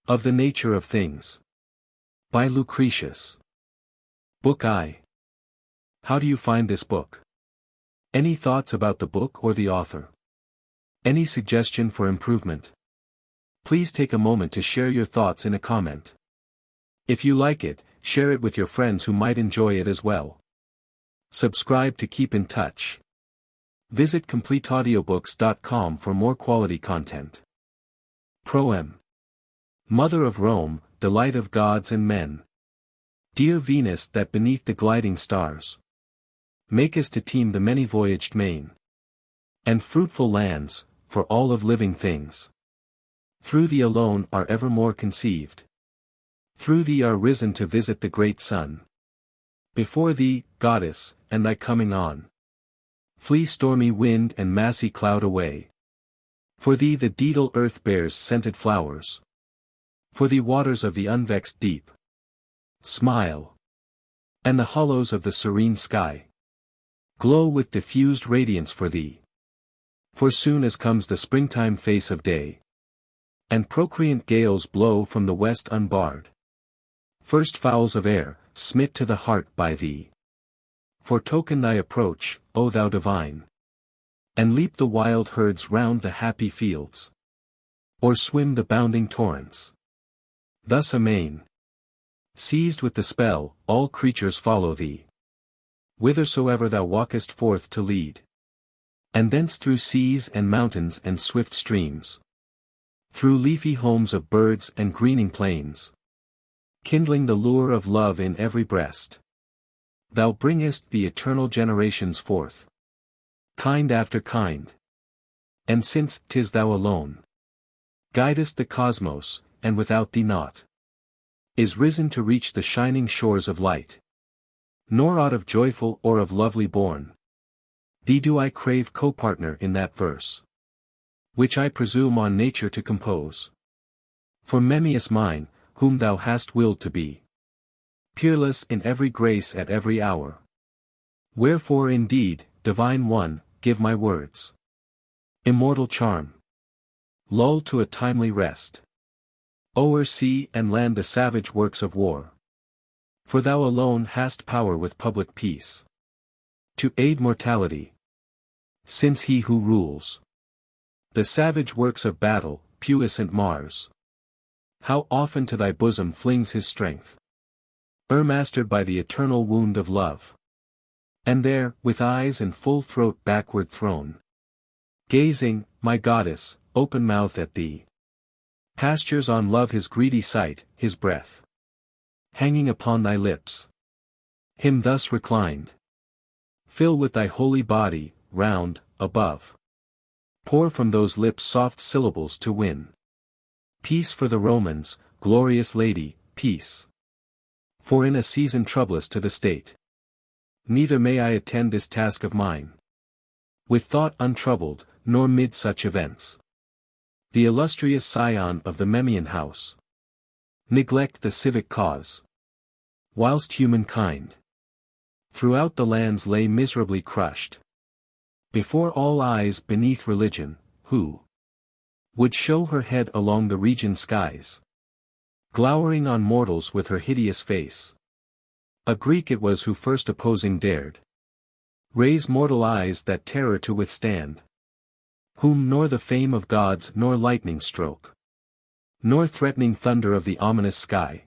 Of the Nature of Things. By Lucretius. Book I. How do you find this book? Any thoughts about the book or the author? Any suggestion for improvement? Please take a moment to share your thoughts in a comment. If you like it, share it with your friends who might enjoy it as well. Subscribe to keep in touch. Visit CompleteAudiobooks.com for more quality content. Proem. Mother of Rome, delight of gods and men. Dear Venus that beneath the gliding stars makest to teem the many-voyaged main and fruitful lands, for all of living things. Through thee alone are evermore conceived. Through thee are risen to visit the great sun. Before thee, goddess, and thy coming on, flee stormy wind and massy cloud away. For thee the daedal earth bears scented flowers. For thee waters of the unvexed deep smile, and the hollows of the serene sky glow with diffused radiance for thee. For soon as comes the springtime face of day, and procreant gales blow from the west unbarred, first fowls of air, smit to the heart by thee, foretoken thy approach, O thou divine, and leap the wild herds round the happy fields, or swim the bounding torrents. Thus amain, seized with the spell, all creatures follow thee, whithersoever thou walkest forth to lead. And thence through seas and mountains and swift streams, through leafy homes of birds and greening plains, kindling the lure of love in every breast, thou bringest the eternal generations forth, kind after kind. And since 'tis thou alone guidest the cosmos, and without thee naught is risen to reach the shining shores of light, nor aught of joyful or of lovely born, thee do I crave co-partner in that verse, which I presume on nature to compose. For Memmius mine, whom thou hast willed to be peerless in every grace at every hour. Wherefore indeed, divine one, give my words immortal charm, lull to a timely rest, o'er sea and land the savage works of war. For thou alone hast power with public peace to aid mortality, since he who rules the savage works of battle, puissant Mars, how often to thy bosom flings his strength, mastered by the eternal wound of love. And there, with eyes and full throat backward thrown, gazing, my goddess, open mouth at thee, pastures on love his greedy sight, his breath hanging upon thy lips. Him thus reclined, fill with thy holy body, round, above. Pour from those lips soft syllables to win peace for the Romans, glorious lady, peace. For in a season troublous to the state, neither may I attend this task of mine with thought untroubled, nor mid such events the illustrious scion of the Memmian house neglect the civic cause, whilst humankind throughout the lands lay miserably crushed before all eyes beneath religion, who would show her head along the region skies, glowering on mortals with her hideous face. A Greek it was who first opposing dared raise mortal eyes that terror to withstand, whom nor the fame of gods nor lightning stroke, nor threatening thunder of the ominous sky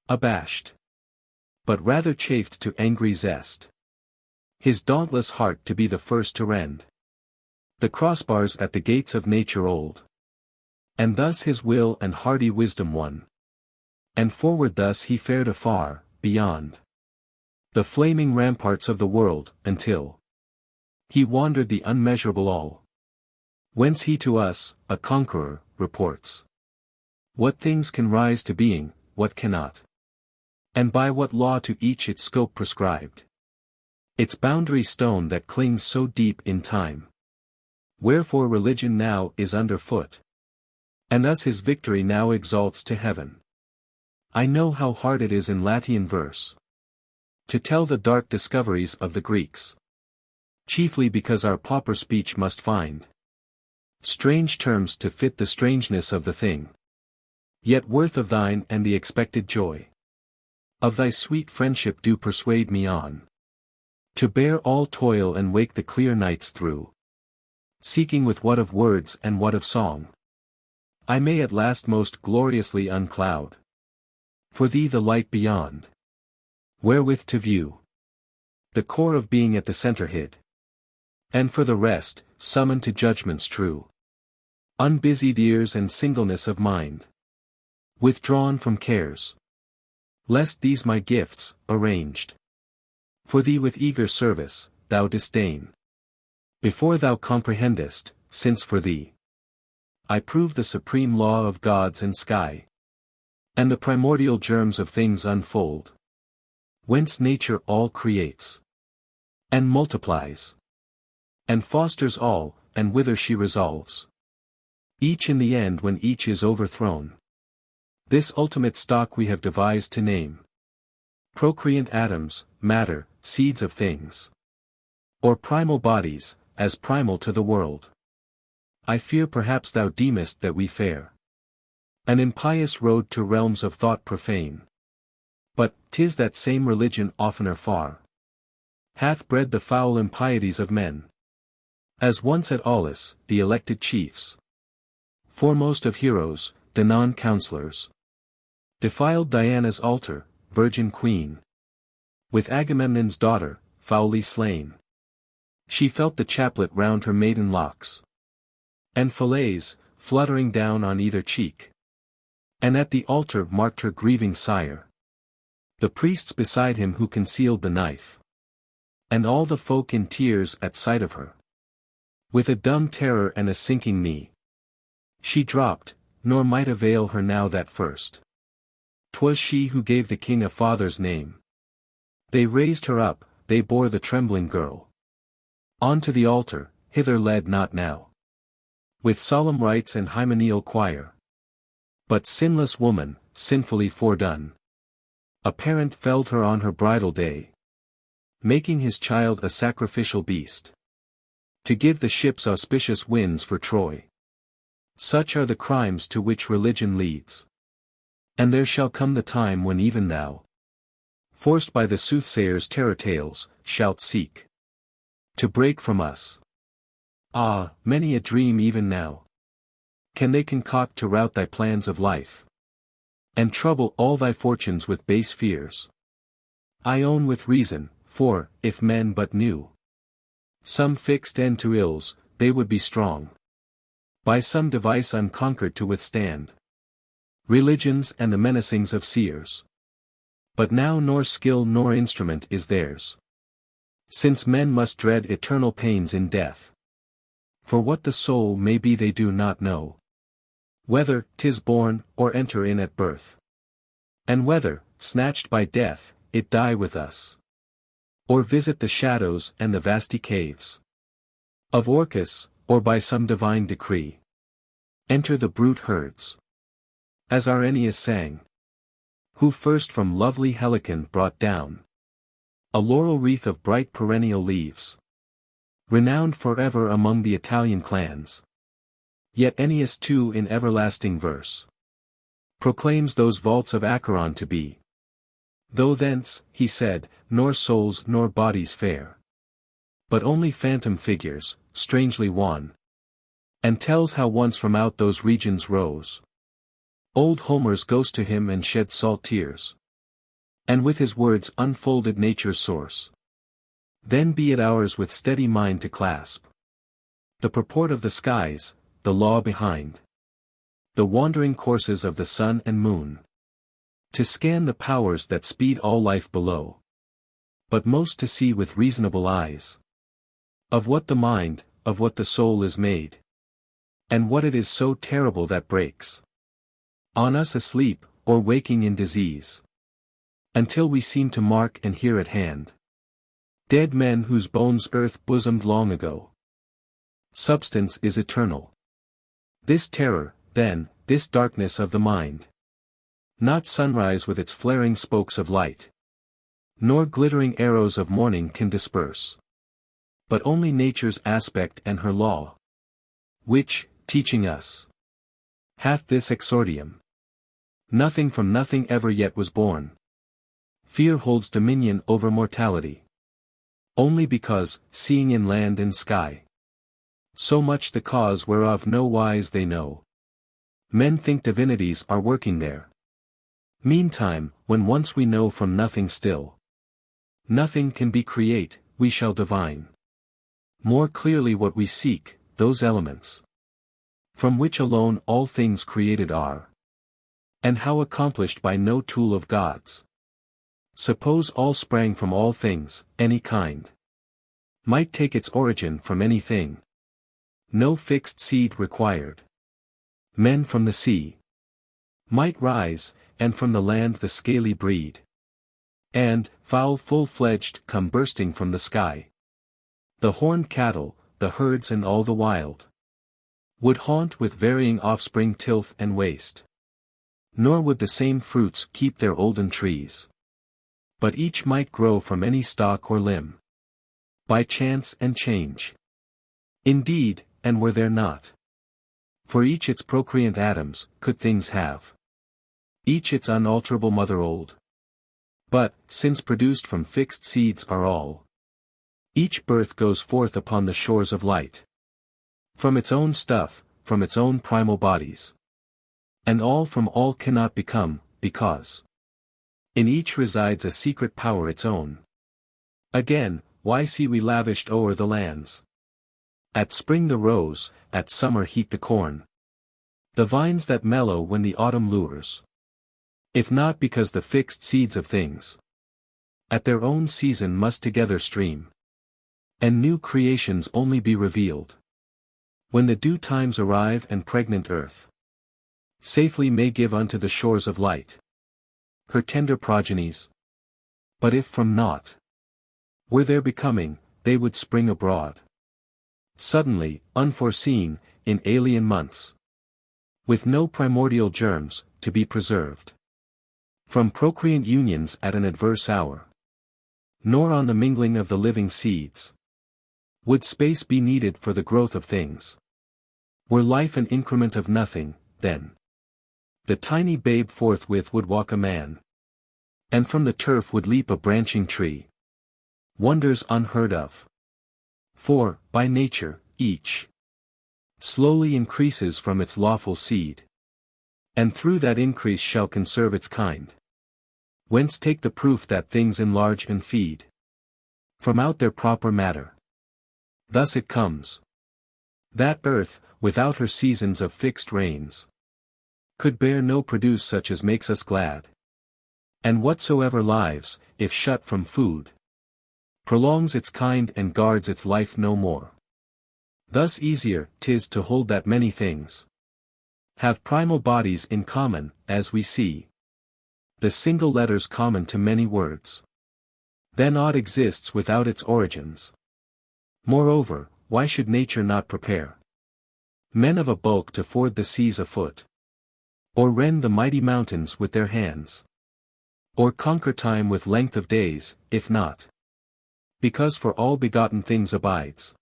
abashed, but rather chafed to angry zest his dauntless heart to be the first to rend the crossbars at the gates of nature old. And thus his will and hardy wisdom won, and forward thus he fared afar, beyond the flaming ramparts of the world, until he wandered the unmeasurable all, whence he to us, a conqueror, reports what things can rise to being, what cannot, and by what law to each its scope prescribed, its boundary stone that clings so deep in time. Wherefore religion now is under foot, and us his victory now exalts to heaven. I know how hard it is in Latian verse to tell the dark discoveries of the Greeks, chiefly because our pauper speech must find strange terms to fit the strangeness of the thing. Yet worth of thine and the expected joy of thy sweet friendship do persuade me on to bear all toil and wake the clear nights through, seeking with what of words and what of song I may at last most gloriously uncloud for thee the light beyond, wherewith to view the core of being at the center hid, and for the rest, summon to judgments true unbusied ears and singleness of mind, withdrawn from cares, lest these my gifts, arranged for thee with eager service, thou disdain, before thou comprehendest, since for thee I prove the supreme law of gods and sky, and the primordial germs of things unfold, whence nature all creates, and multiplies, and fosters all, and whither she resolves, each in the end when each is overthrown. This ultimate stock we have devised to name procreant atoms, matter, seeds of things, or primal bodies, as primal to the world. I fear perhaps thou deemest that we fare an impious road to realms of thought profane. But 'tis that same religion oftener far hath bred the foul impieties of men, as once at Aulis, the elected chiefs, foremost of heroes, Danaan counselors, defiled Diana's altar, virgin queen, with Agamemnon's daughter, foully slain. She felt the chaplet round her maiden locks, and fillets, fluttering down on either cheek, and at the altar marked her grieving sire, the priests beside him who concealed the knife, and all the folk in tears at sight of her. With a dumb terror and a sinking knee, she dropped, nor might avail her now that first 'twas she who gave the king a father's name. They raised her up, they bore the trembling girl on to the altar, hither led not now with solemn rites and hymeneal choir, but sinless woman, sinfully fordone. A parent felled her on her bridal day, making his child a sacrificial beast, to give the ships auspicious winds for Troy. Such are the crimes to which religion leads. And there shall come the time when even thou, forced by the soothsayer's terror tales, shalt seek to break from us. Ah, many a dream even now can they concoct to rout thy plans of life, and trouble all thy fortunes with base fears. I own with reason, for, if men but knew some fixed end to ills, they would be strong by some device unconquered to withstand religions and the menacings of seers. But now nor skill nor instrument is theirs, since men must dread eternal pains in death. For what the soul may be they do not know, whether 'tis born or enter in at birth, and whether, snatched by death, it die with us, or visit the shadows and the vasty caves of Orcus, or by some divine decree enter the brute herds, as Arrhenius sang, who first from lovely Helicon brought down a laurel wreath of bright perennial leaves, renowned forever among the Italian clans. Yet Ennius too in everlasting verse proclaims those vaults of Acheron to be, though thence, he said, nor souls nor bodies fare, but only phantom figures, strangely wan, and tells how once from out those regions rose old Homer's ghost to him and shed salt tears, and with his words unfolded nature's source. Then be it ours with steady mind to clasp the purport of the skies, the law behind the wandering courses of the sun and moon, to scan the powers that speed all life below, but most to see with reasonable eyes of what the mind, of what the soul is made, and what it is so terrible that breaks on us asleep, or waking in disease, until we seem to mark and hear at hand dead men whose bones earth bosomed long ago. Substance is eternal. This terror, then, this darkness of the mind, not sunrise with its flaring spokes of light, nor glittering arrows of morning can disperse, but only nature's aspect and her law, which, teaching us, hath this exordium: Nothing from nothing ever yet was born. Fear holds dominion over mortality. Only because, seeing in land and sky, so much the cause whereof no wise they know, men think divinities are working there. Meantime, when once we know from nothing still, nothing can be create, we shall divine more clearly what we seek, those elements from which alone all things created are, and how accomplished by no tool of God's. Suppose all sprang from all things, any kind might take its origin from anything. No fixed seed required. Men from the sea might rise, and from the land the scaly breed, and, fowl full-fledged, come bursting from the sky. The horned cattle, the herds and all the wild, would haunt with varying offspring tilth and waste. Nor would the same fruits keep their olden trees, but each might grow from any stalk or limb, by chance and change. Indeed, and were there not, for each its procreant atoms, could things have, each its unalterable mother old. But, since produced from fixed seeds are all, each birth goes forth upon the shores of light, from its own stuff, from its own primal bodies. And all from all cannot become, because in each resides a secret power its own. Again, why see we lavished o'er the lands? At spring the rose, at summer heat the corn, the vines that mellow when the autumn lures. If not because the fixed seeds of things at their own season must together stream, and new creations only be revealed when the due times arrive, and pregnant earth safely may give unto the shores of light her tender progenies. But if from naught were their becoming, they would spring abroad suddenly, unforeseen, in alien months, with no primordial germs, to be preserved from procreant unions at an adverse hour, nor on the mingling of the living seeds would space be needed for the growth of things. Were life an increment of nothing, then the tiny babe forthwith would walk a man, and from the turf would leap a branching tree. Wonders unheard of. For, by nature, each slowly increases from its lawful seed, and through that increase shall conserve its kind. Whence take the proof that things enlarge and feed from out their proper matter. Thus it comes that earth, without her seasons of fixed rains, could bear no produce such as makes us glad. And whatsoever lives, if shut from food, prolongs its kind and guards its life no more. Thus easier 'tis to hold that many things have primal bodies in common, as we see the single letters common to many words. Then aught exists without its origins. Moreover, why should nature not prepare men of a bulk to ford the seas afoot, or rend the mighty mountains with their hands, or conquer time with length of days, if not because for all begotten things abides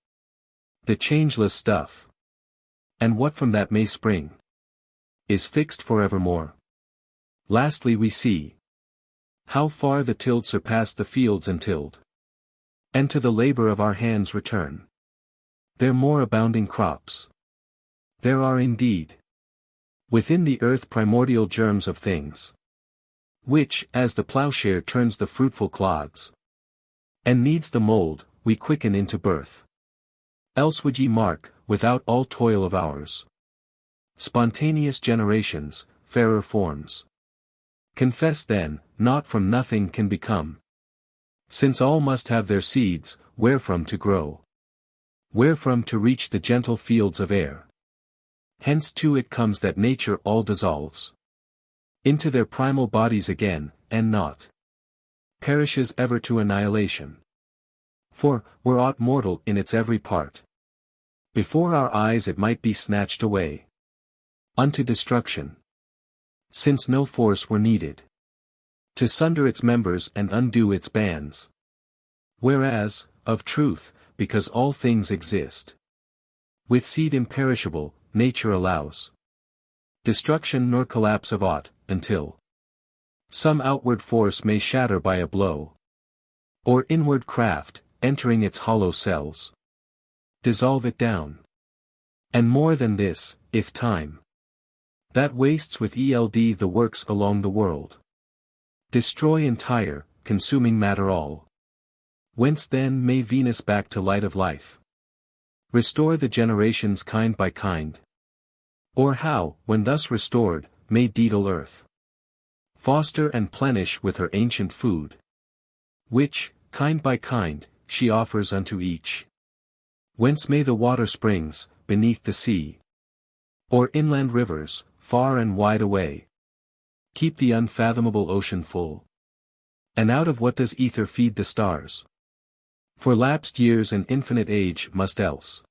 the changeless stuff, and what from that may spring is fixed forevermore. Lastly we see how far the tilled surpass the fields untilled, and to the labor of our hands return their more abounding crops. There are indeed within the earth primordial germs of things, which, as the plowshare turns the fruitful clods, and kneads the mold, we quicken into birth. Else would ye mark, without all toil of ours, spontaneous generations, fairer forms. Confess then, naught from nothing can become, since all must have their seeds, wherefrom to grow, wherefrom to reach the gentle fields of air. Hence too it comes that nature all dissolves into their primal bodies again, and naught perishes ever to annihilation. For, were aught mortal in its every part, before our eyes it might be snatched away unto destruction, since no force were needed to sunder its members and undo its bands. Whereas, of truth, because all things exist with seed imperishable, nature allows destruction nor collapse of aught, until some outward force may shatter by a blow, or inward craft, entering its hollow cells, dissolve it down. And more than this, if time that wastes with eld the works along the world, destroy entire, consuming matter all. Whence then may Venus back to light of life restore the generations kind by kind? Or how, when thus restored, may daedal earth foster and plenish with her ancient food, which, kind by kind, she offers unto each? Whence may the water springs, beneath the sea, or inland rivers, far and wide away, keep the unfathomable ocean full? And out of what does ether feed the stars? For lapsed years and infinite age must else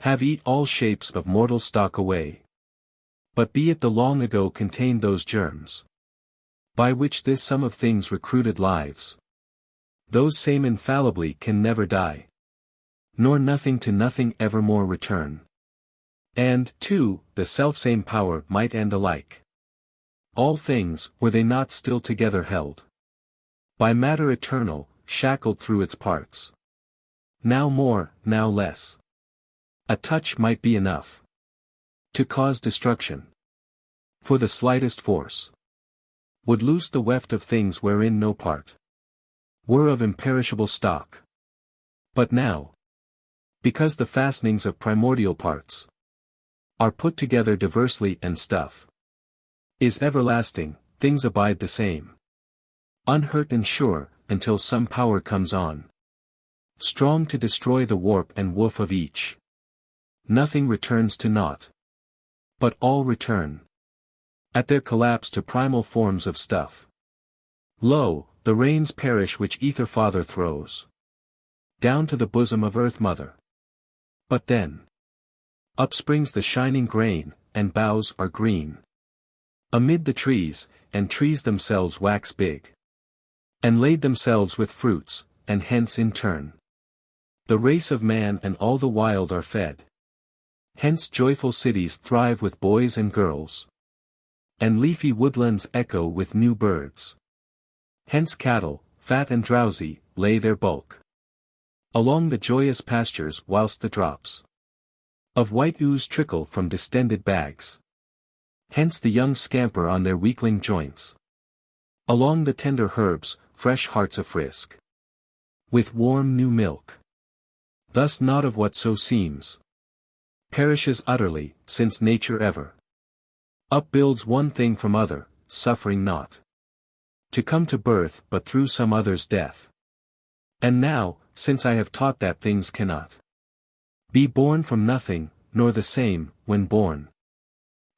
have eat all shapes of mortal stock away. But be it the long ago contained those germs, by which this sum of things recruited lives, those same infallibly can never die, nor nothing to nothing evermore return. And, too, the selfsame power might end alike all things, were they not still together held by matter eternal, shackled through its parts. Now more, now less. A touch might be enough to cause destruction. For the slightest force would loose the weft of things wherein no part were of imperishable stock. But now, because the fastenings of primordial parts are put together diversely and stuff is everlasting, things abide the same, unhurt and sure, until some power comes on, strong to destroy the warp and woof of each. Nothing returns to naught, but all return at their collapse to primal forms of stuff. Lo, the rains perish which Ether Father throws down to the bosom of Earth Mother. But then upsprings the shining grain, and boughs are green amid the trees, and trees themselves wax big, and lade themselves with fruits, and hence in turn the race of man and all the wild are fed. Hence joyful cities thrive with boys and girls, and leafy woodlands echo with new birds. Hence cattle, fat and drowsy, lay their bulk along the joyous pastures whilst the drops of white ooze trickle from distended bags. Hence the young scamper on their weakling joints along the tender herbs, fresh hearts a-frisk with warm new milk. Thus naught of what so seems perishes utterly, since nature ever upbuilds one thing from other, suffering not to come to birth but through some other's death. And now, since I have taught that things cannot be born from nothing, nor the same, when born,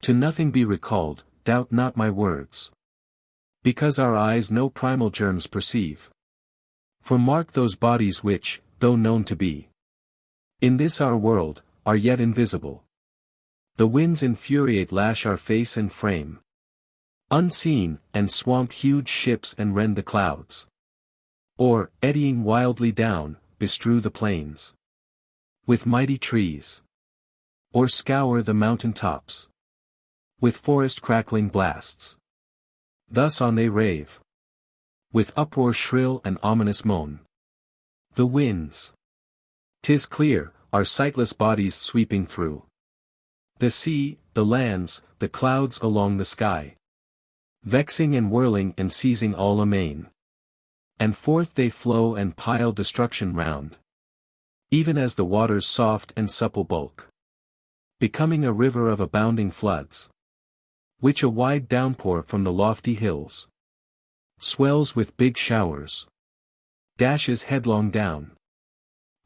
to nothing be recalled, doubt not my words. Because our eyes no primal germs perceive. For mark those bodies which, though known to be in this our world, are yet invisible. The winds infuriate lash our face and frame, unseen, and swamp huge ships and rend the clouds. Or, eddying wildly down, bestrew the plains with mighty trees. Or scour the mountain tops with forest crackling blasts. Thus on they rave, with uproar shrill and ominous moan. The winds, 'tis clear, are sightless bodies sweeping through the sea, the lands, the clouds along the sky, vexing and whirling and seizing all amain. And forth they flow and pile destruction round, even as the water's soft and supple bulk, becoming a river of abounding floods, which a wide downpour from the lofty hills swells with big showers, dashes headlong down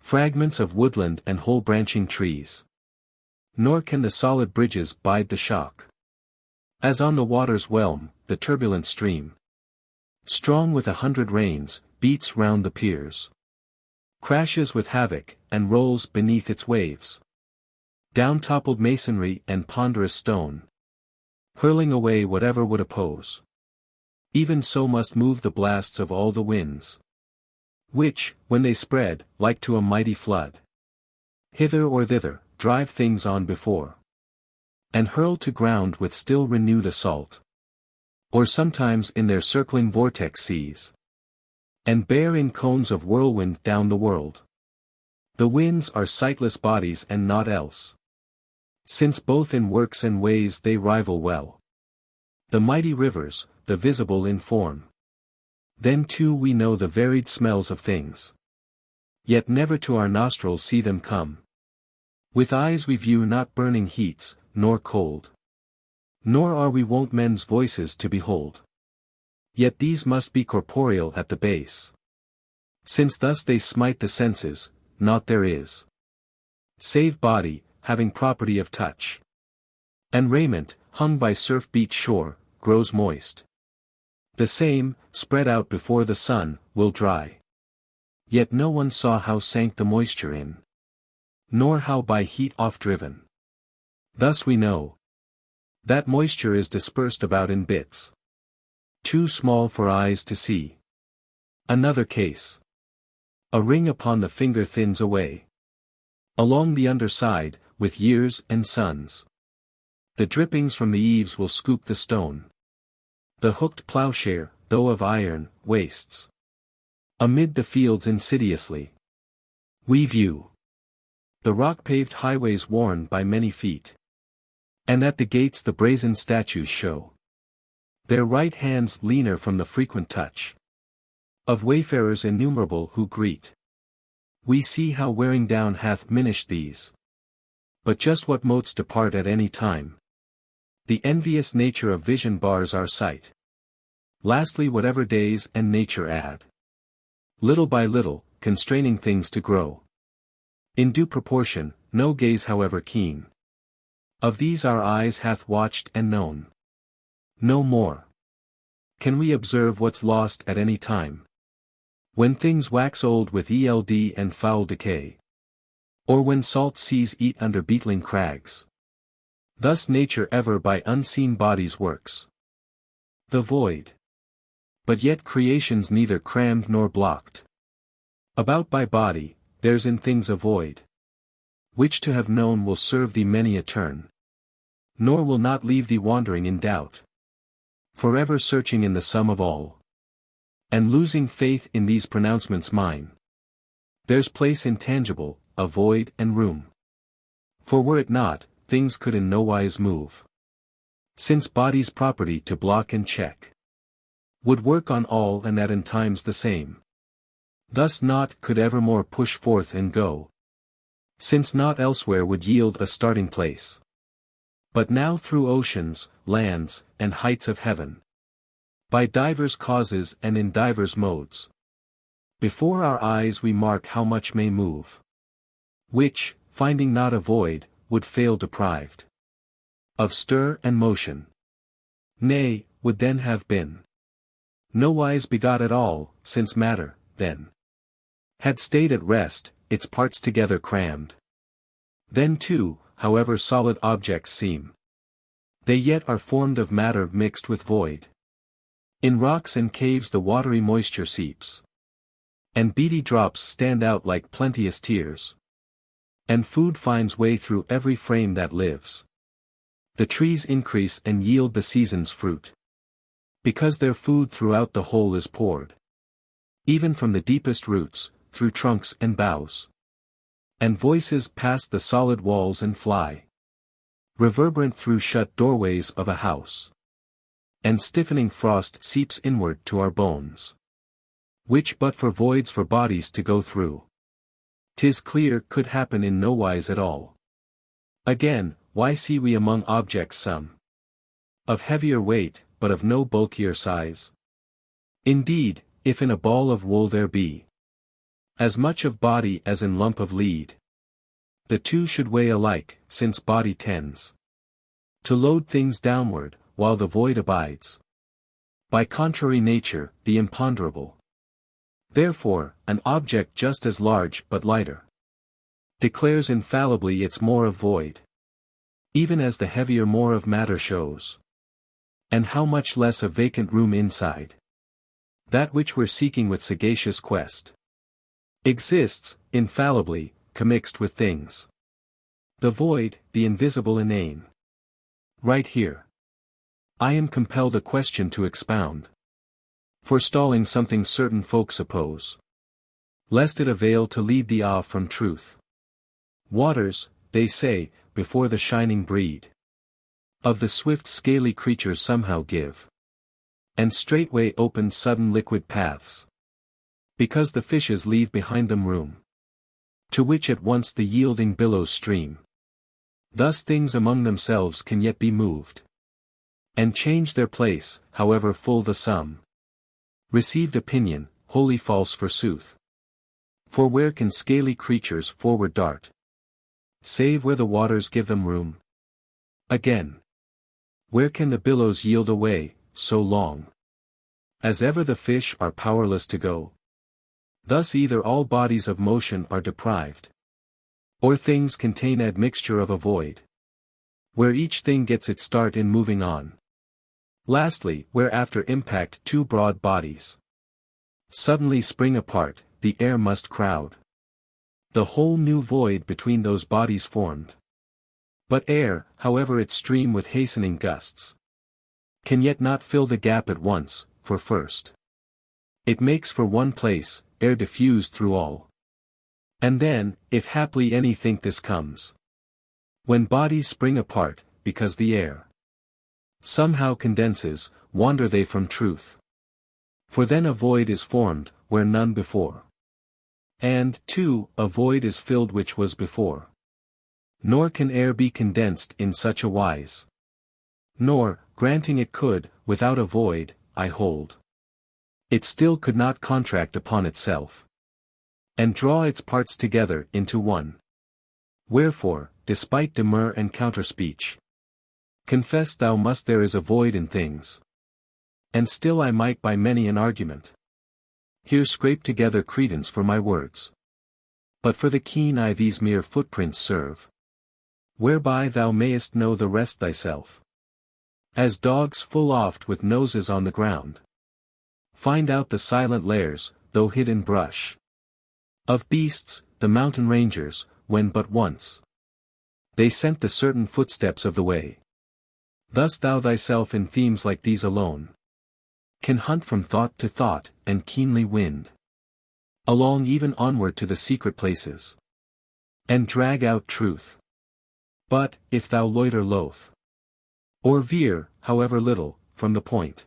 fragments of woodland and whole branching trees. Nor can the solid bridges bide the shock, as on the water's whelm, the turbulent stream, strong with 100 rains, beats round the piers, crashes with havoc, and rolls beneath its waves down toppled masonry and ponderous stone, hurling away whatever would oppose. Even so must move the blasts of all the winds, which, when they spread, like to a mighty flood, hither or thither, drive things on before, and hurl to ground with still renewed assault. or sometimes in their circling vortex seas, and bear in cones of whirlwind down the world. The winds are sightless bodies and naught else, since both in works and ways they rival well the mighty rivers, the visible in form. Then too we know the varied smells of things, yet never to our nostrils see them come. With eyes we view not burning heats, nor cold, nor are we wont men's voices to behold. Yet these must be corporeal at the base, since thus they smite the senses. Naught there is, save body, having property of touch, and raiment, hung by surf-beat shore, grows moist. The same, spread out before the sun, will dry. Yet no one saw how sank the moisture in, nor how by heat off-driven. Thus we know that moisture is dispersed about in bits, too small for eyes to see. Another case. A ring upon the finger thins away, along the underside, with years and suns. The drippings from the eaves will scoop the stone. The hooked plowshare, though of iron, wastes amid the fields insidiously. We view the rock-paved highways worn by many feet, and at the gates the brazen statues show their right hands leaner from the frequent touch of wayfarers innumerable who greet. We see how wearing down hath minished these, but just what motes depart at any time. The envious nature of vision bars our sight. Lastly, whatever days and nature add, little by little, constraining things to grow in due proportion, no gaze however keen of these our eyes hath watched and known. No more can we observe what's lost at any time, when things wax old with eld and foul decay, or when salt seas eat under beetling crags. Thus nature ever by unseen bodies works the void, but yet creation's neither crammed nor blocked about by body. There's in things a void, which to have known will serve thee many a turn, nor will not leave thee wandering in doubt, forever searching in the sum of all, and losing faith in these pronouncements mine. There's place intangible, a void and room. For were it not, things could in no wise move, since body's property to block and check would work on all and at in times the same. Thus naught could evermore push forth and go, since naught elsewhere would yield a starting place. But now through oceans, lands, and heights of heaven, by divers causes and in divers modes, before our eyes we mark how much may move, which, finding not a void, would fail deprived of stir and motion. Nay, would then have been nowise begot at all, since matter, then, had stayed at rest, its parts together crammed. Then too, however solid objects seem, they yet are formed of matter mixed with void. In rocks and caves the watery moisture seeps, and beady drops stand out like plenteous tears, and food finds way through every frame that lives. The trees increase and yield the season's fruit, because their food throughout the whole is poured, even from the deepest roots, through trunks and boughs. And voices past the solid walls and fly, reverberant through shut doorways of a house. And stiffening frost seeps inward to our bones, which but for voids for bodies to go through, 'tis clear could happen in no wise at all. Again, why see we among objects some of heavier weight, but of no bulkier size? Indeed, if in a ball of wool there be as much of body as in lump of lead, the two should weigh alike, since body tends to load things downward, while the void abides by contrary nature, the imponderable. Therefore, an object just as large but lighter declares infallibly its more of void, even as the heavier more of matter shows. And how much less a vacant room inside that which we're seeking with sagacious quest exists, infallibly, commixed with things. The void, the invisible inane. Right here. I am compelled a question to expound. Forestalling something certain folks oppose, lest it avail to lead thee off from truth. Waters, they say, before the shining breed of the swift scaly creatures somehow give, and straightway open sudden liquid paths, because the fishes leave behind them room, to which at once the yielding billows stream. Thus things among themselves can yet be moved, and change their place, however full the sum. Received opinion, wholly false forsooth. For where can scaly creatures forward dart, save where the waters give them room? Again, where can the billows yield away, so long as ever the fish are powerless to go? Thus either all bodies of motion are deprived, or things contain admixture of a void, where each thing gets its start in moving on. Lastly, where after impact two broad bodies suddenly spring apart, the air must crowd the whole new void between those bodies formed. But air, however it stream with hastening gusts, can yet not fill the gap at once, for first it makes for one place, air diffused through all. And then, if haply any think this comes, when bodies spring apart, because the air somehow condenses, wander they from truth. For then a void is formed, where none before. And, too, a void is filled which was before. Nor can air be condensed in such a wise. Nor, granting it could, without a void, I hold, it still could not contract upon itself, and draw its parts together into one. Wherefore, despite demur and counterspeech, confess thou must there is a void in things. And still I might by many an argument here scrape together credence for my words. But for the keen eye these mere footprints serve, whereby thou mayest know the rest thyself. As dogs full oft with noses on the ground find out the silent lairs, though hid in brush, of beasts, the mountain rangers, when but once they scent the certain footsteps of the way. Thus thou thyself in themes like these alone can hunt from thought to thought, and keenly wind along even onward to the secret places, and drag out truth. But, if thou loiter loath, or veer, however little, from the point,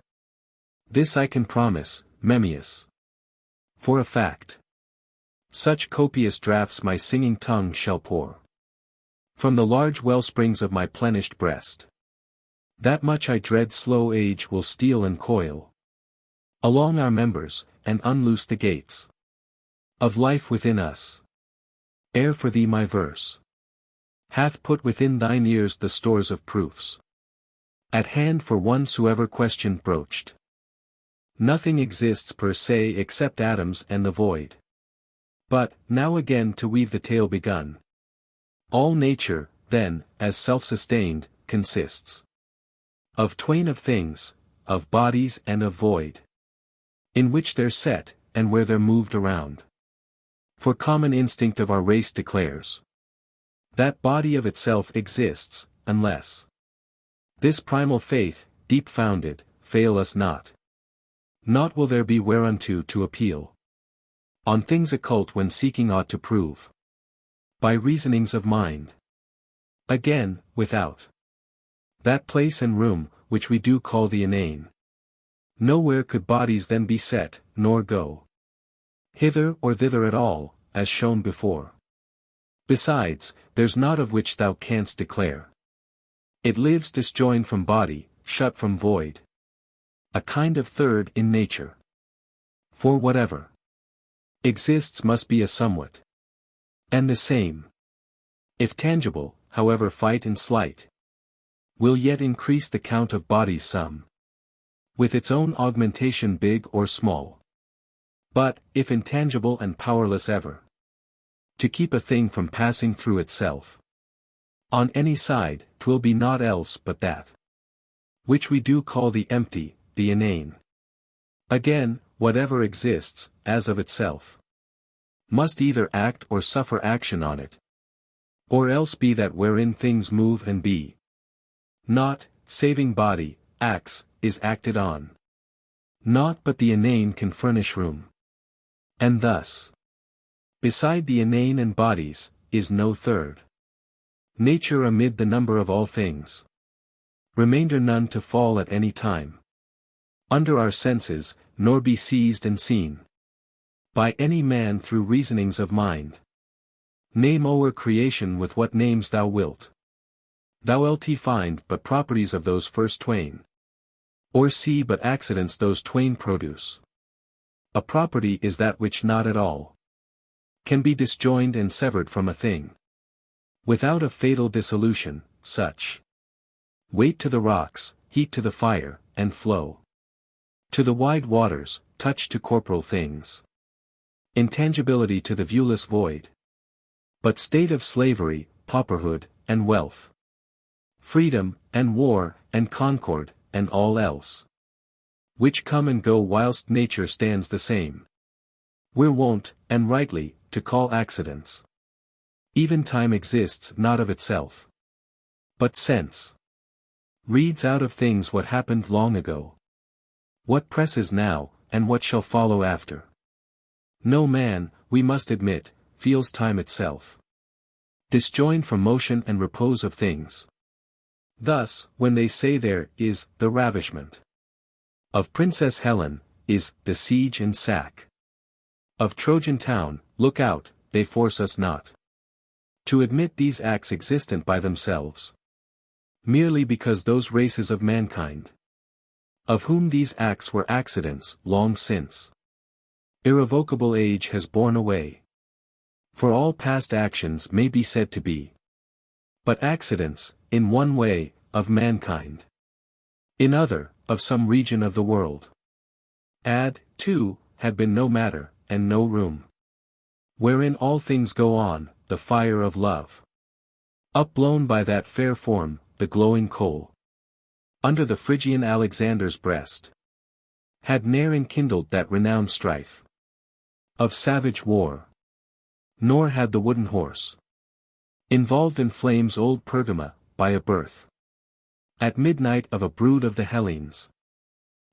this I can promise, Memmius, for a fact. Such copious draughts my singing tongue shall pour from the large wellsprings of my plenished breast, that much I dread slow age will steal and coil along our members, and unloose the gates of life within us. Ere for thee my verse hath put within thine ears the stores of proofs, at hand for onesoever question broached. Nothing exists per se except atoms and the void. But, now again to weave the tale begun. All nature, then, as self-sustained, consists of twain of things, of bodies and of void, in which they're set, and where they're moved around. For common instinct of our race declares that body of itself exists, unless this primal faith, deep-founded, fail us not. Naught will there be whereunto to appeal on things occult when seeking aught to prove by reasonings of mind. Again, without that place and room, which we do call the inane, nowhere could bodies then be set, nor go hither or thither at all, as shown before. Besides, there's naught of which thou canst declare it lives disjoined from body, shut from void, a kind of third in nature. For whatever exists must be a somewhat, and the same, if tangible, however fight and slight, will yet increase the count of bodies some, with its own augmentation big or small. But, if intangible and powerless ever to keep a thing from passing through itself on any side, 'twill be naught else but that which we do call the empty, the inane. Again, whatever exists, as of itself, must either act or suffer action on it, or else be that wherein things move and be, not, saving body, acts, is acted on. Naught but the inane can furnish room. And thus, beside the inane and bodies, is no third. Nature amid the number of all things. Remainder none to fall at any time. Under our senses, nor be seized and seen. By any man through reasonings of mind. Name o'er creation with what names thou wilt. Thou'lt find but properties of those first twain. Or see but accidents those twain produce. A property is that which not at all can be disjoined and severed from a thing. Without a fatal dissolution, such weight to the rocks, heat to the fire, and flow to the wide waters, touch to corporal things. Intangibility to the viewless void. But state of slavery, pauperhood, and wealth. Freedom, and war, and concord, and all else. Which come and go whilst nature stands the same. We're wont, and rightly, to call accidents. Even time exists not of itself. But sense reads out of things what happened long ago. What presses now, and what shall follow after. No man, we must admit, feels time itself disjoined from motion and repose of things. Thus, when they say there is the ravishment of Princess Helen, is the siege and sack of Trojan town, look out, they force us not to admit these acts existent by themselves. Merely because those races of mankind, of whom these acts were accidents, long since irrevocable age has borne away. For all past actions may be said to be but accidents, in one way, of mankind. In other, of some region of the world. Add, too, had been no matter, and no room. Wherein all things go on, the fire of love. Upblown by that fair form, the glowing coal. Under the Phrygian Alexander's breast. Had ne'er enkindled that renowned strife of savage war. Nor had the wooden horse involved in flames old Pergama, by a birth at midnight of a brood of the Hellenes.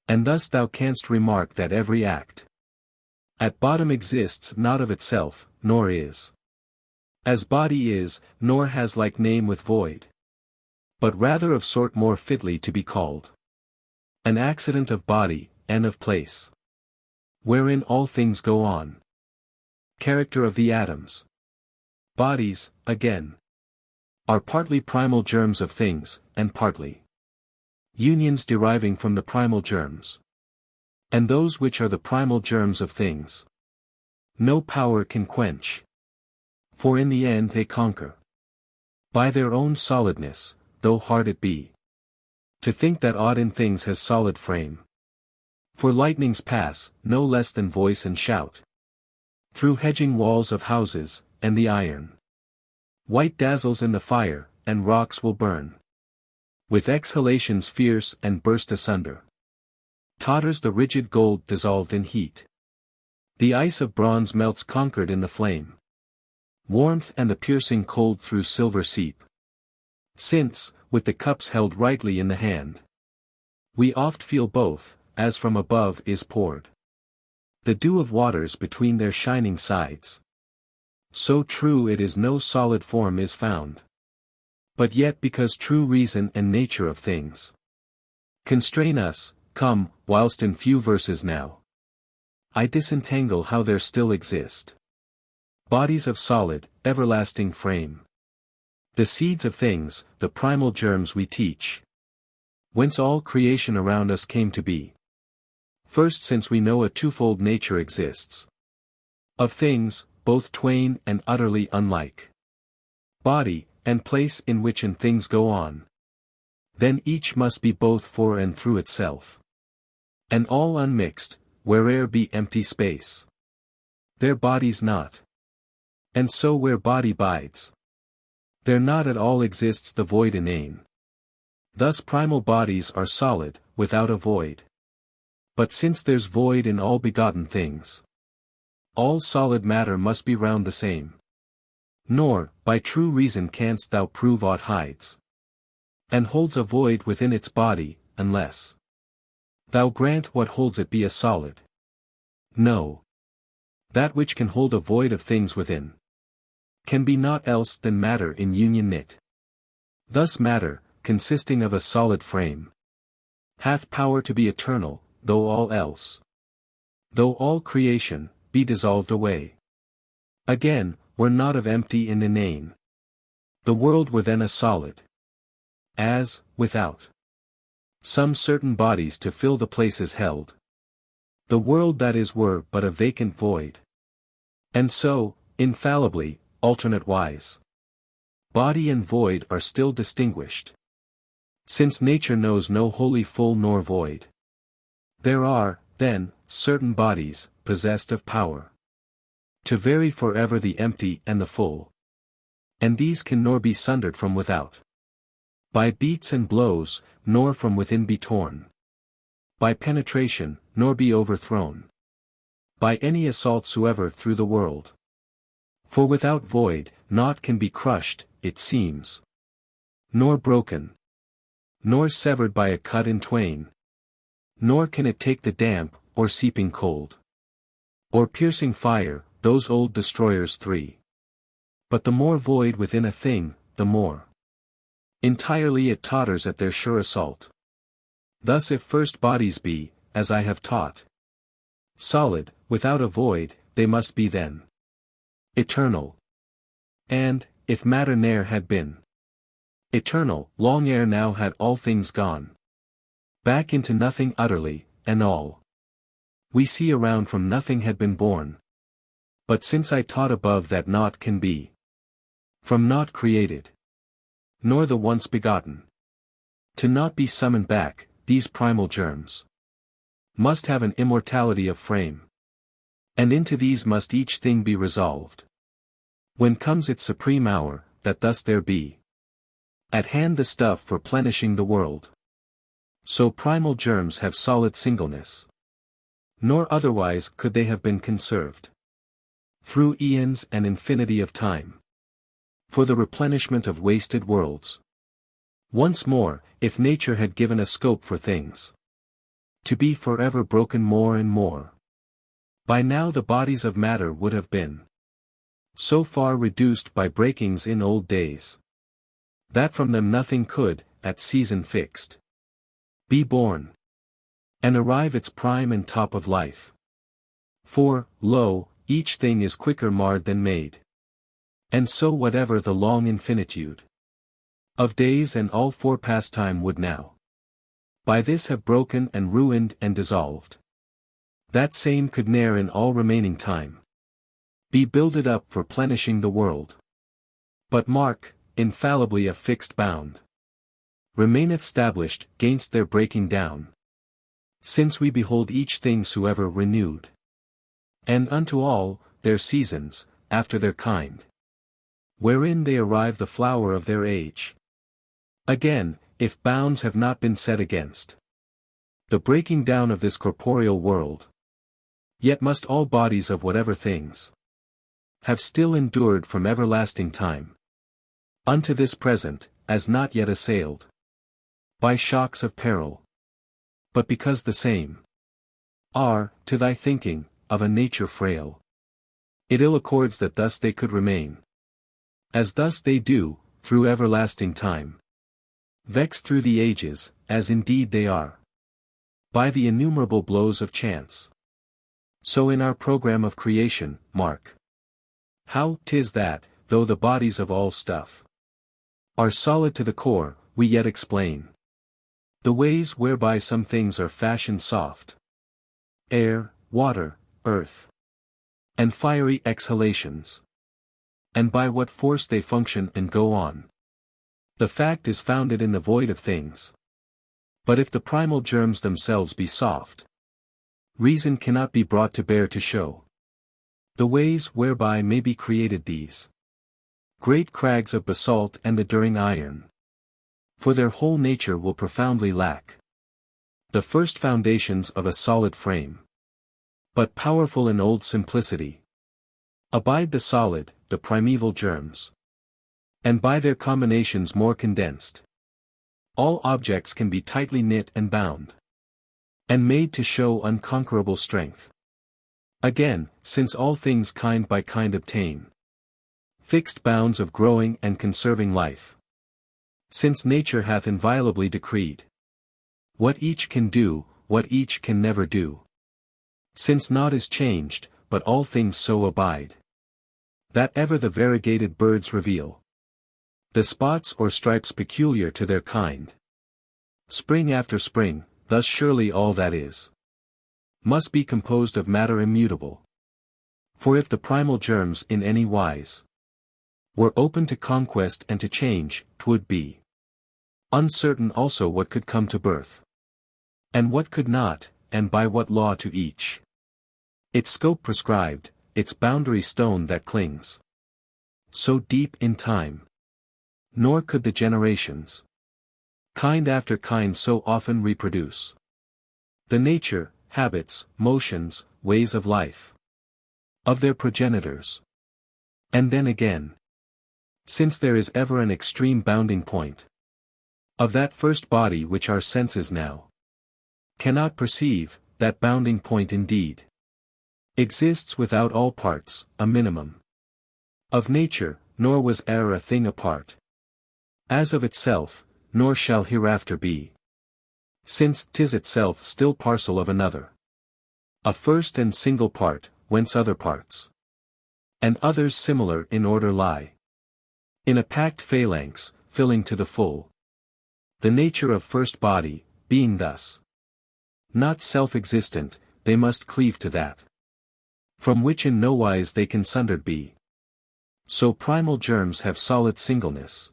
And thus thou canst remark that every act at bottom exists not of itself, nor is as body is, nor has like name with void, but rather of sort more fitly to be called an accident of body, and of place, wherein all things go on. Character of the atoms. Bodies, again, are partly primal germs of things, and partly unions deriving from the primal germs. And those which are the primal germs of things, no power can quench. For in the end they conquer by their own solidness, though hard it be to think that aught in things has solid frame. For lightnings pass, no less than voice and shout, through hedging walls of houses, and the iron white dazzles in the fire, and rocks will burn with exhalations fierce and burst asunder. Totters the rigid gold dissolved in heat. The ice of bronze melts conquered in the flame. Warmth and the piercing cold through silver seep. Since, with the cups held rightly in the hand, we oft feel both, as from above is poured the dew of waters between their shining sides. So true it is no solid form is found. But yet because true reason and nature of things constrain us, come, whilst in few verses now I disentangle how there still exist bodies of solid, everlasting frame. The seeds of things, the primal germs we teach, whence all creation around us came to be. First, since we know a twofold nature exists of things, both twain and utterly unlike, body, and place in which and things go on. Then each must be both for and through itself, and all unmixed, where'er be empty space, there bodies not. And so where body bides, there not at all exists the void inane. Thus primal bodies are solid, without a void. But since there's void in all begotten things, all solid matter must be round the same. Nor, by true reason canst thou prove aught hides, and holds a void within its body, unless thou grant what holds it be a solid. No. That which can hold a void of things within can be naught else than matter in union knit. Thus matter, consisting of a solid frame, hath power to be eternal, though all creation, be dissolved away. Again, were not of empty and inane. The world were then a solid. As, without some certain bodies to fill the places held, the world that is were but a vacant void. And so, infallibly, alternate-wise, body and void are still distinguished. Since nature knows no wholly full nor void, there are, then, certain bodies, possessed of power to vary forever the empty and the full. And these can nor be sundered from without by beats and blows, nor from within be torn by penetration, nor be overthrown by any assault soever through the world. For without void, naught can be crushed, it seems, nor broken, nor severed by a cut in twain, nor can it take the damp, or seeping cold, or piercing fire, those old destroyers three. But the more void within a thing, the more entirely it totters at their sure assault. Thus if first bodies be, as I have taught, solid, without a void, they must be then eternal. And, if matter ne'er had been eternal, long ere now had all things gone back into nothing utterly, and all we see around from nothing had been born. But since I taught above that naught can be from naught created, nor the once begotten to naught be summoned back, these primal germs must have an immortality of frame. And into these must each thing be resolved, when comes its supreme hour, that thus there be at hand the stuff for plenishing the world. So primal germs have solid singleness, nor otherwise could they have been conserved through eons and infinity of time, for the replenishment of wasted worlds. Once more, if nature had given a scope for things to be forever broken more and more, by now the bodies of matter would have been so far reduced by breakings in old days, that from them nothing could, at season fixed, be born, and arrive its prime and top of life. For, lo, each thing is quicker marred than made. And so whatever the long infinitude of days and all for past time would now by this have broken and ruined and dissolved, that same could ne'er in all remaining time be builded up for plenishing the world. But mark, infallibly a fixed bound remaineth stablished gainst their breaking down, since we behold each thing soever renewed, and unto all their seasons, after their kind, wherein they arrive the flower of their age. Again, if bounds have not been set against the breaking down of this corporeal world, yet must all bodies of whatever things have still endured from everlasting time unto this present, as not yet assailed by shocks of peril, but because the same are, to thy thinking, of a nature frail, it ill accords that thus they could remain, as thus they do, through everlasting time, vexed through the ages, as indeed they are by the innumerable blows of chance. So in our program of creation, mark how 'tis that, though the bodies of all stuff are solid to the core, we yet explain the ways whereby some things are fashioned soft, air, water, earth, and fiery exhalations, and by what force they function and go on. The fact is founded in the void of things. But if the primal germs themselves be soft, reason cannot be brought to bear to show the ways whereby may be created these great crags of basalt and enduring iron. For their whole nature will profoundly lack the first foundations of a solid frame, but powerful in old simplicity abide the solid, the primeval germs, and by their combinations more condensed, all objects can be tightly knit and bound, and made to show unconquerable strength. Again, since all things kind by kind obtain fixed bounds of growing and conserving life. Since nature hath inviolably decreed what each can do, what each can never do. Since naught is changed, but all things so abide, that ever the variegated birds reveal the spots or stripes peculiar to their kind. Spring after spring, thus surely all that is must be composed of matter immutable. For if the primal germs in any wise were open to conquest and to change, 'twould be uncertain also what could come to birth, and what could not, and by what law to each its scope prescribed, its boundary stone that clings so deep in time. Nor could the generations, kind after kind, so often reproduce the nature, habits, motions, ways of life of their progenitors. And then again, since there is ever an extreme bounding point of that first body which our senses now cannot perceive, that bounding point indeed exists without all parts, a minimum of nature, nor was e'er a thing apart as of itself, nor shall hereafter be, since 'tis itself still parcel of another, a first and single part, whence other parts and others similar in order lie in a packed phalanx, filling to the full the nature of first body. Being thus not self-existent, they must cleave to that from which in no wise they can sundered be. So primal germs have solid singleness,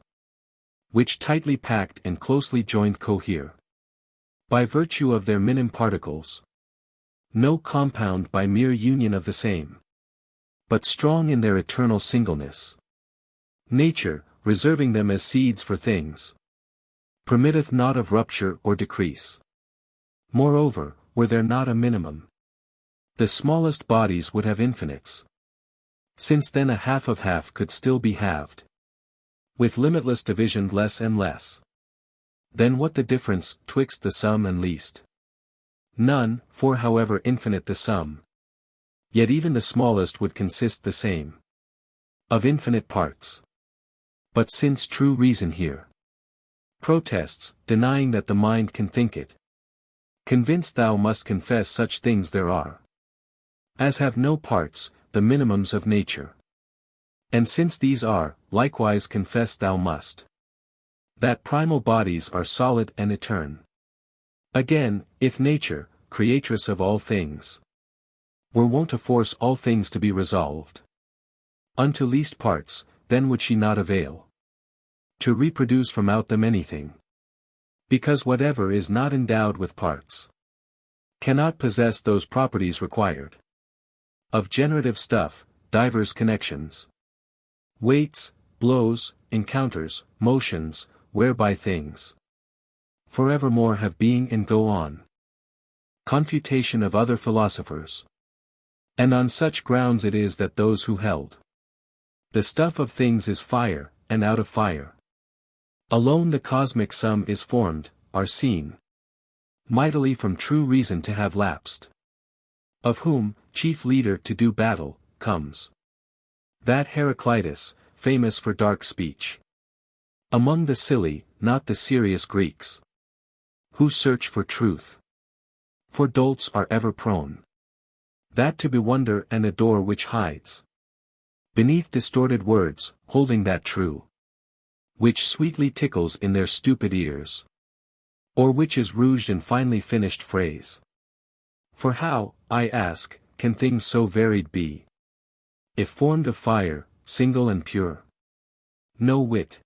which tightly packed and closely joined cohere by virtue of their minim particles, no compound by mere union of the same, but strong in their eternal singleness. Nature, reserving them as seeds for things, permitteth not of rupture or decrease. Moreover, were there not a minimum, the smallest bodies would have infinites, since then a half of half could still be halved, with limitless division less and less. Then what the difference 'twixt the sum and least? None, for however infinite the sum, yet even the smallest would consist the same of infinite parts. But since true reason here protests, denying that the mind can think it, convinced thou must confess such things there are as have no parts, the minimums of nature. And since these are, likewise confess thou must that primal bodies are solid and etern. Again, if nature, creatress of all things, were wont to force all things to be resolved unto least parts, then would she not avail to reproduce from out them anything, because whatever is not endowed with parts cannot possess those properties required of generative stuff, divers connections, weights, blows, encounters, motions, whereby things forevermore have being and go on. Confutation of other philosophers. And on such grounds it is that those who held the stuff of things is fire, and out of fire alone the cosmic sum is formed, are seen mightily from true reason to have lapsed, of whom, chief leader to do battle, comes that Heraclitus, famous for dark speech among the silly, not the serious Greeks, who search for truth. For dolts are ever prone that to bewonder and adore which hides beneath distorted words, holding that true which sweetly tickles in their stupid ears, or which is rouged and finely finished phrase. For how, I ask, can things so varied be, if formed of fire, single and pure? No whit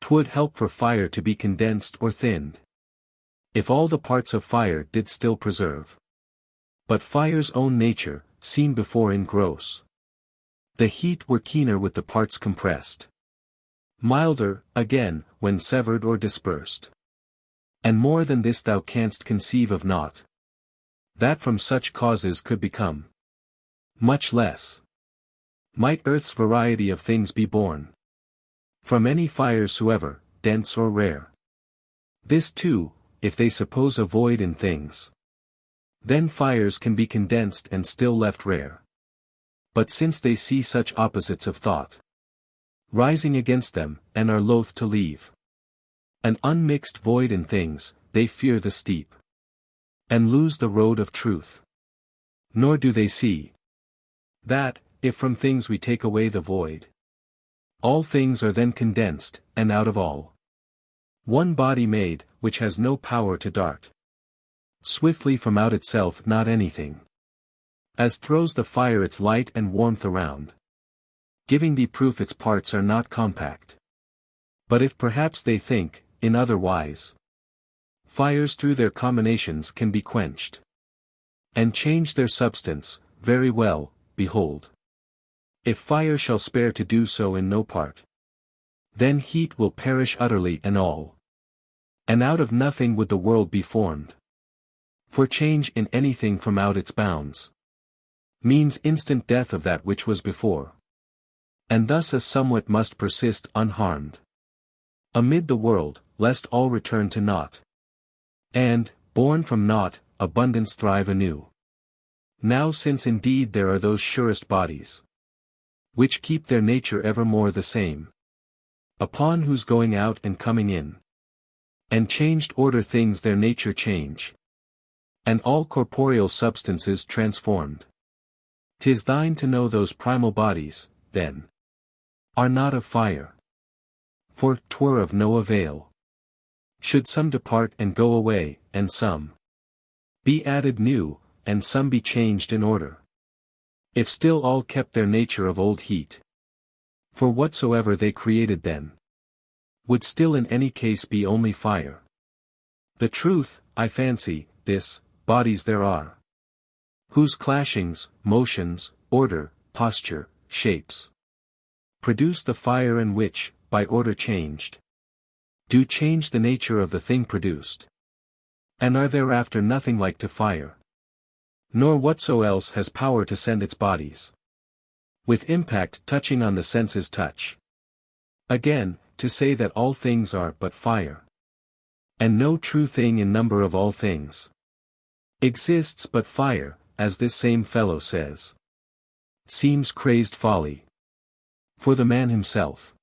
'twould help for fire to be condensed or thinned, if all the parts of fire did still preserve but fire's own nature, seen before in gross the heat were keener with the parts compressed, milder, again, when severed or dispersed. And more than this thou canst conceive of naught that from such causes could become. Much less might earth's variety of things be born from any fires soever, dense or rare. This too, if they suppose a void in things. Then fires can be condensed and still left rare. But since they see such opposites of thought rising against them, and are loath to leave an unmixed void in things, they fear the steep, and lose the road of truth. Nor do they see that, if from things we take away the void, all things are then condensed, and out of all one body made, which has no power to dart swiftly from out itself not anything, as throws the fire its light and warmth around, giving thee proof its parts are not compact. But if perhaps they think, in other wise, fires through their combinations can be quenched, and change their substance, very well, behold. If fire shall spare to do so in no part, then heat will perish utterly and all. And out of nothing would the world be formed. For change in anything from out its bounds means instant death of that which was before. And thus a somewhat must persist unharmed amid the world, lest all return to naught. And, born from naught, abundance thrive anew. Now since indeed there are those surest bodies, which keep their nature evermore the same, upon whose going out and coming in, and changed order things their nature change, and all corporeal substances transformed. 'Tis thine to know those primal bodies, then, are not of fire. For 'twere of no avail, should some depart and go away, and some be added new, and some be changed in order, if still all kept their nature of old heat. For whatsoever they created then, would still in any case be only fire. The truth, I fancy, this, bodies there are, whose clashings, motions, order, posture, shapes, produce the fire and which, by order changed, do change the nature of the thing produced, and are thereafter nothing like to fire. Nor whatso else has power to send its bodies, with impact touching on the senses touch. Again, to say that all things are but fire, and no true thing in number of all things exists but fire, as this same fellow says, seems crazed folly. For the man himself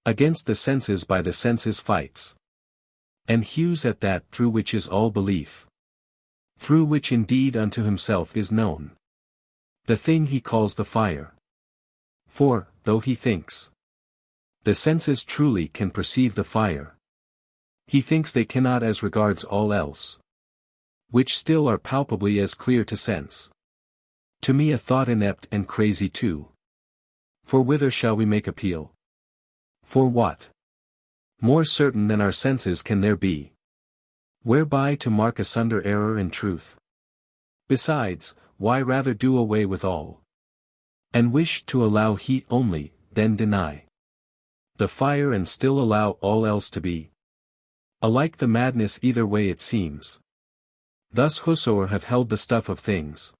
against the senses by the senses fights, and hews at that through which is all belief, through which indeed unto himself is known the thing he calls the fire. For, though he thinks the senses truly can perceive the fire, he thinks they cannot as regards all else, which still are palpably as clear to sense. To me a thought inept and crazy too. For whither shall we make appeal? For what more certain than our senses can there be, whereby to mark asunder error and truth? Besides, why rather do away with all, and wish to allow heat only, than deny the fire and still allow all else to be? Alike the madness either way it seems. Thus whosoever have held the stuff of things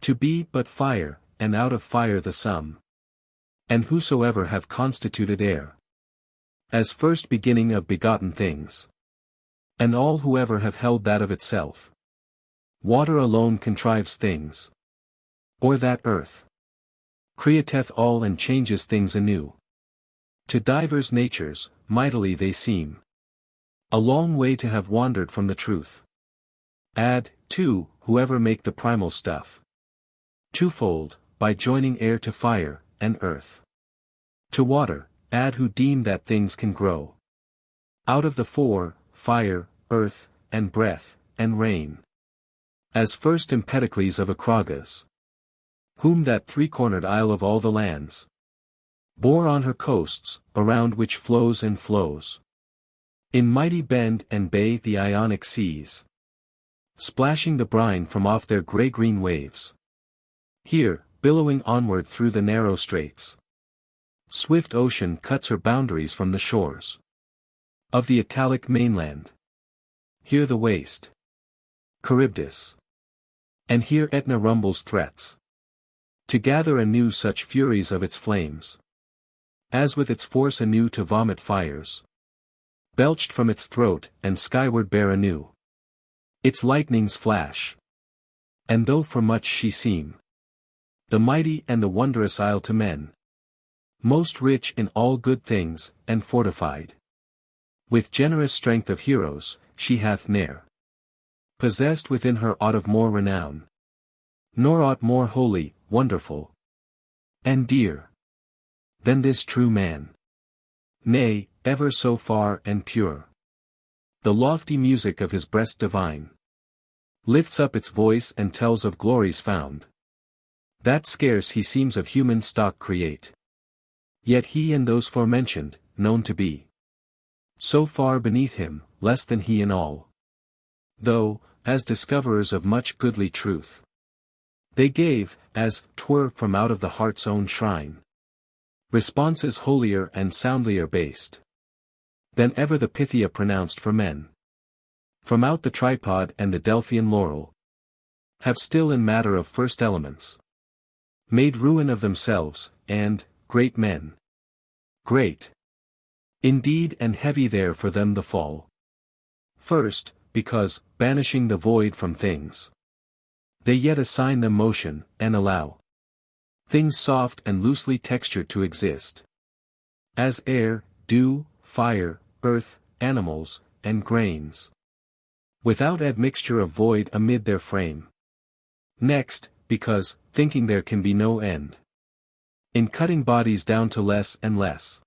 to be but fire, and out of fire the sum, and whosoever have constituted air as first beginning of begotten things, and all whoever have held that of itself water alone contrives things, or that earth createth all and changes things anew. To divers natures, mightily they seem a long way to have wandered from the truth. Add, too, whoever make the primal stuff twofold, by joining air to fire, and earth to water, add who deem that things can grow out of the four, fire, earth, and breath, and rain, as first Empedocles of Acragas, whom that three-cornered isle of all the lands bore on her coasts, around which flows and flows in mighty bend and bay the Ionic seas, splashing the brine from off their grey-green waves. Here, billowing onward through the narrow straits, swift ocean cuts her boundaries from the shores of the Italic mainland. Here the waste Charybdis, and here Etna rumbles threats to gather anew such furies of its flames, as with its force anew to vomit fires. belched from its throat and skyward bear anew. Its lightnings flash. And though for much she seem the mighty and the wondrous isle to men, most rich in all good things, and fortified with generous strength of heroes, she hath ne'er possessed within her aught of more renown, nor aught more holy, wonderful, and dear than this true man. Nay, ever so far and pure, the lofty music of his breast divine lifts up its voice and tells of glories found, that scarce he seems of human stock create. Yet he and those forementioned, known to be so far beneath him, less than he in all. Though, as discoverers of much goodly truth, they gave, as 'twere from out of the heart's own shrine, responses holier and soundlier based than ever the Pythia pronounced for men. From out the tripod and the Delphian laurel, have still in matter of first elements made ruin of themselves, and, great men, great indeed and heavy there for them the fall. First, because, banishing the void from things, they yet assign them motion, and allow things soft and loosely textured to exist, as air, dew, fire, earth, animals, and grains, without admixture of void amid their frame. Next, because, thinking there can be no end in cutting bodies down to less and less,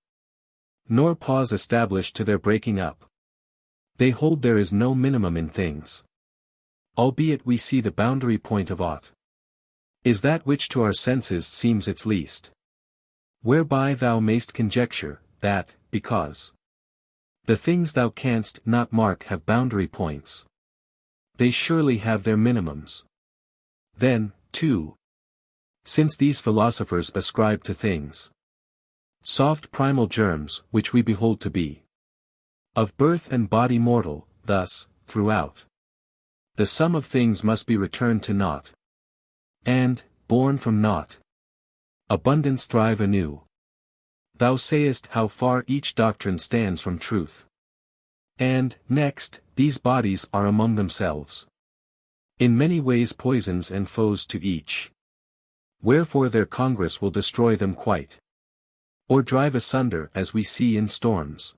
nor pause established to their breaking up, they hold there is no minimum in things, albeit we see the boundary point of aught is that which to our senses seems its least. Whereby thou mayst conjecture, that, because the things thou canst not mark have boundary points, they surely have their minimums. Then, too, since these philosophers ascribe to things soft primal germs which we behold to be of birth and body mortal, thus, throughout the sum of things must be returned to naught, and, born from naught, abundance thrive anew. Thou sayest how far each doctrine stands from truth. And, next, these bodies are among themselves in many ways poisons and foes to each. Wherefore their congress will destroy them quite, or drive asunder as we see in storms.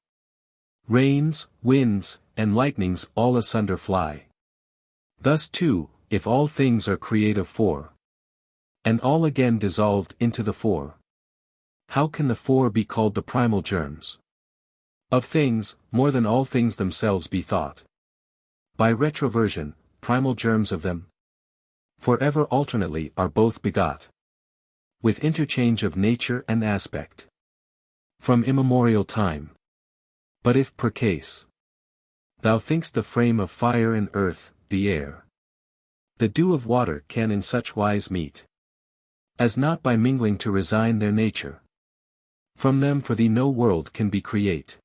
Rains, winds, and lightnings all asunder fly. Thus too, if all things are creative for, and all again dissolved into the four, how can the four be called the primal germs of things, more than all things themselves be thought by retroversion, primal germs of them? For ever alternately are both begot, with interchange of nature and aspect, from immemorial time. But if per case thou think'st the frame of fire and earth, the air, the dew of water can in such wise meet, as not by mingling to resign their nature from them, for thee no world can be create,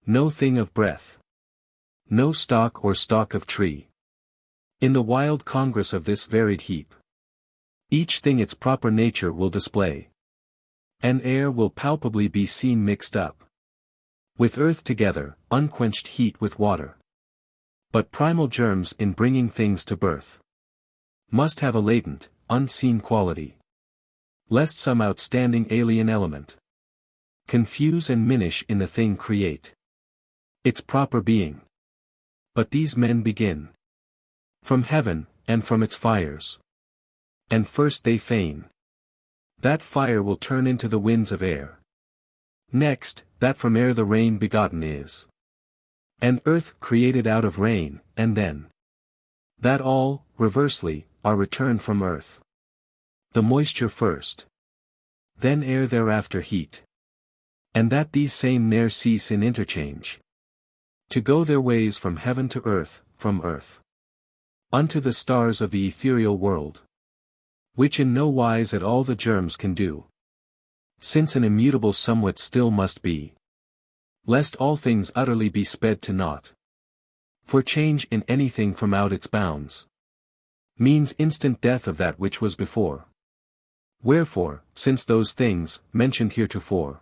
no thing of breath, no stalk or stalk of tree, in the wild congress of this varied heap. Each thing its proper nature will display, and air will palpably be seen mixed up with earth together, unquenched heat with water. But primal germs in bringing things to birth must have a latent, unseen quality, lest some outstanding alien element confuse and minish in the thing create its proper being. But these men begin from heaven, and from its fires. And first they feign that fire will turn into the winds of air. Next, that from air the rain begotten is, and earth created out of rain, and then that all, reversely, are returned from earth. The moisture first, then air thereafter heat. And that these same ne'er cease in interchange, to go their ways from heaven to earth, from earth unto the stars of the ethereal world, which in no wise at all the germs can do, since an immutable somewhat still must be, lest all things utterly be sped to naught. For change in anything from out its bounds means instant death of that which was before. Wherefore, since those things, mentioned heretofore,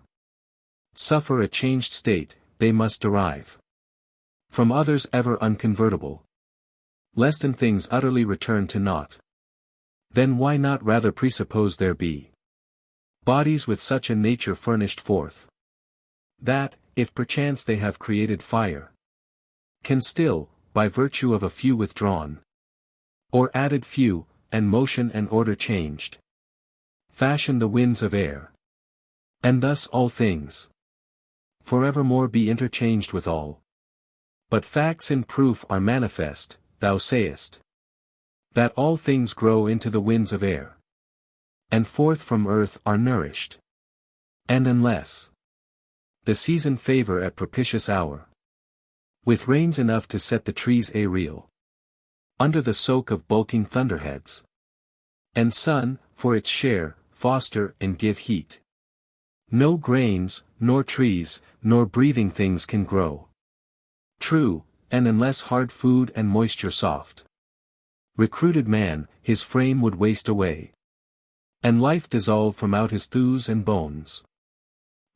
suffer a changed state, they must derive from others ever unconvertible, lest in things utterly return to naught. Then why not rather presuppose there be bodies with such a nature furnished forth, that, if perchance they have created fire, can still, by virtue of a few withdrawn, or added few, and motion and order changed, fashion the winds of air, and thus all things forevermore be interchanged with all. But facts in proof are manifest, thou sayest, that all things grow into the winds of air, and forth from earth are nourished. And unless the season favor at propitious hour, with rains enough to set the trees aerial, under the soak of bulking thunderheads, and sun, for its share, foster and give heat, no grains, nor trees, nor breathing things can grow. True, and unless hard food and moisture soft recruited man, his frame would waste away, and life dissolve from out his thews and bones.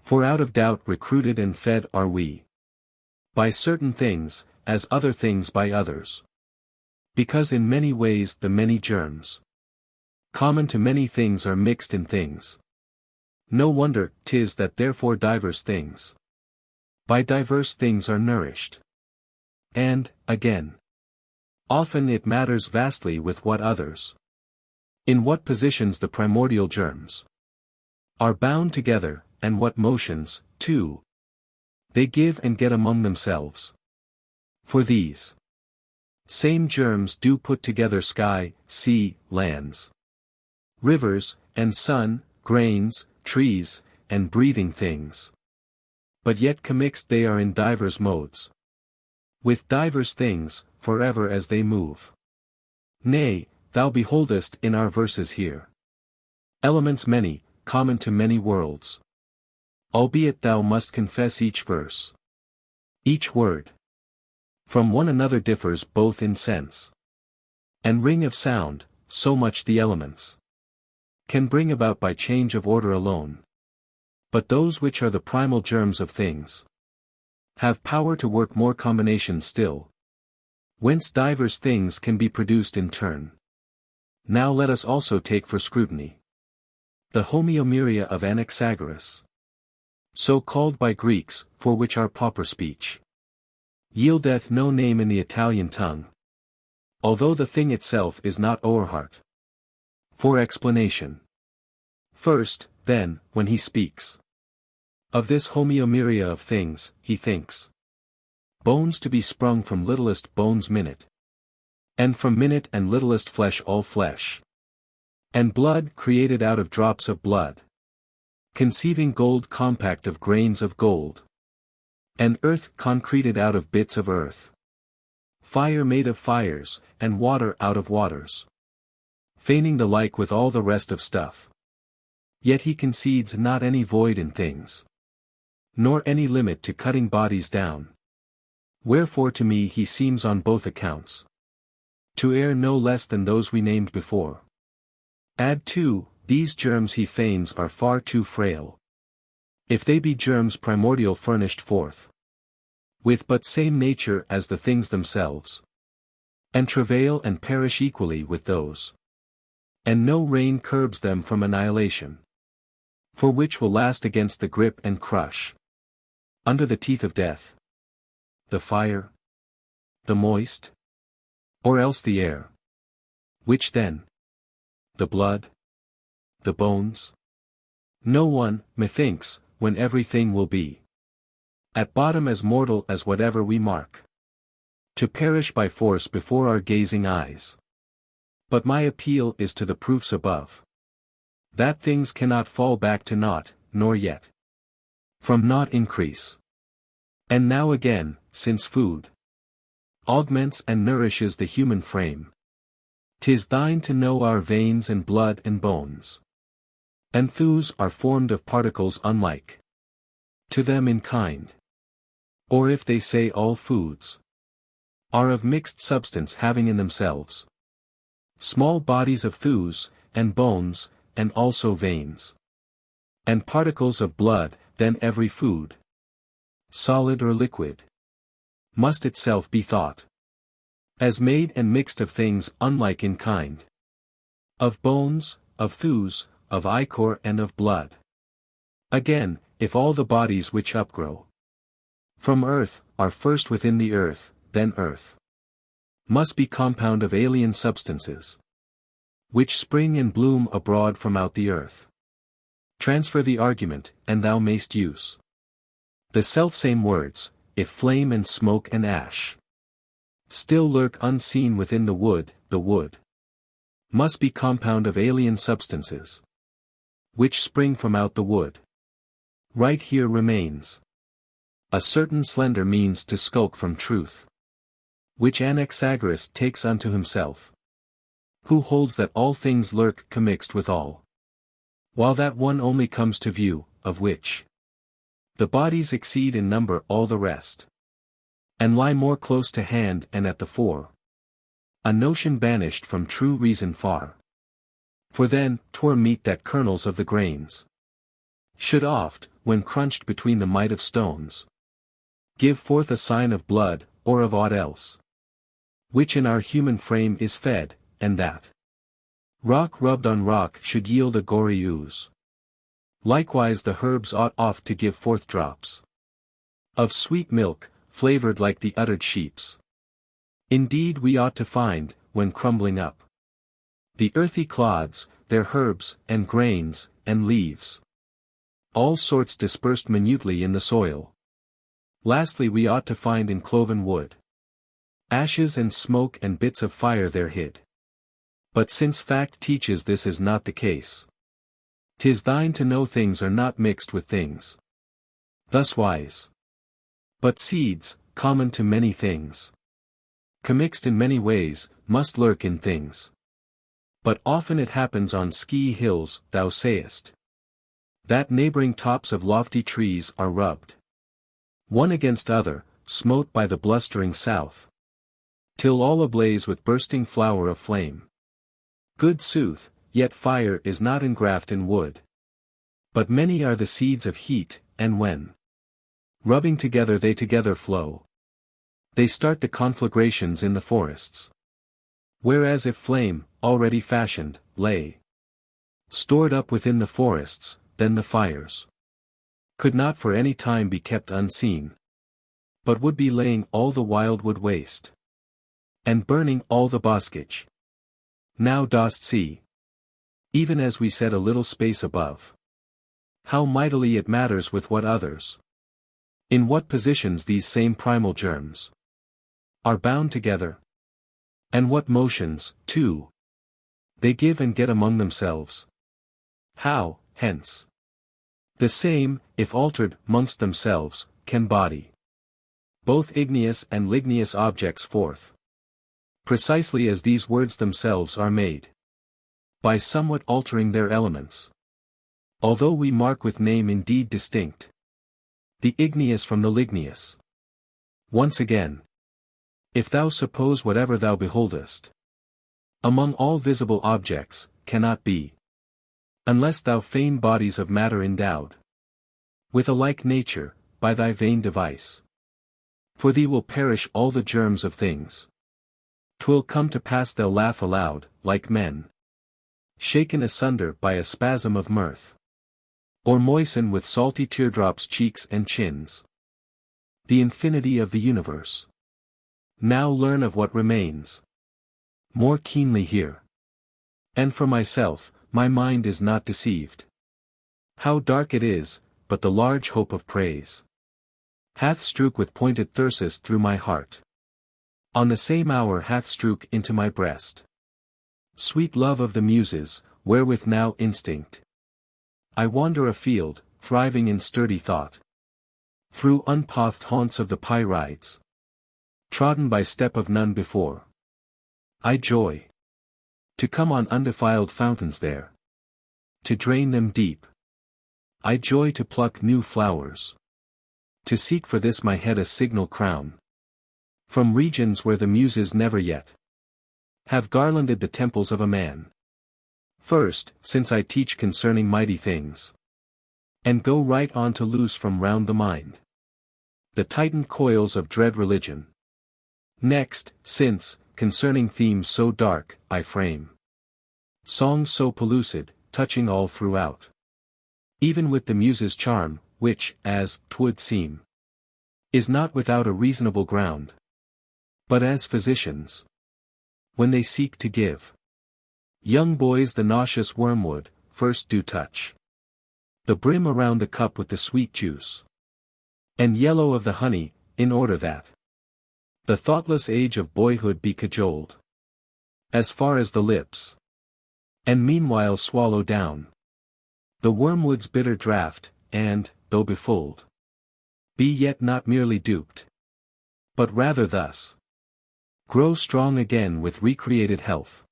For out of doubt recruited and fed are we, by certain things, as other things by others. Because in many ways the many germs common to many things are mixed in things. No wonder 'tis that therefore diverse things by diverse things are nourished. And, again, often it matters vastly with what others, in what positions the primordial germs are bound together, and what motions, too, they give and get among themselves. For these same germs do put together sky, sea, lands, rivers, and sun, grains, trees, and breathing things. But yet commixed they are in divers modes, with divers things, forever as they move. Nay, thou beholdest in our verses here elements many, common to many worlds. Albeit thou must confess each verse, each word, from one another differs both in sense and ring of sound, so much the elements can bring about by change of order alone. But those which are the primal germs of things have power to work more combinations still, whence divers things can be produced in turn. Now let us also take for scrutiny the homeomeria of Anaxagoras, so called by Greeks, for which our pauper speech yieldeth no name in the Italian tongue, although the thing itself is not o'erheart. For explanation. First, then, when he speaks of this homeomeria of things, he thinks bones to be sprung from littlest bones minute, and from minute and littlest flesh all flesh, and blood created out of drops of blood, conceiving gold compact of grains of gold, and earth concreted out of bits of earth, fire made of fires, and water out of waters, feigning the like with all the rest of stuff. Yet he concedes not any void in things, nor any limit to cutting bodies down. Wherefore to me he seems on both accounts to err no less than those we named before. Add too, these germs he feigns are far too frail, if they be germs primordial furnished forth with but same nature as the things themselves, and travail and perish equally with those, and no rain curbs them from annihilation, for which will last against the grip and crush under the teeth of death, the fire, the moist, or else the air. Which then? The blood? The bones? No one, methinks, when everything will be at bottom as mortal as whatever we mark, to perish by force before our gazing eyes. But my appeal is to the proofs above, that things cannot fall back to naught, nor yet from naught increase. And now again, since food augments and nourishes the human frame, 'tis thine to know our veins and blood and bones, and thews are formed of particles unlike to them in kind. Or if they say all foods are of mixed substance having in themselves small bodies of thews, and bones, and also veins, and particles of blood, then every food Solid or liquid? Must itself be thought as made and mixed of things unlike in kind. Of bones, of thews, of ichor and of blood. Again, if all the bodies which upgrow from earth, are first within the earth, then earth must be compound of alien substances, which spring and bloom abroad from out the earth. Transfer the argument, and thou mayst use the selfsame words, if flame and smoke and ash still lurk unseen within the wood must be compound of alien substances, which spring from out the wood. Right here remains a certain slender means to skulk from truth, which Anaxagoras takes unto himself, who holds that all things lurk commixed with all, while that one only comes to view, of which the bodies exceed in number all the rest, and lie more close to hand and at the fore. A notion banished from true reason far. For then, 'twere meet that kernels of the grains should oft, when crunched between the might of stones, give forth a sign of blood, or of aught else, which in our human frame is fed, and that rock rubbed on rock should yield a gory ooze. Likewise the herbs ought oft to give forth drops of sweet milk, flavored like the uddered sheep's. Indeed we ought to find, when crumbling up the earthy clods, their herbs, and grains, and leaves, all sorts dispersed minutely in the soil. Lastly we ought to find in cloven wood ashes and smoke and bits of fire there hid. But since fact teaches this is not the case, 'tis thine to know things are not mixed with things. Thus wise. But seeds, common to many things, commixed in many ways, must lurk in things. But often it happens on ski hills, thou sayest, that neighboring tops of lofty trees are rubbed one against other, smote by the blustering south, till all ablaze with bursting flower of flame. Good sooth, yet fire is not engraft in wood. But many are the seeds of heat, and when rubbing together they together flow, they start the conflagrations in the forests. Whereas if flame, already fashioned, lay stored up within the forests, then the fires could not for any time be kept unseen, but would be laying all the wildwood waste, and burning all the boscage. Now dost see, even as we said a little space above, how mightily it matters with what others, in what positions these same primal germs are bound together, and what motions, too, they give and get among themselves. How, hence, the same, if altered, mongst themselves, can body both igneous and ligneous objects forth, precisely as these words themselves are made, by somewhat altering their elements. Although we mark with name indeed distinct the igneous from the ligneous. Once again, if thou suppose whatever thou beholdest among all visible objects, cannot be, unless thou feign bodies of matter endowed with a like nature, by thy vain device. For thee will perish all the germs of things. 'Twill come to pass they'll laugh aloud, like men shaken asunder by a spasm of mirth, or moisten with salty teardrops cheeks and chins. The infinity of the universe. Now learn of what remains more keenly here. And for myself, my mind is not deceived. How dark it is, but the large hope of praise hath strook with pointed thyrsus through my heart. On the same hour hath strook into my breast sweet love of the muses, wherewith now instinct I wander afield, thriving in sturdy thought, through unpathed haunts of the Pierides, trodden by step of none before. I joy to come on undefiled fountains there, to drain them deep. I joy to pluck new flowers, to seek for this my head a signal crown, from regions where the muses never yet have garlanded the temples of a man. First, since I teach concerning mighty things, and go right on to loose from round the mind the tightened coils of dread religion. Next, since, concerning themes so dark, I frame songs so pellucid, touching all throughout. Even with the muse's charm, which, as 'twould seem, is not without a reasonable ground. But as physicians, when they seek to give young boys the nauseous wormwood, first do touch the brim around the cup with the sweet juice and yellow of the honey, in order that the thoughtless age of boyhood be cajoled as far as the lips, and meanwhile swallow down the wormwood's bitter draught, and, though befooled, be yet not merely duped, but rather thus grow strong again with recreated health.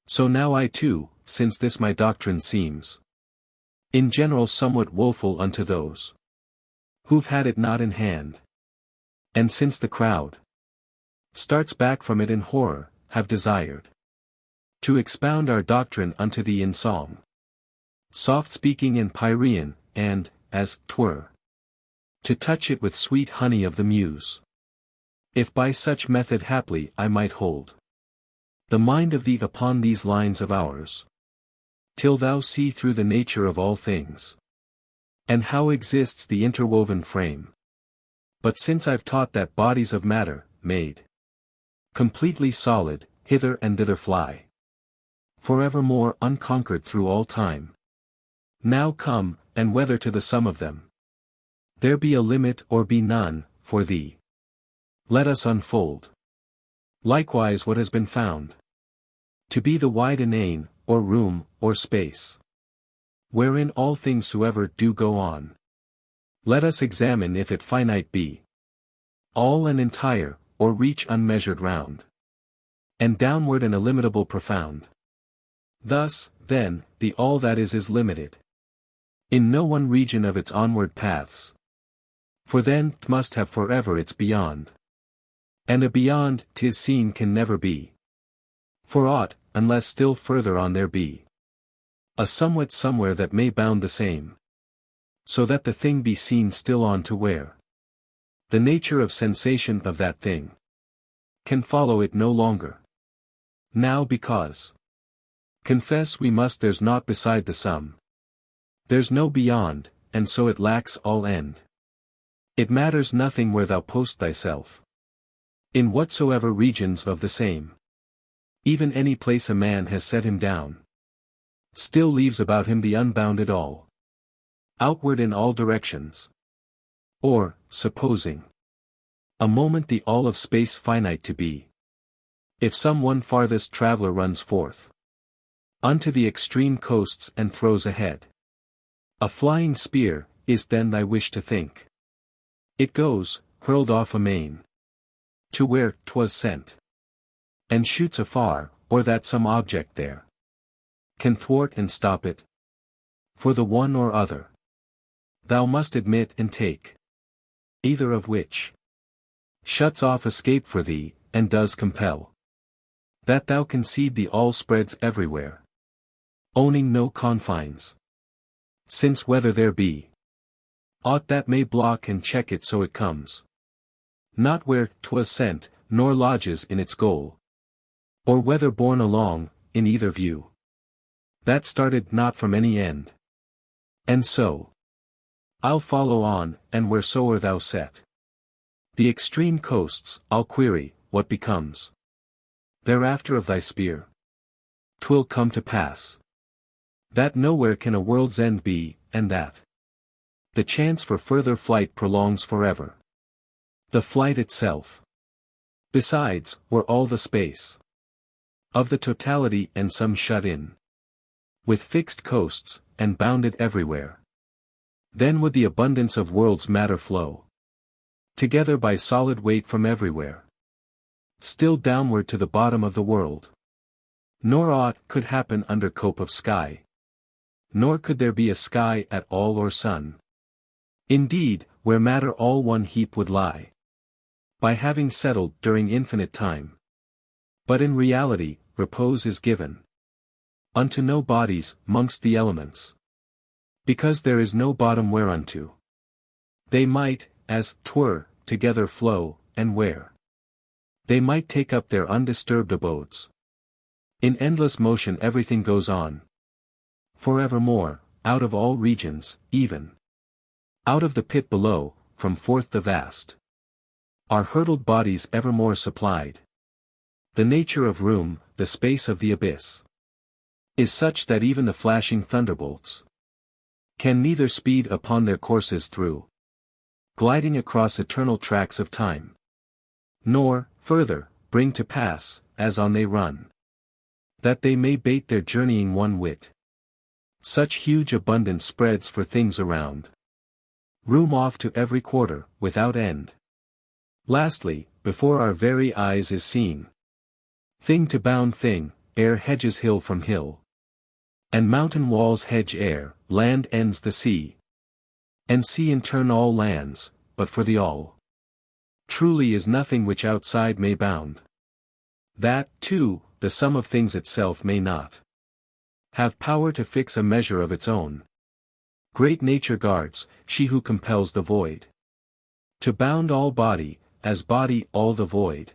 So now I too, since this my doctrine seems in general somewhat woeful unto those who've had it not in hand, and since the crowd starts back from it in horror, have desired to expound our doctrine unto thee in song, soft speaking in Pyrean, and, as 'twere, to touch it with sweet honey of the muse. If by such method haply I might hold the mind of thee upon these lines of ours, till thou see through the nature of all things, and how exists the interwoven frame. But since I've taught that bodies of matter, made completely solid, hither and thither fly, forevermore unconquered through all time, now come, and whether to the sum of them there be a limit or be none, for thee let us unfold likewise what has been found to be the wide inane, or room, or space, wherein all things soever do go on. Let us examine if it finite be, all and entire, or reach unmeasured round, and downward and illimitable profound. Thus, then, the all that is limited in no one region of its onward paths, for then 't must have forever its beyond, and a beyond 'tis seen can never be, for aught, unless still further on there be a somewhat somewhere that may bound the same, so that the thing be seen still on to where the nature of sensation of that thing can follow it no longer. Now because confess we must there's naught beside the sum, there's no beyond, and so it lacks all end. It matters nothing where thou post thyself, in whatsoever regions of the same. Even any place a man has set him down still leaves about him the unbounded all, outward in all directions. Or, supposing a moment the all of space finite to be, if some one farthest traveller runs forth unto the extreme coasts and throws ahead a flying spear, is then thy wish to think it goes, hurled off amain, to where 'twas sent, and shoots afar, or that some object there can thwart and stop it? For the one or other thou must admit and take, either of which shuts off escape for thee, and does compel that thou concede the all spreads everywhere, owning no confines. Since whether there be aught that may block and check it, so it comes not where 'twas sent, nor lodges in its goal, or whether borne along, in either view, that started not from any end. And so I'll follow on, and wheresoe'er thou set the extreme coasts, I'll query, what becomes thereafter of thy spear? 'Twill come to pass that nowhere can a world's end be, and that the chance for further flight prolongs forever the flight itself. Besides, were all the space of the totality and some shut in with fixed coasts, and bounded everywhere, then would the abundance of worlds matter flow together by solid weight from everywhere still downward to the bottom of the world. Nor aught could happen under cope of sky, nor could there be a sky at all or sun. Indeed, where matter all one heap would lie, by having settled during infinite time. But in reality, repose is given unto no bodies, mongst the elements, because there is no bottom whereunto they might, as 'twere, together flow, and where they might take up their undisturbed abodes. In endless motion everything goes on. Forevermore, out of all regions, even out of the pit below, from forth the vast, are hurtled bodies evermore supplied. The nature of room, the space of the abyss, is such that even the flashing thunderbolts can neither speed upon their courses through, gliding across eternal tracks of time, nor, further, bring to pass, as on they run, that they may bait their journeying one whit. Such huge abundance spreads for things around. Room off to every quarter, without end. Lastly, before our very eyes is seen thing to bound thing, air hedges hill from hill, and mountain walls hedge air, land ends the sea, and sea in turn all lands, but for the all truly is nothing which outside may bound. That, too, the sum of things itself may not have power to fix a measure of its own. Great nature guards, she who compels the void to bound all body, as body all the void,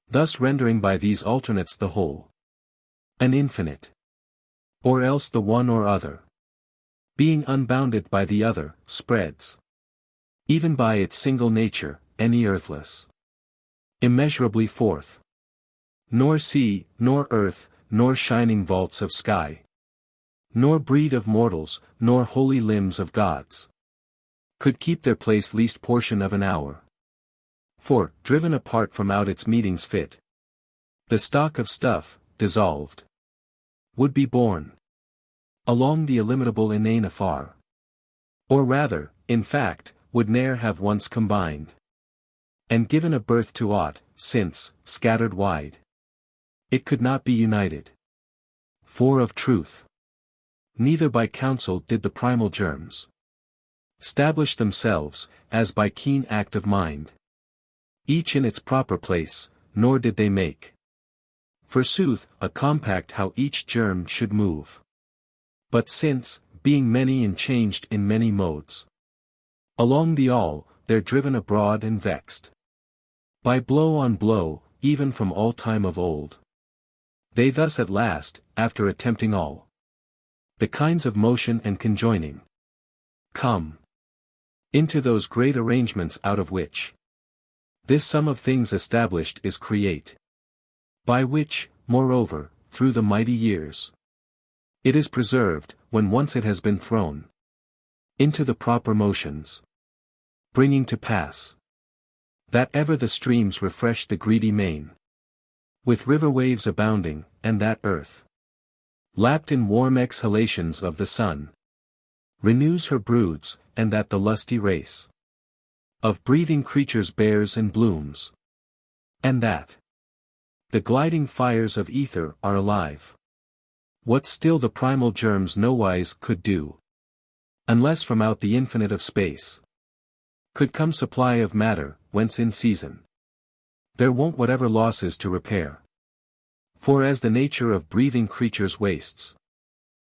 thus rendering by these alternates the whole an infinite, or else the one or other, being unbounded by the other, spreads, even by its single nature, any earthless, immeasurably forth. Nor sea, nor earth, nor shining vaults of sky, nor breed of mortals, nor holy limbs of gods, could keep their place least portion of an hour. For, driven apart from out its meetings fit, the stock of stuff, dissolved, would be borne along the illimitable inane afar. Or rather, in fact, would ne'er have once combined, and given a birth to aught, since, scattered wide, it could not be united. For of truth, neither by counsel did the primal germs stablish themselves, as by keen act of mind, each in its proper place, nor did they make, forsooth, a compact how each germ should move. But since, being many and changed in many modes, along the all, they're driven abroad and vexed by blow on blow, even from all time of old, they thus at last, after attempting all the kinds of motion and conjoining, come into those great arrangements out of which this sum of things established is create, by which, moreover, through the mighty years, it is preserved, when once it has been thrown into the proper motions, bringing to pass that ever the streams refresh the greedy main with river waves abounding, and that earth, lapped in warm exhalations of the sun, renews her broods, and that the lusty race of breathing creatures bears and blooms, and that the gliding fires of ether are alive. What still the primal germs nowise could do, unless from out the infinite of space could come supply of matter, whence in season there won't whatever losses to repair. For as the nature of breathing creatures wastes,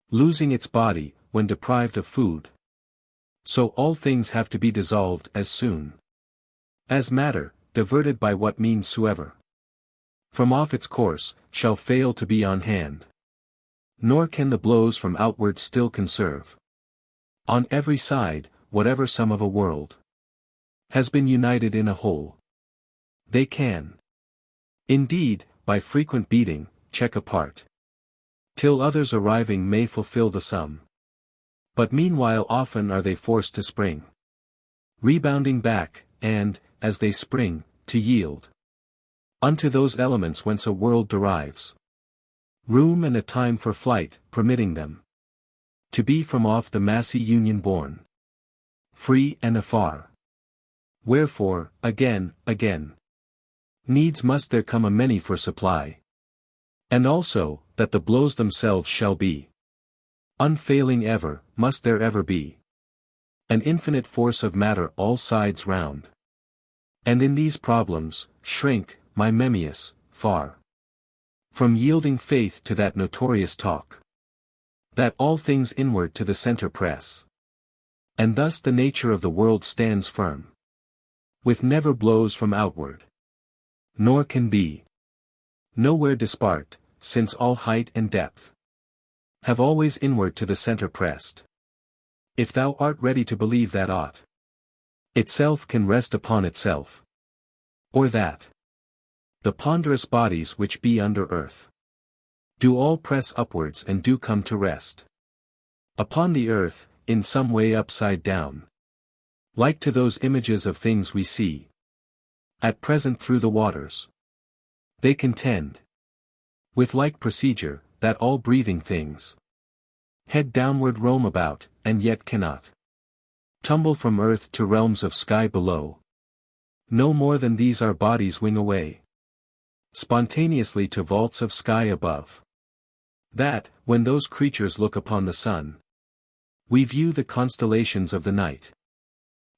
losing its body, when deprived of food, so all things have to be dissolved as soon as matter, diverted by what means soever, from off its course, shall fail to be on hand. Nor can the blows from outward still conserve on every side, whatever sum of a world has been united in a whole. They can, indeed, by frequent beating, check apart, till others arriving may fulfill the sum. But meanwhile often are they forced to spring, rebounding back, and, as they spring, to yield unto those elements whence a world derives room and a time for flight, permitting them to be from off the massy union born, free and afar. Wherefore, again, needs must there come a many for supply. And also, that the blows themselves shall be unfailing ever, must there ever be an infinite force of matter all sides round. And in these problems, shrink, my Memmius, far from yielding faith to that notorious talk, that all things inward to the center press. And thus the nature of the world stands firm. with never blows from outward. Nor can be. Nowhere dispart, since all height and depth have always inward to the center pressed. If thou art ready to believe that aught itself can rest upon itself, or that the ponderous bodies which be under earth do all press upwards and do come to rest upon the earth, in some way upside down, like to those images of things we see at present through the waters, they contend with like procedure, that all breathing things head downward roam about, and yet cannot tumble from earth to realms of sky below. No more than these our bodies wing away spontaneously to vaults of sky above. That, when those creatures look upon the sun, we view the constellations of the night,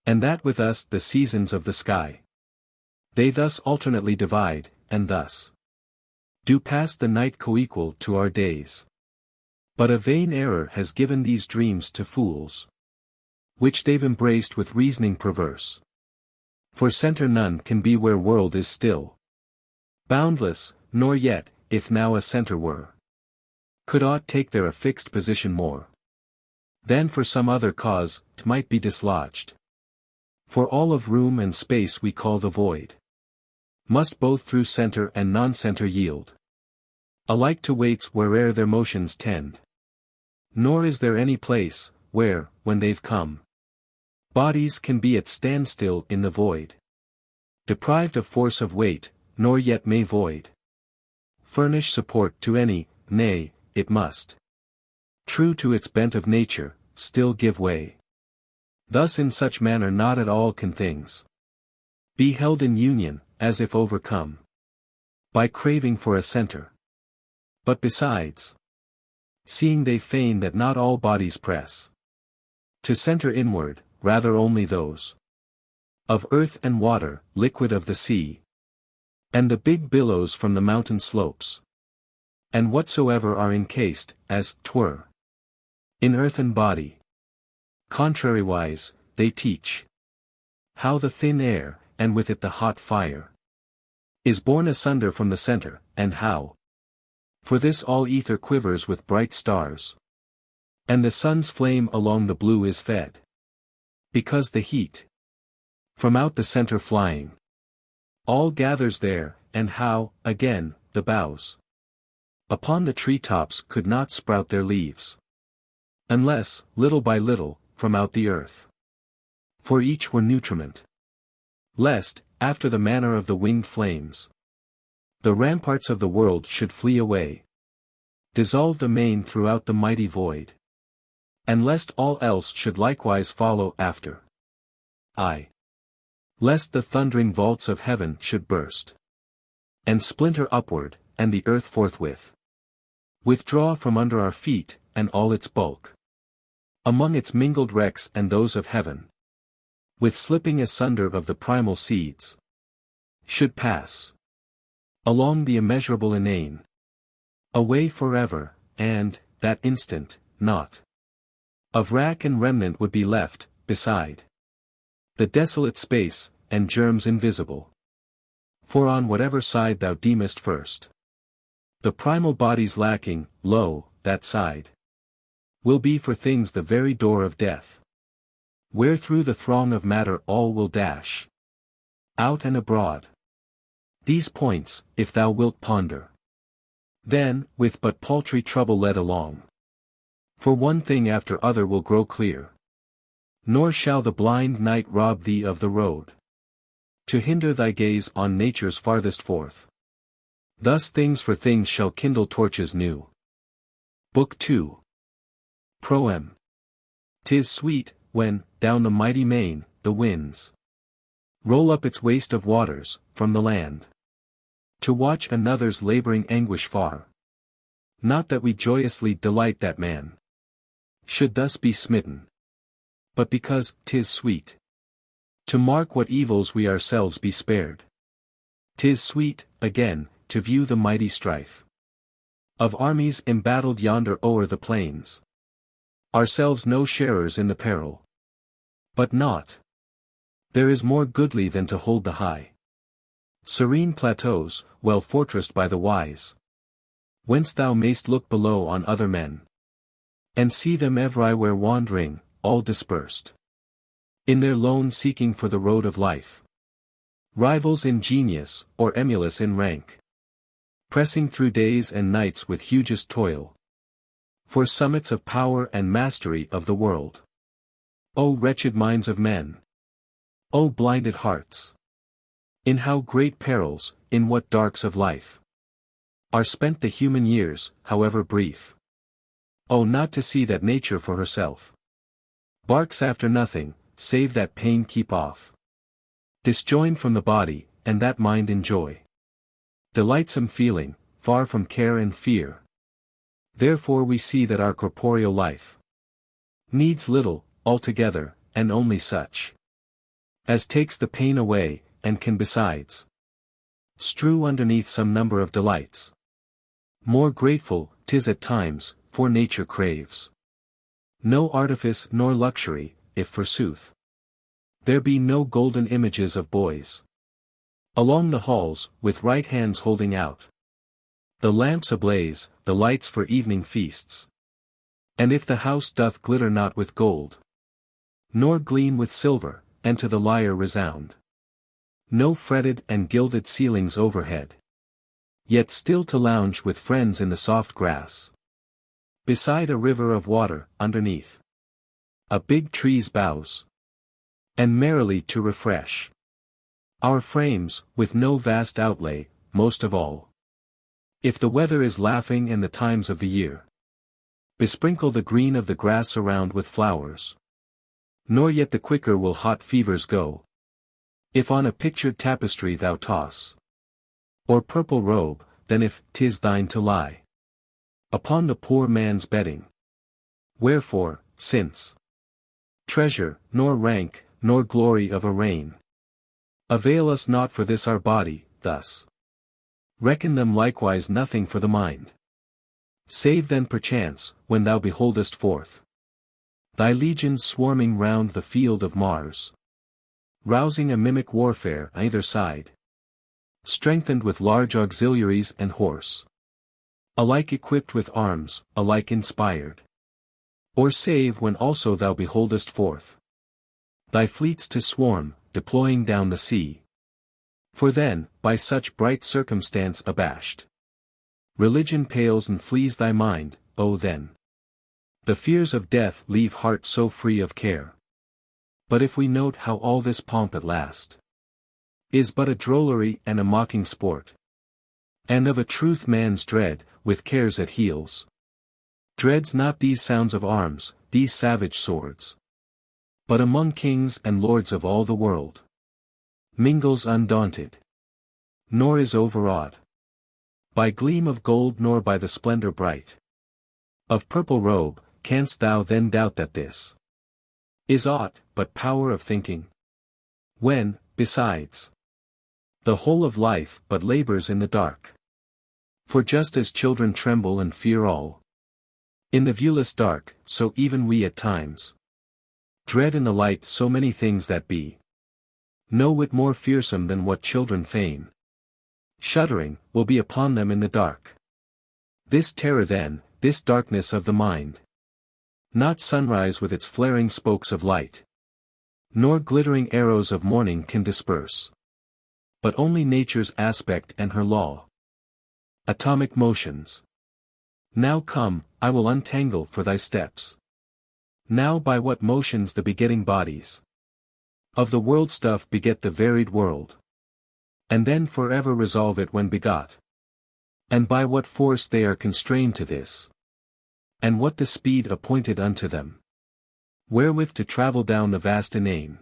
and that with us the seasons of the sky. They thus alternately divide, and thus do pass the night coequal to our days. But a vain error has given these dreams to fools, which they've embraced with reasoning perverse. For center none can be where world is still boundless, nor yet, if now a center were, could aught take there a fixed position more than for some other cause, 'might be dislodged. For all of room and space we call the void, must both through center and non-center yield alike to weights where'er their motions tend. Nor is there any place, where, when they've come, bodies can be at standstill in the void, deprived of force of weight, nor yet may void furnish support to any, nay, it must, true to its bent of nature, still give way. Thus in such manner not at all can things be held in union, as if overcome by craving for a center. But besides, seeing they feign that not all bodies press to center inward, rather only those of earth and water, liquid of the sea, and the big billows from the mountain slopes, and whatsoever are encased, as 'twere, in earthen body. Contrariwise, they teach how the thin air, and with it the hot fire, is borne asunder from the center, and how for this all ether quivers with bright stars, and the sun's flame along the blue is fed, because the heat from out the center flying all gathers there, and how, again, the boughs upon the tree-tops could not sprout their leaves, unless, little by little, from out the earth, for each were nutriment, lest, after the manner of the winged flames, the ramparts of the world should flee away, dissolved amain throughout the mighty void, and lest all else should likewise follow after. Lest the thundering vaults of heaven should burst, and splinter upward, and the earth forthwith withdraw from under our feet, and all its bulk among its mingled wrecks and those of heaven, with slipping asunder of the primal seeds, should pass along the immeasurable inane, away forever, and, that instant, naught of wrack and remnant would be left, beside the desolate space, and germs invisible. For on whatever side thou deemest first the primal bodies lacking, lo, that side will be for things the very door of death, where through the throng of matter all will dash out and abroad. These points, if thou wilt ponder, then, with but paltry trouble led along, for one thing after other will grow clear. Nor shall the blind night rob thee of the road to hinder thy gaze on nature's farthest forth. Thus things for things shall kindle torches new. Book 2. Proem. 'Tis sweet, when, down the mighty main, the winds roll up its waste of waters, from the land, to watch another's laboring anguish far. Not that we joyously delight that man should thus be smitten, but because 'tis sweet to mark what evils we ourselves be spared. 'Tis sweet, again, to view the mighty strife of armies embattled yonder o'er the plains, ourselves no sharers in the peril, but not There is more goodly than to hold the high, serene plateaus, well fortressed by the wise, whence thou mayst look below on other men, and see them everywhere wandering, all dispersed, in their lone seeking for the road of life, rivals in genius, or emulous in rank, pressing through days and nights with hugest toil, for summits of power and mastery of the world. O wretched minds of men! O blinded hearts! In how great perils, in what darks of life, are spent the human years, however brief. O not to see that nature for herself barks after nothing, save that pain keep off, disjoined from the body, and that mind enjoy delightsome feeling, far from care and fear. Therefore we see that our corporeal life needs little, altogether, and only such as takes the pain away, and can besides strew underneath some number of delights. More grateful, 'tis at times, for nature craves no artifice nor luxury, if forsooth there be no golden images of boys along the halls, with right hands holding out the lamps ablaze, the lights for evening feasts. And if the house doth glitter not with gold, nor gleam with silver, and to the lyre resound no fretted and gilded ceilings overhead, yet still to lounge with friends in the soft grass, beside a river of water, underneath a big tree's boughs, and merrily to refresh our frames, with no vast outlay, most of all, if the weather is laughing and the times of the year besprinkle the green of the grass around with flowers. Nor yet the quicker will hot fevers go, if on a pictured tapestry thou toss, or purple robe, than if 'tis thine to lie upon the poor man's bedding. Wherefore, since treasure, nor rank, nor glory of a reign avail us not for this our body, thus reckon them likewise nothing for the mind, save then perchance, when thou beholdest forth thy legions swarming round the field of Mars, rousing a mimic warfare either side, strengthened with large auxiliaries and horse, alike equipped with arms, alike inspired. Or save when also thou beholdest forth thy fleets to swarm, deploying down the sea. For then, by such bright circumstance abashed, religion pales and flees thy mind. O then the fears of death leave heart so free of care. But if we note how all this pomp at last is but a drollery and a mocking sport, and of a truth man's dread, with cares at heels, dreads not these sounds of arms, these savage swords, but among kings and lords of all the world mingles undaunted, nor is overawed by gleam of gold nor by the splendor bright of purple robe. Canst thou then doubt that this is aught but power of thinking, when, besides, the whole of life but labors in the dark? For just as children tremble and fear all in the viewless dark, so even we at times dread in the light so many things that be no whit more fearsome than what children feign. Shuddering, will be upon them in the dark. This terror then, this darkness of the mind, not sunrise with its flaring spokes of light, nor glittering arrows of morning can disperse, but only nature's aspect and her law. Atomic motions. Now come, I will untangle for thy steps. Now by what motions the begetting bodies of the world stuff beget the varied world, and then forever resolve it when begot, and by what force they are constrained to this, and what the speed appointed unto them, wherewith to travel down the vast inane.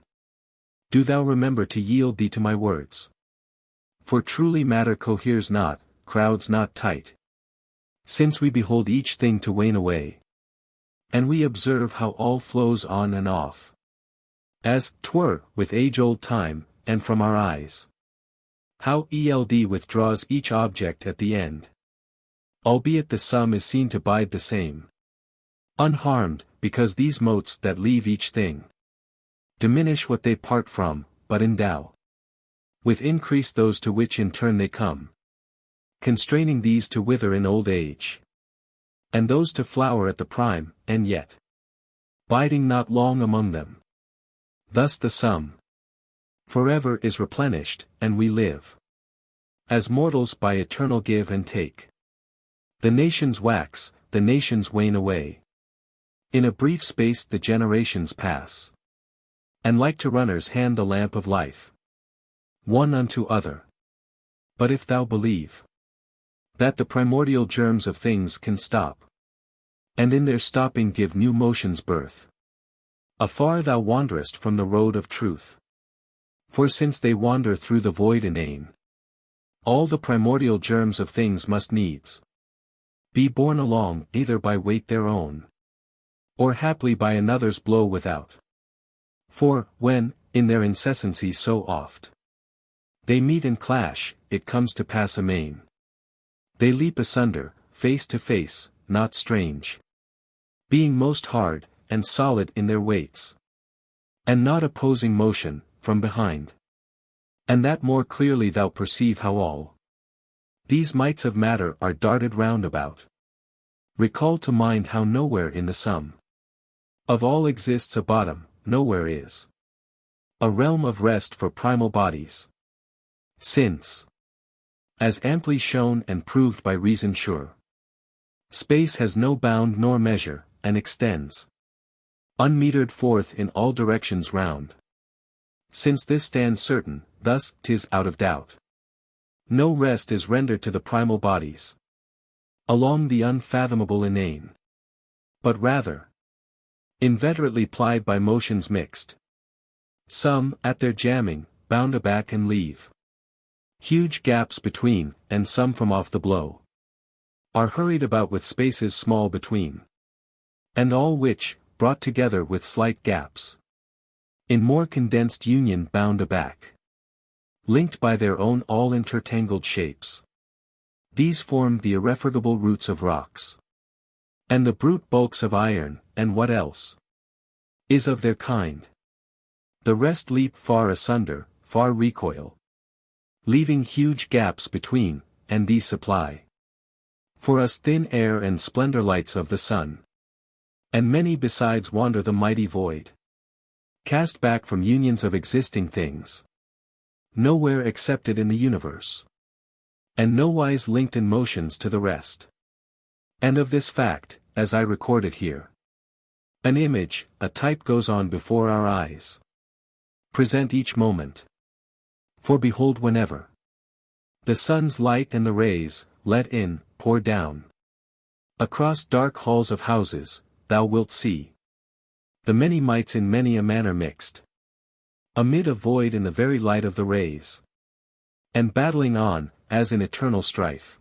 Do thou remember to yield thee to my words. For truly matter coheres not, crowds not tight, since we behold each thing to wane away, and we observe how all flows on and off, as 'twere with age-old time, and from our eyes how eld withdraws each object at the end, albeit the sum is seen to bide the same, unharmed, because these motes that leave each thing diminish what they part from, but endow with increase those to which in turn they come, constraining these to wither in old age, and those to flower at the prime, and yet biding not long among them. Thus the sum forever is replenished, and we live as mortals by eternal give and take. The nations wax, the nations wane away. In a brief space the generations pass, and like to runners hand the lamp of life, one unto other. But if thou believe that the primordial germs of things can stop, and in their stopping give new motions birth, afar thou wanderest from the road of truth. For since they wander through the void inane, all the primordial germs of things must needs be borne along either by weight their own, or haply by another's blow without. For, when, in their incessancy so oft they meet and clash, it comes to pass amain they leap asunder, face to face, not strange, being most hard, and solid in their weights, and not opposing motion, from behind. And that more clearly thou perceive how all these mites of matter are darted round about. Recall to mind how nowhere in the sum of all exists a bottom, nowhere is a realm of rest for primal bodies. Since, as amply shown and proved by reason sure, space has no bound nor measure, and extends unmetered forth in all directions round. Since this stands certain, thus 'tis out of doubt no rest is rendered to the primal bodies along the unfathomable inane, but rather inveterately plied by motions mixed. Some, at their jamming, bound aback and leave huge gaps between, and some from off the blow are hurried about with spaces small between, and all which, brought together with slight gaps, in more condensed union bound aback, linked by their own all intertangled shapes. These form the irrefragable roots of rocks, and the brute bulks of iron, and what else is of their kind. The rest leap far asunder, far recoil, leaving huge gaps between, and these supply for us thin air and splendor lights of the sun. And many besides wander the mighty void, cast back from unions of existing things, nowhere accepted in the universe, and nowise linked in motions to the rest. And of this fact, as I record it here, an image, a type goes on before our eyes, present each moment. For behold, whenever the sun's light and the rays, let in, pour down across dark halls of houses, thou wilt see the many mites in many a manner mixed, amid a void in the very light of the rays, and battling on, as in eternal strife,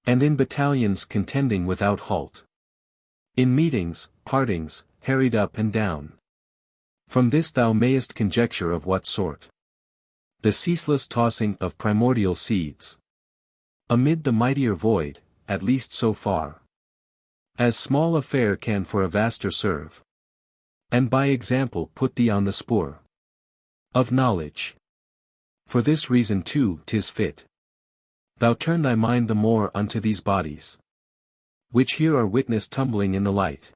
and in battalions contending without halt, in meetings, partings, harried up and down. From this thou mayest conjecture of what sort the ceaseless tossing of primordial seeds amid the mightier void, at least so far as small affair can for a vaster serve, and by example put thee on the spoor of knowledge. For this reason too 'tis fit thou turn thy mind the more unto these bodies, which here are witnessed tumbling in the light.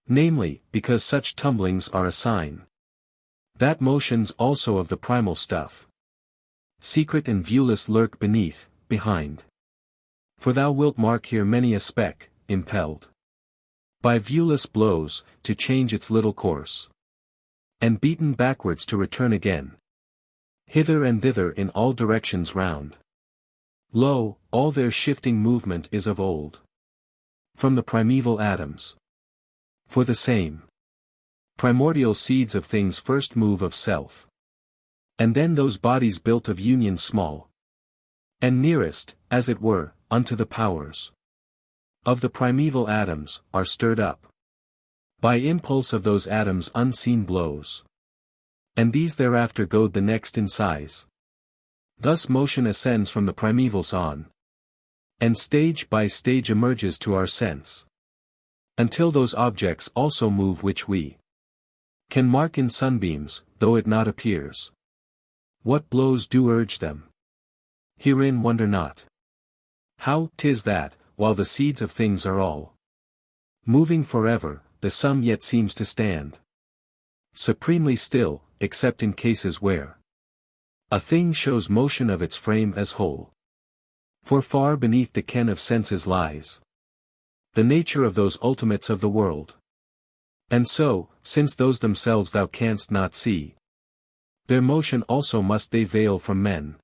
Namely, because such tumblings are a sign that motions also of the primal stuff, secret and viewless, lurk beneath, behind. For thou wilt mark here many a speck, impelled by viewless blows, to change its little course, and beaten backwards to return again, hither and thither in all directions round. Lo, all their shifting movement is of old, from the primeval atoms. For the same primordial seeds of things first move of self, and then those bodies built of union small, and nearest, as it were, unto the powers of the primeval atoms, are stirred up by impulse of those atoms' unseen blows, and these thereafter goad the next in size. Thus motion ascends from the primevals on, and stage by stage emerges to our sense, until those objects also move which we Can mark in sunbeams, though it not appears. What blows do urge them? Herein wonder not. How 'tis that, while the seeds of things are all moving forever, the sum yet seems to stand supremely still, except in cases where a thing shows motion of its frame as whole. For far beneath the ken of senses lies the nature of those ultimates of the world. And so, since those themselves thou canst not see, their motion also must they veil from men.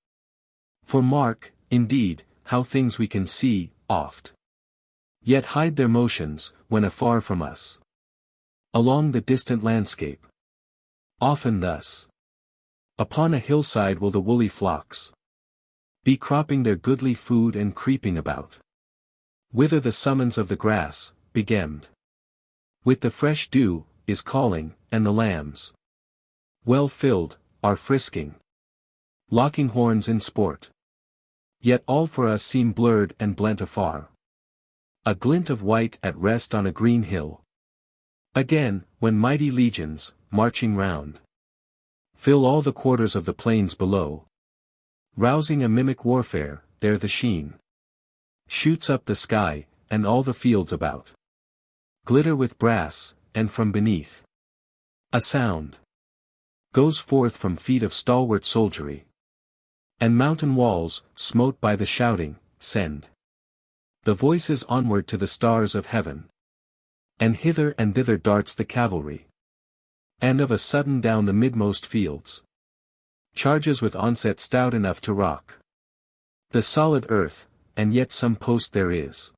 For mark, indeed, how things we can see, oft yet hide their motions, when afar from us, along the distant landscape. Often thus. Upon a hillside will the woolly flocks be cropping their goodly food and creeping about, whither the summons of the grass, begemmed with the fresh dew, is calling, and the lambs, well filled, are frisking, locking horns in sport. Yet all for us seem blurred and blent afar. A glint of white at rest on a green hill. Again, when mighty legions, marching round, fill all the quarters of the plains below, rousing a mimic warfare, there the sheen shoots up the sky, and all the fields about glitter with brass, and from beneath a sound goes forth from feet of stalwart soldiery. And mountain walls, smote by the shouting, send the voices onward to the stars of heaven. And hither and thither darts the cavalry. And of a sudden down the midmost fields charges with onset stout enough to rock the solid earth, and yet some post there is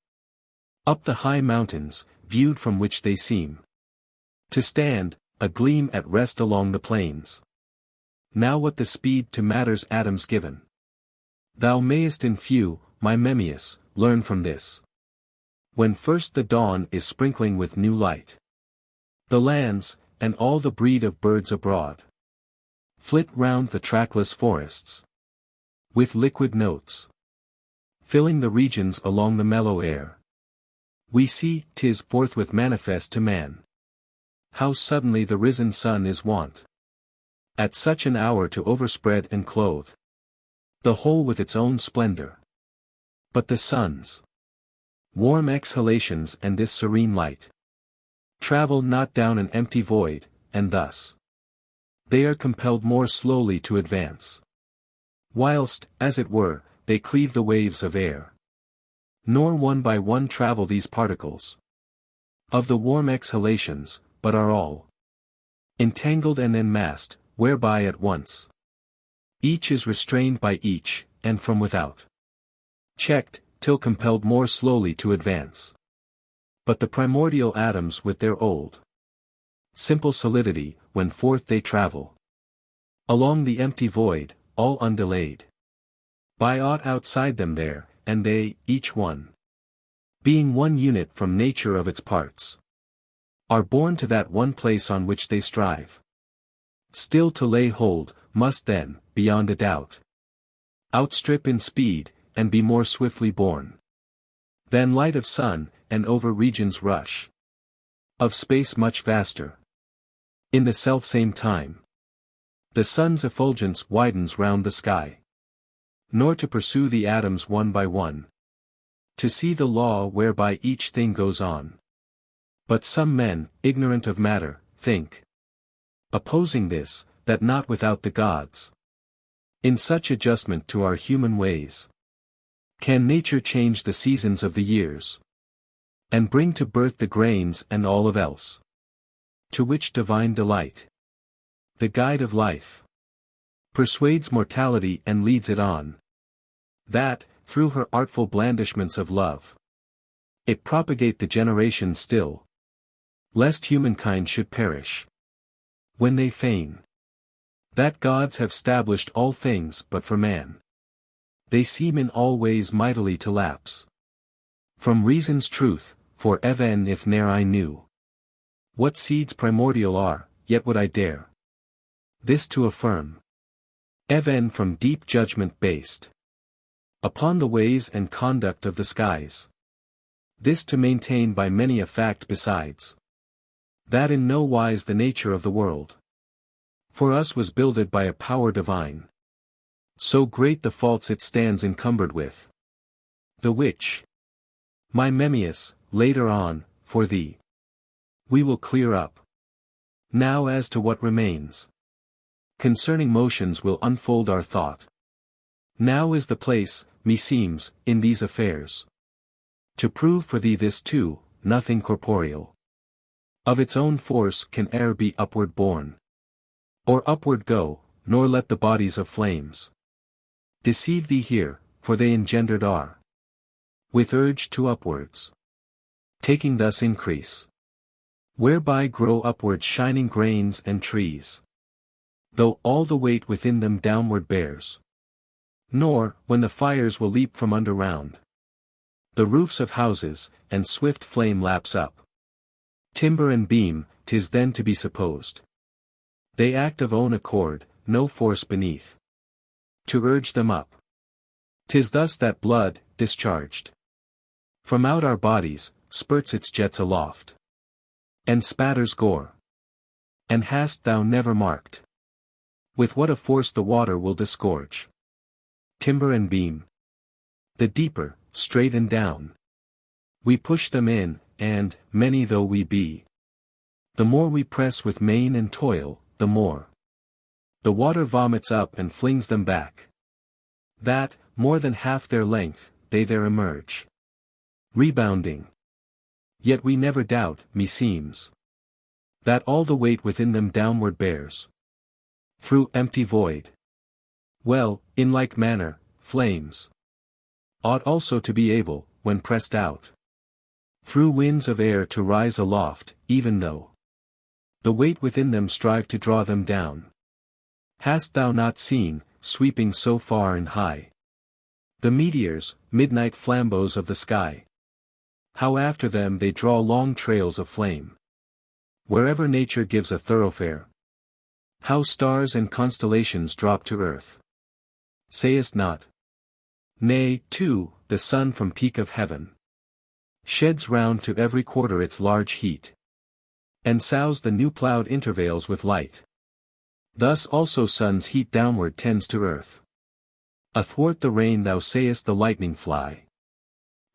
up the high mountains, viewed from which they seem to stand, a gleam at rest along the plains. Now what the speed to matter's atoms given? Thou mayest in few, my Memmius, learn from this. When first the dawn is sprinkling with new light, the lands, and all the breed of birds abroad, flit round the trackless forests, with liquid notes, filling the regions along the mellow air. We see, 'tis forthwith manifest to man, how suddenly the risen sun is wont at such an hour to overspread and clothe the whole with its own splendor. But the sun's warm exhalations and this serene light travel not down an empty void, and thus they are compelled more slowly to advance, whilst, as it were, they cleave the waves of air. Nor one by one travel these particles of the warm exhalations, but are all entangled and enmassed, whereby at once each is restrained by each, and from without checked, till compelled more slowly to advance. But the primordial atoms with their old simple solidity, when forth they travel along the empty void, all undelayed by aught outside them there, and they, each one, being one unit from nature of its parts, are borne to that one place on which they strive still to lay hold, must then, beyond a doubt, outstrip in speed, and be more swiftly borne than light of sun, and over regions rush of space much vaster. In the selfsame time, the sun's effulgence widens round the sky, nor to pursue the atoms one by one, to see the law whereby each thing goes on. But some men, ignorant of matter, think, opposing this, that not without the gods, in such adjustment to our human ways, can nature change the seasons of the years, and bring to birth the grains and all of else, to which divine delight, the guide of life, persuades mortality and leads it on, that, through her artful blandishments of love, it propagate the generations still, lest humankind should perish. When they feign that gods have stablished all things but for man, they seem in all ways mightily to lapse from reason's truth, for even if ne'er I knew what seeds primordial are, yet would I dare this to affirm, even from deep judgment based upon the ways and conduct of the skies, this to maintain by many a fact besides, that in no wise the nature of the world for us was builded by a power divine. So great the faults it stands encumbered with, the which, my Memmius, later on, for thee, we will clear up. Now as to what remains concerning motions we'll unfold our thought. Now is the place, meseems, in these affairs, to prove for thee this too, nothing corporeal of its own force can e'er be upward borne, or upward go, nor let the bodies of flames deceive thee here, for they engendered are with urge to upwards, taking thus increase, whereby grow upwards shining grains and trees, though all the weight within them downward bears. Nor, when the fires will leap from under round the roofs of houses, and swift flame laps up timber and beam, 'tis then to be supposed they act of own accord, no force beneath to urge them up. 'Tis thus that blood, discharged from out our bodies, spurts its jets aloft, and spatters gore. And hast thou never marked with what a force the water will disgorge timber and beam? The deeper, straight and down, we push them in, and, many though we be, the more we press with main and toil, the more the water vomits up and flings them back, that, more than half their length, they there emerge, rebounding. Yet we never doubt, meseems, that all the weight within them downward bears through empty void. Well, in like manner, flames ought also to be able, when pressed out through winds of air, to rise aloft, even though the weight within them strive to draw them down. Hast thou not seen, sweeping so far and high, the meteors, midnight flambeaux of the sky? How after them they draw long trails of flame, wherever nature gives a thoroughfare. How stars and constellations drop to earth, sayest not? Nay, too, the sun from peak of heaven sheds round to every quarter its large heat, and sows the new ploughed intervales with light. Thus also sun's heat downward tends to earth. Athwart the rain thou sayest the lightning fly,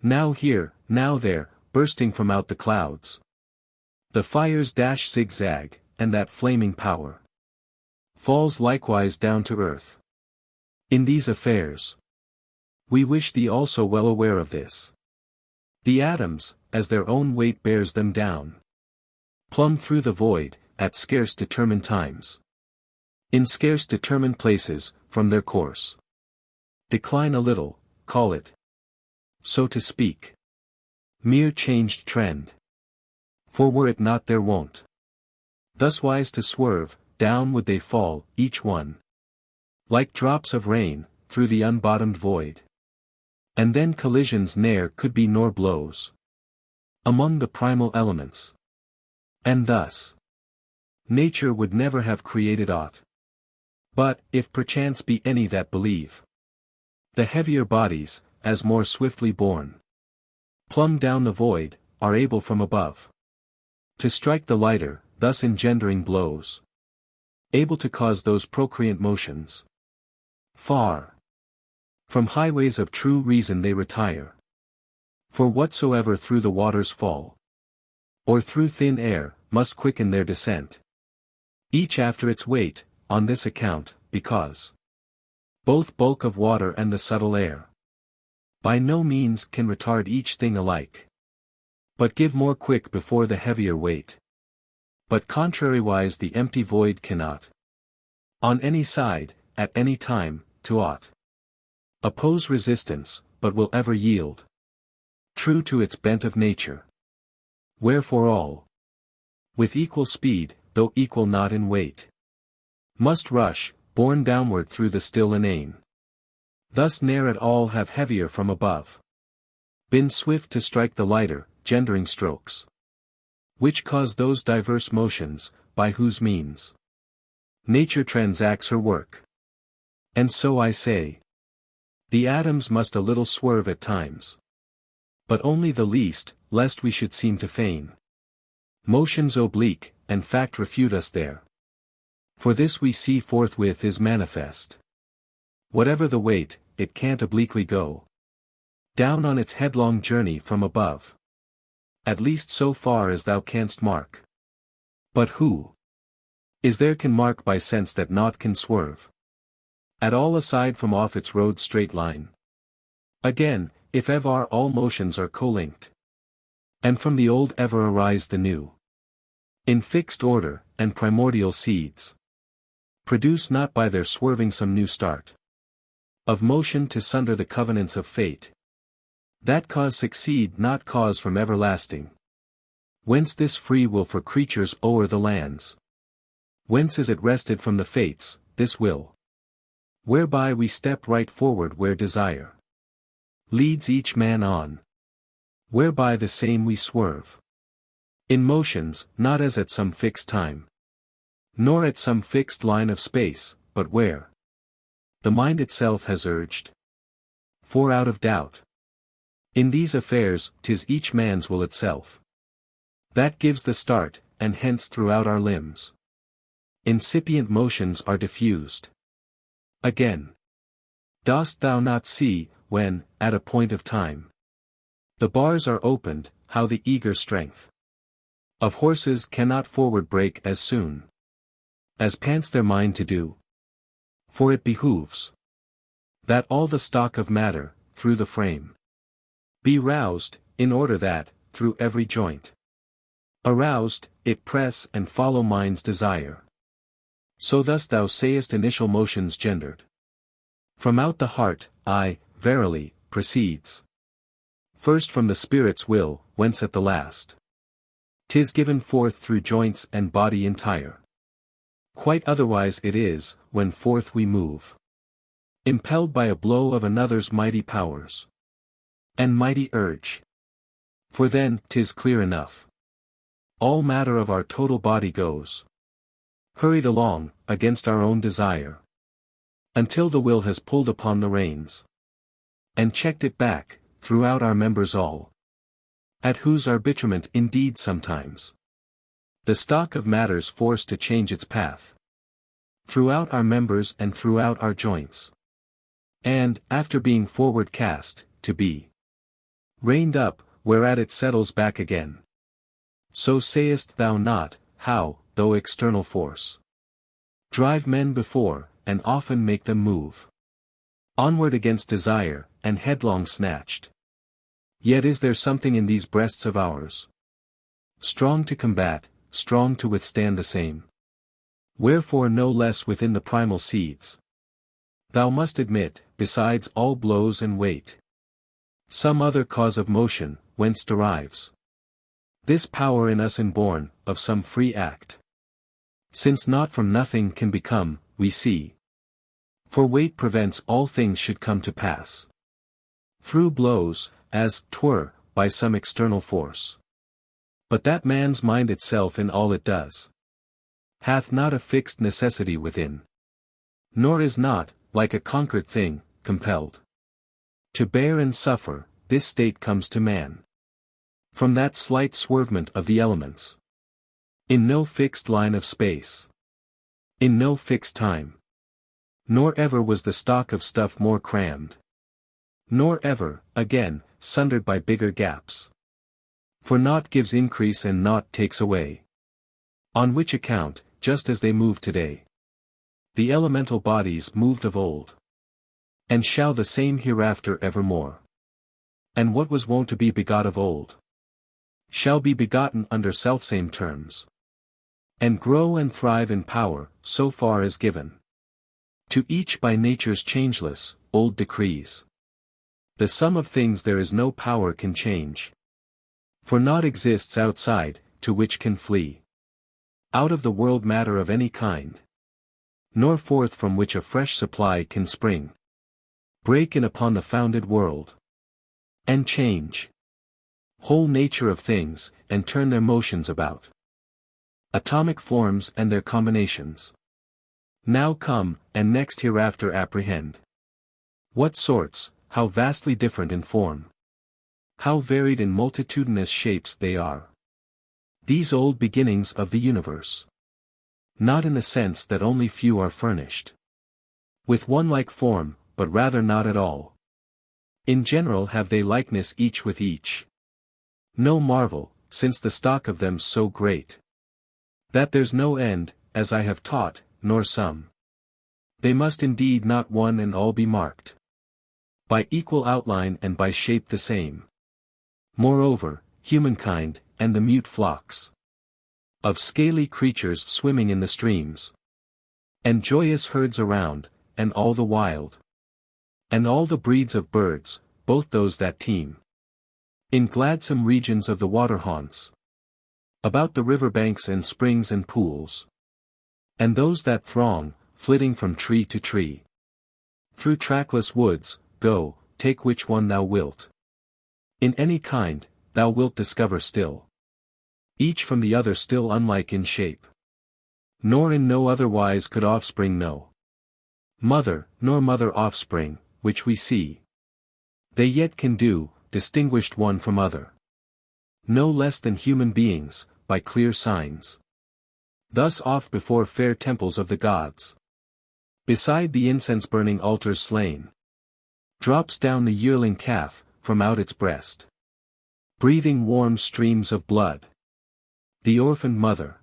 now here, now there, bursting from out the clouds. The fires dash zigzag, and that flaming power falls likewise down to earth. In these affairs, we wish thee also well aware of this. The atoms, as their own weight bears them down, plumb through the void, at scarce determined times, in scarce determined places, from their course decline a little, call it, so to speak, mere changed trend. For were it not their wont thus wise to swerve, down would they fall, each one, like drops of rain, through the unbottomed void. And then collisions ne'er could be nor blows among the primal elements. And thus nature would never have created aught. But, if perchance be any that believe, the heavier bodies, as more swiftly borne, plumb down the void, are able from above to strike the lighter, thus engendering blows, able to cause those procreant motions. Far from highways of true reason they retire. For whatsoever through the waters fall, or through thin air, must quicken their descent, each after its weight, on this account, because both bulk of water and the subtle air by no means can retard each thing alike, but give more quick before the heavier weight. But contrariwise the empty void cannot, on any side, at any time, to aught oppose resistance, but will ever yield, true to its bent of nature. Wherefore all, with equal speed, though equal not in weight, must rush, borne downward through the still inane. Thus ne'er at all have heavier from above been swift to strike the lighter, gendering strokes, which cause those diverse motions, by whose means nature transacts her work. And so I say, the atoms must a little swerve at times, but only the least, lest we should seem to feign Motions oblique, and fact refute us there. For this we see forthwith is manifest. Whatever the weight, it can't obliquely go down on its headlong journey from above. At least so far as thou canst mark. But who is there can mark by sense that naught can swerve at all aside from off its road straight line? Again, if ever all motions are co-linked, and from the old ever arise the new, in fixed order, and primordial seeds, produce not by their swerving some new start of motion to sunder the covenants of fate, that cause succeed not cause from everlasting. Whence this free will for creatures o'er the lands? Whence is it wrested from the fates, this will, whereby we step right forward where desire leads each man on, whereby the same we swerve in motions, not as at some fixed time, nor at some fixed line of space, but where the mind itself has urged. For out of doubt, in these affairs, 'tis each man's will itself that gives the start, and hence throughout our limbs incipient motions are diffused. Again, dost thou not see, when, at a point of time, the bars are opened, how the eager strength of horses cannot forward break as soon as pants their mind to do? For it behooves that all the stock of matter, through the frame, be roused, in order that, through every joint aroused, it press and follow mind's desire. So thus thou sayest initial motions gendered from out the heart, verily, proceeds first from the spirit's will, whence at the last 'tis given forth through joints and body entire. Quite otherwise it is, when forth we move, impelled by a blow of another's mighty powers and mighty urge. For then, 'tis clear enough, all matter of our total body goes hurried along, against our own desire, until the will has pulled upon the reins and checked it back, throughout our members all, at whose arbitrament indeed sometimes the stock of matter's forced to change its path, throughout our members and throughout our joints, and, after being forward cast, to be reined up, whereat it settles back again. So sayest thou not, how, though external force drive men before, and often make them move onward against desire, and headlong snatched, yet is there something in these breasts of ours strong to combat, strong to withstand the same. Wherefore no less within the primal seeds thou must admit, besides all blows and weight, some other cause of motion, whence derives this power in us inborn, of some free act. Since naught from nothing can become, we see. For weight prevents all things should come to pass through blows, as 'twere, by some external force. But that man's mind itself in all it does hath not a fixed necessity within, nor is not, like a conquered thing, compelled to bear and suffer. This state comes to man from that slight swervement of the elements, in no fixed line of space, in no fixed time, nor ever was the stock of stuff more crammed, nor ever, again, sundered by bigger gaps. For naught gives increase and naught takes away. On which account, just as they move today, the elemental bodies moved of old, and shall the same hereafter evermore. And what was wont to be begot of old shall be begotten under selfsame terms, and grow and thrive in power, so far as given to each by nature's changeless, old decrees. The sum of things there is no power can change. For naught exists outside, to which can flee out of the world matter of any kind, nor forth from which a fresh supply can spring, break in upon the founded world, and change whole nature of things, and turn their motions about. Atomic forms and their combinations now come, and next hereafter apprehend. What sorts, how vastly different in form, how varied in multitudinous shapes they are. These old beginnings of the universe. Not in the sense that only few are furnished with one like form, but rather not at all. In general have they likeness each with each. No marvel, since the stock of them's so great, that there's no end, as I have taught, nor sum. They must indeed not one and all be marked by equal outline and by shape the same. Moreover, humankind, and the mute flocks of scaly creatures swimming in the streams, and joyous herds around, and all the wild, and all the breeds of birds, both those that teem in gladsome regions of the water haunts, about the river banks and springs and pools, and those that throng, flitting from tree to tree, through trackless woods, go, take which one thou wilt. In any kind, thou wilt discover still, each from the other still unlike in shape. Nor in no other wise could offspring know mother, nor mother offspring, which we see. They yet can do, distinguished one from other. No less than human beings, by clear signs. Thus oft before fair temples of the gods, beside the incense-burning altars slain, drops down the yearling calf, from out its breast, breathing warm streams of blood. The orphaned mother,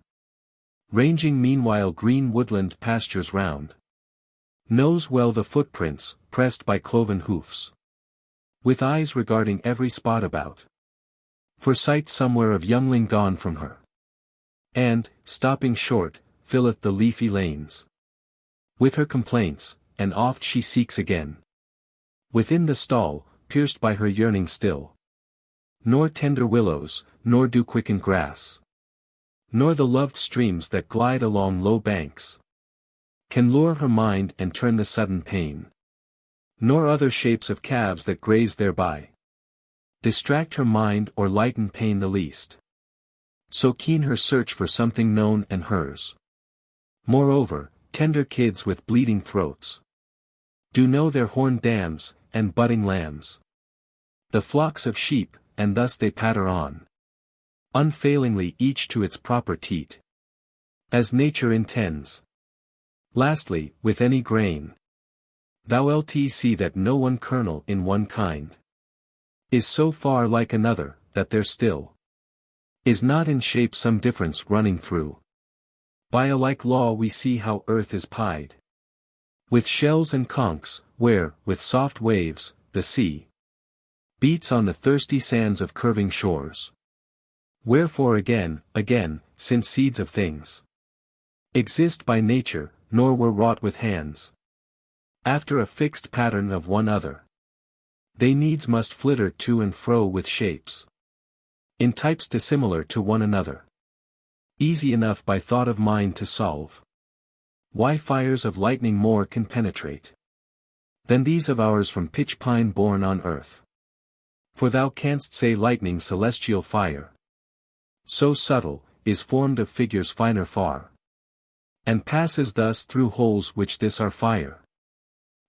ranging meanwhile green woodland pastures round, knows well the footprints, pressed by cloven hoofs, with eyes regarding every spot about, for sight somewhere of youngling gone from her, and, stopping short, filleth the leafy lanes with her complaints, and oft she seeks again within the stall, pierced by her yearning still. Nor tender willows, nor dew-quickened grass, nor the loved streams that glide along low banks, can lure her mind and turn the sudden pain. Nor other shapes of calves that graze thereby distract her mind or lighten pain the least. So keen her search for something known and hers. Moreover, tender kids with bleeding throats do know their horned dams, and budding lambs, the flocks of sheep, and thus they patter on, unfailingly each to its proper teat, as nature intends. Lastly, with any grain, thou lt see that no one kernel in one kind is so far like another, that there still is not in shape some difference running through. By a like law we see how earth is pied with shells and conchs, where, with soft waves, the sea beats on the thirsty sands of curving shores. Wherefore again, since seeds of things exist by nature, nor were wrought with hands, after a fixed pattern of one other, they needs must flitter to and fro with shapes, in types dissimilar to one another, easy enough by thought of mind to solve. Why fires of lightning more can penetrate than these of ours from pitch pine born on earth? For thou canst say lightning celestial fire, so subtle, is formed of figures finer far, and passes thus through holes which this are fire,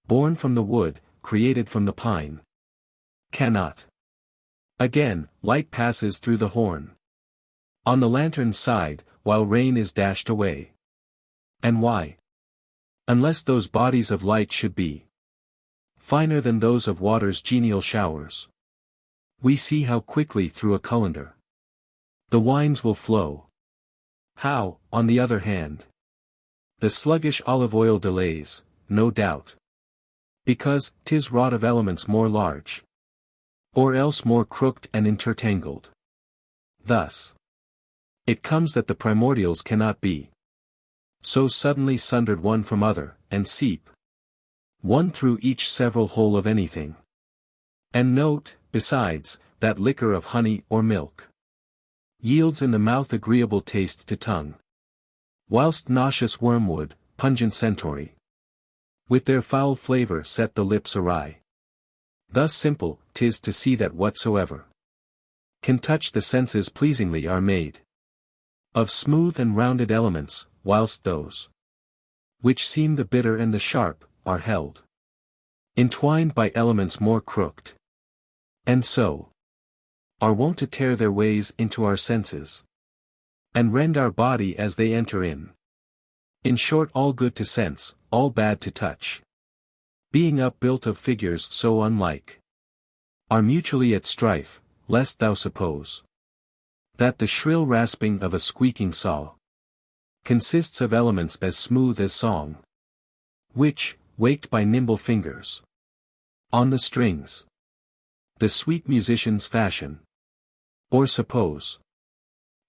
born from the wood, created from the pine, cannot. Again, light passes through the horn on the lantern's side, while rain is dashed away. And why? Unless those bodies of light should be finer than those of water's genial showers, we see how quickly through a colander the wines will flow. How, on the other hand, the sluggish olive oil delays, no doubt, because 'tis wrought of elements more large, or else more crooked and intertangled. Thus it comes that the primordials cannot be so suddenly sundered one from other, and seep one through each several hole of anything. And note, besides, that liquor of honey or milk yields in the mouth agreeable taste to tongue, whilst nauseous wormwood, pungent centaury, with their foul flavour set the lips awry. Thus simple 'tis to see that whatsoever can touch the senses pleasingly are made of smooth and rounded elements, whilst those which seem the bitter and the sharp are held entwined by elements more crooked, and so are wont to tear their ways into our senses. and rend our body as they enter in. In short, all good to sense, all bad to touch. Being upbuilt of figures so unlike, are mutually at strife, lest thou suppose that the shrill rasping of a squeaking saw consists of elements as smooth as song, which, waked by nimble fingers on the strings, the sweet musicians fashion. Or suppose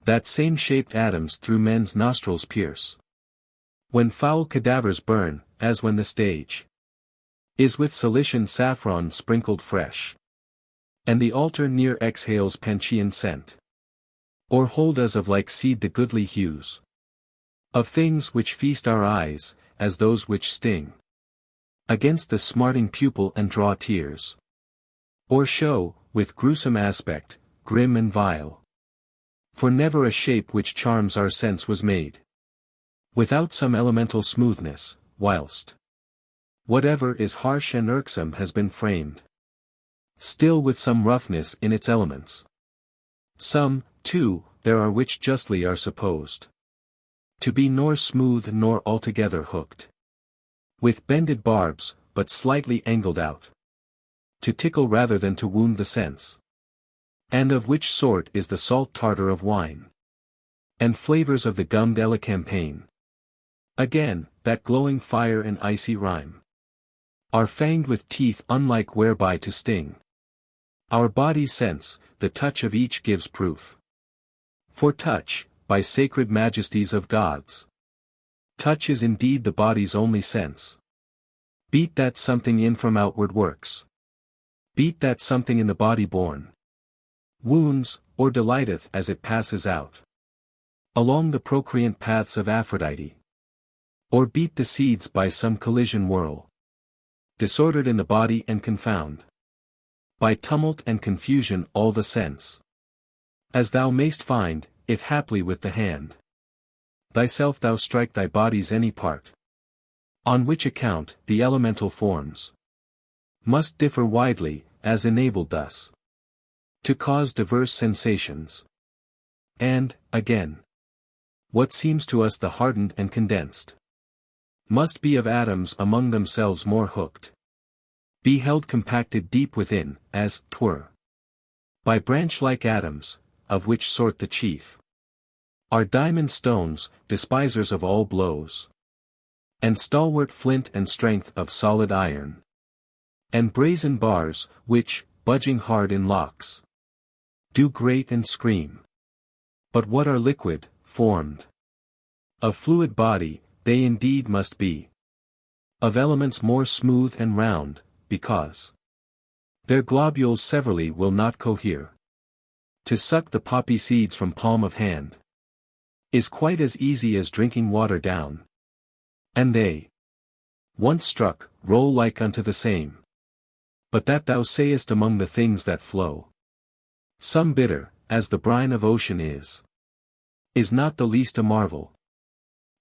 that same-shaped atoms through men's nostrils pierce, when foul cadavers burn, as when the stage is with Cilician saffron sprinkled fresh, and the altar near exhales Panchaean scent. Or hold as of like seed the goodly hues of things which feast our eyes, as those which sting against the smarting pupil and draw tears. Or show, with gruesome aspect, grim and vile. For never a shape which charms our sense was made without some elemental smoothness, whilst whatever is harsh and irksome has been framed still with some roughness in its elements. Some, too, there are which justly are supposed to be nor smooth nor altogether hooked with bended barbs, but slightly angled out, to tickle rather than to wound the sense. And of which sort is the salt tartar of wine, and flavors of the gummed elecampane. Again, that glowing fire and icy rime are fanged with teeth unlike whereby to sting our body's sense. The touch of each gives proof. For touch, by sacred majesties of gods, touch is indeed the body's only sense. Beat that something in from outward works. Beat that something in the body born wounds, or delighteth as it passes out along the procreant paths of Aphrodite. Or beat the seeds by some collision whirl disordered in the body and confound by tumult and confusion all the sense. As thou mayst find, if haply with the hand thyself thou strike thy body's any part, on which account the elemental forms must differ widely, as enabled thus to cause diverse sensations. And, again, what seems to us the hardened and condensed must be of atoms among themselves more hooked, be held compacted deep within, as 'twere, by branch-like atoms, of which sort the chief are diamond stones, despisers of all blows, and stalwart flint and strength of solid iron, and brazen bars, which, budging hard in locks, do grate and scream. But what are liquid, formed of fluid body, they indeed must be of elements more smooth and round, because their globules severally will not cohere. To suck the poppy seeds from palm of hand is quite as easy as drinking water down. And they, once struck, roll like unto the same. But that thou sayest among the things that flow, some bitter, as the brine of ocean is not the least a marvel.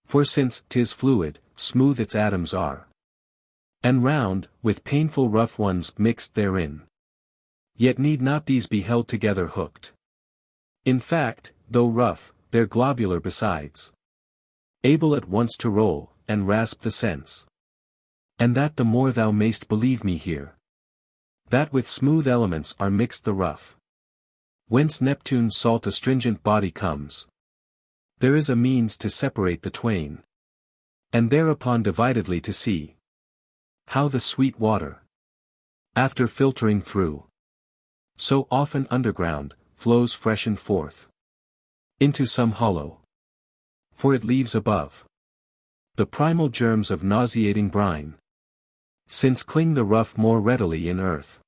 For since 'tis fluid, smooth its atoms are, and round, with painful rough ones mixed therein. Yet need not these be held together hooked. In fact, though rough, they're globular besides, able at once to roll, and rasp the sense. And that the more thou mayst believe me here, that with smooth elements are mixed the rough, whence Neptune's salt astringent body comes. There is a means to separate the twain, and thereupon dividedly to see how the sweet water, after filtering through so often underground, flows freshened forth into some hollow, for it leaves above the primal germs of nauseating brine, since cling the rough more readily in earth.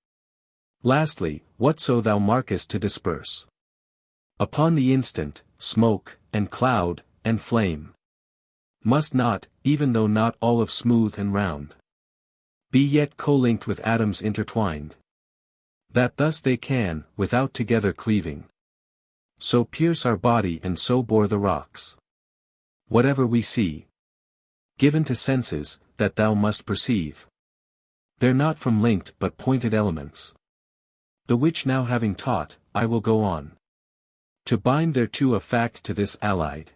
Lastly, whatso thou markest to disperse upon the instant, smoke, and cloud, and flame, must not, even though not all of smooth and round, be yet co-linked with atoms intertwined, that thus they can, without together cleaving, so pierce our body and so bore the rocks. Whatever we see, given to senses, that thou must perceive, they're not from linked but pointed elements. The which now having taught, I will go on To bind thereto a fact to this allied.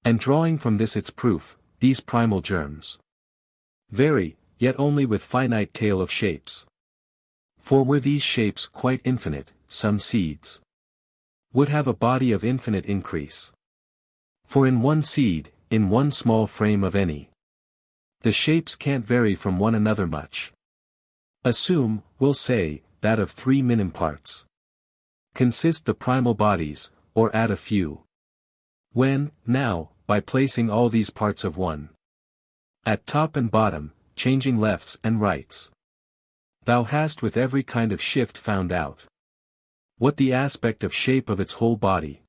And drawing from this its proof, these primal germs vary, yet only with finite tale of shapes. For were these shapes quite infinite, some seeds would have a body of infinite increase. For in one seed, in one small frame of any, the shapes can't vary from one another much. Assume, we'll say, that of 3 minim parts consist the primal bodies, or add a few. When, now, by placing all these parts of one at top and bottom, changing lefts and rights, thou hast with every kind of shift found out what the aspect of shape of its whole body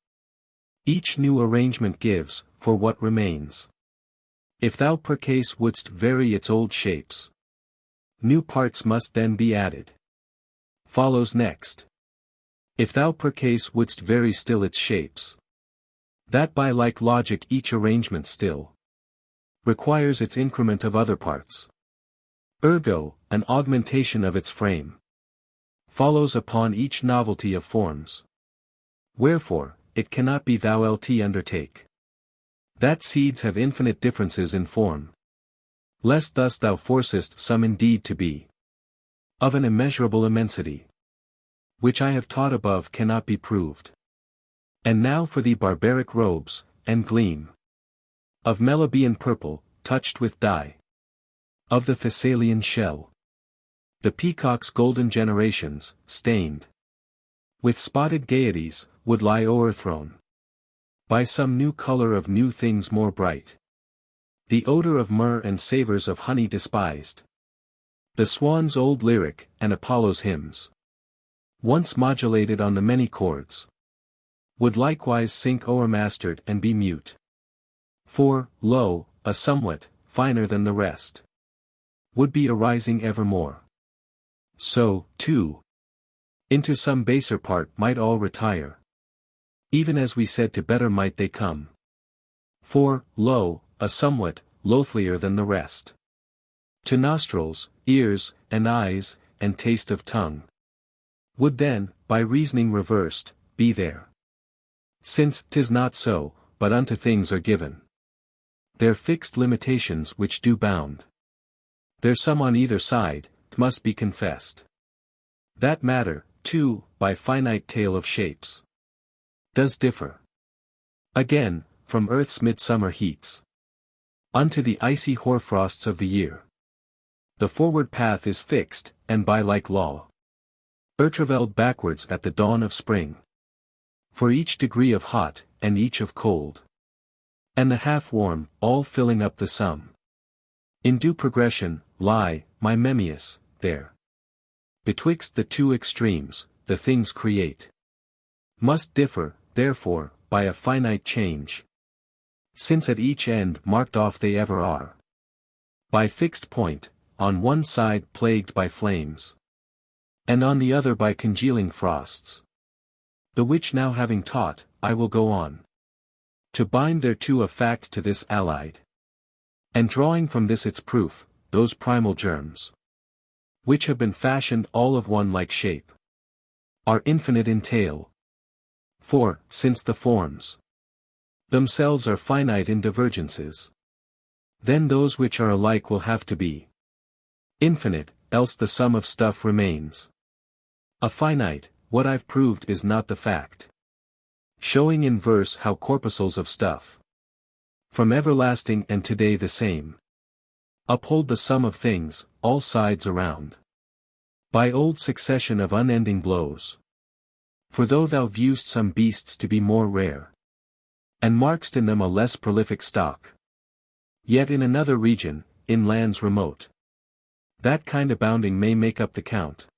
each new arrangement gives, for what remains. If thou per case wouldst vary its old shapes, new parts must then be added. Follows next. If thou per case wouldst vary still its shapes, that by like logic each arrangement still requires its increment of other parts. Ergo, an augmentation of its frame follows upon each novelty of forms. Wherefore, it cannot be thou lt undertake that seeds have infinite differences in form, lest thus thou forcest some indeed to be of an immeasurable immensity, which I have taught above cannot be proved. And now for the barbaric robes, and gleam of Meliboean purple, touched with dye of the Thessalian shell, the peacock's golden generations, stained with spotted gaieties, would lie o'erthrown by some new color of new things more bright. The odor of myrrh and savors of honey despised. The swan's old lyric, and Apollo's hymns, once modulated on the many chords, would likewise sink o'ermastered and be mute. For, lo, a somewhat, finer than the rest, would be arising evermore. So, too, into some baser part might all retire, even as we said to better might they come. For, lo, a somewhat, loathlier than the rest, to nostrils, ears, and eyes, and taste of tongue, would then, by reasoning reversed, be there. Since 'tis not so, but unto things are given their fixed limitations which do bound their sum on either side, 'tmust be confessed that matter, too, by finite tale of shapes, does differ again, from earth's midsummer heats unto the icy hoarfrosts of the year. The forward path is fixed, and by like law travelled backwards at the dawn of spring. For each degree of hot, and each of cold, and the half-warm, all filling up the sum. In due progression, lie, my Memmius, there. Betwixt the two extremes, the things create must differ, therefore, by a finite change, since at each end marked off they ever are by fixed point, on one side plagued by flames, and on the other by congealing frosts. The which now having taught, I will go on to bind thereto a fact to this allied, and drawing from this its proof, those primal germs, which have been fashioned all of one like shape, are infinite in tale. For, since the forms themselves are finite in divergences, then those which are alike will have to be infinite, else the sum of stuff remains a finite. What I've proved is not the fact, showing in verse how corpuscles of stuff, from everlasting and today the same, uphold the sum of things, all sides around, by old succession of unending blows. For though thou view'st some beasts to be more rare, and mark'st in them a less prolific stock, yet in another region, in lands remote, that kind abounding may make up the count.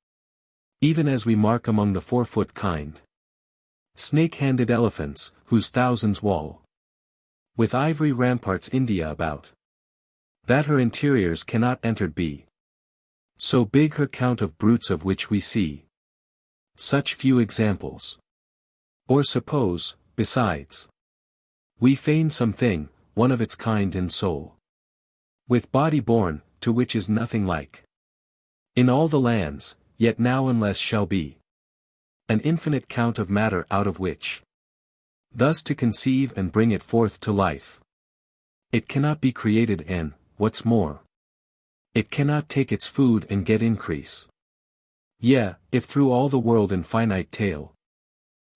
Even as we mark among the 4-foot kind snake-handed elephants, whose thousands wall with ivory ramparts India about, that her interiors cannot entered be, so big her count of brutes of which we see such few examples. Or suppose, besides, we feign something, one of its kind in soul, with body born, to which is nothing like in all the lands, yet now unless shall be an infinite count of matter out of which thus to conceive and bring it forth to life. It cannot be created and, what's more, it cannot take its food and get increase. Yea, if through all the world in finite tale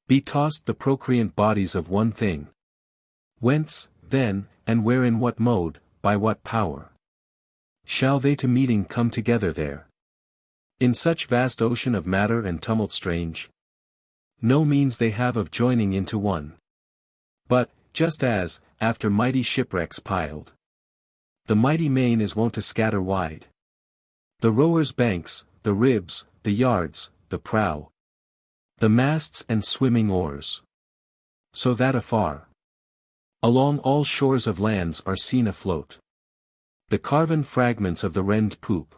be tossed the procreant bodies of one thing, whence, then, and where in what mode, by what power, shall they to meeting come together there? In such vast ocean of matter and tumult strange, no means they have of joining into one. But, just as, after mighty shipwrecks piled, the mighty main is wont to scatter wide, the rowers' banks, the ribs, the yards, the prow, the masts and swimming oars, so that afar, along all shores of lands are seen afloat the carven fragments of the rend poop,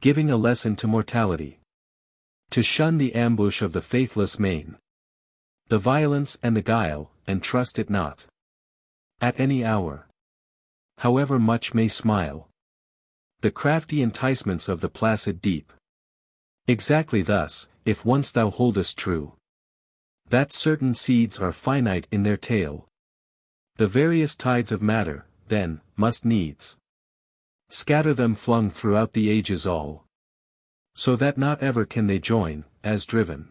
giving a lesson to mortality, to shun the ambush of the faithless main, the violence and the guile, and trust it not. At any hour, however much may smile the crafty enticements of the placid deep. Exactly thus, if once thou holdest true that certain seeds are finite in their tale, the various tides of matter, then, must needs scatter them flung throughout the ages all, so that not ever can they join, as driven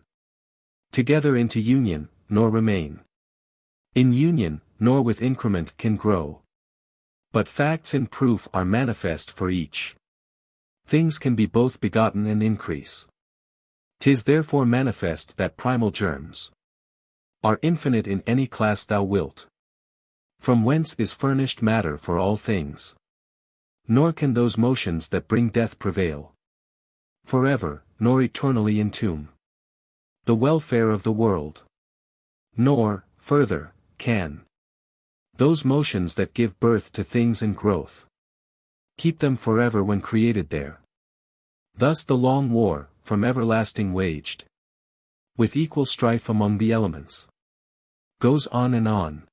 together into union, nor remain in union, nor with increment can grow. But facts in proof are manifest for each. Things can be both begotten and increase. 'Tis therefore manifest that primal germs are infinite in any class thou wilt, from whence is furnished matter for all things. Nor can those motions that bring death prevail forever, nor eternally entomb the welfare of the world. Nor, further, can those motions that give birth to things and growth keep them forever when created there. Thus the long war, from everlasting waged, with equal strife among the elements, goes on and on.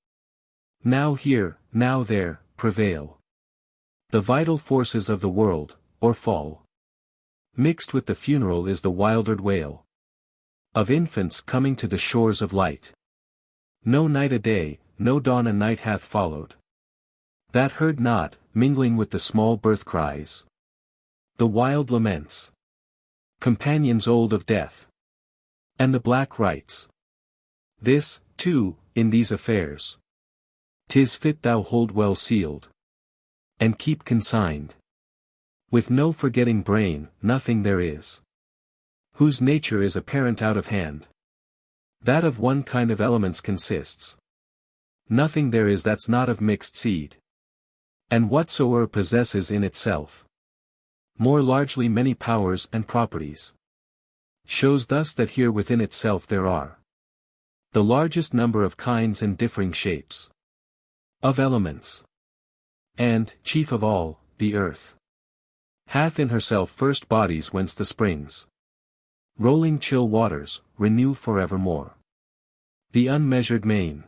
Now here, now there, prevail the vital forces of the world, or fall. Mixed with the funeral is the wildered wail of infants coming to the shores of light. No night a day, no dawn a night hath followed, that heard not, mingling with the small birth cries, the wild laments, companions old of death, and the black rites. This, too, in these affairs, 'tis fit thou hold well sealed, and keep consigned. With no forgetting brain, nothing there is, whose nature is apparent out of hand. That of one kind of elements consists. Nothing there is that's not of mixed seed. And whatsoever possesses in itself more largely many powers and properties, shows thus that here within itself there are the largest number of kinds and differing shapes of elements. And, chief of all, the earth hath in herself first bodies whence the springs, rolling chill waters, renew forevermore. The unmeasured main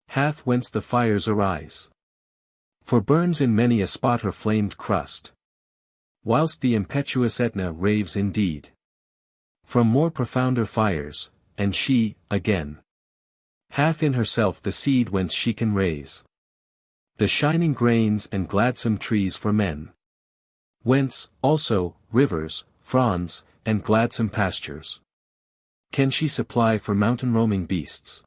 hath whence the fires arise, for burns in many a spot her flamed crust, whilst the impetuous Etna raves indeed from more profounder fires, and she, again, hath in herself the seed whence she can raise the shining grains and gladsome trees for men, whence, also, rivers, fronds, and gladsome pastures can she supply for mountain roaming beasts.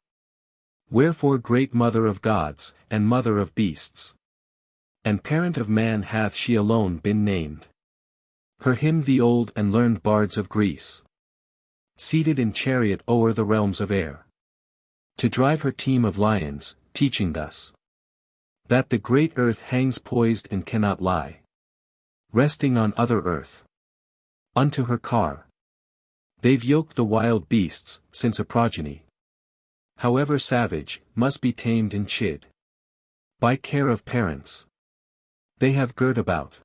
Wherefore great mother of gods, and mother of beasts, and parent of man hath she alone been named. Her hymn the old and learned bards of Greece, seated in chariot o'er the realms of air, to drive her team of lions, teaching thus that the great earth hangs poised and cannot lie resting on other earth. Unto her car they've yoked the wild beasts, since a progeny, however savage, must be tamed and chid by care of parents. They have girt about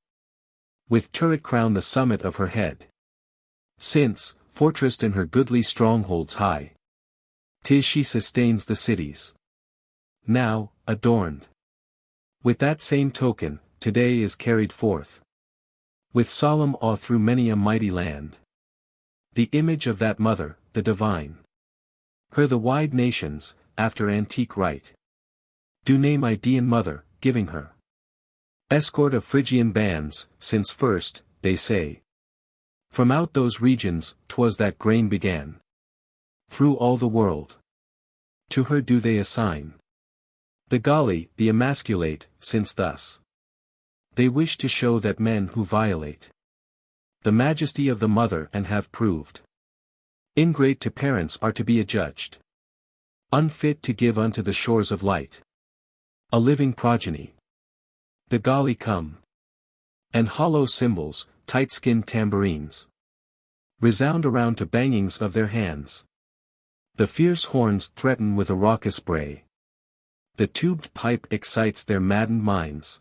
with turret crown the summit of her head, since, fortressed in her goodly strongholds high, 'tis she sustains the cities. Now, adorned with that same token, today is carried forth with solemn awe through many a mighty land the image of that mother, the divine. Her the wide nations, after antique rite. Do name Idaean mother, giving her escort of Phrygian bands, since first, they say, from out those regions, 'twas that grain began. Through all the world, to her do they assign the Galli, the emasculate, since thus they wish to show that men who violate the majesty of the mother and have proved ingrate to parents are to be adjudged unfit to give unto the shores of light a living progeny. The Galli come, and hollow cymbals, tight-skinned tambourines, resound around to bangings of their hands. The fierce horns threaten with a raucous bray. The tubed pipe excites their maddened minds.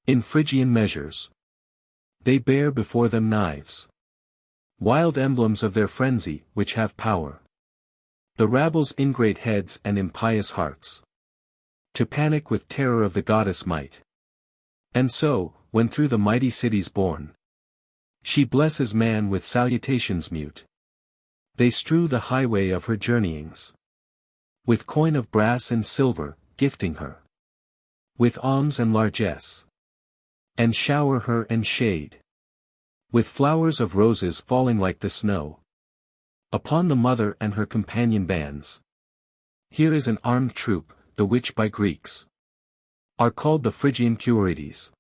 In Phrygian measures, they bear before them knives, wild emblems of their frenzy, which have power the rabble's ingrate heads and impious hearts to panic with terror of the goddess might. And so, when through the mighty cities borne, she blesses man with salutations mute, they strew the highway of her journeyings with coin of brass and silver, gifting her with alms and largesse, and shower her and shade with flowers of roses falling like the snow upon the mother and her companion bands. Here is an armed troop, the which by Greeks are called the Phrygian Curetes,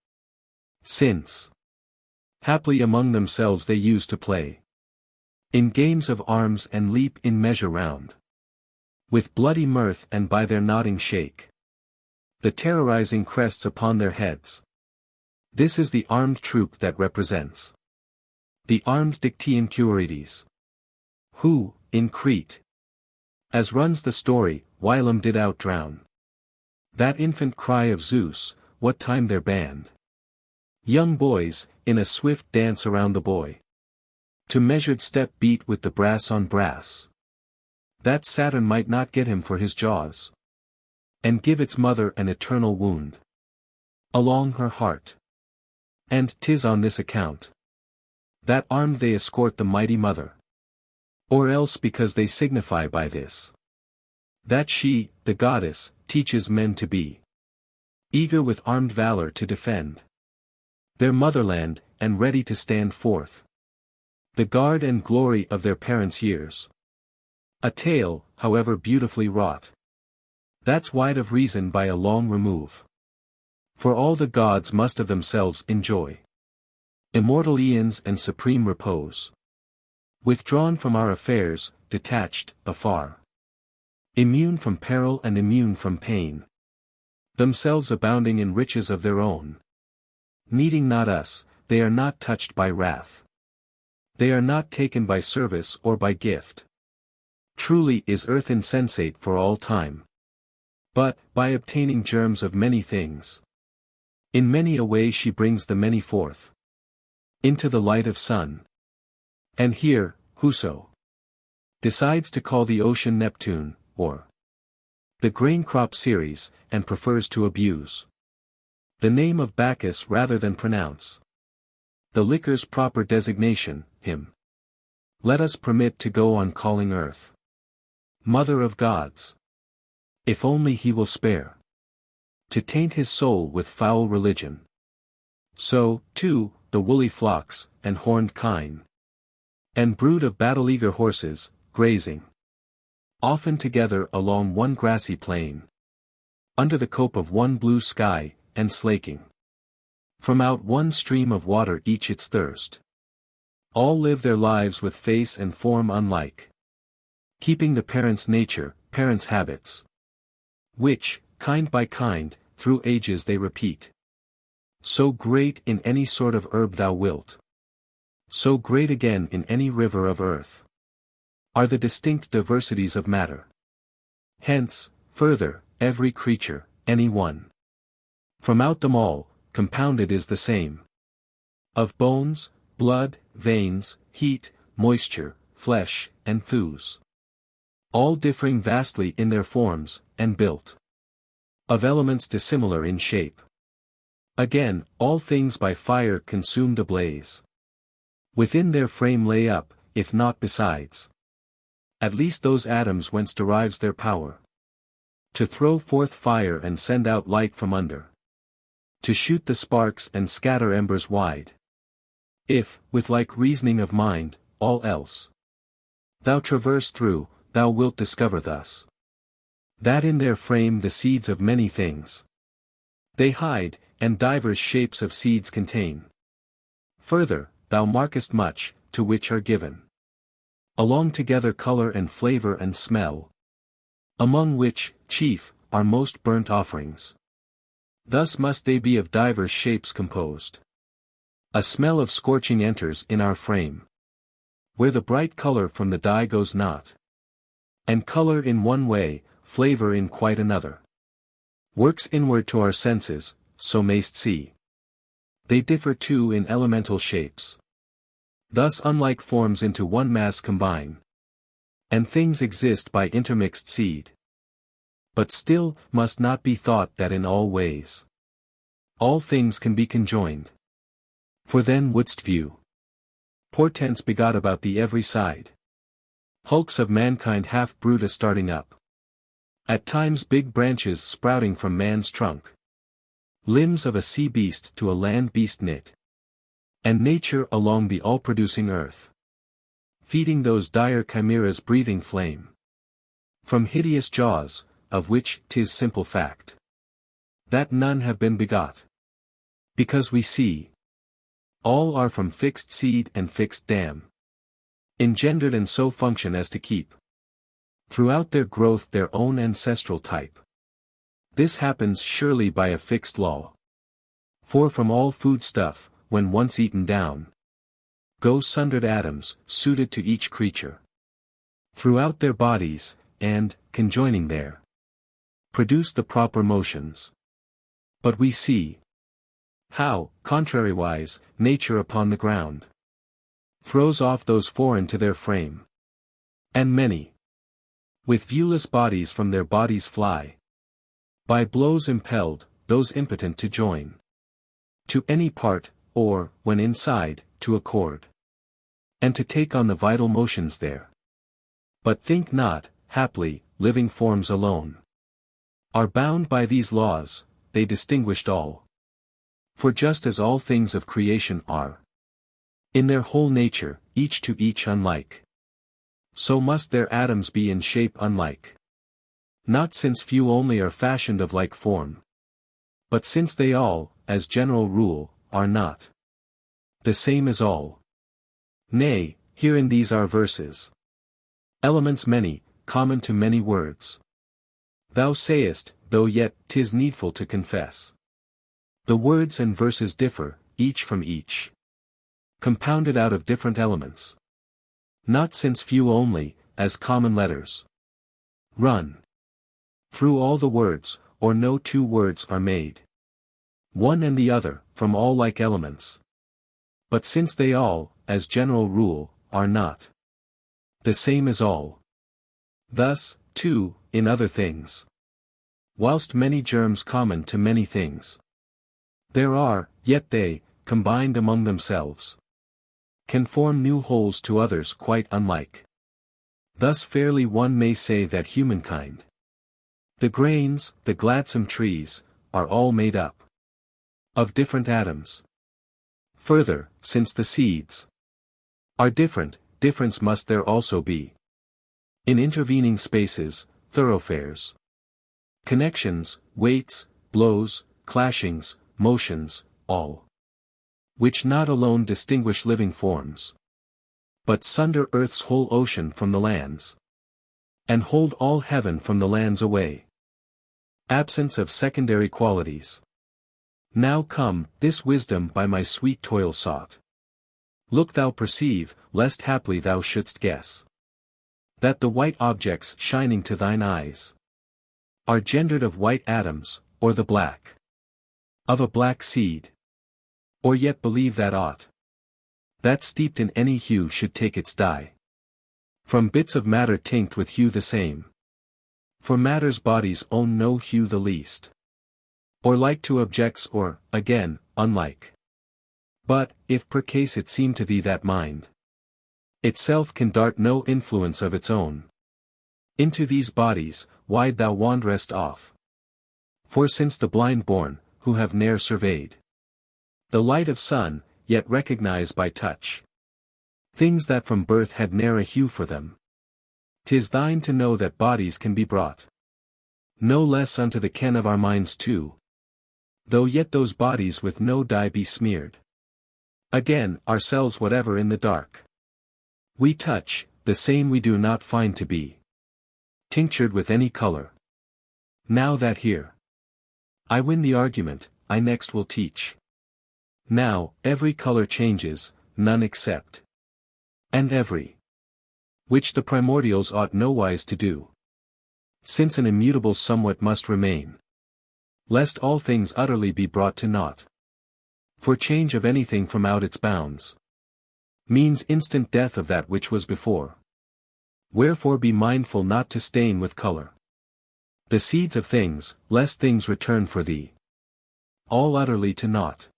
since haply among themselves they use to play in games of arms and leap in measure round with bloody mirth, and by their nodding shake the terrorizing crests upon their heads. This is the armed troop that represents the armed Dictaean Curetes, who, in Crete, as runs the story, whilom did outdrown that infant cry of Zeus, what time their band young boys, in a swift dance around the boy, to measured step beat with the brass on brass, that Saturn might not get him for his jaws, and give its mother an eternal wound along her heart. And 'tis on this account that armed they escort the mighty mother, or else because they signify by this that she, the goddess, teaches men to be eager with armed valor to defend their motherland, and ready to stand forth the guard and glory of their parents' years. A tale, however beautifully wrought, that's wide of reason by a long remove. For all the gods must of themselves enjoy immortal eons and supreme repose, withdrawn from our affairs, detached, afar, immune from peril and immune from pain, themselves abounding in riches of their own, needing not us. They are not touched by wrath, they are not taken by service or by gift. Truly is earth insensate for all time, but, by obtaining germs of many things, in many a way she brings the many forth into the light of sun. And here, whoso decides to call the ocean Neptune, or the grain crop Ceres, and prefers to abuse the name of Bacchus rather than pronounce the liquor's proper designation, him let us permit to go on calling earth mother of gods, if only he will spare to taint his soul with foul religion. So, too, the woolly flocks, and horned kine, and brood of battle-eager horses, grazing often together along one grassy plain, under the cope of one blue sky, and slaking from out one stream of water each its thirst. All live their lives with face and form unlike, keeping the parent's nature, parent's habits, which, kind by kind, through ages they repeat. So great in any sort of herb thou wilt, so great again in any river of earth, are the distinct diversities of matter. Hence, further, every creature, any one, from out them all, compounded is the same, of bones, blood, veins, heat, moisture, flesh, and thews, all differing vastly in their forms, and built of elements dissimilar in shape. Again, all things by fire consumed ablaze, within their frame lay up, if not besides, at least those atoms whence derives their power. To throw forth fire and send out light from under. To shoot the sparks and scatter embers wide. If, with like reasoning of mind, all else thou traverse through, thou wilt discover thus, that in their frame the seeds of many things they hide, and divers shapes of seeds contain. Further, thou markest much, to which are given along together color and flavor and smell, among which, chief, are most burnt offerings. Thus must they be of divers shapes composed. A smell of scorching enters in our frame, where the bright color from the dye goes not. And color in one way, flavor in quite another. Works inward to our senses, so mayst see. They differ too in elemental shapes. Thus unlike forms into one mass combine. And things exist by intermixed seed. But still, must not be thought that in all ways all things can be conjoined. For then wouldst view portents begot about thee every side. Hulks of mankind half brute a starting up. At times big branches sprouting from man's trunk. Limbs of a sea beast to a land beast knit. And nature along the all-producing earth. Feeding those dire chimeras breathing flame. From hideous jaws, of which 'tis simple fact that none have been begot. Because we see all are from fixed seed and fixed dam. Engendered and so function as to keep throughout their growth their own ancestral type. This happens surely by a fixed law. For from all food stuff, when once eaten down, go sundered atoms, suited to each creature, throughout their bodies, and, conjoining there, produce the proper motions. But we see how, contrariwise, nature upon the ground throws off those foreign to their frame. And many, with viewless bodies from their bodies fly, by blows impelled, those impotent to join to any part, or, when inside, to accord, and to take on the vital motions there. But think not, haply, living forms alone are bound by these laws, they distinguished all. For just as all things of creation are, in their whole nature, each to each unlike, so must their atoms be in shape unlike. Not since few only are fashioned of like form, but since they all, as general rule, are not the same as all. Nay, herein these are verses. Elements many, common to many words. Thou sayest, though yet 'tis needful to confess. The words and verses differ, each from each, compounded out of different elements. Not since few only, as common letters, run through all the words, or no two words are made one and the other, from all like elements. But since they all, as general rule, are not the same as all. Thus, too, in other things, whilst many germs common to many things there are, yet they, combined among themselves, can form new wholes to others quite unlike. Thus fairly one may say that humankind, the grains, the gladsome trees, are all made up of different atoms. Further, since the seeds are different, difference must there also be in intervening spaces, thoroughfares, connections, weights, blows, clashings, motions, all which not alone distinguish living forms, but sunder earth's whole ocean from the lands, and hold all heaven from the lands away. Absence of secondary qualities. Now come, this wisdom by my sweet toil sought. Look thou perceive, lest haply thou shouldst guess that the white objects shining to thine eyes are gendered of white atoms, or the black of a black seed. Or yet believe that aught that steeped in any hue should take its dye from bits of matter tinct with hue the same. For matter's bodies own no hue the least, or like to objects or, again, unlike. But, if per case it seem to thee that mind itself can dart no influence of its own, Into these bodies, wide thou wanderest off. For since the blind born, who have ne'er surveyed the light of sun, yet recognize by touch things that from birth had ne'er a hue for them. 'Tis thine to know that bodies can be brought no less unto the ken of our minds too, though yet those bodies with no dye be smeared. Again, ourselves whatever in the dark we touch, the same we do not find to be tinctured with any color. Now that here I win the argument, I next will teach. Now, every color changes, none except, and every, which the primordials ought nowise to do, since an immutable somewhat must remain, lest all things utterly be brought to naught. For change of anything from out its bounds means instant death of that which was before. Wherefore be mindful not to stain with color the seeds of things, lest things return for thee all utterly to naught.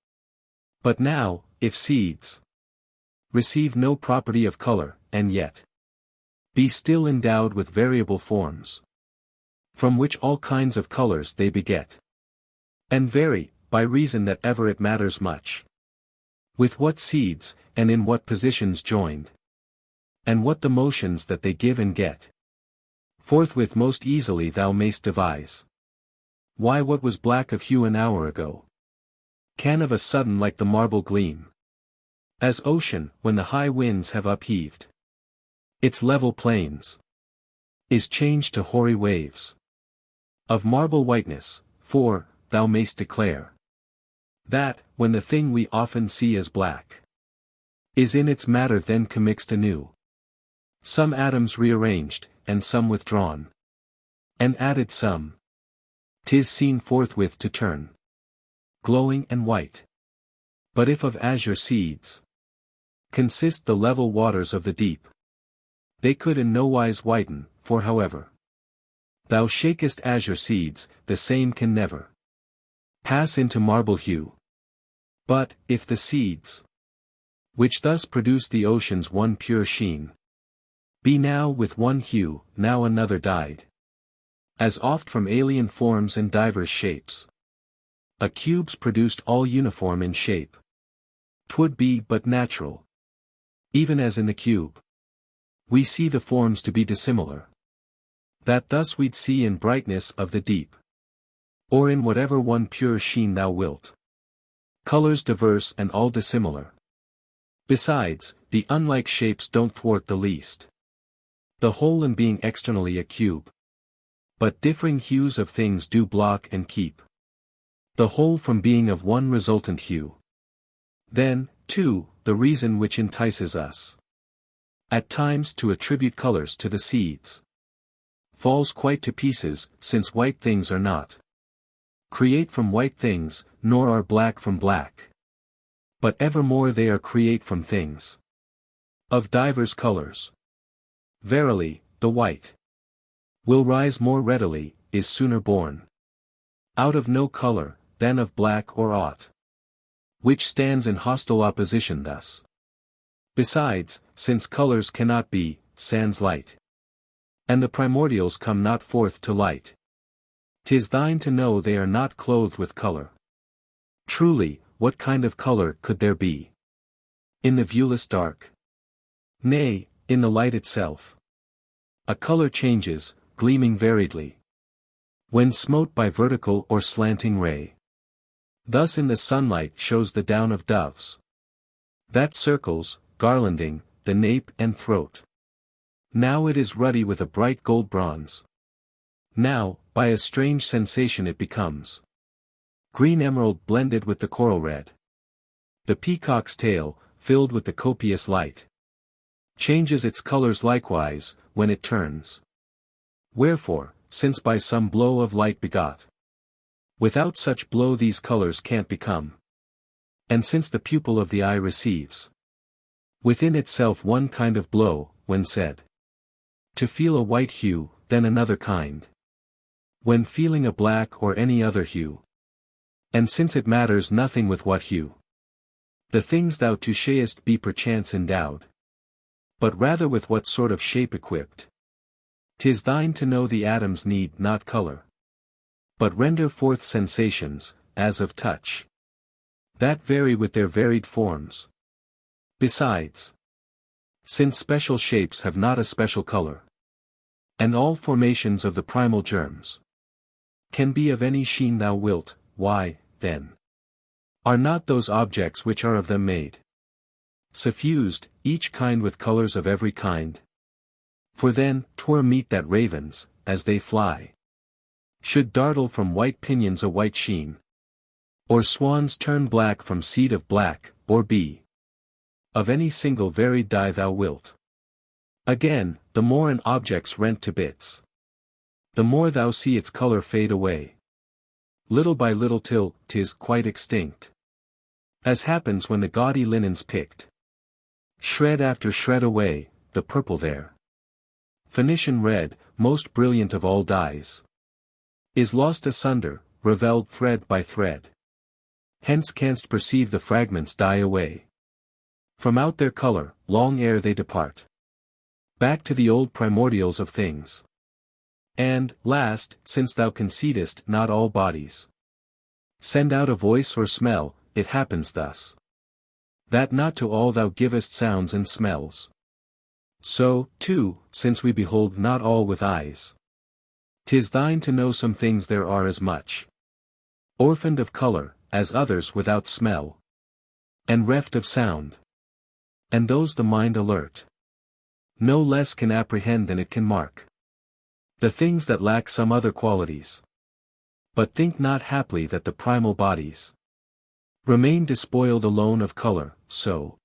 But now, if seeds receive no property of color, and yet be still endowed with variable forms, from which all kinds of colors they beget, and vary, by reason that ever it matters much, with what seeds, and in what positions joined, and what the motions that they give and get, forthwith most easily thou mayst devise. Why what was black of hue an hour ago, can of a sudden like the marble gleam, as ocean, when the high winds have upheaved its level plains, is changed to hoary waves of marble whiteness. For, thou mayst declare that, when the thing we often see as black is in its matter then commixed anew, some atoms rearranged, and some withdrawn, and added some, 'tis seen forthwith to turn glowing and white. But if of azure seeds consist the level waters of the deep, they could in no wise whiten, for however thou shakest azure seeds, the same can never pass into marble hue. But, if the seeds which thus produce the ocean's one pure sheen be now with one hue, now another dyed, as oft from alien forms and divers shapes, a cube's produced all uniform in shape, 'twould be but natural, even as in the cube we see the forms to be dissimilar, that thus we'd see in brightness of the deep, or in whatever one pure sheen thou wilt, colors diverse and all dissimilar. Besides, the unlike shapes don't thwart the least the whole in being externally a cube, but differing hues of things do block and keep the whole from being of one resultant hue. Then, too, the reason which entices us at times to attribute colors to the seeds falls quite to pieces, since white things are not create from white things, nor are black from black, but evermore they are create from things of divers colors. Verily, the white will rise more readily, is sooner born out of no color, than of black or aught which stands in hostile opposition thus. Besides, since colors cannot be, sans light, and the primordials come not forth to light, 'tis thine to know they are not clothed with color. Truly, what kind of color could there be in the viewless dark? Nay, in the light itself a color changes, gleaming variedly, when smote by vertical or slanting ray. Thus in the sunlight shows the down of doves that circles, garlanding, the nape and throat. Now it is ruddy with a bright gold bronze. Now, by a strange sensation it becomes green emerald blended with the coral red. The peacock's tail, filled with the copious light, changes its colors likewise, when it turns. Wherefore, since by some blow of light begot, without such blow these colors can't become. And since the pupil of the eye receives within itself one kind of blow, when said to feel a white hue, then another kind when feeling a black or any other hue. And since it matters nothing with what hue the things thou touchest be perchance endowed, but rather with what sort of shape equipped, 'Tis thine to know the atoms need not color, but render forth sensations, as of touch, that vary with their varied forms. Besides, since special shapes have not a special color, and all formations of the primal germs can be of any sheen thou wilt, why, then, are not those objects which are of them made suffused, each kind with colors of every kind? For then, 'twere meet that ravens, as they fly, should dartle from white pinions a white sheen, or swans turn black from seed of black, or be of any single varied dye thou wilt. Again, the more an object's rent to bits, the more thou see its color fade away, little by little till 'tis quite extinct. As happens when the gaudy linen's picked shred after shred away, the purple there, Phoenician red, most brilliant of all dyes, is lost asunder, ravelled thread by thread. Hence canst perceive the fragments die away from out their color, long ere they depart back to the old primordials of things. And, last, since thou concedest not all bodies send out a voice or smell, it happens thus, that not to all thou givest sounds and smells. So, too, since we behold not all with eyes, 'tis thine to know some things there are as much orphaned of color, as others without smell, and reft of sound. And those the mind alert no less can apprehend than it can mark the things that lack some other qualities. But think not haply that the primal bodies remain despoiled alone of color, so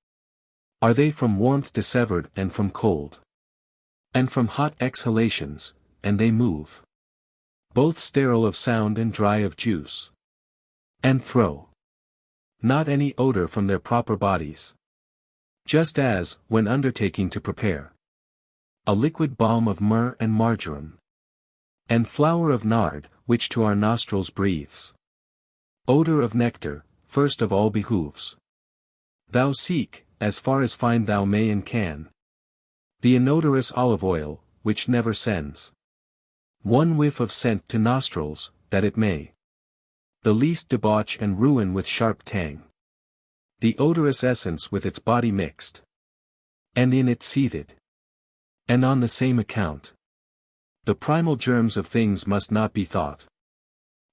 are they from warmth dissevered and from cold, and from hot exhalations, and they move both sterile of sound and dry of juice, and throw not any odor from their proper bodies. Just as, when undertaking to prepare a liquid balm of myrrh and marjoram, and flower of nard, which to our nostrils breathes odor of nectar, first of all behooves thou seek, as far as find thou may and can, the inodorous olive oil, which never sends one whiff of scent to nostrils, that it may the least debauch and ruin with sharp tang the odorous essence with its body mixed, and in it seethed. And on the same account, the primal germs of things must not be thought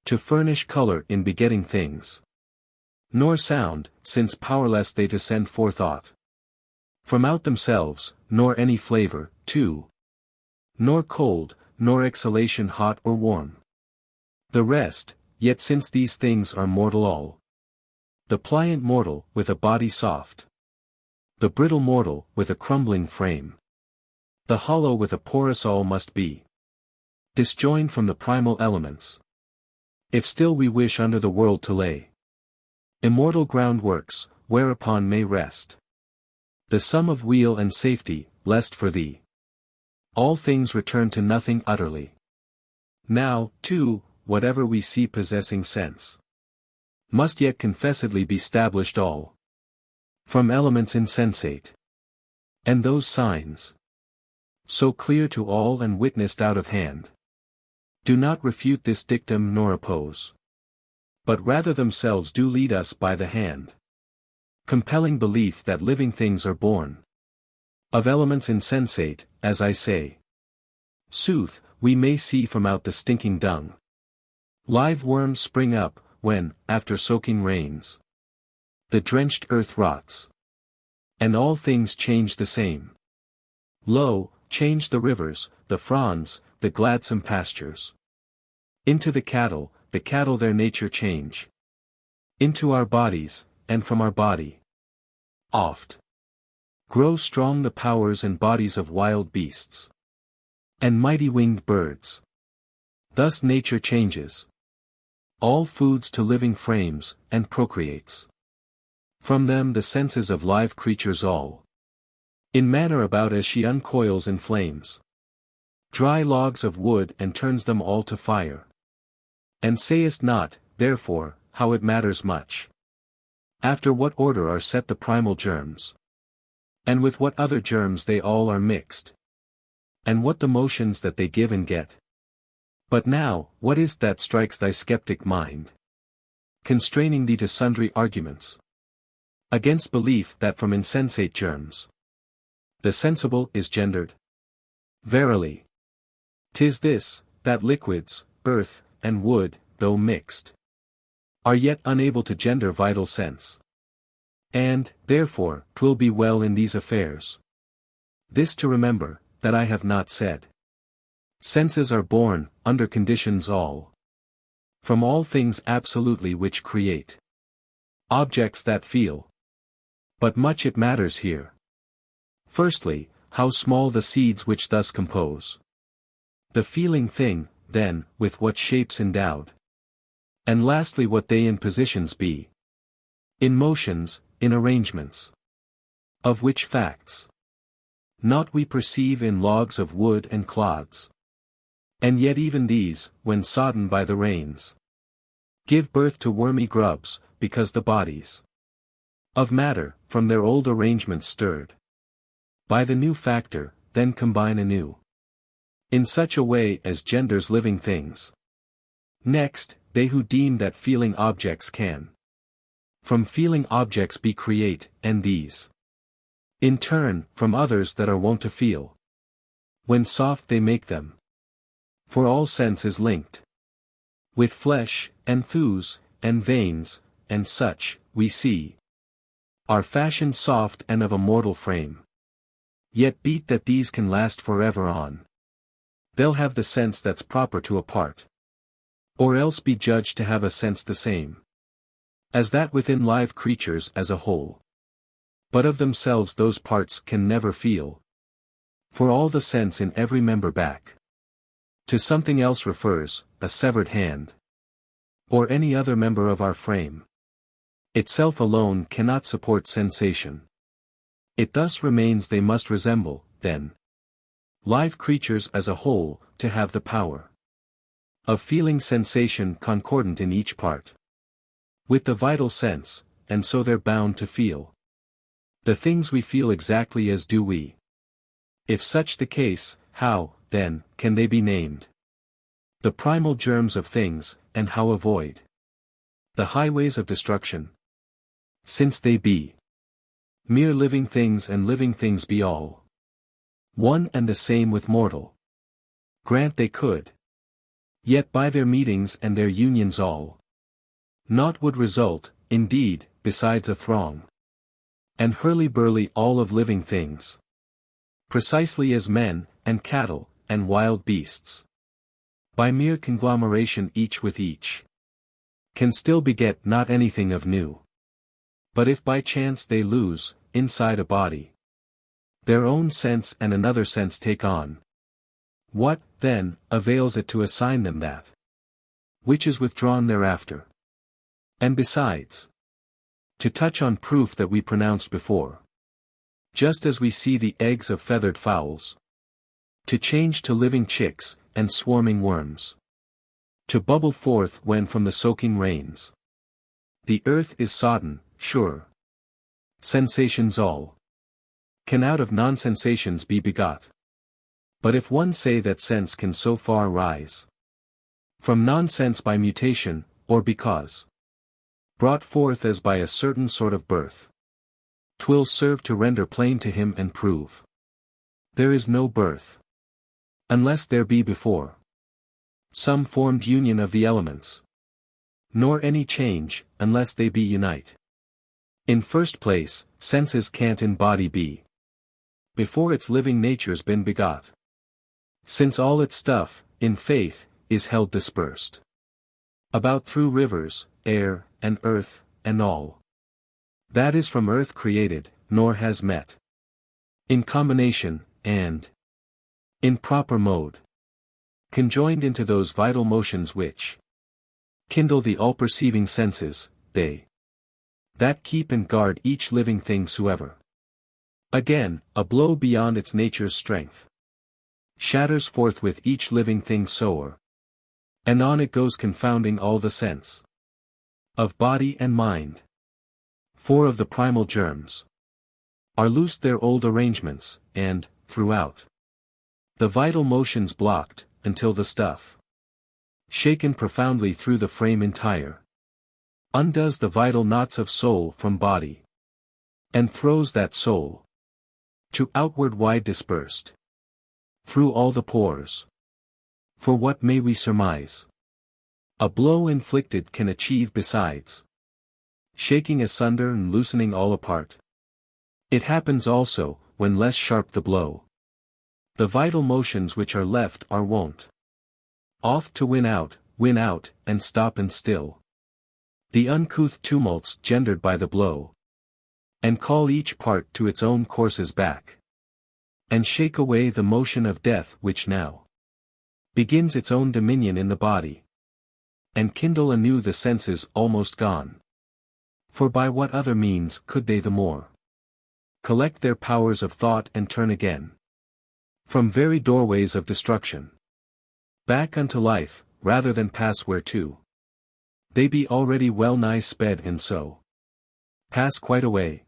to furnish color in begetting things, nor sound, since powerless they descend forthought from out themselves, nor any flavor, too, nor cold, nor exhalation hot or warm. The rest, yet since these things are mortal all, the pliant mortal, with a body soft, the brittle mortal, with a crumbling frame, the hollow with a porous all must be disjoined from the primal elements, if still we wish under the world to lay immortal groundworks, whereupon may rest the sum of weal and safety, lest for thee all things return to nothing utterly. Now, too, whatever we see possessing sense must yet confessedly be stablished all from elements insensate. And those signs, so clear to all and witnessed out of hand, do not refute this dictum nor oppose, but rather themselves do lead us by the hand, compelling belief that living things are born of elements insensate, as I say. Sooth, we may see from out the stinking dung live worms spring up, when, after soaking rains, the drenched earth rots, and all things change the same. Lo, change the rivers, the fronds, the gladsome pastures into the cattle their nature change into our bodies, and from our body oft grow strong the powers and bodies of wild beasts and mighty winged birds. Thus nature changes all foods to living frames, and procreates from them the senses of live creatures all in manner about as she uncoils and flames dry logs of wood and turns them all to fire. And sayest not, therefore, how it matters much after what order are set the primal germs, and with what other germs they all are mixed, and what the motions that they give and get. But now, what is't that strikes thy skeptic mind, constraining thee to sundry arguments against belief that from insensate germs the sensible is gendered? Verily, 'tis this, that liquids, earth, and wood, though mixed, are yet unable to gender vital sense. And, therefore, 'twill be well in these affairs this to remember, that I have not said, senses are born, under conditions all, from all things absolutely which create objects that feel. But much it matters here. Firstly, how small the seeds which thus compose the feeling thing, then, with what shapes endowed. And lastly what they in positions be, in motions, in arrangements, of which facts not we perceive in logs of wood and clods. And yet even these, when sodden by the rains, give birth to wormy grubs, because the bodies of matter, from their old arrangements stirred by the new factor, then combine anew, in such a way as genders living things. Next, they who deem that feeling objects can from feeling objects be create, and these, in turn, from others that are wont to feel, when soft they make them. For all sense is linked with flesh, and thews, and veins, and such, we see, are fashioned soft and of a mortal frame. Yet beat that these can last forever on, they'll have the sense that's proper to a part, or else be judged to have a sense the same as that within live creatures as a whole. But of themselves those parts can never feel, for all the sense in every member back to something else refers, a severed hand, or any other member of our frame. Itself alone cannot support sensation. It thus remains they must resemble, then, live creatures as a whole, to have the power of feeling sensation concordant in each part with the vital sense, and so they're bound to feel the things we feel exactly as do we. If such the case, how, then, can they be named the primal germs of things, and how avoid the highways of destruction? Since they be mere living things, and living things be all one and the same with mortal. Grant they could, yet by their meetings and their unions all naught would result, indeed, besides a throng and hurly-burly all of living things, precisely as men, and cattle, and wild beasts, by mere conglomeration each with each, can still beget not anything of new. But if by chance they lose, inside a body, their own sense and another sense take on, what, then, avails it to assign them that which is withdrawn thereafter? And besides, to touch on proof that we pronounced before, just as we see the eggs of feathered fowls to change to living chicks, and swarming worms to bubble forth when from the soaking rains the earth is sodden, sure sensations all can out of non-sensations be begot. But if one say that sense can so far rise from nonsense by mutation, or because brought forth as by a certain sort of birth, 'twill serve to render plain to him and prove there is no birth, unless there be before some formed union of the elements, nor any change, unless they be unite. In first place, senses can't in body be before its living nature's been begot, since all its stuff, in faith, is held dispersed about through rivers, air, and earth, and all that is from earth created, nor has met in combination, and in proper mode conjoined into those vital motions which kindle the all-perceiving senses, they that keep and guard each living thing soever. Again, a blow beyond its nature's strength shatters forthwith each living thing soever, and on it goes confounding all the sense of body and mind. For of the primal germs are loosed their old arrangements, and, throughout, The vital motions blocked, until the stuff, shaken profoundly through the frame entire, undoes the vital knots of soul from body, and throws that soul to outward wide dispersed, through all the pores. For what may we surmise? A blow inflicted can achieve besides shaking asunder and loosening all apart. It happens also, when less sharp the blow, the vital motions which are left are wont oft to win out, and stop and still the uncouth tumults gendered by the blow, and call each part to its own courses back, and shake away the motion of death which now begins its own dominion in the body, and kindle anew the senses almost gone. For by what other means could they the more collect their powers of thought and turn again from very doorways of destruction back unto life, rather than pass whereto they be already well nigh sped, and so pass quite away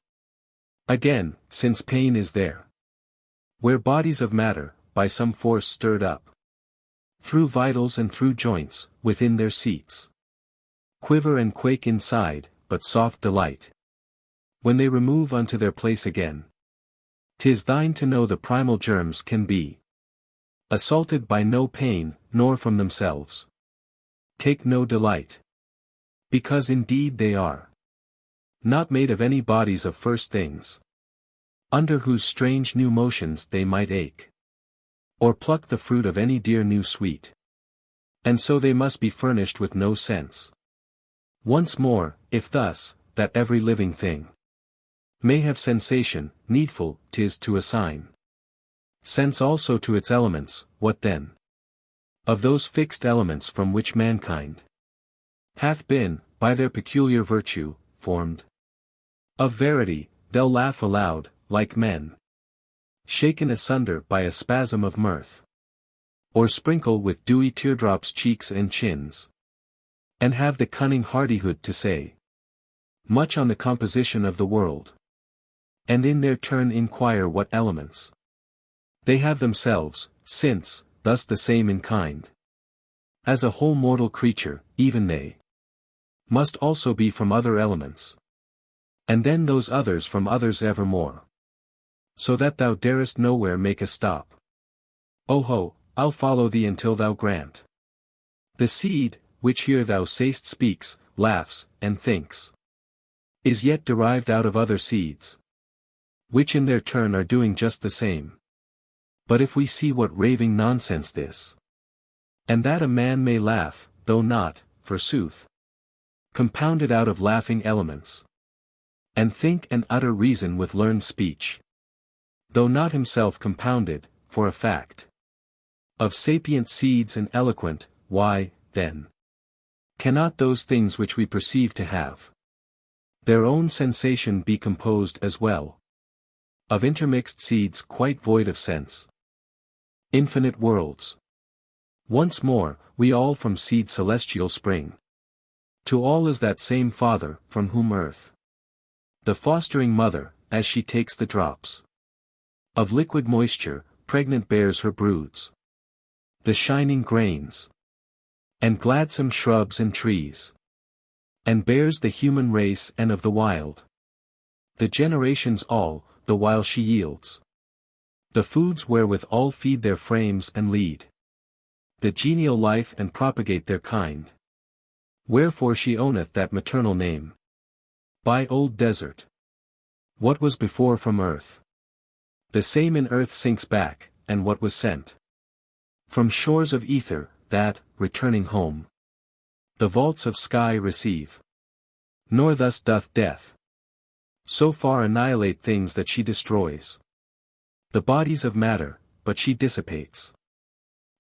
again, since pain is there, where bodies of matter, by some force stirred up through vitals and through joints, within their seats, quiver and quake inside, but soft delight when they remove unto their place again. 'Tis thine to know the primal germs can be assaulted by no pain, nor from themselves take no delight, because indeed they are not made of any bodies of first things, under whose strange new motions they might ache, or pluck the fruit of any dear new sweet. And so they must be furnished with no sense. Once more, if thus, that every living thing may have sensation, needful 'tis to assign sense also to its elements. What then of those fixed elements from which mankind hath been, by their peculiar virtue, formed? Of verity, they'll laugh aloud, like men shaken asunder by a spasm of mirth, or sprinkle with dewy teardrops cheeks and chins, and have the cunning hardihood to say much on the composition of the world, and in their turn inquire what elements they have themselves, since, thus the same in kind as a whole mortal creature, even they must also be from other elements, and then those others from others evermore, so that thou darest nowhere make a stop. Oh ho, I'll follow thee until thou grant. The seed, which here thou say'st speaks, laughs, and thinks, is yet derived out of other seeds, which in their turn are doing just the same. But if we see what raving nonsense this, and that a man may laugh, though not, forsooth, compounded out of laughing elements, and think and utter reason with learned speech, though not himself compounded, for a fact, of sapient seeds and eloquent, why, then, cannot those things which we perceive to have their own sensation be composed as well of intermixed seeds quite void of sense? Infinite worlds. Once more, we all from seed celestial spring. To all is that same Father, from whom earth, the fostering mother, as she takes the drops of liquid moisture, pregnant bears her broods, the shining grains, and gladsome shrubs and trees, and bears the human race and of the wild, the generations all, the while she yields the foods wherewith all feed their frames and lead the genial life and propagate their kind. Wherefore she owneth that maternal name. By old desert, what was before from earth, the same in earth sinks back, and what was sent from shores of ether, that, returning home, the vaults of sky receive. Nor thus doth death so far annihilate things that she destroys the bodies of matter, but she dissipates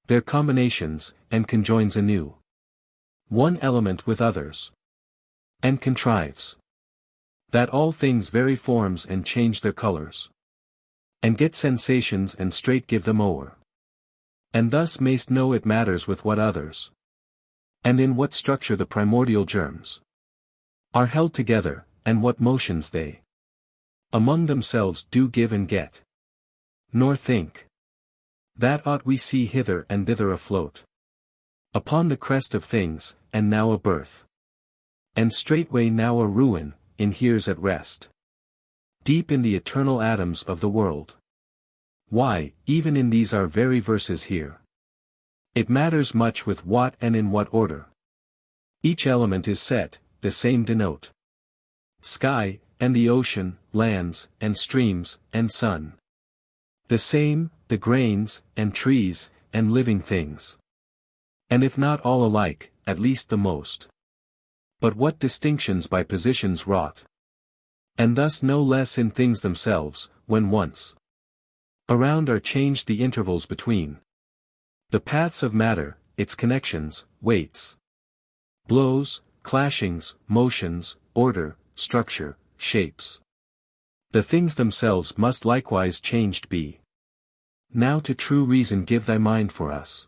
their combinations, and conjoins anew one element with others, and contrives that all things vary forms and change their colors, and get sensations and straight give them o'er. And thus mayst know it matters with what others, and in what structure the primordial germs are held together, and what motions they among themselves do give and get. Nor think That ought we see hither and thither afloat. Upon the crest of things, and now a birth. And straightway now a ruin, in here's at rest. Deep in the eternal atoms of the world. Why, even in these our very verses here. It matters much with what and in what order. Each element is set, the same denote. Sky, and the ocean, lands, and streams, and sun. The same, the grains, and trees, and living things. And if not all alike, at least the most. But what distinctions by positions wrought. And thus no less in things themselves, when once around are changed the intervals between the paths of matter, its connections, weights, blows, clashings, motions, order, structure, shapes. The things themselves must likewise changed be. Now to true reason give thy mind for us.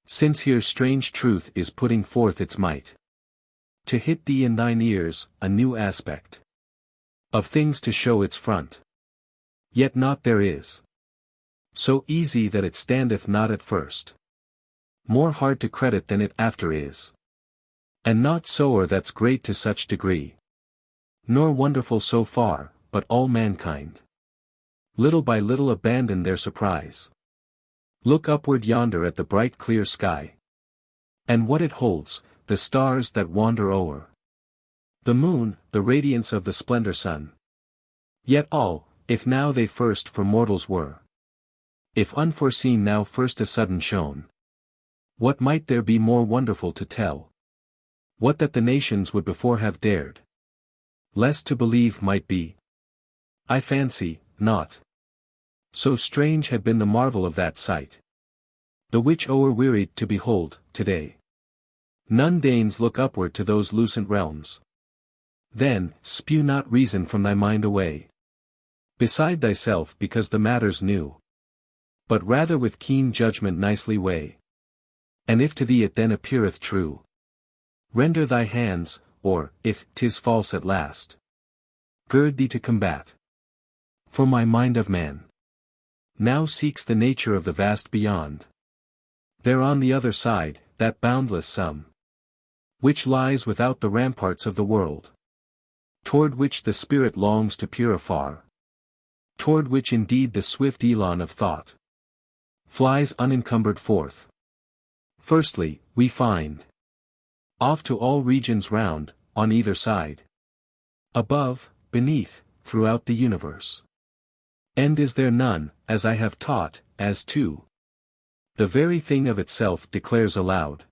Since here strange truth is putting forth its might. To hit thee in thine ears, a new aspect of things to show its front. Yet not there is. So easy that it standeth not at first. More hard to credit than it after is. And not so or that's great to such degree. Nor wonderful so far, but all mankind. Little by little abandon their surprise. Look upward yonder at the bright clear sky. And what it holds, the stars that wander o'er. The moon, the radiance of the splendor sun. Yet all, if now they first for mortals were. If unforeseen now first a sudden shone. What might there be more wonderful to tell? What that the nations would before have dared? Less to believe might be. I fancy, not. So strange had been the marvel of that sight. The which o'er-wearied to behold, today. None deigns look upward to those lucent realms. Then, spew not reason from thy mind away. Beside thyself because the matter's new. But rather with keen judgment nicely weigh. And if to thee it then appeareth true, render thy hands, or, if 'tis false at last, gird thee to combat. For my mind of man now seeks the nature of the vast beyond. There on the other side, that boundless sum, which lies without the ramparts of the world, toward which the spirit longs to peer afar, toward which indeed the swift elan of thought flies unencumbered forth. Firstly, we find off to all regions round, on either side, above, beneath, throughout the universe. End is there none, as I have taught, as to the very thing of itself declares aloud.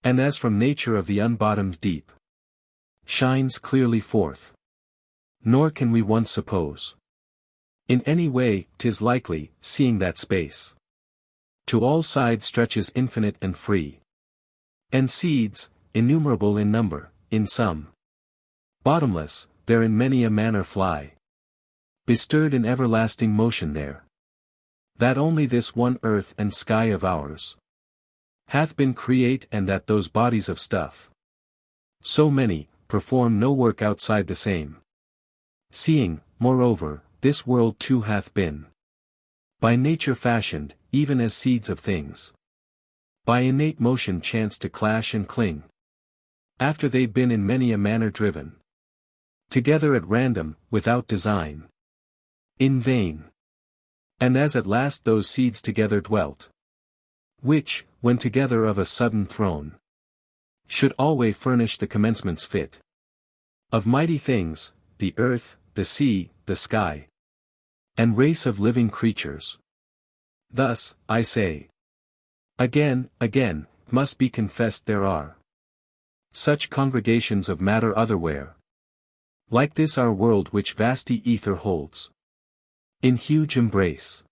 And as from nature of the unbottomed deep shines clearly forth. Nor can we once suppose in any way, 'tis likely, seeing that space to all sides stretches infinite and free. And seeds, innumerable in number, in sum bottomless, there in many a manner fly. Bestirred in everlasting motion there. That only this one earth and sky of ours hath been create, and that those bodies of stuff, so many, perform no work outside the same. Seeing, moreover, this world too hath been by nature fashioned, even as seeds of things by innate motion chance to clash and cling, after they've been in many a manner driven together at random, without design, in vain. And as at last those seeds together dwelt, which, when together of a sudden thrown, should alway furnish the commencements fit of mighty things, the earth, the sea, the sky, and race of living creatures. Thus, I say, again, must be confessed there are such congregations of matter otherwhere, like this our world which vasty ether holds in huge embrace.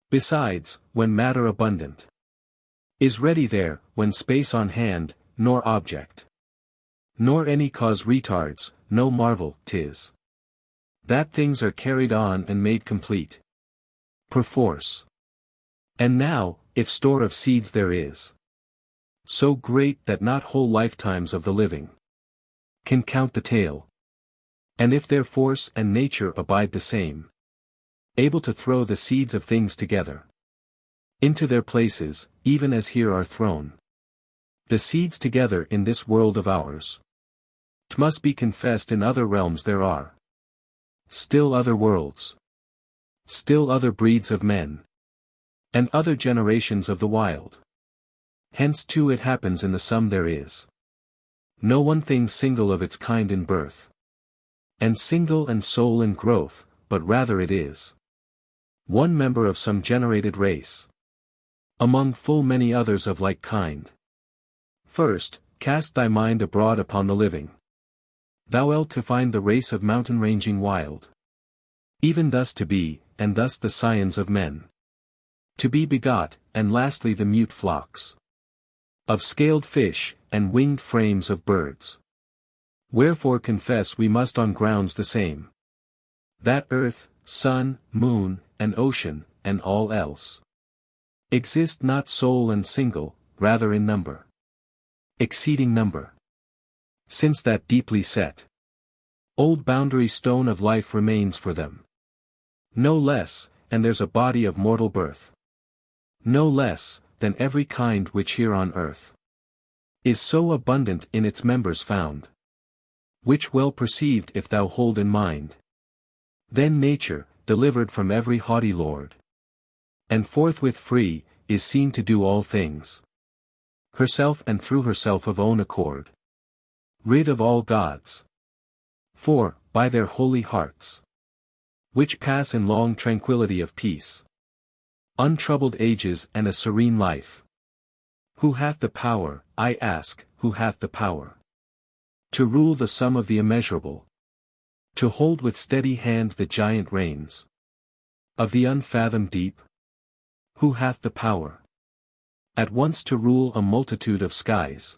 Besides, when matter abundant is ready there, when space on hand, nor object, nor any cause retards, no marvel 'tis that things are carried on and made complete perforce. And now, if store of seeds there is so great that not whole lifetimes of the living can count the tale, and if their force and nature abide the same, able to throw the seeds of things together, Into their places, even as here are thrown the seeds together in this world of ours. 'Tmust be confessed in other realms there are still other worlds, still other breeds of men, and other generations of the wild. Hence too it happens in the sum there is no one thing single of its kind in birth, and single and sole in growth, but rather it is one member of some generated race, among full many others of like kind. First, cast thy mind abroad upon the living. Thou wilt to find the race of mountain-ranging wild. Even thus to be, and thus the scions of men. To be begot, and lastly the mute flocks of scaled fish, and winged frames of birds. Wherefore confess we must on grounds the same, that earth, sun, moon, and ocean, and all else, exist not sole and single, rather in number, exceeding number. Since that deeply set old boundary stone of life remains for them no less, and there's a body of mortal birth no less, than every kind which here on earth is so abundant in its members found. Which well perceived if thou hold in mind, then nature, delivered from every haughty lord, and forthwith free, is seen to do all things herself and through herself of own accord, rid of all gods. For, by their holy hearts, which pass in long tranquility of peace, untroubled ages and a serene life. Who hath the power, I ask, who hath the power to rule the sum of the immeasurable, to hold with steady hand the giant reins of the unfathomed deep? Who hath the power at once to rule a multitude of skies,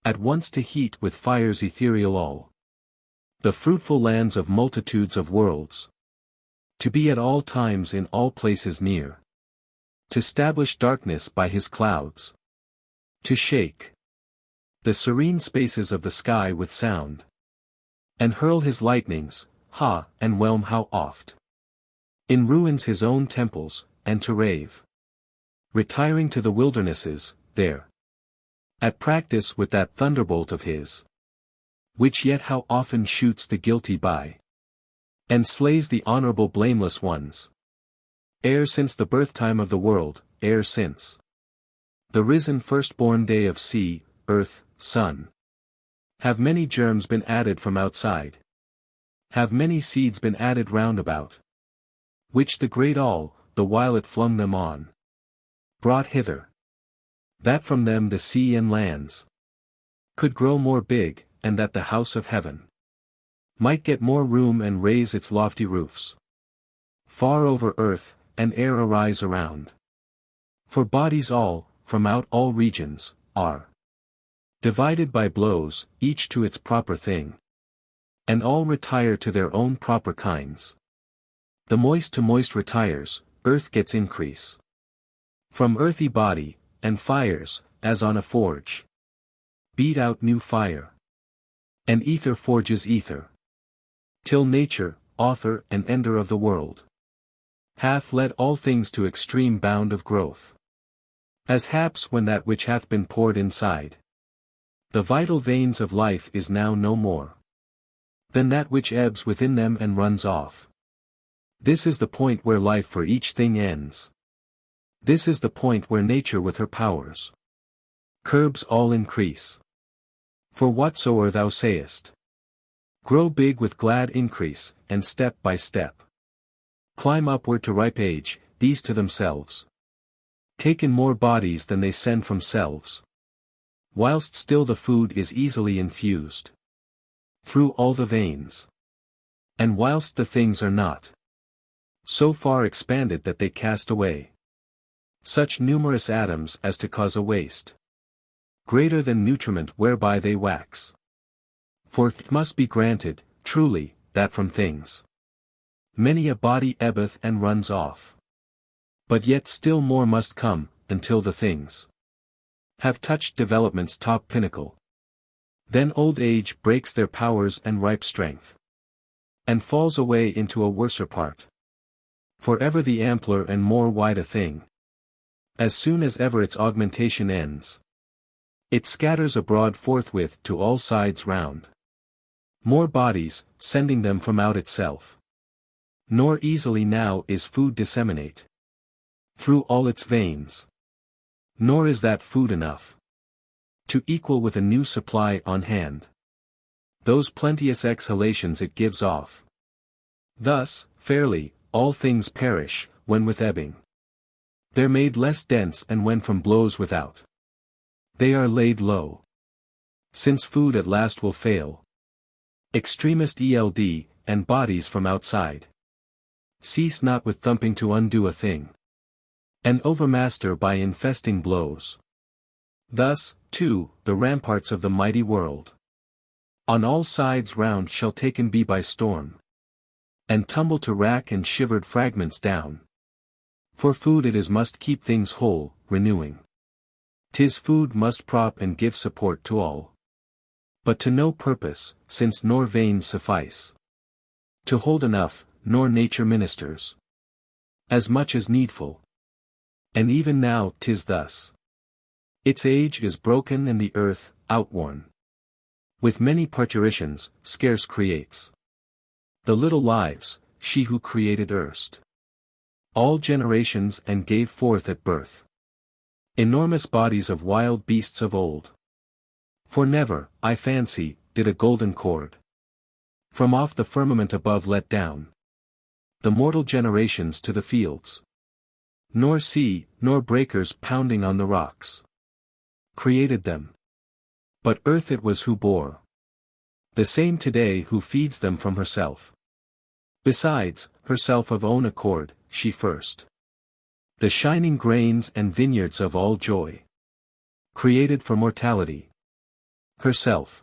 at once to heat with fires ethereal all the fruitful lands of multitudes of worlds, to be at all times in all places near, to stablish darkness by his clouds, to shake the serene spaces of the sky with sound, and hurl his lightnings, and whelm how oft in ruins his own temples, and to rave, retiring to the wildernesses, there at practice with that thunderbolt of his, which yet how often shoots the guilty by, and slays the honorable blameless ones. Ere since the birth-time of the world, ere since the risen firstborn day of sea, earth, sun, have many germs been added from outside, have many seeds been added round about, which the great all, the while it flung them on, brought hither, that from them the sea and lands could grow more big, and that the house of heaven might get more room and raise its lofty roofs far over earth, and air arise around. For bodies all, from out all regions, are divided by blows, each to its proper thing, and all retire to their own proper kinds. The moist to moist retires, earth gets increase from earthy body, and fires, as on a forge, beat out new fire, and ether forges ether, till nature, author and ender of the world, hath led all things to extreme bound of growth. As haps when that which hath been poured inside the vital veins of life is now no more than that which ebbs within them and runs off. This is the point where life for each thing ends. This is the point where nature with her powers curbs all increase. For whatsoe'er thou sayest, grow big with glad increase, and step by step climb upward to ripe age, these to themselves take in more bodies than they send from selves, whilst still the food is easily infused through all the veins, and whilst the things are not so far expanded that they cast away such numerous atoms as to cause a waste greater than nutriment whereby they wax. For it must be granted, truly, that from things many a body ebbeth and runs off. But yet still more must come, until the things have touched development's top pinnacle. Then old age breaks their powers and ripe strength, and falls away into a worser part. For ever the ampler and more wide a thing As soon as ever its augmentation ends, it scatters abroad forthwith to all sides round. More bodies, sending them from out itself. Nor easily now is food disseminate through all its veins. Nor is that food enough to equal with a new supply on hand those plenteous exhalations it gives off. Thus, fairly, all things perish, when with ebbing they're made less dense, and when from blows without they are laid low. Since food at last will fail, extremist eld, and bodies from outside cease not with thumping to undo a thing, and overmaster by infesting blows. Thus, too, the ramparts of the mighty world on all sides round shall taken be by storm, and tumble to rack and shivered fragments down. For food it is must keep things whole, renewing. 'Tis food must prop and give support to all. But to no purpose, since nor veins suffice to hold enough, nor nature ministers as much as needful. And even now 'tis thus. Its age is broken and the earth, outworn with many parturitions, scarce creates the little lives, she who created erst all generations and gave forth at birth enormous bodies of wild beasts of old. For never, I fancy, did a golden cord from off the firmament above let down the mortal generations to the fields. Nor sea, nor breakers pounding on the rocks created them. But earth it was who bore the same today who feeds them from herself. Besides, herself of own accord, she first the shining grains and vineyards of all joy created for mortality. Herself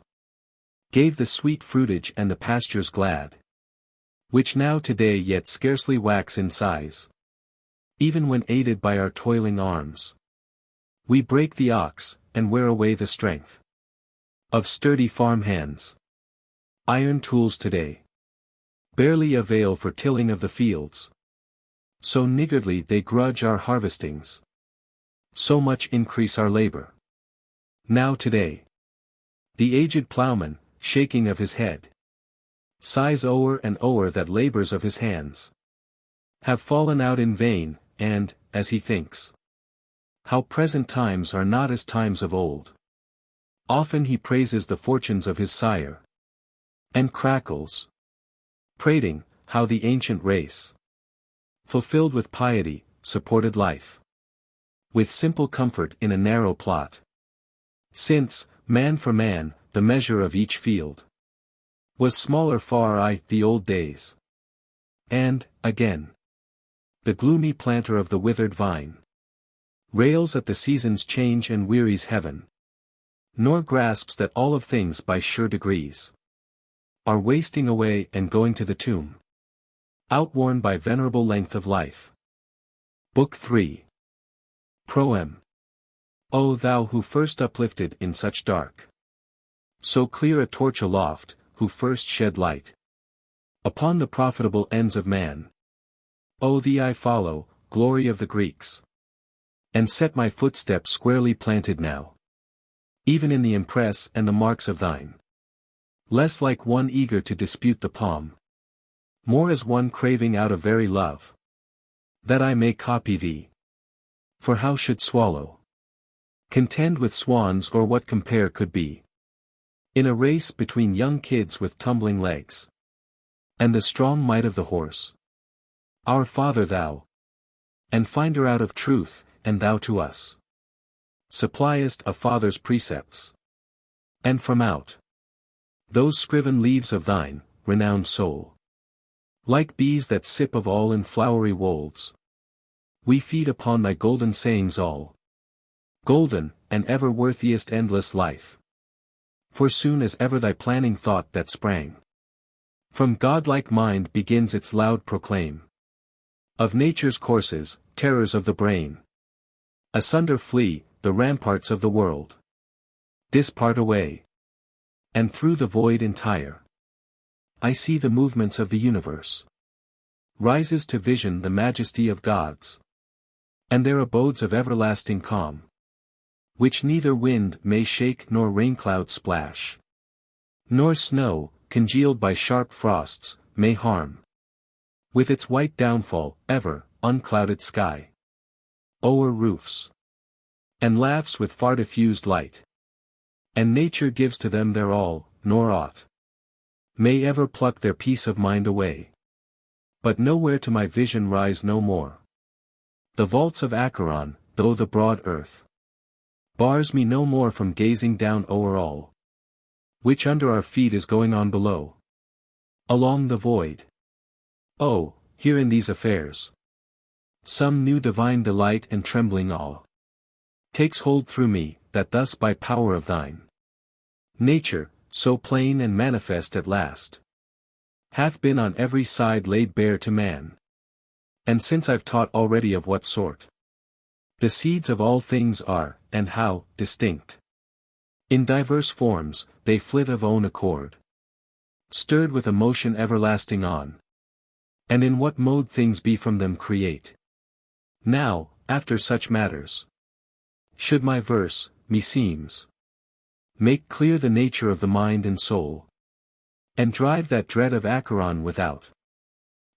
gave the sweet fruitage and the pastures glad, which now today yet scarcely wax in size. Even when aided by our toiling arms, we break the ox, and wear away the strength of sturdy farm hands. Iron tools today barely avail for tilling of the fields. So niggardly they grudge our harvestings, so much increase our labor. Now today, the aged plowman, shaking of his head, sighs o'er and o'er that labors of his hands have fallen out in vain, and, as he thinks, how present times are not as times of old, often he praises the fortunes of his sire, and crackles, prating, how the ancient race, fulfilled with piety, supported life with simple comfort in a narrow plot. Since, man for man, the measure of each field was smaller far the old days. And, again, the gloomy planter of the withered vine rails at the season's change and wearies heaven, nor grasps that all of things by sure degrees are wasting away and going to the tomb, outworn by venerable length of life. Book 3. Proem. O thou who first uplifted in such dark, so clear a torch aloft, who first shed light upon the profitable ends of man. O thee I follow, glory of the Greeks, and set my footsteps squarely planted now, even in the impress and the marks of thine. Less like one eager to dispute the palm, more as one craving out of very love, that I may copy thee. For how should swallow contend with swans, or what compare could be in a race between young kids with tumbling legs and the strong might of the horse? Our Father thou, and finder out of truth, and thou to us suppliest a father's precepts, and from out those scriven leaves of thine, renowned soul, like bees that sip of all in flowery wolds, we feed upon thy golden sayings all. Golden, and ever worthiest endless life. For soon as ever thy planning thought that sprang from godlike mind begins its loud proclaim of nature's courses, terrors of the brain. Asunder flee, the ramparts of the world. Dispart away. And through the void entire, I see the movements of the universe. Rises to vision the majesty of gods. And their abodes of everlasting calm, which neither wind may shake nor raincloud splash, nor snow, congealed by sharp frosts, may harm. With its white downfall, ever, unclouded sky, o'er roofs, and laughs with far diffused light. And nature gives to them their all, nor aught may ever pluck their peace of mind away. But nowhere to my vision rise no more the vaults of Acheron, though the broad earth bars me no more from gazing down o'er all, which under our feet is going on below, along the void. Oh, here in these affairs, some new divine delight and trembling awe takes hold through me, that thus by power of thine nature, so plain and manifest at last, hath been on every side laid bare to man. And since I've taught already of what sort the seeds of all things are, and how, distinct in diverse forms, they flit of own accord, stirred with a motion everlasting on, and in what mode things be from them create. Now, after such matters, should my verse, meseems, make clear the nature of the mind and soul, and drive that dread of Acheron without,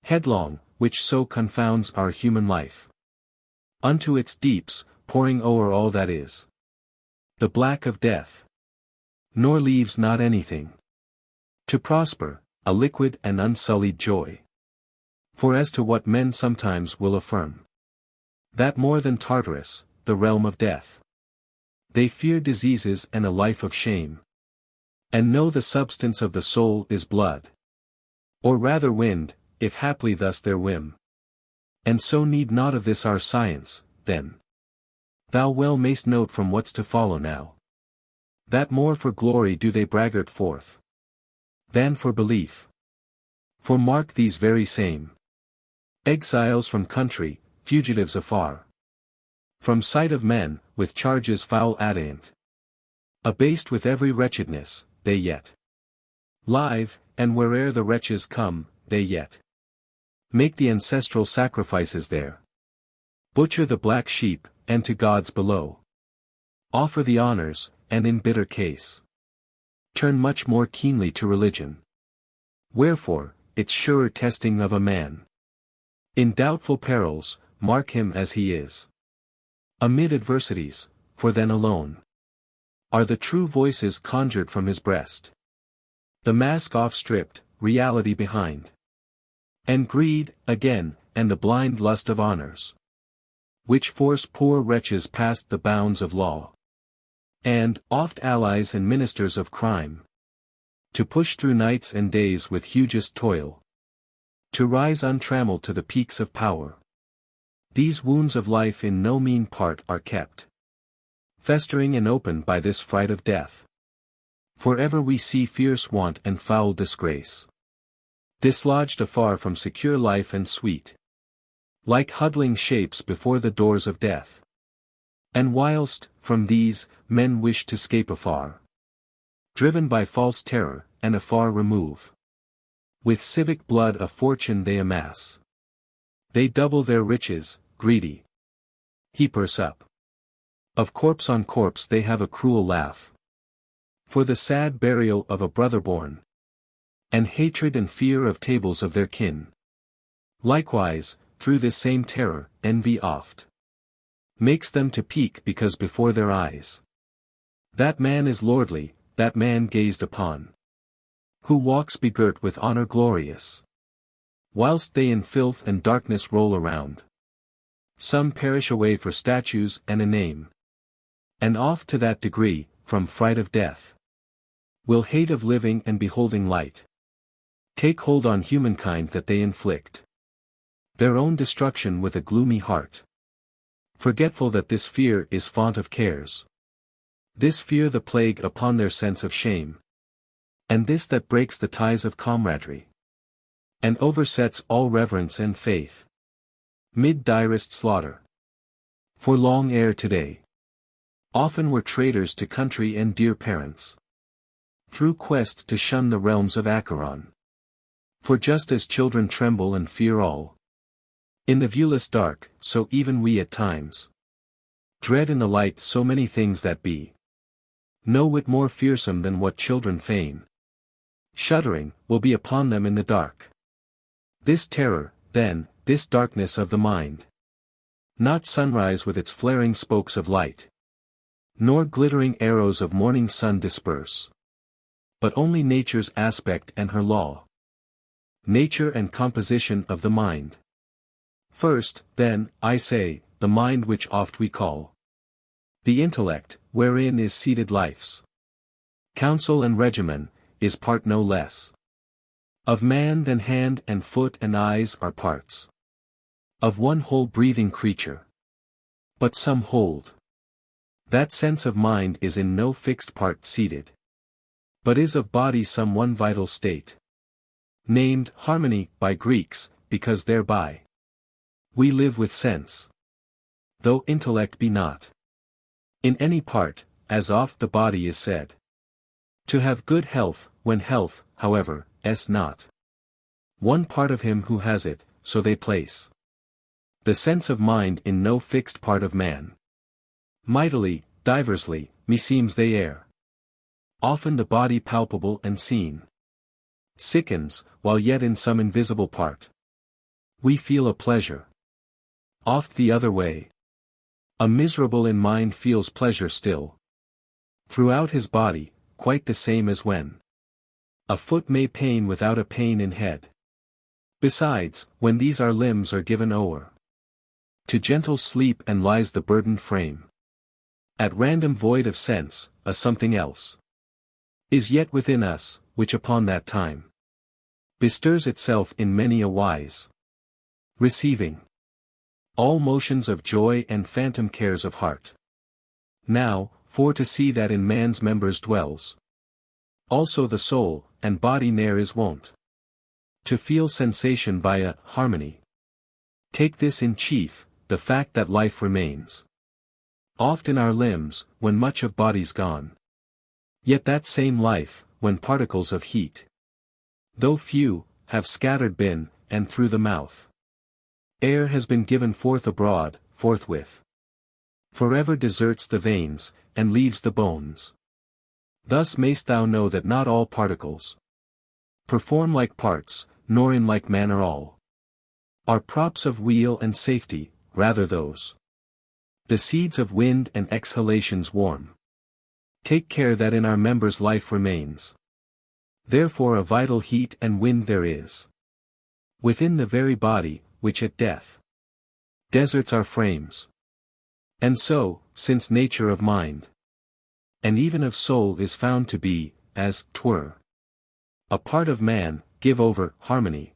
headlong, which so confounds our human life, unto its deeps, pouring o'er all that is the black of death, nor leaves not anything to prosper, a liquid and unsullied joy. For as to what men sometimes will affirm, that more than Tartarus, the realm of death, they fear diseases and a life of shame, and know the substance of the soul is blood, or rather wind, if haply thus their whim. And so need not of this our science, then thou well mayst note from what's to follow now, that more for glory do they braggart forth, than for belief. For mark these very same exiles from country, fugitives afar from sight of men, with charges foul addient, abased with every wretchedness, they yet live, and where'er the wretches come, they yet make the ancestral sacrifices there, butcher the black sheep, and to gods below offer the honors, and in bitter case turn much more keenly to religion. Wherefore, it's sure testing of a man. In doubtful perils, mark him as he is. Amid adversities, for then alone are the true voices conjured from his breast. The mask off stripped, reality behind. And greed, again, and the blind lust of honors, which force poor wretches past the bounds of law, and, oft allies and ministers of crime, to push through nights and days with hugest toil, to rise untrammeled to the peaks of power. These wounds of life in no mean part are kept festering and open by this fright of death. For ever we see fierce want and foul disgrace, dislodged afar from secure life and sweet, like huddling shapes before the doors of death. And whilst, from these, men wish to scape afar, driven by false terror, and afar remove, with civic blood a fortune they amass. They double their riches, greedy heapers up. Of corpse on corpse they have a cruel laugh, for the sad burial of a brother born, and hatred and fear of tables of their kin. Likewise, through this same terror, envy oft makes them to peak because before their eyes that man is lordly, that man gazed upon, who walks begirt with honor glorious, whilst they in filth and darkness roll around. Some perish away for statues and a name, and oft to that degree, from fright of death, will hate of living and beholding light take hold on humankind that they inflict their own destruction with a gloomy heart, forgetful that this fear is font of cares, this fear the plague upon their sense of shame, and this that breaks the ties of comradely, and oversets all reverence and faith, mid direst slaughter. For long ere today, often were traitors to country and dear parents, through quest to shun the realms of Acheron. For just as children tremble and fear all In the viewless dark, so even we at times dread in the light so many things that be no whit more fearsome than what children feign. Shuddering, will be upon them in the dark. This terror, then, this darkness of the mind. Not sunrise with its flaring spokes of light, nor glittering arrows of morning sun disperse, but only nature's aspect and her law. Nature and composition of the mind. First, then, I say, the mind which oft we call the intellect, wherein is seated life's counsel and regimen, is part no less of man than hand and foot and eyes are parts of one whole breathing creature. But some hold that sense of mind is in no fixed part seated, but is of body some one vital state, named harmony by Greeks, because thereby we live with sense, though intellect be not in any part, as oft the body is said to have good health, when health, however, is not one part of him who has it, so they place the sense of mind in no fixed part of man. Mightily, diversely, meseems they err. Often the body palpable and seen sickens, while yet in some invisible part we feel a pleasure. Oft the other way. A miserable in mind feels pleasure still throughout his body, quite the same as when a foot may pain without a pain in head. Besides, when these our limbs are given o'er to gentle sleep and lies the burdened frame at random void of sense, a something else is yet within us, which upon that time bestirs itself in many a wise receiving all motions of joy and phantom cares of heart. Now, for to see that in man's members dwells also the soul, and body ne'er is wont to feel sensation by a harmony. Take this in chief, the fact that life remains oft in our limbs, when much of body's gone. Yet that same life, when particles of heat, though few, have scattered been, and through the mouth air has been given forth abroad, forthwith forever deserts the veins, and leaves the bones. Thus mayst thou know that not all particles perform like parts, nor in like manner all are props of weal and safety, rather those the seeds of wind and exhalations warm. Take care that in our members life remains. Therefore a vital heat and wind there is within the very body, which at death deserts our frames. And so, since nature of mind and even of soul is found to be, as 'twere, a part of man, give over harmony,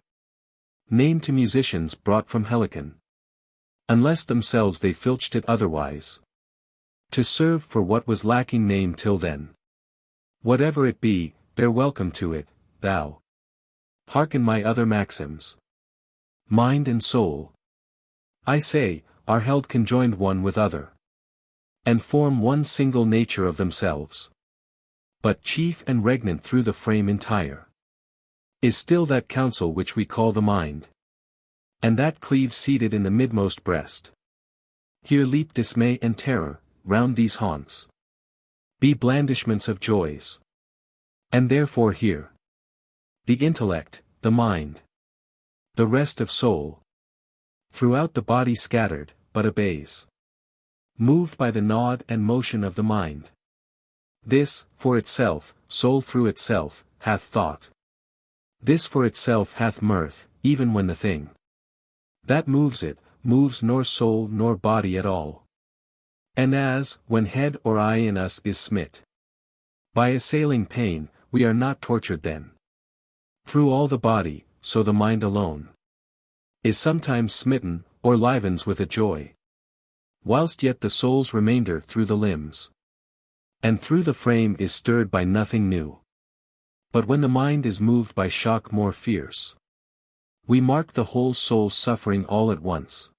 named to musicians brought from Helicon, unless themselves they filched it otherwise, to serve for what was lacking named till then. Whatever it be, bear welcome to it, thou. Hearken my other maxims. Mind and soul, I say, are held conjoined one with other, and form one single nature of themselves. But chief and regnant through the frame entire is still that counsel which we call the mind, and that cleaves seated in the midmost breast. Here leap dismay and terror, round these haunts be blandishments of joys. And therefore here the intellect, the mind, the rest of soul, throughout the body scattered, but obeys, moved by the nod and motion of the mind. This, for itself, soul through itself, hath thought. This for itself hath mirth, even when the thing that moves it, moves nor soul nor body at all. And as, when head or eye in us is smit by assailing pain, we are not tortured then through all the body, so the mind alone is sometimes smitten, or livens with a joy, whilst yet the soul's remainder through the limbs and through the frame is stirred by nothing new. But when the mind is moved by shock more fierce, we mark the whole soul suffering all at once.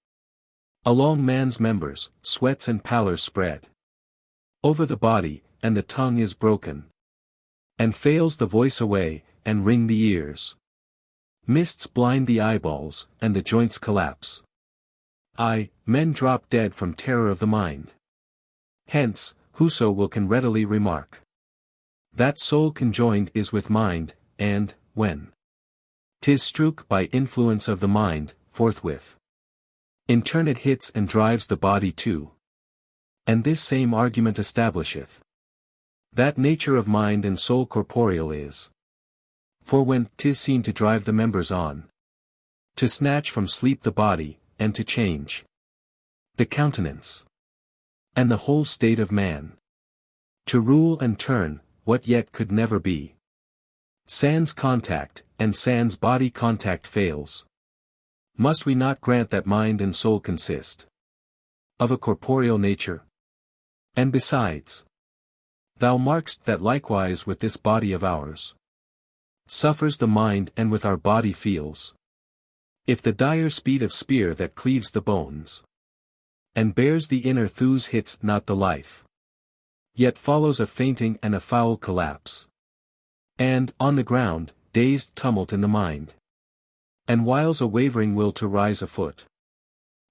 Along man's members, sweats and pallors spread over the body, and the tongue is broken, and fails the voice away, and ring the ears. Mists blind the eyeballs, and the joints collapse. Men drop dead from terror of the mind. Hence, whoso will can readily remark that soul conjoined is with mind, and, when 'tis strook by influence of the mind, forthwith in turn it hits and drives the body too. And this same argument establisheth that nature of mind and soul corporeal is. For when 'tis seen to drive the members on, to snatch from sleep the body, and to change the countenance, and the whole state of man, to rule and turn, what yet could never be. Sans contact, and sans body contact fails. Must we not grant that mind and soul consist of a corporeal nature? And besides, thou mark'st that likewise with this body of ours suffers the mind and with our body feels. If the dire speed of spear that cleaves the bones, and bears the inner thews hits not the life, yet follows a fainting and a foul collapse. And, on the ground, dazed tumult in the mind, and whiles a wavering will to rise afoot.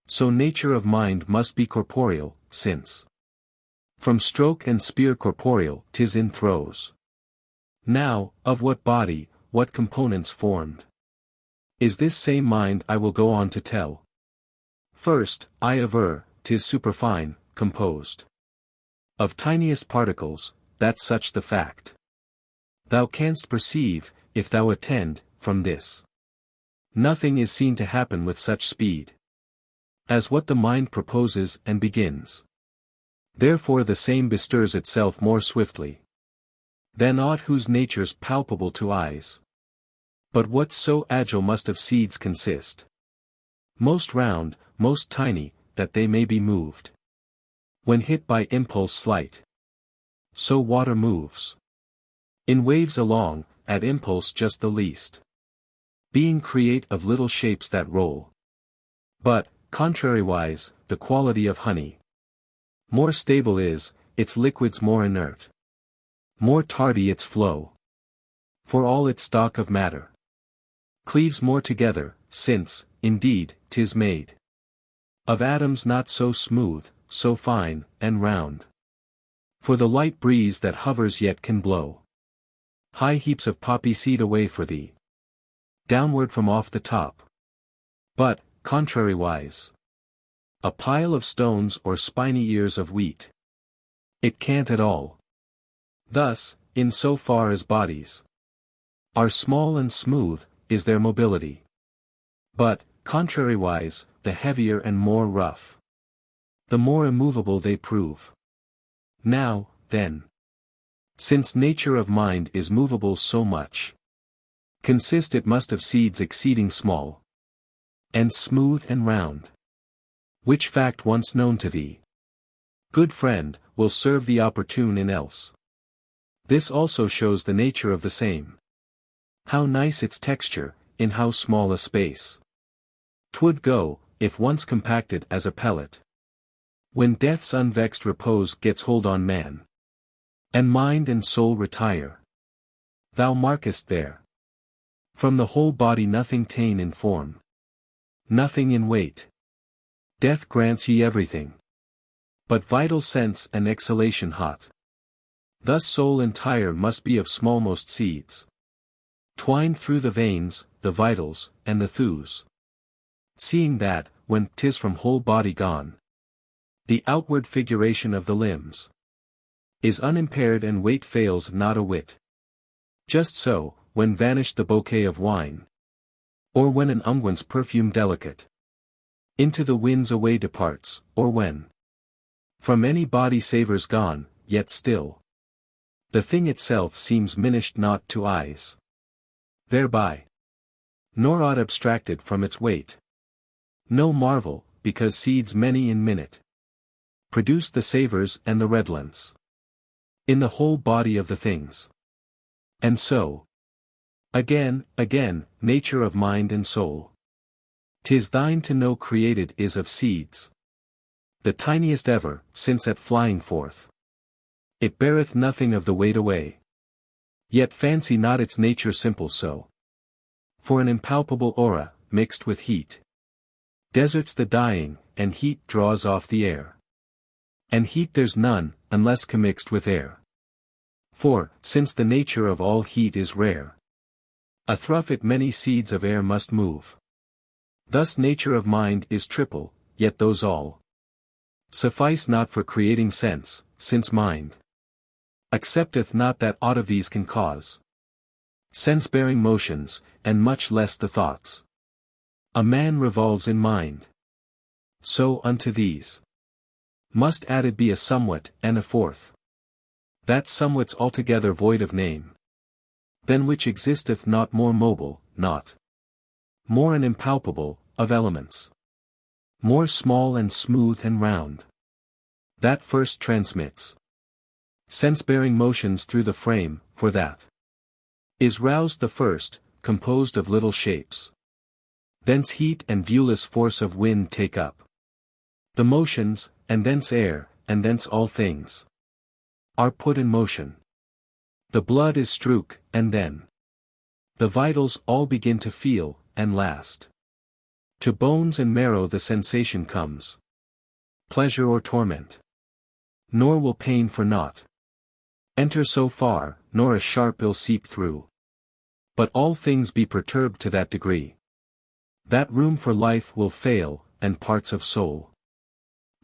So nature of mind must be corporeal, since from stroke and spear corporeal 'tis in throes. Now, of what body, what components formed is this same mind I will go on to tell. First, I aver, 'tis superfine, composed of tiniest particles, that's such the fact. Thou canst perceive, if thou attend, from this. Nothing is seen to happen with such speed as what the mind proposes and begins. Therefore the same bestirs itself more swiftly than aught whose nature's palpable to eyes. But what so agile must of seeds consist? Most round, most tiny, that they may be moved when hit by impulse slight. So water moves in waves along, at impulse just the least, being create of little shapes that roll. But, contrariwise, the quality of honey more stable is, its liquids more inert, more tardy its flow, for all its stock of matter cleaves more together, since, indeed, 'tis made of atoms not so smooth, so fine, and round. For the light breeze that hovers yet can blow high heaps of poppy seed away for thee, downward from off the top. But, contrariwise, a pile of stones or spiny ears of wheat it can't at all. Thus, in so far as bodies are small and smooth, is their mobility. But, contrariwise, the heavier and more rough, the more immovable they prove. Now, then, since nature of mind is movable so much, consist it must of seeds exceeding small, and smooth and round. Which fact once known to thee, good friend, will serve thee opportune in else. This also shows the nature of the same. How nice its texture, in how small a space 'twould go, if once compacted as a pellet. When death's unvexed repose gets hold on man, and mind and soul retire, thou markest there from the whole body nothing ta'en in form, nothing in weight. Death grants ye everything, but vital sense and exhalation hot. Thus soul entire must be of smallmost seeds, twined through the veins, the vitals, and the thews. Seeing that, when 'tis from whole body gone, the outward figuration of the limbs is unimpaired and weight fails not a whit. Just so, when vanished the bouquet of wine, or when an unguent's perfume delicate into the winds away departs, or when from any body savours gone, yet still the thing itself seems minished not to eyes thereby, nor aught abstracted from its weight. No marvel, because seeds many in minute produce the savours and the redolence in the whole body of the things. And so, again, nature of mind and soul. 'Tis thine to know created is of seeds, the tiniest ever, since at flying forth it beareth nothing of the weight away. Yet fancy not its nature simple so. For an impalpable aura, mixed with heat, deserts the dying, and heat draws off the air. And heat there's none, unless commixed with air. For, since the nature of all heat is rare, athrough it many seeds of air must move. Thus nature of mind is triple, yet those all suffice not for creating sense, since mind accepteth not that aught of these can cause sense-bearing motions, and much less the thoughts a man revolves in mind. So unto these must added be a somewhat, and a fourth. That somewhat's altogether void of name, than which existeth not more mobile, not more and impalpable, of elements, more small and smooth and round. That first transmits sense-bearing motions through the frame, for that is roused the first, composed of little shapes. Thence heat and viewless force of wind take up the motions, and thence air, and thence all things are put in motion. The blood is strook, and then the vitals all begin to feel, and last to bones and marrow the sensation comes, pleasure or torment. Nor will pain for naught enter so far, nor a sharp ill seep through. But all things be perturbed to that degree, that room for life will fail, and parts of soul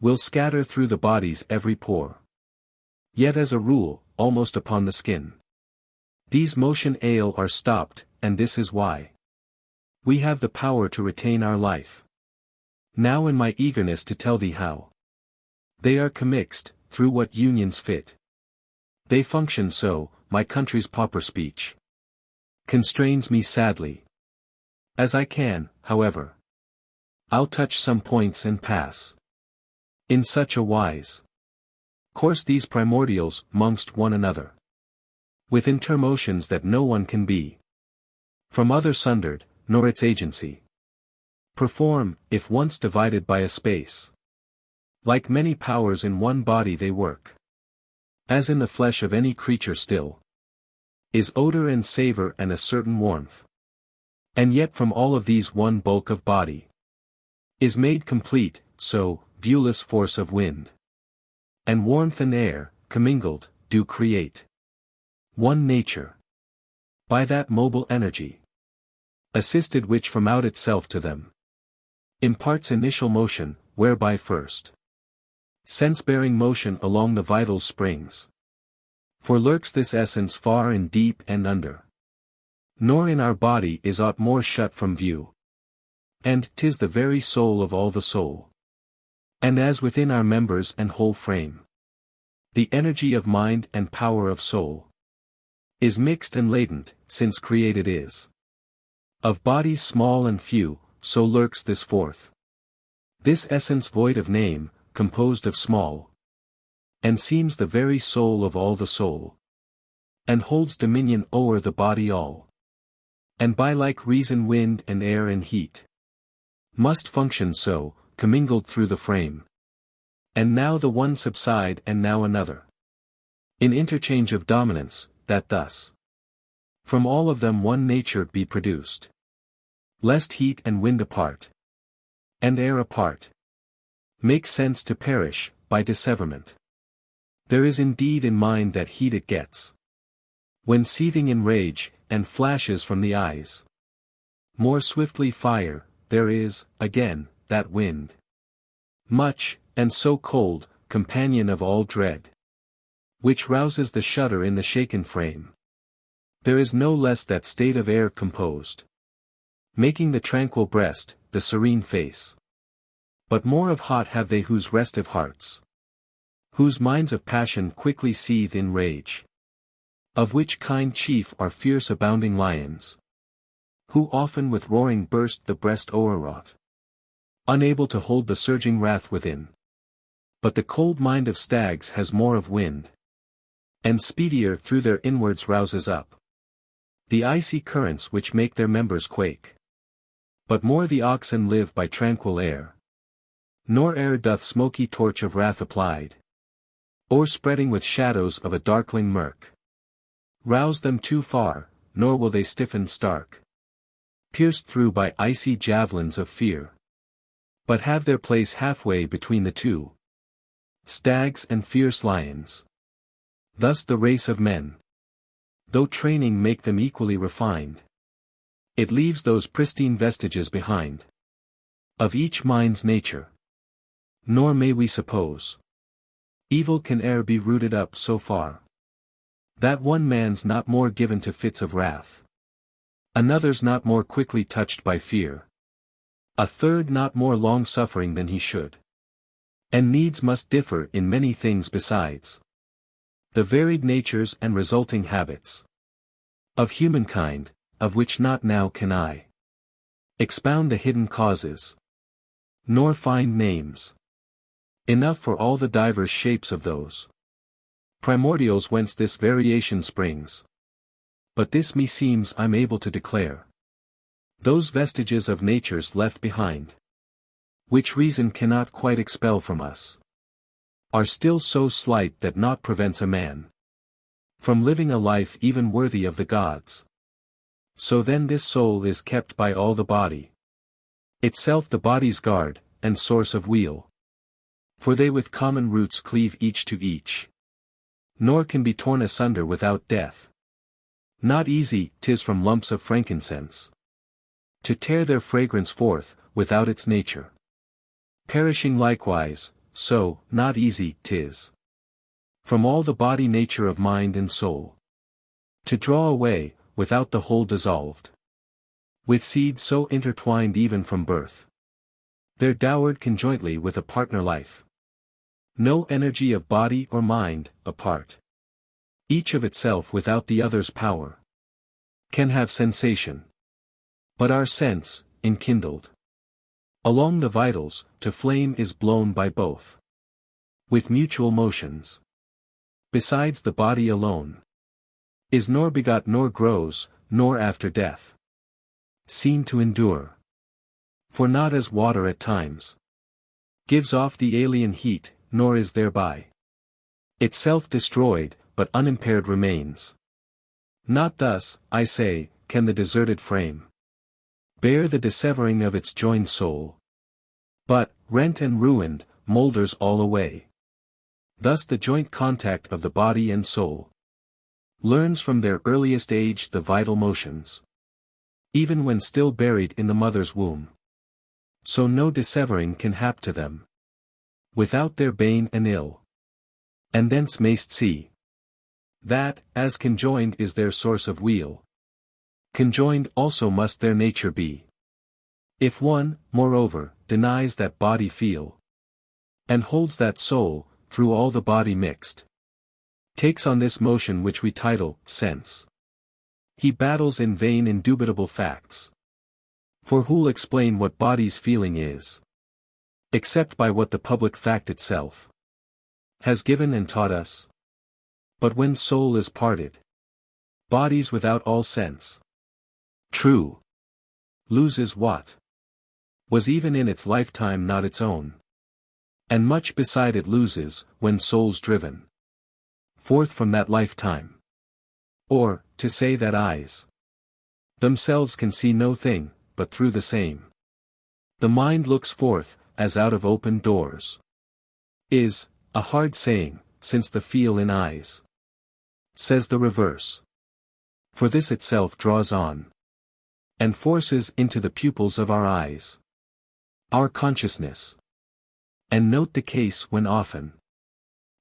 will scatter through the body's every pore. Yet as a rule, almost upon the skin, these motion ale are stopped, and this is why we have the power to retain our life. Now in my eagerness to tell thee how they are commixed, through what unions fit they function so, my country's pauper speech constrains me sadly. As I can, however, I'll touch some points and pass in such a wise course these primordials mongst one another, with intermotions that no one can be from other sundered, nor its agency perform, if once divided by a space. Like many powers in one body they work, as in the flesh of any creature still is odor and savor and a certain warmth. And yet from all of these one bulk of body is made complete, so, viewless force of wind and warmth and air, commingled, do create one nature, by that mobile energy assisted which from out itself to them imparts initial motion, whereby first sense-bearing motion along the vital springs. For lurks this essence far and deep and under, nor in our body is aught more shut from view. And 'tis the very soul of all the soul. And as within our members and whole frame, the energy of mind and power of soul is mixed and latent, since created is of bodies small and few, so lurks this forth. This essence void of name, composed of small, and seems the very soul of all the soul, and holds dominion o'er the body all. And by like reason wind and air and heat must function so, commingled through the frame. And now the one subside and now another, in interchange of dominance, that thus from all of them one nature be produced. Lest heat and wind apart, and air apart, make sense to perish, by disseverment. There is indeed in mind that heat it gets, when seething in rage, and flashes from the eyes more swiftly fire, there is, again, that wind much, and so cold, companion of all dread, which rouses the shudder in the shaken frame. There is no less that state of air composed, making the tranquil breast, the serene face. But more of hot have they whose restive hearts, whose minds of passion quickly seethe in rage. Of which kind chief are fierce abounding lions, who often with roaring burst the breast o'erwrought, unable to hold the surging wrath within. But the cold mind of stags has more of wind, and speedier through their inwards rouses up the icy currents which make their members quake. But more the oxen live by tranquil air, nor e'er doth smoky torch of wrath applied, or spreading with shadows of a darkling murk, rouse them too far, nor will they stiffen stark, pierced through by icy javelins of fear. but have their place halfway between the two. Stags and fierce lions. Thus the race of men. Though training make them equally refined, it leaves those pristine vestiges behind of each mind's nature. Nor may we suppose evil can e'er be rooted up so far that one man's not more given to fits of wrath, another's not more quickly touched by fear, a third not more long-suffering than he should, and needs must differ in many things besides the varied natures and resulting habits of humankind, of which not now can I expound the hidden causes, nor find names enough for all the divers shapes of those primordials whence this variation springs. But this meseems I'm able to declare: those vestiges of natures left behind, which reason cannot quite expel from us, are still so slight that naught prevents a man from living a life even worthy of the gods. So then this soul is kept by all the body, itself the body's guard, and source of weal. For they with common roots cleave each to each, nor can be torn asunder without death. Not easy 'tis from lumps of frankincense to tear their fragrance forth, without its nature perishing likewise, so, not easy 'tis from all the body nature of mind and soul to draw away, without the whole dissolved, with seed so intertwined even from birth, they're dowered conjointly with a partner life. No energy of body or mind, apart, each of itself without the other's power, can have sensation. But our sense, enkindled along the vitals, to flame is blown by both, with mutual motions. Besides the body alone is nor begot nor grows, nor after death seen to endure. For not as water at times gives off the alien heat, nor is thereby itself destroyed, but unimpaired remains. Not thus, I say, can the deserted frame bear the dissevering of its joined soul, but, rent and ruined, moulders all away. Thus the joint contact of the body and soul learns from their earliest age the vital motions, even when still buried in the mother's womb. So no dissevering can hap to them without their bane and ill. And thence mayst see that, as conjoined is their source of weal, conjoined also must their nature be. If one, moreover, denies that body feel, and holds that soul, through all the body mixed, takes on this motion which we title sense, he battles in vain indubitable facts. For who'll explain what body's feeling is, except by what the public fact itself has given and taught us? But when soul is parted, body's without all sense, true, loses what was even in its lifetime not its own, and much beside it loses, when soul's driven forth from that lifetime. Or, to say that eyes themselves can see no thing, but through the same the mind looks forth, as out of open doors, is a hard saying, since the feel in eyes says the reverse. For this itself draws on and forces into the pupils of our eyes our consciousness. And note the case when often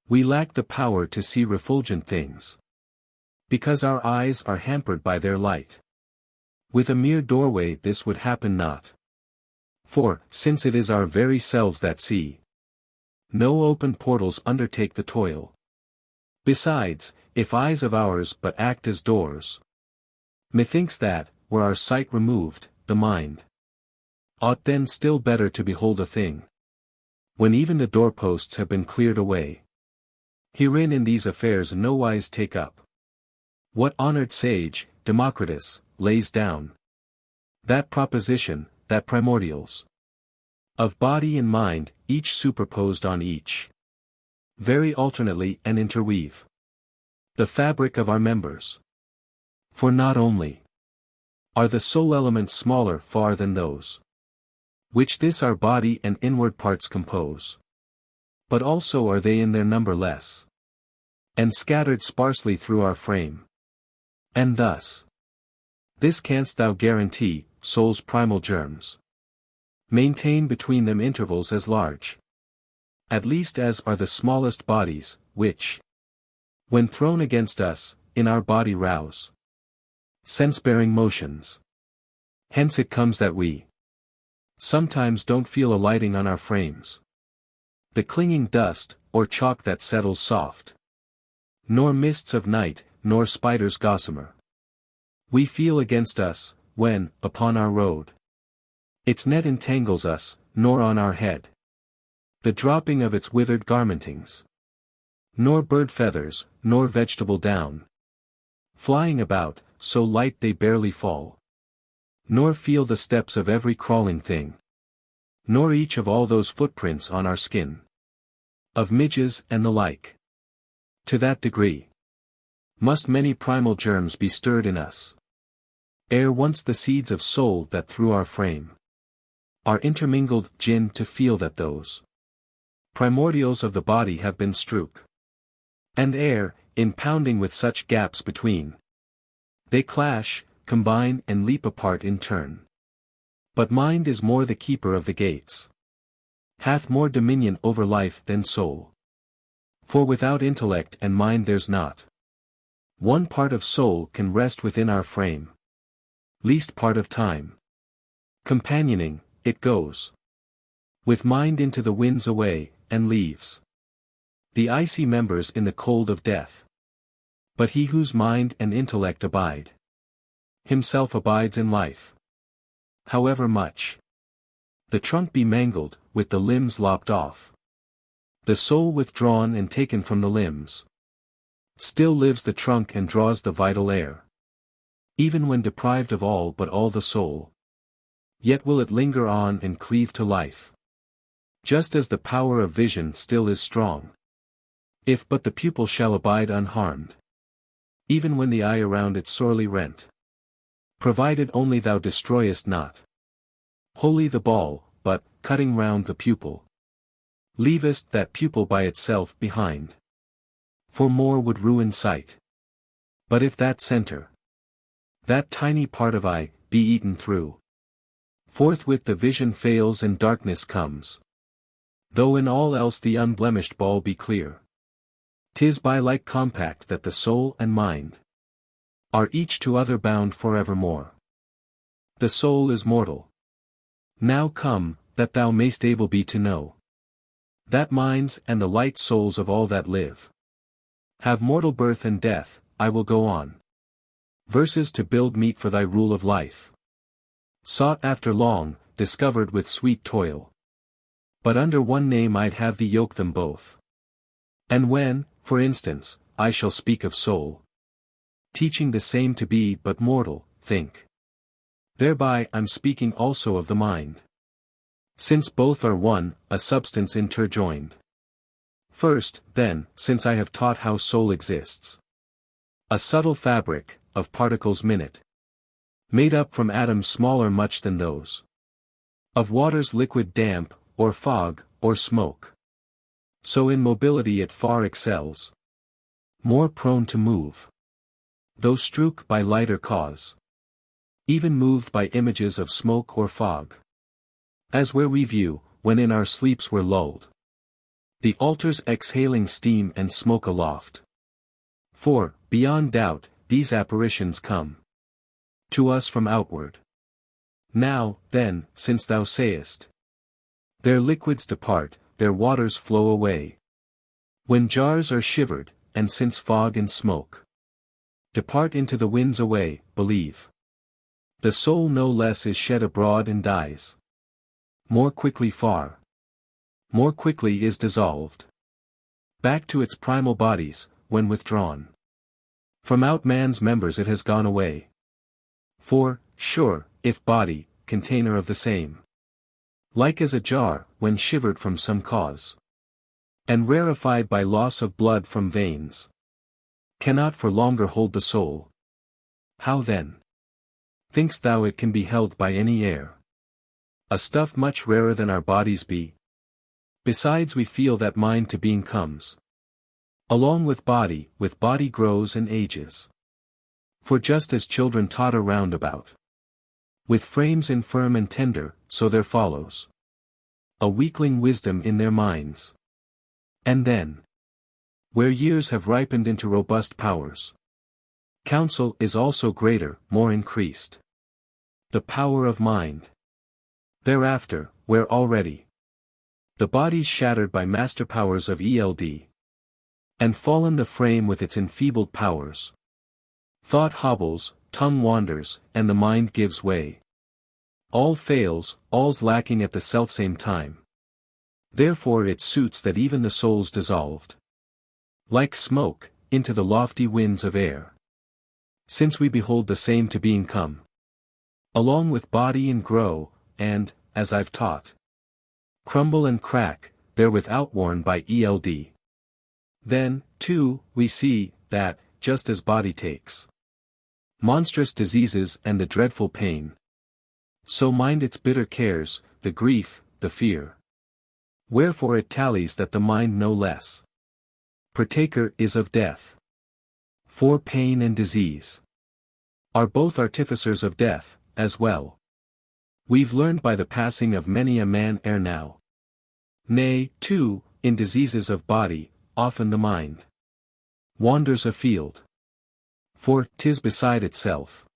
we lack the power to see refulgent things, because our eyes are hampered by their light. With a mere doorway this would happen not. For, since it is our very selves that see, no open portals undertake the toil. Besides, if eyes of ours but act as doors, methinks that, were our sight removed, the mind ought then still better to behold a thing, when even the doorposts have been cleared away. Herein in these affairs nowise take up what honored sage, Democritus, lays down, that proposition, that primordials of body and mind, each superposed on each, vary alternately and interweave the fabric of our members. For not only are the soul elements smaller far than those which this our body and inward parts compose. But also are they in their number less, and scattered sparsely through our frame. And thus, this canst thou guarantee, soul's primal germs. Maintain between them intervals as large, at least as are the smallest bodies, which, when thrown against us, in our body rouse sense-bearing motions. Hence it comes that we sometimes don't feel alighting on our frames the clinging dust, or chalk that settles soft, nor mists of night, nor spiders gossamer. We feel against us, when, upon our road, its net entangles us, nor on our head the dropping of its withered garmentings, nor bird feathers, nor vegetable down, flying about, so light they barely fall, nor feel the steps of every crawling thing, nor each of all those footprints on our skin, of midges and the like. To that degree must many primal germs be stirred in us, ere once the seeds of soul that through our frame are intermingled gin to feel that those primordials of the body have been strook. And ere, in pounding with such gaps between, they clash, combine and leap apart in turn. But mind is more the keeper of the gates, hath more dominion over life than soul. For without intellect and mind there's not one part of soul can rest within our frame, least part of time. Companioning, it goes with mind into the winds away, and leaves the icy members in the cold of death. But he whose mind and intellect abide, himself abides in life. However much the trunk be mangled, with the limbs lopped off, the soul withdrawn and taken from the limbs, still lives the trunk and draws the vital air. Even when deprived of all but all the soul, yet will it linger on and cleave to life. Just as the power of vision still is strong, if but the pupil shall abide unharmed, even when the eye around it sorely rent, provided only thou destroyest not wholly the ball, but, cutting round the pupil, leavest that pupil by itself behind. For more would ruin sight. But if that center, that tiny part of eye, be eaten through, forthwith the vision fails and darkness comes. Though in all else the unblemished ball be clear, 'tis by like compact that the soul and mind are each to other bound forevermore. The soul is mortal. Now come, that thou mayst able be to know that minds and the light souls of all that live have mortal birth and death. I will go on. Verses to build meet for thy rule of life, sought after long, discovered with sweet toil. But under one name I'd have thee yoke them both. And when, for instance, I shall speak of soul, teaching the same to be but mortal, think thereby I'm speaking also of the mind. Since both are one, a substance interjoined. First, then, since I have taught how soul exists, a subtle fabric, of particles minute, made up from atoms smaller much than those of water's liquid damp, or fog, or smoke. So in mobility it far excels, more prone to move, though strook by lighter cause, even moved by images of smoke or fog. As where we view, when in our sleeps we're lulled, the altars exhaling steam and smoke aloft. For, beyond doubt, these apparitions come to us from outward. Now, then, since thou sayest, their liquids depart, their waters flow away, when jars are shivered, and since fog and smoke depart into the winds away, believe the soul no less is shed abroad and dies more quickly, far more quickly is dissolved back to its primal bodies, when withdrawn from out man's members it has gone away. For, sure, if body, container of the same, like as a jar, when shivered from some cause, and rarefied by loss of blood from veins, cannot for longer hold the soul, how then thinkst thou it can be held by any air? A stuff much rarer than our bodies be. Besides we feel that mind to being comes. Along with body grows and ages. For just as children totter round about, with frames infirm and tender, so there follows a weakling wisdom in their minds. And then, where years have ripened into robust powers, counsel is also greater, more increased. The power of mind. Thereafter, where already the body's shattered by master powers of eld, and fallen the frame with its enfeebled powers, thought hobbles, tongue wanders, and the mind gives way. All fails, all's lacking at the selfsame time. Therefore it suits that even the soul's dissolved, like smoke, into the lofty winds of air. Since we behold the same to being come, along with body and grow, and, as I've taught, crumble and crack, therewith outworn by eld. Then, too, we see, that, just as body takes monstrous diseases and the dreadful pain, so mind its bitter cares, the grief, the fear. Wherefore it tallies that the mind no less partaker is of death. For pain and disease are both artificers of death, as well. We've learned by the passing of many a man ere now. Nay, too, in diseases of body, often the mind wanders afield. For 'tis beside itself,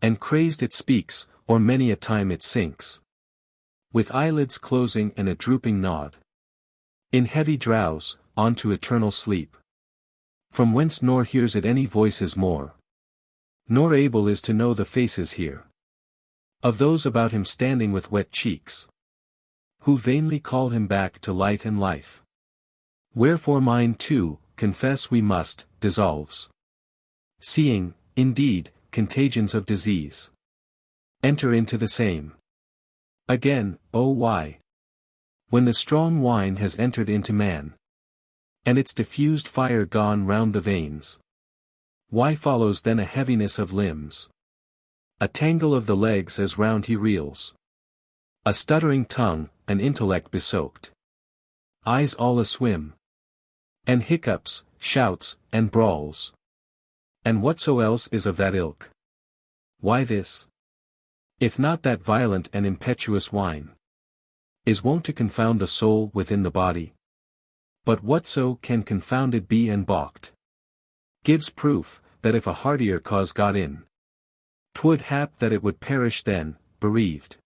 and crazed it speaks, or many a time it sinks, with eyelids closing and a drooping nod, in heavy drowse, on to eternal sleep, from whence nor hears it any voices more, nor able is to know the faces here of those about him standing with wet cheeks, who vainly call him back to light and life. Wherefore mind too, confess we must, dissolves. Seeing, indeed, contagions of disease enter into the same. Again, oh why? When the strong wine has entered into man, and its diffused fire gone round the veins, why follows then a heaviness of limbs? A tangle of the legs as round he reels, a stuttering tongue, an intellect besoaked, eyes all aswim, and hiccups, shouts, and brawls, and whatso else is of that ilk? Why this? If not that violent and impetuous wine is wont to confound the soul within the body? But whatso can confounded be and balked, gives proof, that if a heartier cause got in, 'twould hap that it would perish then, bereaved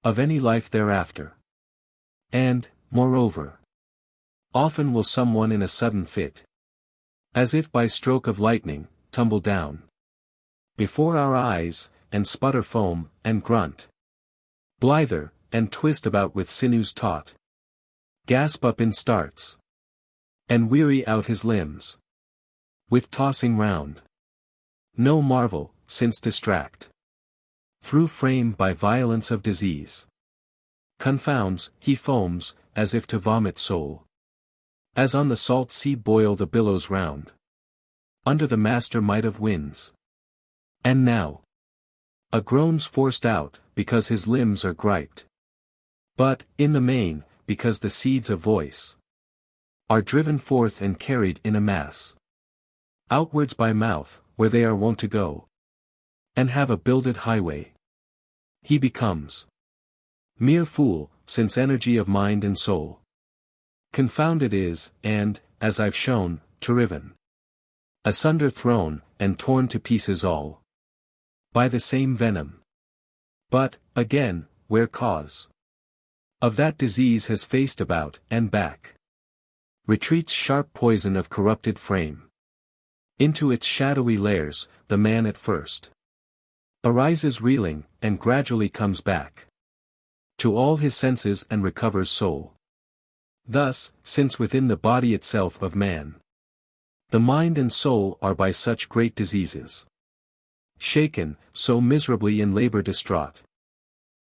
of any life thereafter. And, moreover, often will someone in a sudden fit, as if by stroke of lightning, tumble down before our eyes, and sputter foam, and grunt blither, and twist about with sinews taut, gasp up in starts, and weary out his limbs with tossing round. No marvel, since distract through frame by violence of disease, confounds, he foams, as if to vomit soul, as on the salt sea boil the billows round, under the master might of winds. And now, a groan's forced out, because his limbs are griped, but, in the main, because the seeds of voice are driven forth and carried in a mass outwards by mouth, where they are wont to go, and have a builded highway. He becomes mere fool, since energy of mind and soul confounded is, and, as I've shown, terriven asunder thrown, and torn to pieces all by the same venom. But, again, where cause of that disease has faced about, and back, retreats sharp poison of corrupted frame into its shadowy lairs, the man at first arises reeling, and gradually comes back to all his senses and recovers soul. Thus, since within the body itself of man, the mind and soul are by such great diseases shaken, so miserably in labor distraught,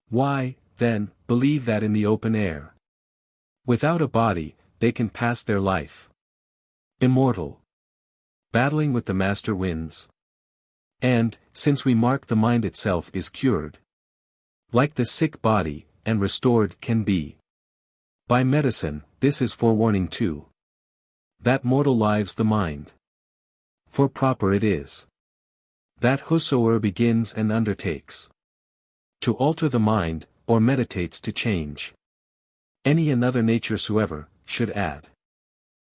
why, then, believe that in the open air, without a body, they can pass their life immortal, battling with the master winds? And, since we mark the mind itself is cured Like the sick body, and restored can be. By medicine, this is forewarning too. That mortal lives the mind. For proper it is. That whosoever begins and undertakes to alter the mind, or meditates to change any another nature soever, should add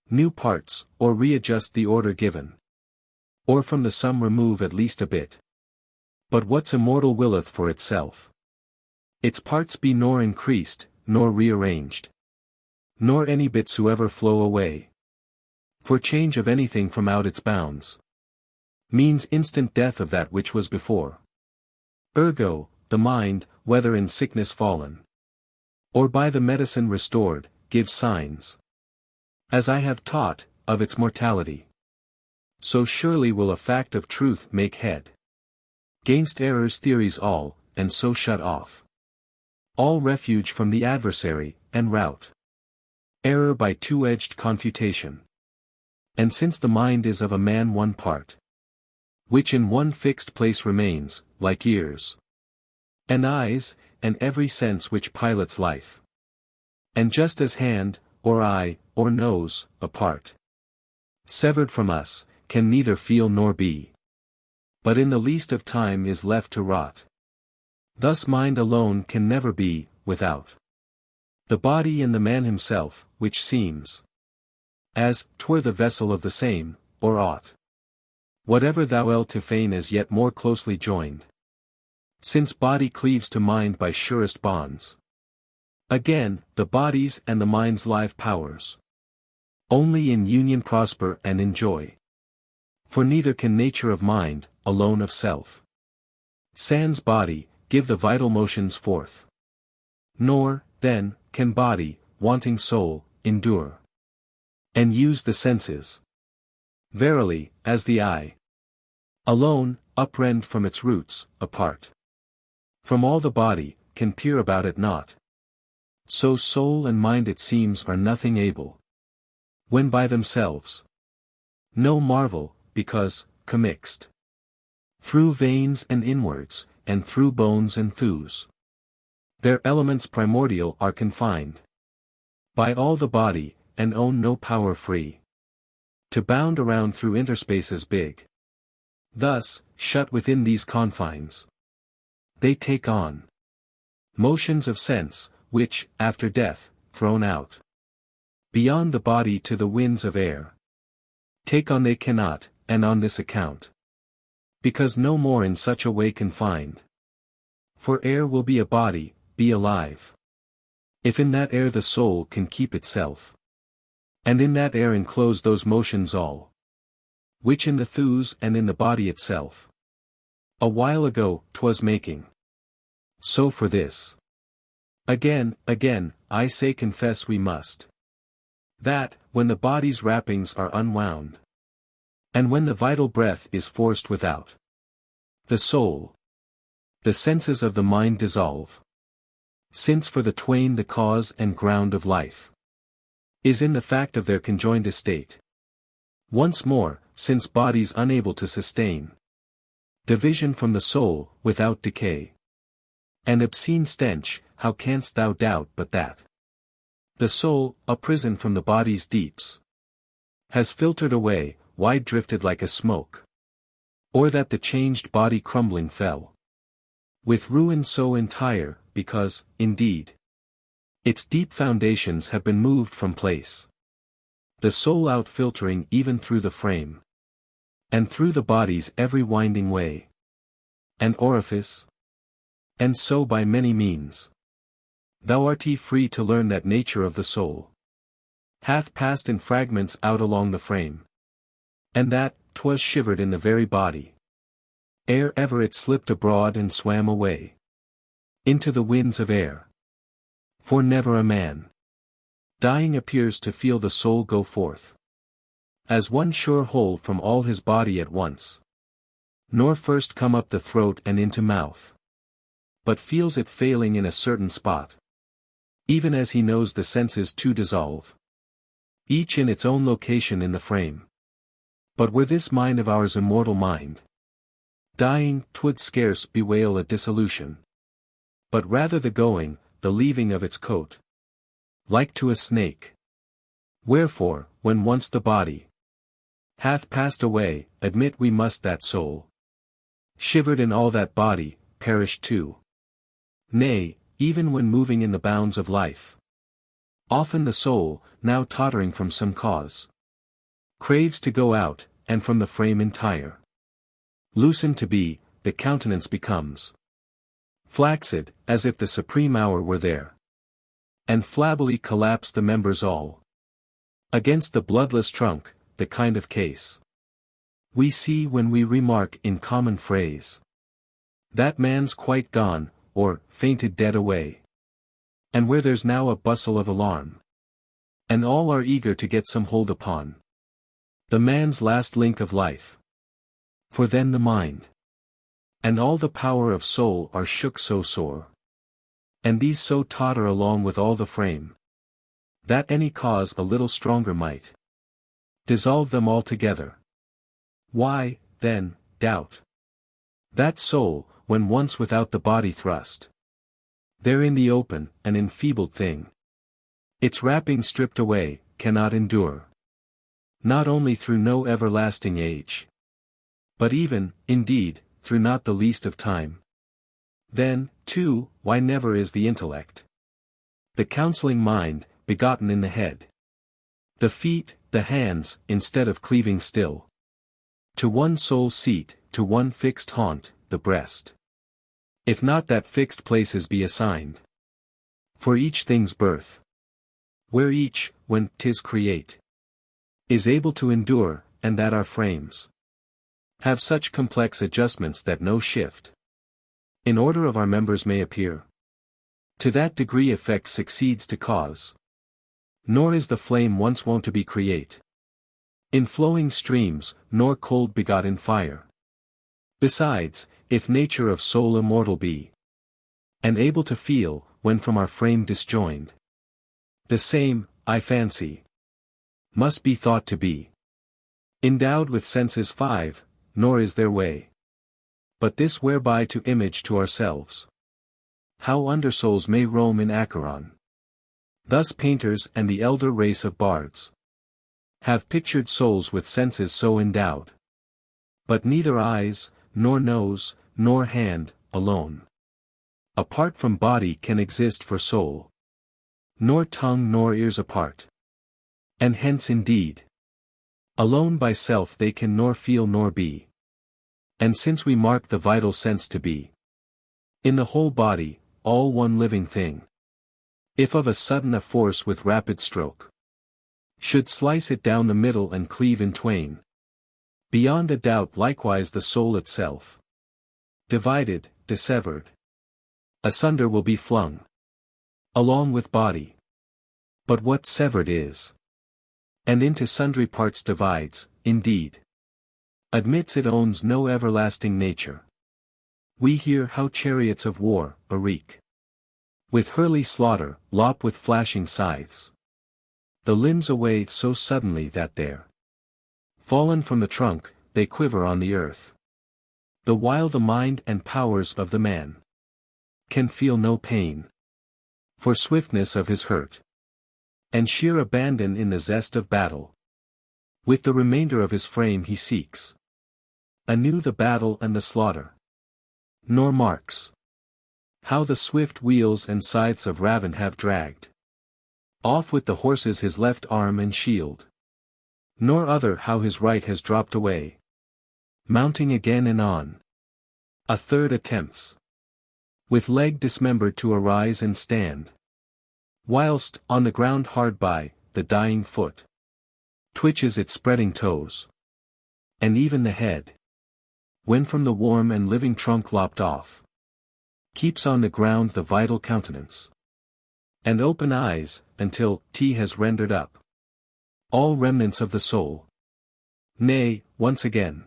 new parts, or readjust the order given. Or from the sum remove at least a bit. But what's immortal willeth for itself. Its parts be nor increased, nor rearranged. Nor any bit soever flow away. For change of anything from out its bounds means instant death of that which was before. Ergo, the mind, whether in sickness fallen, or by the medicine restored, gives signs, as I have taught, of its mortality. So surely will a fact of truth make head 'gainst error's theories all, and so shut off all refuge from the adversary, and rout error by two-edged confutation. And since the mind is of a man one part, which in one fixed place remains, like ears, and eyes, and every sense which pilots life, and just as hand, or eye, or nose, apart, severed from us, can neither feel nor be, but in the least of time is left to rot. Thus mind alone can never be, without the body and the man himself, which seems as 'twere the vessel of the same, or ought, whatever thou ell to feign as yet more closely joined. Since body cleaves to mind by surest bonds. Again, the body's and the mind's live powers only in union prosper and enjoy. For neither can nature of mind, alone of self, sans body, give the vital motions forth. Nor, then, can body, wanting soul, endure and use the senses. Verily, as the eye alone, uprend from its roots, apart from all the body, can peer about it not. So soul and mind it seems are nothing able, when by themselves. No marvel, because, commixed through veins and inwards, and through bones and thews, their elements primordial are confined by all the body, and own no power free to bound around through interspaces big. Thus, shut within these confines, they take on motions of sense, which, after death, thrown out beyond the body to the winds of air, take on they cannot, and on this account, because no more in such a way confined. For air will be a body, be alive, if in that air the soul can keep itself, and in that air enclose those motions all, which in the thews and in the body itself, a while ago, 'twas making. So for this, again, I say confess we must, that, when the body's wrappings are unwound, and when the vital breath is forced without the soul, the senses of the mind dissolve. Since for the twain the cause and ground of life is in the fact of their conjoined estate. Once more, since bodies unable to sustain division from the soul, without decay and obscene stench, how canst thou doubt but that the soul, a prison from the body's deeps, has filtered away, wide drifted like a smoke, or that the changed body crumbling fell with ruin so entire, because, indeed, its deep foundations have been moved from place, the soul out-filtering even through the frame, and through the body's every winding way and orifice, and so by many means. Thou art free to learn that nature of the soul hath passed in fragments out along the frame, and that 'twas shivered in the very body, ere ever it slipped abroad and swam away into the winds of air. For never a man dying appears to feel the soul go forth as one sure whole from all his body at once, nor first come up the throat and into mouth, but feels it failing in a certain spot, even as he knows the senses to dissolve, each in its own location in the frame. But were this mind of ours immortal mind dying, 'twould scarce bewail a dissolution, but rather the going, the leaving of its coat. Like to a snake. Wherefore, when once the body hath passed away, admit we must that soul, shivered in all that body, perish too. Nay, even when moving in the bounds of life, often the soul, now tottering from some cause, craves to go out, and from the frame entire, loosened to be, the countenance becomes flaccid, as if the supreme hour were there, and flabbily collapse the members all against the bloodless trunk, the kind of case we see when we remark in common phrase, that man's quite gone, or fainted dead away. And where there's now a bustle of alarm, and all are eager to get some hold upon the man's last link of life. For then the mind and all the power of soul are shook so sore, and these so totter along with all the frame, that any cause a little stronger might dissolve them altogether. Why, then, doubt that soul, when once without the body thrust there in the open, an enfeebled thing, its wrapping stripped away, cannot endure, not only through no everlasting age, but even, indeed, through not the least of time. Then, too, why never is the intellect, the counseling mind, begotten in the head, the feet, the hands, instead of cleaving still to one sole seat, to one fixed haunt, the breast, if not that fixed places be assigned for each thing's birth, where each, when 'tis create, is able to endure, and that our frames have such complex adjustments that no shift in order of our members may appear. To that degree effect succeeds to cause, nor is the flame once wont to be create in flowing streams, nor cold begot in fire. Besides, if nature of soul immortal be, and able to feel, when from our frame disjoined, the same, I fancy, must be thought to be endowed with senses five, nor is there way but this whereby to image to ourselves how undersouls may roam in Acheron. Thus painters and the elder race of bards have pictured souls with senses so endowed, but neither eyes, nor nose, nor hand, alone, apart from body can exist for soul, nor tongue nor ears apart. And hence indeed, alone by self they can nor feel nor be. And since we mark the vital sense to be in the whole body, all one living thing, if of a sudden a force with rapid stroke should slice it down the middle and cleave in twain, beyond a doubt likewise the soul itself, divided, dissevered, asunder will be flung, along with body. But what severed is, and into sundry parts divides, indeed, admits it owns no everlasting nature. We hear how chariots of war, reek with hurly slaughter, lop with flashing scythes the limbs away so suddenly that there, fallen from the trunk, they quiver on the earth, the while the mind and powers of the man can feel no pain for swiftness of his hurt, and sheer abandon in the zest of battle. With the remainder of his frame he seeks anew the battle and the slaughter, nor marks how the swift wheels and scythes of Raven have dragged off with the horses his left arm and shield, nor other how his right has dropped away, mounting again and on. A third attempts, with leg dismembered to arise and stand, whilst, on the ground hard by, the dying foot twitches its spreading toes, and even the head, when from the warm and living trunk lopped off, keeps on the ground the vital countenance and open eyes, until T has rendered up all remnants of the soul. Nay, once again,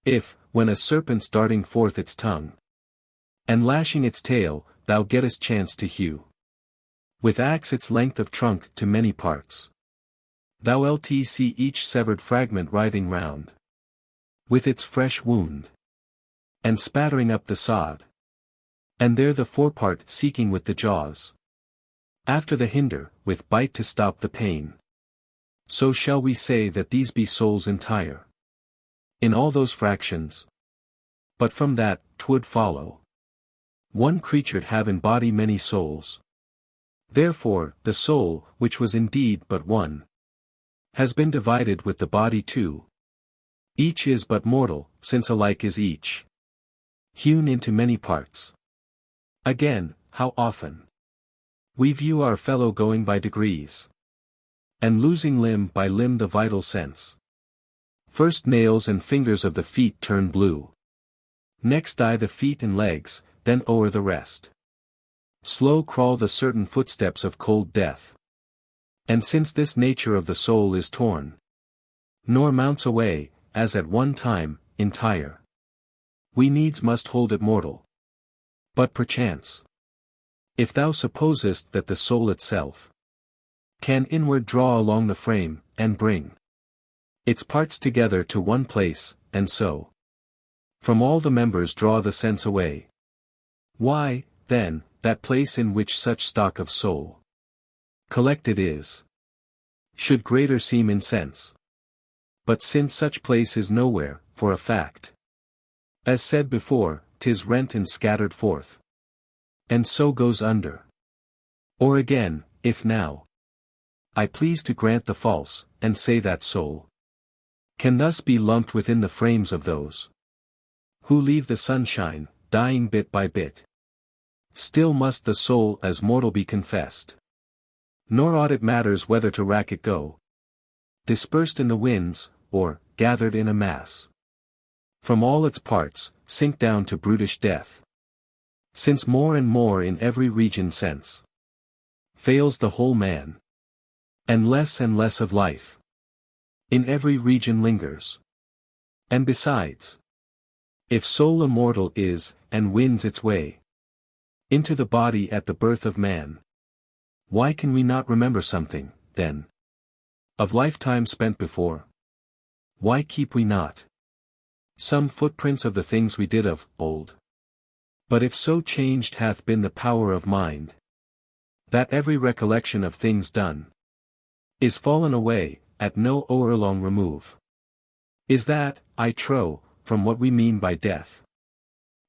if, when a serpent's darting forth its tongue, and lashing its tail, thou gettest chance to hew with axe its length of trunk to many parts, thou lt see each severed fragment writhing round with its fresh wound, and spattering up the sod, And there the forepart seeking with the jaws. After the hinder, with bite to stop the pain. So shall we say that these be souls entire. In all those fractions. But from that, 'twould follow. One creature'd have in body many souls. Therefore, the soul, which was indeed but one, has been divided with the body too. Each is but mortal, since alike is each. Hewn into many parts. Again, how often we view our fellow going by degrees, and losing limb by limb the vital sense. First nails and fingers of the feet turn blue. Next die the feet and legs, then o'er the rest. Slow crawl the certain footsteps of cold death. And since this nature of the soul is torn, nor mounts away, as at one time, entire, we needs must hold it mortal. But perchance, if thou supposest that the soul itself can inward draw along the frame, and bring its parts together to one place, and so from all the members draw the sense away, why, then, that place in which such stock of soul collected is, should greater seem in sense. But since such place is nowhere, for a fact, as said before, 'tis rent and scattered forth, and so goes under. Or again, if now I please to grant the false, and say that soul can thus be lumped within the frames of those who leave the sunshine, dying bit by bit, still must the soul as mortal be confessed. Nor aught it matters whether to rack it go, dispersed in the winds, or, gathered in a mass, from all its parts, sink down to brutish death. Since more and more in every region sense fails the whole man, and less of life in every region lingers. And besides, if soul immortal is, and wins its way into the body at the birth of man, why can we not remember something, then, of lifetime spent before? Why keep we not some footprints of the things we did of old? But if so changed hath been the power of mind, that every recollection of things done is fallen away, at no o'erlong remove, is that, I trow, from what we mean by death.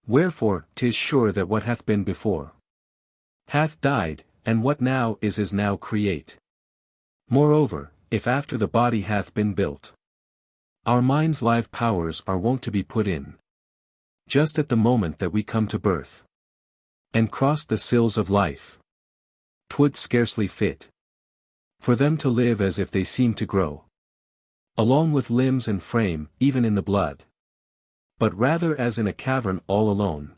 Wherefore, 'tis sure that what hath been before hath died, and what now is now create. Moreover, if after the body hath been built, our mind's live powers are wont to be put in, just at the moment that we come to birth, and cross the sills of life, 'twould scarcely fit for them to live as if they seem to grow along with limbs and frame, even in the blood, but rather as in a cavern all alone.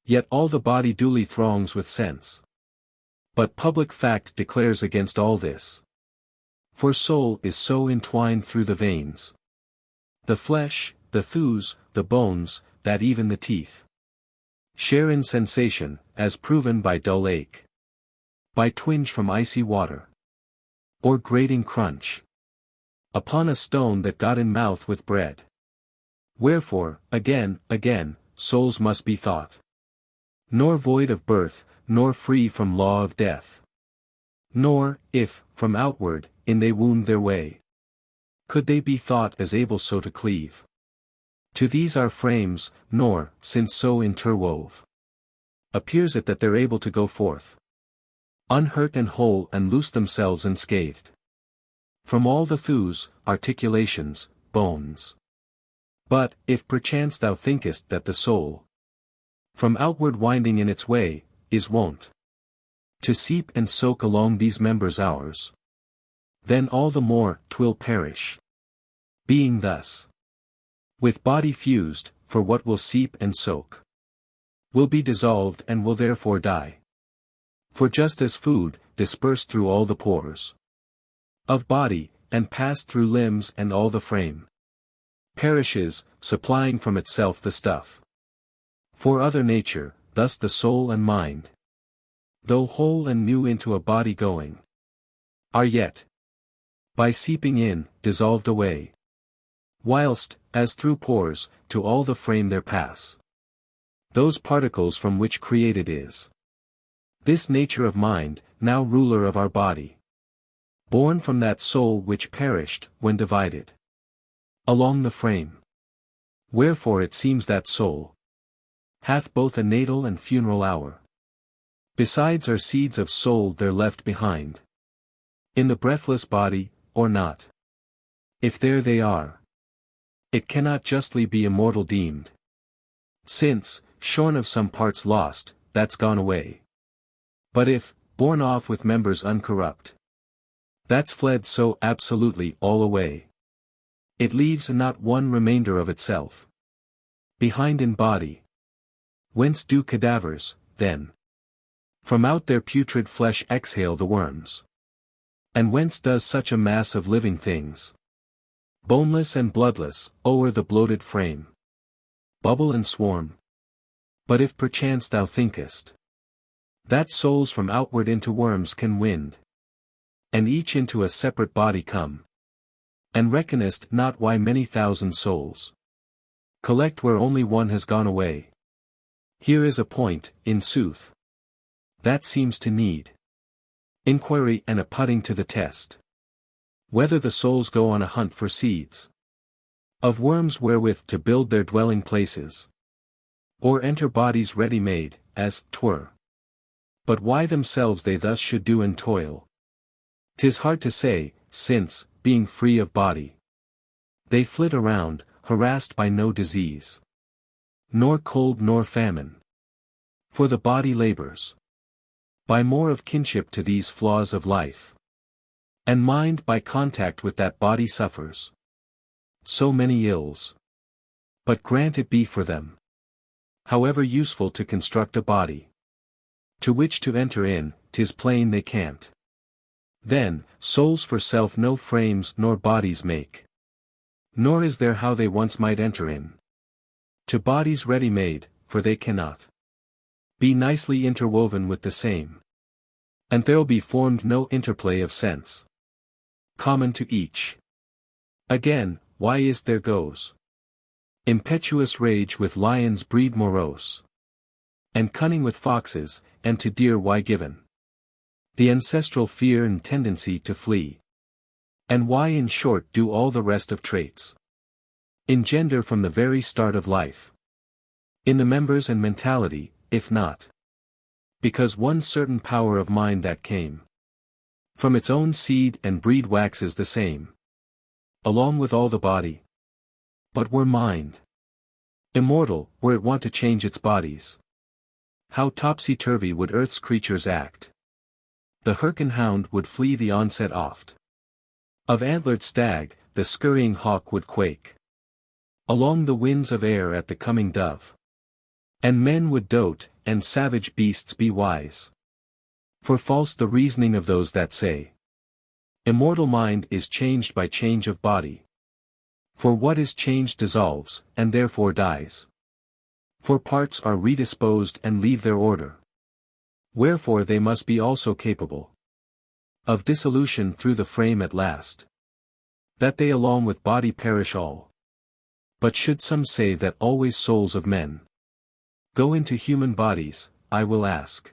Yet all the body duly throngs with sense. But public fact declares against all this. For soul is so entwined through the veins, the flesh, the thews, the bones, that even the teeth share in sensation, as proven by dull ache, by twinge from icy water, or grating crunch upon a stone that got in mouth with bread. Wherefore, again, souls must be thought nor void of birth, nor free from law of death. Nor, if, from outward, in they wound their way, could they be thought as able so to cleave to these our frames, nor, since so interwove, appears it that they're able to go forth unhurt and whole and loose themselves unscathed from all the thews, articulations, bones. But, if perchance thou thinkest that the soul, from outward winding in its way, is wont to seep and soak along these members ours, then all the more 'twill perish, being thus with body fused, for what will seep and soak will be dissolved and will therefore die. For just as food, dispersed through all the pores of body, and passed through limbs and all the frame, perishes, supplying from itself the stuff for other nature, thus the soul and mind, though whole and new into a body going, are yet, by seeping in, dissolved away, whilst, as through pores, to all the frame there pass those particles from which created is. This nature of mind, now ruler of our body. Born from that soul which perished, when divided along the frame. Wherefore it seems that soul hath both a natal and funeral hour. Besides are seeds of soul there left behind, in the breathless body, or not. If there they are, it cannot justly be immortal deemed. Since, shorn of some parts lost, that's gone away. But if, born off with members uncorrupt, that's fled so absolutely all away. It leaves not one remainder of itself behind in body. Whence do cadavers, then, from out their putrid flesh exhale the worms? And whence does such a mass of living things, boneless and bloodless, o'er the bloated frame, bubble and swarm? But if perchance thou thinkest that souls from outward into worms can wind, and each into a separate body come, and reckonest not why many thousand souls collect where only one has gone away, here is a point, in sooth, that seems to need inquiry and a putting to the test. Whether the souls go on a hunt for seeds of worms wherewith to build their dwelling places, or enter bodies ready-made, as 'twere. But why themselves they thus should do and toil, 'tis hard to say, since, being free of body, they flit around, harassed by no disease, nor cold nor famine. For the body labors by more of kinship to these flaws of life, and mind by contact with that body suffers so many ills. But grant it be for them, however useful to construct a body, to which to enter in, 'tis plain they can't. Then, souls for self no frames nor bodies make, nor is there how they once might enter in to bodies ready-made, for they cannot be nicely interwoven with the same, and there'll be formed no interplay of sense common to each. Again, why is there goes impetuous rage with lions breed morose, and cunning with foxes, and to deer why given the ancestral fear and tendency to flee? And why in short do all the rest of traits engender from the very start of life in the members and mentality, if not because one certain power of mind that came from its own seed and breed waxes the same along with all the body? But were mind immortal, were it want to change its bodies, how topsy-turvy would earth's creatures act? The Hyrcan hound would flee the onset oft of antlered stag, the scurrying hawk would quake along the winds of air at the coming dove, and men would dote, and savage beasts be wise. For false the reasoning of those that say immortal mind is changed by change of body. For what is changed dissolves, and therefore dies. For parts are redisposed and leave their order. Wherefore they must be also capable of dissolution through the frame at last, that they along with body perish all. But should some say that always souls of men go into human bodies, I will ask,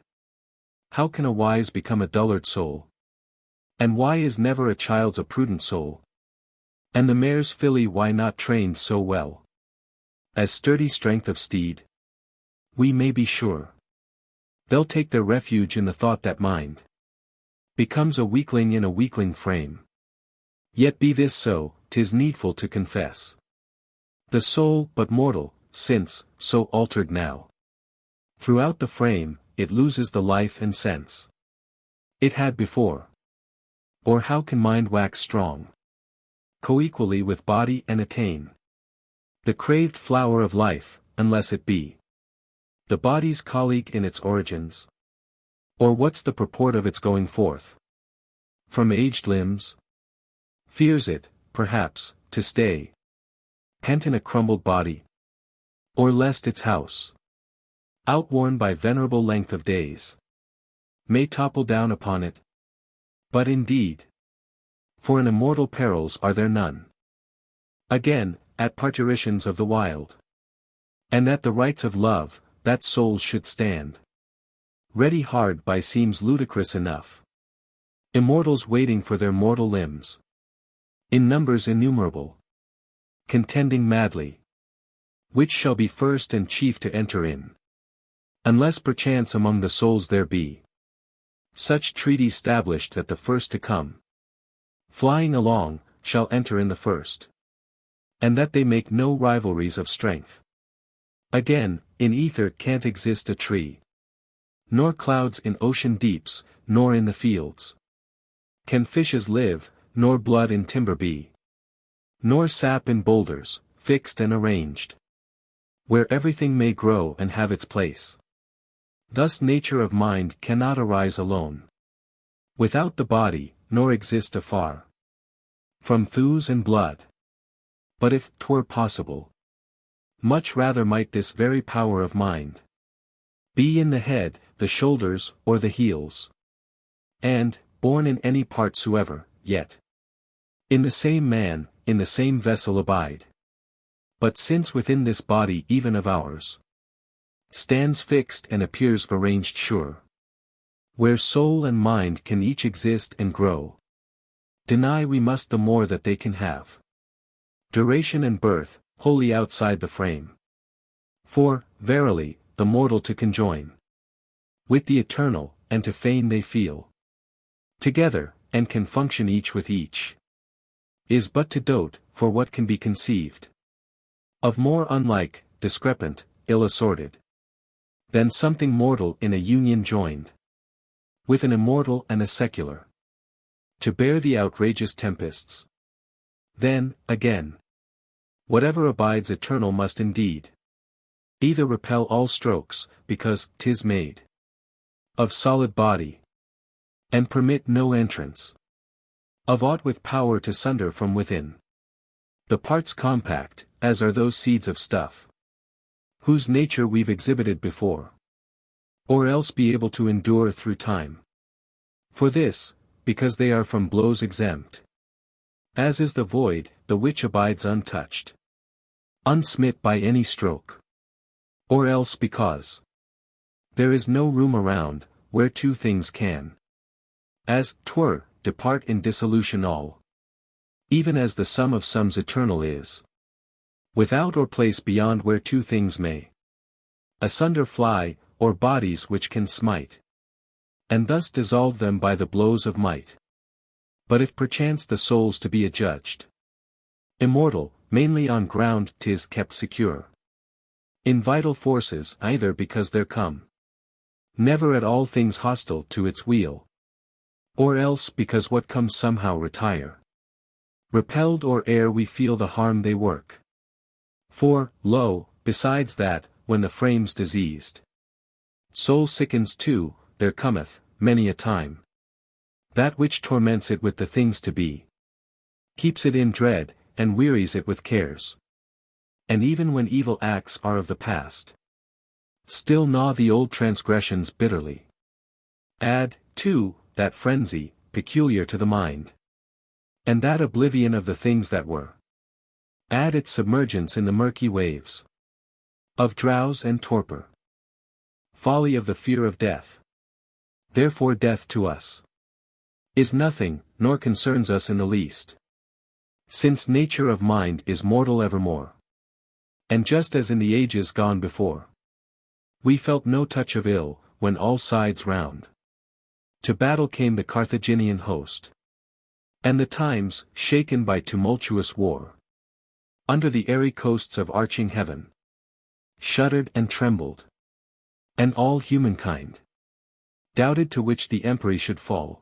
how can a wise become a dullard soul? And why is never a child's a prudent soul? And the mare's filly why not trained so well as sturdy strength of steed? We may be sure they'll take their refuge in the thought that mind becomes a weakling in a weakling frame. Yet be this so, 'tis needful to confess the soul but mortal, since, so altered now throughout the frame, it loses the life and sense it had before. Or how can mind wax strong coequally with body and attain the craved flower of life, unless it be the body's colleague in its origins? Or what's the purport of its going forth from aged limbs? Fears it, perhaps, to stay pent in a crumbled body? Or lest its house, outworn by venerable length of days, may topple down upon it? But indeed, for an immortal perils are there none. Again, at parturitions of the wild, and at the rites of love, that souls should stand ready hard by seems ludicrous enough. Immortals waiting for their mortal limbs, in numbers innumerable, contending madly, which shall be first and chief to enter in. Unless perchance among the souls there be such treaty stablished that the first to come, flying along, shall enter in the first, and that they make no rivalries of strength. Again, in ether can't exist a tree, nor clouds in ocean deeps, nor in the fields can fishes live, nor blood in timber be, nor sap in boulders, fixed and arranged, where everything may grow and have its place. Thus nature of mind cannot arise alone, without the body, nor exist afar from thews and blood. But if 'twere possible, much rather might this very power of mind be in the head, the shoulders, or the heels, and, born in any part soever, yet in the same man, in the same vessel abide. But since within this body even of ours stands fixed and appears arranged sure, where soul and mind can each exist and grow, deny we must the more that they can have duration and birth, wholly outside the frame. For, verily, the mortal to conjoin with the eternal, and to feign they feel together, and can function each with each, is but to dote, for what can be conceived of more unlike, discrepant, ill-assorted, than something mortal in a union joined with an immortal and a secular, to bear the outrageous tempests. Then, again, whatever abides eternal must indeed either repel all strokes, because 'tis made of solid body, and permit no entrance of aught with power to sunder from within the parts compact, as are those seeds of stuff whose nature we've exhibited before, or else be able to endure through time. For this, because they are from blows exempt, as is the void, the which abides untouched, unsmit by any stroke, or else because there is no room around, where two things can, as 'twere, depart in dissolution all, even as the sum of sums eternal is, without or place beyond where two things may asunder fly, or bodies which can smite, and thus dissolve them by the blows of might. But if perchance the souls to be adjudged immortal, mainly on ground 'tis kept secure in vital forces, either because there come never at all things hostile to its wheel, or else because what comes somehow retire repelled, or ere we feel the harm they work. For, lo, besides that, when the frame's diseased soul sickens too, there cometh, many a time, that which torments it with the things to be, keeps it in dread, and wearies it with cares. And even when evil acts are of the past, still gnaw the old transgressions bitterly. Add, too, that frenzy, peculiar to the mind, and that oblivion of the things that were. Add its submergence in the murky waves of drowse and torpor, folly of the fear of death. Therefore death to us is nothing, nor concerns us in the least, since nature of mind is mortal evermore. And just as in the ages gone before, we felt no touch of ill, when all sides round to battle came the Carthaginian host, and the times, shaken by tumultuous war, under the airy coasts of arching heaven, shuddered and trembled, and all humankind doubted to which the empery should fall,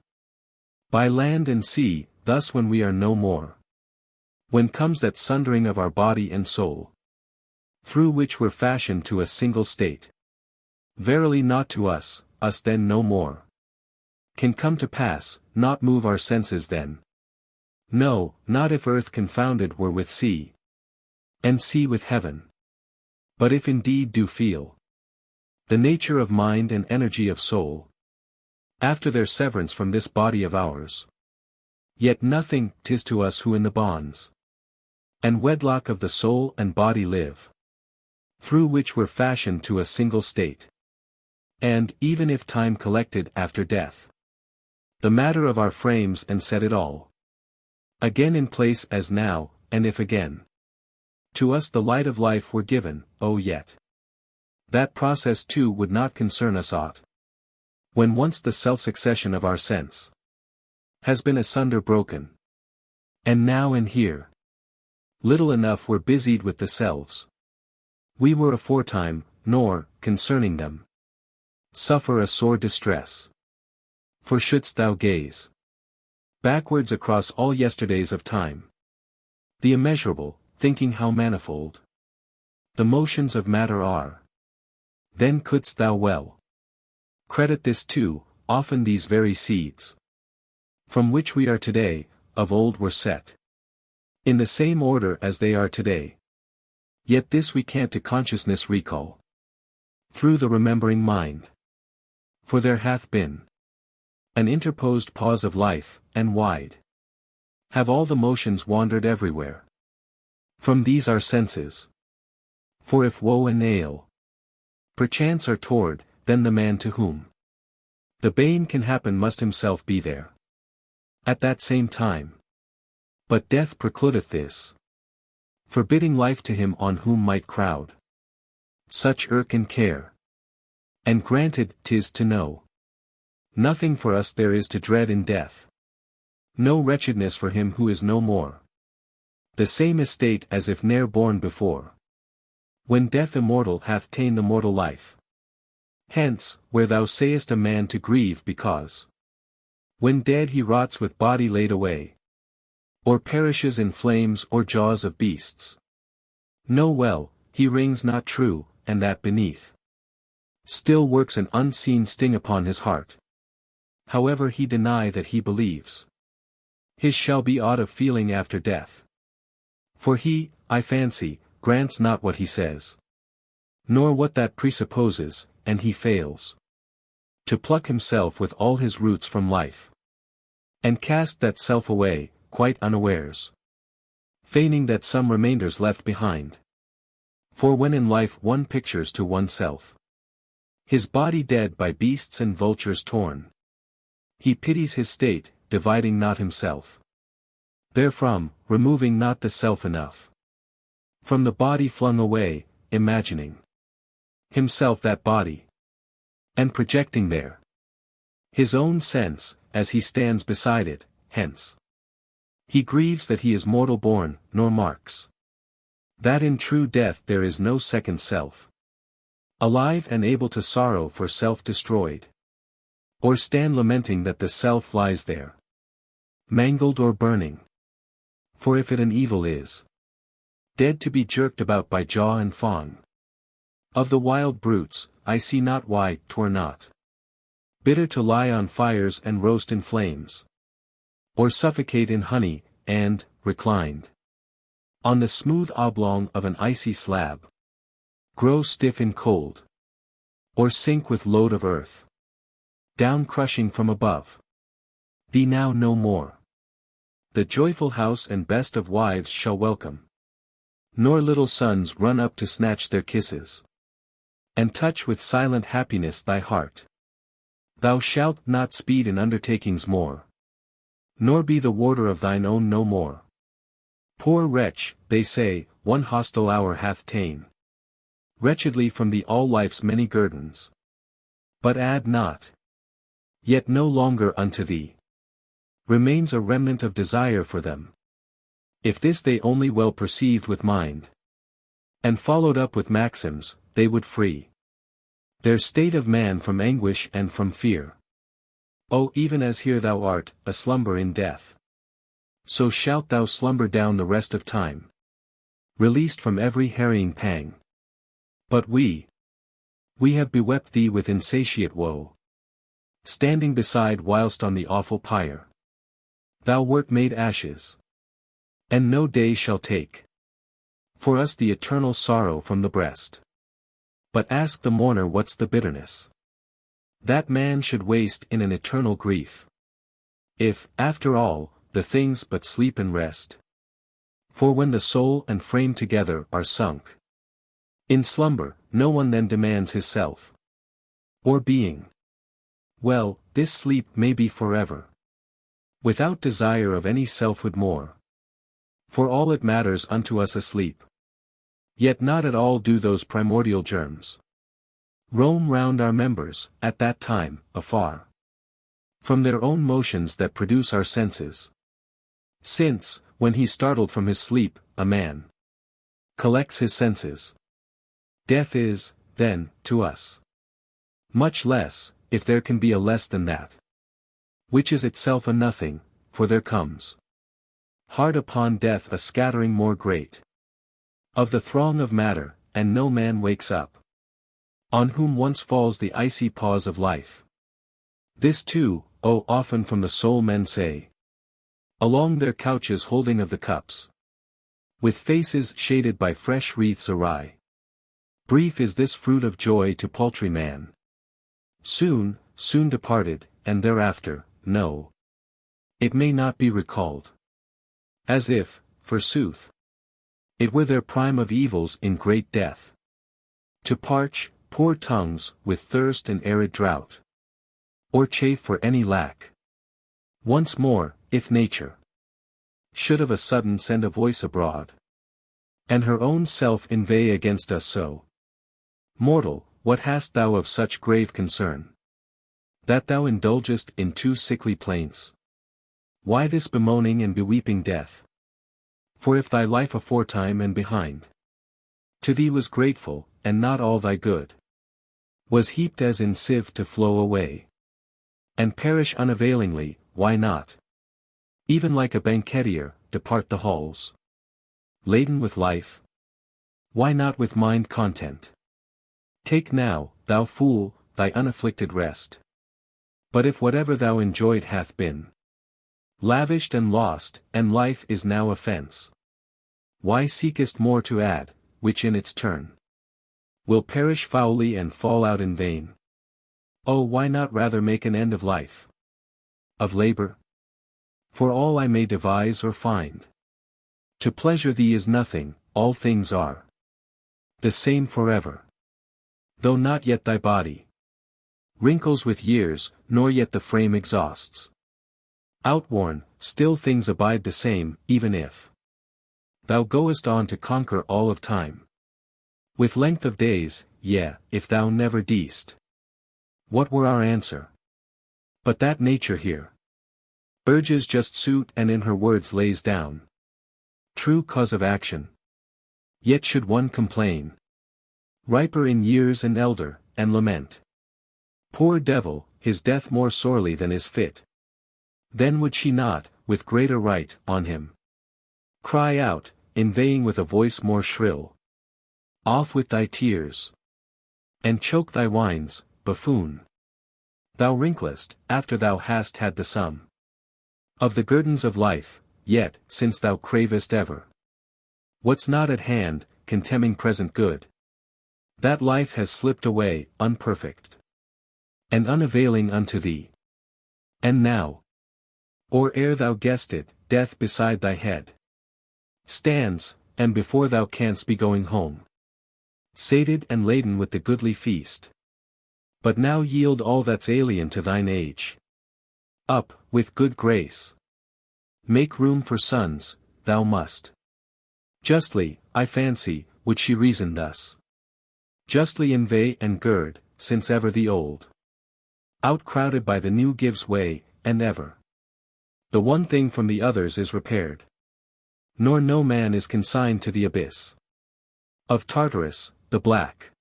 by land and sea. Thus when we are no more, when comes that sundering of our body and soul, through which we're fashioned to a single state, verily not to us then no more can come to pass, not move our senses then. No, not if earth confounded were with sea, and sea with heaven. But if indeed do feel the nature of mind and energy of soul, after their severance from this body of ours, yet nothing 'tis to us who in the bonds and wedlock of the soul and body live, through which we're fashioned to a single state. And, even if time collected after death the matter of our frames and set it all again in place as now, and if again to us the light of life were given, oh yet that process too would not concern us aught. When once the self-succession of our sense has been asunder broken, and now and here little enough were busied with the selves we were aforetime, nor, concerning them, suffer a sore distress. For shouldst thou gaze backwards across all yesterdays of time, the immeasurable, thinking how manifold the motions of matter are, then couldst thou well credit this too, often these very seeds from which we are today, of old were set in the same order as they are today. Yet this we can't to consciousness recall through the remembering mind. For there hath been an interposed pause of life, and wide have all the motions wandered everywhere from these our senses. For if woe and ail perchance are toward, then the man to whom the bane can happen must himself be there at that same time. But death precludeth this, forbidding life to him on whom might crowd such irk and care. And granted 'tis to know nothing for us there is to dread in death, no wretchedness for him who is no more the same estate as if ne'er born before, when death immortal hath ta'en the mortal life. Hence, where thou sayest a man to grieve because when dead he rots with body laid away, or perishes in flames or jaws of beasts, know well, he rings not true, and that beneath still works an unseen sting upon his heart. However he deny that he believes his shall be aught of feeling after death. For he, I fancy, grants not what he says, nor what that presupposes, and he fails to pluck himself with all his roots from life, and cast that self away, quite unawares, feigning that some remainders left behind. For when in life one pictures to oneself his body dead by beasts and vultures torn, he pities his state, dividing not himself therefrom, removing not the self enough from the body flung away, imagining himself that body, and projecting there his own sense, as he stands beside it. Hence he grieves that he is mortal born, nor marks that in true death there is no second self, alive and able to sorrow for self destroyed, or stand lamenting that the self lies there mangled or burning. For if it an evil is dead to be jerked about by jaw and fang of the wild brutes, I see not why 'twere not bitter to lie on fires and roast in flames, or suffocate in honey, and, reclined on the smooth oblong of an icy slab, grow stiff in cold, or sink with load of earth down crushing from above thee now no more. The joyful house and best of wives shall welcome, nor little sons run up to snatch their kisses, and touch with silent happiness thy heart. Thou shalt not speed in undertakings more, nor be the warder of thine own no more. Poor wretch, they say, one hostile hour hath ta'en wretchedly from thee all life's many guerdons. But add not, yet no longer unto thee remains a remnant of desire for them. If this they only well perceived with mind, and followed up with maxims, they would free their state of man from anguish and from fear. O even as here thou art, a slumber in death, so shalt thou slumber down the rest of time, released from every harrying pang. But we have bewept thee with insatiate woe, standing beside whilst on the awful pyre thou wert made ashes, and no day shall take for us the eternal sorrow from the breast. But ask the mourner what's the bitterness that man should waste in an eternal grief, if, after all, the things but sleep and rest. For when the soul and frame together are sunk In slumber, no one then demands his self. Or being. Well, this sleep may be forever. Without desire of any selfhood more. For all it matters unto us asleep. Yet not at all do those primordial germs roam round our members, at that time, afar. From their own motions that produce our senses. Since, when he startled from his sleep, a man collects his senses. Death is, then, to us. Much less, if there can be a less than that. Which is itself a nothing, for there comes hard upon death a scattering more great. Of the throng of matter, and no man wakes up. On whom once falls the icy pause of life. This too, oh often from the soul men say. Along their couches holding of the cups. With faces shaded by fresh wreaths awry. Brief is this fruit of joy to paltry man. Soon, soon departed, and thereafter, no. It may not be recalled. As if, forsooth, it were their prime of evils in great death. To parch, poor tongues, with thirst and arid drought. Or chafe for any lack. Once more, if nature should of a sudden send a voice abroad. And her own self inveigh against us so. Mortal, what hast thou of such grave concern? That thou indulgest in too sickly plaints? Why this bemoaning and beweeping death? For if thy life aforetime and behind to thee was grateful, and not all thy good was heaped as in sieve to flow away, and perish unavailingly, why not, even like a banqueteer, depart the halls, laden with life? Why not with mind content? Take now, thou fool, thy unafflicted rest. But if whatever thou enjoyed hath been lavished and lost, and life is now offence, why seekest more to add, which in its turn will perish foully and fall out in vain? Oh, why not rather make an end of life? Of labor? For all I may devise or find. To pleasure thee is nothing, all things are the same forever. Though not yet thy body wrinkles with years, nor yet the frame exhausts. Outworn, still things abide the same, even if thou goest on to conquer all of time. With length of days, yea, if thou never deest. What were our answer? But that nature here urges just suit and in her words lays down true cause of action. Yet should one complain, riper in years and elder, and lament, poor devil, his death more sorely than is fit. Then would she not, with greater right, on him cry out, inveighing with a voice more shrill, off with thy tears, and choke thy wines, buffoon. Thou wrinklest, after thou hast had the sum of the guerdons of life, yet, since thou cravest ever what's not at hand, contemning present good, that life has slipped away, unperfect, and unavailing unto thee. And now, or ere thou guessed it, death beside thy head stands, and before thou canst be going home, sated and laden with the goodly feast. But now yield all that's alien to thine age. Up, with good grace. Make room for sons, thou must. Justly, I fancy, would she reason thus. Justly inveigh and gird, since ever the old, outcrowded by the new gives way, and ever the one thing from the others is repaired. Nor no man is consigned to the abyss of Tartarus, the black.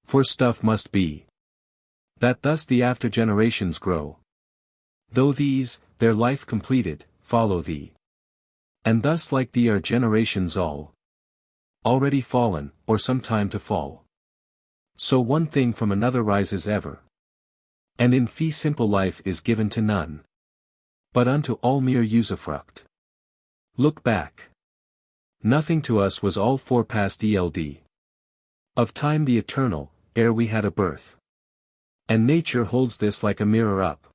For stuff must be that thus the after generations grow. Though these, their life completed, follow thee. And thus like thee are generations all already fallen, or some time to fall. So one thing from another rises ever. And in fee simple life is given to none, but unto all mere usufruct. Look back. Nothing to us was all forepast eld. Of time the eternal, ere we had a birth. And nature holds this like a mirror up.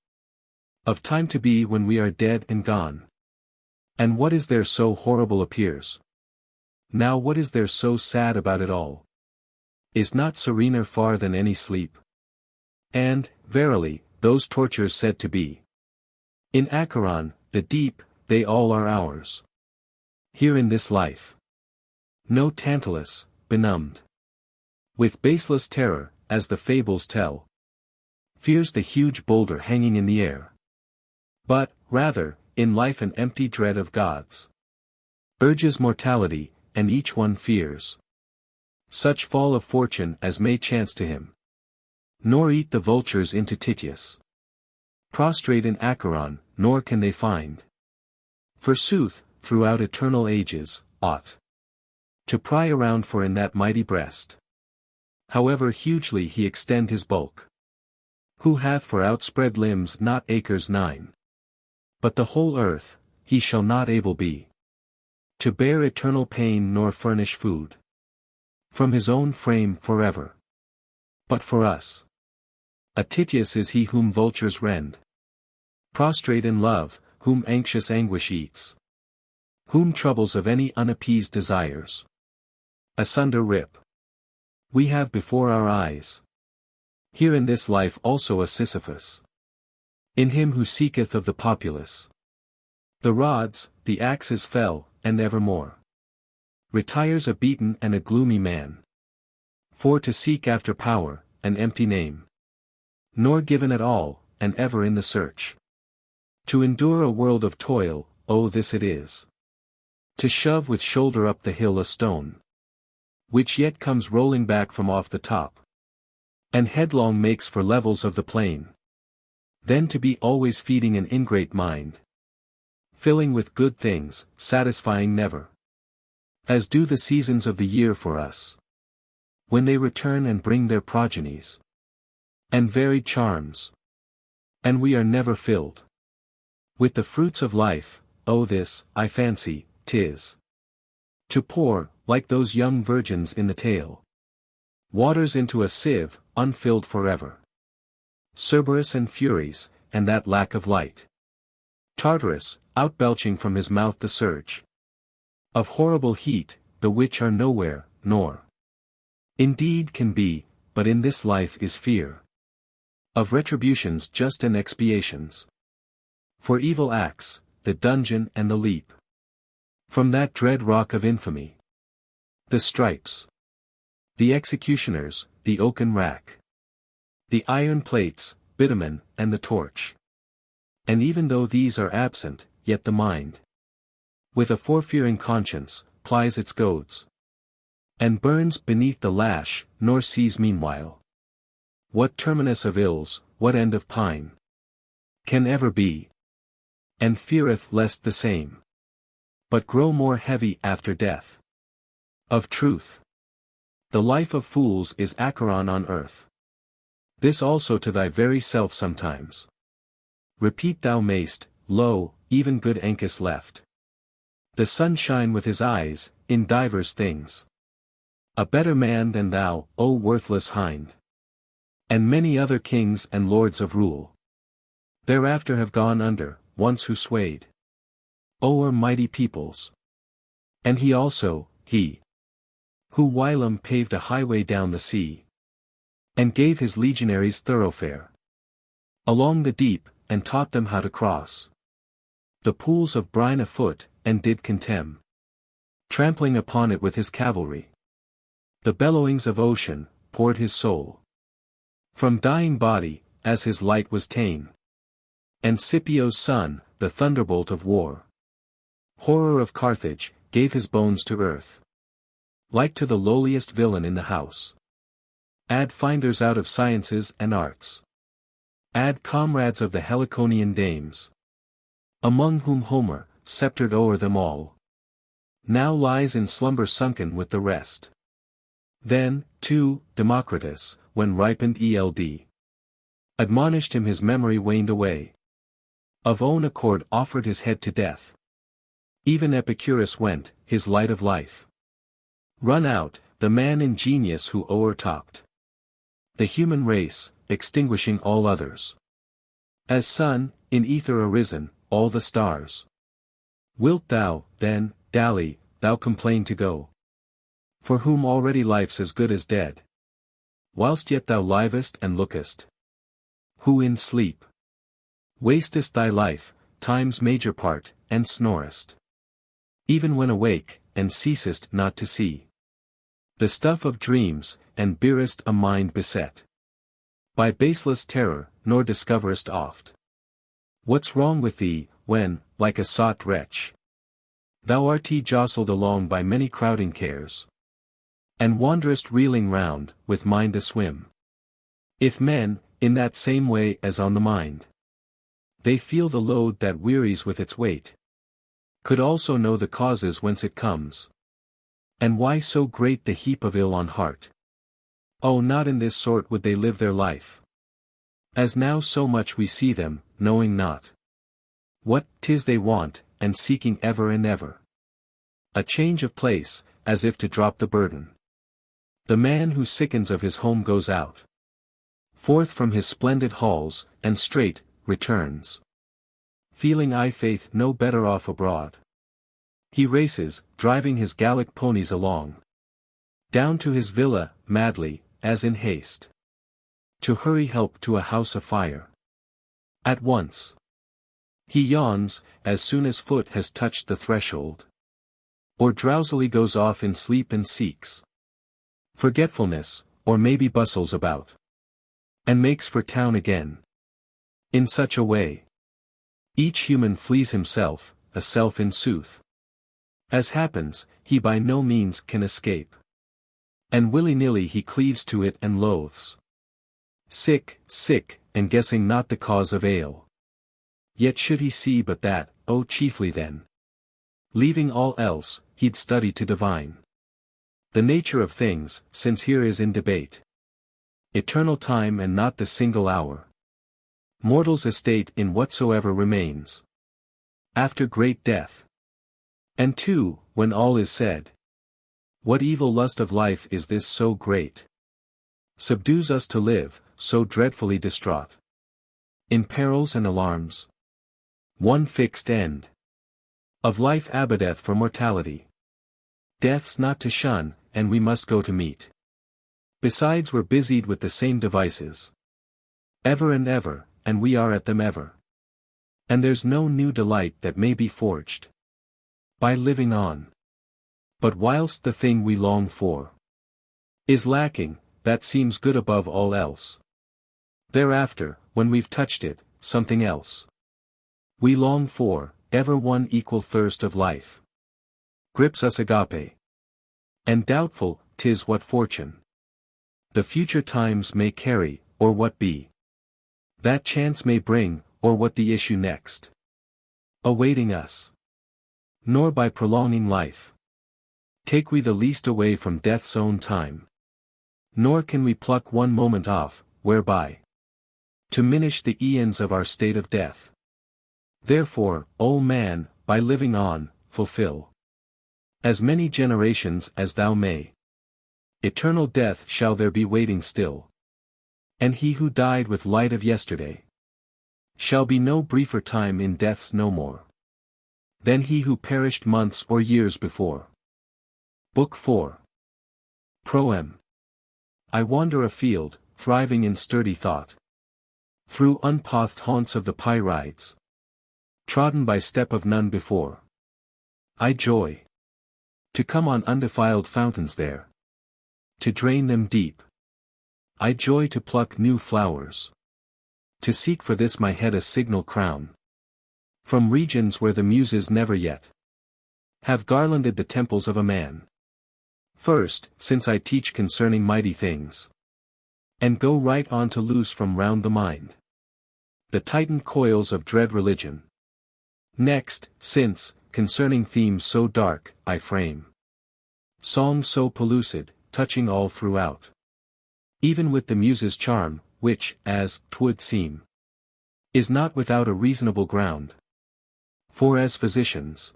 Of time to be when we are dead and gone. And what is there so horrible appears? Now what is there so sad about it all? is not serener far than any sleep. And, verily, those tortures said to be in Acheron, the deep, they all are ours. Here in this life. No Tantalus, benumbed with baseless terror, as the fables tell, fears the huge boulder hanging in the air. But, rather, in life an empty dread of gods urges mortality, and each one fears such fall of fortune as may chance to him. Nor eat the vultures into Tityus prostrate in Acheron, nor can they find, forsooth, throughout eternal ages, aught to pry around for in that mighty breast. However hugely he extend his bulk, who hath for outspread limbs not acres 9, but the whole earth, he shall not able be to bear eternal pain nor furnish food from his own frame forever. But for us, a Tityus is he whom vultures rend, prostrate in love, whom anxious anguish eats, whom troubles of any unappeased desires asunder rip. We have before our eyes, here in this life also a Sisyphus, in him who seeketh of the populace the rods, the axes fell, and evermore retires a beaten and a gloomy man. For to seek after power, an empty name, nor given at all, and ever in the search. To endure a world of toil, oh this it is, to shove with shoulder up the hill a stone, which yet comes rolling back from off the top, and headlong makes for levels of the plain. Then to be always feeding an ingrate mind, filling with good things, satisfying never, as do the seasons of the year for us, when they return and bring their progenies, and varied charms, and we are never filled with the fruits of life. Oh this, I fancy, 'tis to pour, like those young virgins in the tale, waters into a sieve, unfilled forever. Cerberus and Furies, and that lack of light, Tartarus, outbelching from his mouth the surge of horrible heat, the which are nowhere, nor indeed can be, but in this life is fear of retributions just and expiations for evil acts, the dungeon and the leap from that dread rock of infamy, the stripes, the executioners, the oaken rack, the iron plates, bitumen, and the torch. And even though these are absent, yet the mind, with a forefearing conscience, plies its goads, and burns beneath the lash, nor sees meanwhile what terminus of ills, what end of pine, can ever be, and feareth lest the same but grow more heavy after death. Of truth, the life of fools is Acheron on earth. This also to thy very self sometimes repeat thou mayst. Lo, even good Ancus left the sun shine with his eyes, in divers things, a better man than thou, O worthless hind. And many other kings and lords of rule thereafter have gone under, once who swayed o'er mighty peoples. And he also, he who whilom paved a highway down the sea, and gave his legionaries thoroughfare along the deep, and taught them how to cross the pools of brine afoot, and did contemn trampling upon it with his cavalry. The bellowings of ocean, poured his soul from dying body, as his light was ta'en. And Scipio's son, the thunderbolt of war, horror of Carthage, gave his bones to earth, like to the lowliest villain in the house. Add finders out of sciences and arts, add comrades of the Heliconian dames, among whom Homer, sceptred o'er them all, now lies in slumber sunken with the rest. Then, too, Democritus, when ripened eld, admonished him his memory waned away, of own accord offered his head to death. Even Epicurus went, his light of life run out, the man in genius who o'ertopped the human race, extinguishing all others. As sun, in ether arisen, all the stars. Wilt thou, then, dally, thou complain to go, for whom already life's as good as dead? whilst yet thou livest and lookest? Who in sleep wastest thy life, time's major part, and snorest? Even when awake, and ceasest not to see the stuff of dreams, and bearest a mind beset by baseless terror, nor discoverest oft what's wrong with thee, when, like a sought wretch, thou art jostled along by many crowding cares, and wanderest reeling round, with mind aswim. If men, in that same way as on the mind, they feel the load that wearies with its weight, could also know the causes whence it comes, and why so great the heap of ill on heart. Oh, not in this sort would they live their life, as now so much we see them, knowing not what 'tis they want, and seeking ever and ever a change of place, as if to drop the burden. The man who sickens of his home goes out forth from his splendid halls, and straight returns, feeling faith no better off abroad. He races, driving his Gallic ponies along, down to his villa, madly, as in haste to hurry help to a house afire. At once he yawns, as soon as foot has touched the threshold, or drowsily goes off in sleep and seeks forgetfulness, or maybe bustles about, and makes for town again. In such a way, each human flees himself, a self in sooth. As happens, he by no means can escape, and willy-nilly he cleaves to it and loathes. Sick, and guessing not the cause of ail. Yet should he see but that, oh chiefly then, leaving all else, he'd study to divine the nature of things, since here is in debate eternal time and not the single hour. Mortal's estate in whatsoever remains after great death. And too, when all is said, what evil lust of life is this so great subdues us to live, so dreadfully distraught in perils and alarms? One fixed end of life abideth for mortality. Death's not to shun, and we must go to meet. Besides we're busied with the same devices ever and ever, and we are at them ever. And there's no new delight that may be forged by living on. But whilst the thing we long for is lacking, that seems good above all else. Thereafter, when we've touched it, something else we long for, ever one equal thirst of life grips us agape. And doubtful, 'tis what fortune the future times may carry, or what be that chance may bring, or what the issue next awaiting us. Nor by prolonging life take we the least away from death's own time, nor can we pluck one moment off, whereby to diminish the aeons of our state of death. Therefore, O man, by living on, fulfill as many generations as thou may. Eternal death shall there be waiting still. And he who died with light of yesterday shall be no briefer time in death's no more than he who perished months or years before. Book 4. Proem. I wander afield, thriving in sturdy thought, through unpathed haunts of the Pyrides, trodden by step of none before. I joy to come on undefiled fountains there, to drain them deep. I joy to pluck new flowers, to seek for this my head a signal crown, from regions where the Muses never yet have garlanded the temples of a man. First, since I teach concerning mighty things, and go right on to loose from round the mind the tightened coils of dread religion. Next, since, concerning themes so dark, I frame songs so pellucid, touching all throughout, even with the Muses' charm, which, as 'twould seem, is not without a reasonable ground. For as physicians,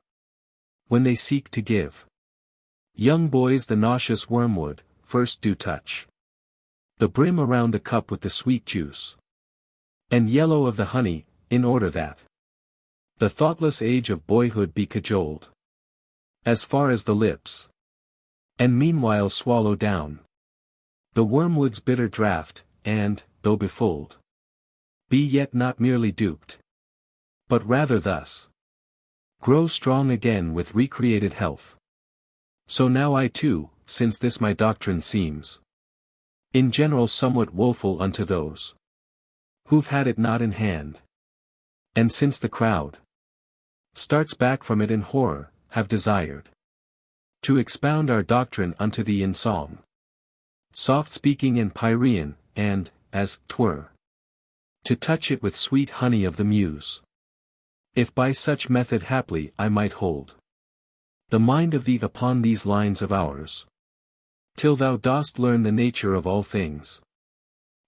when they seek to give young boys the nauseous wormwood, first do touch the brim around the cup with the sweet juice and yellow of the honey, in order that the thoughtless age of boyhood be cajoled as far as the lips, and meanwhile swallow down The wormwood's bitter draught, and, though befooled, be yet not merely duped, but rather thus grow strong again with recreated health. So now I too, since this my doctrine seems in general somewhat woeful unto those who've had it not in hand, and since the crowd starts back from it in horror, have desired to expound our doctrine unto thee in song, soft speaking in Pyrean, and, as 'twere, to touch it with sweet honey of the muse. If by such method haply I might hold the mind of thee upon these lines of ours, till thou dost learn the nature of all things,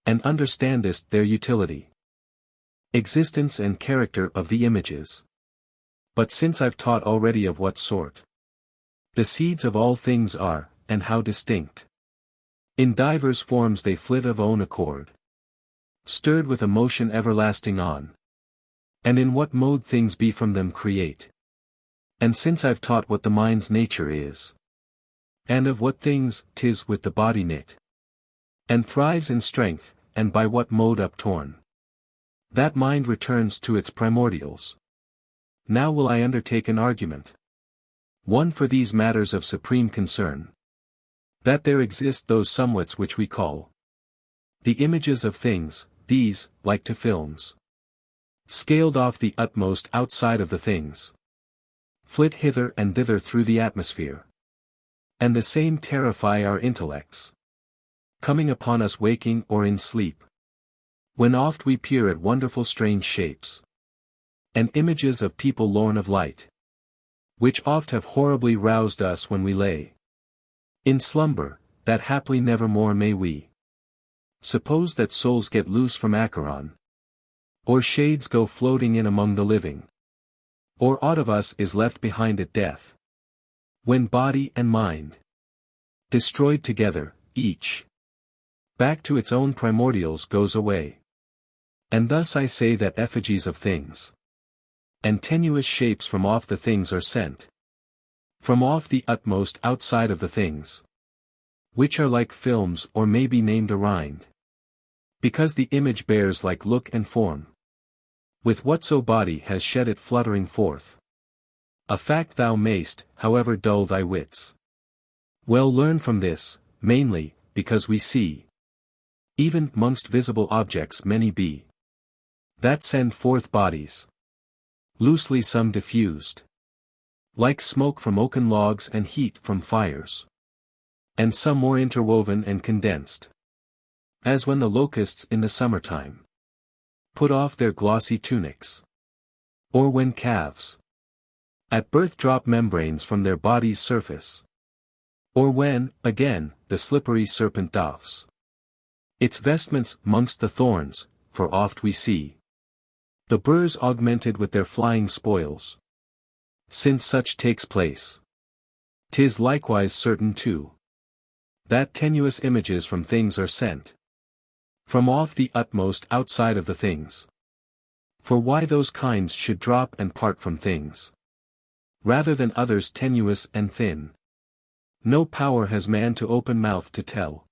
and understandest their utility, existence and character of the images. But since I've taught already of what sort the seeds of all things are, and how distinct in divers forms they flit of own accord, stirred with a motion everlasting on, and in what mode things be from them create. And since I've taught what the mind's nature is, and of what things 'tis with the body knit, and thrives in strength, and by what mode uptorn that mind returns to its primordials, now will I undertake an argument, one for these matters of supreme concern, that there exist those somewhats which we call the images of things. These, like to films scaled off the utmost outside of the things, flit hither and thither through the atmosphere, and the same terrify our intellects, coming upon us waking or in sleep, when oft we peer at wonderful strange shapes, and images of people lorn of light, which oft have horribly roused us when we lay in slumber, that haply never more may we suppose that souls get loose from Acheron, or shades go floating in among the living, or aught of us is left behind at death, when body and mind, destroyed together, each back to its own primordials goes away. And thus I say that effigies of things, and tenuous shapes from off the things are sent, from off the utmost outside of the things, which are like films or may be named a rind, because the image bears like look and form, with whatso body has shed it fluttering forth. A fact thou mayst, however dull thy wits, well learn from this, mainly, because we see, even 'mongst visible objects many be, that send forth bodies, loosely some diffused, like smoke from oaken logs and heat from fires, and some more interwoven and condensed, as when the locusts in the summertime put off their glossy tunics, or when calves at birth drop membranes from their body's surface, or when, again, the slippery serpent doffs its vestments 'mongst the thorns, for oft we see the burrs augmented with their flying spoils. Since such takes place, 'tis likewise certain too, that tenuous images from things are sent, from off the utmost outside of the things. For why those kinds should drop and part from things, rather than others tenuous and thin, no power has man to open mouth to tell.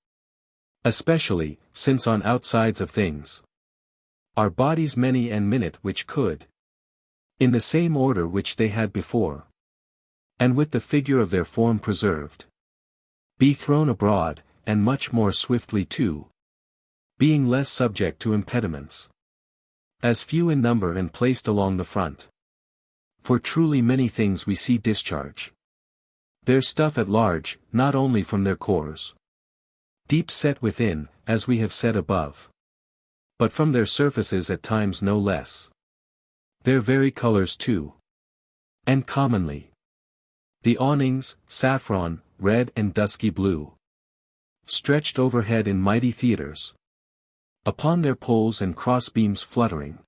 Especially, since on outsides of things are bodies many and minute which could, in the same order which they had before, and with the figure of their form preserved, be thrown abroad, and much more swiftly too, being less subject to impediments, as few in number and placed along the front. For truly many things we see discharge their stuff at large, not only from their cores, deep set within, as we have said above, but from their surfaces at times no less, their very colors too. And commonly, the awnings, saffron, red and dusky blue, stretched overhead in mighty theatres, upon their poles and cross-beams fluttering,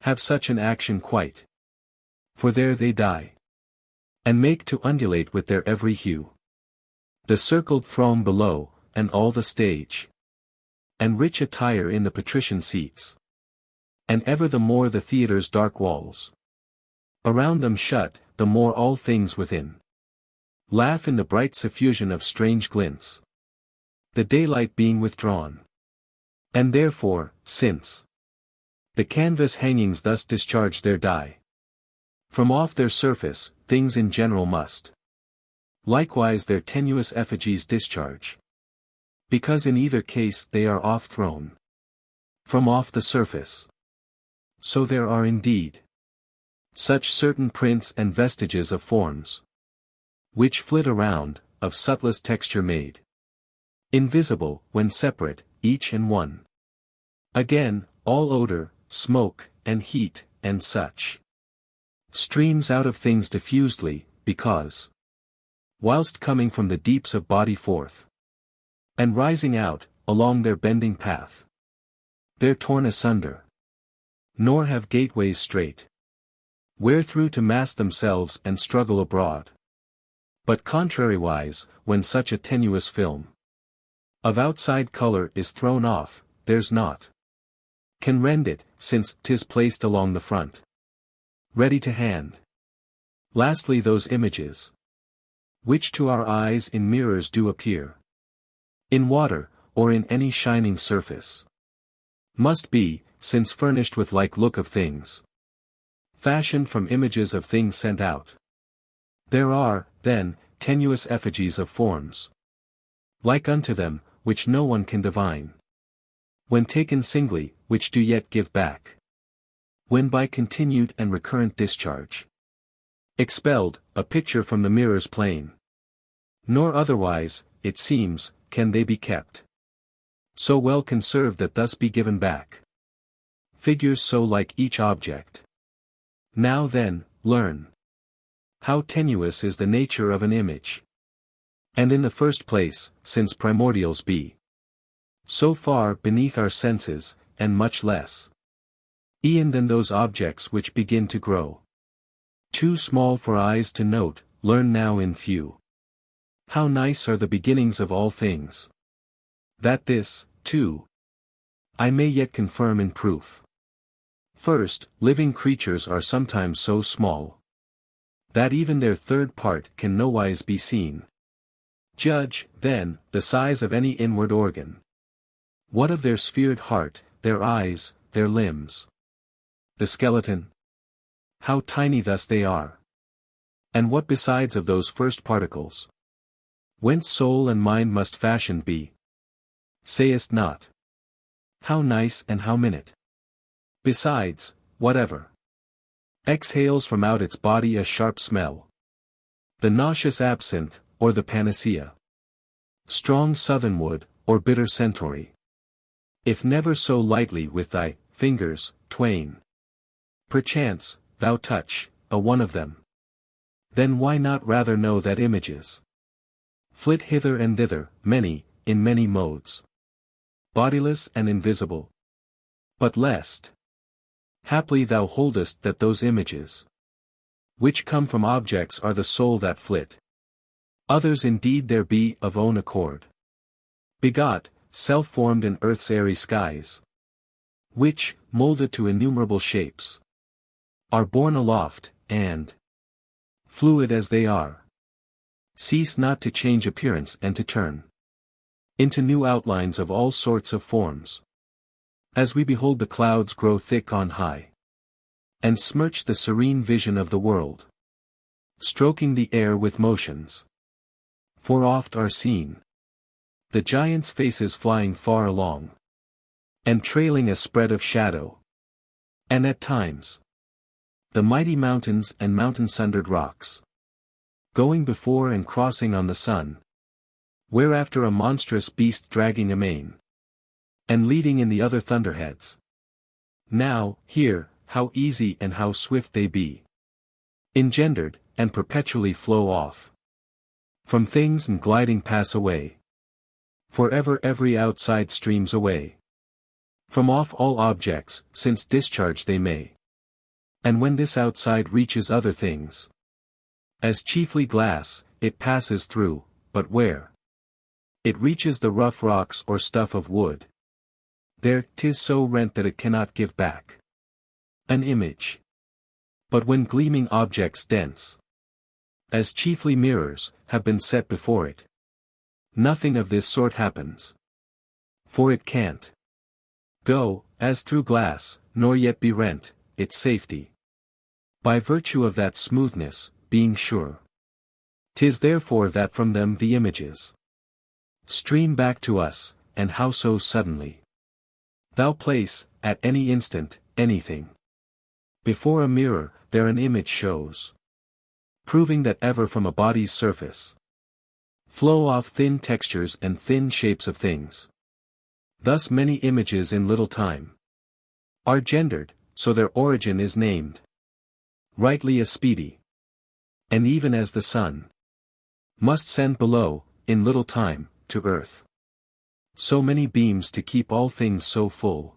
have such an action quite, for there they die, and make to undulate with their every hue, the circled throng below, and all the stage, and rich attire in the patrician seats, and ever the more the theatre's dark walls around them shut, the more all things within laugh in the bright suffusion of strange glints, the daylight being withdrawn. And therefore, since the canvas hangings thus discharge their dye from off their surface, things in general must likewise their tenuous effigies discharge. Because in either case they are off thrown from off the surface. So there are indeed such certain prints and vestiges of forms, which flit around, of subtlest texture made invisible, when separate, each and one. Again, all odor, smoke, and heat, and such streams out of things diffusedly, because whilst coming from the deeps of body forth, and rising out, along their bending path, they're torn asunder, nor have gateways straight, wherethrough to mass themselves and struggle abroad. But contrariwise, when such a tenuous film of outside color is thrown off, there's naught can rend it, since 'tis placed along the front, ready to hand. Lastly, those images, which to our eyes in mirrors do appear, in water, or in any shining surface, must be, since furnished with like look of things, fashioned from images of things sent out. There are, then, tenuous effigies of forms, like unto them, which no one can divine, when taken singly, which do yet give back, when by continued and recurrent discharge expelled, a picture from the mirror's plane. Nor otherwise, it seems, can they be kept so well conserved that thus be given back figures so like each object. Now then, learn how tenuous is the nature of an image. And in the first place, since primordials be so far beneath our senses, and much less e'en than those objects which begin to grow too small for eyes to note, learn now in few how nice are the beginnings of all things. That this, too, I may yet confirm in proof. First, living creatures are sometimes so small that even their third part can nowise be seen. Judge, then, the size of any inward organ. What of their sphered heart, their eyes, their limbs? The skeleton? How tiny thus they are! And what besides of those first particles, whence soul and mind must fashioned be? Sayest not? How nice and how minute! Besides, whatever exhales from out its body a sharp smell, the nauseous absinthe, or the panacea, strong southernwood, or bitter centauri, if never so lightly with thy fingers twain, perchance, thou touch a one of them, then why not rather know that images flit hither and thither, many, in many modes, bodiless and invisible? But lest haply thou holdest that those images which come from objects are the soul that flit. Others indeed there be of own accord, begot, self-formed in earth's airy skies, which, moulded to innumerable shapes, are borne aloft, and, fluid as they are, cease not to change appearance and to turn into new outlines of all sorts of forms, as we behold the clouds grow thick on high, and smirch the serene vision of the world, stroking the air with motions. For oft are seen the giants' faces flying far along, and trailing a spread of shadow, and at times the mighty mountains and mountain-sundered rocks, going before and crossing on the sun, whereafter a monstrous beast dragging amain, and leading in the other thunderheads. Now, hear, how easy and how swift they be, engendered, and perpetually flow off from things and gliding pass away. For ever every outside streams away from off all objects, since discharge they may. And when this outside reaches other things, as chiefly glass, it passes through, but where it reaches the rough rocks or stuff of wood, there 'tis so rent that it cannot give back an image. But when gleaming objects dense, as chiefly mirrors, have been set before it, Nothing of this sort happens. For it can't go, as through glass, nor yet be rent, its safety. By virtue of that smoothness, being sure. 'Tis therefore that from them the images stream back to us, and how so suddenly? Thou place, at any instant, anything. Before a mirror, there an image shows. Proving that ever from a body's surface flow off thin textures and thin shapes of things. Thus many images in little time are gendered, so their origin is named rightly a speedy. And even as the sun must send below, in little time, to earth so many beams to keep all things so full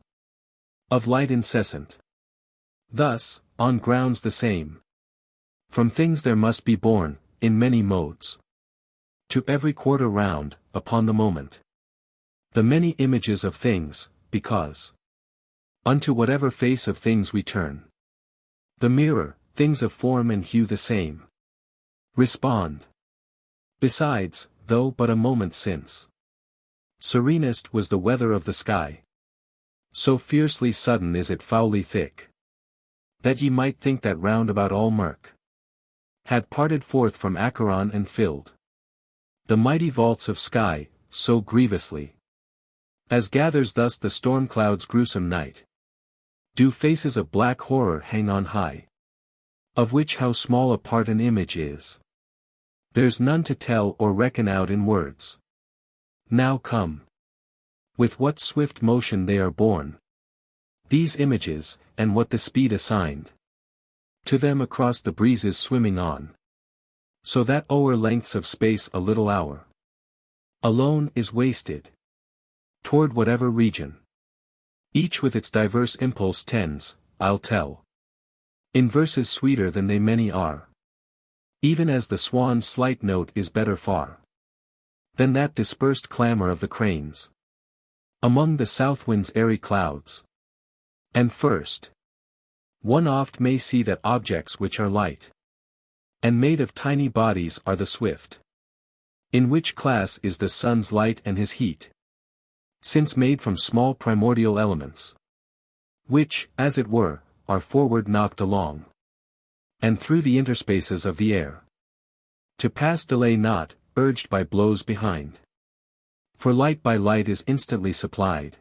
of light incessant. Thus, on grounds the same, from things there must be born, in many modes, to every quarter round, upon the moment, the many images of things, because unto whatever face of things we turn, the mirror, things of form and hue the same, respond. Besides, though but a moment since, serenest was the weather of the sky, so fiercely sudden is it foully thick, that ye might think that round about all murk had parted forth from Acheron and filled the mighty vaults of sky, so grievously, as gathers thus the storm cloud's gruesome night, do faces of black horror hang on high, of which how small a part an image is, there's none to tell or reckon out in words. Now come, with what swift motion they are borne, these images, and what the speed assigned to them across the breezes swimming on, so that o'er lengths of space a little hour alone is wasted, toward whatever region each with its diverse impulse tends, I'll tell, in verses sweeter than they many are, even as the swan's slight note is better far than that dispersed clamor of the cranes among the south wind's airy clouds. And first, one oft may see that objects which are light and made of tiny bodies are the swift, in which class is the sun's light and his heat, since made from small primordial elements, which, as it were, are forward knocked along, and through the interspaces of the air, to pass delay not, urged by blows behind. For light by light is instantly supplied,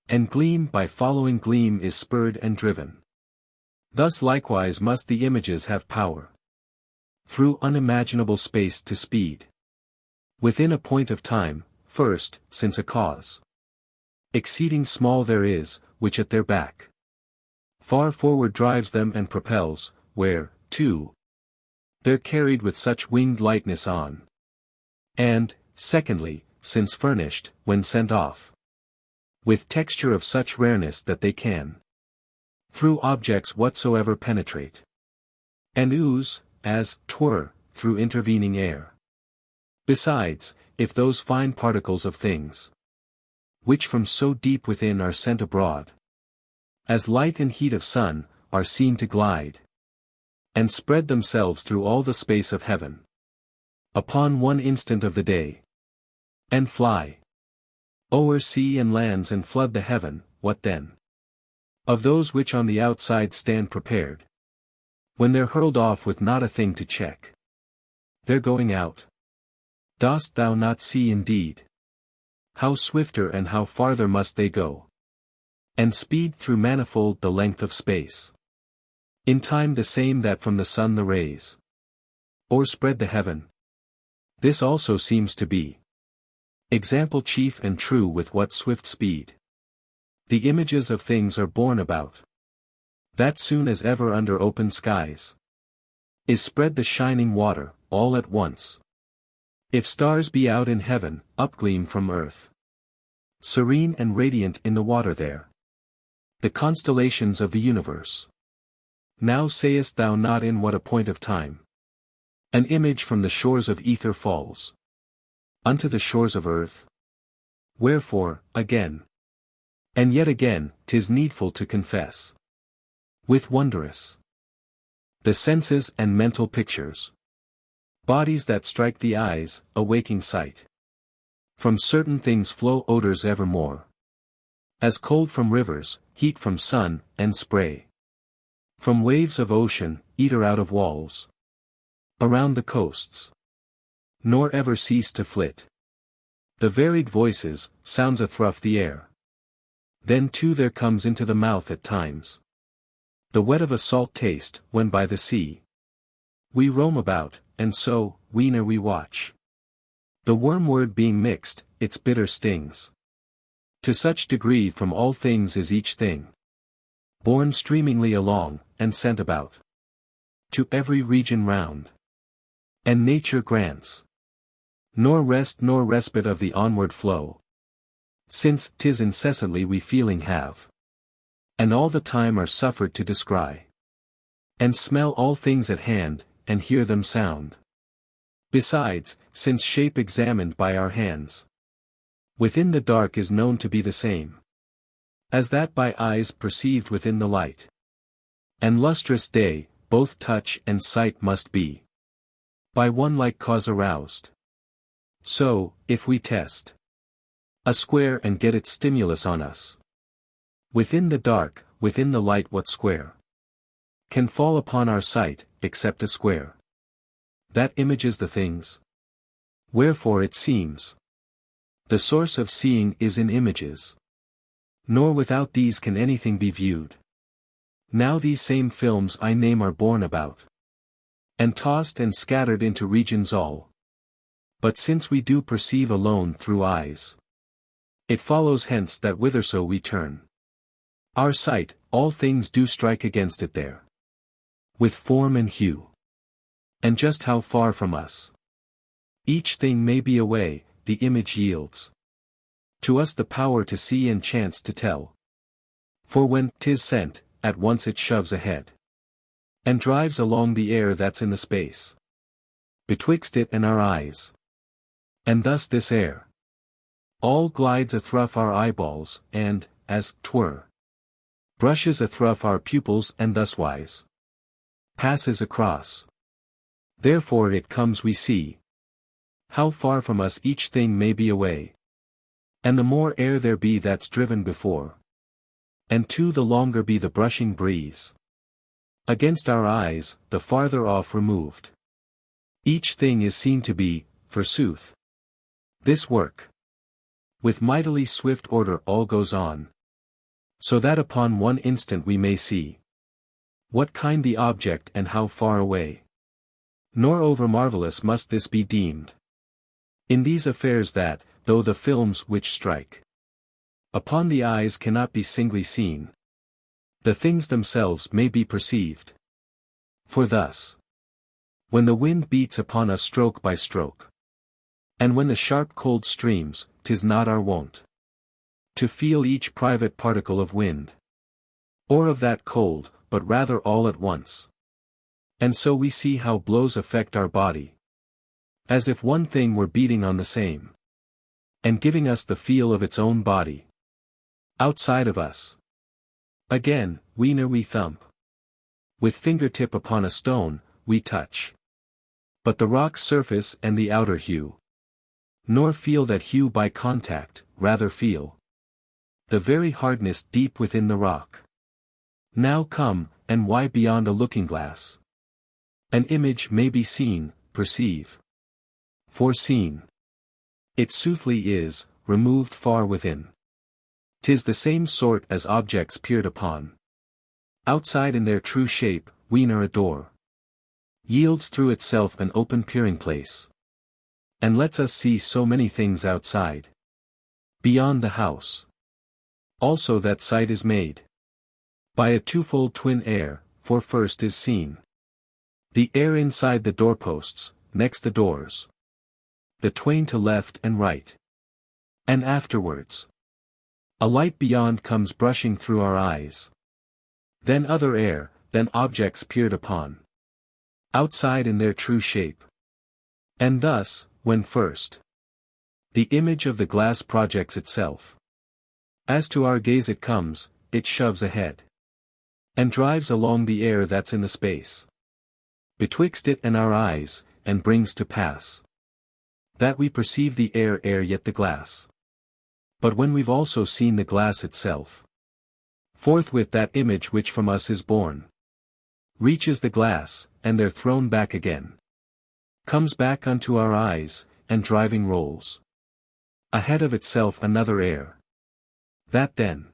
and gleam by following gleam is spurred and driven. Thus likewise must the images have power, through unimaginable space to speed, within a point of time, first, since a cause exceeding small there is, which at their back far forward drives them and propels, where, too, they're carried with such winged lightness on. And, secondly, since furnished, when sent off, with texture of such rareness that they can, through objects whatsoever penetrate, and ooze, as 'twere, through intervening air. Besides, if those fine particles of things, which from so deep within are sent abroad, as light and heat of sun, are seen to glide, and spread themselves through all the space of heaven, upon one instant of the day, and fly o'er sea and lands and flood the heaven, what then? Of those which on the outside stand prepared, when they're hurled off with not a thing to check their going out, dost thou not see indeed how swifter and how farther must they go, and speed through manifold the length of space, in time the same that from the sun the rays o'erspread the heaven? This also seems to be example chief and true with what swift speed the images of things are borne about, that soon as ever under open skies is spread the shining water, all at once. If stars be out in heaven, upgleam from earth, serene and radiant in the water there, the constellations of the universe. Now sayest thou not in what a point of time an image from the shores of ether falls unto the shores of earth? Wherefore, again, and yet again, 'tis needful to confess, with wondrous the senses and mental pictures, bodies that strike the eyes, a waking sight, From certain things flow odors evermore. As cold from rivers, heat from sun, and spray. From waves of ocean, ether out of walls. Around the coasts. Nor ever cease to flit. The varied voices, sounds athrough the air. Then too there comes into the mouth at times the wet of a salt taste, when by the sea we roam about, and so, whene'er we watch the wormword being mixed, its bitter stings. To such degree from all things is each thing borne streamingly along, and sent about to every region round. And nature grants nor rest nor respite of the onward flow, since 'tis incessantly we feeling have, and all the time are suffered to descry, and smell all things at hand, and hear them sound. Besides, since shape examined by our hands within the dark is known to be the same as that by eyes perceived within the light, and lustrous day, both touch and sight must be by one like cause aroused. So, if we test a square and get its stimulus on us within the dark, within the light, what square can fall upon our sight, except a square that images the things? Wherefore it seems the source of seeing is in images. Nor without these can anything be viewed. Now these same films I name are borne about, and tossed and scattered into regions all. But since we do perceive alone through eyes, it follows hence that whitherso we turn our sight, all things do strike against it there, with form and hue. And just how far from us each thing may be away, the image yields to us the power to see and chance to tell. For when 'tis sent, at once it shoves ahead, and drives along the air that's in the space betwixt it and our eyes. And thus this air all glides athrough our eyeballs, and, as 'twere, brushes athrough our pupils, and thuswise passes across. Therefore it comes we see how far from us each thing may be away. And the more air there be that's driven before, and too the longer be the brushing breeze against our eyes, the farther off removed each thing is seen to be, forsooth. This work with mightily swift order all goes on, so that upon one instant we may see what kind the object and how far away. Nor over marvelous must this be deemed in these affairs that, though the films which strike upon the eyes cannot be singly seen, the things themselves may be perceived. For thus, when the wind beats upon us stroke by stroke, and when the sharp cold streams, 'tis not our wont to feel each private particle of wind, or of that cold, but rather all at once. And so we see how blows affect our body, as if one thing were beating on the same, and giving us the feel of its own body outside of us. Again, whene'er we thump with fingertip upon a stone, we touch but the rock's surface and the outer hue, nor feel that hue by contact, rather feel the very hardness deep within the rock. Now come, and why beyond a looking-glass an image may be seen, perceive. For seen it soothly is, removed far within. 'Tis the same sort as objects peered upon outside in their true shape, whene'er a door yields through itself an open peering place, and lets us see so many things outside, beyond the house. Also that sight is made by a twofold twin air, for first is seen the air inside the doorposts, next the doors, the twain to left and right. And afterwards a light beyond comes brushing through our eyes. Then other air, then objects peered upon outside in their true shape. And thus, when first the image of the glass projects itself, as to our gaze it comes, it shoves ahead, and drives along the air that's in the space betwixt it and our eyes, and brings to pass That we perceive the air ere yet the glass. But when we've also seen the glass itself, forthwith that image which from us is born reaches the glass, and there thrown back again, comes back unto our eyes, and driving rolls ahead of itself another air. That then,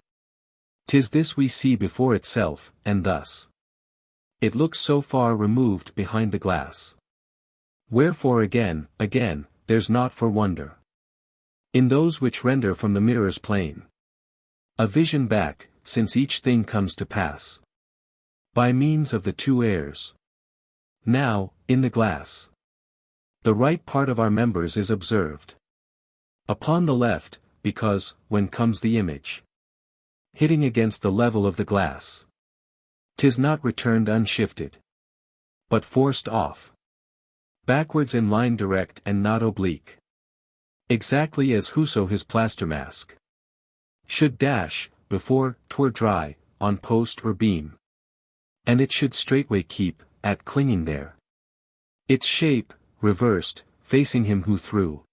'tis this we see before itself, and thus it looks so far removed behind the glass. Wherefore again, there's naught for wonder in those which render from the mirror's plane a vision back, since each thing comes to pass by means of the two airs. Now, in the glass, the right part of our members is observed upon the left, because, when comes the image hitting against the level of the glass, 'tis not returned unshifted, but forced off backwards in line direct and not oblique, exactly as whoso his plaster mask should dash, before 'twere dry, on post or beam, and it should straightway keep, at clinging there, its shape, reversed, facing him who threw,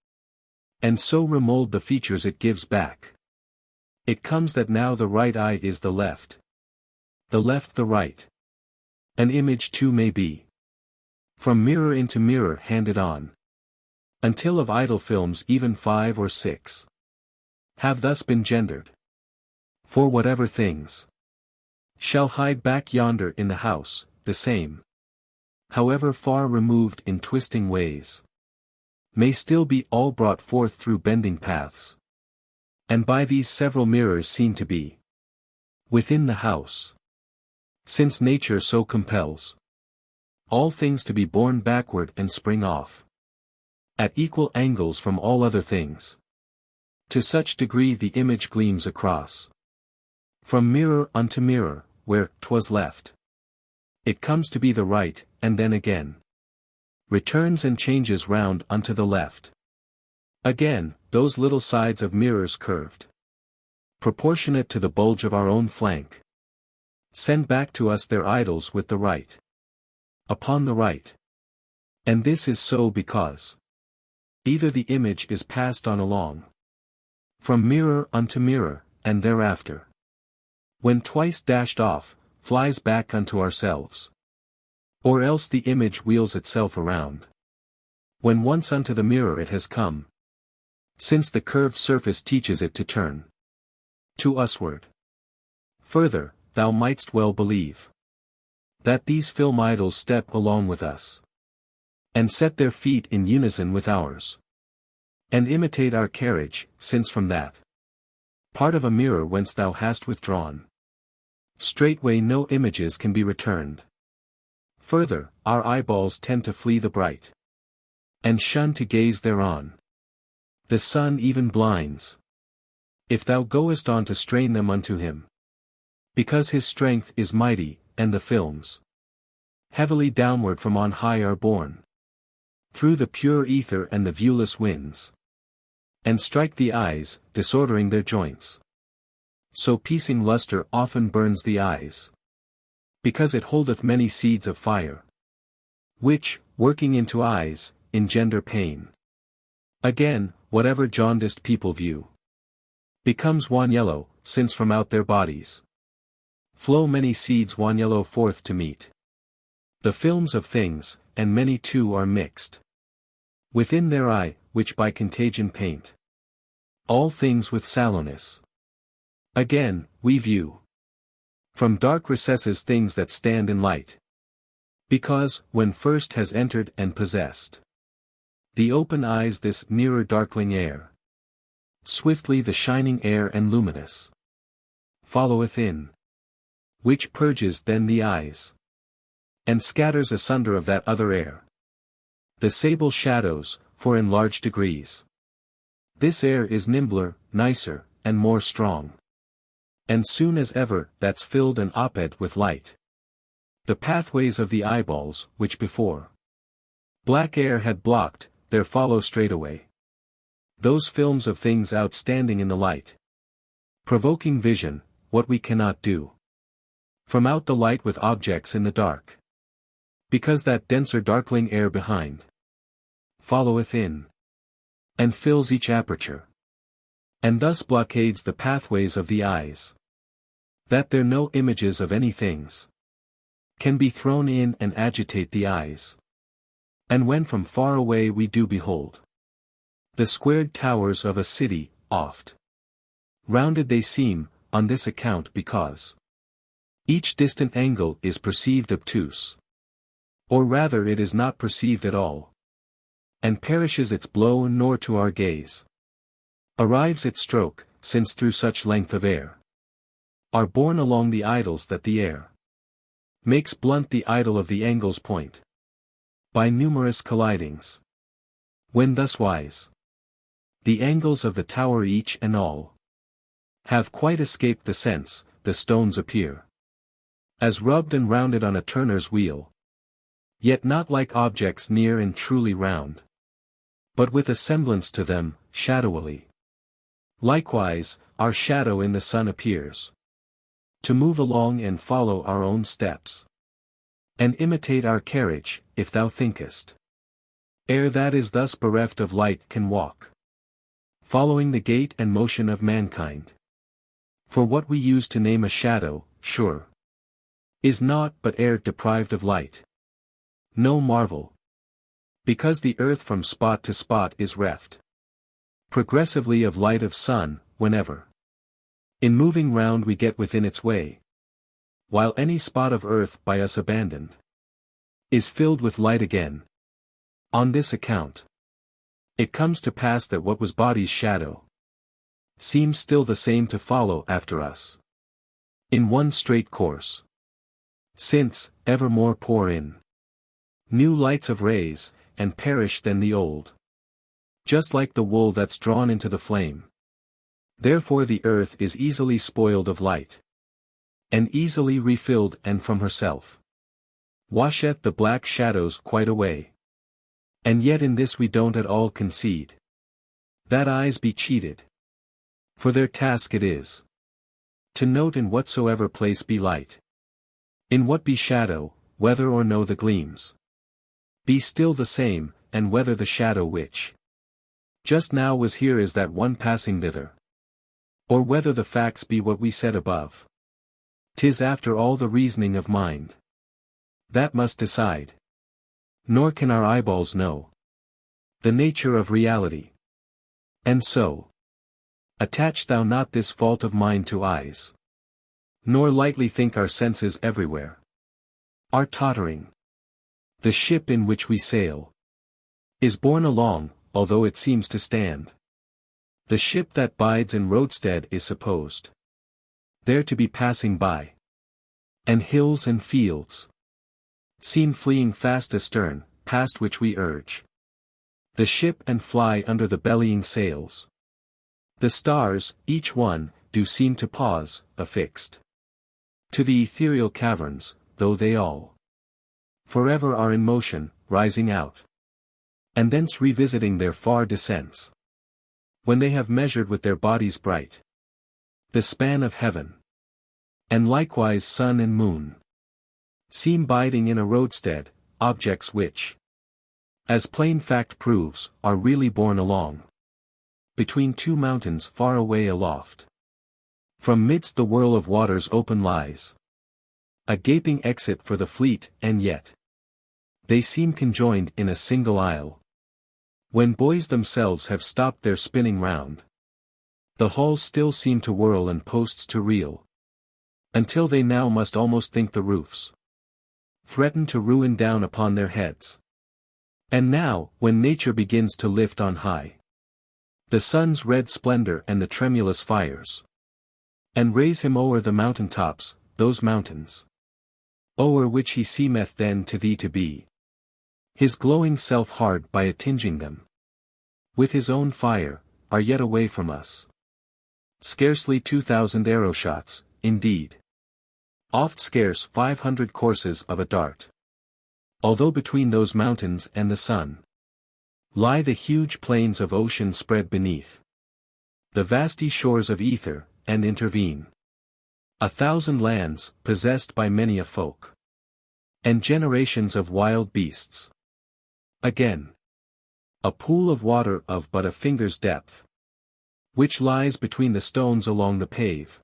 and so remold the features it gives back. It comes that now the right eye is the left the right. An image too may be from mirror into mirror handed on, until of idle films even 5 or 6 have thus been gendered. For whatever things shall hide back yonder in the house, the same, however far removed in twisting ways, may still be all brought forth through bending paths, and by these several mirrors seen to be within the house, since nature so compels all things to be borne backward and spring off at equal angles from all other things. To such degree the image gleams across from mirror unto mirror, where 'twas left, it comes to be the right, and then again returns and changes round unto the left. Again, those little sides of mirrors curved, proportionate to the bulge of our own flank, send back to us their idols with the right upon the right. And this is so because either the image is passed on along from mirror unto mirror, and thereafter, when twice dashed off, flies back unto ourselves, or else the image wheels itself around when once unto the mirror it has come, since the curved surface teaches it to turn to usward. Further, thou mightst well believe that these film idols step along with us, and set their feet in unison with ours, and imitate our carriage, since from that part of a mirror whence thou hast withdrawn, straightway no images can be returned. Further, our eyeballs tend to flee the bright, and shun to gaze thereon. The sun even blinds, if thou goest on to strain them unto him, because his strength is mighty, and the films heavily downward from on high are borne through the pure ether and the viewless winds, and strike the eyes, disordering their joints. So piecing lustre often burns the eyes, because it holdeth many seeds of fire, which, working into eyes, engender pain. Again, whatever jaundiced people view becomes wan yellow, since from out their bodies flow many seeds wan yellow forth to meet the films of things, and many too are mixed within their eye, which by contagion paint all things with sallowness. Again, we view from dark recesses things that stand in light, because, when first has entered and possessed the open eyes this nearer darkling air, swiftly the shining air and luminous followeth in, which purges then the eyes, and scatters asunder of that other air the sable shadows, for in large degrees this air is nimbler, nicer, and more strong. And soon as ever that's filled and oped with light, the pathways of the eyeballs, which before black air had blocked, there follow straightaway those films of things outstanding in the light, provoking vision, what we cannot do from out the light with objects in the dark, because that denser darkling air behind followeth in, and fills each aperture, and thus blockades the pathways of the eyes, that there no images of any things can be thrown in and agitate the eyes. And when from far away we do behold the squared towers of a city, oft rounded they seem, on this account because each distant angle is perceived obtuse, or rather it is not perceived at all, and perishes its blow nor to our gaze arrives its stroke, since through such length of air are borne along the idols that the air makes blunt the idol of the angle's point by numerous collidings. When thus wise the angles of the tower each and all have quite escaped the sense, the stones appear as rubbed and rounded on a turner's wheel, yet not like objects near and truly round, but with a semblance to them, shadowily. Likewise, our shadow in the sun appears to move along and follow our own steps, and imitate our carriage, if thou thinkest ere that is thus bereft of light can walk, following the gait and motion of mankind. For what we use to name a shadow, sure, is naught but air deprived of light. No marvel, because the earth from spot to spot is reft progressively of light of sun, whenever in moving round we get within its way, while any spot of earth by us abandoned is filled with light again. On this account it comes to pass that what was body's shadow seems still the same to follow after us in one straight course, since evermore pour in new lights of rays, and perish then the old, just like the wool that's drawn into the flame. Therefore the earth is easily spoiled of light, and easily refilled, and from herself washeth the black shadows quite away. And yet in this we don't at all concede that eyes be cheated, for their task it is to note in whatsoever place be light, in what be shadow, whether or no the gleams be still the same, and whether the shadow which just now was here is that one passing thither, or whether the facts be what we said above. 'Tis after all the reasoning of mind that must decide, nor can our eyeballs know the nature of reality. And so, attach thou not this fault of mind to eyes, nor lightly think our senses everywhere are tottering. The ship in which we sail is borne along, although it seems to stand. The ship that bides in roadstead is supposed there to be passing by, and hills and fields seem fleeing fast astern, past which we urge the ship and fly under the bellying sails. The stars, each one, do seem to pause, affixed to the ethereal caverns, though they all forever are in motion, rising out, and thence revisiting their far descents, when they have measured with their bodies bright the span of heaven. And likewise sun and moon seem biding in a roadstead, objects which, as plain fact proves, are really borne along between two mountains far away aloft. From midst the whirl of waters open lies a gaping exit for the fleet, and yet they seem conjoined in a single isle. When buoys themselves have stopped their spinning round, the hulls still seem to whirl and posts to reel, until they now must almost think the roofs threaten to ruin down upon their heads. And now, when nature begins to lift on high the sun's red splendor and the tremulous fires, and raise him o'er the mountain tops, those mountains o'er which he seemeth then to thee to be his glowing self hard by attinging them with his own fire, are yet away from us scarcely 2,000 arrow shots, indeed oft scarce 500 courses of a dart. Although between those mountains and the sun lie the huge plains of ocean spread beneath the vasty shores of ether, and intervene 1,000 lands, possessed by many a folk, and generations of wild beasts. Again, A pool of water of but a finger's depth, which lies between the stones along the pave,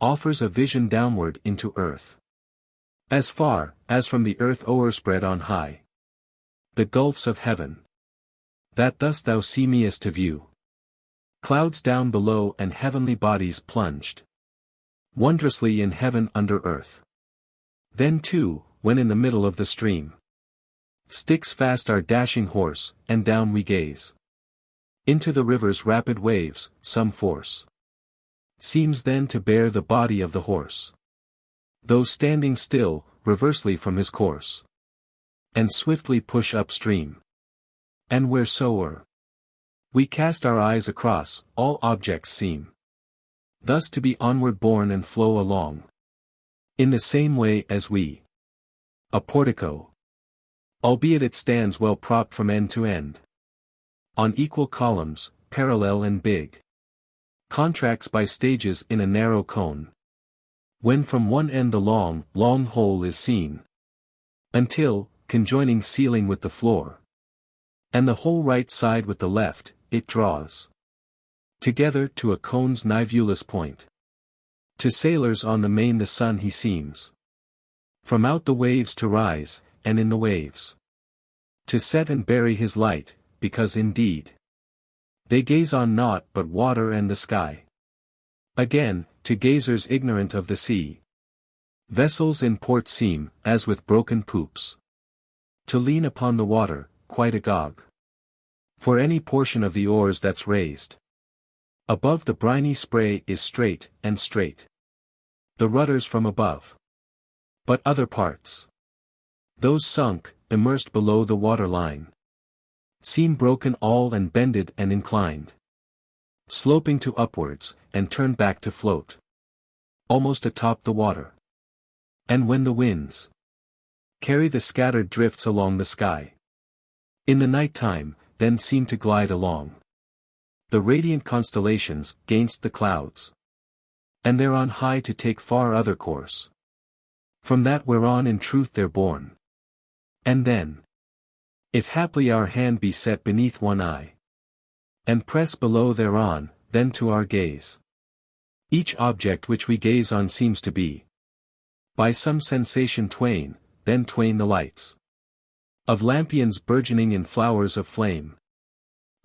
offers a vision downward into earth. As far as from the earth o'erspread on high, the gulfs of heaven, that thus thou seemest to view. Clouds down below and heavenly bodies plunged wondrously in heaven under earth. Then too, when in the middle of the stream sticks fast our dashing horse, and down we gaze into the river's rapid waves, some force seems then to bear the body of the horse, though standing still, reversely from his course, and swiftly push upstream. And wheresoe'er we cast our eyes across, all objects seem thus to be onward borne and flow along, in the same way as we. A portico, albeit it stands well propped from end to end, on equal columns, parallel and big, contracts by stages in a narrow cone, when from one end the long, long hole is seen, until, conjoining ceiling with the floor, and the whole right side with the left, it draws together to a cone's nivulous point. To sailors on the main the sun he seems from out the waves to rise, and in the waves to set and bury his light, because indeed they gaze on naught but water and the sky. Again, to gazers ignorant of the sea, vessels in port seem, as with broken poops, to lean upon the water, quite agog for any portion of the oars that's raised above the briny spray is straight, and straight the rudders from above. But other parts, those sunk, immersed below the water line, seem broken all and bended and inclined, sloping to upwards, and turn back to float almost atop the water. And when the winds carry the scattered drifts along the sky, in the night time, then seem to glide along the radiant constellations gainst the clouds, and thereon high to take far other course from that whereon in truth they're born. And then, if haply our hand be set beneath one eye, and press below thereon, then to our gaze each object which we gaze on seems to be by some sensation twain, then twain the lights of lampions burgeoning in flowers of flame,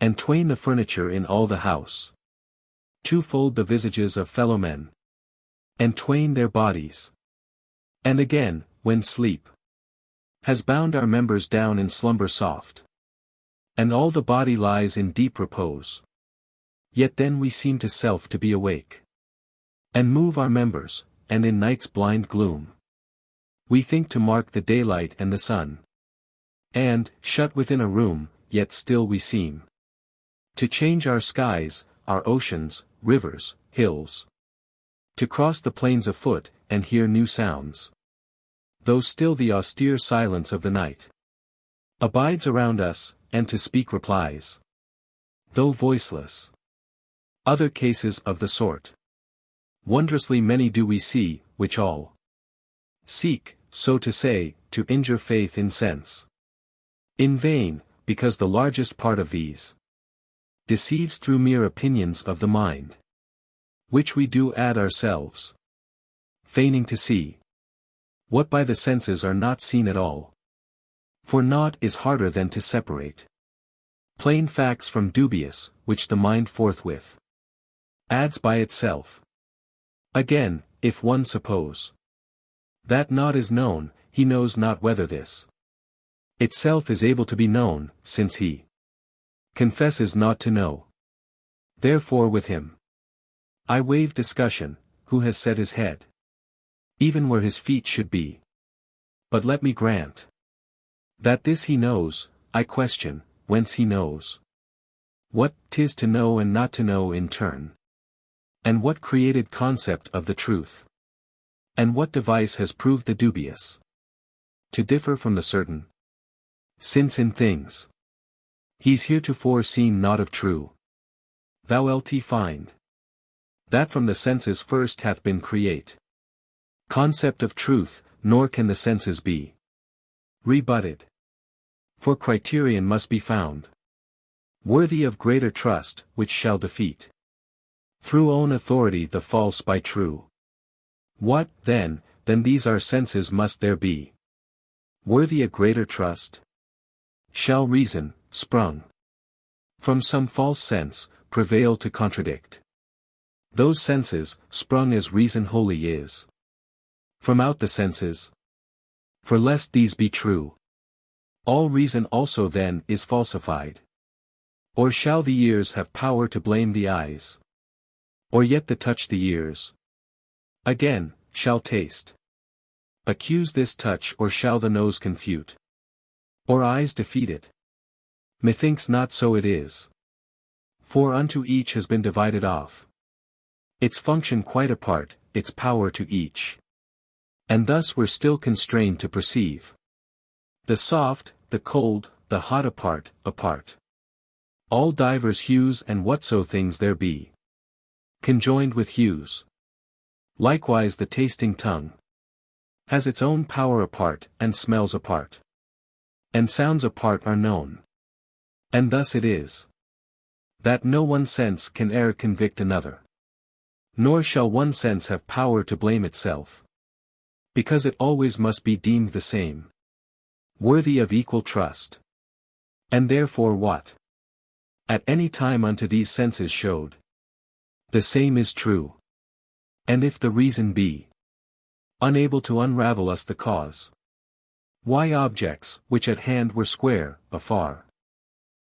and twain the furniture in all the house, twofold the visages of fellow men, and twain their bodies. And again, when sleep has bound our members down in slumber soft, and all the body lies in deep repose, yet then we seem to self to be awake, and move our members, and in night's blind gloom we think to mark the daylight and the sun, and, shut within a room, yet still we seem to change our skies, our oceans, rivers, hills, to cross the plains afoot, and hear new sounds, though still the austere silence of the night abides around us, and to speak replies, though voiceless. Other cases of the sort, wondrously many do we see, which all seek, so to say, to injure faith in sense. In vain, because the largest part of these deceives through mere opinions of the mind, which we do add ourselves, feigning to see what by the senses are not seen at all. For naught is harder than to separate plain facts from dubious, which the mind forthwith adds by itself. Again, if one suppose that naught is known, he knows not whether this itself is able to be known, since he confesses not to know. Therefore with him I waive discussion, who has set his head even where his feet should be. But let me grant that this he knows, I question, whence he knows what 'tis to know and not to know in turn, and what created concept of the truth, and what device has proved the dubious to differ from the certain, since in things he's heretofore seen naught of true. Thou lt find that from the senses first hath been create concept of truth, nor can the senses be rebutted. For criterion must be found Worthy of greater trust, which shall defeat through own authority the false by true. What, then, than these our senses must there be? Worthy a greater trust? Shall reason, sprung from some false sense, prevail to contradict those senses, sprung as reason wholly is from out the senses? For lest these be true, all reason also then is falsified. Or shall the ears have power to blame the eyes? Or yet the touch the ears? Again, shall taste accuse this touch, or shall the nose confute? Or eyes defeat it? Methinks not so it is. For unto each has been divided off its function quite apart, its power to each. And thus we're still constrained to perceive the soft, the cold, the hot apart, all divers hues and whatso things there be, conjoined with hues. Likewise the tasting tongue has its own power apart, and smells apart, and sounds apart are known. And thus it is that no one sense can e'er convict another, nor shall one sense have power to blame itself, because it always must be deemed the same, worthy of equal trust. And therefore what at any time unto these senses showed, the same is true. And if the reason be unable to unravel us the cause, why objects, which at hand were square, afar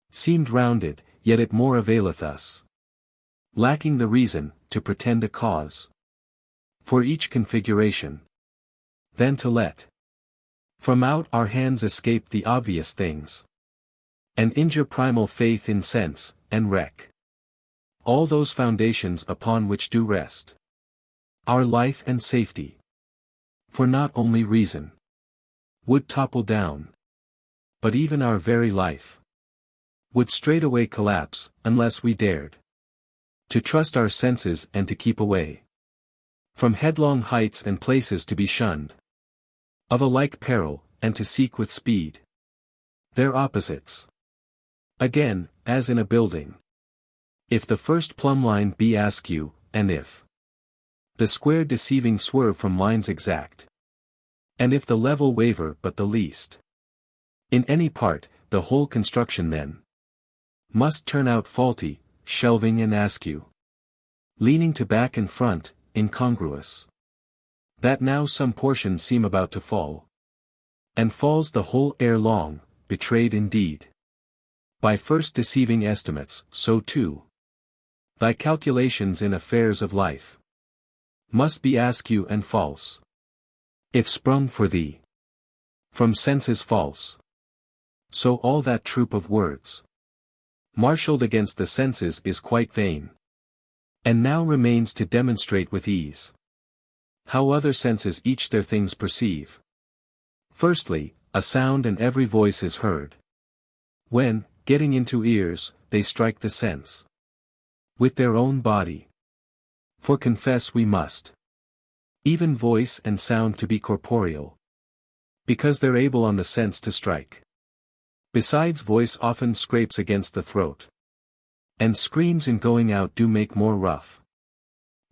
seemed rounded, yet it more availeth us, lacking the reason, to pretend a cause for each configuration, than to let from out our hands escape the obvious things, and injure primal faith in sense, and wreck all those foundations upon which do rest our life and safety. For not only reason would topple down, but even our very life would straightway collapse, unless we dared to trust our senses and to keep away from headlong heights and places to be shunned of a like peril, and to seek with speed their opposites. Again, as in a building, if the first plumb line be askew, and if the square deceiving swerve from lines exact, and if the level waver but the least in any part, the whole construction then must turn out faulty, shelving and askew, leaning to back and front, incongruous, that now some portions seem about to fall, and falls the whole ere long, betrayed indeed by first deceiving estimates, so too thy calculations in affairs of life must be askew and false, if sprung for thee from senses false. So all that troop of words marshalled against the senses is quite vain, and now remains to demonstrate with ease how other senses each their things perceive. Firstly, a sound and every voice is heard, when, getting into ears, they strike the sense with their own body. For confess we must even voice and sound to be corporeal, because they're able on the sense to strike. Besides, voice often scrapes against the throat, and screams in going out do make more rough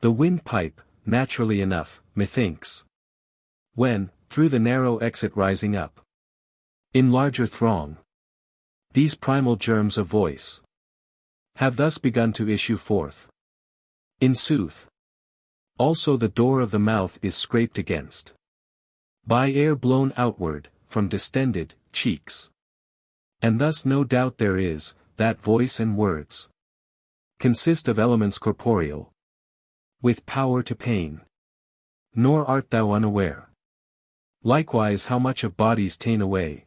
the windpipe, naturally enough, methinks, when, through the narrow exit rising up in larger throng, these primal germs of voice have thus begun to issue forth. In sooth, also the door of the mouth is scraped against by air blown outward, from distended cheeks. And thus no doubt there is, that voice and words consist of elements corporeal, with power to pain. Nor art thou unaware likewise how much of bodies ta'en away,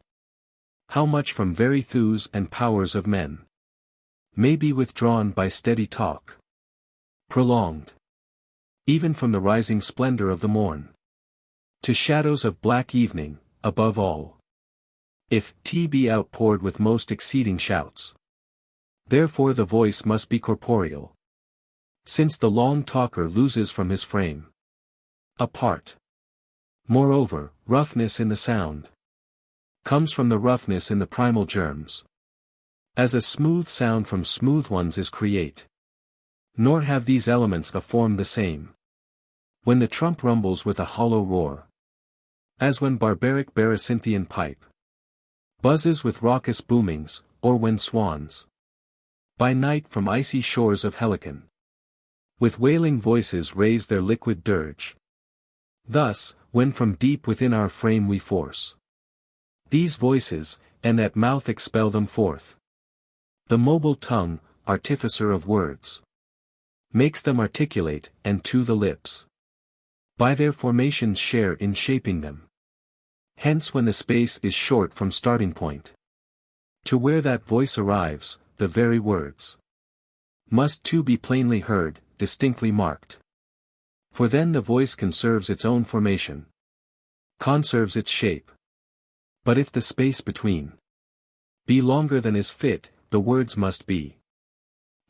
how much from very thews and powers of men may be withdrawn by steady talk, prolonged even from the rising splendor of the morn to shadows of black evening. Above all, if tea be outpoured with most exceeding shouts, therefore the voice must be corporeal, since the long talker loses from his frame apart. Moreover, roughness in the sound comes from the roughness in the primal germs, As a smooth sound from smooth ones is create. Nor have these elements a form the same. When the trump rumbles with a hollow roar. As when barbaric Berecynthian pipe buzzes with raucous boomings, or when swans by night from icy shores of Helicon with wailing voices raise their liquid dirge. Thus, when from deep within our frame we force these voices, and at mouth expel them forth, the mobile tongue, artificer of words, makes them articulate, and to the lips by their formations share in shaping them. Hence when the space is short from starting point to where that voice arrives, the very words must too be plainly heard, distinctly marked. For then the voice conserves its own formation, conserves its shape. But if the space between be longer than is fit, the words must be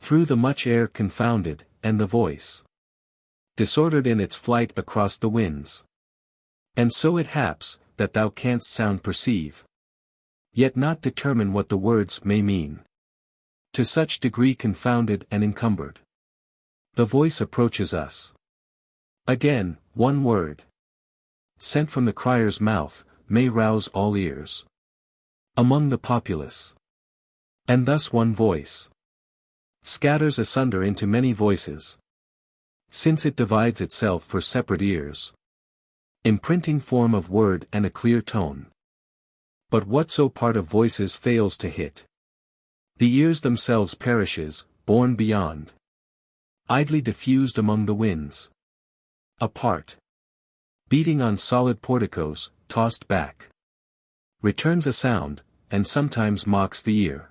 through the much air confounded, and the voice disordered in its flight across the winds. And so it haps, that thou canst sound perceive, yet not determine what the words may mean. To such degree confounded and encumbered, the voice approaches us. Again, one word, sent from the crier's mouth, may rouse all ears among the populace. And thus one voice scatters asunder into many voices, since it divides itself for separate ears, imprinting form of word and a clear tone. But whatso part of voices fails to hit the ears themselves perishes, borne beyond, idly diffused among the winds, apart, beating on solid porticos, tossed back, returns a sound, and sometimes mocks the ear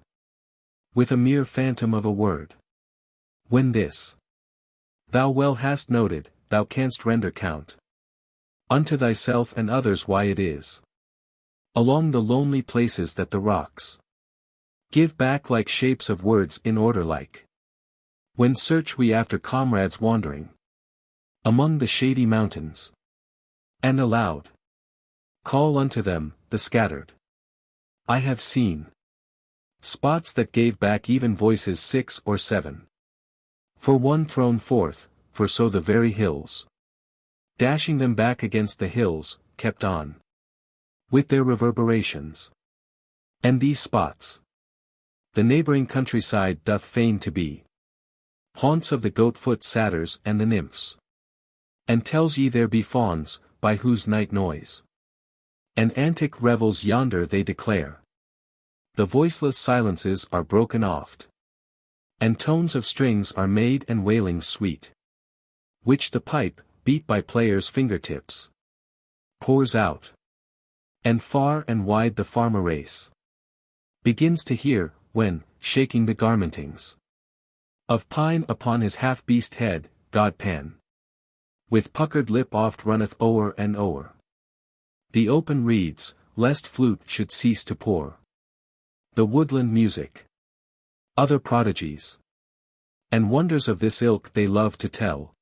with a mere phantom of a word. When this thou well hast noted, thou canst render count unto thyself and others why it is along the lonely places that the rocks give back like shapes of words in order like. When search we after comrades wandering among the shady mountains, and aloud call unto them, the scattered. I have seen spots that gave back even voices 6 or 7. For one thrown forth, for so the very hills, dashing them back against the hills, kept on with their reverberations. And these spots the neighboring countryside doth feign to be haunts of the goat-foot satyrs and the nymphs, and tells ye there be fawns, by whose night noise and antic revels yonder they declare. The voiceless silences are broken oft, and tones of strings are made and wailings sweet, which the pipe, beat by players' fingertips, pours out. And far and wide the farmer race begins to hear, when, shaking the garmentings of pine upon his half-beast head, God Pan with puckered lip oft runneth o'er and o'er the open reeds, lest flute should cease to pour the woodland music. Other prodigies and wonders of this ilk they love to tell,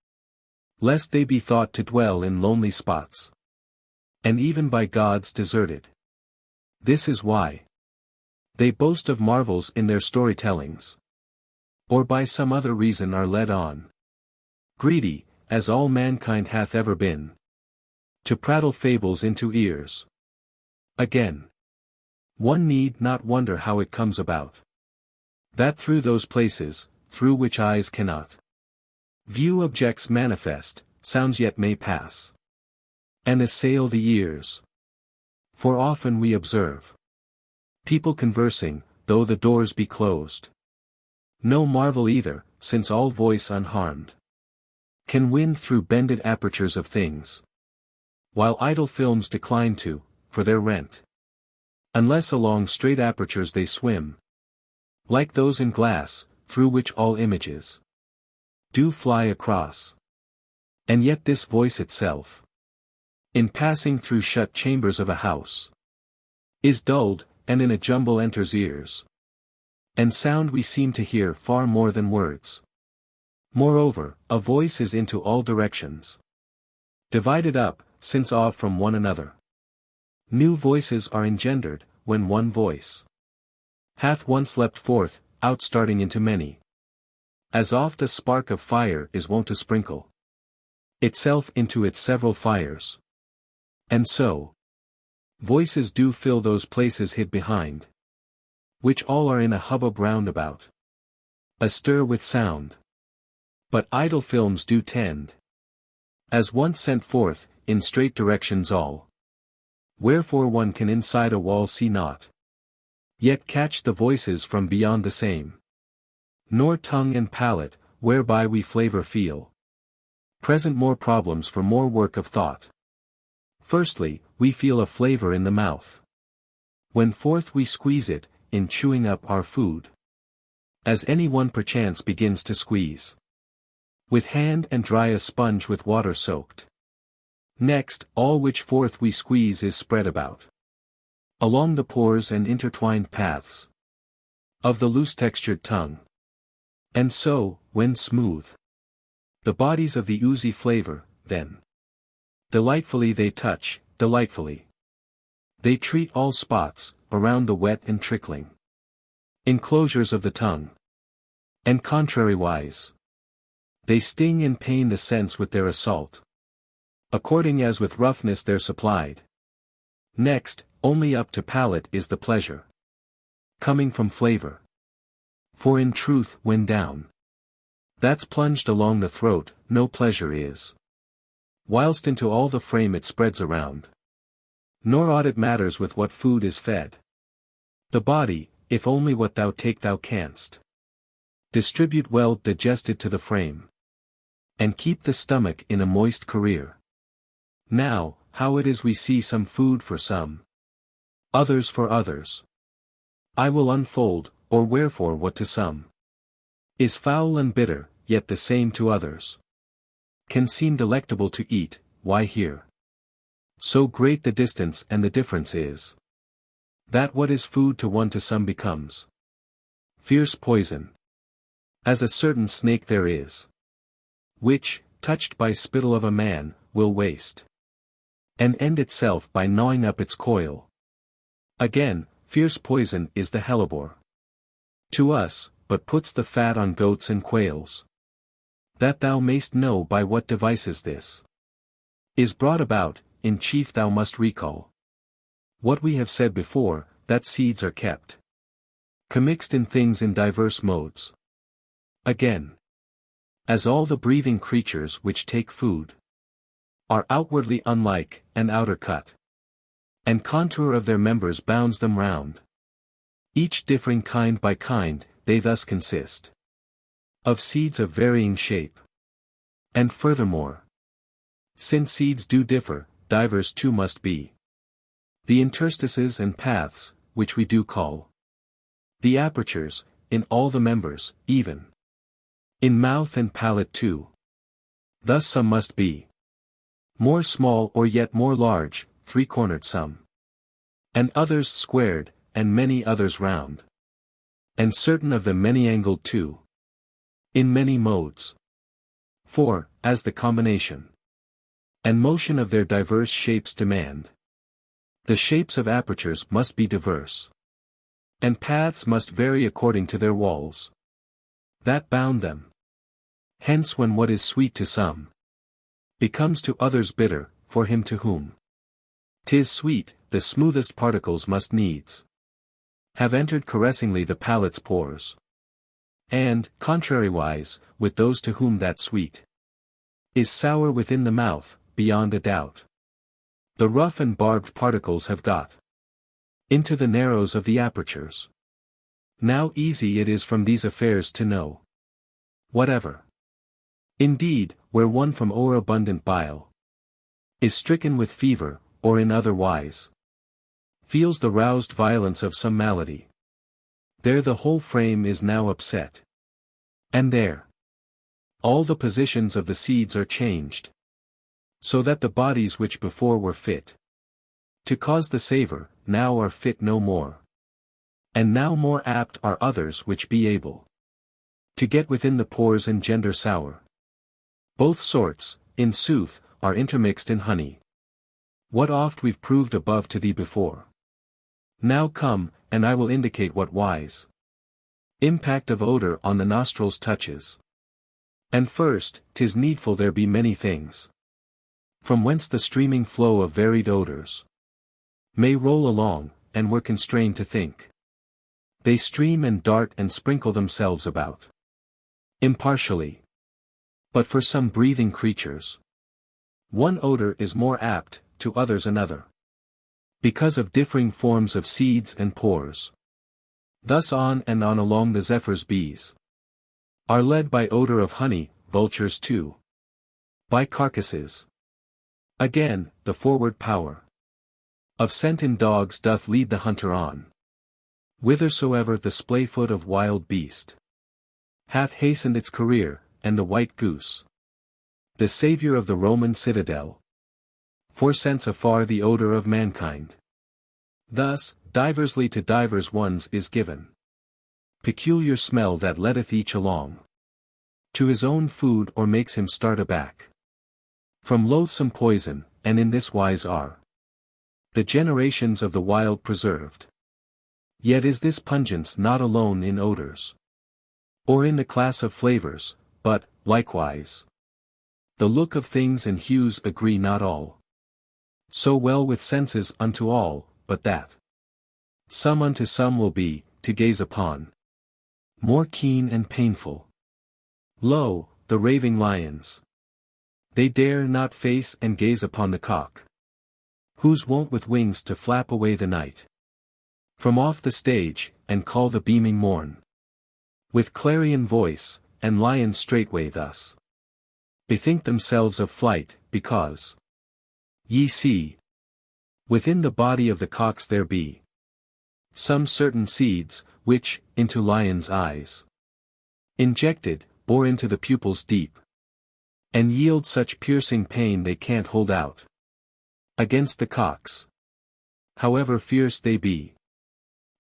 lest they be thought to dwell in lonely spots, and even by gods deserted. This is why they boast of marvels in their storytellings, or by some other reason are led on, greedy, as all mankind hath ever been, to prattle fables into ears. Again, one need not wonder how it comes about that through those places, through which eyes cannot view objects manifest, sounds yet may pass and assail the ears. For often we observe people conversing, though the doors be closed. No marvel either, since all voice unharmed can win through bended apertures of things, while idle films decline to, for their rent, unless along straight apertures they swim, like those in glass, through which all images do fly across. And yet this voice itself, in passing through shut chambers of a house, is dulled, and in a jumble enters ears. And sound we seem to hear far more than words. Moreover, a voice is into all directions divided up, since off from one another new voices are engendered, when one voice hath once leapt forth, outstarting into many. As oft a spark of fire is wont to sprinkle itself into its several fires. And so, voices do fill those places hid behind, which all are in a hubbub round about, astir with sound. But idle films do tend, as once sent forth, in straight directions all. Wherefore one can inside a wall see naught, yet catch the voices from beyond the same. Nor tongue and palate, whereby we flavor feel, present more problems for more work of thought. Firstly, we feel a flavor in the mouth, when forth we squeeze it, in chewing up our food, as any one perchance begins to squeeze with hand and dry a sponge with water soaked. Next, all which forth we squeeze is spread about along the pores and intertwined paths of the loose-textured tongue. And so, when smooth the bodies of the oozy flavor, then delightfully they touch, delightfully they treat all spots, around the wet and trickling enclosures of the tongue. And contrariwise, they sting and pain the sense with their assault, according as with roughness they're supplied. Next, only up to palate is the pleasure coming from flavor. For in truth, when down that's plunged along the throat, no pleasure is, whilst into all the frame it spreads around. Nor aught it matters with what food is fed the body, if only what thou take thou canst distribute well digested to the frame, and keep the stomach in a moist career. Now, how it is we see some food for some, others for others, I will unfold, or wherefore what to some is foul and bitter, yet the same to others can seem delectable to eat. Why here so great the distance and the difference is, that what is food to one to some becomes fierce poison, as a certain snake there is, which, touched by spittle of a man, will waste, and end itself by gnawing up its coil. Again, fierce poison is the hellebore to us, but puts the fat on goats and quails. That thou mayst know by what devices this is brought about, in chief thou must recall what we have said before, that seeds are kept commixed in things in diverse modes. Again, as all the breathing creatures which take food are outwardly unlike, and outer cut and contour of their members bounds them round, each differing kind by kind, they thus consist of seeds of varying shape. And furthermore, since seeds do differ, divers too must be the interstices and paths, which we do call the apertures, in all the members, even in mouth and palate too. Thus some must be more small or yet more large, three-cornered some, and others squared, and many others round, and certain of them many-angled too, in many modes. For, as the combination and motion of their diverse shapes demand, the shapes of apertures must be diverse, and paths must vary according to their walls that bound them. Hence when what is sweet to some becomes to others bitter, for him to whom 'tis sweet, the smoothest particles must needs have entered caressingly the palate's pores. And, contrariwise, with those to whom that sweet is sour within the mouth, beyond a doubt, the rough and barbed particles have got into the narrows of the apertures. Now easy it is from these affairs to know whatever. Indeed, where one from o'erabundant bile is stricken with fever, or in other wise feels the roused violence of some malady, there the whole frame is now upset, and there all the positions of the seeds are changed, so that the bodies which before were fit to cause the savour, now are fit no more. And now more apt are others which be able to get within the pores and gender sour. Both sorts, in sooth, are intermixed in honey. What oft we've proved above to thee before. Now come, and I will indicate what wise impact of odor on the nostrils touches. And first, 'tis needful there be many things, from whence the streaming flow of varied odors may roll along, and we're constrained to think. They stream and dart and sprinkle themselves about impartially. But for some breathing creatures, one odor is more apt, to others another, because of differing forms of seeds and pores. Thus on and on along the zephyrs bees are led by odor of honey, vultures too by carcasses. Again, the forward power of scent in dogs doth lead the hunter on, whithersoever the splay foot of wild beast hath hastened its career, and the white goose, the saviour of the Roman citadel, forescents afar the odour of mankind. Thus, diversly to divers ones is given peculiar smell that leadeth each along to his own food or makes him start aback from loathsome poison, and in this wise are the generations of the wild preserved. Yet is this pungence not alone in odours, or in the class of flavours, but, likewise, the look of things and hues agree not all so well with senses unto all, but that some unto some will be, to gaze upon, more keen and painful. Lo, the raving lions, they dare not face and gaze upon the cock, who's wont with wings to flap away the night from off the stage, and call the beaming morn with clarion voice, and lions straightway thus bethink themselves of flight, because, ye see, within the body of the cocks there be some certain seeds, which, into lions' eyes injected, bore into the pupils deep, and yield such piercing pain they can't hold out against the cocks, however fierce they be.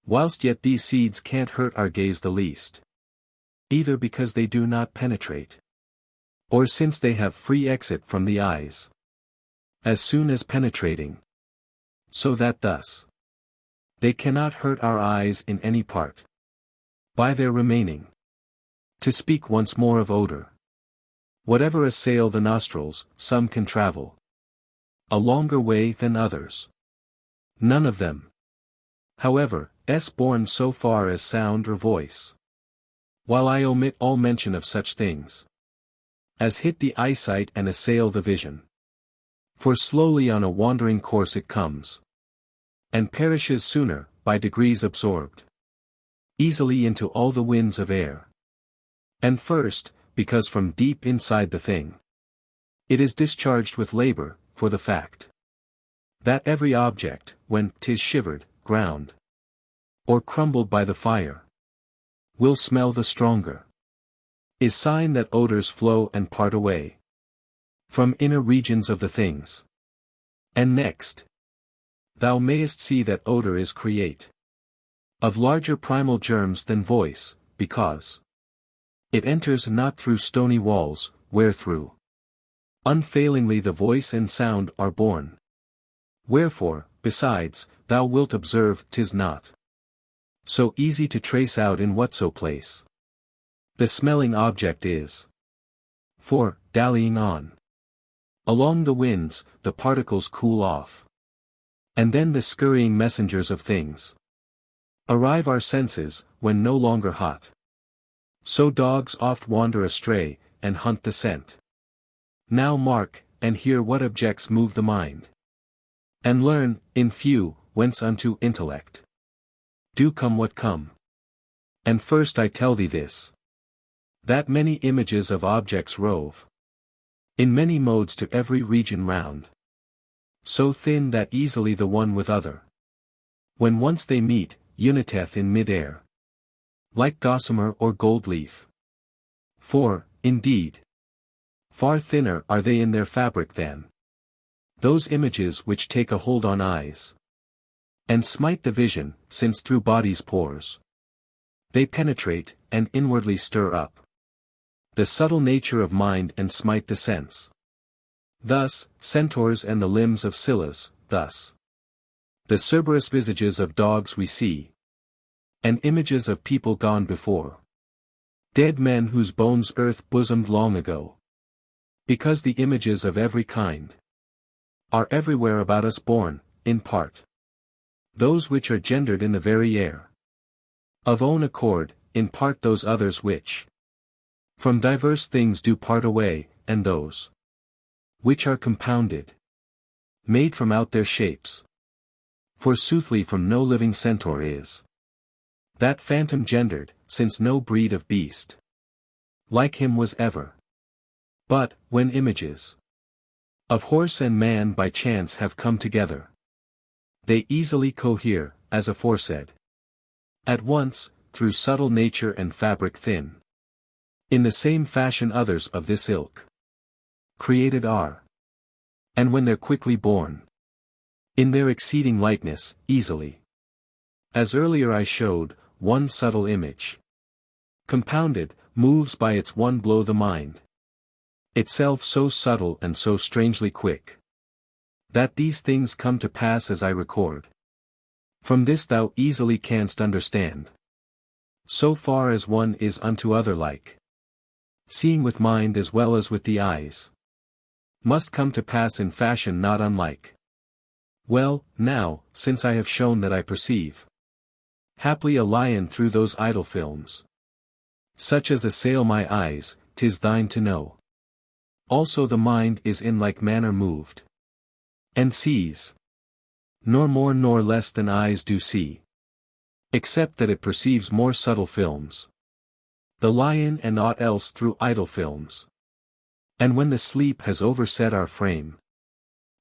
Whilst yet these seeds can't hurt our gaze the least, either because they do not penetrate, or since they have free exit from the eyes as soon as penetrating, so that thus they cannot hurt our eyes in any part by their remaining. To speak once more of odor, whatever assail the nostrils, some can travel a longer way than others. None of them, however, is borne so far as sound or voice, while I omit all mention of such things as hit the eyesight and assail the vision. For slowly on a wandering course it comes, and perishes sooner, by degrees absorbed easily into all the winds of air. And first, because from deep inside the thing it is discharged with labour, for the fact that every object, when 'tis shivered, ground, or crumbled by the fire, will smell the stronger, is sign that odours flow and part away from inner regions of the things. And next, thou mayest see that odour is create of larger primal germs than voice, because it enters not through stony walls, wherethrough unfailingly the voice and sound are born. Wherefore, besides, thou wilt observe 'tis not so easy to trace out in whatso place the smelling object is. For, dallying on along the winds, the particles cool off, and then the scurrying messengers of things arrive our senses, when no longer hot. So dogs oft wander astray, and hunt the scent. Now mark, and hear what objects move the mind, and learn, in few, whence unto intellect do come what come. And first I tell thee this, that many images of objects rove in many modes to every region round, so thin that easily the one with other, when once they meet, uniteth in mid-air, like gossamer or gold leaf. For, indeed, far thinner are they in their fabric than those images which take a hold on eyes, and smite the vision, since through body's pores they penetrate, and inwardly stir up the subtle nature of mind and smite the sense. Thus, centaurs and the limbs of Scyllas, thus the Cerberus visages of dogs we see, And images of people gone before. Dead men whose bones earth bosomed long ago. Because the images of every kind are everywhere about us born, in part. Those which are gendered in the very air. Of own accord, in part those others which from diverse things do part away, and those which are compounded, made from out their shapes. For soothly from no living centaur is that phantom gendered, since no breed of beast like him was ever. But, when images of horse and man by chance have come together, they easily cohere, as aforesaid, at once, through subtle nature and fabric thin. In the same fashion others of this ilk created are. And when they're quickly born, in their exceeding lightness, easily. As earlier I showed, one subtle image, compounded, moves by its one blow the mind. Itself so subtle and so strangely quick, that these things come to pass as I record. From this thou easily canst understand. So far as one is unto other like, seeing with mind as well as with the eyes, must come to pass in fashion not unlike. Well, now, since I have shown that I perceive, haply a lion through those idle films, such as assail my eyes, 'tis thine to know. Also the mind is in like manner moved, and sees, nor more nor less than eyes do see, except that it perceives more subtle films. The lion and aught else through idle films. And when the sleep has overset our frame,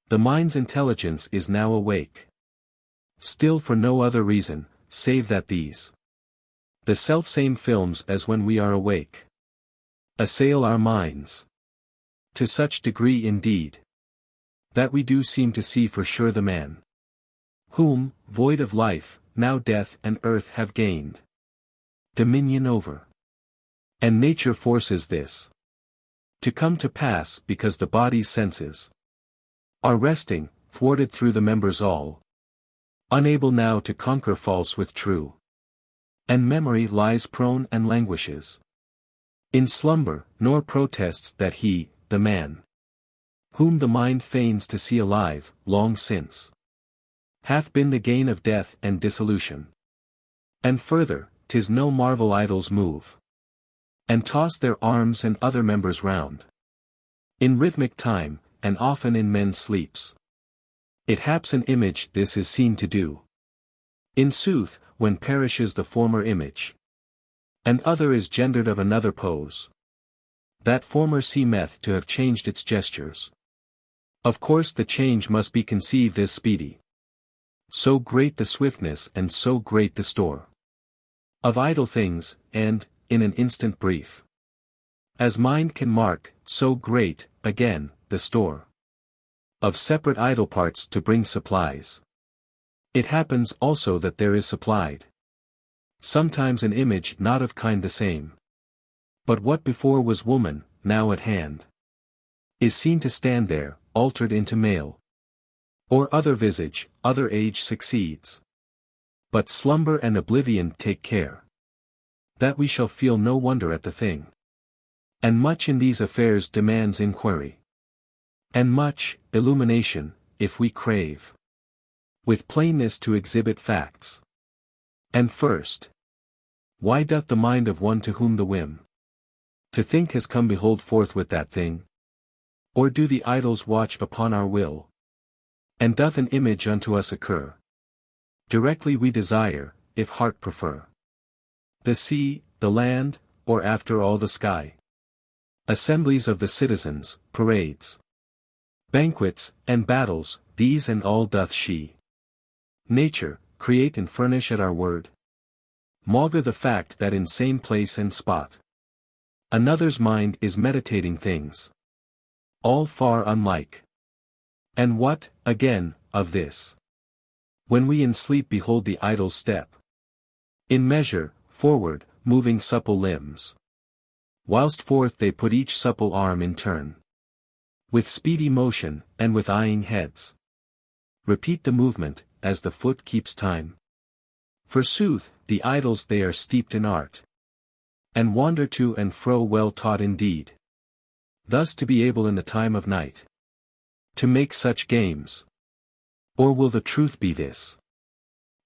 the mind's intelligence is now awake. Still for no other reason, save that these, the selfsame films as when we are awake, assail our minds. To such degree indeed, that we do seem to see for sure the man, whom, void of life, now death and earth have gained dominion over. And nature forces this to come to pass because the body's senses are resting, thwarted through the members all, unable now to conquer false with true. And memory lies prone and languishes in slumber, nor protests that he, the man, whom the mind feigns to see alive, long since hath been the gain of death and dissolution. And further, 'tis no marvel idols move, and toss their arms and other members round, in rhythmic time, and often in men's sleeps. It haps an image this is seen to do. In sooth, when perishes the former image, and other is gendered of another pose, that former seemeth to have changed its gestures. Of course the change must be conceived as speedy. So great the swiftness and so great the store of idle things, and, in an instant brief, as mind can mark, so great, again, the store of separate idle parts to bring supplies. It happens also that there is supplied sometimes an image not of kind the same, but what before was woman, now at hand, is seen to stand there, altered into male, or other visage, other age succeeds. But slumber and oblivion take care that we shall feel no wonder at the thing. And much in these affairs demands inquiry, and much illumination, if we crave with plainness to exhibit facts. And first, why doth the mind of one to whom the whim to think has come behold forth with that thing? Or do the idols watch upon our will? And doth an image unto us occur directly we desire, if heart prefer the sea, the land, or after all the sky? Assemblies of the citizens, parades, banquets, and battles, these and all doth she, nature, create and furnish at our word? Maugre the fact that in same place and spot, another's mind is meditating things all far unlike. And what, again, of this? When we in sleep behold the idol's step, in measure, forward, moving supple limbs, whilst forth they put each supple arm in turn, with speedy motion, and with eyeing heads, repeat the movement, as the foot keeps time. Forsooth, the idols they are steeped in art, and wander to and fro well taught indeed. Thus to be able in the time of night to make such games. Or will the truth be this?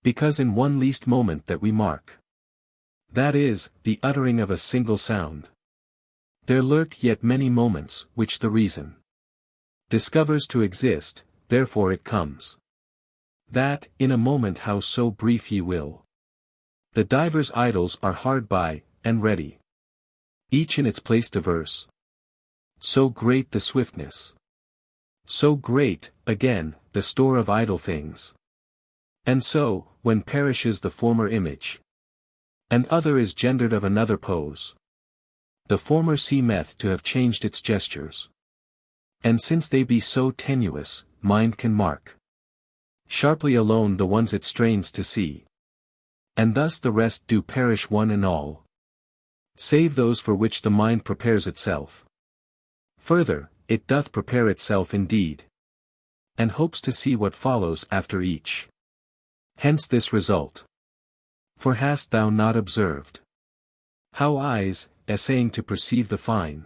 Because in one least moment that we mark, that is, the uttering of a single sound, there lurk yet many moments which the reason discovers to exist, therefore it comes, that, in a moment howso brief ye will, the divers idols are hard by, and ready, each in its place diverse. So great the swiftness, so great, again, the store of idle things. And so, when perishes the former image, and other is gendered of another pose, the former seemeth to have changed its gestures. And since they be so tenuous, mind can mark sharply alone the ones it strains to see. And thus the rest do perish one and all, save those for which the mind prepares itself. Further, it doth prepare itself indeed, and hopes to see what follows after each. Hence this result. For hast thou not observed how eyes, essaying to perceive the fine,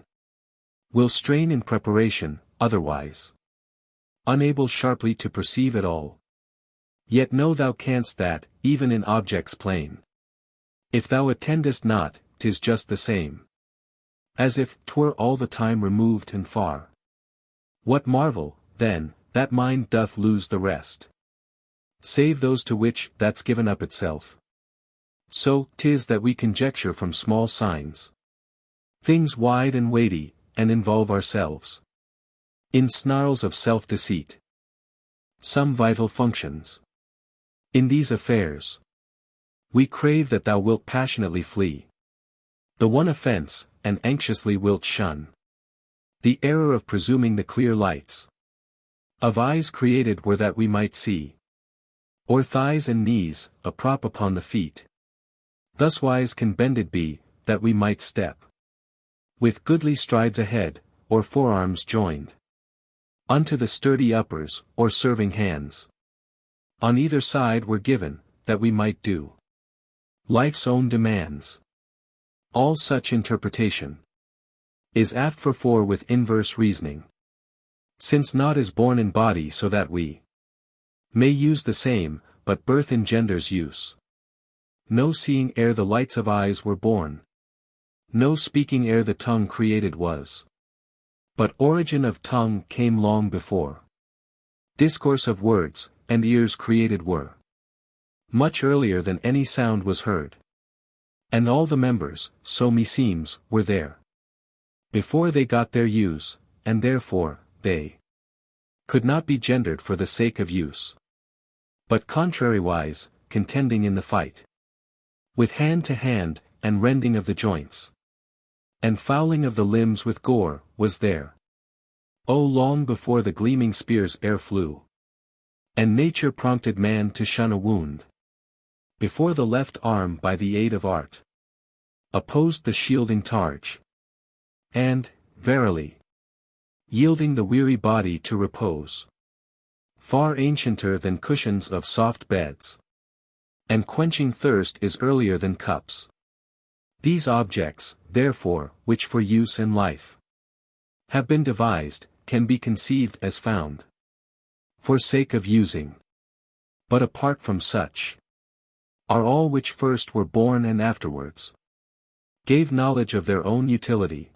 will strain in preparation, otherwise unable sharply to perceive it all? Yet know thou canst that, even in objects plain, if thou attendest not, 'tis just the same, as if 'twere all the time removed and far. What marvel, then, that mind doth lose the rest, save those to which that's given up itself? So 'tis that we conjecture from small signs things wide and weighty, and involve ourselves in snarls of self-deceit. Some vital functions in these affairs we crave that thou wilt passionately flee the one offense, and anxiously wilt shun the error of presuming the clear lights of eyes created were that we might see, or thighs and knees, a prop upon the feet, thuswise can bended be, that we might step with goodly strides ahead, or forearms joined unto the sturdy uppers, or serving hands on either side were given, that we might do life's own demands. All such interpretation is apt for with inverse reasoning, since naught is born in body so that we may use the same, but birth engenders use. No seeing ere the lights of eyes were born, no speaking ere the tongue created was, but origin of tongue came long before discourse of words, and ears created were much earlier than any sound was heard. And all the members, so meseems, were there before they got their use, and therefore, they could not be gendered for the sake of use, but contrariwise, contending in the fight, with hand to hand, and rending of the joints, and fouling of the limbs with gore, was there. O long before the gleaming spears ere flew, and nature prompted man to shun a wound, before the left arm by the aid of art opposed the shielding targe, and, verily, yielding the weary body to repose, far ancienter than cushions of soft beds, and quenching thirst is earlier than cups. These objects, therefore, which for use and life have been devised, can be conceived as found for sake of using, but apart from such, are all which first were born and afterwards gave knowledge of their own utility,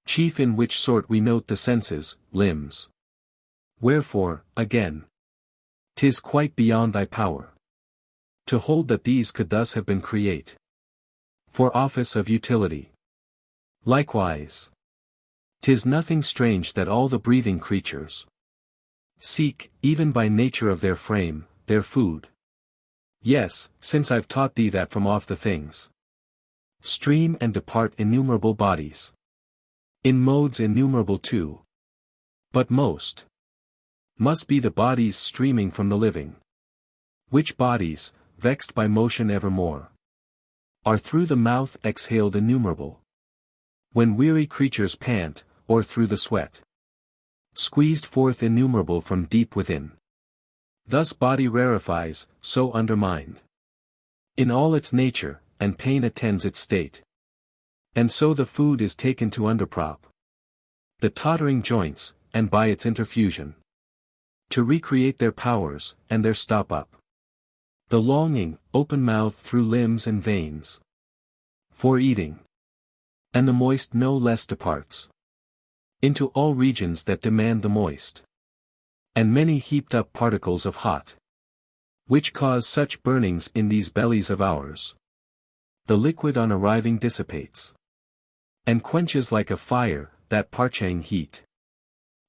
chief in which sort we note the senses, limbs. Wherefore, again, 'tis quite beyond thy power to hold that these could thus have been create for office of utility. Likewise, 'tis nothing strange that all the breathing creatures seek, even by nature of their frame, their food. Yes, since I've taught thee that from off the things stream and depart innumerable bodies, in modes innumerable too, but most must be the bodies streaming from the living, which bodies, vexed by motion evermore, are through the mouth exhaled innumerable, when weary creatures pant, or through the sweat squeezed forth innumerable from deep within. Thus body rarefies, so under mind in all its nature, and pain attends its state. And so the food is taken to underprop the tottering joints, and by its interfusion, to recreate their powers, and there stop up the longing, open mouth through limbs and veins, for eating. And the moist no less departs into all regions that demand the moist. And many heaped up particles of hot, which cause such burnings in these bellies of ours, the liquid on arriving dissipates, and quenches like a fire, that parching heat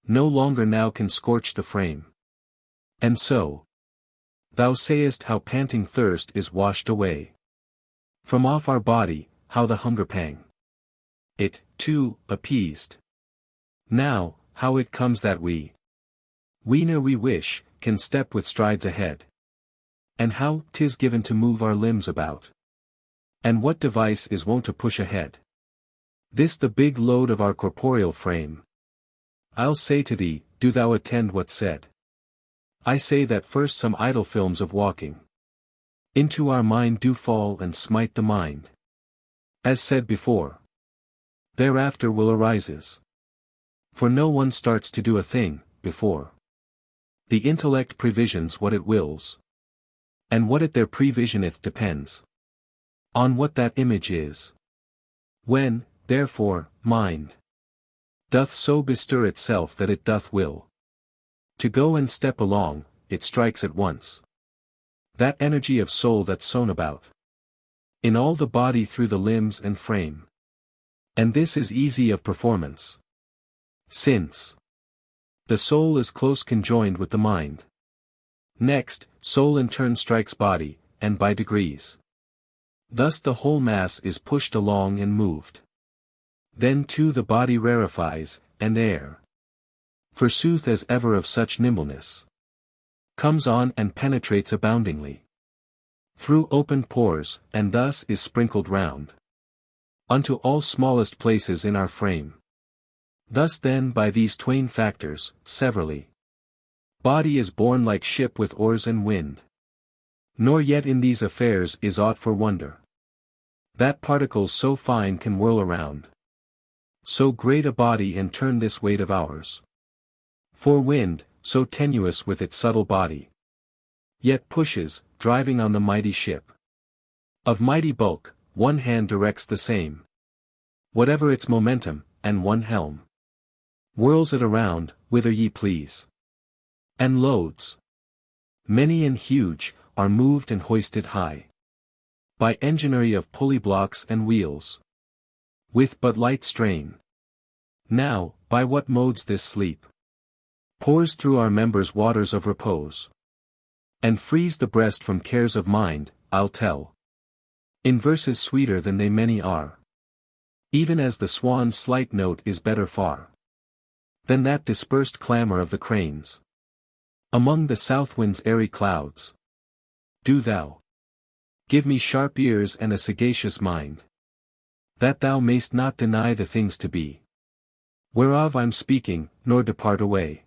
no longer now can scorch the frame. And so, thou sayest how panting thirst is washed away from off our body, how the hunger pang, it, too, appeased. Now, how it comes that we ne'er we wish, can step with strides ahead. And how 'tis given to move our limbs about. And what device is wont to push ahead? This the big load of our corporeal frame. I'll say to thee, do thou attend what's said. I say that first some idle films of walking into our mind do fall and smite the mind. As said before, thereafter will arises. For no one starts to do a thing, before the intellect previsions what it wills. And what it there previsioneth depends on what that image is. When, therefore, mind doth so bestir itself that it doth will to go and step along, it strikes at once that energy of soul that's sown about in all the body through the limbs and frame. And this is easy of performance, since the soul is close conjoined with the mind. Next, soul in turn strikes body, and by degrees. Thus the whole mass is pushed along and moved. Then too the body rarefies, and air, forsooth as ever of such nimbleness, comes on and penetrates aboundingly through open pores, and thus is sprinkled round unto all smallest places in our frame. Thus then by these twain factors, severally, body is borne like ship with oars and wind. Nor yet in these affairs is aught for wonder, that particles so fine can whirl around so great a body and turn this weight of ours. For wind, so tenuous with its subtle body, yet pushes, driving on the mighty ship of mighty bulk, one hand directs the same, whatever its momentum, and one helm whirls it around, whither ye please. And loads, many and huge, are moved and hoisted high by enginery of pulley blocks and wheels, with but light strain. Now, by what modes this sleep pours through our members waters of repose, and frees the breast from cares of mind, I'll tell in verses sweeter than they many are. Even as the swan's slight note is better far than that dispersed clamor of the cranes among the south wind's airy clouds. Do thou give me sharp ears and a sagacious mind, that thou mayst not deny the things to be, whereof I'm speaking, nor depart away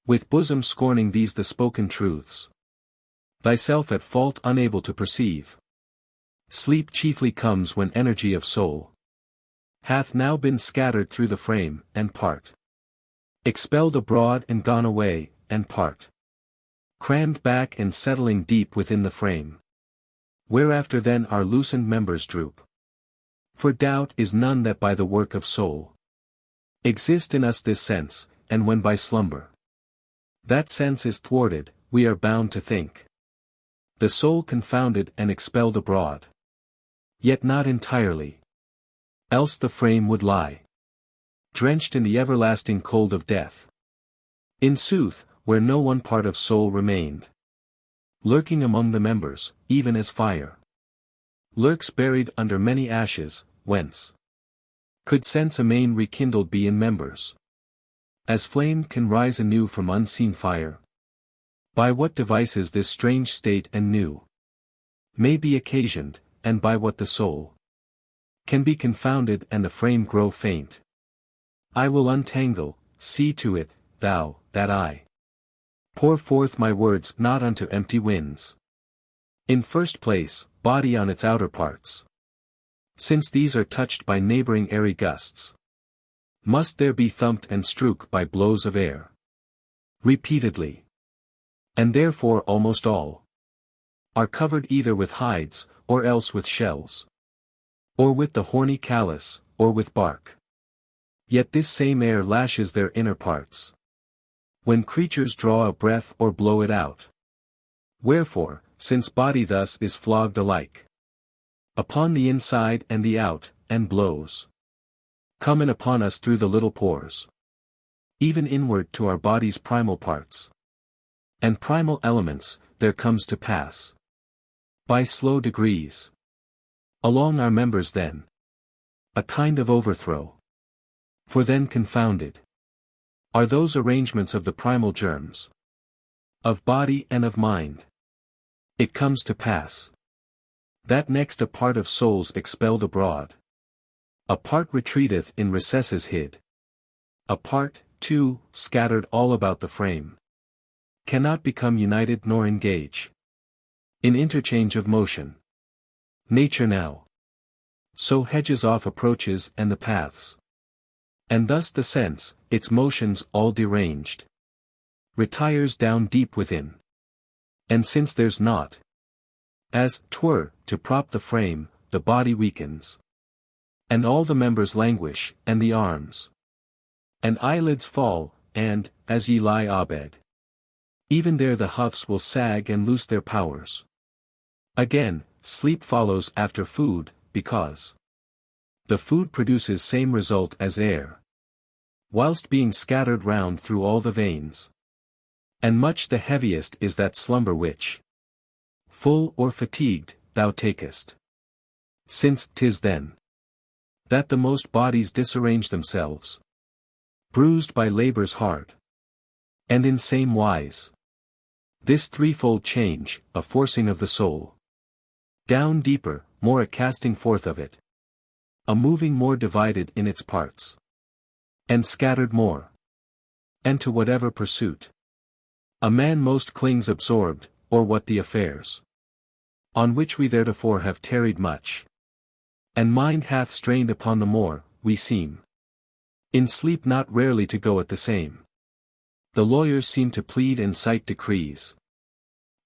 with bosom scorning these the spoken truths, thyself at fault unable to perceive. Sleep chiefly comes when energy of soul hath now been scattered through the frame, and part expelled abroad and gone away, and part crammed back and settling deep within the frame. Whereafter then our loosened members droop. For doubt is none that by the work of soul exist in us this sense, and when by slumber that sense is thwarted, we are bound to think the soul confounded and expelled abroad. Yet not entirely, else the frame would lie drenched in the everlasting cold of death. In sooth, where no one part of soul remained, lurking among the members, even as fire lurks buried under many ashes, whence could sense amain rekindled be in members, as flame can rise anew from unseen fire. By what devices this strange state and new may be occasioned, and by what the soul can be confounded and the frame grow faint, I will untangle. See to it, thou, that I pour forth my words not unto empty winds, In first place, body on its outer parts. Since these are touched by neighboring airy gusts, must there be thumped and strook by blows of air. Repeatedly. And therefore almost all are covered either with hides, or else with shells, or with the horny callus, or with bark. Yet this same air lashes their inner parts, when creatures draw a breath or blow it out. Wherefore, since body thus is flogged alike, upon the inside and the out, and blows come in upon us through the little pores, even inward to our body's primal parts, and primal elements, there comes to pass, by slow degrees, along our members then, a kind of overthrow. For then confounded are those arrangements of the primal germs, of body and of mind. It comes to pass that next a part of souls expelled abroad, a part retreateth in recesses hid, a part, too, scattered all about the frame, cannot become united nor engage in interchange of motion. Nature now so hedges off approaches and the paths, and thus the sense, its motions all deranged, retires down deep within. And since there's naught, as 'twere, to prop the frame, the body weakens, and all the members languish, and the arms and eyelids fall, and, as ye lie abed, even there the huffs will sag and loose their powers. Again, sleep follows after food, because the food produces same result as air, whilst being scattered round through all the veins. And much the heaviest is that slumber which, full or fatigued, thou takest. Since 'tis then that the most bodies disarrange themselves, bruised by labors hard. And in same wise, this threefold change, a forcing of the soul down deeper, more a casting forth of it, a moving more divided in its parts, and scattered more, and to whatever pursuit a man most clings absorbed, or what the affairs on which we theretofore have tarried much, and mind hath strained upon the more, we seem in sleep not rarely to go at the same. The lawyers seem to plead and cite decrees,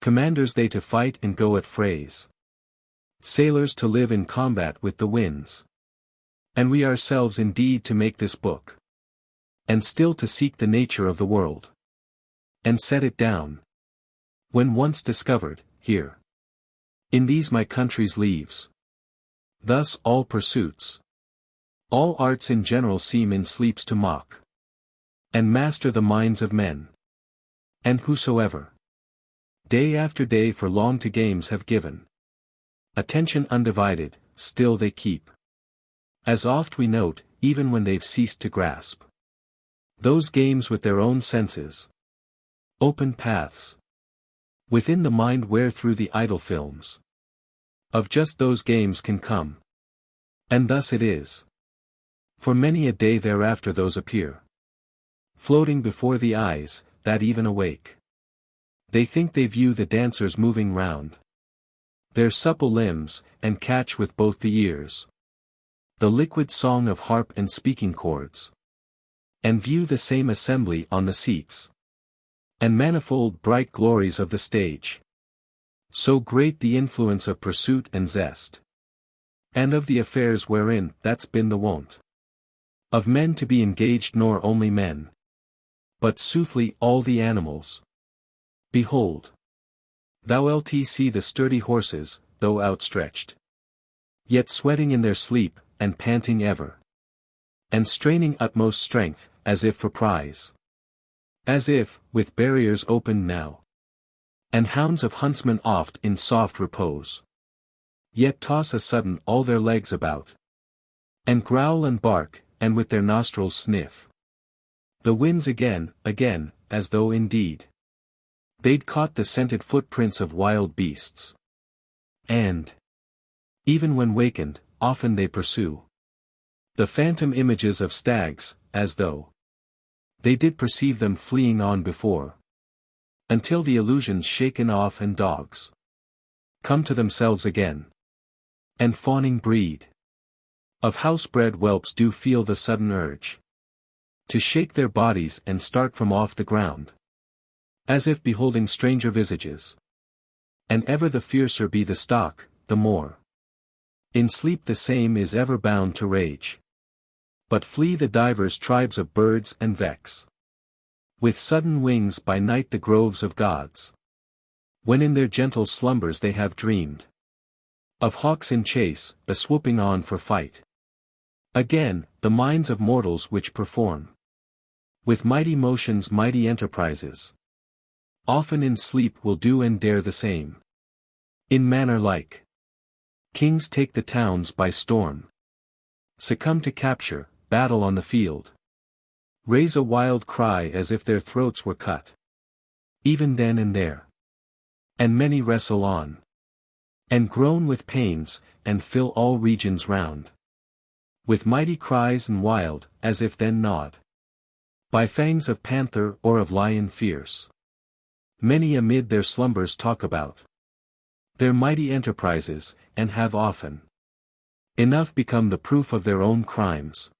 commanders they to fight and go at frays, sailors to live in combat with the winds. And we ourselves indeed to make this book, and still to seek the nature of the world, and set it down, when once discovered, here in these my country's leaves. Thus all pursuits, all arts in general seem in sleeps to mock, and master the minds of men. And whosoever day after day for long to games have given attention undivided, still they keep, as oft we note, even when they've ceased to grasp those games with their own senses, open paths within the mind where through the idle films of just those games can come. And thus it is. For many a day thereafter those appear, floating before the eyes, that even awake, they think they view the dancers moving round their supple limbs, and catch with both the ears the liquid song of harp and speaking chords, and view the same assembly on the seats, and manifold bright glories of the stage. So great the influence of pursuit and zest, and of the affairs wherein that's been the wont of men to be engaged, nor only men, but soothly all the animals. Behold, thou lt see the sturdy horses, though outstretched, yet sweating in their sleep, and panting ever, and straining utmost strength, as if for prize, as if, with barriers opened now, and hounds of huntsmen oft in soft repose, yet toss a sudden all their legs about, and growl and bark, and with their nostrils sniff the winds again, as though indeed they'd caught the scented footprints of wild beasts. And even when wakened, often they pursue the phantom images of stags, as though they did perceive them fleeing on before, until the illusion's shaken off and dogs come to themselves again. And fawning breed of house-bred whelps do feel the sudden urge to shake their bodies and start from off the ground, as if beholding stranger visages. And ever the fiercer be the stock, the more in sleep the same is ever bound to rage. But flee the divers tribes of birds and vex with sudden wings by night the groves of gods, when in their gentle slumbers they have dreamed of hawks in chase, a swooping on for fight. Again, the minds of mortals which perform with mighty motions mighty enterprises, often in sleep will do and dare the same. In manner like kings take the towns by storm, succumb to capture, battle on the field, raise a wild cry as if their throats were cut, even then and there. And many wrestle on, and groan with pains, and fill all regions round with mighty cries and wild, as if then gnawed by fangs of panther or of lion fierce. Many amid their slumbers talk about their mighty enterprises, and have often enough become the proof of their own crimes.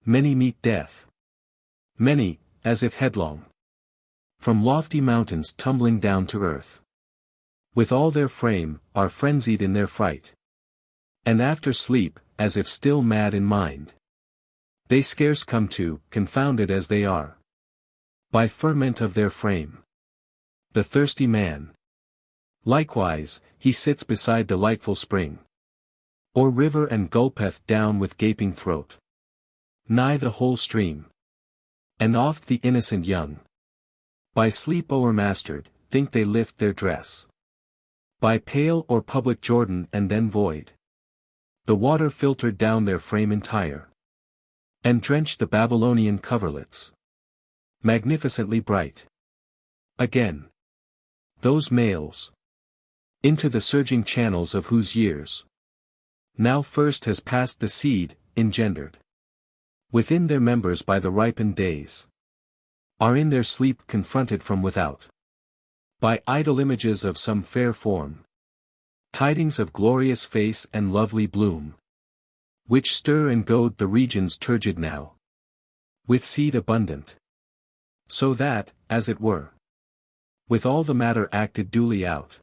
Many meet death. Many, as if headlong from lofty mountains tumbling down to earth, with all their frame, are frenzied in their fright. And after sleep, as if still mad in mind, they scarce come to, confounded as they are by ferment of their frame. The thirsty man, likewise, he sits beside delightful spring or river and gulpeth down with gaping throat nigh the whole stream. And oft the innocent young, by sleep o'ermastered, think they lift their dress by pale or public Jordan and then void the water filtered down their frame entire, and drench the Babylonian coverlets magnificently bright. Again, those males, into the surging channels of whose years now first has passed the seed, engendered within their members by the ripened days, are in their sleep confronted from without by idle images of some fair form, tidings of glorious face and lovely bloom, which stir and goad the regions turgid now with seed abundant, so that, as it were, with all the matter acted duly out,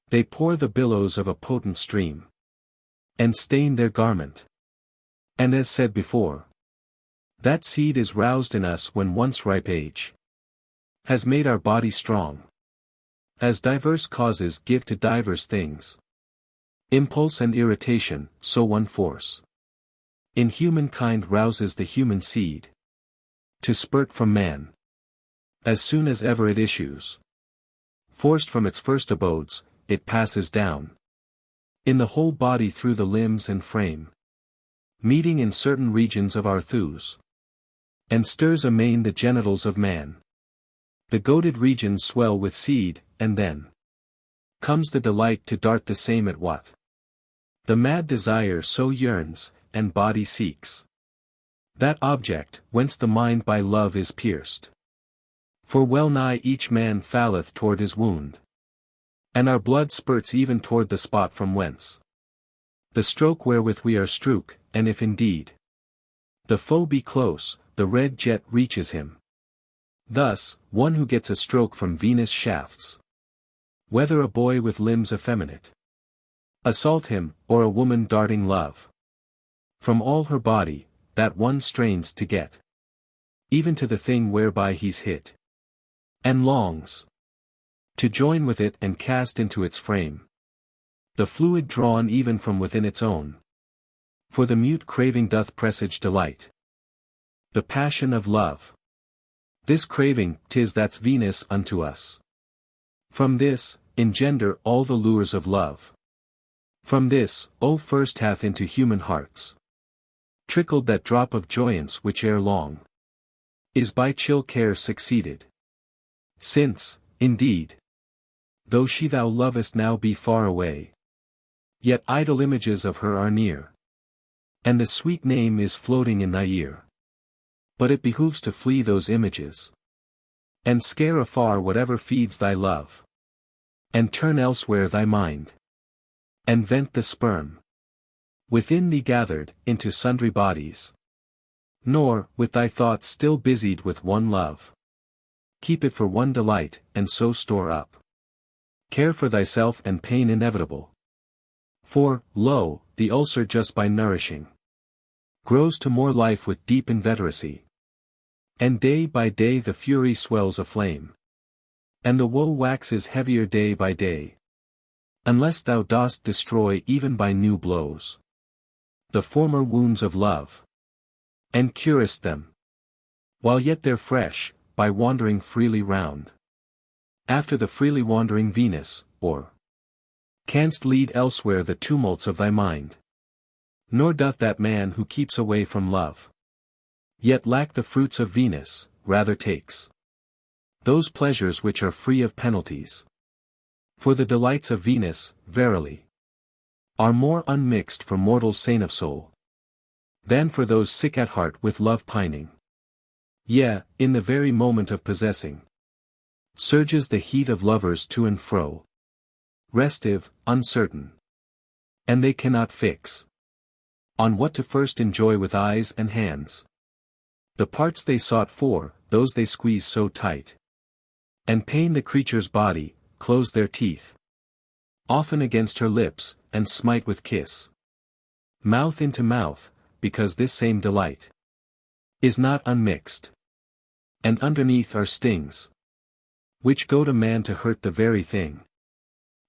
they pour the billows of a potent stream, and stain their garment. And as said before, that seed is roused in us when once ripe age has made our body strong, as diverse causes give to divers things impulse and irritation, so one force in humankind rouses the human seed to spurt from man, as soon as ever it issues. Forced from its first abodes, it passes down in the whole body through the limbs and frame, meeting in certain regions of our thews, and stirs amain the genitals of man. The goaded regions swell with seed, and then comes the delight to dart the same at what the mad desire so yearns, and body seeks. That object, whence the mind by love is pierced. For well nigh each man falleth toward his wound, and our blood spurts even toward the spot from whence the stroke wherewith we are strook, and if indeed the foe be close, the red jet reaches him. Thus, one who gets a stroke from Venus' shafts, whether a boy with limbs effeminate assault him, or a woman darting love from all her body, that one strains to get even to the thing whereby he's hit, and longs to join with it and cast into its frame the fluid drawn even from within its own. For the mute craving doth presage delight, the passion of love. This craving, 'tis that's Venus unto us. From this, engender all the lures of love. From this, O first hath into human hearts trickled that drop of joyance which ere long is by chill care succeeded. Since, indeed, though she thou lovest now be far away, yet idle images of her are near, and the sweet name is floating in thy ear. But it behooves to flee those images, and scare afar whatever feeds thy love. And turn elsewhere thy mind. And vent the sperm within thee gathered, into sundry bodies. Nor, with thy thoughts still busied with one love, keep it for one delight, and so store up care for thyself and pain inevitable. For, lo, the ulcer just by nourishing grows to more life with deep inveteracy. And day by day the fury swells aflame. And the woe waxes heavier day by day. Unless thou dost destroy even by new blows the former wounds of love, and curest them, while yet they're fresh, by wandering freely round after the freely wandering Venus, or canst lead elsewhere the tumults of thy mind. Nor doth that man who keeps away from love yet lack the fruits of Venus, rather takes those pleasures which are free of penalties. For the delights of Venus, verily, are more unmixed for mortals sane of soul, than for those sick at heart with love pining. Yea, in the very moment of possessing, surges the heat of lovers to and fro, restive, uncertain, and they cannot fix on what to first enjoy with eyes and hands. The parts they sought for, those they squeeze so tight, and pain the creature's body, close their teeth often against her lips, and smite with kiss mouth into mouth, because this same delight is not unmixed. And underneath are stings which goad a man to hurt the very thing,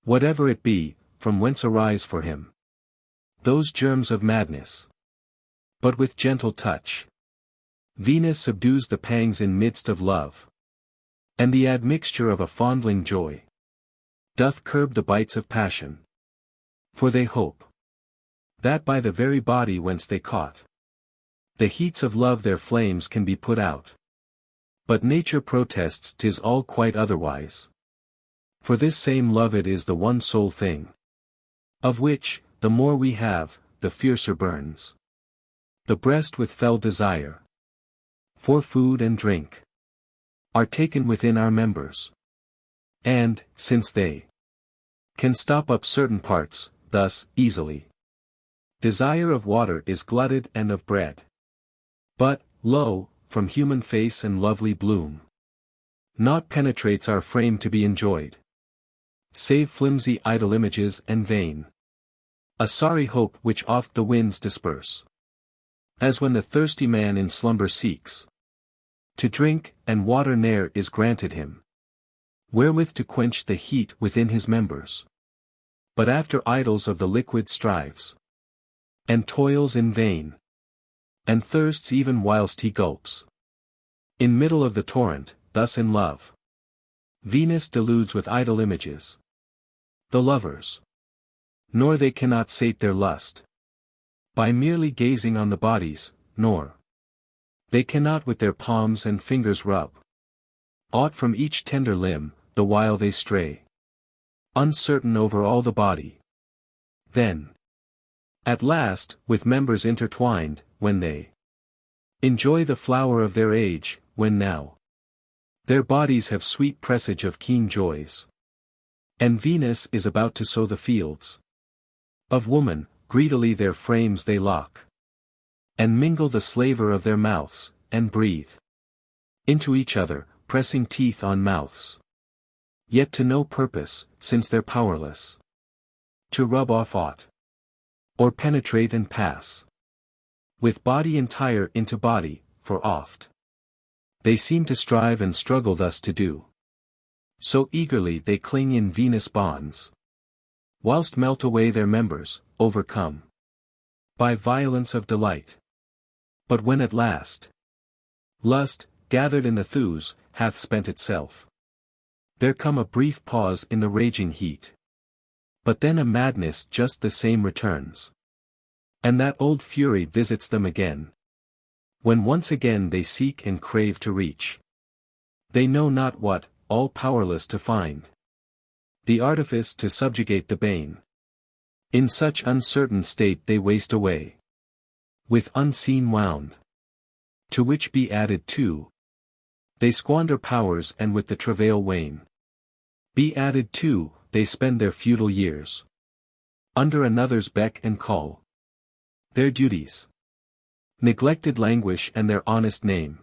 whatever it be, from whence arise for him those germs of madness. But with gentle touch Venus subdues the pangs in midst of love, and the admixture of a fondling joy doth curb the bites of passion. For they hope that by the very body whence they caught the heats of love their flames can be put out. But nature protests 'tis all quite otherwise. For this same love it is the one sole thing, of which, the more we have, the fiercer burns the breast with fell desire. For food and drink are taken within our members. And, since they can stop up certain parts, thus, easily, desire of water is glutted and of bread. But, lo, from human face and lovely bloom, naught penetrates our frame to be enjoyed, save flimsy idle images and vain, a sorry hope which oft the winds disperse. As when the thirsty man in slumber seeks to drink, and water ne'er is granted him, wherewith to quench the heat within his members. But after idols of the liquid strives, and toils in vain, and thirsts even whilst he gulps in middle of the torrent, thus in love Venus deludes with idle images the lovers, nor they cannot sate their lust by merely gazing on the bodies, nor they cannot with their palms and fingers rub aught from each tender limb, the while they stray uncertain over all the body. Then, at last, with members intertwined, when they enjoy the flower of their age, when now their bodies have sweet presage of keen joys, and Venus is about to sow the fields of woman, greedily their frames they lock, and mingle the slaver of their mouths, and breathe into each other, pressing teeth on mouths, yet to no purpose, since they're powerless to rub off aught, or penetrate and pass with body entire into body, for oft they seem to strive and struggle thus to do, so eagerly they cling in Venus bonds, whilst melt away their members, overcome by violence of delight. But when at last lust, gathered in the thews, hath spent itself, there come a brief pause in the raging heat. But then a madness just the same returns, and that old fury visits them again, when once again they seek and crave to reach they know not what, all powerless to find the artifice to subjugate the bane. In such uncertain state they waste away, with unseen wound, to which be added too they squander powers, and with the travail wane be added too they spend their feudal years under another's beck and call. Their duties neglected languish and their honest name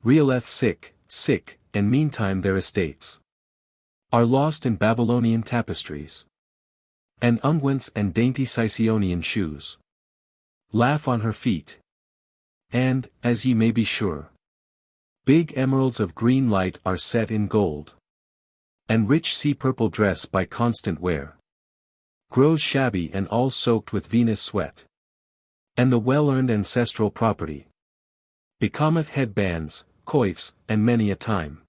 reeleth sick, and meantime their estates are lost in Babylonian tapestries, and unguents and dainty Sicyonian shoes laugh on her feet. And, as ye may be sure, big emeralds of green light are set in gold, and rich sea-purple dress by constant wear grows shabby and all soaked with Venus' sweat, and the well-earned ancestral property becometh headbands, coifs, and many a time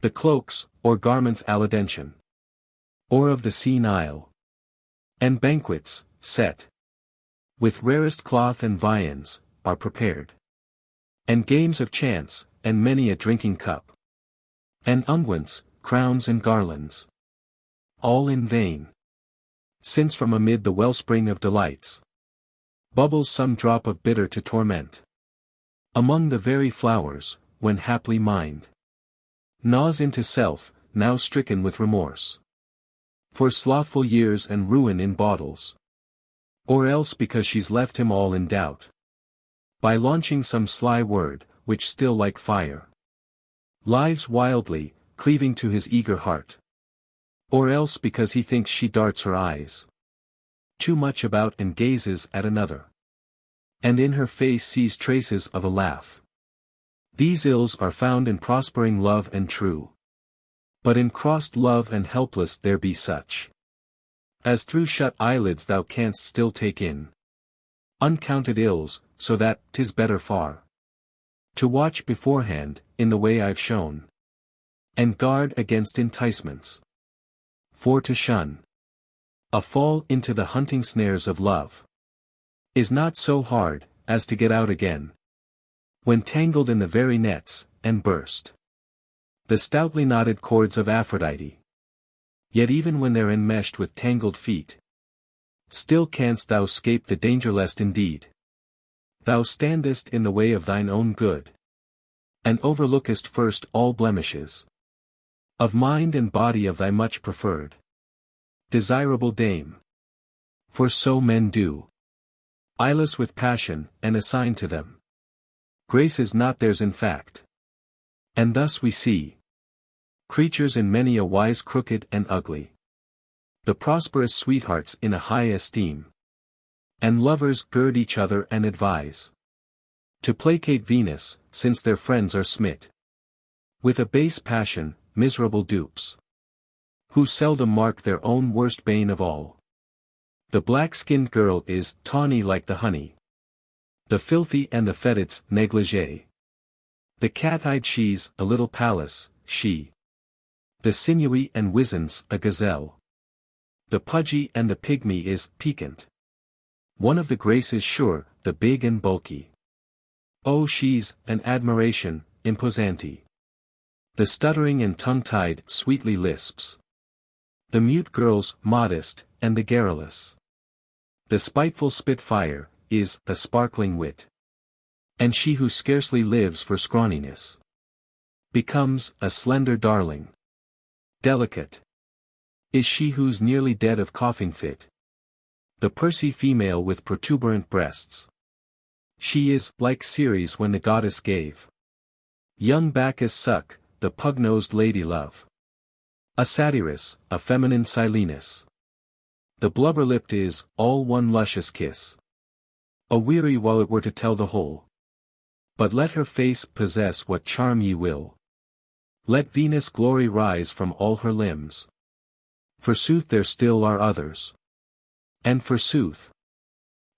the cloaks, or garments alidentian, or of the sea Nile, and banquets, set with rarest cloth and viands, are prepared, and games of chance, and many a drinking cup, and unguents, crowns and garlands, all in vain, since from amid the wellspring of delights bubbles some drop of bitter to torment. Among the very flowers, when haply mind gnaws into self, now stricken with remorse for slothful years and ruin in bottles, or else because she's left him all in doubt, by launching some sly word, which still like fire lives wildly, cleaving to his eager heart, or else because he thinks she darts her eyes too much about and gazes at another, and in her face sees traces of a laugh. These ills are found in prospering love and true, but in crossed love and helpless there be such as through shut eyelids thou canst still take in uncounted ills, so that 'tis better far to watch beforehand, in the way I've shown, and guard against enticements. For to shun a fall into the hunting snares of love is not so hard, as to get out again, when tangled in the very nets, and burst the stoutly knotted cords of Aphrodite. Yet even when they're enmeshed with tangled feet, still canst thou scape the danger lest indeed thou standest in the way of thine own good, and overlookest first all blemishes of mind and body of thy much preferred, desirable dame. For so men do, eyeless with passion, and assign to them grace is not theirs in fact. And thus we see creatures in many a wise crooked and ugly, the prosperous sweethearts in a high esteem, and lovers gird each other and advise to placate Venus, since their friends are smit with a base passion, miserable dupes, who seldom mark their own worst bane of all. The black-skinned girl is tawny like the honey, the filthy and the fetid's negligee. The cat-eyed she's a little Pallas, she. The sinewy and wizen's a gazelle. The pudgy and the pygmy is piquant. One of the graces sure, the big and bulky. Oh, she's an admiration, imposante. The stuttering and tongue-tied sweetly lisps. The mute girl's modest, and the garrulous. The spiteful spitfire is the sparkling wit. And she who scarcely lives for scrawniness becomes a slender darling. Delicate is she who's nearly dead of coughing fit. The pursy female with protuberant breasts. She is like Ceres when the goddess gave young Bacchus suck, the pug-nosed lady love. A satirist, a feminine Silenus. The blubber-lipped is all one luscious kiss. A weary while it were to tell the whole. But let her face possess what charm ye will. Let Venus' glory rise from all her limbs. Forsooth there still are others. And forsooth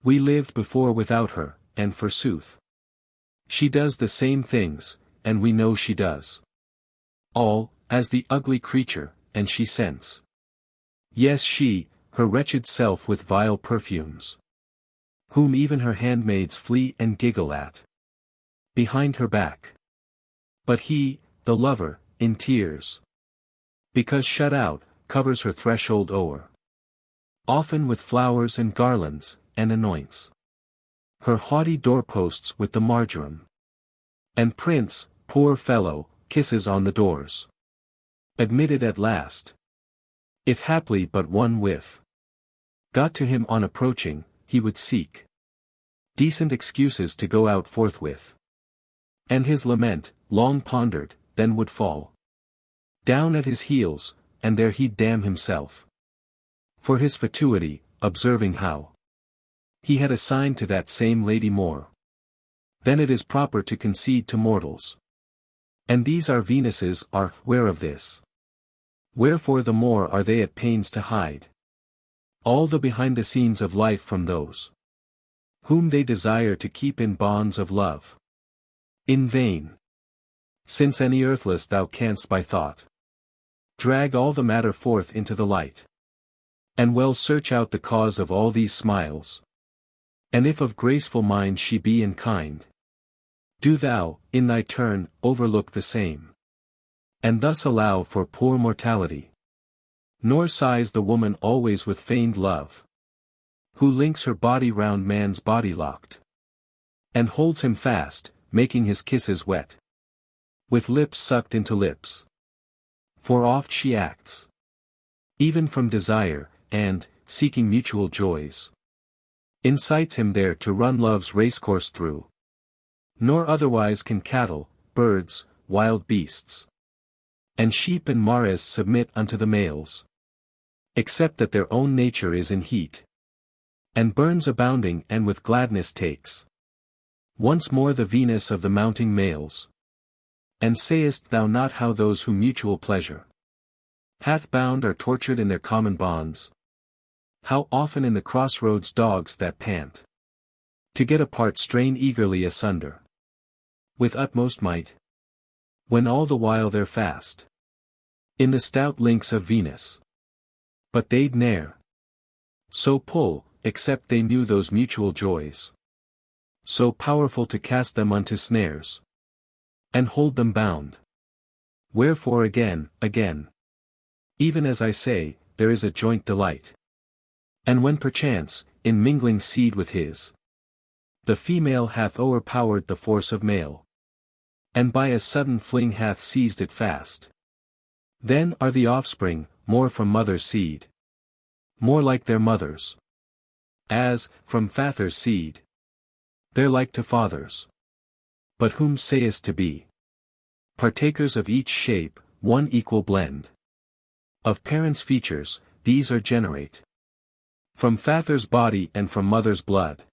we lived before without her, and forsooth she does the same things, and we know she does all, as the ugly creature, and she scents. Yes, she, her wretched self with vile perfumes, whom even her handmaids flee and giggle at behind her back. But he, the lover, in tears, because shut out, covers her threshold o'er, often with flowers and garlands, and anoints her haughty doorposts with the marjoram. And Prince, poor fellow, kisses on the doors. Admitted at last. If haply but one whiff got to him on approaching, he would seek decent excuses to go out forthwith. And his lament, long pondered, then would fall down at his heels, and there he'd damn himself for his fatuity, observing how he had assigned to that same lady more than it is proper to concede to mortals. And these our Venuses are ware of this. Wherefore the more are they at pains to hide all the behind the scenes of life from those whom they desire to keep in bonds of love. In vain. Since any earthless thou canst by thought drag all the matter forth into the light, and well search out the cause of all these smiles. And if of graceful mind she be and kind, do thou, in thy turn, overlook the same, and thus allow for poor mortality. Nor sighs the woman always with feigned love, who links her body round man's body locked, and holds him fast, making his kisses wet, with lips sucked into lips. For oft she acts, even from desire, and, seeking mutual joys, incites him there to run love's racecourse through. Nor otherwise can cattle, birds, wild beasts, and sheep and mares submit unto the males, except that their own nature is in heat, and burns abounding and with gladness takes once more the Venus of the mounting males. And sayest thou not how those who mutual pleasure hath bound are tortured in their common bonds? How often in the crossroads dogs that pant to get apart strain eagerly asunder with utmost might, when all the while they're fast in the stout links of Venus. But they'd ne'er so pull, except they knew those mutual joys, so powerful to cast them unto snares, and hold them bound. Wherefore again, even as I say, there is a joint delight. And when perchance, in mingling seed with his, the female hath o'erpowered the force of male, and by a sudden fling hath seized it fast, then are the offspring, more from mother's seed, more like their mothers, as, from father's seed, they're like to fathers. But whom sayest to be partakers of each shape, one equal blend of parents' features, these are generate from father's body and from mother's blood,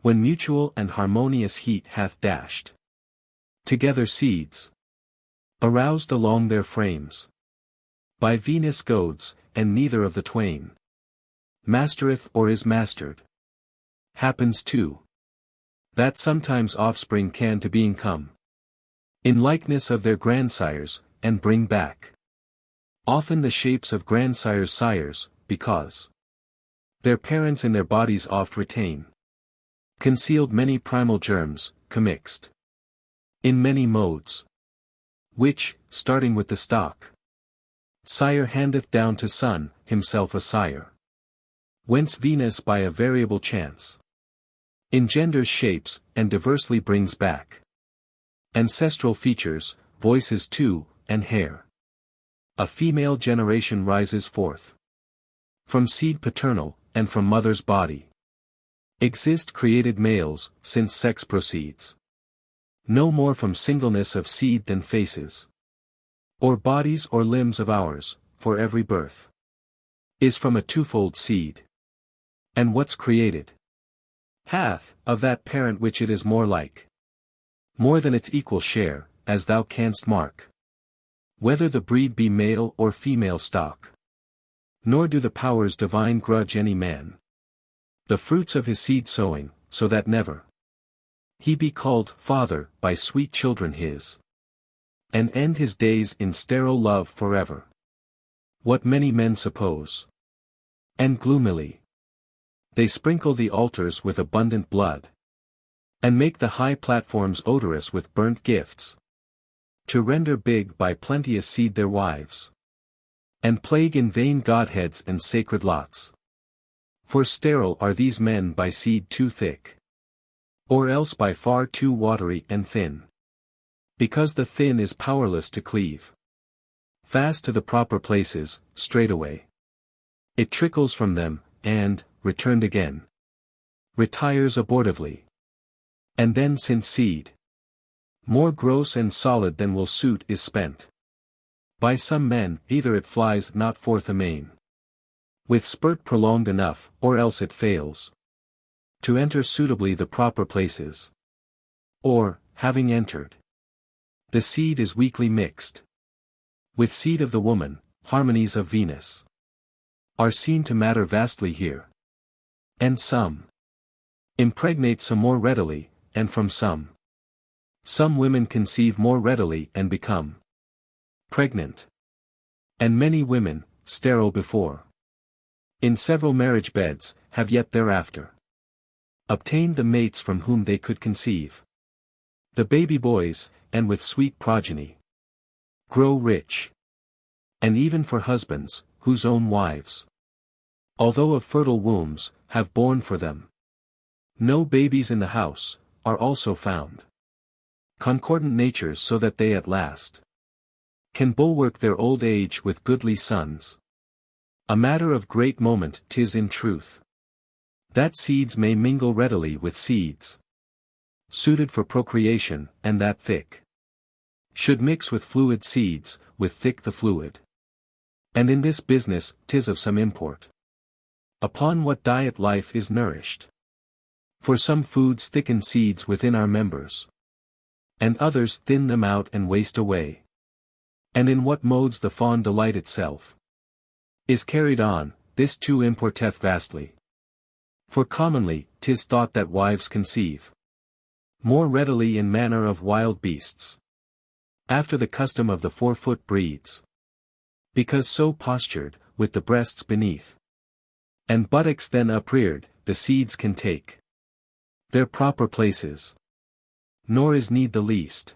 when mutual and harmonious heat hath dashed together seeds, aroused along their frames by Venus' goads, and neither of the twain mastereth or is mastered. Happens too that sometimes offspring can to being come in likeness of their grandsires, and bring back often the shapes of grandsires' sires, because their parents in their bodies oft retain concealed many primal germs, commixed in many modes, which, starting with the stock, sire handeth down to son, himself a sire. Whence Venus by a variable chance engenders shapes, and diversely brings back ancestral features, voices too, and hair. A female generation rises forth from seed paternal, and from mother's body exist created males, since sex proceeds no more from singleness of seed than faces, or bodies or limbs of ours, for every birth is from a twofold seed. And what's created hath, of that parent which it is more like, more than its equal share, as thou canst mark, whether the breed be male or female stock. Nor do the powers divine grudge any man the fruits of his seed sowing, so that never he be called father by sweet children his, and end his days in sterile love forever. What many men suppose, and gloomily they sprinkle the altars with abundant blood, and make the high platforms odorous with burnt gifts, to render big by plenteous seed their wives, and plague in vain godheads and sacred lots. For sterile are these men by seed too thick, or else by far too watery and thin, because the thin is powerless to cleave Fast to the proper places, straightway. It trickles from them, and, returned again, retires abortively. And then since seed, more gross and solid than will suit is spent by some men, either it flies not forth amain, with spurt prolonged enough, or else it fails to enter suitably the proper places. Or, having entered, the seed is weakly mixed with seed of the woman. Harmonies of Venus are seen to matter vastly here. And some impregnate some more readily, and from some women conceive more readily and become pregnant. And many women, sterile before, in several marriage beds, have yet thereafter obtained the mates from whom they could conceive the baby boys, and with sweet progeny grow rich. And even for husbands, whose own wives, although of fertile wombs, have borne for them no babies in the house, are also found concordant natures, so that they at last can bulwark their old age with goodly sons. A matter of great moment 'tis in truth, that seeds may mingle readily with seeds suited for procreation, and that thick should mix with fluid seeds, with thick the fluid. And in this business 'tis of some import upon what diet life is nourished. For some foods thicken seeds within our members, and others thin them out and waste away. And in what modes the fond delight itself is carried on, this too importeth vastly. For commonly 'tis thought that wives conceive more readily in manner of wild beasts, after the custom of the 4-foot breeds, because so postured, with the breasts beneath, and buttocks then upreared, the seeds can take their proper places. Nor is need the least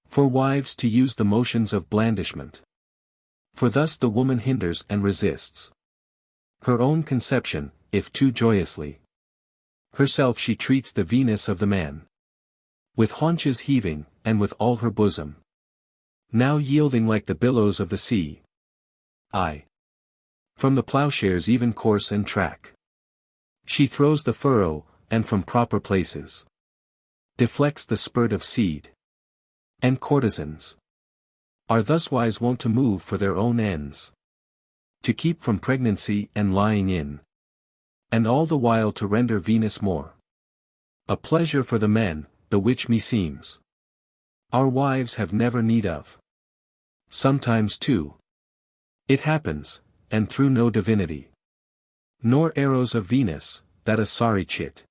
for wives to use the motions of blandishment. For thus the woman hinders and resists her own conception, if too joyously herself she treats the Venus of the man, with haunches heaving, and with all her bosom now yielding like the billows of the sea. Aye, from the plowshare's even course and track she throws the furrow, and from proper places deflects the spurt of seed. And courtesans are thus wise wont to move for their own ends, to keep from pregnancy and lying in, and all the while to render Venus more a pleasure for the men, the which meseems our wives have never need of. Sometimes too it happens, and through no divinity, nor arrows of Venus, that a sorry chit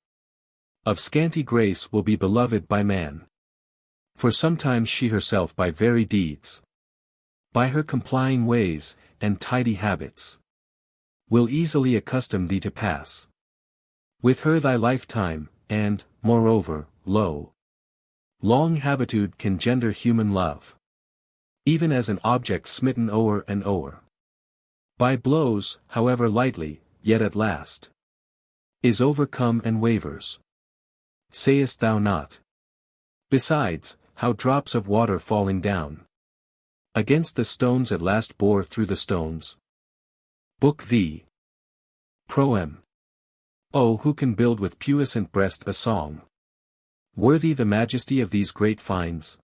of scanty grace will be beloved by man. For sometimes she herself by very deeds, by her complying ways, and tidy habits, will easily accustom thee to pass with her thy lifetime, and, moreover, lo, long habitude can gender human love, even as an object smitten o'er and o'er by blows, however lightly, yet at last is overcome and wavers. Sayest thou not? Besides, how drops of water falling down against the stones at last bore through the stones. Book V. Proem. Oh, who can build with puissant breast a song worthy the majesty of these great finds?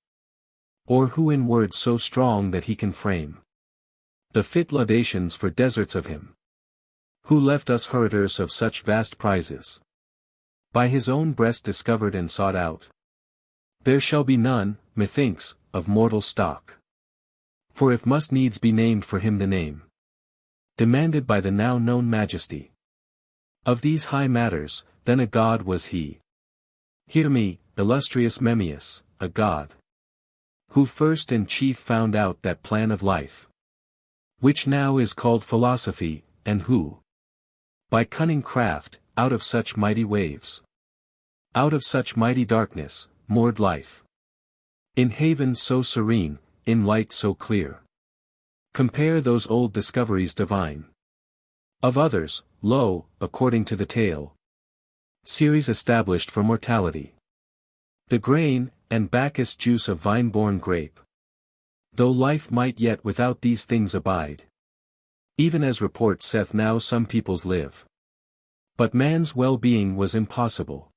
Or who in words so strong that he can frame the fit laudations for deserts of him who left us heritors of such vast prizes, by his own breast discovered and sought out? There shall be none, methinks, of mortal stock. For if must needs be named for him the name demanded by the now known majesty of these high matters, then a god was he. Hear me, illustrious Memmius, a god, who first and chief found out that plan of life, which now is called philosophy, and who, by cunning craft, out of such mighty waves, out of such mighty darkness, moored life in havens so serene, in light so clear. Compare those old discoveries divine of others, lo, according to the tale series established for mortality, the grain, and Bacchus juice of vine-born grape, Though life might yet without these things abide. Even as report saith now some peoples live. But man's well-being was impossible.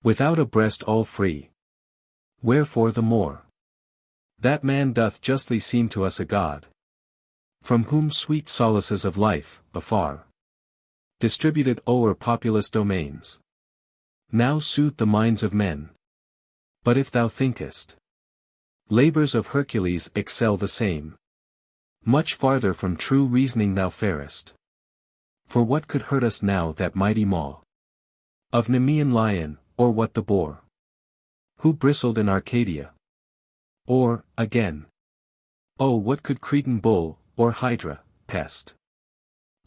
Without a breast all free. Wherefore the more that man doth justly seem to us a god, from whom sweet solaces of life, afar distributed o'er populous domains, now soothe the minds of men. But if thou thinkest labors of Hercules excel the same, much farther from true reasoning thou farest. For what could hurt us now that mighty maw of Nemean lion, or what the boar who bristled in Arcadia? Or, again, oh what could Cretan bull, or hydra, pest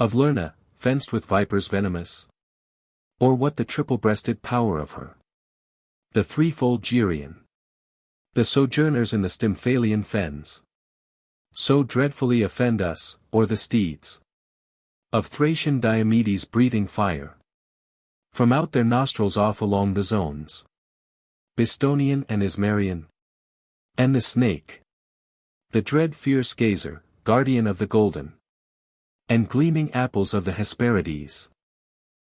of Lerna, fenced with vipers venomous? Or what the triple-breasted power of her, the threefold Gyrian, the sojourners in the Stymphalian fens, so dreadfully offend us, or the steeds of Thracian Diomedes breathing fire from out their nostrils off along the zones, Bistonian and Ismarian, and the snake, the dread fierce gazer, guardian of the golden and gleaming apples of the Hesperides,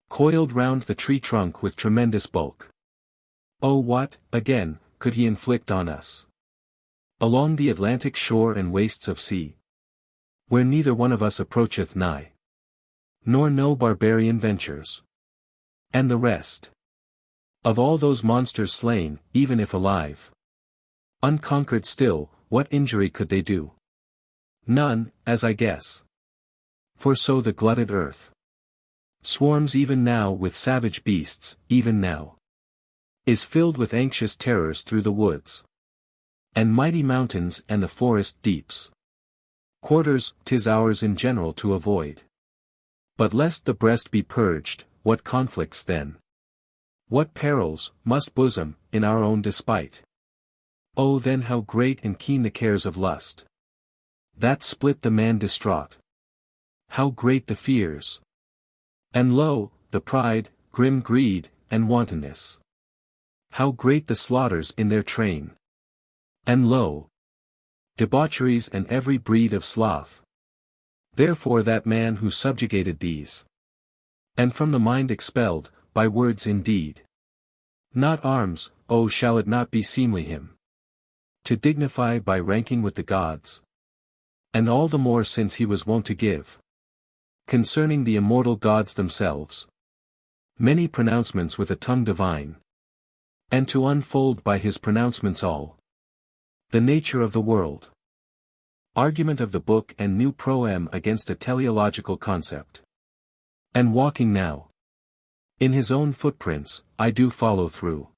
coiled round the tree trunk with tremendous bulk. Oh what, again, could he inflict on us? Along the Atlantic shore and wastes of sea, where neither one of us approacheth nigh, nor no barbarian ventures. And the rest of all those monsters slain, even if alive, unconquered still, what injury could they do? None, as I guess. For so the glutted earth swarms even now with savage beasts, even now is filled with anxious terrors through the woods and mighty mountains and the forest deeps. Quarters 'tis ours in general to avoid. But lest the breast be purged, what conflicts then, what perils, must bosom, in our own despite. Oh then how great and keen the cares of lust that split the man distraught. How great the fears, and lo, the pride, grim greed, and wantonness. How great the slaughters in their train, and lo, debaucheries and every breed of sloth. Therefore that man who subjugated these, and from the mind expelled, by words indeed, not arms, oh shall it not be seemly him to dignify by ranking with the gods? And all the more since he was wont to give, concerning the immortal gods themselves, many pronouncements with a tongue divine, and to unfold by his pronouncements all the nature of the world. Argument of the book and new Proem against a teleological concept. And walking now in his own footprints, I do follow through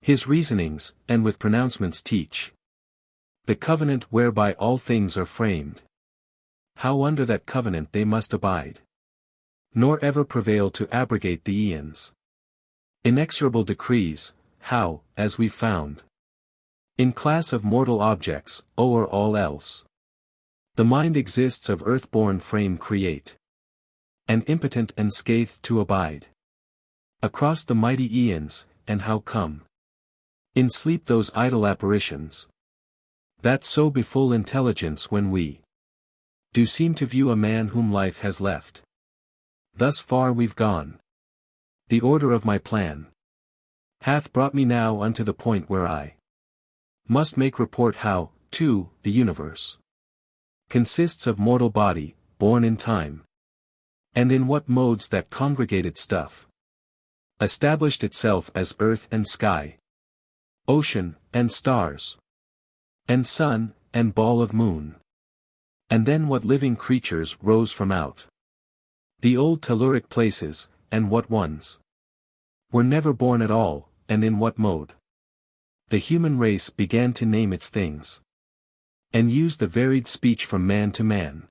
his reasonings, and with pronouncements teach the covenant whereby all things are framed. How under that covenant they must abide, nor ever prevail to abrogate the aeons' inexorable decrees, how, as we found, in class of mortal objects, o'er all else, the mind exists of earth-born frame create, and impotent and scathed to abide across the mighty aeons, and how come in sleep those idle apparitions that so befool intelligence when we do seem to view a man whom life has left. Thus far we've gone. The order of my plan hath brought me now unto the point where I must make report how, too, the universe consists of mortal body, born in time, and in what modes that congregated stuff established itself as earth and sky, ocean, and stars, and sun, and ball of moon. And then what living creatures rose from out the old Telluric places, and what ones were never born at all, and in what mode the human race began to name its things, and use the varied speech from man to man,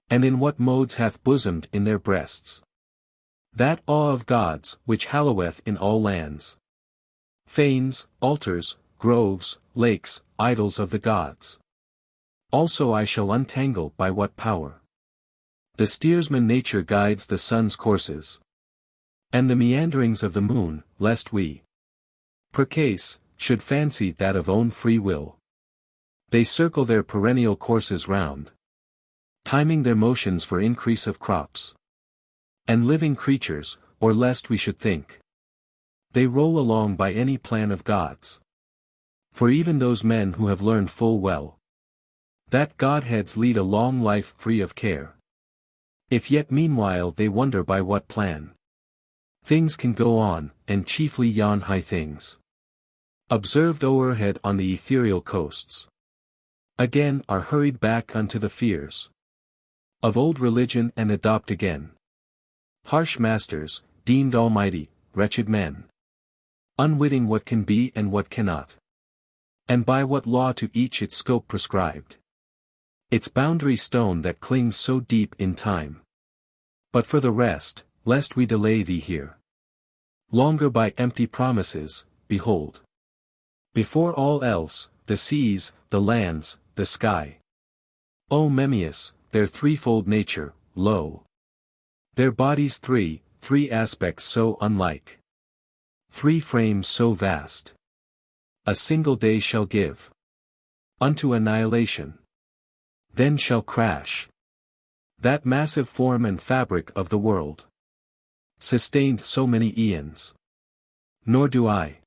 and in what modes hath bosomed in their breasts that awe of gods which halloweth in all lands, fanes, altars, groves, lakes, idols of the gods. Also I shall untangle by what power the steersman nature guides the sun's courses, and the meanderings of the moon, lest we, per case, should fancy that of own free will They circle their perennial courses round, timing their motions for increase of crops. And living creatures, or lest we should think, they roll along by any plan of God's. For even those men who have learned full well that Godheads lead a long life free of care, if yet meanwhile they wonder by what plan things can go on, and chiefly yon high things observed o'erhead on the ethereal coasts, again are hurried back unto the fears of old religion and adopt again harsh masters, deemed almighty, wretched men, unwitting what can be and what cannot, and by what law to each its scope prescribed, its boundary stone that clings so deep in time. But for the rest, lest we delay thee here longer by empty promises, behold, before all else, the seas, the lands, the sky. O Memmius, their threefold nature, lo! Their bodies three aspects so unlike, three frames so vast, a single day shall give unto annihilation. Then shall crash that massive form and fabric of the world, sustained so many eons. Nor do I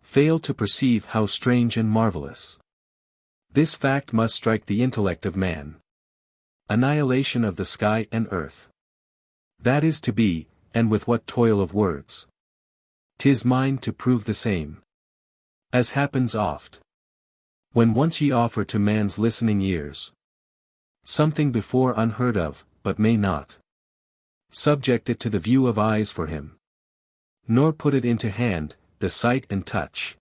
fail to perceive how strange and marvelous this fact must strike the intellect of man. Annihilation of the sky and earth. That is to be, and with what toil of words 'tis mine to prove the same. As happens oft, when once ye offer to man's listening ears something before unheard of, but may not subject it to the view of eyes for him, nor put it into hand, the sight and touch,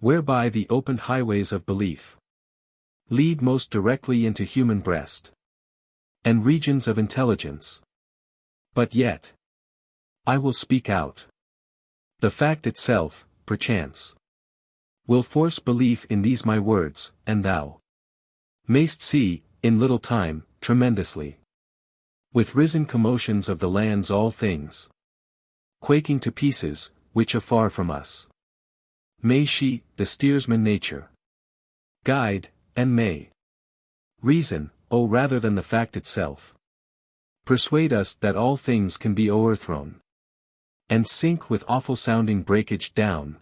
whereby the opened highways of belief lead most directly into human breast and regions of intelligence. But yet, I will speak out. The fact itself, perchance, will force belief in these my words, and thou mayst see, in little time, tremendously, with risen commotions of the lands all things quaking to pieces, which afar from us may she, the steersman nature, guide, and may reason, O rather than the fact itself, persuade us that all things can be o'erthrown and sink with awful sounding breakage down.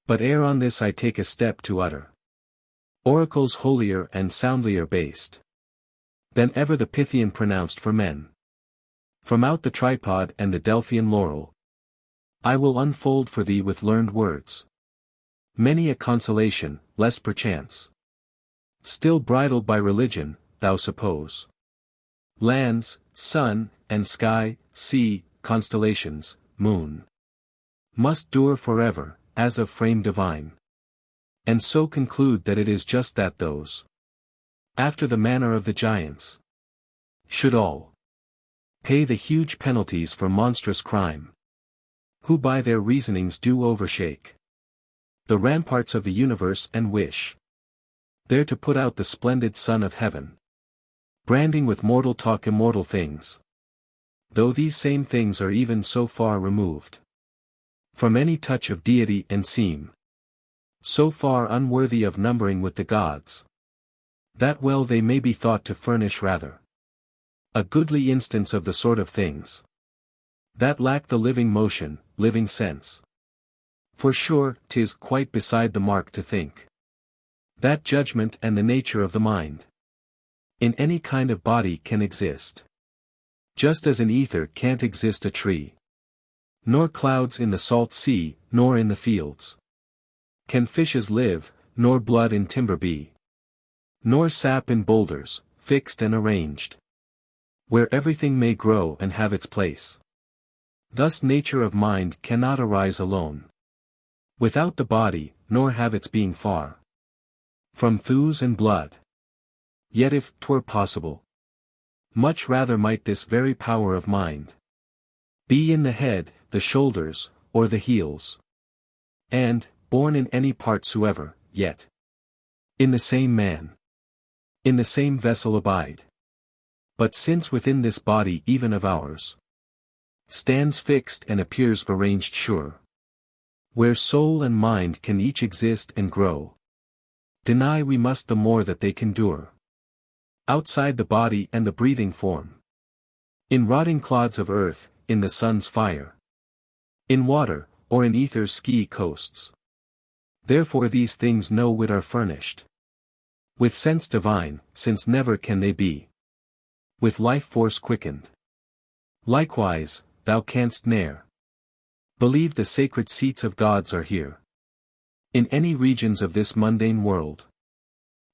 But ere on this I take a step to utter oracles holier and soundlier based than ever the Pythian pronounced for men. From out the tripod and the Delphian laurel, I will unfold for thee with learned words many a consolation, lest perchance, still bridled by religion, thou suppose lands, sun, and sky, sea, constellations, moon, must dure forever, as of frame divine, and so conclude that it is just that those, after the manner of the giants, should all pay the huge penalties for monstrous crime, who by their reasonings do overshake the ramparts of the universe and wish there to put out the splendid sun of heaven, branding with mortal talk immortal things, though these same things are even so far removed from any touch of deity and seem so far unworthy of numbering with the gods, that well they may be thought to furnish rather a goodly instance of the sort of things that lack the living motion, living sense. For sure, 'tis quite beside the mark to think that judgment and the nature of the mind in any kind of body can exist, just as in ether can't exist a tree, nor clouds in the salt sea, nor in the fields can fishes live, nor blood in timber be, nor sap in boulders, fixed and arranged, where everything may grow and have its place. Thus nature of mind cannot arise alone without the body, nor have its being far from thews and blood. Yet if 'twere possible, much rather might this very power of mind be in the head, the shoulders, or the heels, and, born in any part soever, yet in the same man, in the same vessel abide. But since within this body even of ours stands fixed and appears arranged sure, where soul and mind can each exist and grow, Deny we must the more that they can dure. Outside the body and the breathing form. In rotting clods of earth, in the sun's fire. In water, or in ether's ski coasts. Therefore these things no wit are furnished. With sense divine, since never can they be. With life force quickened. Likewise, thou canst ne'er believe the sacred seats of gods are here. In any regions of this mundane world.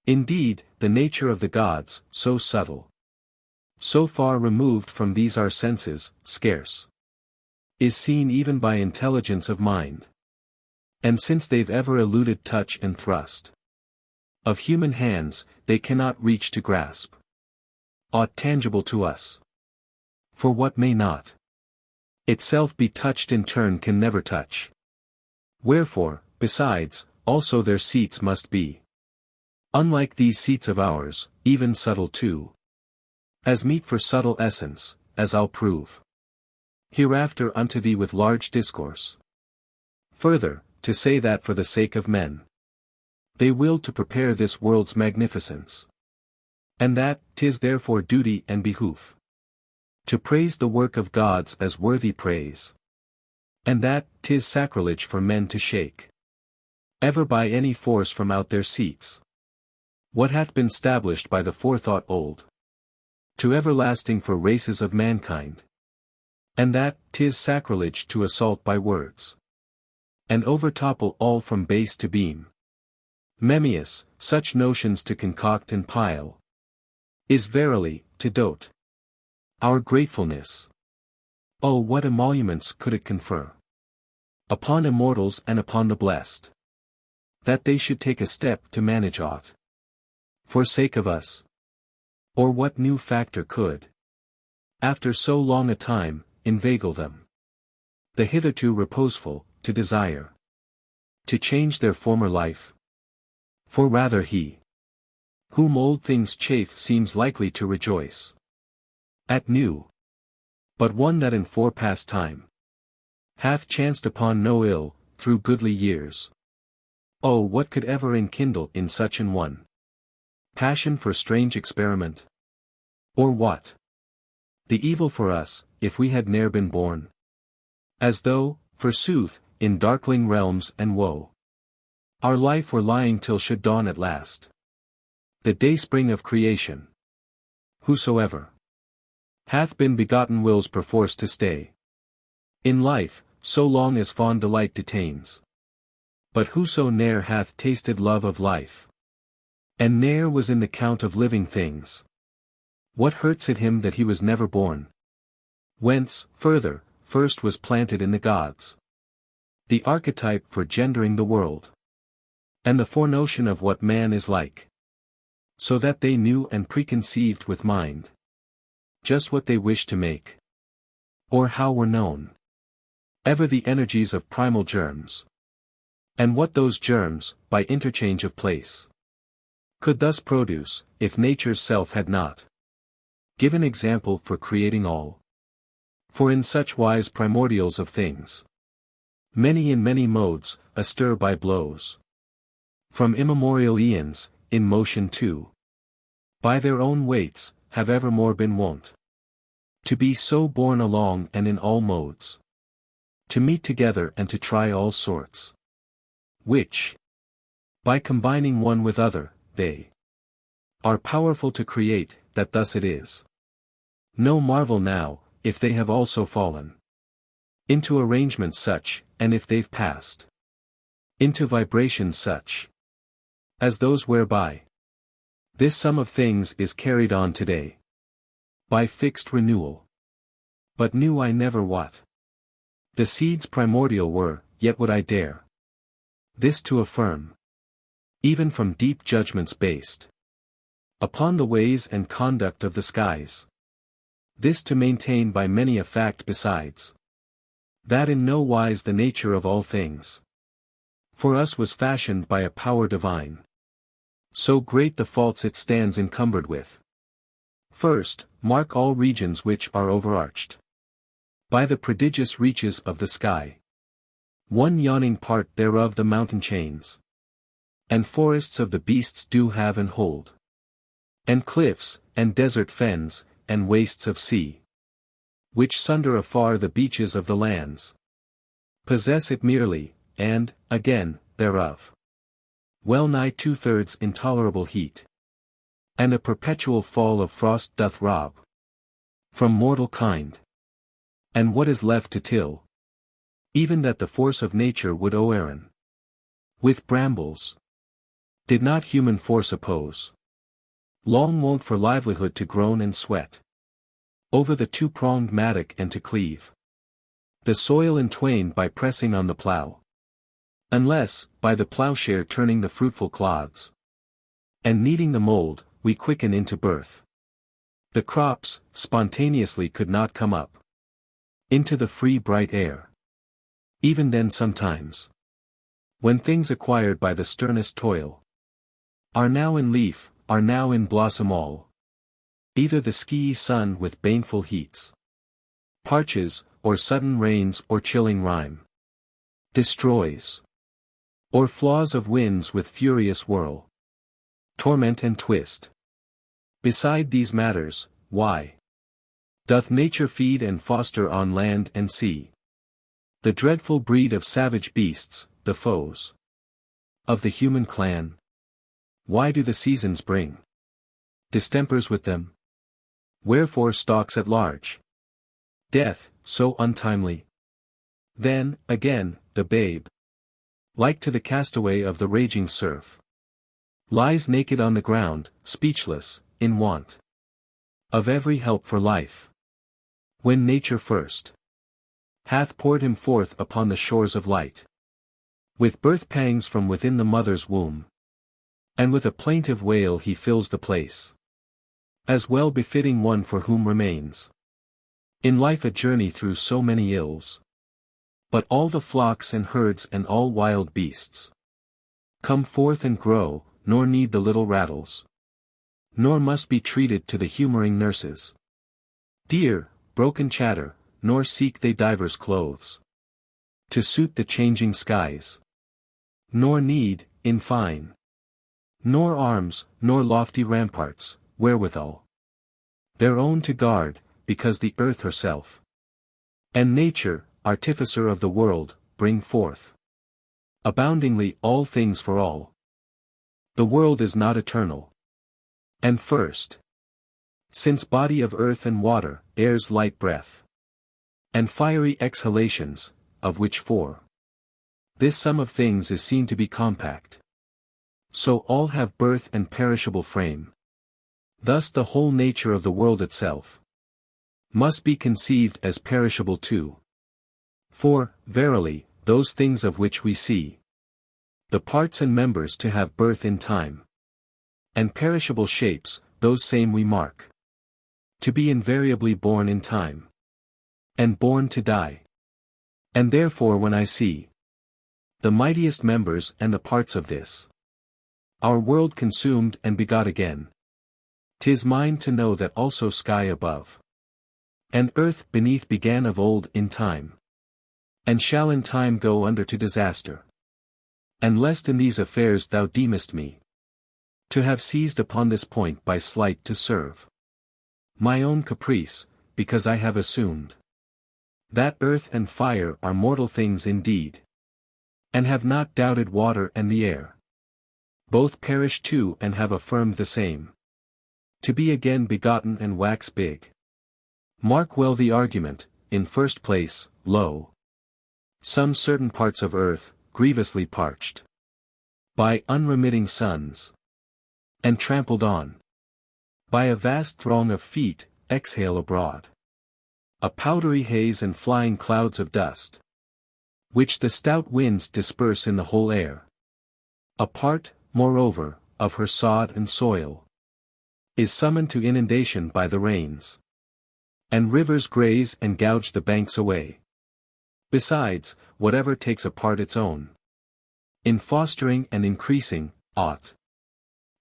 Indeed, the nature of the gods, so subtle. So far removed from these our senses, scarce. Is seen even by intelligence of mind. And since they've ever eluded touch and thrust. Of human hands, they cannot reach to grasp. Aught tangible to us. For what may not itself be touched in turn can never touch. Wherefore, besides, also their seats must be. Unlike these seats of ours, even subtle too. As meet for subtle essence, as I'll prove. Hereafter unto thee with large discourse. Further, to say that for the sake of men. They will to prepare this world's magnificence. And that, 'tis therefore duty and behoof. To praise the work of gods as worthy praise. And that, 'tis sacrilege for men to shake. Ever by any force from out their seats. What hath been stablished by the forethought old. To everlasting for races of mankind. And that, 'tis sacrilege to assault by words. And overtopple all from base to beam. Memmius, such notions to concoct and pile. Is verily, to dote. Our gratefulness. Oh, what emoluments could it confer? Upon immortals and upon the blessed. That they should take a step to manage aught. For sake of us. Or what new factor could, after so long a time, inveigle them? The hitherto reposeful, to desire. To change their former life. For rather he. Whom old things chafe seems likely to rejoice. At new. But one that in forepast time. Hath chanced upon no ill, through goodly years. Oh, what could ever enkindle in such an one? Passion for strange experiment? Or what? The evil for us, if we had ne'er been born. As though, forsooth, in darkling realms and woe. Our life were lying till should dawn at last. The dayspring of creation. Whosoever hath been begotten wills perforce to stay. In life, so long as fond delight detains. But whoso ne'er hath tasted love of life. And ne'er was in the count of living things. What hurts it him that he was never born? Whence, further, first was planted in the gods. The archetype for gendering the world. And the foreknotion of what man is like. So that they knew and preconceived with mind. Just what they wished to make. Or how were known. Ever the energies of primal germs. And what those germs, by interchange of place. Could thus produce, if nature's self had not given example for creating all. For in such wise primordials of things. Many in many modes, astir by blows. From immemorial eons, in motion too. By their own weights, have evermore been wont. To be so borne along and in all modes. To meet together and to try all sorts. Which, by combining one with other, they are powerful to create, that thus it is. No marvel now, if they have also fallen into arrangements such, and if they've passed into vibrations such as those whereby this sum of things is carried on today. By fixed renewal. But knew I never what the seeds primordial were, yet would I dare this to affirm. Even from deep judgments based upon the ways and conduct of the skies. This to maintain by many a fact besides. That in no wise the nature of all things. For us was fashioned by a power divine. So great the faults it stands encumbered with. First, mark all regions which are overarched by the prodigious reaches of the sky. One yawning part thereof the mountain chains. And forests of the beasts do have and hold. And cliffs, and desert fens, and wastes of sea, which sunder afar the beaches of the lands, possess it merely, and, again, thereof, well nigh 2/3 intolerable heat. And a perpetual fall of frost doth rob from mortal kind. And what is left to till? Even that the force of nature would o'errun with brambles, did not human force oppose. Long wont for livelihood to groan and sweat over the two-pronged mattock and to cleave the soil in twain by pressing on the plough, unless, by the ploughshare turning the fruitful clods, and kneading the mould, we quicken into birth. The crops, spontaneously could not come up into the free bright air. Even then sometimes, when things acquired by the sternest toil, are now in leaf, are now in blossom all, either the skiey sun with baneful heats parches, or sudden rains or chilling rime destroys, or flaws of winds with furious whirl torment and twist. Beside these matters, why doth nature feed and foster on land and sea the dreadful breed of savage beasts, the foes of the human clan? Why do the seasons bring distempers with them? Wherefore stalks at large death, so untimely? Then, again, the babe, like to the castaway of the raging surf, lies naked on the ground, speechless, in want of every help for life, when nature first hath poured him forth upon the shores of light, with birth pangs from within the mother's womb, and with a plaintive wail he fills the place, as well befitting one for whom remains in life a journey through so many ills. But all the flocks and herds and all wild beasts come forth and grow, nor need the little rattles, nor must be treated to the humoring nurses dear, broken chatter, nor seek they divers clothes to suit the changing skies, nor need, in fine, nor arms, nor lofty ramparts, wherewithal their own to guard, because the earth herself and nature, artificer of the world, bring forth aboundingly all things for all. The world is not eternal, and first, since body of earth and water, air's light breath, and fiery exhalations, of which four, this sum of things is seen to be compact, so all have birth and perishable frame. Thus the whole nature of the world itself must be conceived as perishable too. For, verily, those things of which we see the parts and members to have birth in time, and perishable shapes, those same we mark to be invariably born in time, and born to die. And therefore when I see the mightiest members and the parts of this our world consumed and begot again, 'tis mine to know that also sky above and earth beneath began of old in time, and shall in time go under to disaster. And lest in these affairs thou deemest me to have seized upon this point by sleight to serve my own caprice, because I have assumed that earth and fire are mortal things indeed, and have not doubted water and the air both perish too and have affirmed the same to be again begotten and wax big. Mark well the argument. In first place, lo, some certain parts of earth, grievously parched by unremitting suns, and trampled on by a vast throng of feet, exhale abroad a powdery haze and flying clouds of dust, which the stout winds disperse in the whole air. A part, moreover, of her sod and soil is summoned to inundation by the rains, and rivers graze and gouge the banks away. Besides, whatever takes a part its own in fostering and increasing, aught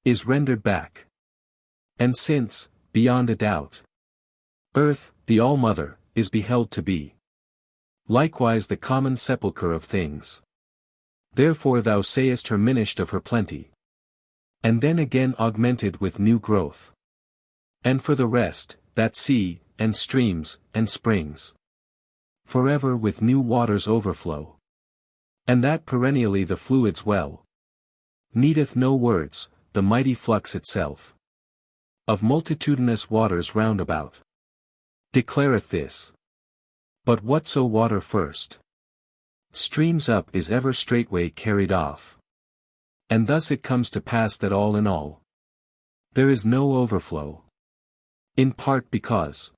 is rendered back. And since, beyond a doubt, earth, the All-Mother, is beheld to be likewise the common sepulchre of things, Therefore thou sayest her minished of her plenty. And then again augmented with new growth. And for the rest, that sea, and streams, and springs, forever with new waters overflow. And that perennially the fluids well, needeth no words, the mighty flux itself, of multitudinous waters round about, declareth this. But whatso water first streams up is ever straightway carried off. And thus it comes to pass that all in all, there is no overflow. In part because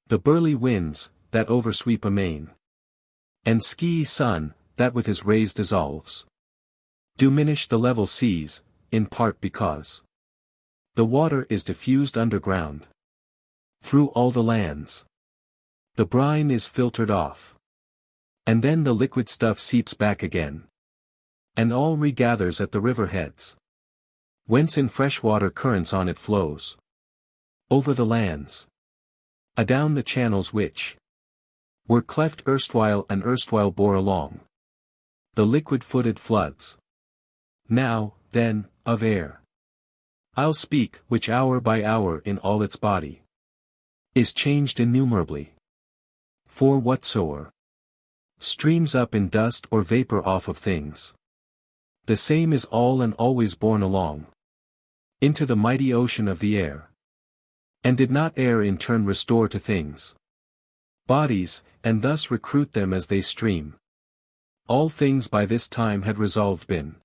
the burly winds, that oversweep amain, and skiey sun, that with his rays dissolves, diminish the level seas, in part because the water is diffused underground, through all the lands. The brine is filtered off, and then the liquid stuff seeps back again, and all regathers at the river heads, whence in freshwater currents on it flows, over the lands, adown the channels which were cleft erstwhile and erstwhile bore along the liquid-footed floods. Now, then, of air I'll speak, which hour by hour in all its body is changed innumerably. For whatsoever streams up in dust or vapor off of things, the same is all and always borne along into the mighty ocean of the air. And did not air in turn restore to things bodies, and thus recruit them as they stream, all things by this time had resolved been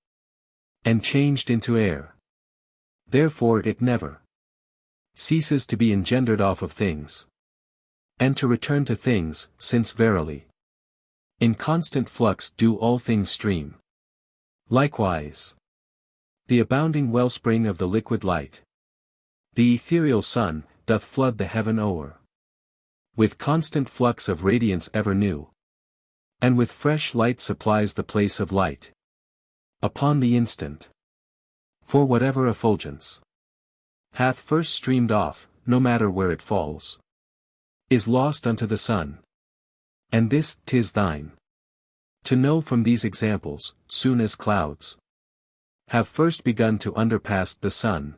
and changed into air. Therefore it never ceases to be engendered off of things, and to return to things, since verily in constant flux do all things stream. Likewise the abounding wellspring of the liquid light, the ethereal sun, doth flood the heaven o'er with constant flux of radiance ever new, and with fresh light supplies the place of light upon the instant. For whatever effulgence hath first streamed off, no matter where it falls, is lost unto the sun. And this 'tis thine to know from these examples, soon as clouds have first begun to underpass the sun,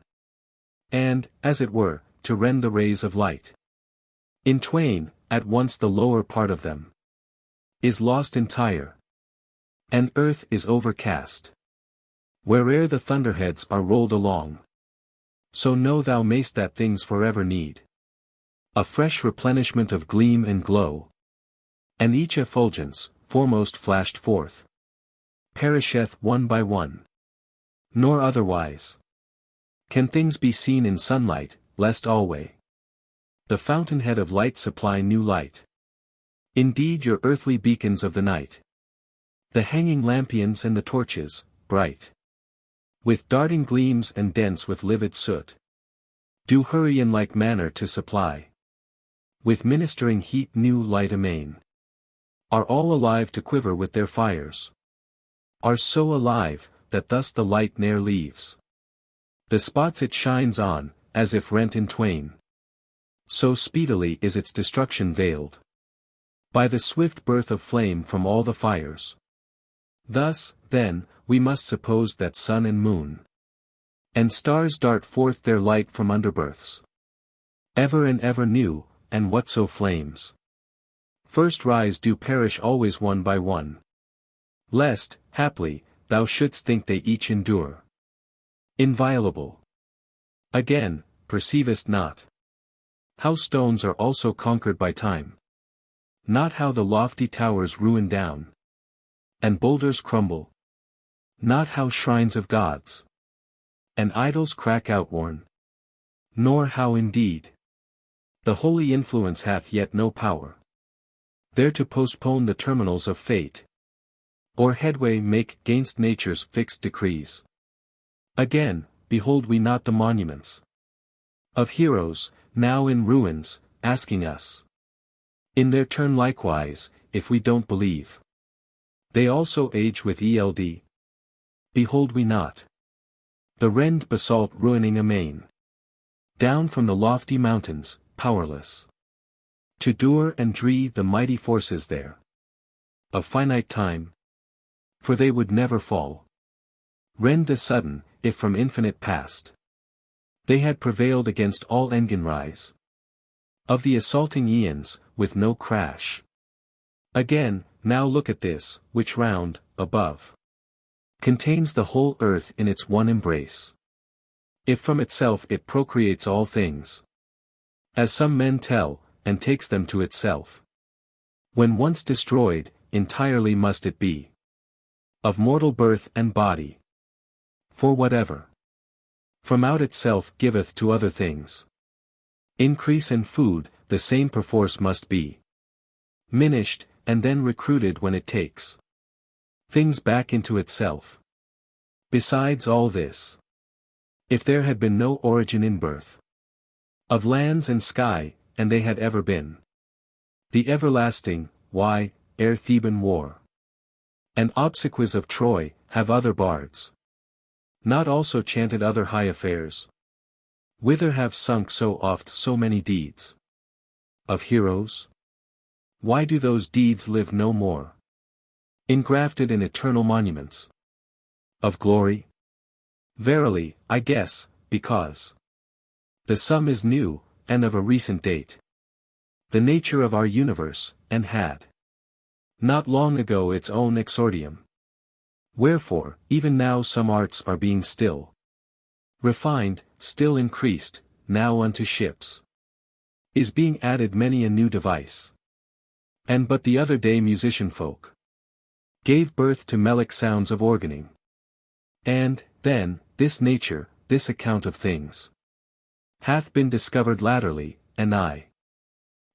and, as it were, to rend the rays of light in twain, at once the lower part of them is lost entire, and earth is overcast, where'er the thunderheads are rolled along. So know thou mayst that things forever need a fresh replenishment of gleam and glow, and each effulgence, foremost flashed forth, perisheth one by one. Nor otherwise can things be seen in sunlight, lest alway the fountainhead of light supply new light. Indeed your earthly beacons of the night, the hanging lampions and the torches, bright with darting gleams and dense with livid soot, do hurry in like manner to supply with ministering heat new light amain, are all alive to quiver with their fires, are so alive, that thus the light ne'er leaves the spots it shines on, as if rent in twain. So speedily is its destruction veiled by the swift birth of flame from all the fires. Thus, then, we must suppose that sun and moon and stars dart forth their light from underbirths, ever and ever new, and whatso flames first rise do perish always one by one. Lest, haply, thou shouldst think they each endure inviolable. Again, perceivest not how stones are also conquered by time, not how the lofty towers ruin down, and boulders crumble, not how shrines of gods and idols crack outworn, nor how indeed the holy influence hath yet no power there to postpone the terminals of fate, or headway make gainst nature's fixed decrees. Again, behold we not the monuments of heroes, now in ruins, asking us in their turn likewise, if we don't believe they also age with eld? Behold we not the rend basalt ruining amain, down from the lofty mountains, powerless to dure and dree the mighty forces there of finite time? For they would never fall. Rend the sudden, if from infinite past. They had prevailed against all enginrise of the assaulting aeons, with no crash. Again, now look at this, which round, above, contains the whole earth in its one embrace. If from itself it procreates all things, as some men tell, and takes them to itself. When once destroyed, entirely must it be of mortal birth and body. For whatever from out itself giveth to other things increase and food, the same perforce must be minished, and then recruited when it takes things back into itself. Besides all this, if there had been no origin in birth of lands and sky, and they had ever been the everlasting, why, ere Theban war and obsequies of Troy, have other bards not also chanted other high affairs? Whither have sunk so oft so many deeds of heroes? Why do those deeds live no more, engrafted in eternal monuments of glory? Verily, I guess, because the sum is new, and of a recent date, the nature of our universe, and had not long ago its own exordium. Wherefore, even now some arts are being still refined, still increased, now unto ships is being added many a new device. And but the other day musician folk gave birth to melic sounds of organing. And, then, this nature, this account of things, hath been discovered latterly, and I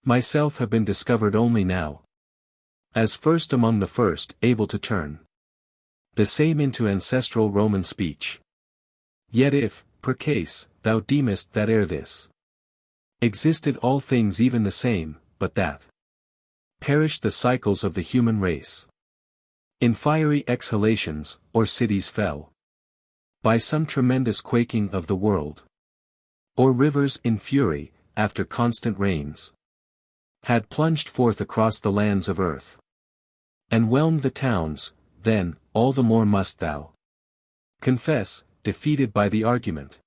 myself have been discovered only now, as first among the first, able to turn the same into ancestral Roman speech. Yet if, per case, thou deemest that ere this existed all things even the same, but that perished the cycles of the human race in fiery exhalations, or cities fell by some tremendous quaking of the world, or rivers in fury, after constant rains, had plunged forth across the lands of earth, and whelmed the towns, then, all the more must thou confess, defeated by the argument,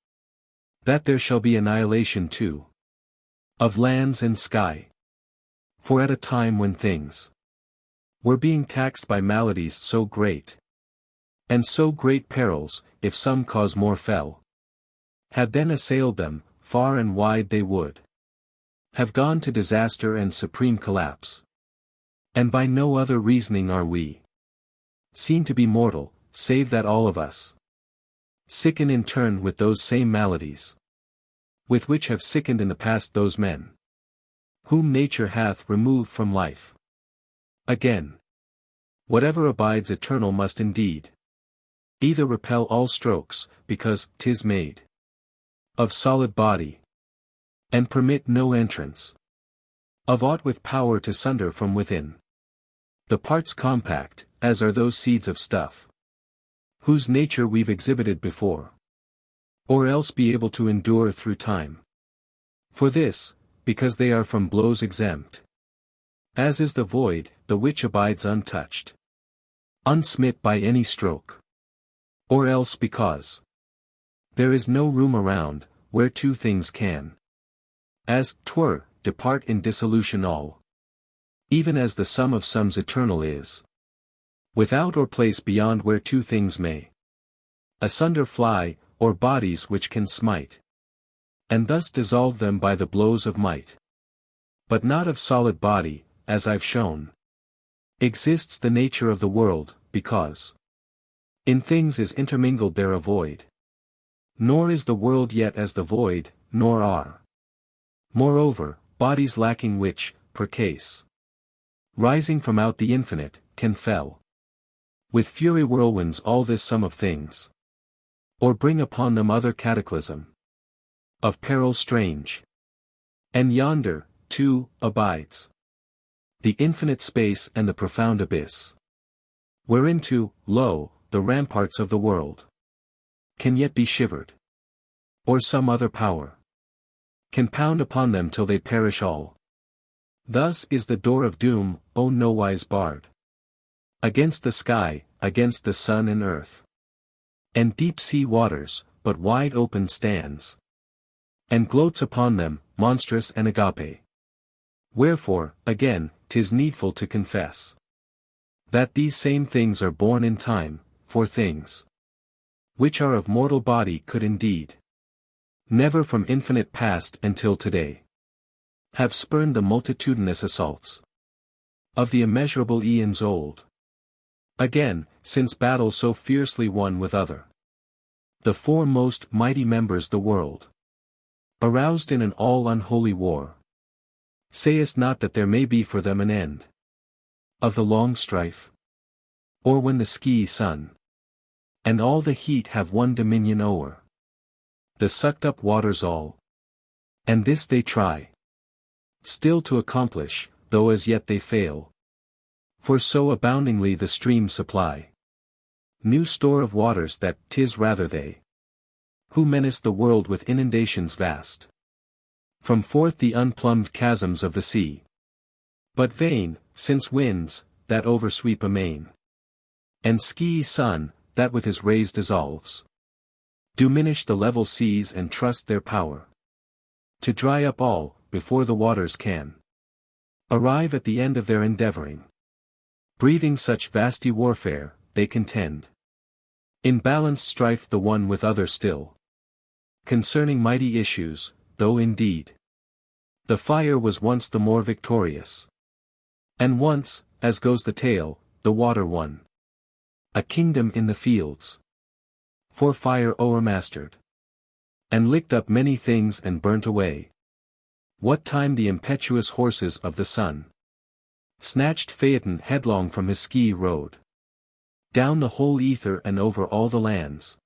that there shall be annihilation too of lands and sky. For at a time when things were being taxed by maladies so great, and so great perils, if some cause more fell, had then assailed them, far and wide they would have gone to disaster and supreme collapse. And by no other reasoning are we seen to be mortal, save that all of us sicken in turn with those same maladies, with which have sickened in the past those men whom nature hath removed from life. Again, whatever abides eternal must indeed either repel all strokes, because 'tis made of solid body, and permit no entrance of aught with power to sunder from within the parts compact, as are those seeds of stuff whose nature we've exhibited before, or else be able to endure through time. For this, because they are from blows exempt, as is the void, the which abides untouched, unsmit by any stroke, or else because there is no room around, where two things can, as 'twere, depart in dissolution all, even as the sum of sums eternal is, without or place beyond where two things may asunder fly, or bodies which can smite, and thus dissolve them by the blows of might. But not of solid body, as I've shown, exists the nature of the world, because in things is intermingled there a void. Nor is the world yet as the void, nor are, moreover, bodies lacking which, per case, rising from out the infinite, can fell with fury whirlwinds all this sum of things, or bring upon them other cataclysm of peril strange. And yonder, too, abides the infinite space and the profound abyss, whereinto, lo, the ramparts of the world can yet be shivered, or some other power can pound upon them till they perish all. Thus is the door of doom, O nowise barred against the sky, against the sun and earth. And deep sea waters, but wide open stands. And gloats upon them, monstrous and agape. Wherefore, again, 'tis needful to confess that these same things are born in time, for things which are of mortal body could indeed never from infinite past until today have spurned the multitudinous assaults of the immeasurable eons old. Again, since battle so fiercely won with other, the four most mighty members the world aroused in an all unholy war, sayest not that there may be for them an end of the long strife? Or when the ski sun and all the heat have one dominion o'er the sucked up waters all, and this they try still to accomplish, though as yet they fail, for so aboundingly the streams supply new store of waters that 'tis rather they who menace the world with inundations vast from forth the unplumbed chasms of the sea. But vain, since winds, that oversweep amain, and ski sun, that with his rays dissolves, diminish the level seas and trust their power to dry up all, before the waters can arrive at the end of their endeavoring. Breathing such vasty warfare, they contend in balanced strife the one with other still, concerning mighty issues, though indeed the fire was once the more victorious, and once, as goes the tale, the water won a kingdom in the fields, for fire o'ermastered and licked up many things and burnt away what time the impetuous horses of the sun snatched Phaeton headlong from his ski road down the whole ether and over all the lands.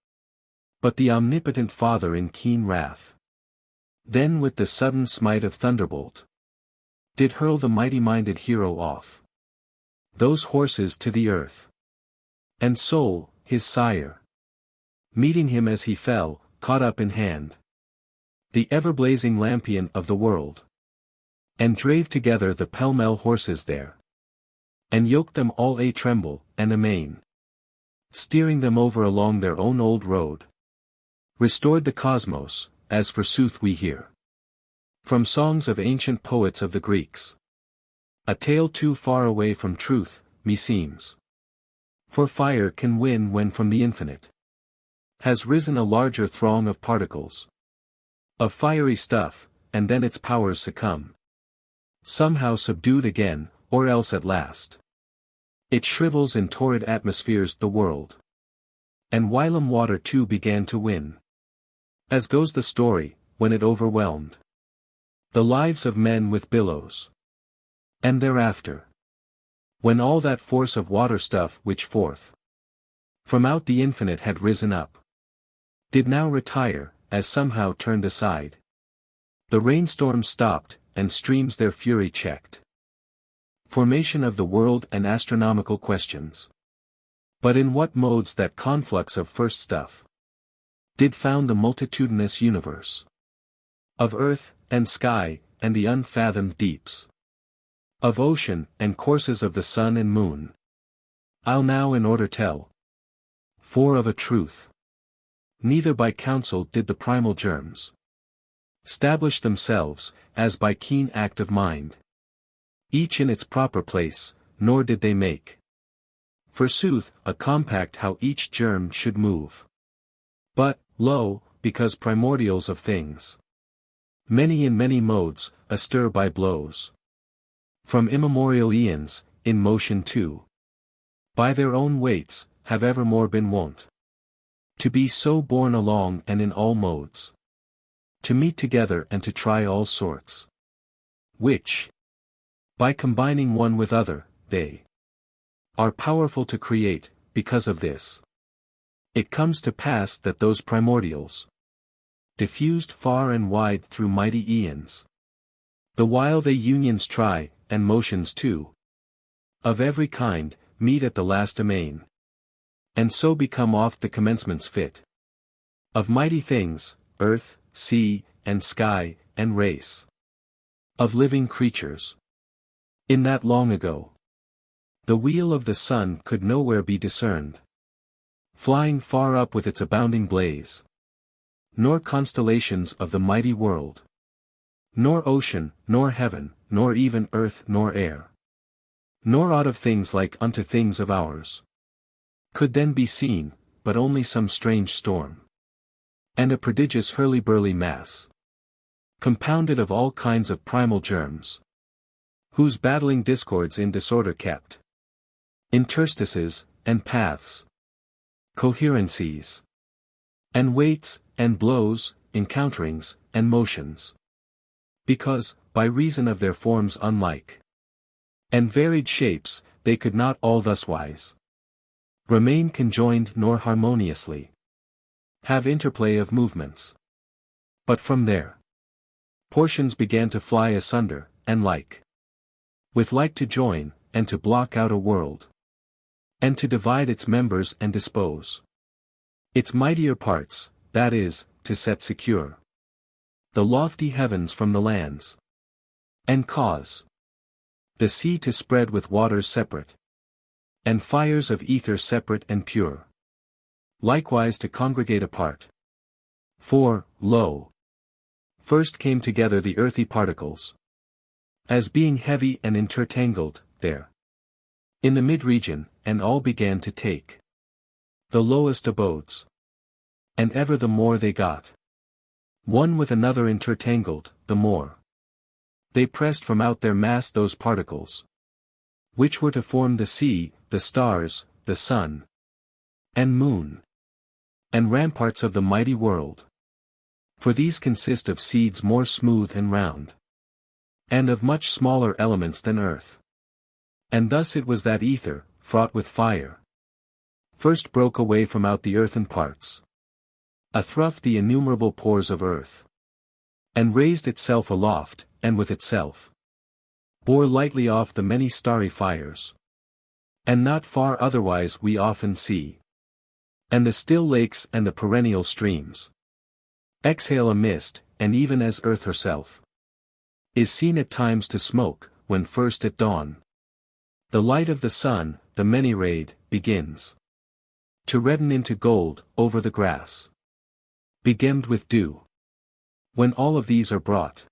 But the omnipotent Father in keen wrath then with the sudden smite of thunderbolt did hurl the mighty-minded hero off those horses to the earth. And Soul, his sire, meeting him as he fell, caught up in hand the ever-blazing lampion of the world, and drave together the pell-mell horses there, and yoked them all a-tremble, and amain, steering them over along their own old road, restored the cosmos, as forsooth we hear from songs of ancient poets of the Greeks, a tale too far away from truth, meseems. For fire can win when from the infinite has risen a larger throng of particles of fiery stuff, and then its powers succumb, somehow subdued again, or else at last it shrivels in torrid atmospheres the world. And whilom water too began to win, as goes the story, when it overwhelmed the lives of men with billows. And thereafter, when all that force of water stuff which forth from out the infinite had risen up, did now retire, as somehow turned aside, the rainstorms stopped, and streams their fury checked. Formation of the world and astronomical questions. But in what modes that conflux of first stuff did found the multitudinous universe of earth, and sky, and the unfathomed deeps of ocean, and courses of the sun and moon, I'll now in order tell. For of a truth, neither by counsel did the primal germs stablish themselves, as by keen act of mind, each in its proper place, nor did they make, forsooth, a compact how each germ should move. But, lo, because primordials of things, many in many modes, astir by blows, from immemorial eons, in motion too, by their own weights, have evermore been wont to be so borne along and in all modes, to meet together and to try all sorts, which, by combining one with other, they are powerful to create. Because of this, it comes to pass that those primordials, diffused far and wide through mighty eons, the while they unions try, and motions too, of every kind, meet at the last amain, and so become oft the commencements fit of mighty things, earth, sea, and sky, and race of living creatures. In that long ago, The wheel of the sun could nowhere be discerned, flying far up with its abounding blaze. Nor constellations of the mighty world, nor ocean, nor heaven, nor even earth nor air, nor aught of things like unto things of ours, could then be seen, but only some strange storm, and a prodigious hurly-burly mass, compounded of all kinds of primal germs, whose battling discords in disorder kept interstices, and paths, coherencies, and weights, and blows, encounterings, and motions. Because, by reason of their forms unlike, and varied shapes, they could not all thuswise remain conjoined nor harmoniously have interplay of movements. But from there, portions began to fly asunder, and like with like to join, and to block out a world, and to divide its members and dispose its mightier parts, that is, to set secure the lofty heavens from the lands, and cause the sea to spread with waters separate, and fires of ether separate and pure, likewise to congregate apart. For, lo, first came together the earthy particles, as being heavy and intertangled, there in the mid-region, and all began to take the lowest abodes. And ever the more they got one with another intertangled, the more they pressed from out their mass those particles, which were to form the sea, the stars, the sun, and moon, and ramparts of the mighty world. For these consist of seeds more smooth and round, and of much smaller elements than earth. And thus it was that ether, fraught with fire, first broke away from out the earthen parts, athrough the innumerable pores of earth, and raised itself aloft, and with itself bore lightly off the many starry fires, and not far otherwise we often see, and the still lakes and the perennial streams exhale a mist, and even as earth herself is seen at times to smoke, when first at dawn the light of the sun, the many-rayed, begins to redden into gold, over the grass begemmed with dew. When all of these are brought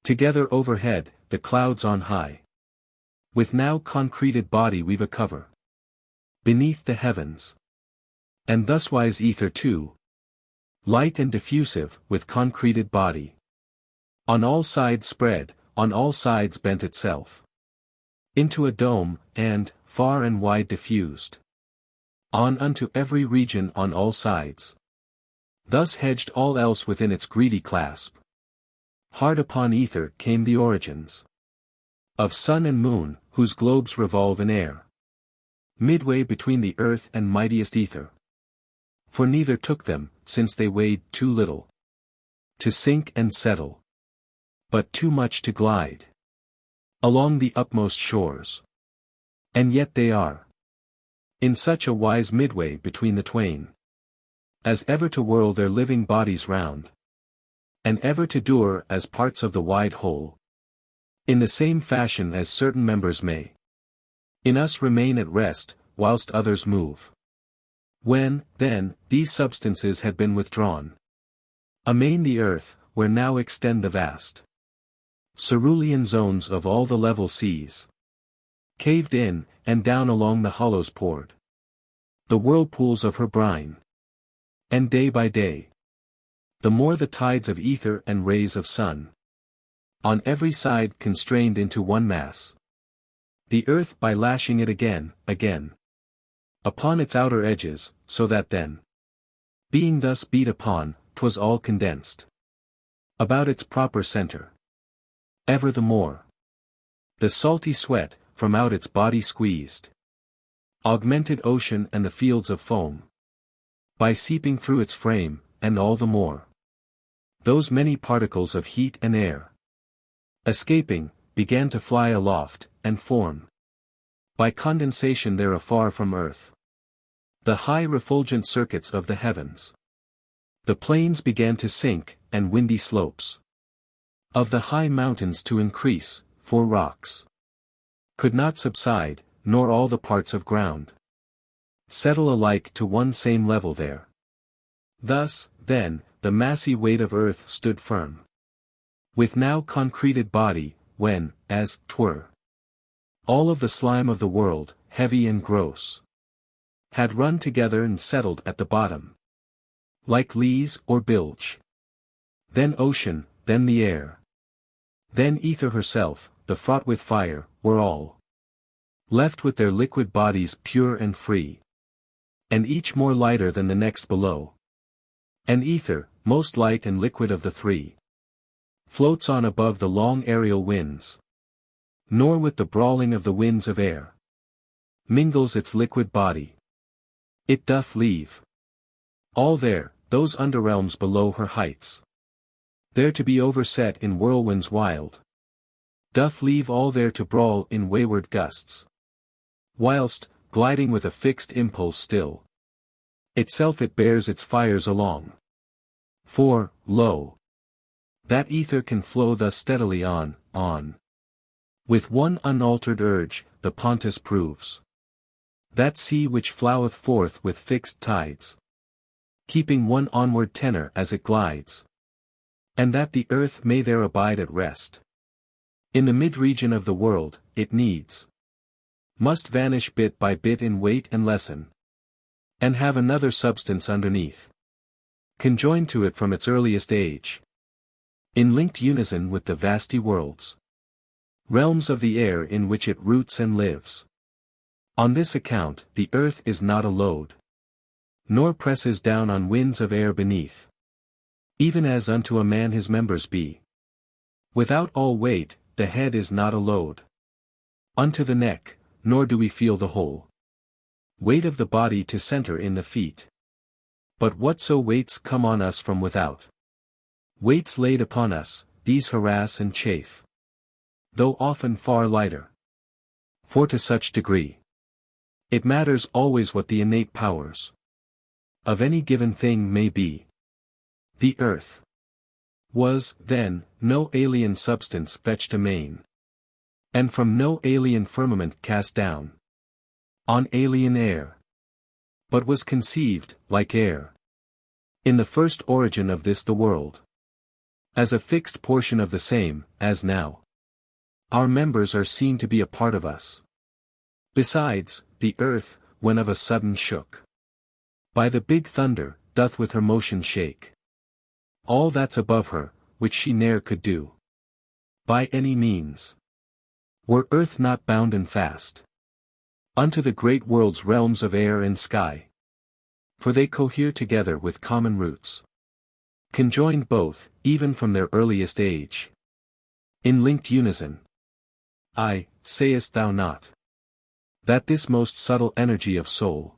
together overhead, the clouds on high with now concreted body weave a cover beneath the heavens. And thuswise ether too, light and diffusive, with concreted body, on all sides spread, on all sides bent itself into a dome, and, far and wide diffused on unto every region on all sides, thus hedged all else within its greedy clasp. Hard upon ether came the origins of sun and moon, whose globes revolve in air, midway between the earth and mightiest ether. For neither took them, since they weighed too little to sink and settle, but too much to glide along the upmost shores. And yet they are in such a wise midway between the twain, as ever to whirl their living bodies round, and ever to dure as parts of the wide whole, in the same fashion as certain members may in us remain at rest, whilst others move. When, then, these substances had been withdrawn amain the earth, where now extend the vast cerulean zones of all the level seas, caved in, and down along the hollows poured the whirlpools of her brine. And day by day, the more the tides of ether and rays of sun, on every side constrained into one mass, the earth by lashing it again, upon its outer edges, so that then, being thus beat upon, 'twas all condensed about its proper center. Ever the more the salty sweat, from out its body squeezed, augmented ocean and the fields of foam, by seeping through its frame, and all the more those many particles of heat and air, escaping, began to fly aloft, and form, by condensation there afar from earth, the high refulgent circuits of the heavens. The plains began to sink, and windy slopes of the high mountains to increase, for rocks could not subside, nor all the parts of ground settle alike to one same level there. Thus, then, the massy weight of earth stood firm, with now concreted body, when, as 'twere, all of the slime of the world, heavy and gross, had run together and settled at the bottom, like lees or bilge. Then ocean, then the air, then ether herself, the fraught with fire, were all left with their liquid bodies pure and free, and each more lighter than the next below. And ether, most light and liquid of the three, floats on above the long aerial winds, nor with the brawling of the winds of air mingles its liquid body. It doth leave all there, those underrealms below her heights, there to be overset in whirlwinds wild, doth leave all there to brawl in wayward gusts, whilst, gliding with a fixed impulse still, itself it bears its fires along. For, lo, that ether can flow thus steadily on, with one unaltered urge, the Pontus proves. That sea which floweth forth with fixed tides, keeping one onward tenor as it glides. And that the earth may there abide at rest. In the mid-region of the world, it needs must vanish bit by bit in weight and lessen, and have another substance underneath, conjoined to it from its earliest age, in linked unison with the vasty worlds, realms of the air in which it roots and lives. On this account, the earth is not a load, nor presses down on winds of air beneath, even as unto a man his members be. Without all weight, the head is not a load unto the neck, nor do we feel the whole weight of the body to center in the feet. But whatso weights come on us from without, weights laid upon us, these harass and chafe, though often far lighter. For to such degree, it matters always what the innate powers of any given thing may be. The earth was, then, no alien substance fetched amain, and from no alien firmament cast down on alien air, but was conceived, like air, in the first origin of this the world, as a fixed portion of the same, as now our members are seen to be a part of us. Besides, the earth, when of a sudden shook by the big thunder, doth with her motion shake all that's above her, which she ne'er could do by any means, were earth not bounden fast unto the great world's realms of air and sky. For they cohere together with common roots, conjoined both, even from their earliest age, in linked unison. Aye, sayest thou not, that this most subtle energy of soul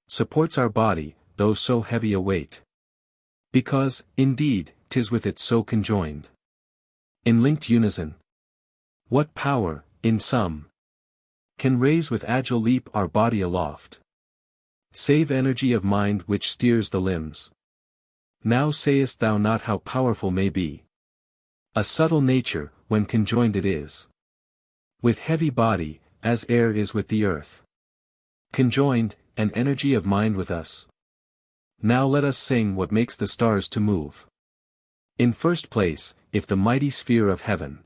supports our body, though so heavy a weight? Because, indeed, 'tis with it so conjoined, in linked unison. What power, in sum, can raise with agile leap our body aloft, save energy of mind which steers the limbs? Now sayest thou not how powerful may be a subtle nature, when conjoined it is with heavy body, as air is with the earth conjoined, an energy of mind with us? Now let us sing what makes the stars to move. In first place, if the mighty sphere of heaven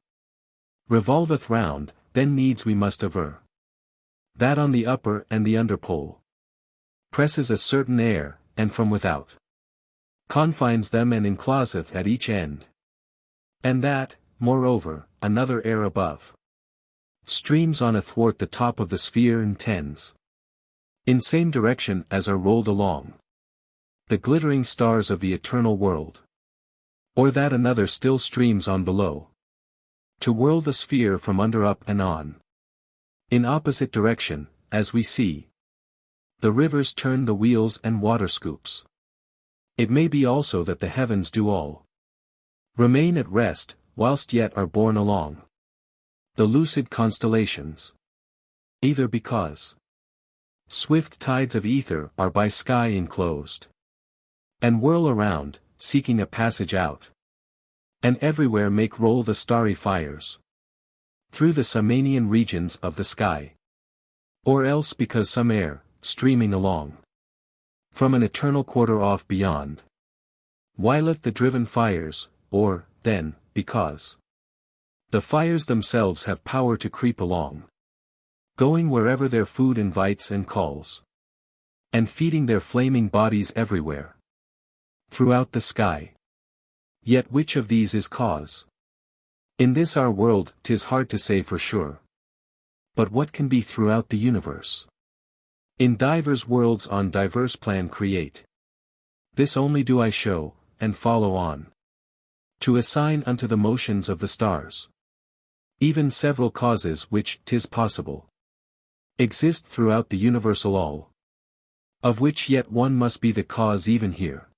revolveth round, then needs we must aver that on the upper and the under pole presses a certain air, and from without confines them and encloseth at each end. And that, moreover, another air above streams on athwart the top of the sphere and tends in same direction as are rolled along the glittering stars of the eternal world. Or that another still streams on below to whirl the sphere from under up and on in opposite direction, as we see the rivers turn the wheels and water scoops. It may be also that the heavens do all remain at rest, whilst yet are borne along the lucid constellations, either because swift tides of ether are by sky enclosed, and whirl around, seeking a passage out, and everywhere make roll the starry fires through the Sumanian regions of the sky. Or else because some air, streaming along from an eternal quarter off beyond, whileth the driven fires, or, then, because the fires themselves have power to creep along, going wherever their food invites and calls, and feeding their flaming bodies everywhere throughout the sky. Yet which of these is cause? In this our world 'tis hard to say for sure. But what can be throughout the universe? In divers worlds on diverse plan create. This only do I show, and follow on, to assign unto the motions of the stars even several causes which, 'tis possible, exist throughout the universal all, of which yet one must be the cause even here,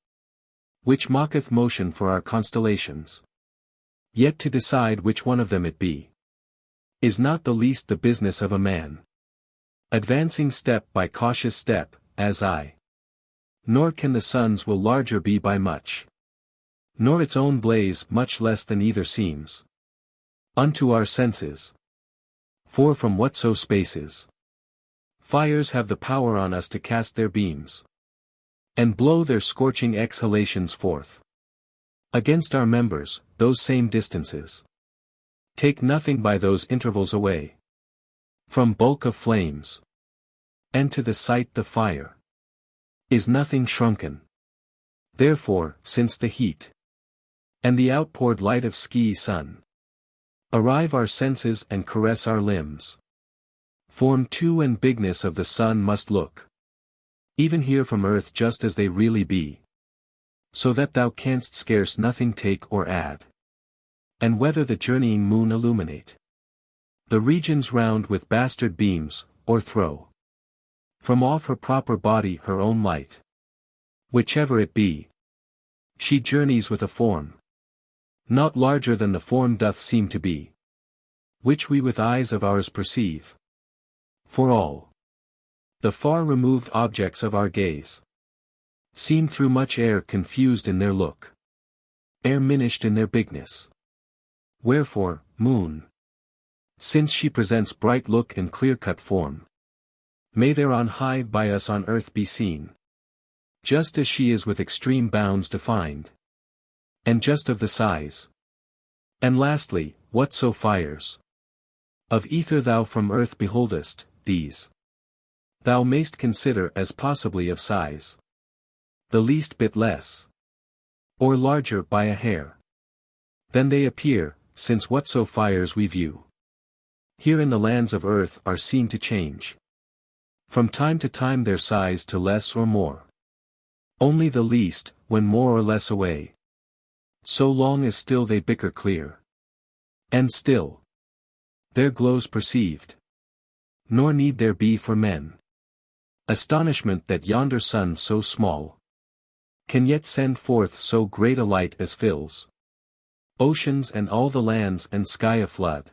which mocketh motion for our constellations. Yet to decide which one of them it be is not the least the business of a man, advancing step by cautious step, as I. Nor can the sun's will larger be by much, nor its own blaze much less than either seems unto our senses. For from whatso spaces fires have the power on us to cast their beams, and blow their scorching exhalations forth against our members, those same distances take nothing by those intervals away from bulk of flames, and to the sight the fire is nothing shrunken. Therefore, since the heat and the outpoured light of ski sun arrive our senses and caress our limbs, form too and bigness of the sun must look even here from earth just as they really be, so that thou canst scarce nothing take or add. And whether the journeying moon illuminate the regions round with bastard beams, or throw from off her proper body her own light, whichever it be, she journeys with a form not larger than the form doth seem to be, which we with eyes of ours perceive. For all the far removed objects of our gaze seem through much air confused in their look, air minished in their bigness. Wherefore, moon, since she presents bright look and clear-cut form, may there on high by us on earth be seen, just as she is with extreme bounds defined, and just of the size. And lastly, whatso fires of ether thou from earth beholdest, these thou mayst consider as possibly of size the least bit less, or larger by a hair, than they appear, since whatso fires we view here in the lands of earth are seen to change from time to time their size to less or more, only the least, when more or less away, so long as still they bicker clear, and still their glows perceived, nor need there be for men astonishment that yonder sun so small can yet send forth so great a light as fills oceans and all the lands and sky aflood,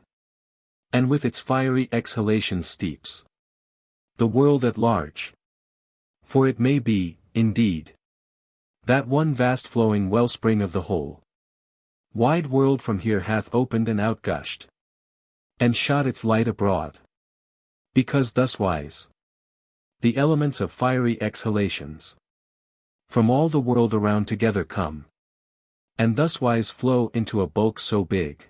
and with its fiery exhalations steeps the world at large. For it may be, indeed, that one vast flowing wellspring of the whole wide world from here hath opened and outgushed, and shot its light abroad, because thuswise the elements of fiery exhalations from all the world around together come, and thuswise flow into a bulk so big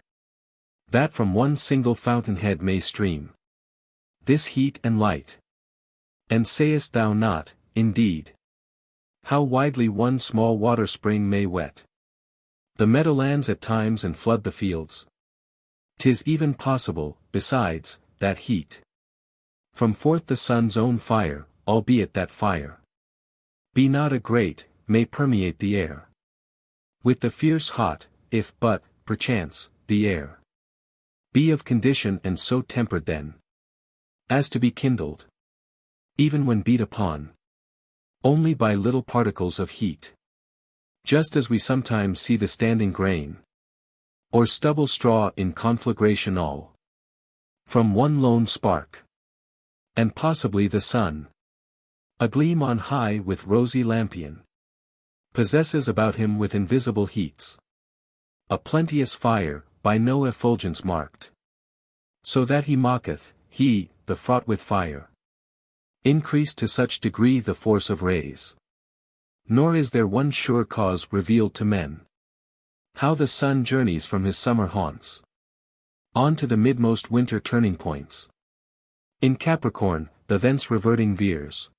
that from one single fountainhead may stream this heat and light. And sayest thou not, indeed, how widely one small water spring may wet the meadowlands at times and flood the fields? 'Tis even possible, besides, that heat from forth the sun's own fire, albeit that fire be not a great, may permeate the air with the fierce hot, if but, perchance, the air be of condition and so tempered then as to be kindled, even when beat upon only by little particles of heat, just as we sometimes see the standing grain or stubble straw in conflagration all from one lone spark, and possibly the sun, a gleam on high with rosy lampion, possesses about him with invisible heats a plenteous fire, by no effulgence marked, so that he mocketh, he, the fraught with fire, increase to such degree the force of rays. Nor is there one sure cause revealed to men. How the sun journeys from his summer haunts on to the midmost winter turning points. In Capricorn, the thence reverting veers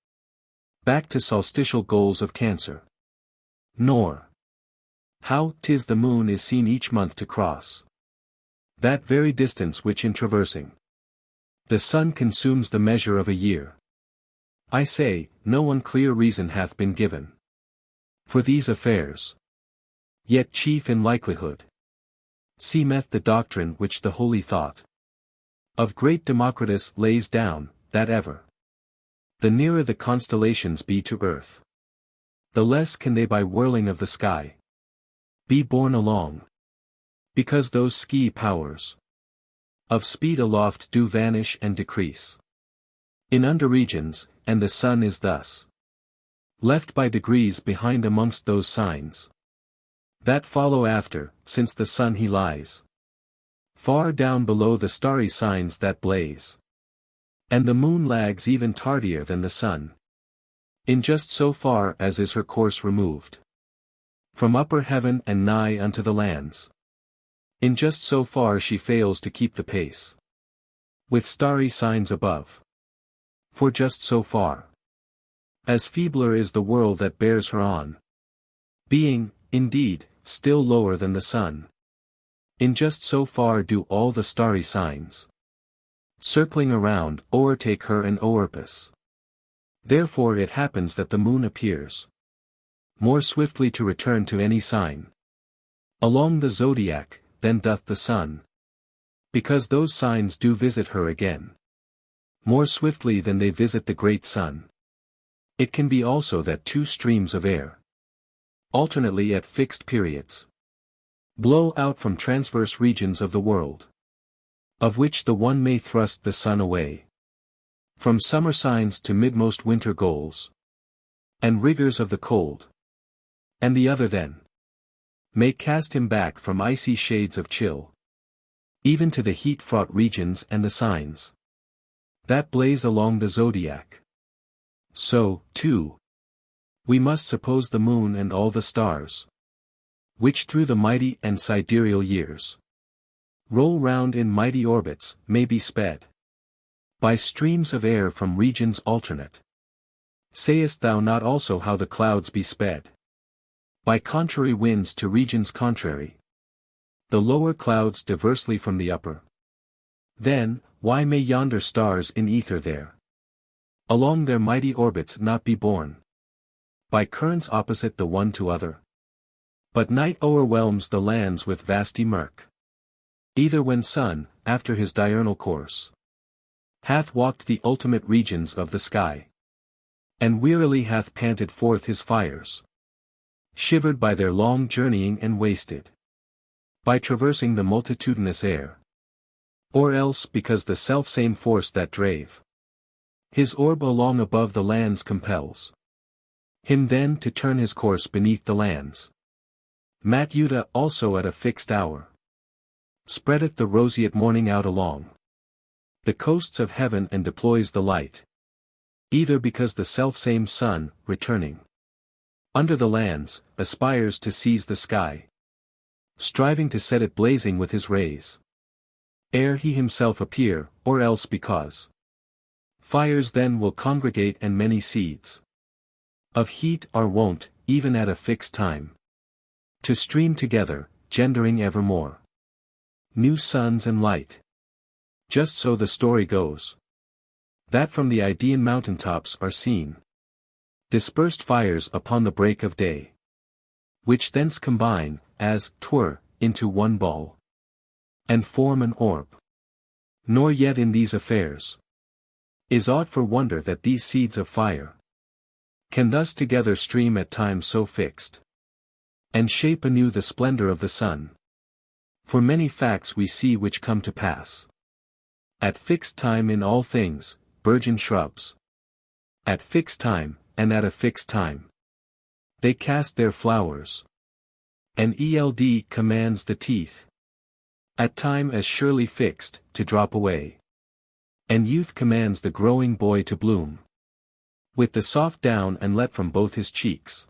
back to solstitial goals of Cancer. Nor how 'tis the moon is seen each month to cross that very distance which in traversing the sun consumes the measure of a year. I say, no one clear reason hath been given for these affairs. Yet chief in likelihood seemeth the doctrine which the holy thought of great Democritus lays down, that ever the nearer the constellations be to earth, the less can they by whirling of the sky be borne along, because those ski powers of speed aloft do vanish and decrease in under regions, and the sun is thus left by degrees behind amongst those signs that follow after, since the sun he lies far down below the starry signs that blaze, and the moon lags even tardier than the sun, in just so far as is her course removed from upper heaven and nigh unto the lands. In just so far she fails to keep the pace with starry signs above. For just so far as feebler is the world that bears her on, being, indeed, still lower than the sun. In just so far do all the starry signs circling around o'ertake her and o'erpass. Therefore it happens that the moon appears more swiftly to return to any sign along the zodiac than doth the sun, because those signs do visit her again more swiftly than they visit the great sun. It can be also that two streams of air alternately at fixed periods blow out from transverse regions of the world, of which the one may thrust the sun away from summer signs to midmost winter goals and rigors of the cold, and the other then may cast him back from icy shades of chill even to the heat-fraught regions and the signs that blaze along the zodiac. So, too, we must suppose the moon and all the stars, which through the mighty and sidereal years roll round in mighty orbits, may be sped by streams of air from regions alternate. Sayest thou not also how the clouds be sped by contrary winds to regions contrary, the lower clouds diversely from the upper? Then, why may yonder stars in ether there along their mighty orbits not be borne by currents opposite the one to other? But night o'erwhelms the lands with vasty murk, either when sun, after his diurnal course, hath walked the ultimate regions of the sky, and wearily hath panted forth his fires, shivered by their long journeying and wasted by traversing the multitudinous air. Or else because the selfsame force that drave his orb along above the lands compels him then to turn his course beneath the lands. Matyuta also at a fixed hour spreadeth the roseate morning out along the coasts of heaven and deploys the light, either because the selfsame sun, returning under the lands, aspires to seize the sky, striving to set it blazing with his rays, ere he himself appear, or else because fires then will congregate and many seeds of heat are wont, even at a fixed time, to stream together, gendering evermore new suns and light. Just so the story goes, that from the Idaean mountaintops are seen dispersed fires upon the break of day, which thence combine, as 'twere, into one ball, and form an orb. Nor yet in these affairs is aught for wonder that these seeds of fire can thus together stream at times so fixed, and shape anew the splendor of the sun. For many facts we see which come to pass at fixed time in all things, burgeon shrubs at fixed time, and at a fixed time they cast their flowers, and eld commands the teeth at time as surely fixed, to drop away, and youth commands the growing boy to bloom With the soft down and let from both his cheeks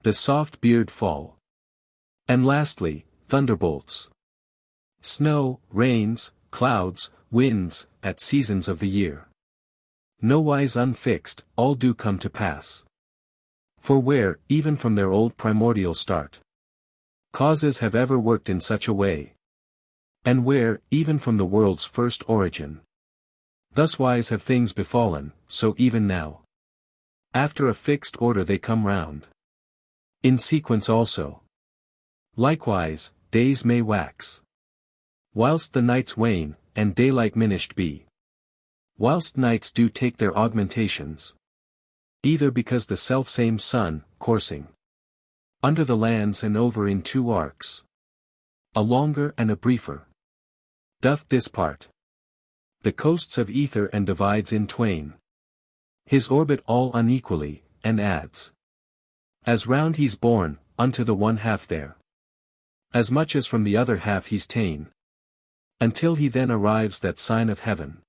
the soft beard fall. And lastly, thunderbolts. Snow, rains, clouds, winds, at seasons of the year. Nowise unfixed, all do come to pass. For where, even from their old primordial start, causes have ever worked in such a way, and where, even from the world's first origin, thuswise have things befallen, so even now, after a fixed order they come round. In sequence also. Likewise, days may wax, whilst the nights wane, and daylight minished be. Whilst nights do take their augmentations, either because the selfsame sun, coursing under the lands and over in two arcs, a longer and a briefer, doth dispart the coasts of ether and divides in twain his orbit all unequally, and adds, as round he's borne, unto the one half there, as much as from the other half he's ta'en, until he then arrives that sign of heaven,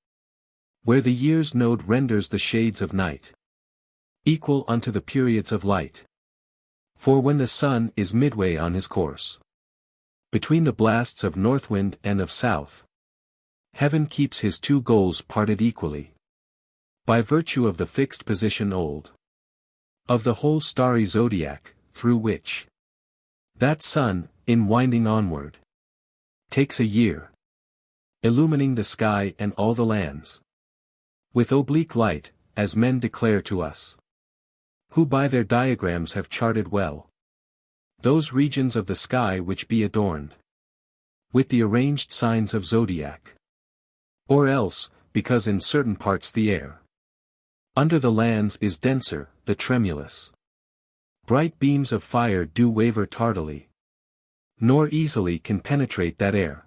where the year's node renders the shades of night equal unto the periods of light. For when the sun is midway on his course, between the blasts of north wind and of south, heaven keeps his two goals parted equally, by virtue of the fixed position old of the whole starry zodiac, through which that sun, in winding onward, takes a year, illumining the sky and all the lands with oblique light, as men declare to us, who by their diagrams have charted well those regions of the sky which be adorned with the arranged signs of zodiac. Or else, because in certain parts the air under the lands is denser, the tremulous bright beams of fire do waver tardily, nor easily can penetrate that air,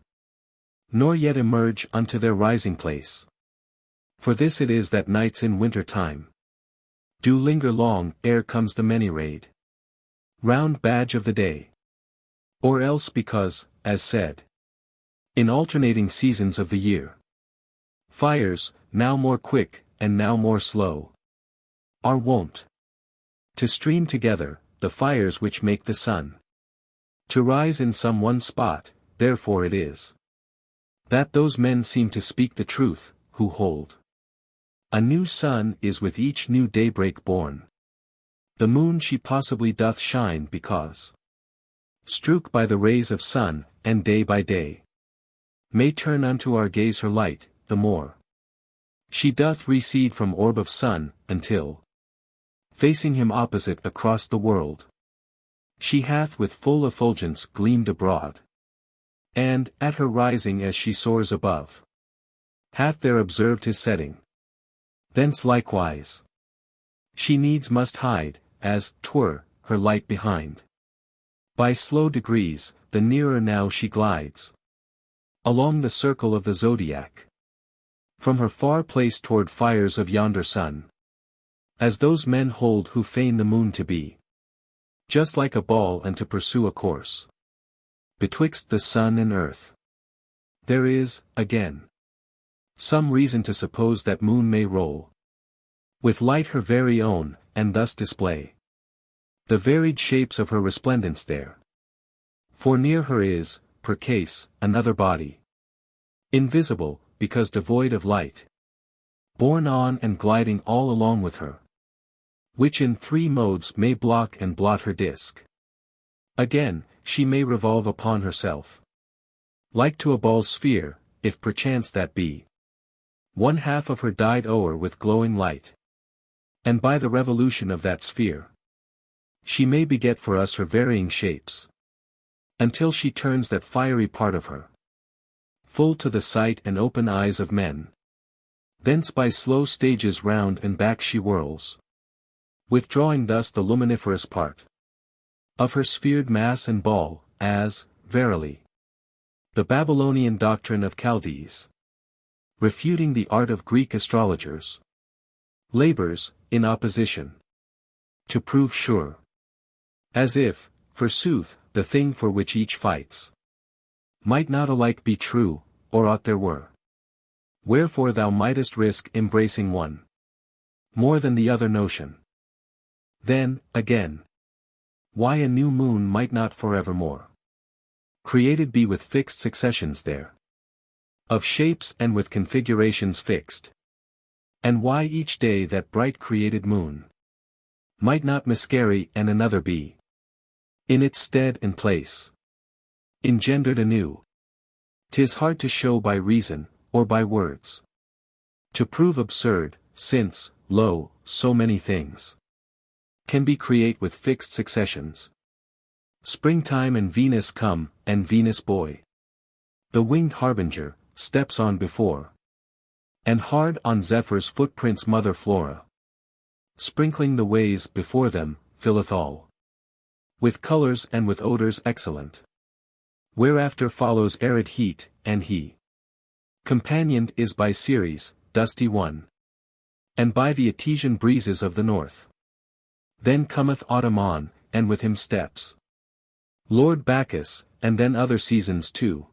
nor yet emerge unto their rising place. For this it is that nights in winter time do linger long ere comes the many-rayed round badge of the day. Or else because, as said, in alternating seasons of the year, fires, now more quick, and now more slow, are wont to stream together, the fires which make the sun to rise in some one spot. Therefore it is that those men seem to speak the truth, who hold a new sun is with each new daybreak born. The moon she possibly doth shine because strook by the rays of sun, and day by day may turn unto our gaze her light, the more she doth recede from orb of sun, until, facing him opposite across the world, she hath with full effulgence gleamed abroad, and, at her rising as she soars above, hath there observed his setting. Thence likewise she needs must hide, as 'twere, her light behind. By slow degrees, the nearer now she glides along the circle of the zodiac, from her far place toward fires of yonder sun, as those men hold who feign the moon to be just like a ball and to pursue a course betwixt the sun and earth. There is, again, some reason to suppose that moon may roll with light her very own, and thus display the varied shapes of her resplendence there. For near her is, per case, another body, invisible, because devoid of light, borne on and gliding all along with her, which in three modes may block and blot her disk. Again, she may revolve upon herself, like to a ball's sphere, if perchance that be one half of her dyed o'er with glowing light, and by the revolution of that sphere she may beget for us her varying shapes, until she turns that fiery part of her full to the sight and open eyes of men. Thence by slow stages round and back she whirls, withdrawing thus the luminiferous part of her sphered mass and ball, as, verily, the Babylonian doctrine of Chaldees, refuting the art of Greek astrologers, labors, in opposition, to prove sure. As if, forsooth, the thing for which each fights might not alike be true, or aught there were. Wherefore thou mightest risk embracing one more than the other notion. Then, again, why a new moon might not forevermore created be with fixed successions there, of shapes and with configurations fixed. And why each day that bright created moon might not miscarry and another be in its stead and place engendered anew. 'Tis hard to show by reason, or by words, to prove absurd, since, lo, so many things can be create with fixed successions. Springtime and Venus come, and Venus boy, the winged harbinger, steps on before. And hard on Zephyr's footprints Mother Flora, sprinkling the ways before them, filleth all with colors and with odors excellent. Whereafter follows arid heat, and he companioned is by Ceres, dusty one, and by the Etesian breezes of the north. Then cometh autumn on, and with him steps Lord Bacchus, and then other seasons too.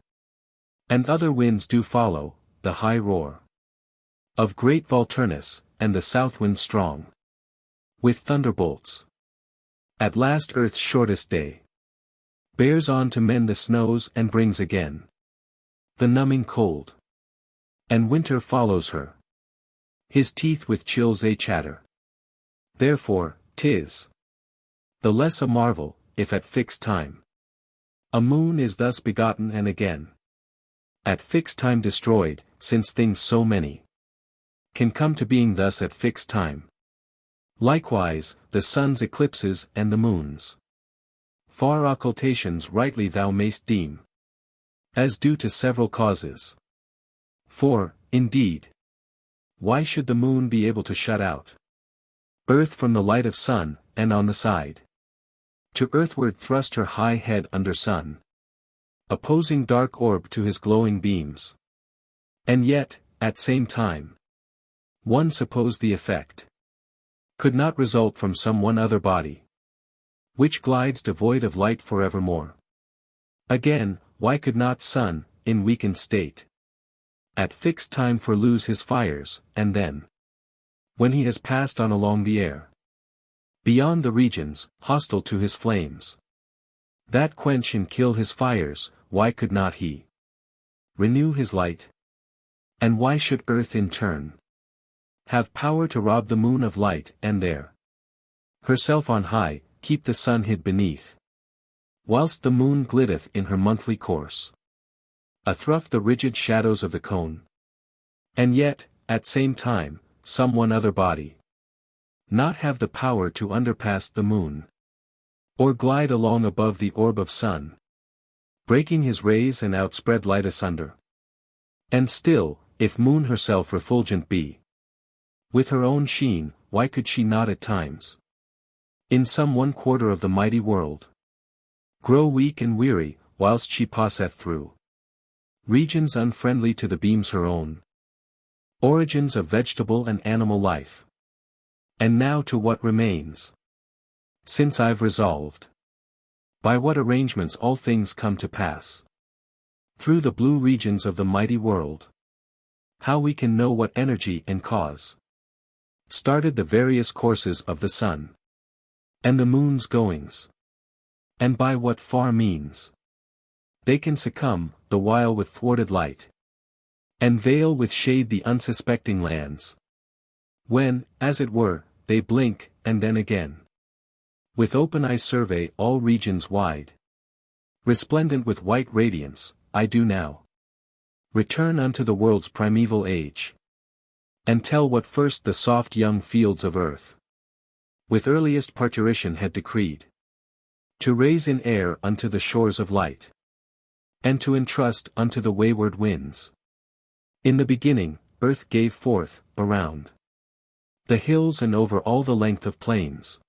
And other winds do follow, the high roar of great Vulturnus, and the south wind strong with thunderbolts. At last earth's shortest day bears on to mend the snows and brings again the numbing cold. And winter follows her, his teeth with chills chatter. Therefore, 'tis the less a marvel, if at fixed time a moon is thus begotten and again at fixed time destroyed, since things so many can come to being thus at fixed time. Likewise, the sun's eclipses and the moon's far occultations rightly thou mayst deem as due to several causes. For, indeed, why should the moon be able to shut out earth from the light of sun, and on the side to earthward thrust her high head under sun, opposing dark orb to his glowing beams? And yet, at same time, one suppose the effect could not result from some one other body, which glides devoid of light forevermore. Again, why could not sun, in weakened state, at fixed time for lose his fires, and then, when he has passed on along the air, beyond the regions, hostile to his flames, that quench and kill his fires, why could not he renew his light? And why should earth in turn have power to rob the moon of light, and there herself on high, keep the sun hid beneath, whilst the moon glitteth in her monthly course athrough the rigid shadows of the cone? And yet, at same time, some one other body not have the power to underpass the moon, or glide along above the orb of sun, breaking his rays and outspread light asunder. And still, if moon herself refulgent be with her own sheen, why could she not at times in some one quarter of the mighty world grow weak and weary, whilst she passeth through regions unfriendly to the beams her own origins of vegetable and animal life? And now to what remains, since I've resolved by what arrangements all things come to pass through the blue regions of the mighty world, how we can know what energy and cause started the various courses of the sun and the moon's goings, and by what far means they can succumb, the while with thwarted light, and veil with shade the unsuspecting lands, when, as it were, they blink, and then again with open eye survey all regions wide, resplendent with white radiance. I do now return unto the world's primeval age, and tell what first the soft young fields of earth with earliest parturition had decreed to raise in air unto the shores of light, and to entrust unto the wayward winds. In the beginning, earth gave forth, around the hills and over all the length of plains,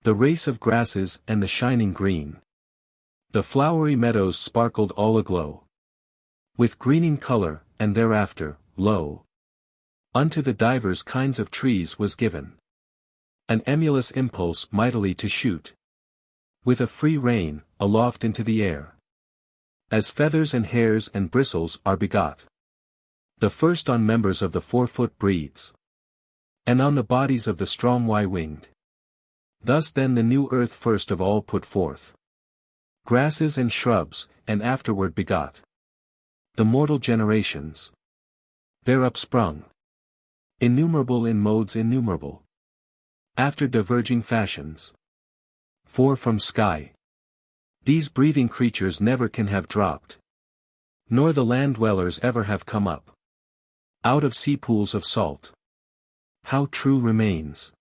the race of grasses and the shining green. The flowery meadows sparkled all aglow with greening color, and thereafter, lo, unto the divers kinds of trees was given an emulous impulse mightily to shoot with a free rein, aloft into the air, as feathers and hairs and bristles are begot the first on members of the 4-foot breeds, and on the bodies of the strong Y-winged. Thus then the new earth first of all put forth grasses and shrubs, and afterward begot the mortal generations. There upsprung innumerable in modes innumerable, after diverging fashions. For from sky these breathing creatures never can have dropped, nor the land dwellers ever have come up out of sea pools of salt. How true remains,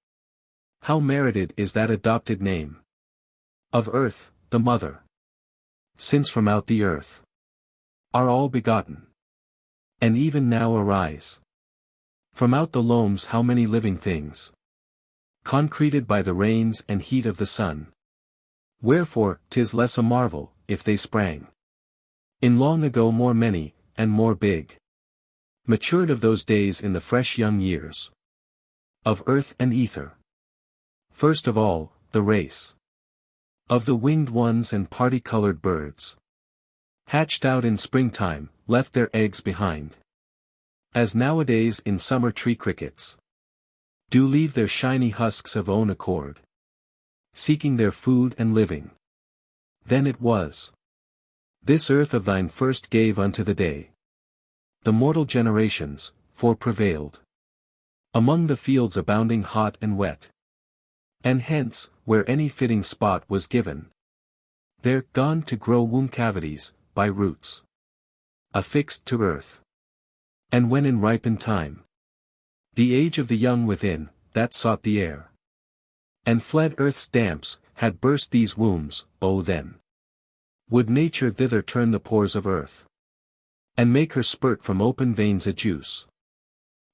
how merited is that adopted name of earth, the mother, since from out the earth are all begotten, and even now arise from out the loams how many living things, concreted by the rains and heat of the sun. Wherefore 'tis less a marvel, if they sprang in long ago more many, and more big, matured of those days in the fresh young years of earth and ether. First of all, the race of the winged ones and party-colored birds, hatched out in springtime, left their eggs behind, as nowadays in summer tree crickets do leave their shiny husks of own accord, seeking their food and living. Then it was this earth of thine first gave unto the day the mortal generations, for prevailed among the fields abounding hot and wet. And hence, where any fitting spot was given, there gone to grow womb cavities, by roots affixed to earth. And when in ripened time, the age of the young within, that sought the air, and fled earth's damps, had burst these wombs, oh then would nature thither turn the pores of earth, and make her spurt from open veins a juice,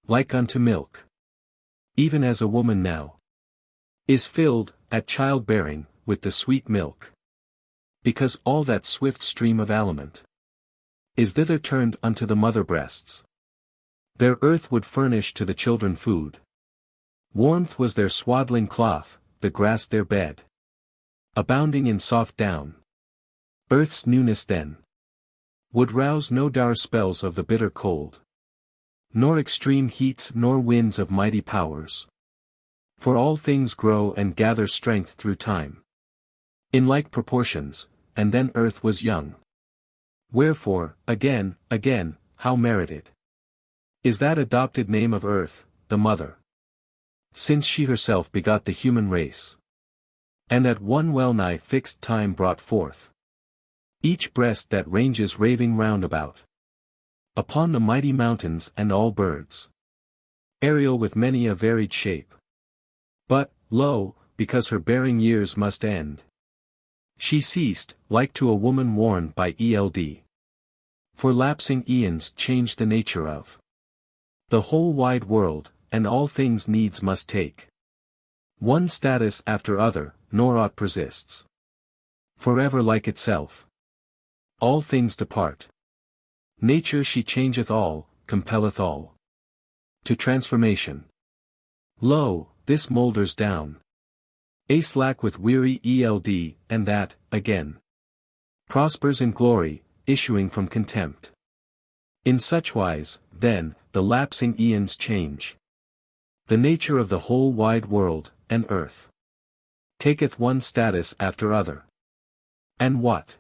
like unto milk, even as a woman now is filled, at childbearing, with the sweet milk, because all that swift stream of aliment is thither turned unto the mother breasts. Their earth would furnish to the children food. Warmth was their swaddling cloth, the grass their bed, abounding in soft down. Earth's newness then would rouse no dour spells of the bitter cold, nor extreme heats nor winds of mighty powers. For all things grow and gather strength through time, in like proportions, and then earth was young. Wherefore, again, how merited is that adopted name of earth, the mother, since she herself begot the human race, and at one well-nigh fixed time brought forth each breast that ranges raving round about upon the mighty mountains and all birds, aerial with many a varied shape. But, lo, because her bearing years must end, she ceased, like to a woman worn by eld. For lapsing eons change the nature of the whole wide world, and all things needs must take one status after other, nor aught persists forever like itself. All things depart. Nature she changeth all, compelleth all to transformation. Lo, this moulders down a slack with weary eld, and that, again, prospers in glory, issuing from contempt. In such wise, then, the lapsing eons change the nature of the whole wide world, and earth taketh one status after other. And what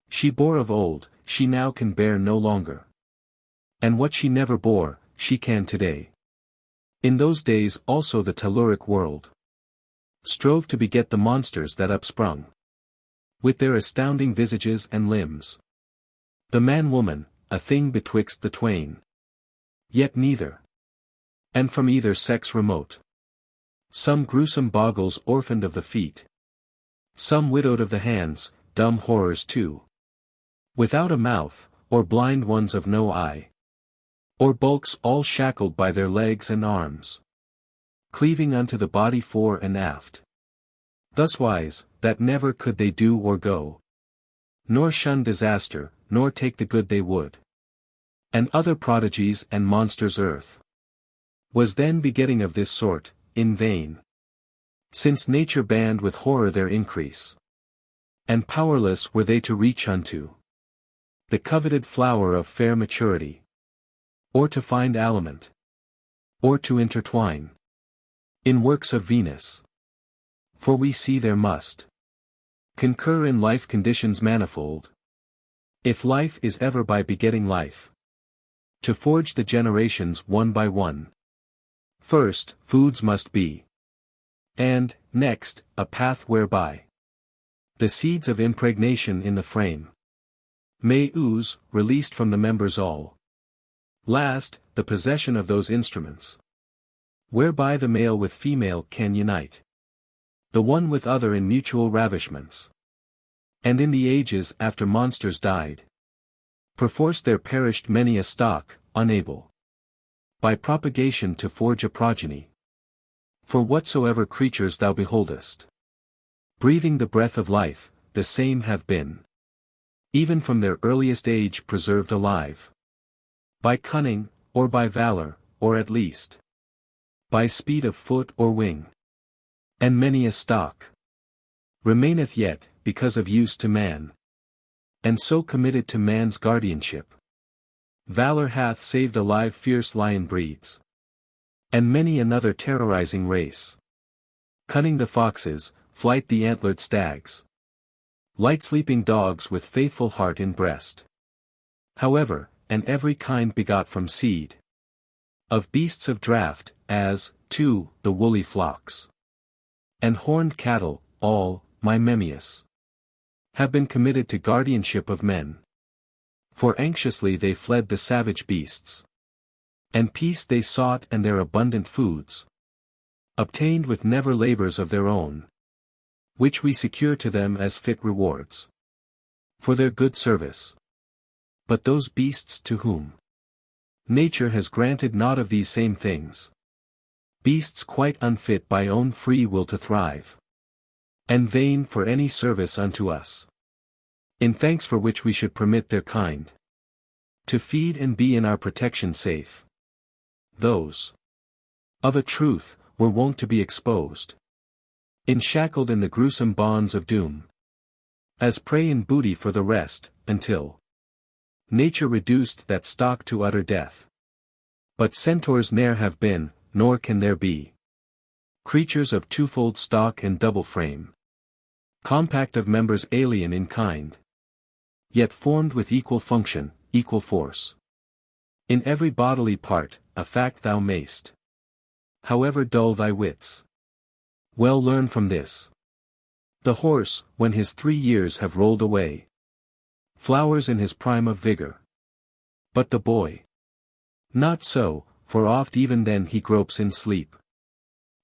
she bore of old, she now can bear no longer. And what she never bore, she can today. In those days also the Telluric world strove to beget the monsters that upsprung with their astounding visages and limbs. The man-woman, a thing betwixt the twain, yet neither, and from either sex remote. Some gruesome boggles orphaned of the feet, some widowed of the hands, dumb horrors too, without a mouth, or blind ones of no eye, or bulks all shackled by their legs and arms, cleaving unto the body fore and aft. Thuswise, that never could they do or go, nor shun disaster, nor take the good they would. And other prodigies and monsters earth was then begetting of this sort, in vain, since nature banned with horror their increase, and powerless were they to reach unto the coveted flower of fair maturity, or to find aliment, or to intertwine In works of Venus. For we see there must concur in life conditions manifold. If life is ever by begetting life, to forge the generations one by one. First, foods must be. And, next, a path whereby the seeds of impregnation in the frame may ooze, released from the members all. Last, the possession of those instruments whereby the male with female can unite, the one with other in mutual ravishments. And in the ages after monsters died, perforce there perished many a stock, unable by propagation to forge a progeny. For whatsoever creatures thou beholdest, breathing the breath of life, the same have been, even from their earliest age preserved alive, by cunning, or by valor, or at least by speed of foot or wing. And many a stock remaineth yet, because of use to man, and so committed to man's guardianship. Valor hath saved alive fierce lion breeds, and many another terrorizing race. Cunning the foxes, flight the antlered stags, light sleeping dogs with faithful heart in breast. However, and every kind begot from seed of beasts of draught, as, too, the woolly flocks and horned cattle, all, my Memmius, have been committed to guardianship of men. For anxiously they fled the savage beasts, and peace they sought, and their abundant foods obtained with never labors of their own, which we secure to them as fit rewards for their good service. But those beasts to whom nature has granted naught of these same things, beasts quite unfit by own free will to thrive, and vain for any service unto us, in thanks for which we should permit their kind to feed and be in our protection safe. Those, of a truth, were wont to be exposed, enshackled in the gruesome bonds of doom, as prey and booty for the rest, until nature reduced that stock to utter death. But centaurs ne'er have been, nor can there be, creatures of twofold stock and double frame, compact of members alien in kind, yet formed with equal function, equal force. In every bodily part, a fact thou mayst, however dull thy wits, well learn from this. The horse, when his 3 years have rolled away, flowers in his prime of vigor. But the boy, not so, for oft even then he gropes in sleep,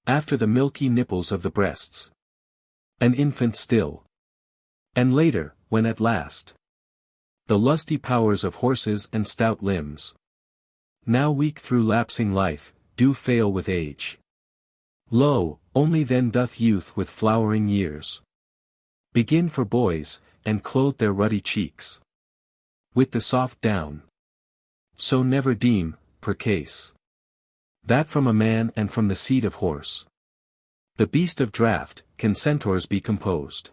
after the milky nipples of the breasts, an infant still. And later, when at last the lusty powers of horses and stout limbs, now weak through lapsing life, do fail with age, lo, only then doth youth with flowering years begin for boys, and clothe their ruddy cheeks with the soft down. So never deem, per case, that from a man and from the seed of horse, the beast of draught, can centaurs be composed,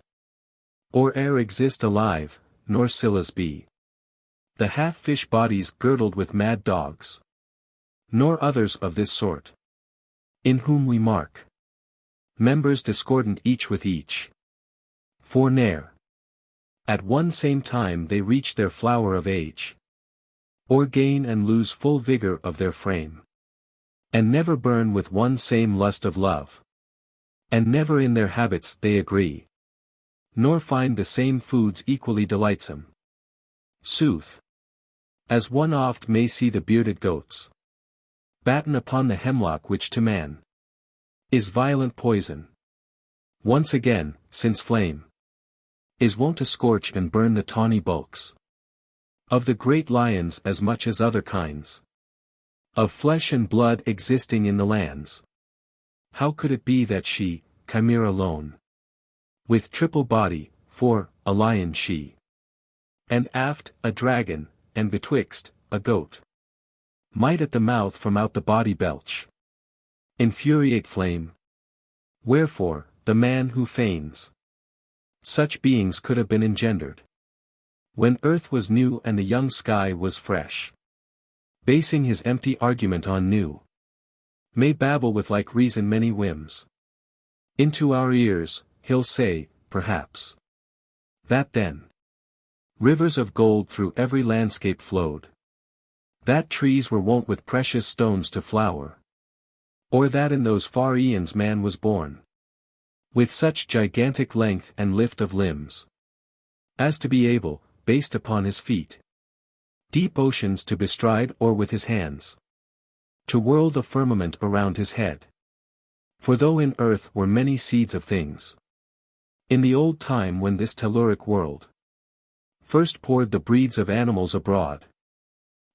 or e'er exist alive, nor Scyllas be, the half-fish bodies girdled with mad dogs, nor others of this sort, in whom we mark members discordant each with each. For ne'er at one same time they reach their flower of age, or gain and lose full vigor of their frame, and never burn with one same lust of love, and never in their habits they agree, nor find the same foods equally delightsome. Sooth, as one oft may see the bearded goats batten upon the hemlock which to man is violent poison. Once again, since flame is wont to scorch and burn the tawny bulks of the great lions as much as other kinds of flesh and blood existing in the lands, how could it be that she, chimera lone, with triple body, for, a lion she, and aft, a dragon, and betwixt, a goat, might at the mouth from out the body belch infuriate flame? Wherefore, the man who feigns such beings could have been engendered when earth was new and the young sky was fresh, basing his empty argument on new may babble with like reason many whims. Into our ears, he'll say, perhaps, that then rivers of gold through every landscape flowed, that trees were wont with precious stones to flower, or that in those far eons man was born with such gigantic length and lift of limbs, as to be able, based upon his feet, deep oceans to bestride or with his hands to whirl the firmament around his head. For though in earth were many seeds of things, in the old time when this Telluric world first poured the breeds of animals abroad,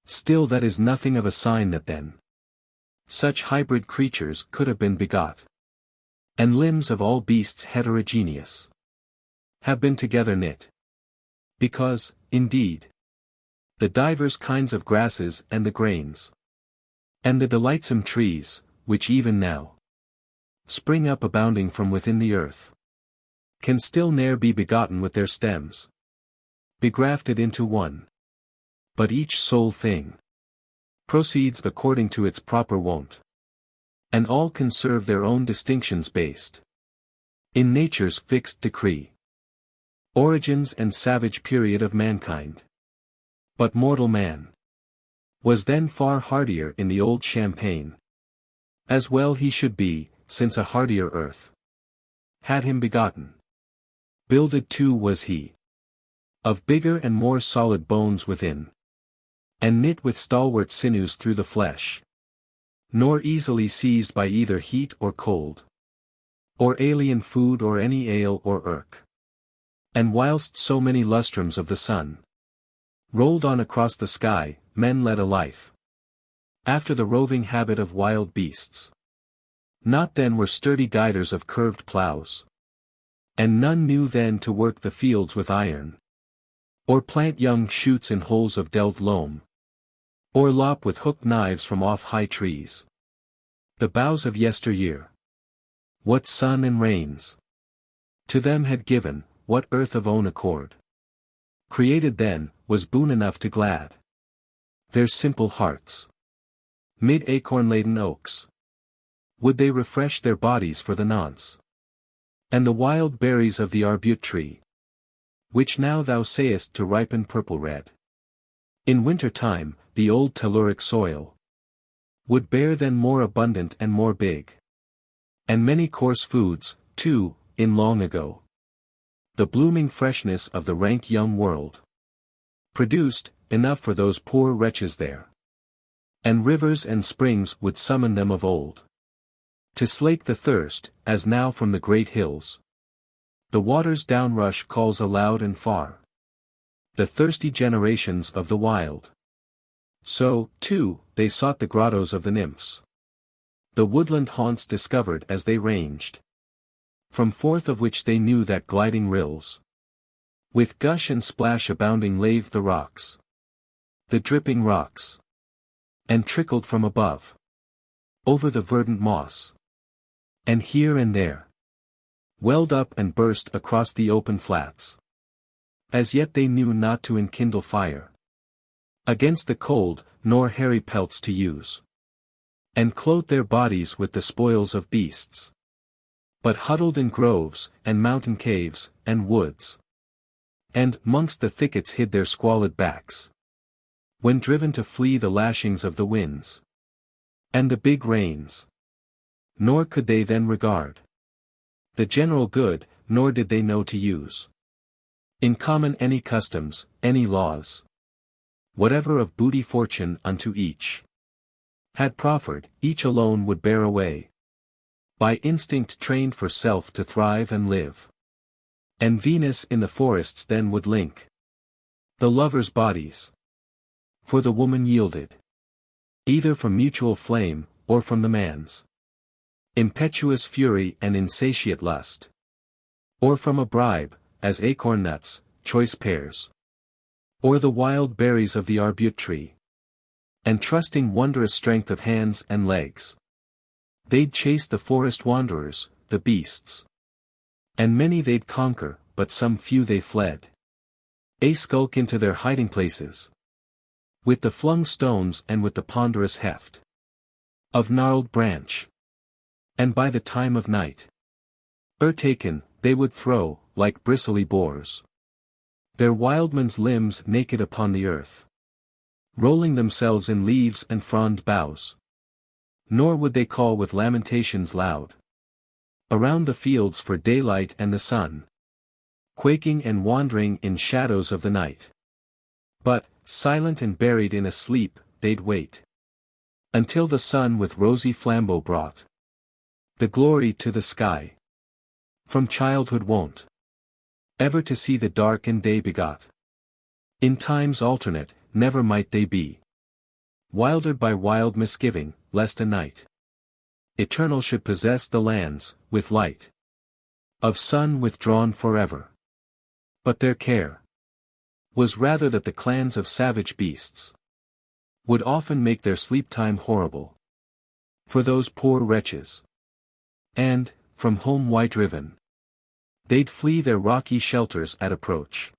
still that is nothing of a sign that then such hybrid creatures could have been begot, and limbs of all beasts heterogeneous have been together knit. Because, indeed, the divers kinds of grasses and the grains, and the delightsome trees, which even now spring up abounding from within the earth, can still ne'er be begotten with their stems begrafted into one. But each sole thing proceeds according to its proper wont, and all conserve their own distinctions based in nature's fixed decree. Origins and savage period of mankind. But mortal man was then far hardier in the old champaign. As well he should be, since a hardier earth had him begotten. Builded too was he of bigger and more solid bones within, and knit with stalwart sinews through the flesh, nor easily seized by either heat or cold, or alien food or any ail or irk. And whilst so many lustrums of the sun rolled on across the sky, men led a life after the roving habit of wild beasts. Not then were sturdy guiders of curved ploughs, and none knew then to work the fields with iron, or plant young shoots in holes of delved loam, or lop with hooked knives from off high trees the boughs of yesteryear. What sun and rains to them had given, what earth of own accord created then, was boon enough to glad their simple hearts. Mid acorn-laden oaks would they refresh their bodies for the nonce, and the wild berries of the arbute tree, which now thou sayest to ripen purple-red. In winter time, the old Telluric soil would bear then more abundant and more big, and many coarse foods, too, in long ago. The blooming freshness of the rank young world produced enough for those poor wretches there, and rivers and springs would summon them of old to slake the thirst, as now from the great hills the water's downrush calls aloud and far the thirsty generations of the wild. So, too, they sought the grottos of the nymphs, the woodland haunts discovered as they ranged, from forth of which they knew that gliding rills with gush and splash abounding laved the rocks, the dripping rocks, and trickled from above over the verdant moss, and here and there welled up and burst across the open flats. As yet they knew not to enkindle fire against the cold, nor hairy pelts to use, and clothed their bodies with the spoils of beasts, but huddled in groves, and mountain caves, and woods, and 'mongst the thickets hid their squalid backs, when driven to flee the lashings of the winds and the big rains. Nor could they then regard the general good, nor did they know to use in common any customs, any laws, whatever of booty fortune unto each had proffered, each alone would bear away, by instinct trained for self to thrive and live. And Venus in the forests then would link the lovers' bodies, for the woman yielded either from mutual flame, or from the man's impetuous fury and insatiate lust, or from a bribe, as acorn nuts, choice pears, or the wild berries of the arbute tree. And trusting wondrous strength of hands and legs, they'd chase the forest wanderers, the beasts. And many they'd conquer, but some few they fled. Skulk into their hiding places with the flung stones and with the ponderous heft of gnarled branch. And by the time of night, taken, they would throw, like bristly boars, their wildman's limbs naked upon the earth, rolling themselves in leaves and frond boughs. Nor would they call with lamentations loud around the fields for daylight and the sun, quaking and wandering in shadows of the night. But, silent and buried in a sleep, they'd wait until the sun with rosy flambeau brought the glory to the sky. From childhood wont ever to see the dark and day begot. In times alternate, never might they be wildered by wild misgiving, lest a night eternal should possess the lands, with light of sun withdrawn forever. But their care was rather that the clans of savage beasts would often make their sleep-time horrible for those poor wretches. And, from home wide driven, they'd flee their rocky shelters at approach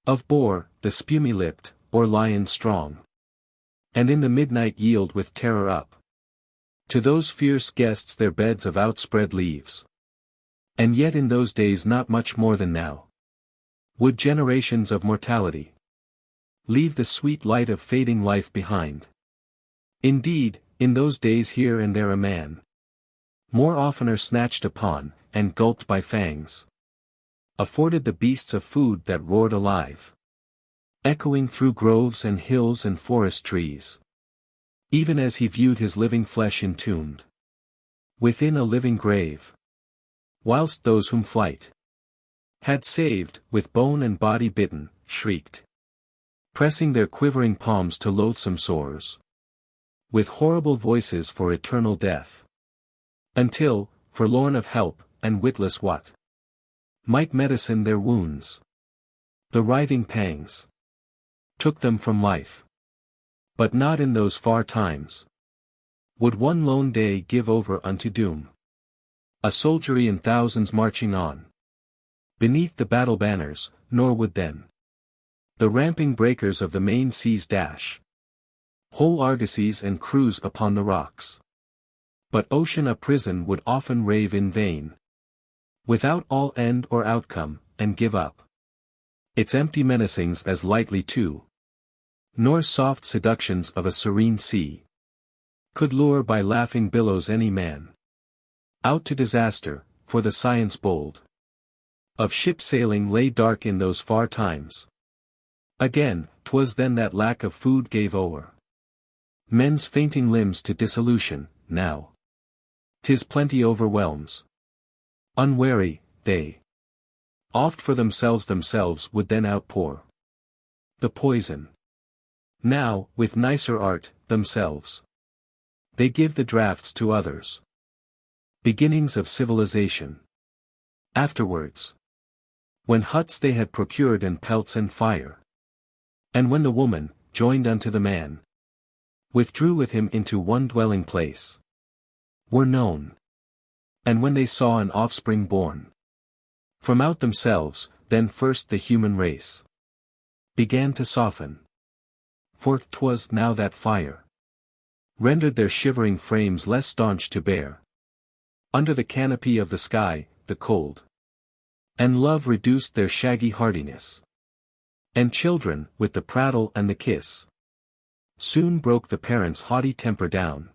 of boar, the spumy-lipped, or lion strong, and in the midnight yield with terror up to those fierce guests their beds of outspread leaves. And yet in those days not much more than now would generations of mortality leave the sweet light of fading life behind. Indeed, in those days here and there a man, more oftener snatched upon, and gulped by fangs, afforded the beasts of food that roared alive, echoing through groves and hills and forest trees, even as he viewed his living flesh entombed within a living grave. Whilst those whom flight had saved, with bone and body bitten, shrieked, pressing their quivering palms to loathsome sores, with horrible voices for eternal death. Until, forlorn of help, and witless what might medicine their wounds, the writhing pangs took them from life. But not in those far times would one lone day give over unto doom a soldiery in thousands marching on beneath the battle banners, nor would then the ramping breakers of the main seas dash whole argosies and crews upon the rocks. But ocean a prison would often rave in vain, without all end or outcome, and give up its empty menacings as lightly too. Nor soft seductions of a serene sea could lure by laughing billows any man out to disaster, for the science bold of ship sailing lay dark in those far times. Again, 'twas then that lack of food gave o'er men's fainting limbs to dissolution. Now 'tis plenty overwhelms. Unwary, they oft for themselves would then outpour the poison. Now, with nicer art, themselves they give the draughts to others. Beginnings of civilization. Afterwards, when huts they had procured and pelts and fire, and when the woman, joined unto the man, withdrew with him into one dwelling place, were known. And when they saw an offspring born from out themselves, then first the human race began to soften. For 'twas now that fire rendered their shivering frames less staunch to bear under the canopy of the sky, the cold. And love reduced their shaggy hardiness. And children, with the prattle and the kiss, soon broke the parents' haughty temper down.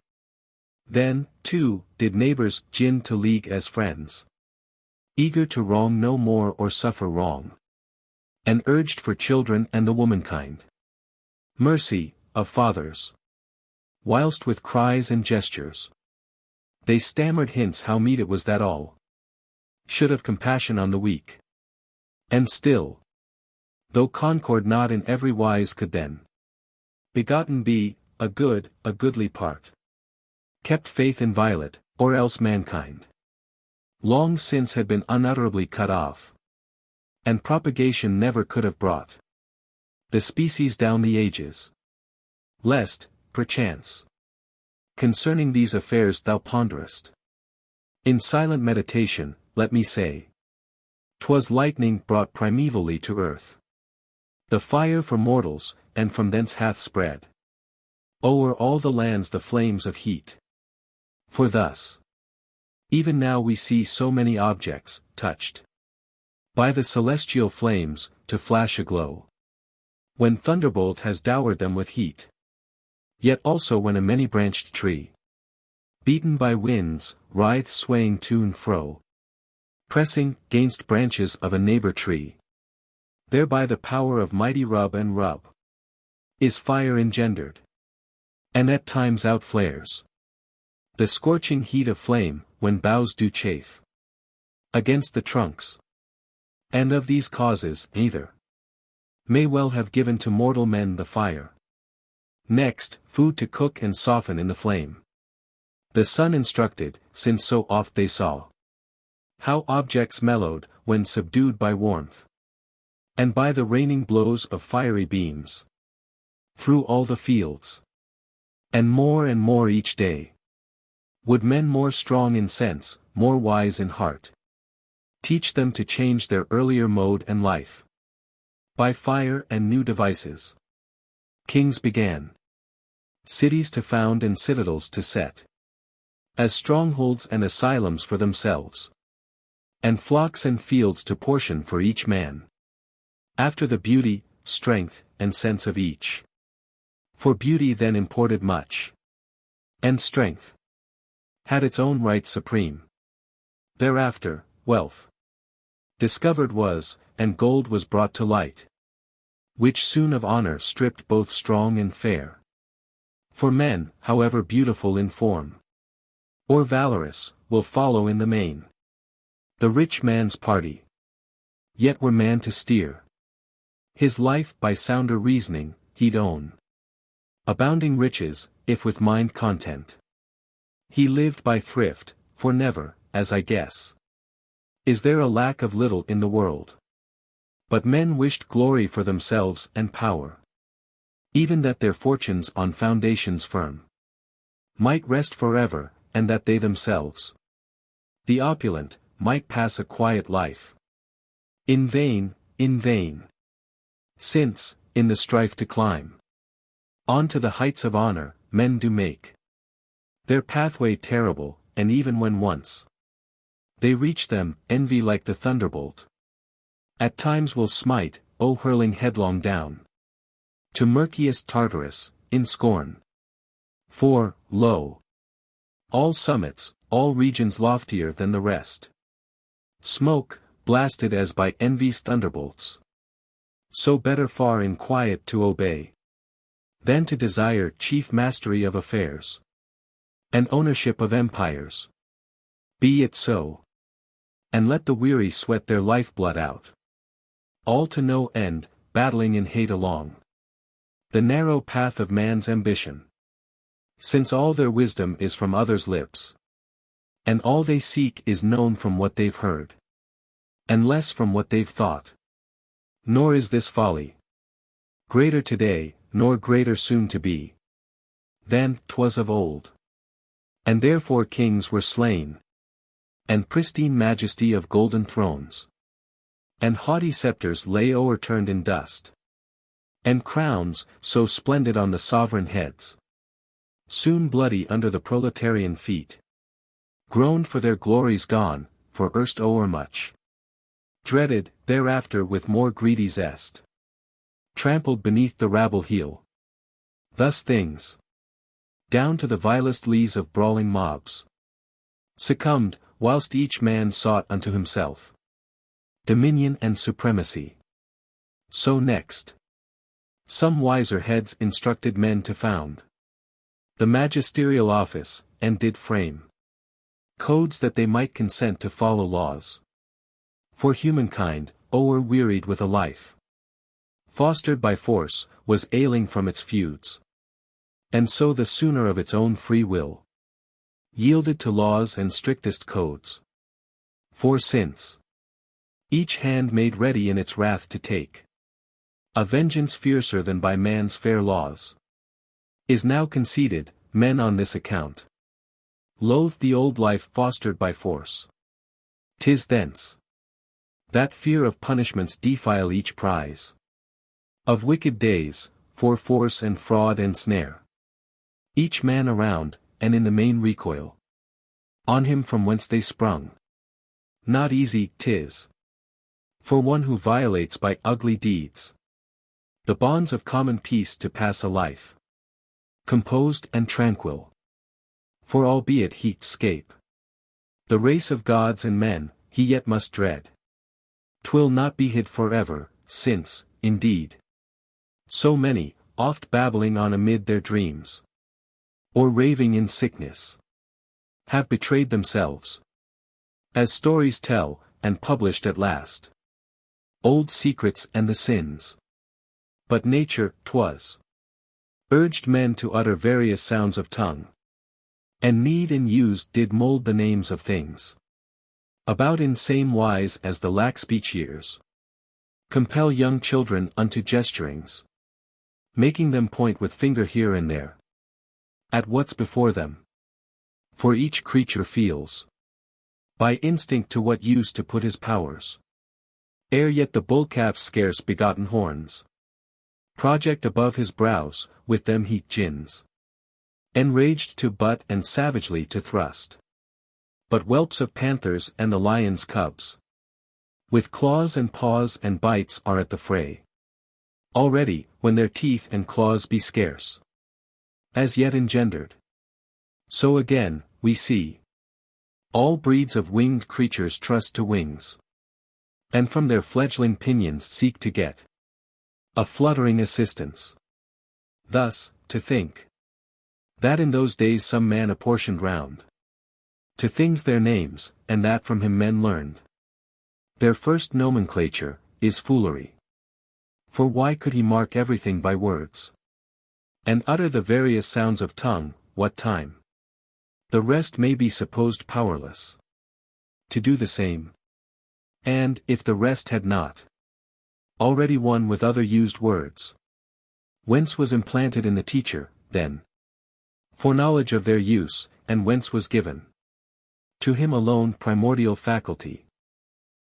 Then, too, did neighbors gin to league as friends, eager to wrong no more or suffer wrong, and urged for children and the womankind mercy, of fathers. Whilst with cries and gestures they stammered hints how meet it was that all should have compassion on the weak. And still, though concord not in every wise could then begotten be, a goodly part kept faith inviolate, or else mankind long since had been unutterably cut off, and propagation never could have brought the species down the ages. Lest, perchance, concerning these affairs thou ponderest in silent meditation, let me say, 'twas lightning brought primevally to earth the fire for mortals, and from thence hath spread o'er all the lands the flames of heat. For thus, even now we see so many objects, touched by the celestial flames, to flash aglow, when thunderbolt has dowered them with heat. Yet also when a many-branched tree, beaten by winds, writhes swaying to and fro, pressing 'gainst branches of a neighbor tree, thereby the power of mighty rub and rub is fire engendered, and at times outflares the scorching heat of flame, when boughs do chafe against the trunks. And of these causes, either may well have given to mortal men the fire. Next, food to cook and soften in the flame. The sun instructed, since so oft they saw how objects mellowed, when subdued by warmth, and by the raining blows of fiery beams, through all the fields. And more each day, would men more strong in sense, more wise in heart, teach them to change their earlier mode and life. By fire and new devices, kings began cities to found and citadels to set, as strongholds and asylums for themselves, and flocks and fields to portion for each man, after the beauty, strength, and sense of each. For beauty then imported much, and strength had its own right supreme. Thereafter, wealth discovered was, and gold was brought to light, which soon of honor stripped both strong and fair. For men, however beautiful in form, or valorous, will follow in the main the rich man's party. Yet were man to steer his life by sounder reasoning, he'd own abounding riches, if with mind content he lived by thrift, for never, as I guess, is there a lack of little in the world. But men wished glory for themselves and power, even that their fortunes on foundations firm might rest forever, and that they themselves, the opulent, might pass a quiet life. In vain, since, in the strife to climb on to the heights of honor, men do make their pathway terrible, and even when once they reach them, envy like the thunderbolt at times will smite, hurling headlong down to murkiest Tartarus, in scorn. For, lo, all summits, all regions loftier than the rest, smoke, blasted as by envy's thunderbolts. So better far in quiet to obey, than to desire chief mastery of affairs, and ownership of empires. Be it so. And let the weary sweat their lifeblood out, all to no end, battling in hate along the narrow path of man's ambition. Since all their wisdom is from others' lips, and all they seek is known from what they've heard, and less from what they've thought. Nor is this folly greater today, nor greater soon to be, than 'twas of old. And therefore kings were slain, and pristine majesty of golden thrones, and haughty scepters lay o'erturned in dust, and crowns, so splendid on the sovereign heads, soon bloody under the proletarian feet, groaned for their glories gone, for erst o'ermuch dreaded, thereafter with more greedy zest, trampled beneath the rabble heel. Thus things, down to the vilest lees of brawling mobs, succumbed, whilst each man sought unto himself dominion and supremacy. So next, some wiser heads instructed men to found the magisterial office, and did frame codes that they might consent to follow laws for humankind, o'er-wearied with a life fostered by force, was ailing from its feuds, and so the sooner of its own free will yielded to laws and strictest codes. For since each hand made ready in its wrath to take a vengeance fiercer than by man's fair laws is now conceded, men on this account loathe the old life fostered by force. 'Tis thence that fear of punishments defile each prize of wicked days, for force and fraud and snare each man around, and in the main recoil on him from whence they sprung. Not easy 'tis for one who violates by ugly deeds the bonds of common peace to pass a life composed and tranquil. For albeit he 'scape the race of gods and men, he yet must dread 'twill not be hid forever, since, indeed, so many, oft babbling on amid their dreams, or raving in sickness, have betrayed themselves, as stories tell, and published at last old secrets and the sins. But nature, 'twas, urged men to utter various sounds of tongue, and need and use did mold the names of things about in same wise as the lack speech years compel young children unto gesturings, making them point with finger here and there at what's before them. For each creature feels by instinct to what use to put his powers, ere yet the bull-calf's scarce begotten horns project above his brows, with them he gins, enraged to butt and savagely to thrust. But whelps of panthers and the lion's cubs, with claws and paws and bites are at the fray. Already, when their teeth and claws be scarce, as yet engendered. So again, we see all breeds of winged creatures trust to wings, and from their fledgling pinions seek to get a fluttering assistance. Thus, to think that in those days some man apportioned round to things their names, and that from him men learned their first nomenclature, is foolery. For why could he mark everything by words, and utter the various sounds of tongue, what time the rest may be supposed powerless to do the same? And, if the rest had not already one with other used words, whence was implanted in the teacher, then, foreknowledge of their use, and whence was given to him alone primordial faculty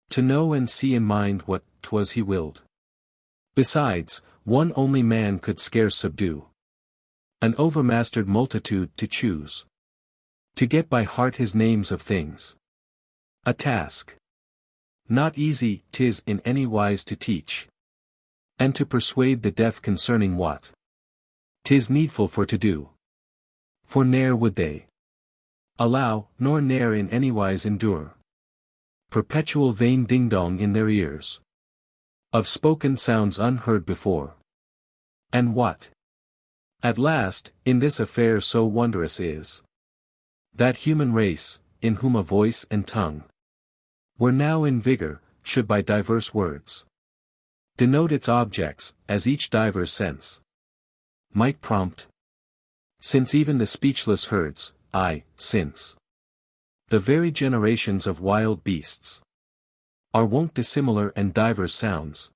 to know and see in mind what 'twas he willed? Besides, one only man could scarce subdue an overmastered multitude to choose to get by heart his names of things, a task not easy 'tis in any wise to teach, and to persuade the deaf concerning what 'tis needful for to do. For ne'er would they allow, nor ne'er in anywise endure, perpetual vain ding-dong in their ears of spoken sounds unheard before. And what at last, in this affair so wondrous is, that human race, in whom a voice and tongue were now in vigor, should by diverse words denote its objects, as each diverse sense might prompt. Since even the speechless herds, since the very generations of wild beasts are wont dissimilar and diverse sounds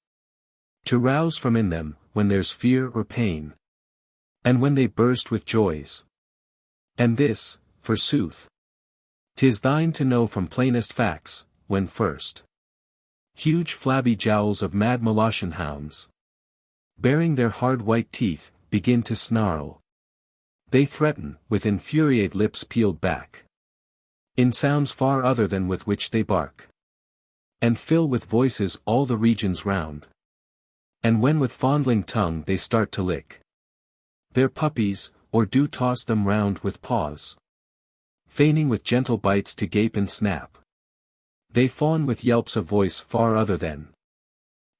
to rouse from in them, when there's fear or pain, and when they burst with joys. And this, forsooth, 'tis thine to know from plainest facts, when first huge flabby jowls of mad Molossian hounds, baring their hard white teeth, begin to snarl. They threaten, with infuriate lips peeled back, in sounds far other than with which they bark, and fill with voices all the regions round. And when with fondling tongue they start to lick their puppies, or do toss them round with paws, feigning with gentle bites to gape and snap, they fawn with yelps of voice far other than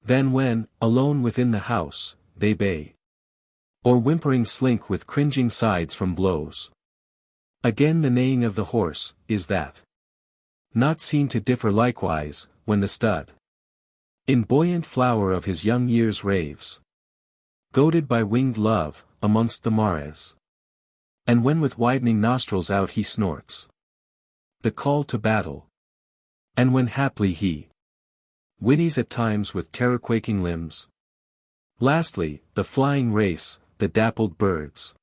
when, alone within the house, they bay, or whimpering slink with cringing sides from blows. Again the neighing of the horse, is that not seen to differ likewise, when the stud in buoyant flower of his young years raves, goaded by winged love, amongst the mares, and when with widening nostrils out he snorts the call to battle, and when haply he whinnies at times with terror-quaking limbs. Lastly, the flying race, the dappled birds,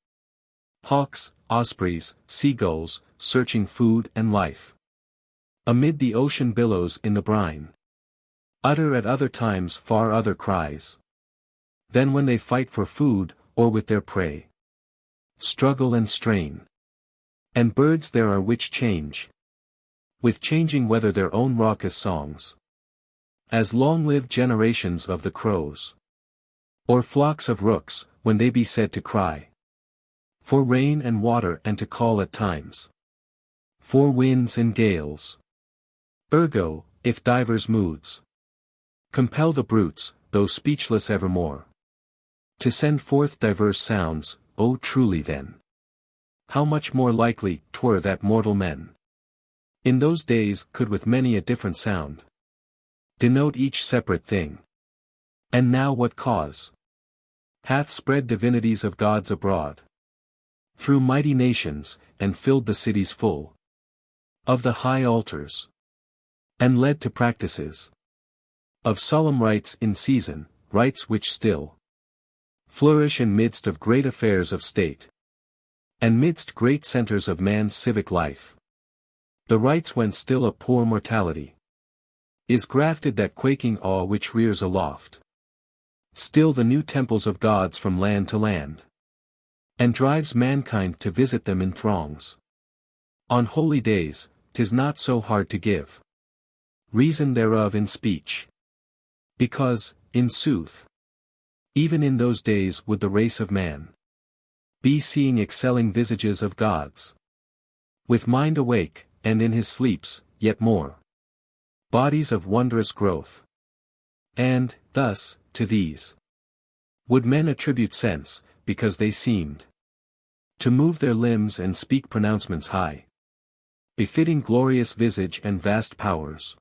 hawks, ospreys, seagulls, searching food and life amid the ocean billows in the brine, utter at other times far other cries than when they fight for food, or with their prey struggle and strain. And birds there are which change with changing weather their own raucous songs. As long-lived generations of the crows, or flocks of rooks, when they be said to cry for rain and water and to call at times for winds and gales. Ergo, if divers moods compel the brutes, though speechless evermore, to send forth diverse sounds, O truly then, how much more likely 'twere that mortal men in those days could with many a different sound denote each separate thing. And now what cause hath spread divinities of gods abroad through mighty nations, and filled the cities full of the high altars, and led to practices of solemn rites in season, rites which still flourish in midst of great affairs of state, and midst great centers of man's civic life. The rites when still a poor mortality is grafted, that quaking awe which rears aloft still the new temples of gods from land to land, and drives mankind to visit them in throngs. On holy days, 'tis not so hard to give reason thereof in speech, because, in sooth, even in those days would the race of man be seeing excelling visages of gods, with mind awake, and in his sleeps, yet more bodies of wondrous growth. And, thus, to these would men attribute sense, because they seemed to move their limbs and speak pronouncements high, befitting glorious visage and vast powers.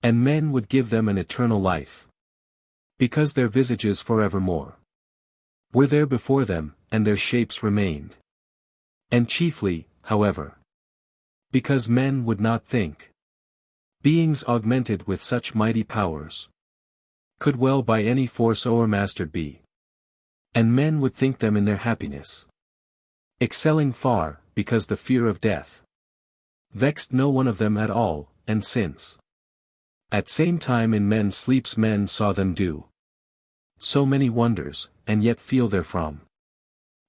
And men would give them an eternal life, because their visages forevermore were there before them, and their shapes remained. And chiefly, however, because men would not think beings augmented with such mighty powers could well by any force o'ermastered be. And men would think them in their happiness excelling far, because the fear of death vexed no one of them at all, and since at same time in men's sleeps men saw them do so many wonders, and yet feel therefrom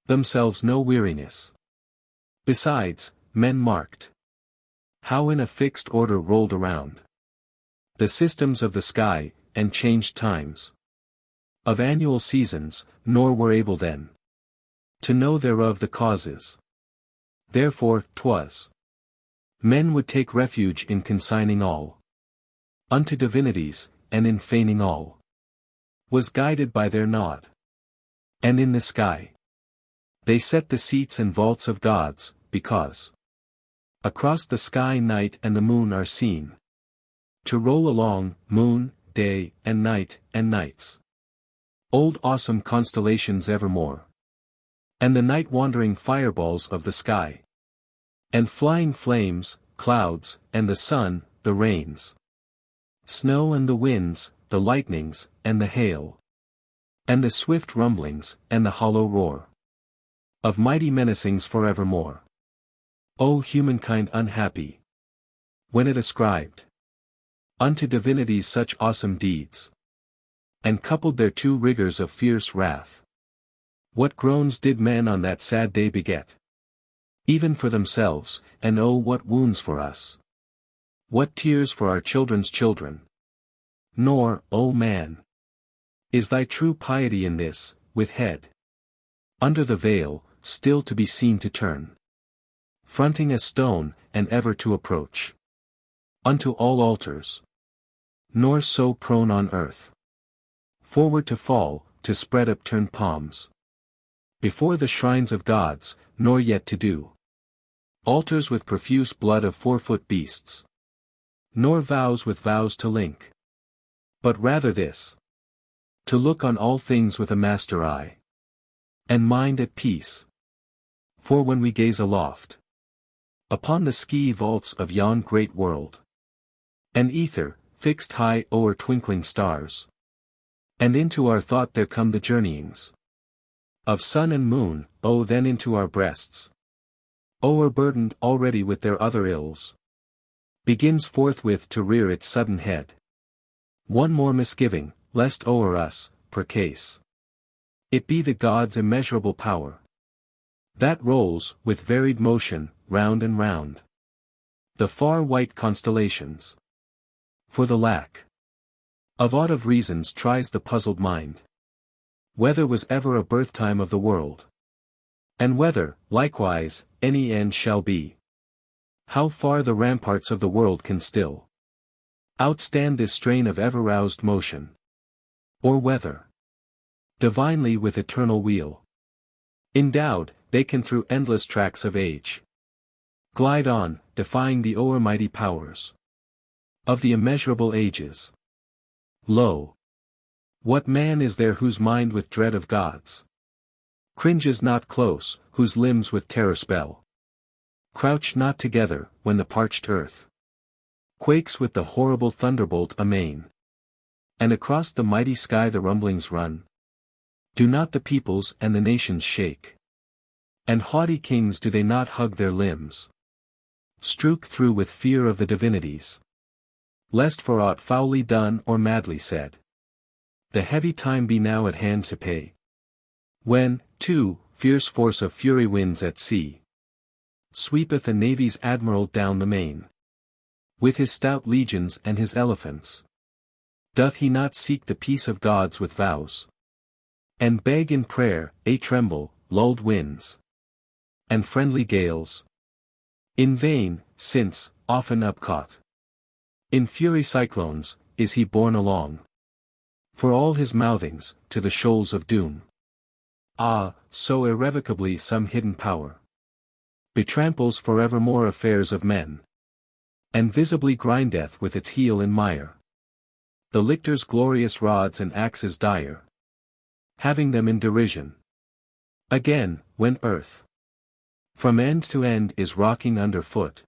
themselves no weariness. Besides, men marked how in a fixed order rolled around the systems of the sky, and changed times of annual seasons, nor were able then to know thereof the causes. Therefore, 'twas men would take refuge in consigning all unto divinities, and in feigning all was guided by their nod. And in the sky they set the seats and vaults of gods, because across the sky night and the moon are seen to roll along, moon, day, and nights. Old awesome constellations evermore. And the night-wandering fireballs of the sky. And flying flames, clouds, and the sun, the rains, snow and the winds, the lightnings, and the hail, and the swift rumblings, and the hollow roar of mighty menacings forevermore. O humankind unhappy, when it ascribed unto divinities such awesome deeds, and coupled thereto rigors of fierce wrath. What groans did men on that sad day beget, even for themselves, and oh what wounds for us! What tears for our children's children! Nor, O man, is thy true piety in this, with head under the veil, still to be seen to turn, fronting a stone, and ever to approach unto all altars, nor so prone on earth, forward to fall, to spread upturned palms before the shrines of gods, nor yet to do altars with profuse blood of 4-foot beasts, nor vows with vows to link, but rather this, to look on all things with a master eye, and mind at peace. For when we gaze aloft upon the ski vaults of yon great world, and ether, fixed high o'er twinkling stars, and into our thought there come the journeyings of sun and moon, oh then into our breasts, o'erburdened already with their other ills, begins forthwith to rear its sudden head. One more misgiving, lest o'er us, percase, it be the gods' immeasurable power, that rolls, with varied motion, round and round The far white constellations. For the lack of aught of reasons tries the puzzled mind. Whether was ever a birth-time of the world? And whether, likewise, any end shall be? How far the ramparts of the world can still outstand this strain of ever-roused motion? Or whether, divinely with eternal wheel endowed, they can through endless tracks of age glide on, defying the o'ermighty powers of the immeasurable ages. Lo! What man is there whose mind with dread of gods cringes not close, whose limbs with terror spell crouch not together, when the parched earth quakes with the horrible thunderbolt amain, and across the mighty sky the rumblings run? Do not the peoples and the nations shake? And haughty kings, do they not hug their limbs, strook through with fear of the divinities, lest for aught foully done or madly said, the heavy time be now at hand to pay? When, too, fierce force of fury winds at sea sweepeth a navy's admiral down the main, with his stout legions and his elephants, doth he not seek the peace of gods with vows, and beg in prayer, tremble, lulled winds, and friendly gales? In vain, since, often upcaught in fury cyclones, is he borne along, for all his mouthings, to the shoals of doom. Ah, so irrevocably some hidden power betramples forevermore affairs of men, and visibly grindeth with its heel in mire the lictors' glorious rods and axes dire, having them in derision. Again, when earth from end to end is rocking under foot,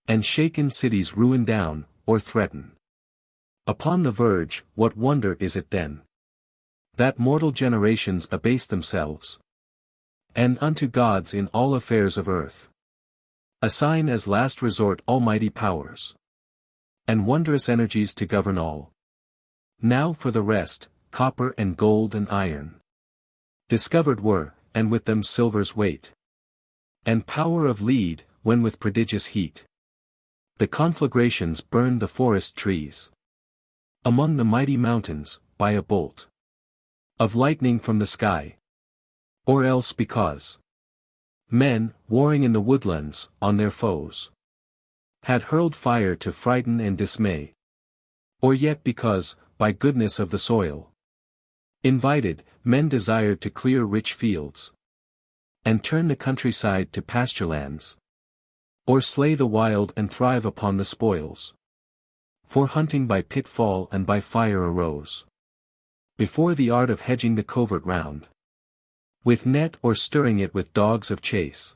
and shaken cities ruin down, or threaten upon the verge, what wonder is it then that mortal generations abase themselves, and unto gods in all affairs of earth assign as last resort almighty powers, and wondrous energies to govern all? Now for the rest, copper and gold and iron discovered were, and with them silver's weight, and power of lead, when with prodigious heat the conflagrations burned the forest trees among the mighty mountains, by a bolt of lightning from the sky, or else because men, warring in the woodlands, on their foes had hurled fire to frighten and dismay, or yet because, by goodness of the soil invited, men desired to clear rich fields, and turn the countryside to pasturelands, or slay the wild and thrive upon the spoils. For hunting by pitfall and by fire arose before the art of hedging the covert round with net or stirring it with dogs of chase.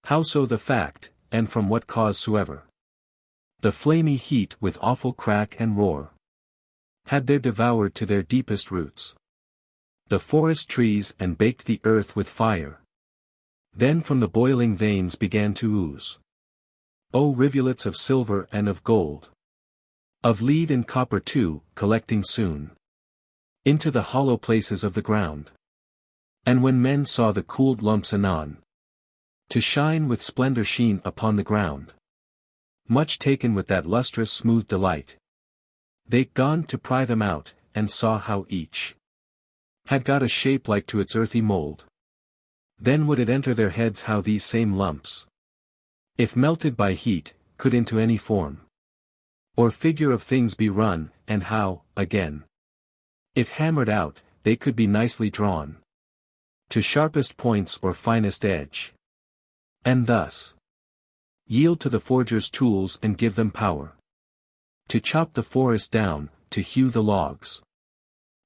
Howso the fact, and from what cause soever, the flamy heat with awful crack and roar had there devoured to their deepest roots the forest trees and baked the earth with fire. Then from the boiling veins began to ooze, O rivulets of silver and of gold, of lead and copper too, collecting soon into the hollow places of the ground. And when men saw the cooled lumps anon to shine with splendor sheen upon the ground, much taken with that lustrous smooth delight, they gone to pry them out, and saw how each had got a shape like to its earthy mold. Then would it enter their heads how these same lumps, if melted by heat, could into any form or figure of things be run, and how, again, if hammered out, they could be nicely drawn to sharpest points or finest edge, and thus yield to the forger's tools and give them power to chop the forest down, to hew the logs,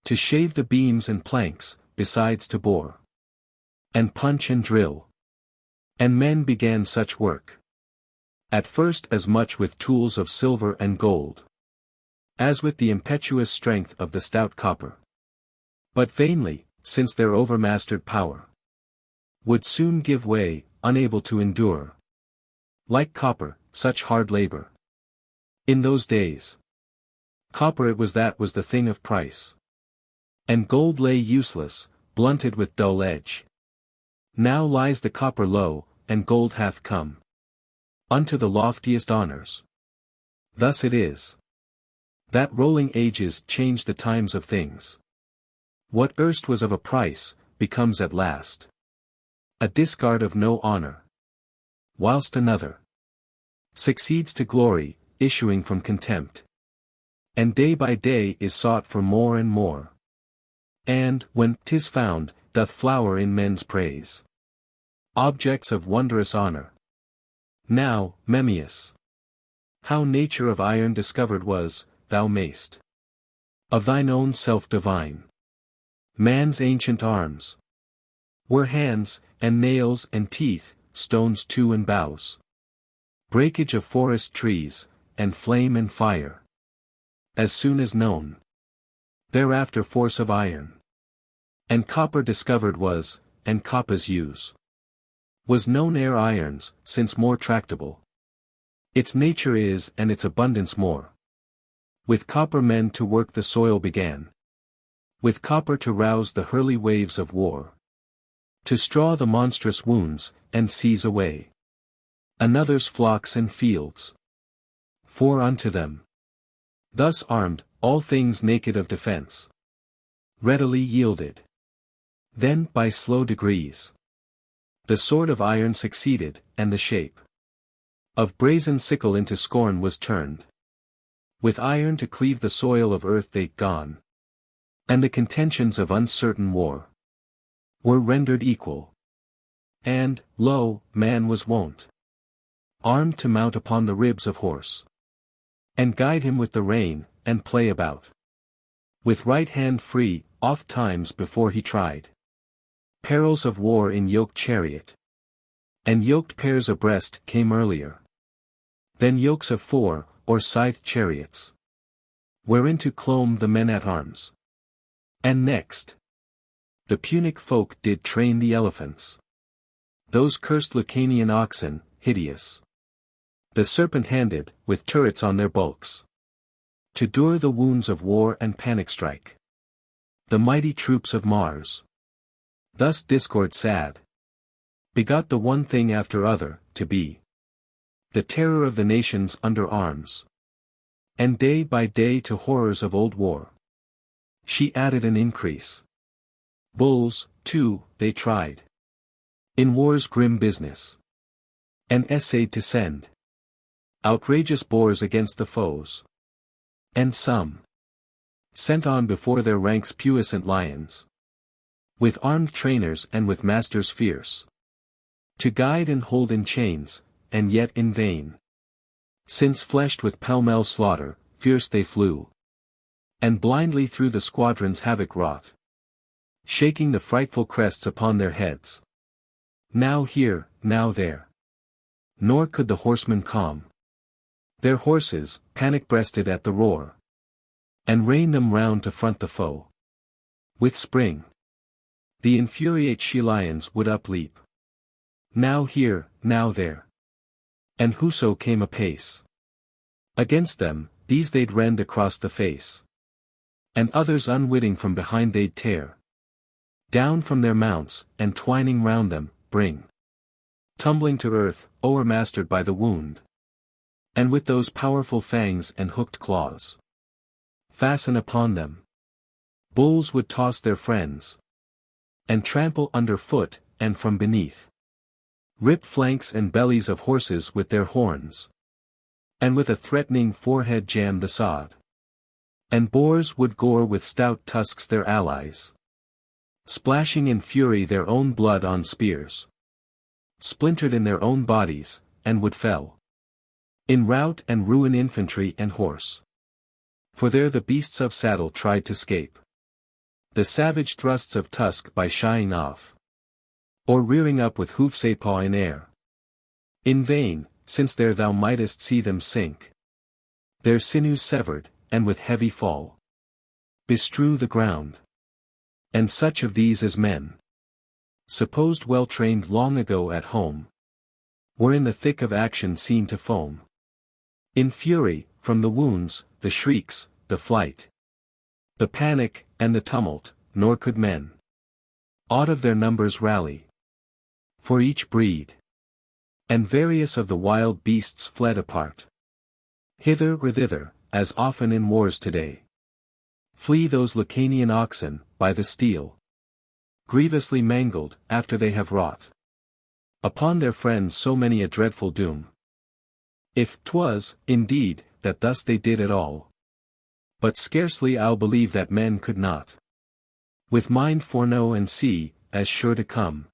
to shave the beams and planks, besides to bore and punch and drill. And men began such work, at first as much with tools of silver and gold, as with the impetuous strength of the stout copper. But vainly, since their overmastered power would soon give way, unable to endure, like copper, such hard labor. In those days, copper it was that was the thing of price, and gold lay useless, blunted with dull edge. Now lies the copper low, and gold hath come unto the loftiest honors. Thus it is, that rolling ages change the times of things. What erst was of a price, becomes at last a discard of no honor, whilst another succeeds to glory, issuing from contempt. And day by day is sought for more and more. And, when 'tis found, doth flower in men's praise. Objects of wondrous honor. Now, Memmius, how nature of iron discovered was, thou mayst of thine own self divine. Man's ancient arms were hands, and nails and teeth, stones too and boughs. Breakage of forest trees, and flame and fire. As soon as known, thereafter force of iron. And copper discovered was, and coppa's use was known ere irons, since more tractable its nature is and its abundance more. With copper men to work the soil began. With copper to rouse the hurly waves of war. To straw the monstrous wounds, and seize away another's flocks and fields. For unto them, thus armed, all things naked of defense readily yielded. Then, by slow degrees, the sword of iron succeeded, and the shape of brazen sickle into scorn was turned. With iron to cleave the soil of earth they gone. And the contentions of uncertain war were rendered equal. And, lo, man was wont, armed to mount upon the ribs of horse, and guide him with the rein, and play about with right hand free, oft times before he tried perils of war in yoked chariot. And yoked pairs abreast came earlier than yokes of four, or scythed chariots, whereinto clomb the men at arms. And next, the Punic folk did train the elephants. Those cursed Lucanian oxen, hideous, the serpent-handed, with turrets on their bulks, to dure the wounds of war and panic strike the mighty troops of Mars. Thus discord sad begot the one thing after other, to be the terror of the nations under arms. And day by day to horrors of old war she added an increase. Bulls, too, they tried in war's grim business, and essayed to send outrageous boars against the foes. And some sent on before their ranks puissant lions, with armed trainers and with masters fierce, to guide and hold in chains, and yet in vain. Since fleshed with pell-mell slaughter, fierce they flew, and blindly through the squadrons havoc wrought, shaking the frightful crests upon their heads. Now here, now there. Nor could the horsemen calm their horses, panic-breasted at the roar, and rein them round to front the foe. With spring, the infuriate she-lions would upleap, now here, now there. And whoso came apace against them, these they'd rend across the face. And others unwitting from behind they'd tear down from their mounts, and twining round them, bring tumbling to earth, o'ermastered by the wound. And with those powerful fangs and hooked claws fasten upon them. Bulls would toss their friends, and trample under foot, and from beneath rip flanks and bellies of horses with their horns, and with a threatening forehead jam the sod. And boars would gore with stout tusks their allies, splashing in fury their own blood on spears, splintered in their own bodies, and would fell in rout and ruin infantry and horse. For there the beasts of saddle tried to scape the savage thrusts of tusk by shying off, or rearing up with hoof-paw in air. In vain, since there thou mightest see them sink, their sinews severed, and with heavy fall bestrew the ground. And such of these as men, supposed well trained long ago at home, were in the thick of action seen to foam. In fury, from the wounds, the shrieks, the flight, the panic, and the tumult, nor could men aught of their numbers rally. For each breed And various of the wild beasts fled apart. Hither or thither, as often in wars today. Flee those Lucanian oxen, by the steel. Grievously mangled, after they have wrought upon their friends so many a dreadful doom. If 'twas, indeed, that thus they did at all. But scarcely I'll believe that men could not with mind foreknow and see, as sure to come,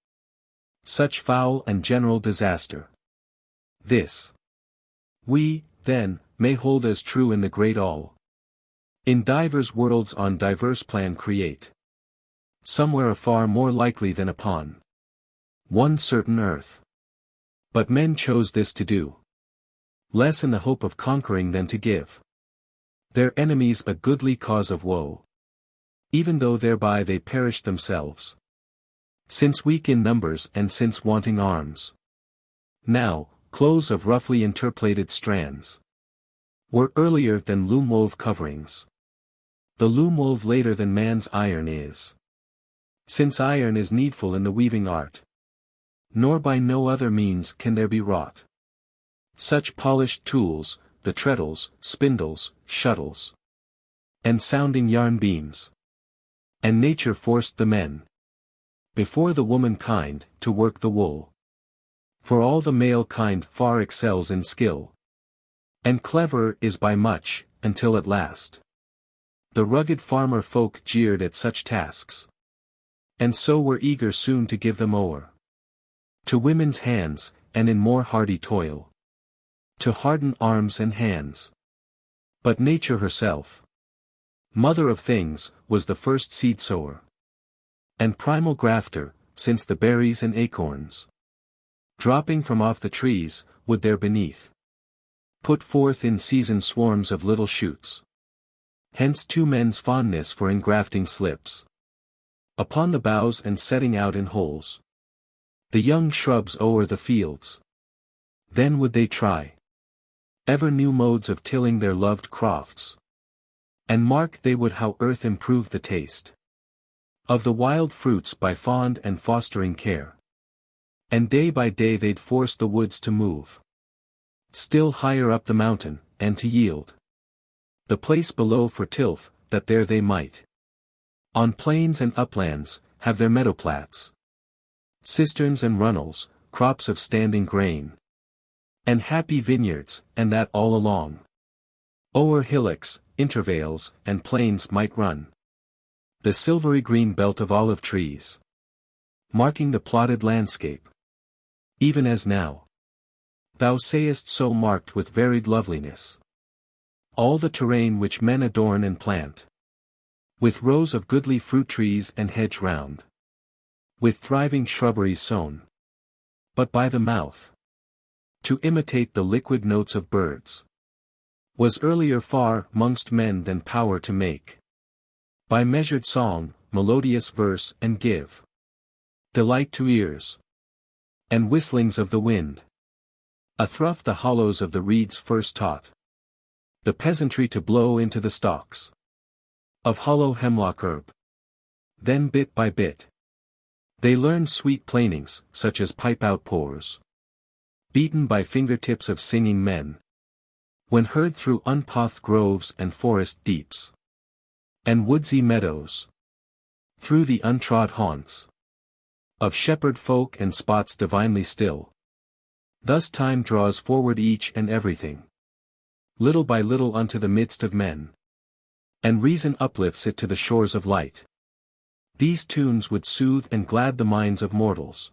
such foul and general disaster. This we, then, may hold as true in the great all. In divers worlds on diverse plan create. Somewhere afar more likely than upon one certain earth. But men chose this to do, less in the hope of conquering than to give their enemies a goodly cause of woe, even though thereby they perished themselves, since weak in numbers and since wanting arms. Now, clothes of roughly interplated strands were earlier than loom-wove coverings. The loom-wove later than man's iron is, since iron is needful in the weaving art. Nor by no other means can there be wrought such polished tools, the treadles, spindles, shuttles, and sounding yarn beams. And nature forced the men, before the womankind, to work the wool. For all the male kind far excels in skill, and cleverer is by much, until at last the rugged farmer folk jeered at such tasks, and so were eager soon to give them o'er to women's hands, and in more hardy toil to harden arms and hands. But nature herself, mother of things, was the first seed sower and primal grafter, since the berries and acorns, dropping from off the trees, would there beneath put forth in season swarms of little shoots. Hence two men's fondness for engrafting slips upon the boughs and setting out in holes the young shrubs o'er the fields. Then would they try ever new modes of tilling their loved crofts, and mark they would how earth improve the taste of the wild fruits by fond and fostering care. And day by day they'd force the woods to move still higher up the mountain, and to yield the place below for tilth, that there they might on plains and uplands have their meadowplats, cisterns and runnels, crops of standing grain, and happy vineyards, and that all along o'er hillocks, intervales, and plains might run the silvery green belt of olive trees, marking the plotted landscape, even as now thou sayest, so marked with varied loveliness all the terrain which men adorn and plant, with rows of goodly fruit trees and hedge round, with thriving shrubberies sown, but by the mouth, to imitate the liquid notes of birds, was earlier far 'mongst men than power to make, by measured song, melodious verse and give delight to ears, and whistlings of the wind, athrough the hollows of the reeds first taught the peasantry to blow into the stalks of hollow hemlock herb. Then bit by bit they learned sweet plainings, such as pipe outpours, beaten by fingertips of singing men, when heard through unpathed groves and forest deeps, and woodsy meadows, through the untrod haunts of shepherd folk and spots divinely still. Thus time draws forward each and everything, little by little unto the midst of men, and reason uplifts it to the shores of light. These tunes would soothe and glad the minds of mortals,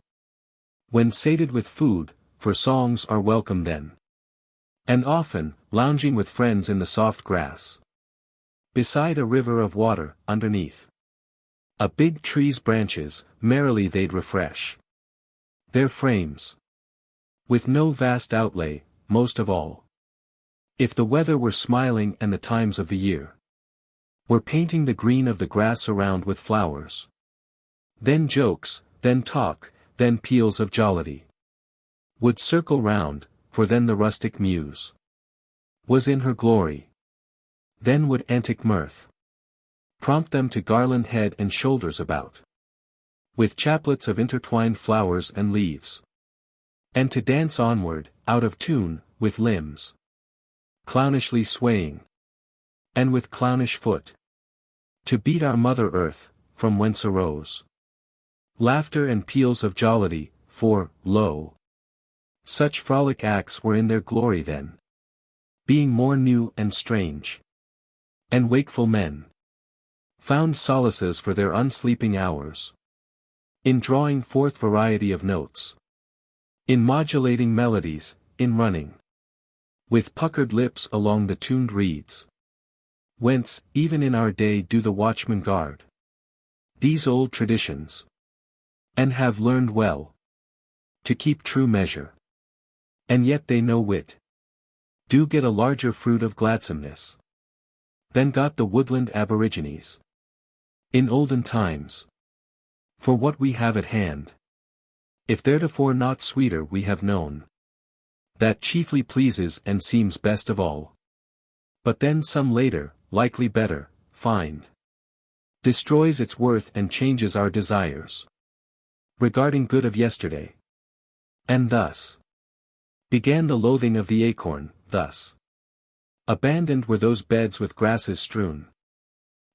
when sated with food, for songs are welcome then. And often, lounging with friends in the soft grass, beside a river of water, underneath a big tree's branches, merrily they'd refresh their frames, with no vast outlay, most of all, if the weather were smiling and the times of the year were painting the green of the grass around with flowers. Then jokes, then talk, then peals of jollity would circle round, for then the rustic muse was in her glory. Then would antic mirth prompt them to garland head and shoulders about with chaplets of intertwined flowers and leaves, And to dance onward, out of tune, with limbs clownishly swaying, and with clownish foot, to beat our Mother Earth, from whence arose laughter and peals of jollity, for, lo, such frolic acts were in their glory then, being more new and strange. And wakeful men found solaces for their unsleeping hours in drawing forth variety of notes, in modulating melodies, in running with puckered lips along the tuned reeds, whence, even in our day do the watchmen guard these old traditions, and have learned well to keep true measure. And yet they no wit do get a larger fruit of gladsomeness than got the woodland aborigines in olden times. For what we have at hand, if theretofore not sweeter we have known, that chiefly pleases and seems best of all. But then some later, likely better, find, destroys its worth and changes our desires regarding good of yesterday. And thus began the loathing of the acorn, thus abandoned were those beds with grasses strewn,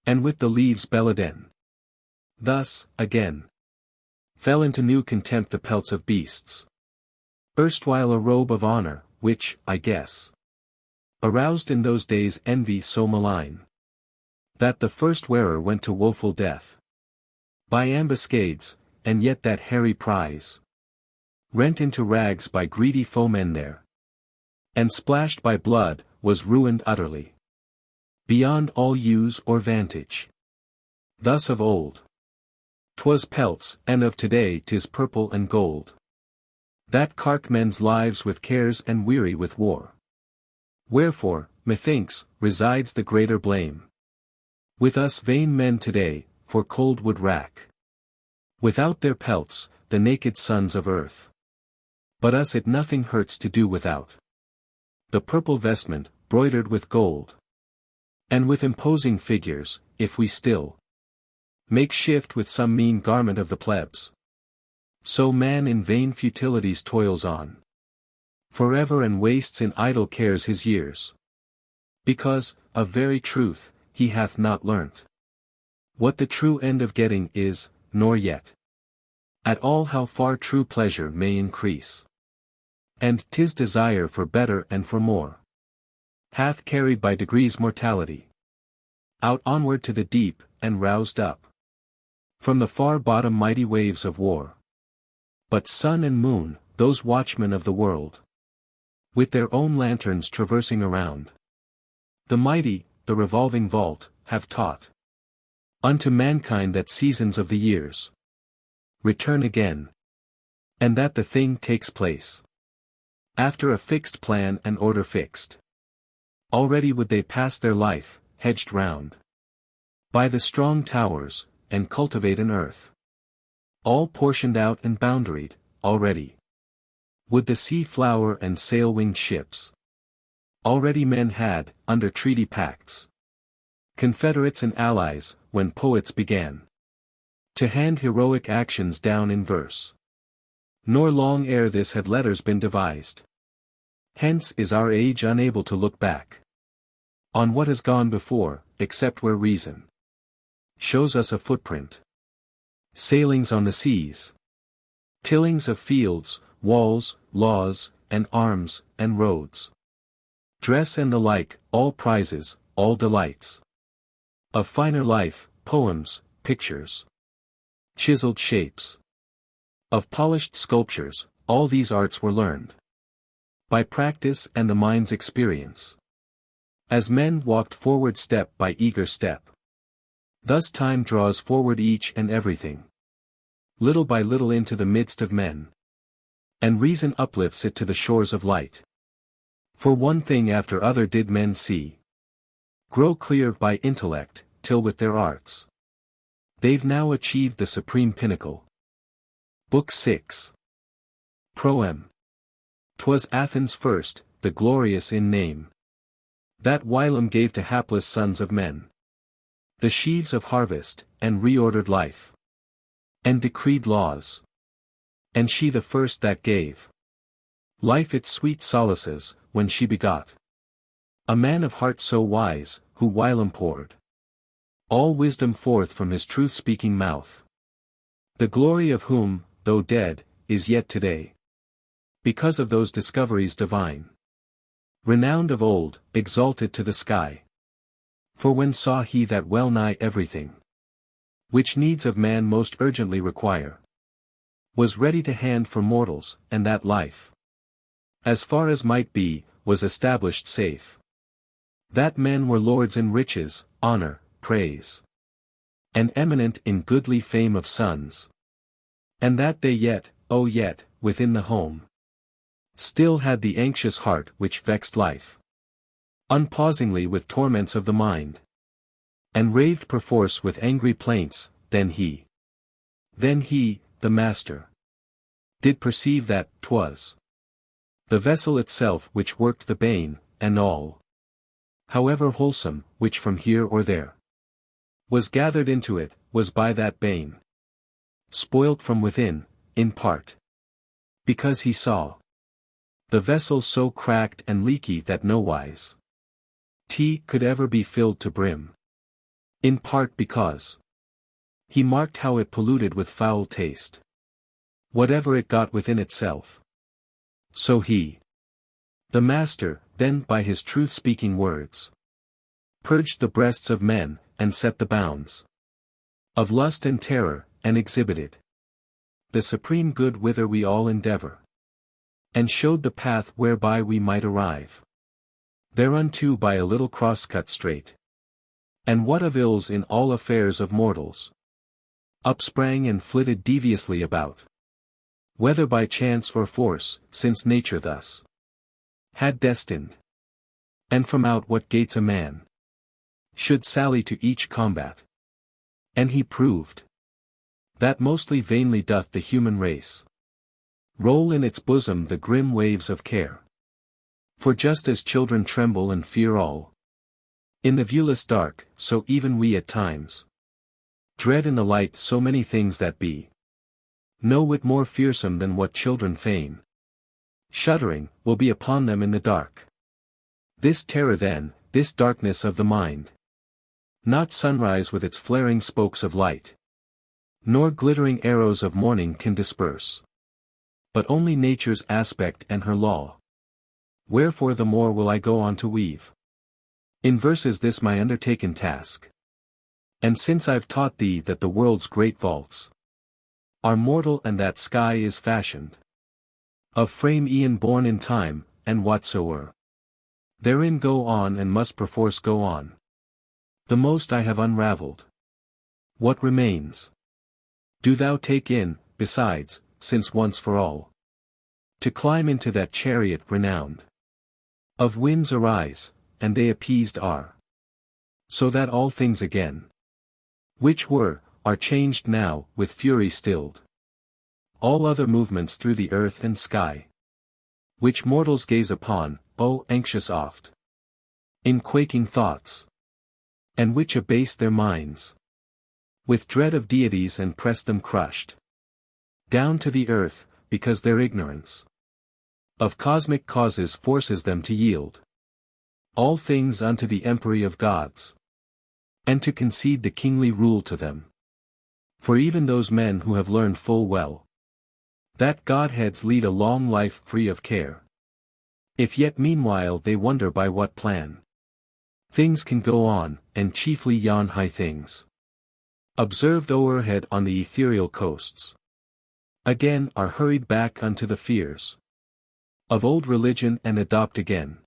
and with the leaves beladen. Thus, again, fell into new contempt the pelts of beasts, erstwhile a robe of honor, which, I guess, aroused in those days envy so malign, that the first wearer went to woeful death by ambuscades, and yet that hairy prize, rent into rags by greedy foemen there, and splashed by blood, was ruined utterly, beyond all use or vantage. Thus of old 'twas pelts, and of today 'tis purple and gold, that cark men's lives with cares and weary with war. Wherefore, methinks, resides the greater blame with us vain men today, for cold would rack without their pelts, the naked sons of earth. But us it nothing hurts to do without the purple vestment, broidered with gold, and with imposing figures, if we still make shift with some mean garment of the plebs. So man in vain futilities toils on forever and wastes in idle cares his years, because, of very truth, he hath not learnt what the true end of getting is, nor yet at all how far true pleasure may increase. And 'tis desire for better and for more hath carried by degrees mortality out onward to the deep, and roused up from the far bottom mighty waves of war. But sun and moon, those watchmen of the world, with their own lanterns traversing around the mighty, the revolving vault, have taught unto mankind that seasons of the years return again, and that the thing takes place after a fixed plan and order fixed. Already would they pass their life, hedged round by the strong towers, and cultivate an earth all portioned out and boundaried, already would the sea flower and sail-winged ships. Already men had, under treaty pacts, confederates and allies, when poets began to hand heroic actions down in verse. Nor long ere this had letters been devised. Hence is our age unable to look back on what has gone before, except where reason shows us a footprint. Sailings on the seas, tillings of fields, walls, laws, and arms, and roads, dress and the like, all prizes, all delights of finer life, poems, pictures, chiseled shapes, of polished sculptures, all these arts were learned by practice and the mind's experience, as men walked forward step by eager step. Thus time draws forward each and everything, little by little into the midst of men, and reason uplifts it to the shores of light. For one thing after other did men see grow clear by intellect, till with their arts they've now achieved the supreme pinnacle. Book 6. Proem. 'Twas Athens first, the glorious in name, that whilom gave to hapless sons of men the sheaves of harvest, and reordered life, and decreed laws. And she the first that gave Life its sweet solaces, when she begot a man of heart so wise, who whilom poured all wisdom forth from his truth-speaking mouth. The glory of whom, though dead, is yet today, because of those discoveries divine, renowned of old, exalted to the sky. For when saw he that well nigh everything which needs of man most urgently require was ready to hand for mortals, and that life, as far as might be, was established safe, that men were lords in riches, honor, praise, and eminent in goodly fame of sons, and that they yet, oh yet, within the home, still had the anxious heart which vexed life unpausingly with torments of the mind, and raved perforce with angry plaints. Then he, the master, did perceive that 'twas the vessel itself which worked the bane, and all, however wholesome, which from here or there was gathered into it, was by that bane spoilt from within, in part, because he saw the vessel so cracked and leaky that nowise could ever be filled to brim, in part because he marked how it polluted with foul taste whatever it got within itself. So he, the master, then by his truth-speaking words, purged the breasts of men, and set the bounds of lust and terror, and exhibited the supreme good whither we all endeavor, and showed the path whereby we might arrive thereunto by a little cross cut straight. And what of ills in all affairs of mortals upsprang and flitted deviously about, whether by chance or force, since nature thus had destined, and from out what gates a man should sally to each combat. And he proved that mostly vainly doth the human race roll in its bosom the grim waves of care. For just as children tremble and fear all in the viewless dark, so even we at times dread in the light so many things that be no whit more fearsome than what children feign. Shuddering, will be upon them in the dark. This terror then, this darkness of the mind, not sunrise with its flaring spokes of light, nor glittering arrows of morning can disperse, but only nature's aspect and her law. Wherefore the more will I go on to weave in verses this my undertaken task. And since I've taught thee that the world's great vaults are mortal and that sky is fashioned of frame e'en born in time, and whatsoe'er therein go on and must perforce go on, the most I have unravelled. What remains do thou take in, besides, since once for all to climb into that chariot renowned of winds arise, and they appeased are, so that all things again which were, are changed now, with fury stilled. All other movements through the earth and sky, which mortals gaze upon, oh anxious oft, in quaking thoughts, and which abase their minds with dread of deities and press them crushed down to the earth, because their ignorance of cosmic causes forces them to yield all things unto the empery of gods, and to concede the kingly rule to them. For even those men who have learned full well that Godheads lead a long life free of care, if yet meanwhile they wonder by what plan things can go on, and chiefly yon high things observed o'erhead on the ethereal coasts, again are hurried back unto the fears of old religion and adopt again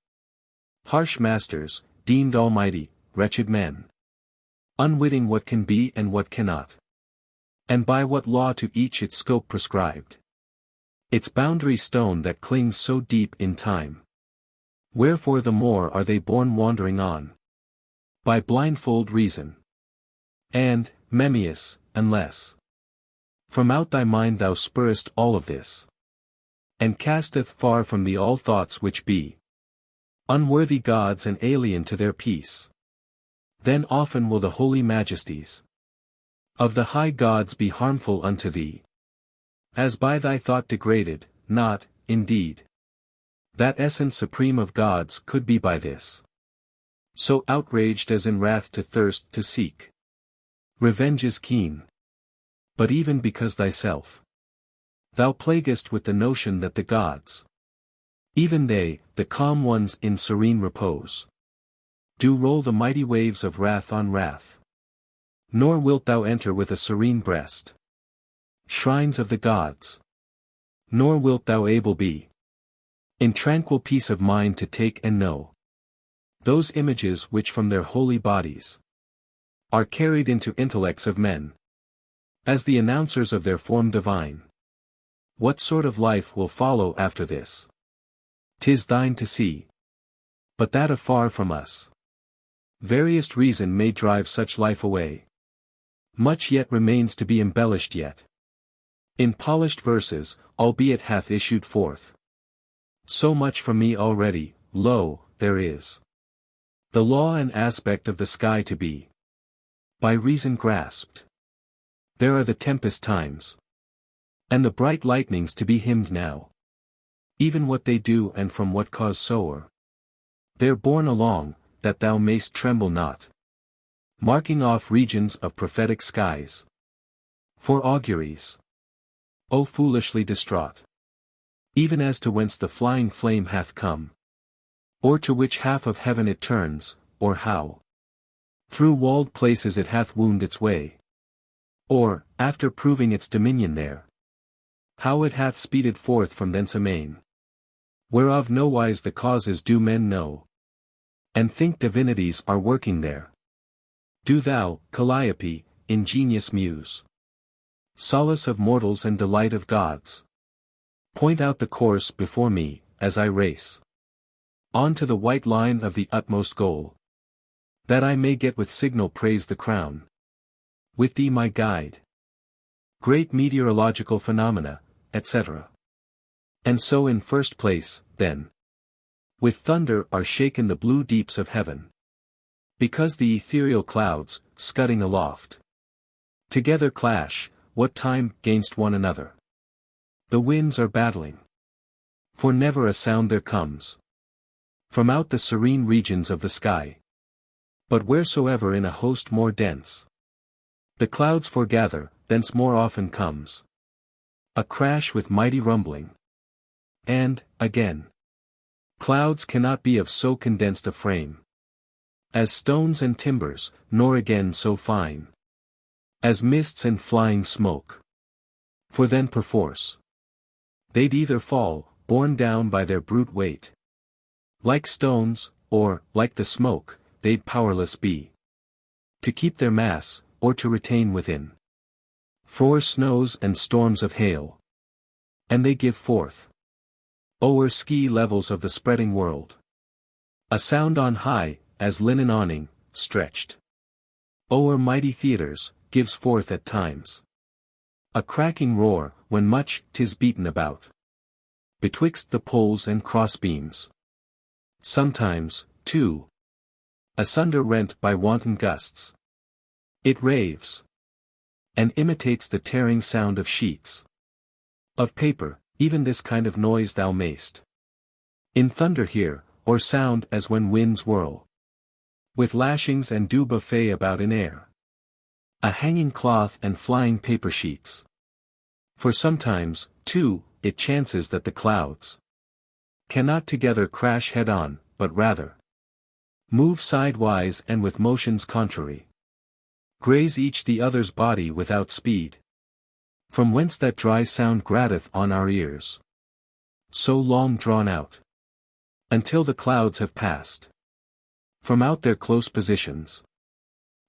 harsh masters, deemed almighty, wretched men, unwitting what can be and what cannot, and by what law to each its scope prescribed, its boundary stone that clings so deep in time. Wherefore the more are they borne wandering on by blindfold reason. And, Memmius, unless from out thy mind thou spurrest all of this, and casteth far from thee all thoughts which be unworthy gods and alien to their peace, then often will the holy majesties of the high gods be harmful unto thee, as by thy thought degraded, not, indeed, That essence supreme of God's could be by this. So outraged as in wrath to thirst to seek. Revenge is keen. But even because thyself thou plaguest with the notion that the gods, even they, the calm ones in serene repose, do roll the mighty waves of wrath on wrath. Nor wilt thou enter with a serene breast shrines of the gods. Nor wilt thou able be in tranquil peace of mind to take and know those images which from their holy bodies are carried into intellects of men, as the announcers of their form divine. What sort of life will follow after this? 'Tis thine to see. But that afar from us, veriest reason may drive such life away. Much yet remains to be embellished yet. In polished verses, albeit hath issued forth so much from me already, lo, there is the law and aspect of the sky to be by reason grasped. There are the tempest times, and the bright lightnings to be hymned now. Even what they do and from what cause soe'er they're borne along, that thou mayst tremble not. Marking off regions of prophetic skies for auguries, O foolishly distraught, even as to whence the flying flame hath come, or to which half of heaven it turns, or how through walled places it hath wound its way, or, after proving its dominion there, how it hath speeded forth from thence amain, whereof nowise the causes do men know, and think divinities are working there. Do thou, Calliope, ingenious muse, solace of mortals and delight of gods, point out the course before me, as I race on to the white line of the utmost goal, that I may get with signal praise the crown. With thee my guide, great meteorological phenomena, etc. And so in first place, then, with thunder are shaken the blue deeps of heaven, because the ethereal clouds, scudding aloft, together clash, what time, gainst one another. The winds are battling, for never a sound there comes from out the serene regions of the sky. But wheresoever in a host more dense the clouds foregather, thence more often comes a crash with mighty rumbling. And, again, clouds cannot be of so condensed a frame as stones and timbers, nor again so fine as mists and flying smoke. For then perforce they'd either fall, borne down by their brute weight, like stones, or, like the smoke, they'd powerless be to keep their mass, or to retain within frore snows and storms of hail. And they give forth o'er ski levels of the spreading world a sound on high, as linen awning, stretched o'er mighty theatres, gives forth at times a cracking roar, when much 'tis beaten about betwixt the poles and cross-beams. Sometimes, too, asunder rent by wanton gusts, it raves, and imitates the tearing sound of sheets of paper. Even this kind of noise thou mayst in thunder hear, or sound as when winds whirl with lashings and do buffet about in air a hanging cloth and flying paper sheets. For sometimes, too, it chances that the clouds cannot together crash head-on, but rather move sidewise and with motions contrary graze each the other's body without speed. From whence that dry sound gratteth on our ears, so long drawn out, until the clouds have passed from out their close positions.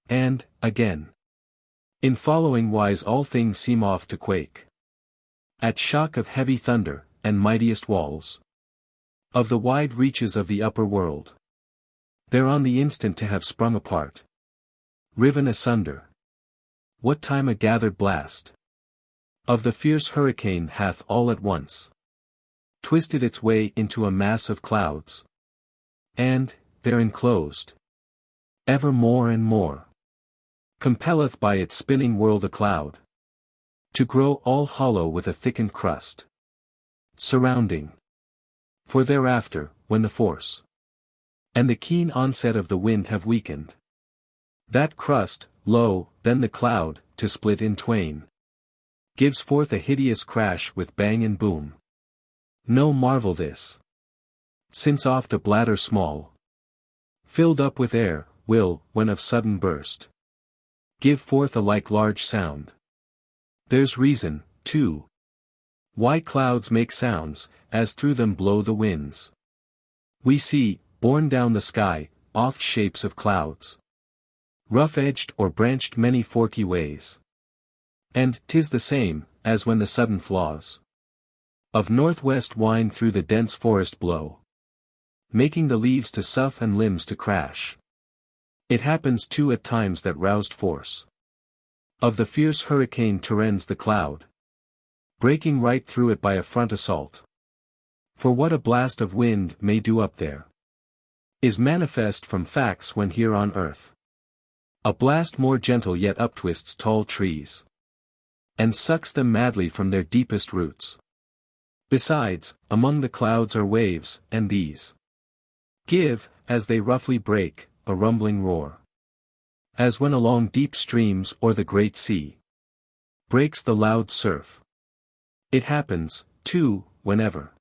And, again, in following wise all things seem oft to quake at shock of heavy thunder, and mightiest walls of the wide reaches of the upper world there on the instant to have sprung apart, riven asunder. What time a gathered blast of the fierce hurricane hath all at once twisted its way into a mass of clouds, and, there enclosed, ever more and more, compelleth by its spinning world a cloud to grow all hollow with a thickened crust, surrounding For thereafter, when the force and the keen onset of the wind have weakened that crust, lo, then the cloud, to split in twain, gives forth a hideous crash with bang and boom. No marvel this, since oft a bladder small, filled up with air, will, when of sudden burst, give forth a like large sound. There's reason, too, why clouds make sounds, as through them blow the winds. We see, borne down the sky, oft shapes of clouds, rough-edged or branched many forky ways. And 'tis the same, as when the sudden flaws of northwest wind through the dense forest blow, making the leaves to sough and limbs to crash. It happens too at times that roused force of the fierce hurricane rends the cloud, breaking right through it by a front assault. For what a blast of wind may do up there is manifest from facts when here on earth a blast more gentle yet uptwists tall trees, and sucks them madly from their deepest roots. Besides, among the clouds are waves, and these give, as they roughly break, a rumbling roar, as when along deep streams or the great sea breaks the loud surf. It happens, too, whenever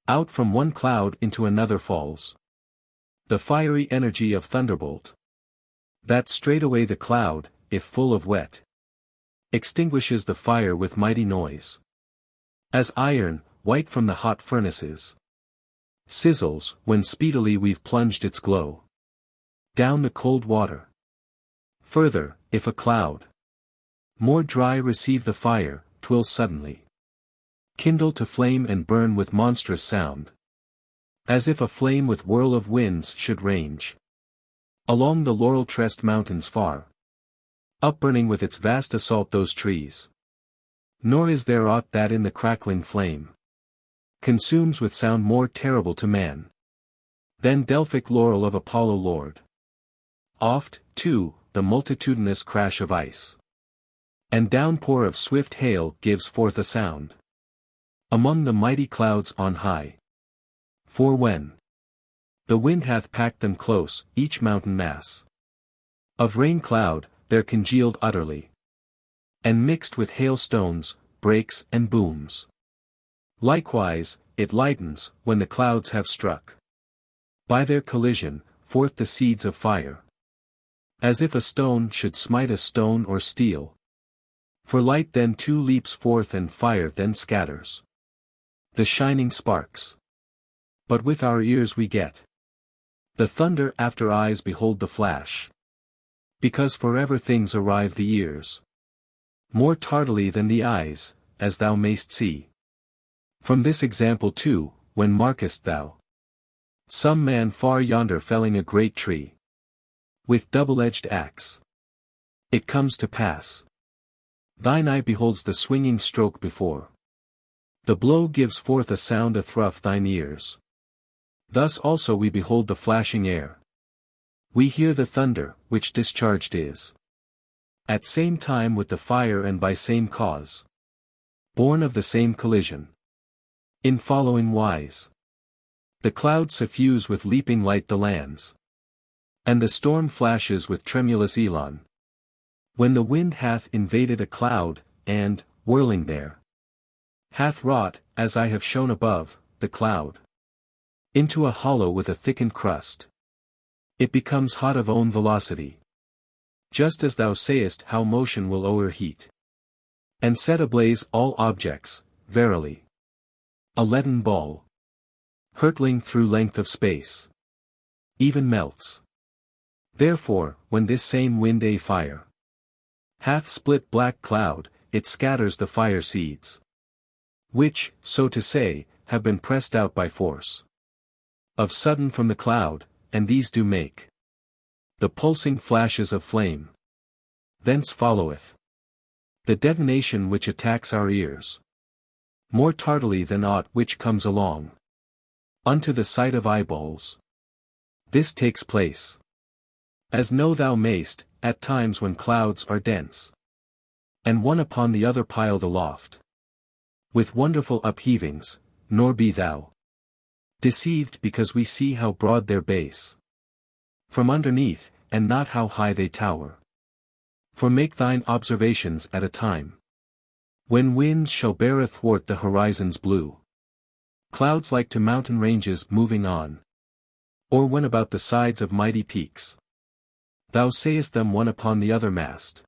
out from one cloud into another falls the fiery energy of thunderbolt, that straightway the cloud, if full of wet, extinguishes the fire with mighty noise. As iron, white from the hot furnaces, sizzles, when speedily we've plunged its glow down the cold water. Further, if a cloud more dry receive the fire, 'twill suddenly kindle to flame and burn with monstrous sound, as if a flame with whirl of winds should range along the laurel-tressed mountains far, upburning with its vast assault those trees. Nor is there aught that in the crackling flame consumes with sound more terrible to man than Delphic laurel of Apollo Lord. Oft, too, the multitudinous crash of ice and downpour of swift hail gives forth a sound among the mighty clouds on high. For when the wind hath packed them close, each mountain mass of rain cloud, they're congealed utterly, and mixed with hailstones, breaks and booms. Likewise, it lightens, when the clouds have struck by their collision, forth the seeds of fire, as if a stone should smite a stone or steel. For light then too leaps forth and fire then scatters the shining sparks. But with our ears we get the thunder after eyes behold the flash, because forever things arrive the ears more tardily than the eyes, as thou mayst see. From this example too, when markest thou some man far yonder felling a great tree with double-edged axe, it comes to pass thine eye beholds the swinging stroke before the blow gives forth a sound athrough thine ears. Thus also we behold the flashing air. We hear the thunder, which discharged is at same time with the fire and by same cause born of the same collision. In following wise, the clouds suffuse with leaping light the lands, and the storm flashes with tremulous elan. When the wind hath invaded a cloud, and, whirling there, hath wrought, as I have shown above, the cloud into a hollow with a thickened crust, it becomes hot of own velocity, just as thou sayest how motion will o'erheat and set ablaze all objects. Verily, a leaden ball, hurtling through length of space, even melts. Therefore, when this same wind a fire hath split black cloud, it scatters the fire seeds, which, so to say, have been pressed out by force of sudden from the cloud, and these do make the pulsing flashes of flame. Thence followeth the detonation which attacks our ears more tardily than aught which comes along unto the sight of eyeballs. This takes place, as know thou mayst, at times when clouds are dense, and one upon the other piled aloft with wonderful upheavings, nor be thou Deceived because we see how broad their base. From underneath, and not how high they tower. For make thine observations at a time when winds shall bear athwart the horizon's blue clouds like to mountain ranges moving on, or when about the sides of mighty peaks thou sayest them one upon the other mast,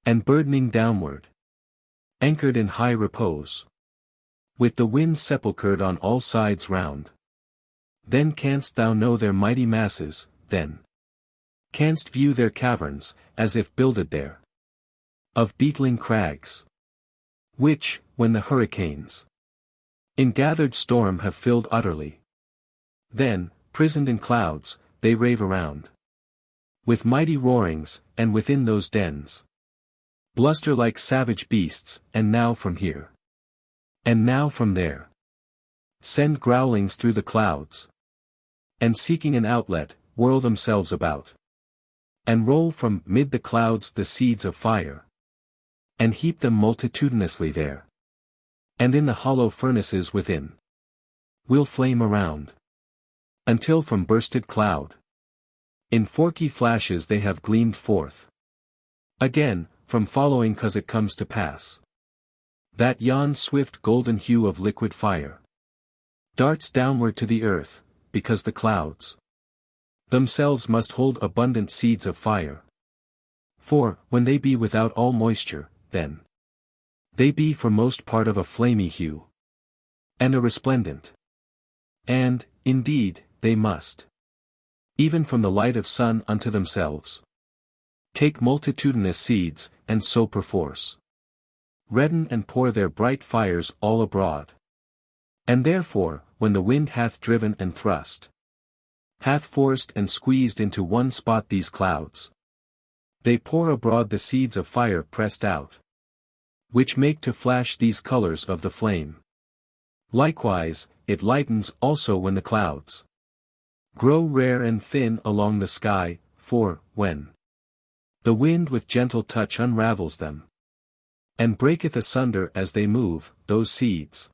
and burdening downward, anchored in high repose, with the wind sepulchred on all sides round. Then canst thou know their mighty masses, then canst view their caverns, as if builded there of beetling crags, which, when the hurricanes in gathered storm have filled utterly, then, prisoned in clouds, they rave around with mighty roarings, and within those dens bluster like savage beasts, and now from here, and now from there, send growlings through the clouds, and seeking an outlet, whirl themselves about, and roll from mid the clouds the seeds of fire, and heap them multitudinously there, and in the hollow furnaces within will flame around, until from bursted cloud in forky flashes they have gleamed forth. Again, from following cause it comes to pass that yon swift golden hue of liquid fire darts downward to the earth, because the clouds themselves must hold abundant seeds of fire. For, when they be without all moisture, then they be for most part of a flamy hue, and a resplendent. And, indeed, they must, even from the light of sun unto themselves, take multitudinous seeds, and so perforce redden and pour their bright fires all abroad. And therefore, when the wind hath driven and thrust, hath forced and squeezed into one spot these clouds, they pour abroad the seeds of fire pressed out, which make to flash these colors of the flame. Likewise, it lightens also when the clouds grow rare and thin along the sky, for, when the wind with gentle touch unravels them, and breaketh asunder as they move, those seeds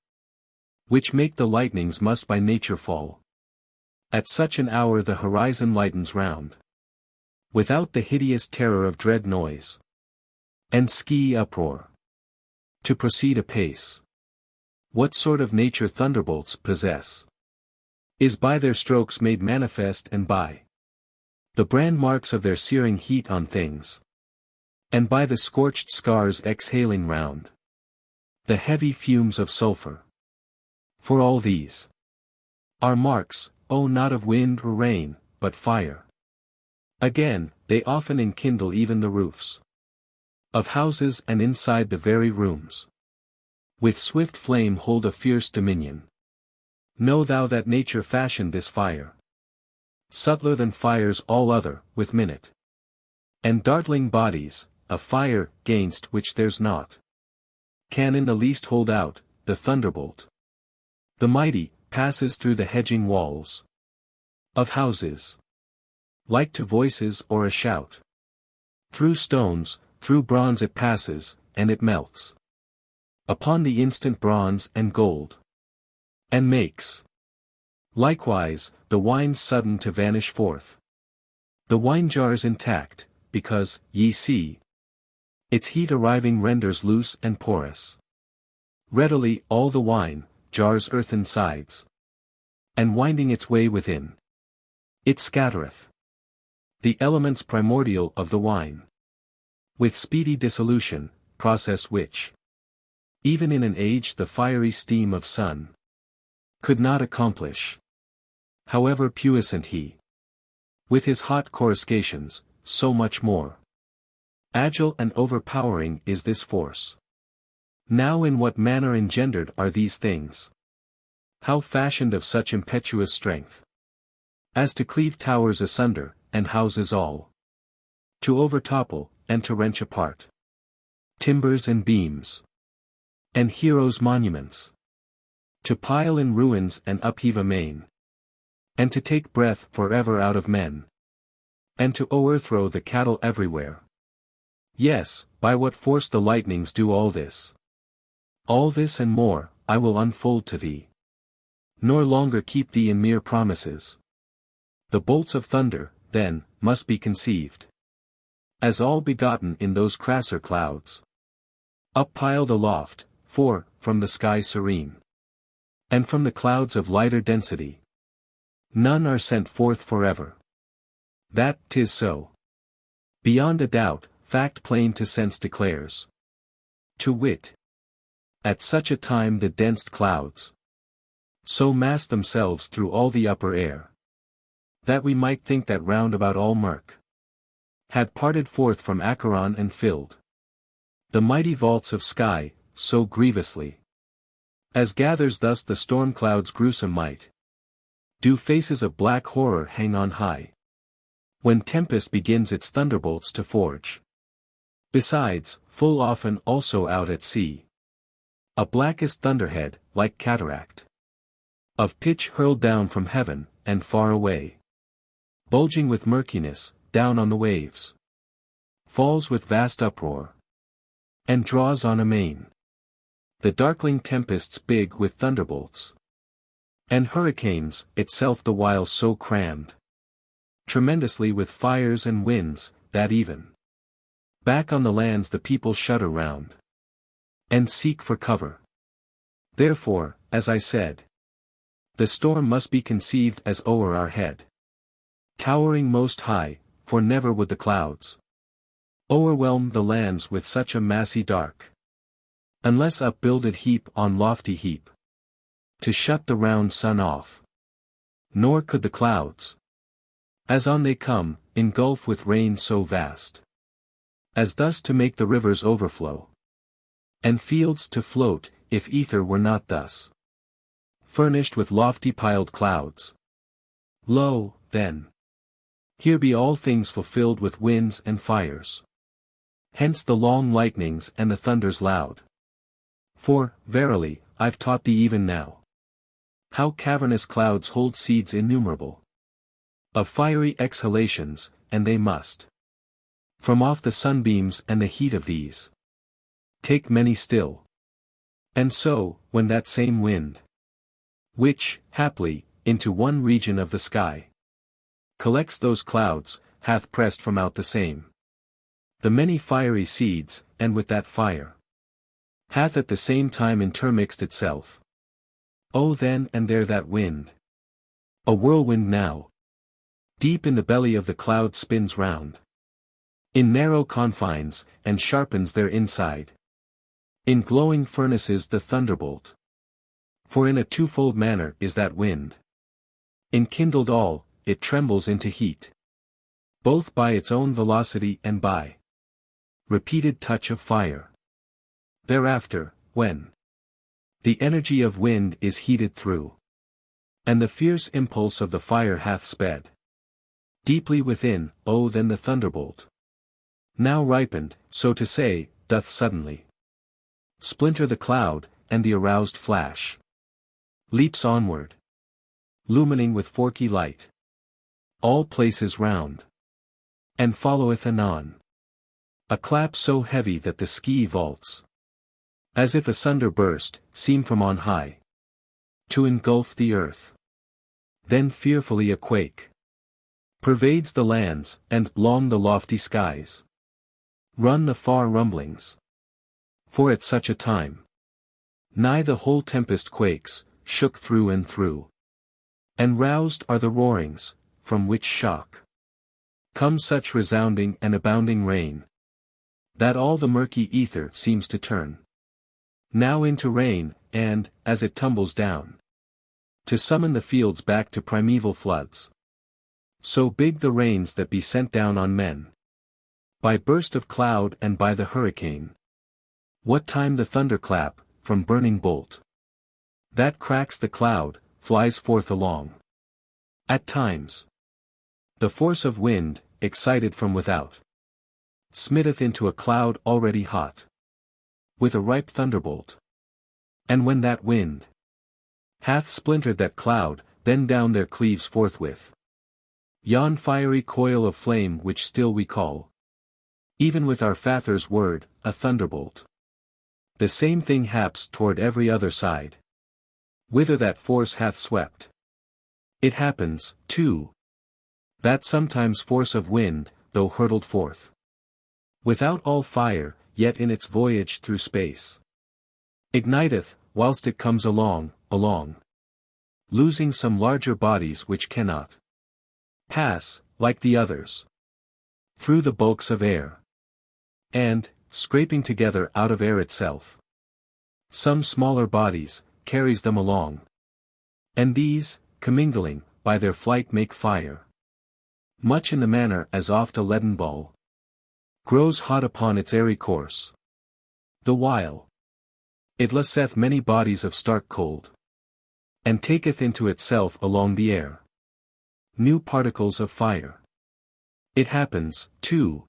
which make the lightnings must by nature fall. At such an hour the horizon lightens round, without the hideous terror of dread noise and ski uproar. To proceed apace, what sort of nature thunderbolts possess is by their strokes made manifest, and by the brand marks of their searing heat on things, and by the scorched scars exhaling round the heavy fumes of sulphur. For all these are marks, not of wind or rain, but fire. Again, they often enkindle even the roofs of houses, and inside the very rooms with swift flame hold a fierce dominion. Know thou that nature fashioned this fire subtler than fires all other, with minute and dartling bodies, a fire, gainst which there's naught can in the least hold out. The thunderbolt, the mighty, passes through the hedging walls of houses, like to voices or a shout. Through stones, through bronze it passes, and it melts upon the instant bronze and gold, and makes likewise the wines sudden to vanish forth. The wine jars intact, because, ye see, its heat arriving renders loose and porous readily all the wine, jars earthen sides, and winding its way within, it scattereth the elements primordial of the wine with speedy dissolution, process which even in an age the fiery steam of sun could not accomplish, however puissant he with his hot coruscations, so much more agile and overpowering is this force. Now in what manner engendered are these things? How fashioned of such impetuous strength as to cleave towers asunder, and houses all to overtopple, and to wrench apart timbers and beams, and heroes' monuments, to pile in ruins and upheave amain, and to take breath forever out of men, and to o'erthrow the cattle everywhere. Yes, by what force the lightnings do all this. All this and more, I will unfold to thee. nor longer keep thee in mere promises. The bolts of thunder, then, must be conceived as all begotten in those crasser clouds, up-piled aloft, for, from the sky serene, and from the clouds of lighter density, none are sent forth forever. That 'tis so. Beyond a doubt, fact plain to sense declares. To wit, at such a time the dense clouds so mass themselves through all the upper air, that we might think that round about all murk had parted forth from Acheron and filled the mighty vaults of sky, so grievously as gathers thus the storm cloud's gruesome might. Do faces of black horror hang on high, when tempest begins its thunderbolts to forge. Besides, full often also out at sea, a blackest thunderhead, like cataract of pitch hurled down from heaven, and far away, bulging with murkiness, down on the waves, falls with vast uproar, and draws on amain the darkling tempests big with thunderbolts, and hurricanes, itself the while so crammed tremendously with fires and winds, that even back on the lands the people shudder round, and seek for cover. Therefore, as I said, the storm must be conceived as o'er our head, towering most high, for never would the clouds o'erwhelm the lands with such a massy dark, unless upbuilded heap on lofty heap, to shut the round sun off. Nor could the clouds, as on they come, engulf with rain so vast, as thus to make the rivers overflow, and fields to float, if ether were not thus furnished with lofty piled clouds. Lo, then, here be all things fulfilled with winds and fires. Hence the long lightnings and the thunders loud. For, verily, I've taught thee even now how cavernous clouds hold seeds innumerable of fiery exhalations, and they must from off the sunbeams and the heat of these take many still. And so, when that same wind, which, haply, into one region of the sky collects those clouds, hath pressed from out the same the many fiery seeds, and with that fire hath at the same time intermixed itself. Oh, then and there that wind, a whirlwind now, deep in the belly of the cloud spins round, in narrow confines, and sharpens their inside. In glowing furnaces the thunderbolt, for in a twofold manner is that wind enkindled all, it trembles into heat, both by its own velocity and by repeated touch of fire. Thereafter, when the energy of wind is heated through, and the fierce impulse of the fire hath sped deeply within, oh then the thunderbolt, now ripened, so to say, doth suddenly splinter the cloud, and the aroused flash leaps onward, lumining with forky light all places round, and followeth anon a clap so heavy that the sky vaults, as if asunder burst, seem from on high to engulf the earth. Then fearfully a quake pervades the lands, and long the lofty skies run the far rumblings. For at such a time, nigh the whole tempest quakes, shook through and through, and roused are the roarings, from which shock comes such resounding and abounding rain, that all the murky ether seems to turn now into rain, and, as it tumbles down, to summon the fields back to primeval floods. So big the rains that be sent down on men, by burst of cloud and by the hurricane. What time the thunderclap, from burning bolt, that cracks the cloud, flies forth along. At times, the force of wind, excited from without, smitteth into a cloud already hot with a ripe thunderbolt. And when that wind hath splintered that cloud, then down there cleaves forthwith yon fiery coil of flame which still we call, even with our father's word, a thunderbolt. The same thing haps toward every other side. whither that force hath swept. It happens, too, that sometimes force of wind, though hurtled forth without all fire, yet in its voyage through space, igniteth, whilst it comes along, losing some larger bodies which cannot pass, like the others, through the bulks of air, and, scraping together out of air itself, some smaller bodies, carries them along. And these, commingling, by their flight make fire, much in the manner as oft a leaden ball grows hot upon its airy course, the while it lesseth many bodies of stark cold, and taketh into itself along the air new particles of fire. It happens, too,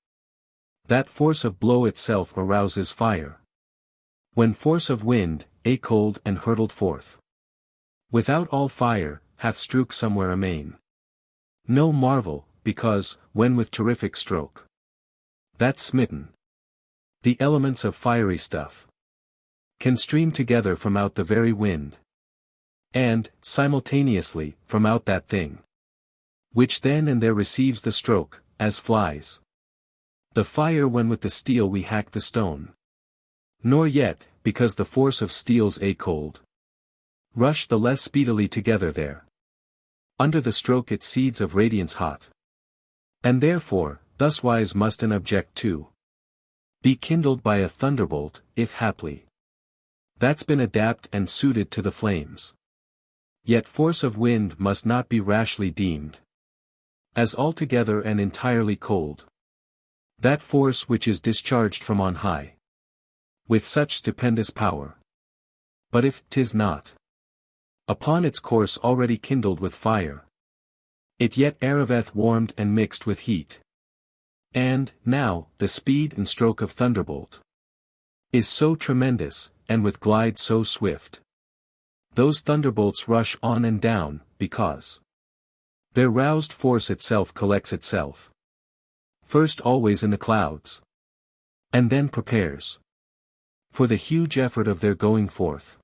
that force of blow itself arouses fire, when force of wind, a cold and hurtled forth without all fire, hath strook somewhere amain. No marvel, because, when with terrific stroke that smitten, the elements of fiery stuff can stream together from out the very wind, and, simultaneously, from out that thing, which then and there receives the stroke, as flies the fire when with the steel we hack the stone. Nor yet, because the force of steel's a cold rush the less speedily together there, under the stroke it seeds of radiance hot. And therefore, thuswise must an object too be kindled by a thunderbolt, if haply that's been adapt and suited to the flames. Yet force of wind must not be rashly deemed as altogether and entirely cold, that force which is discharged from on high with such stupendous power. But if 'tis not upon its course already kindled with fire, it yet arriveth warmed and mixed with heat. And, now, the speed and stroke of thunderbolt is so tremendous, and with glide so swift, those thunderbolts rush on and down, because their roused force itself collects itself first always in the clouds, and then prepares for the huge effort of their going forth.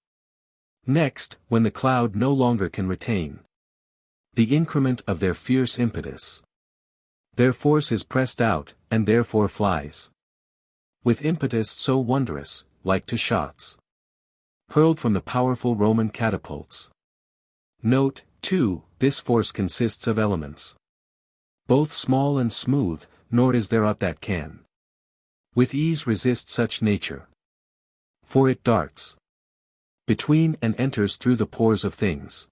Next, when the cloud no longer can retain the increment of their fierce impetus, their force is pressed out, and therefore flies with impetus so wondrous, like to shots hurled from the powerful Roman catapults. Note, too, this force consists of elements both small and smooth, nor is there aught that can with ease resist such nature. For it darts between and enters through the pores of things,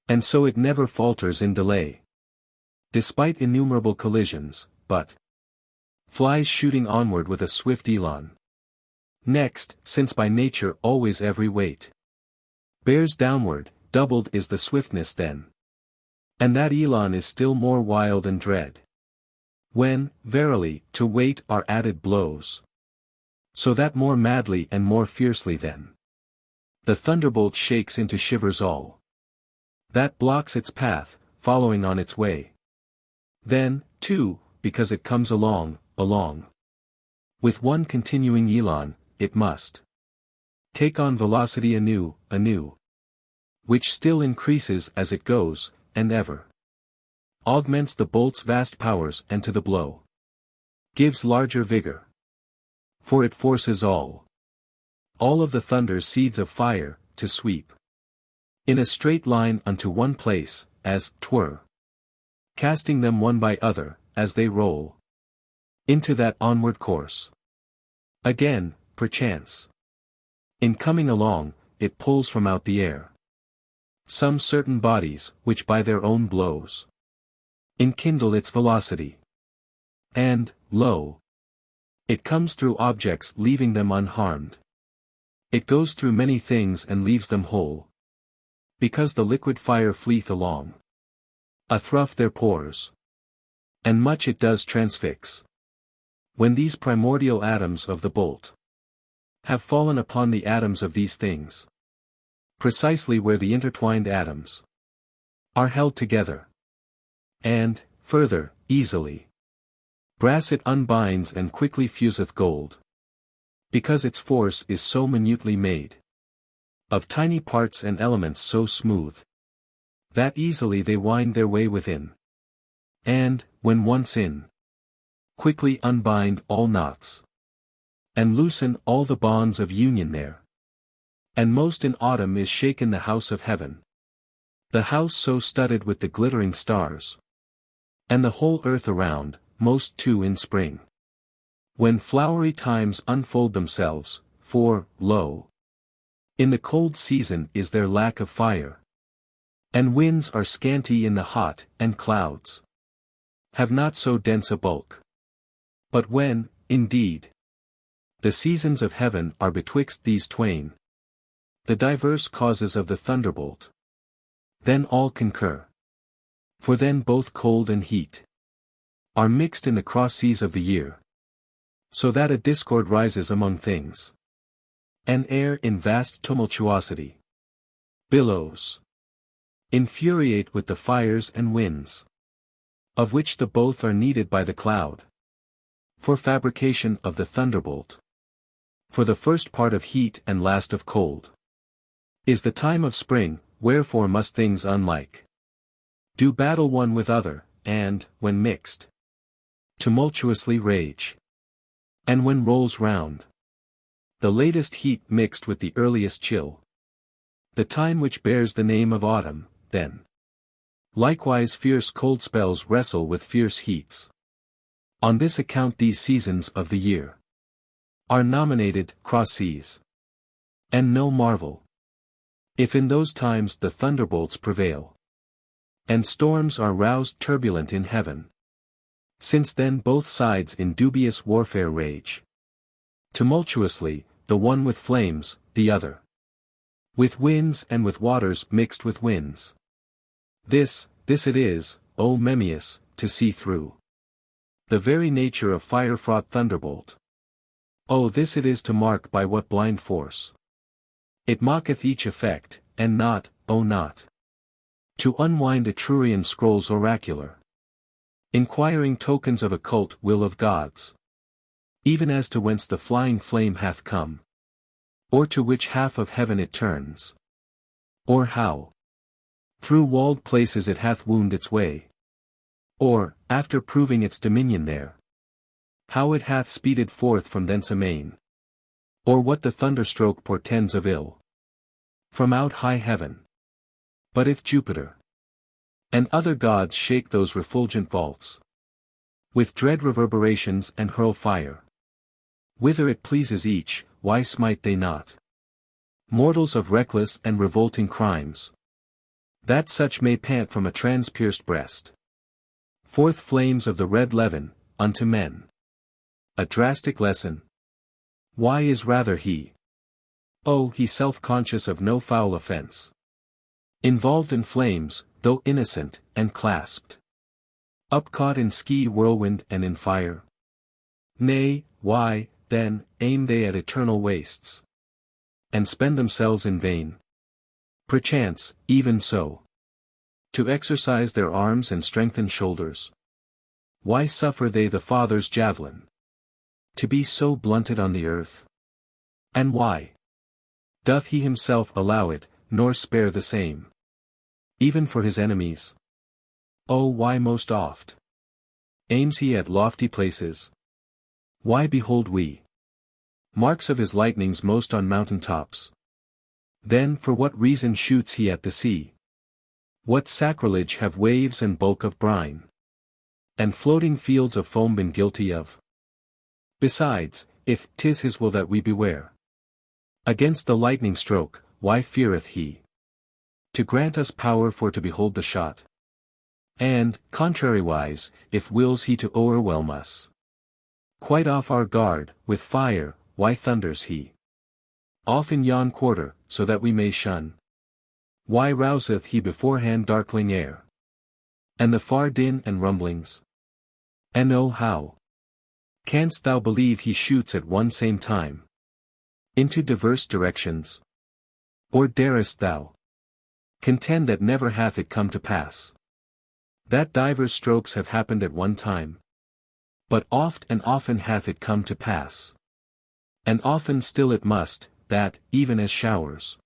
and so it never falters in delay, despite innumerable collisions, but flies shooting onward with a swift elan. Next, since by nature always every weight bears downward, doubled is the swiftness then, and that elan is still more wild and dread, when, verily, to weight are added blows, so that more madly and more fiercely then the thunderbolt shakes into shivers all that blocks its path, following on its way. Then, too, because it comes along, with one continuing elan, it must take on velocity anew, which still increases as it goes, and ever augments the bolt's vast powers and to the blow gives larger vigor. For it forces all of the thunder's seeds of fire, to sweep in a straight line unto one place, as 'twere casting them one by other, as they roll into that onward course. Again, perchance, in coming along, it pulls from out the air some certain bodies, which by their own blows enkindle its velocity. And, lo! It comes through objects leaving them unharmed. It goes through many things and leaves them whole, because the liquid fire fleeth along athrough their pores. And much it does transfix, when these primordial atoms of the bolt have fallen upon the atoms of these things, precisely where the intertwined atoms are held together. And, further, easily brass it unbinds and quickly fuseth gold, because its force is so minutely made. Of tiny parts and elements so smooth, that easily they wind their way within. And, when once in, quickly unbind all knots, and loosen all the bonds of union there. And most in autumn is shaken the house of heaven, the house so studded with the glittering stars, and the whole earth around, most too in spring, when flowery times unfold themselves, for, lo, in the cold season is there lack of fire, and winds are scanty in the hot, and clouds have not so dense a bulk. But when, indeed, the seasons of heaven are betwixt these twain, the diverse causes of the thunderbolt, then all concur. For then both cold and heat are mixed in the cross seas of the year, so that a discord rises among things, and air in vast tumultuosity billows, infuriate with the fires and winds, of which the both are needed by the cloud, for fabrication of the thunderbolt. For the first part of heat and last of cold is the time of spring, wherefore must things unlike do battle one with other, and, when mixed, tumultuously rage. And when rolls round the latest heat mixed with the earliest chill, the time which bears the name of autumn, then likewise fierce cold spells wrestle with fierce heats. On this account these seasons of the year are nominated cross seas. And no marvel if in those times the thunderbolts prevail, and storms are roused turbulent in heaven, since then both sides in dubious warfare rage tumultuously, the one with flames, the other with winds and with waters mixed with winds. This it is, O Memmius, to see through the very nature of fire-fraught thunderbolt. Oh, this it is to mark by what blind force it mocketh each effect, and not, oh not, to unwind Etrurian scrolls oracular, inquiring tokens of occult will of gods, even as to whence the flying flame hath come, or to which half of heaven it turns, or how through walled places it hath wound its way, or, after proving its dominion there, how it hath speeded forth from thence amain, or what the thunderstroke portends of ill from out high heaven. But if Jupiter and other gods shake those refulgent vaults with dread reverberations and hurl fire whither it pleases each, why smite they not mortals of reckless and revolting crimes, that such may pant from a transpierced breast forth flames of the red levin, unto men a drastic lesson? Why is rather he, oh, he self-conscious of no foul offense, involved in flames, though innocent, and clasped up caught in ski whirlwind and in fire? Nay, why, then, aim they at eternal wastes, and spend themselves in vain? Perchance, even so, to exercise their arms and strengthen shoulders. Why suffer they the Father's javelin to be so blunted on the earth? And why doth he himself allow it, nor spare the same even for his enemies? Oh, why most oft aims he at lofty places? Why behold we marks of his lightnings most on mountain tops? Then for what reason shoots he at the sea? What sacrilege have waves and bulk of brine and floating fields of foam been guilty of? Besides, if 'tis his will that we beware against the lightning stroke, why feareth he to grant us power for to behold the shot? And, contrariwise, if wills he to o'erwhelm us quite off our guard with fire, why thunders he off in yon quarter, so that we may shun? Why rouseth he beforehand darkling air and the far din and rumblings? And oh, how canst thou believe he shoots at one same time into diverse directions? Or darest thou contend that never hath it come to pass that divers strokes have happened at one time? But oft and often hath it come to pass, and often still it must, that, even as showers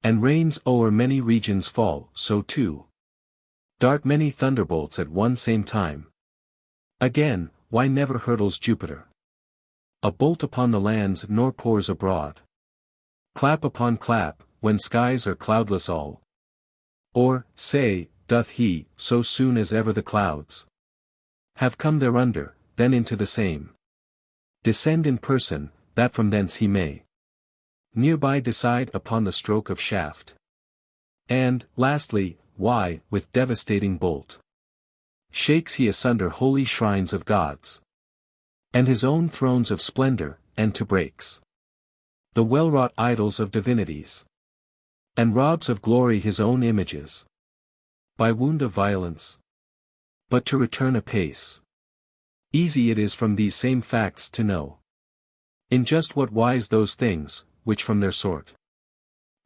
And rains o'er many regions fall, so too dart many thunderbolts at one same time. Again, why never hurtles Jupiter a bolt upon the lands nor pours abroad clap upon clap, when skies are cloudless all? Or, say, doth he, so soon as ever the clouds have come thereunder, then into the same descend in person, that from thence he may nearby decide upon the stroke of shaft? And, lastly, why, with devastating bolt, shakes he asunder holy shrines of gods, and his own thrones of splendor, and to breaks the well-wrought idols of divinities, and robs of glory his own images, by wound of violence? But to return apace. Easy it is from these same facts to know in just what wise those things, which from their sort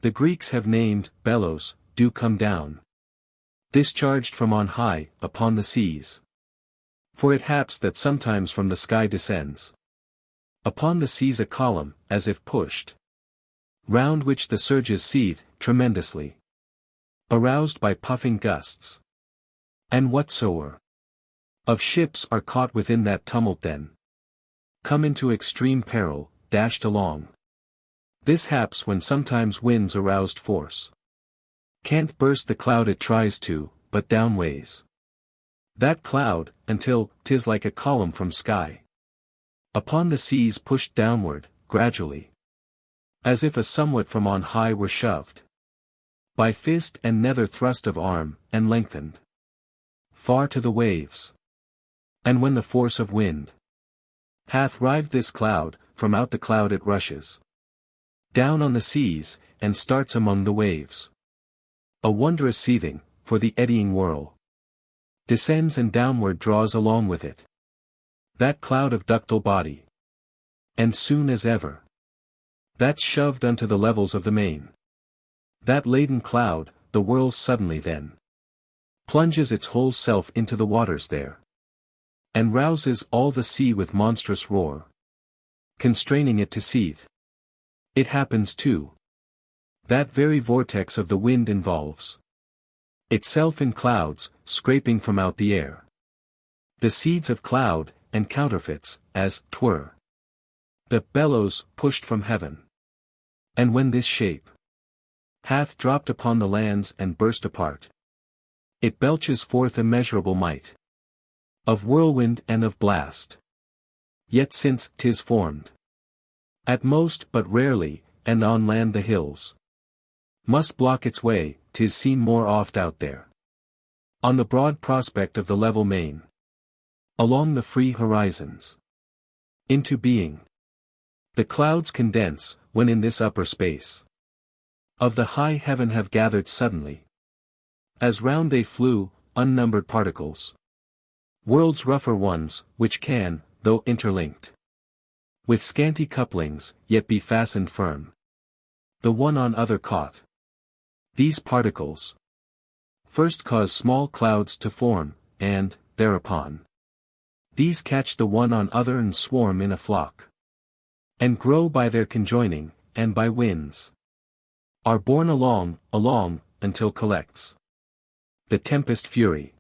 the Greeks have named bellows, do come down, discharged from on high, upon the seas. For it haps that sometimes from the sky descends upon the seas a column, as if pushed, round which the surges seethe, tremendously aroused by puffing gusts. And whatsoever of ships are caught within that tumult then come into extreme peril, dashed along. This haps when sometimes winds aroused force can't burst the cloud it tries to, but downways that cloud, until 'tis like a column from sky upon the seas pushed downward, gradually, as if a somewhat from on high were shoved by fist and nether thrust of arm, and lengthened far to the waves. And when the force of wind hath rived this cloud, from out the cloud it rushes down on the seas, and starts among the waves a wondrous seething, for the eddying whirl descends and downward draws along with it that cloud of ductile body. And soon as ever that's shoved unto the levels of the main, that laden cloud, the whirl suddenly then plunges its whole self into the waters there, and rouses all the sea with monstrous roar, constraining it to seethe. It happens too that very vortex of the wind involves itself in clouds, scraping from out the air the seeds of cloud, and counterfeits, as 'twere the bellows pushed from heaven. And when this shape hath dropped upon the lands and burst apart, it belches forth immeasurable might of whirlwind and of blast. Yet since 'tis formed at most but rarely, and on land the hills must block its way, 'tis seen more oft out there on the broad prospect of the level main, along the free horizons, into being the clouds condense, when in this upper space of the high heaven have gathered suddenly, as round they flew, unnumbered particles, worlds rougher ones, which can, though interlinked with scanty couplings, yet be fastened firm, the one on other caught. These particles first cause small clouds to form, and, thereupon, these catch the one on other and swarm in a flock, and grow by their conjoining, and by winds are borne along, until collects the tempest fury.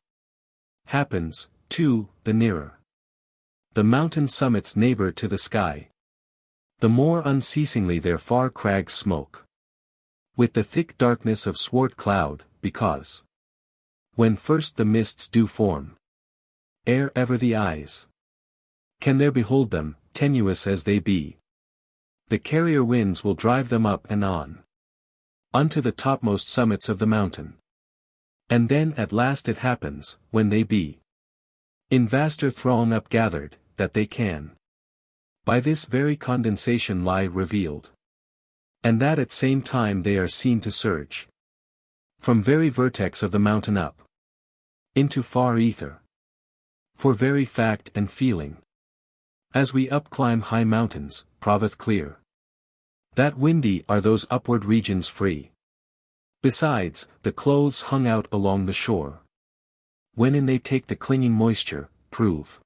Happens, too, the nearer the mountain summits neighbor to the sky, the more unceasingly their far crags smoke with the thick darkness of swart cloud, because when first the mists do form, ere ever the eyes can there behold them, tenuous as they be, the carrier winds will drive them up and on unto the topmost summits of the mountain. And then at last it happens, when they be in vaster throng upgathered, that they can by this very condensation lie revealed, and that at same time they are seen to surge from very vertex of the mountain up into far ether. For very fact and feeling, as we upclimb high mountains, proveth clear that windy are those upward regions free. Besides, the clothes hung out along the shore, wherein they take the clinging moisture, prove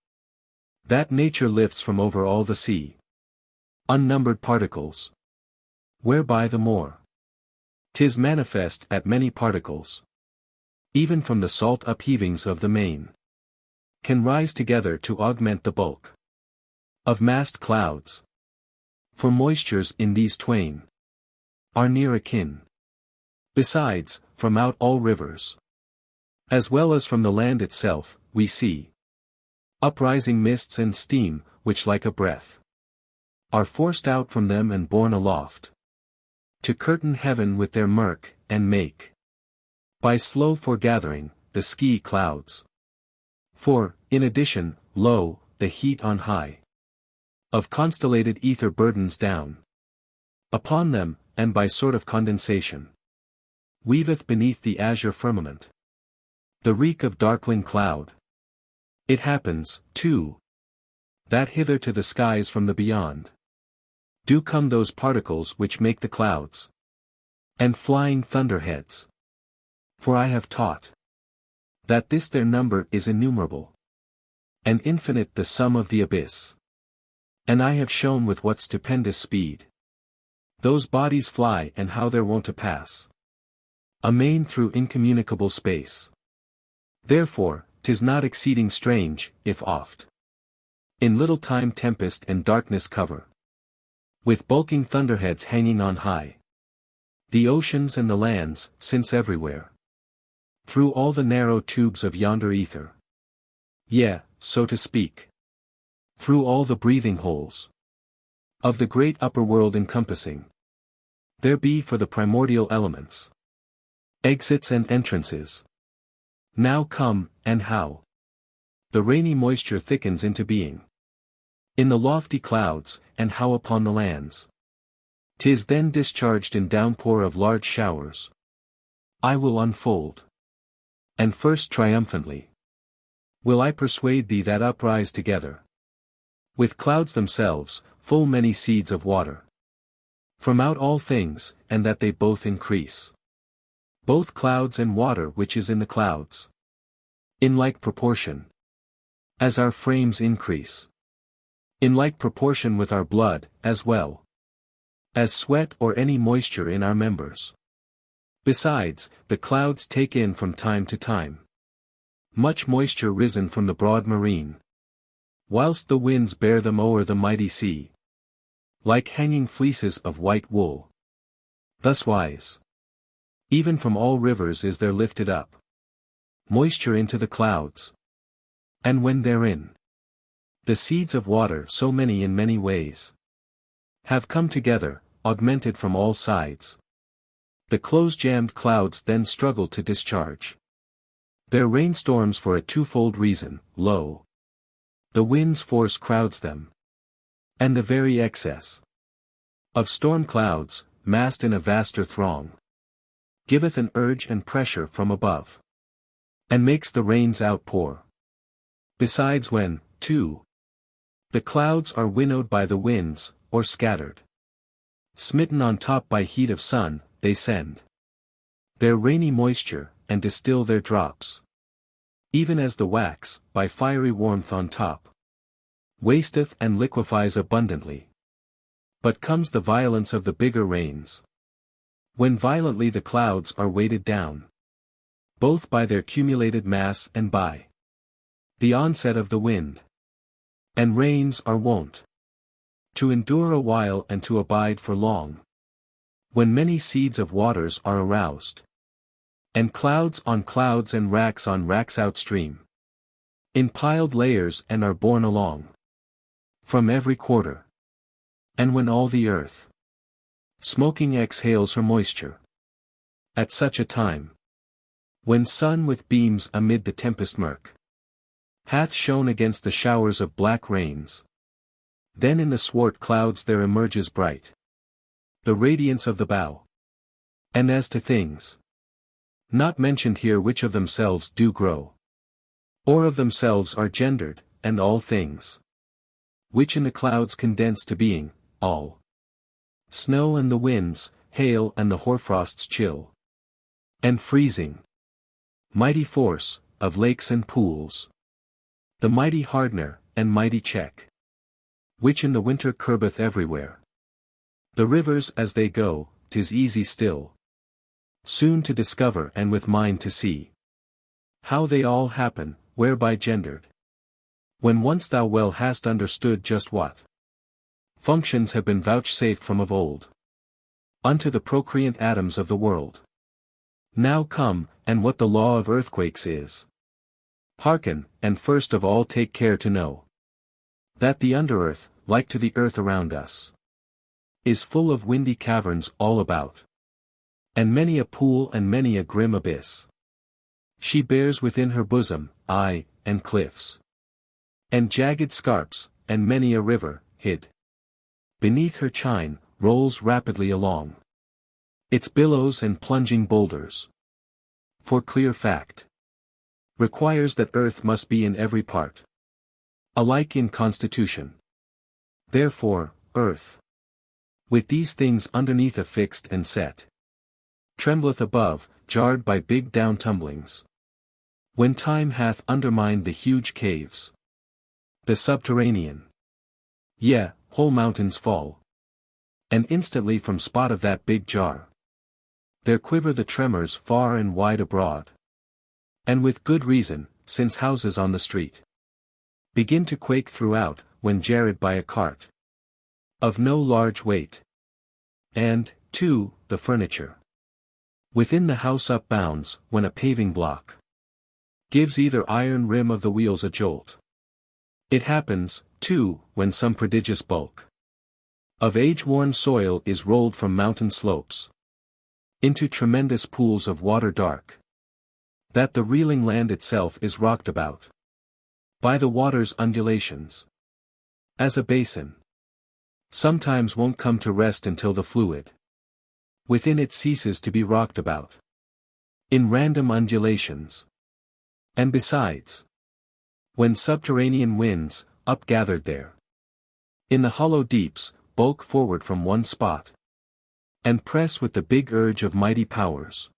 that nature lifts from over all the sea unnumbered particles, whereby the more 'Tis manifest at many particles, even from the salt upheavings of the main, can rise together to augment the bulk of massed clouds. For moistures in these twain are near akin. Besides, from out all rivers, as well as from the land itself, we see uprising mists and steam, which like a breath are forced out from them and borne aloft to curtain heaven with their murk, and make, by slow foregathering, the ski clouds. For, in addition, lo, the heat on high of constellated ether burdens down upon them, and by sort of condensation weaveth beneath the azure firmament the reek of darkling cloud. It happens, too, that hither to the skies from the beyond do come those particles which make the clouds and flying thunderheads. For I have taught that this their number is innumerable, and infinite the sum of the abyss. And I have shown with what stupendous speed those bodies fly, and how they're wont to pass amain through incommunicable space. Therefore, 'tis not exceeding strange, if oft in little time tempest and darkness cover with bulking thunderheads hanging on high the oceans and the lands, since everywhere through all the narrow tubes of yonder ether, yea, so to speak, through all the breathing holes of the great upper world encompassing, there be for the primordial elements exits and entrances. Now come, and how the rainy moisture thickens into being in the lofty clouds, and how upon the lands 'tis then discharged in downpour of large showers. I will unfold, and first triumphantly will I persuade thee that uprise together with clouds themselves, full many seeds of water from out all things, and that they both increase, both clouds and water which is in the clouds, in like proportion as our frames increase, in like proportion with our blood, as well as sweat or any moisture in our members. Besides, the clouds take in from time to time much moisture risen from the broad marine, whilst the winds bear them o'er the mighty sea, like hanging fleeces of white wool. Thuswise, even from all rivers is there lifted up moisture into the clouds, and when therein the seeds of water, so many in many ways, have come together, augmented from all sides, the close-jammed clouds then struggle to discharge their rainstorms for a twofold reason. Lo, the wind's force crowds them, and the very excess of storm clouds, massed in a vaster throng, giveth an urge and pressure from above, and makes the rains outpour. Besides, when, too, the clouds are winnowed by the winds, or scattered, smitten on top by heat of sun, they send their rainy moisture, and distill their drops, even as the wax, by fiery warmth on top, wasteth and liquefies abundantly. But comes the violence of the bigger rains, when violently the clouds are weighted down, both by their cumulated mass and by the onset of the wind. And rains are wont to endure a while and to abide for long, when many seeds of waters are aroused, and clouds on clouds and racks on racks outstream in piled layers, and are borne along from every quarter. And when all the earth smoking exhales her moisture, at such a time, when sun with beams amid the tempest murk hath shone against the showers of black rains, then in the swart clouds there emerges bright the radiance of the bow. And as to things not mentioned here which of themselves do grow, or of themselves are gendered, and all things which in the clouds condense to being, all snow and the winds, hail and the hoarfrost's chill, and freezing mighty force of lakes and pools, the mighty hardener and mighty check, which in the winter curbeth everywhere the rivers as they go, 'tis easy still soon to discover and with mind to see how they all happen, whereby gendered. When once thou well hast understood just what functions have been vouchsafed from of old unto the procreant atoms of the world. Now come, and what the law of earthquakes is. Hearken, and first of all take care to know that the under-earth, like to the earth around us, is full of windy caverns all about, and many a pool and many a grim abyss. She bears within her bosom, aye, and cliffs, and jagged scarps, and many a river, hid beneath her chine, rolls rapidly along its billows and plunging boulders. For clear fact requires that earth must be in every part alike in constitution. Therefore, earth, with these things underneath affixed and set, trembleth above, jarred by big down-tumblings. When time hath undermined the huge caves, the subterranean, yea, whole mountains fall, and instantly from spot of that big jar, there quiver the tremors far and wide abroad. And with good reason, since houses on the street begin to quake throughout, when jarred by a cart of no large weight. And, too, the furniture within the house upbounds, when a paving block gives either iron rim of the wheels a jolt. It happens, too, when some prodigious bulk of age-worn soil is rolled from mountain slopes into tremendous pools of water dark, that the reeling land itself is rocked about by the water's undulations, as a basin sometimes won't come to rest until the fluid within it ceases to be rocked about in random undulations. And besides, when subterranean winds, upgathered there in the hollow deeps, bulk forward from one spot, and press with the big urge of mighty powers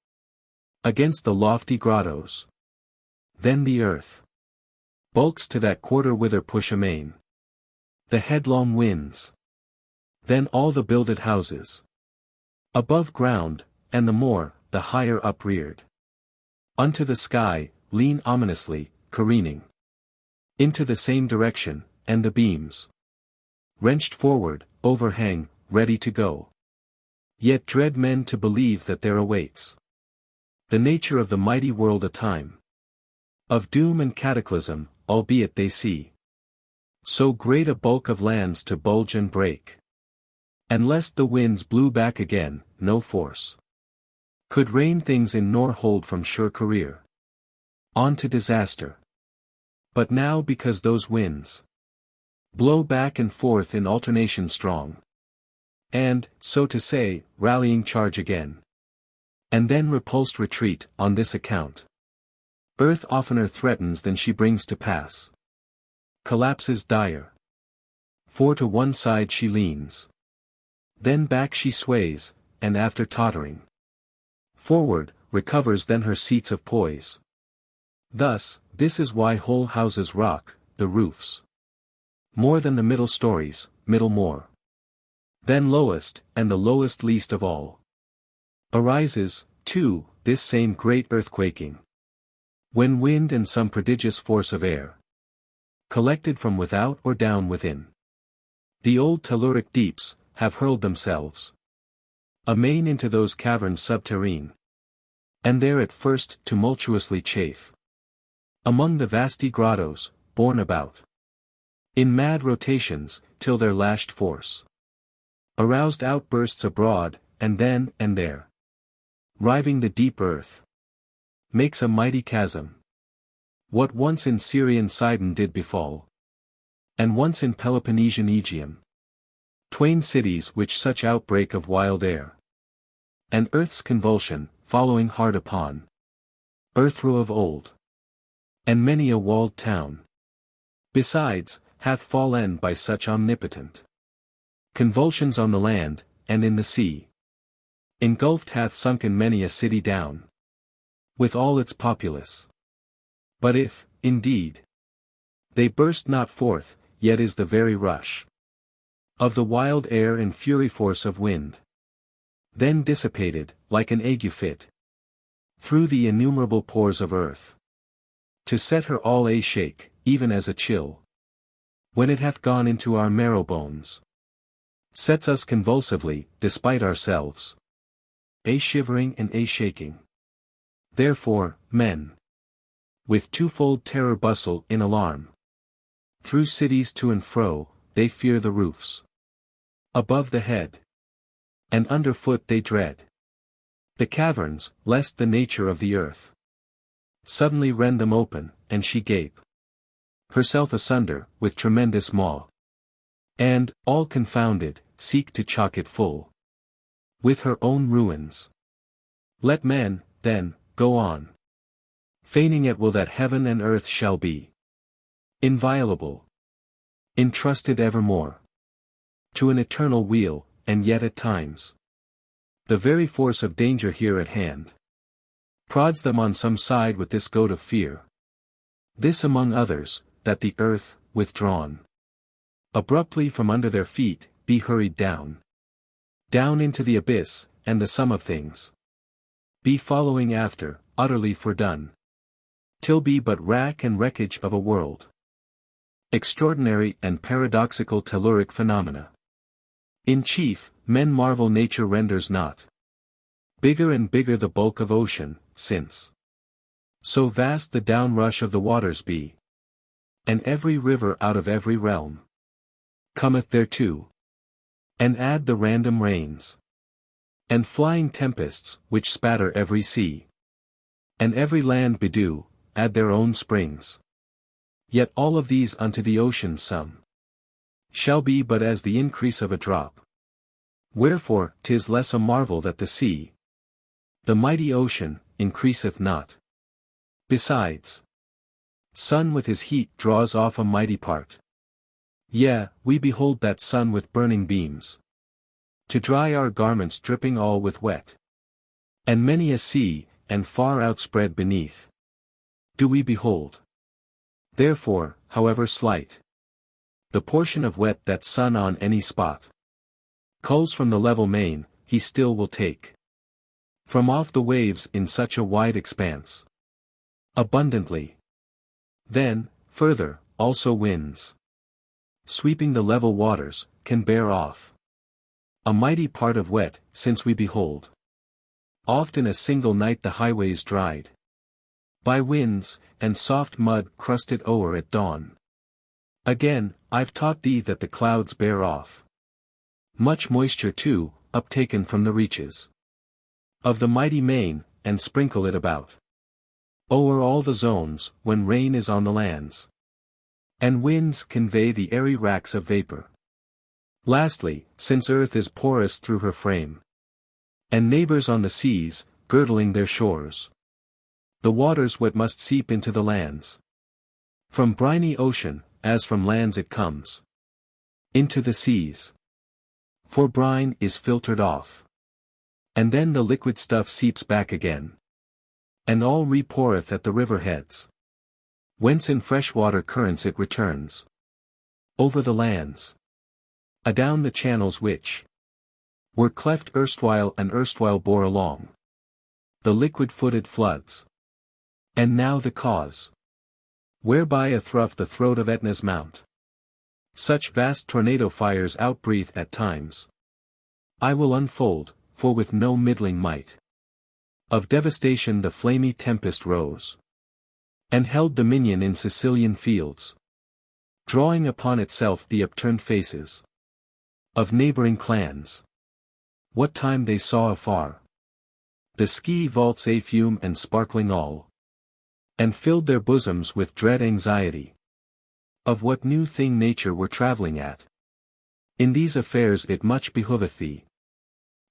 against the lofty grottos, then the earth bulks to that quarter whither push amain the headlong winds. Then all the builded houses above ground, and the more, the higher upreared unto the sky, lean ominously, careening into the same direction, and the beams wrenched forward, overhang, ready to go. Yet dread men to believe that there awaits the nature of the mighty world a time of doom and cataclysm, albeit they see so great a bulk of lands to bulge and break. And lest the winds blew back again, no force could rein things in nor hold from sure career on to disaster. But now because those winds blow back and forth in alternation strong, and, so to say, rallying charge again, and then repulsed retreat, on this account earth oftener threatens than she brings to pass collapses dire. For to one side she leans, then back she sways, and after tottering forward, recovers then her seats of poise. Thus, this is why whole houses rock, the roofs more than the middle stories, middle more than lowest, and the lowest least of all. Arises, too, this same great earthquaking, when wind and some prodigious force of air, collected from without or down within the old Telluric deeps, have hurled themselves amain into those caverns subterrene, and there at first tumultuously chafe among the vasty grottos, borne about in mad rotations, till their lashed force aroused outbursts abroad, and then, and there, riving the deep earth, makes a mighty chasm. What once in Syrian Sidon did befall, and once in Peloponnesian Aegeum, twain cities which such outbreak of wild air, and earth's convulsion, following hard upon earth-row of old, and many a walled town, besides, hath fallen by such omnipotent convulsions on the land, and in the sea. Engulfed hath sunken many a city down, with all its populace. But if, indeed, they burst not forth, yet is the very rush of the wild air and fury force of wind then dissipated, like an ague fit, through the innumerable pores of earth. To set her all a shake, even as a chill, when it hath gone into our marrow bones, sets us convulsively, despite ourselves, a shivering and a shaking. Therefore, men, with twofold terror bustle in alarm, through cities to and fro, they fear the roofs above the head, and under foot they dread the caverns, lest the nature of the earth suddenly rend them open, and she gape herself asunder, with tremendous maw, and, all confounded, seek to chock it full with her own ruins. Let men, then, go on, feigning at will that heaven and earth shall be inviolable, entrusted evermore to an eternal wheel, and yet at times the very force of danger here at hand prods them on some side with this goad of fear. This among others, that the earth, withdrawn abruptly from under their feet, be hurried down into the abyss, and the sum of things be following after, utterly fordone, till be but wrack and wreckage of a world. Extraordinary and paradoxical telluric phenomena. In chief, men marvel nature renders not bigger and bigger the bulk of ocean, since so vast the downrush of the waters be, and every river out of every realm cometh thereto, and add the random rains and flying tempests, which spatter every sea, and every land bedew, add their own springs. Yet all of these unto the ocean's sum shall be but as the increase of a drop. Wherefore, 'tis less a marvel that the sea, the mighty ocean, increaseth not. Besides, sun with his heat draws off a mighty part. Yea, we behold that sun with burning beams to dry our garments dripping all with wet. And many a sea, and far outspread beneath, do we behold. Therefore, however slight the portion of wet that sun on any spot culls from the level main, he still will take from off the waves in such a wide expanse abundantly. Then, further, also winds, sweeping the level waters, can bear off a mighty part of wet, since we behold oft in a single night the highways dried by winds, and soft mud crusted o'er at dawn. Again, I've taught thee that the clouds bear off much moisture too, uptaken from the reaches of the mighty main, and sprinkle it about o'er all the zones, when rain is on the lands, and winds convey the airy racks of vapor. Lastly, since earth is porous through her frame, and neighbors on the seas, girdling their shores, the waters wet must seep into the lands. From briny ocean, as from lands it comes into the seas. For brine is filtered off, and then the liquid stuff seeps back again, and all re-poureth at the river heads, whence in freshwater currents it returns over the lands, adown the channels which were cleft erstwhile and erstwhile bore along the liquid-footed floods. And now the cause whereby athrough the throat of Etna's mount such vast tornado fires outbreathe at times, I will unfold, for with no middling might of devastation the flamy tempest rose, and held dominion in Sicilian fields, drawing upon itself the upturned faces of neighboring clans. What time they saw afar the ski vaults affume and sparkling all, and filled their bosoms with dread anxiety of what new thing nature were travelling at. In these affairs it much behoveth thee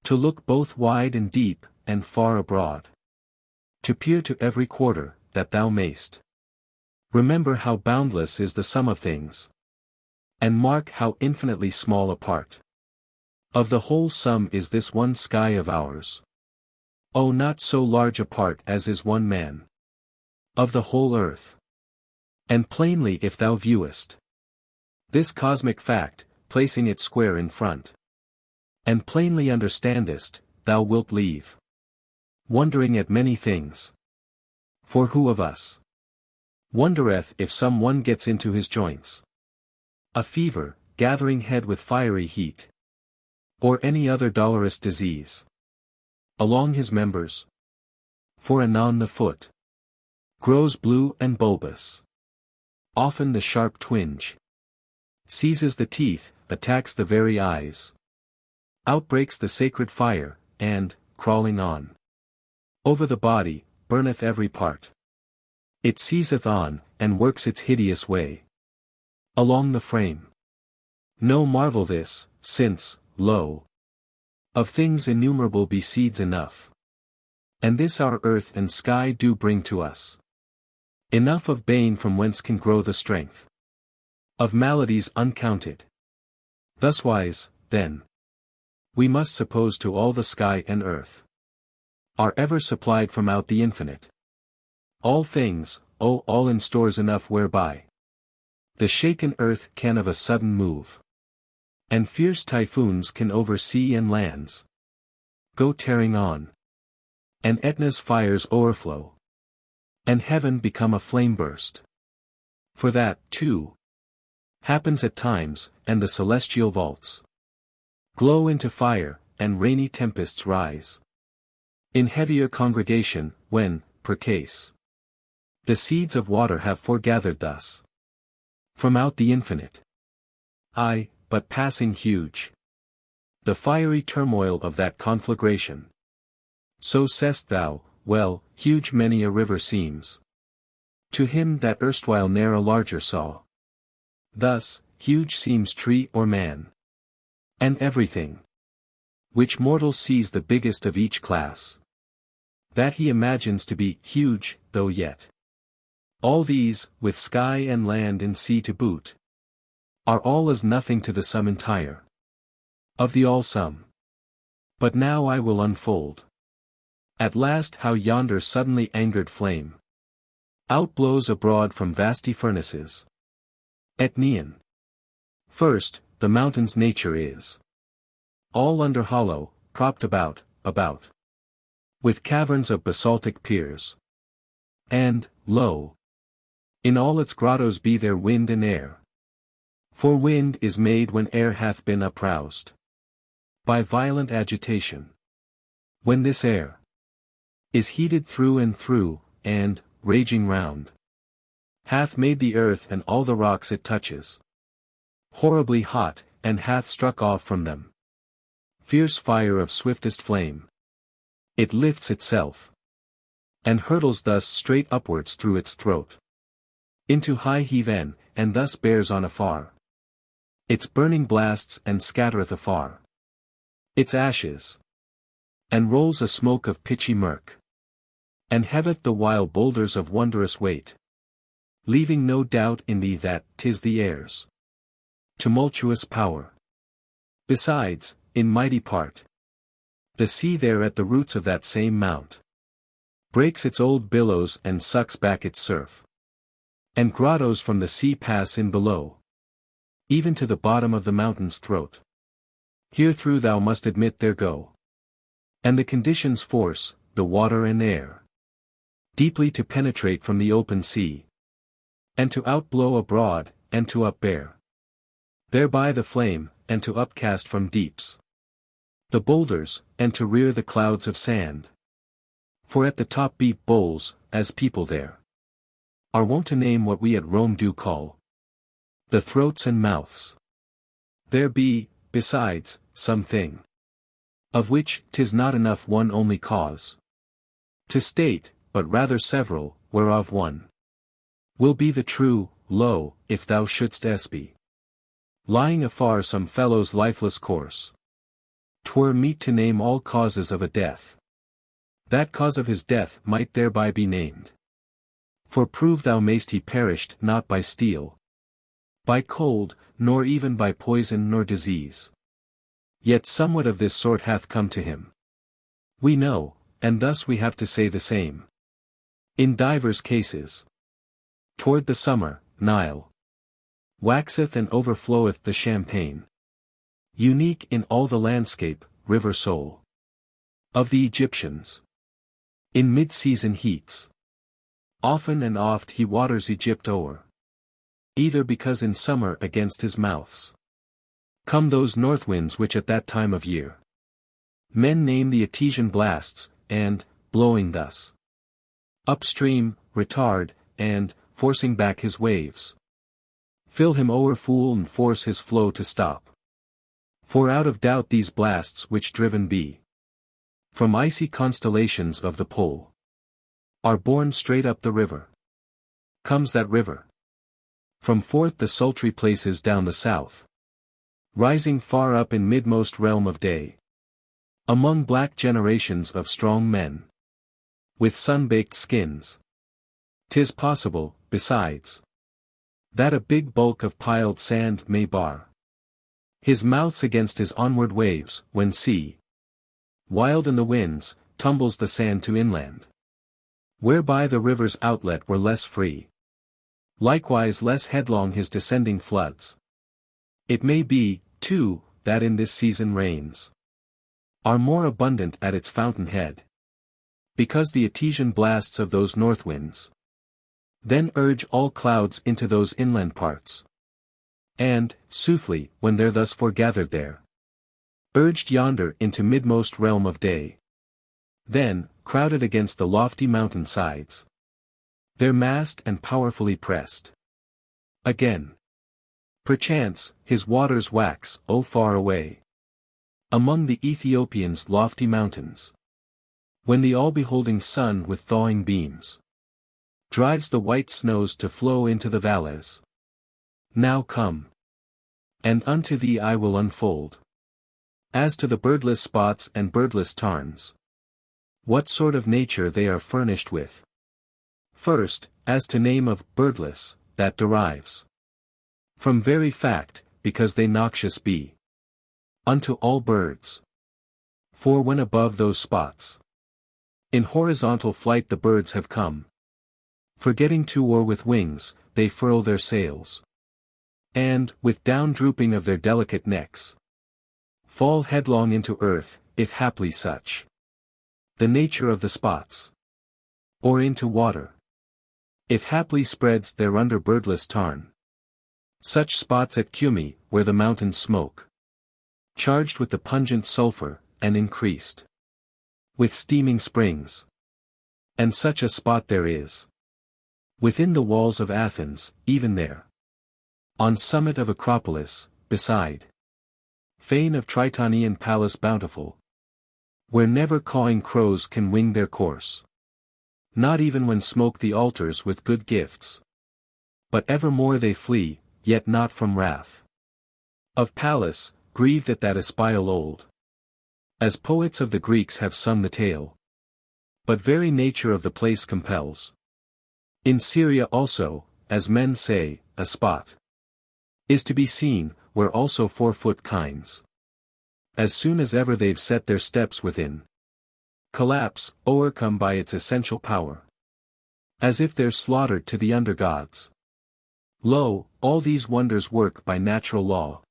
to look both wide and deep, and far abroad, to peer to every quarter, that thou mayst remember how boundless is the sum of things, and mark how infinitely small a part of the whole sum is this one sky of ours. Oh, not so large a part as is one man of the whole earth. And plainly if thou viewest this cosmic fact, placing it square in front, and plainly understandest, thou wilt leave wondering at many things. For who of us wondereth if some one gets into his joints a fever, gathering head with fiery heat, or any other dolorous disease along his members? For anon the foot grows blue and bulbous. Often the sharp twinge seizes the teeth, attacks the very eyes. Outbreaks the sacred fire, and, crawling on over the body, burneth every part. It seizeth on, and works its hideous way along the frame. No marvel this, since, lo, of things innumerable be seeds enough. And this our earth and sky do bring to us. Enough of bane from whence can grow the strength of maladies uncounted. Thuswise, then, we must suppose to all the sky and earth are ever supplied from out the infinite. All things, all in stores enough whereby the shaken earth can of a sudden move, and fierce typhoons can over sea and lands go tearing on, and Etna's fires o'erflow, and heaven become a flame burst. For that, too, happens at times, and the celestial vaults glow into fire, and rainy tempests rise in heavier congregation, when, per case, the seeds of water have foregathered thus from out the infinite. Aye, but passing huge the fiery turmoil of that conflagration. So say'st thou, well, huge many a river seems to him that erstwhile ne'er a larger saw. Thus, huge seems tree or man, and everything which mortal sees the biggest of each class, that he imagines to be huge, though yet all these, with sky and land and sea to boot, are all as nothing to the sum entire of the all-sum. But now I will unfold at last how yonder suddenly angered flame outblows abroad from vasty furnaces. Etnian. First, the mountain's nature is all under hollow, propped about, with caverns of basaltic piers. And, lo, in all its grottos be there wind and air. For wind is made when air hath been uproused by violent agitation. When this air is heated through and through, and, raging round, hath made the earth and all the rocks it touches horribly hot, and hath struck off from them fierce fire of swiftest flame. It lifts itself, and hurtles thus straight upwards through its throat into high heaven, and thus bears on afar its burning blasts, and scattereth afar its ashes, and rolls a smoke of pitchy murk, and heaveth the while boulders of wondrous weight, leaving no doubt in thee that 'tis the air's tumultuous power. Besides, in mighty part, the sea there at the roots of that same mount breaks its old billows and sucks back its surf, and grottos from the sea pass in below, even to the bottom of the mountain's throat. Here through thou must admit there go, and the conditions force, the water and air, deeply to penetrate from the open sea, and to outblow abroad, and to upbear thereby the flame, and to upcast from deeps the boulders, and to rear the clouds of sand. For at the top beat bowls, as people there are wont to name what we at Rome do call the throats and mouths. There be, besides, some thing of which 'tis not enough one only cause to state, but rather several, whereof one will be the true. Lo, if thou shouldst espy lying afar some fellow's lifeless corse, 'twere meet to name all causes of a death. That cause of his death might thereby be named. For prove thou mayst he perished not by steel, by cold, nor even by poison nor disease. Yet somewhat of this sort hath come to him, we know, and thus we have to say the same in divers cases. Toward the summer, Nile waxeth and overfloweth the champaign, unique in all the landscape, river soul of the Egyptians. In mid-season heats. Often and oft he waters Egypt o'er. Either because in summer against his mouths come those north winds which at that time of year men name the Etesian blasts, and, blowing thus upstream, retard, and, forcing back his waves, fill him o'er full and force his flow to stop. For out of doubt these blasts which driven be from icy constellations of the pole are borne straight up the river. Comes that river from forth the sultry places down the south, rising far up in midmost realm of day, among black generations of strong men with sun-baked skins. 'Tis possible, besides, that a big bulk of piled sand may bar his mouths against his onward waves, when sea, wild in the winds, tumbles the sand to inland, whereby the river's outlet were less free. Likewise less headlong his descending floods. It may be, too, that in this season rains are more abundant at its fountain head, because the Etesian blasts of those north winds then urge all clouds into those inland parts. And, soothly, when they're thus foregathered there, urged yonder into midmost realm of day, then, crowded against the lofty mountain sides, they're massed and powerfully pressed. Again, perchance, his waters wax, far away, among the Ethiopians' lofty mountains, when the all-beholding sun with thawing beams drives the white snows to flow into the valleys. Now come, and unto thee I will unfold, as to the birdless spots and birdless tarns, what sort of nature they are furnished with. First, as to name of birdless, that derives from very fact, because they noxious be unto all birds. For when above those spots in horizontal flight the birds have come, forgetting to or with wings, they furl their sails, and, with down drooping of their delicate necks, fall headlong into earth, if haply such the nature of the spots, or into water, if haply spreads thereunder birdless tarn. Such spots at Cumae, where the mountains smoke, charged with the pungent sulphur, and increased with steaming springs. And such a spot there is within the walls of Athens, even there, on summit of Acropolis, beside fane of Tritonian palace bountiful, where never cawing crows can wing their course, not even when smoke the altars with good gifts, but evermore they flee, yet not from wrath of Pallas, grieved at that espial old, as poets of the Greeks have sung the tale, but very nature of the place compels. In Syria also, as men say, a spot is to be seen, where also 4-foot kinds, as soon as ever they've set their steps within, collapse, o'ercome by its essential power, as if they're slaughtered to the under gods. Lo, all these wonders work by natural law,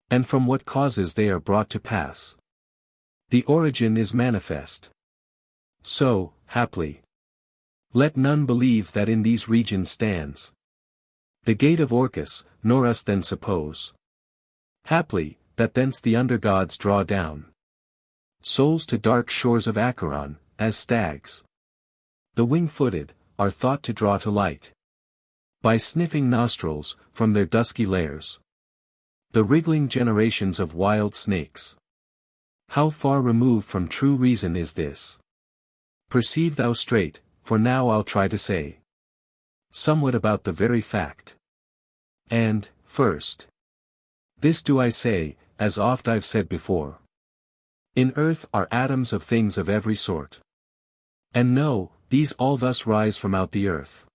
and from what causes they are brought to pass, the origin is manifest. So, haply, let none believe that in these regions stands the gate of Orcus, nor us then suppose, haply, that thence the under gods draw down souls to dark shores of Acheron, as stags, the wing-footed, are thought to draw to light, by sniffing nostrils, from their dusky lairs, the wriggling generations of wild snakes. How far removed from true reason is this? Perceive thou straight, for now I'll try to say somewhat about the very fact. And, first, this do I say, as oft I've said before. In earth are atoms of things of every sort. And know, these all thus rise from out the earth.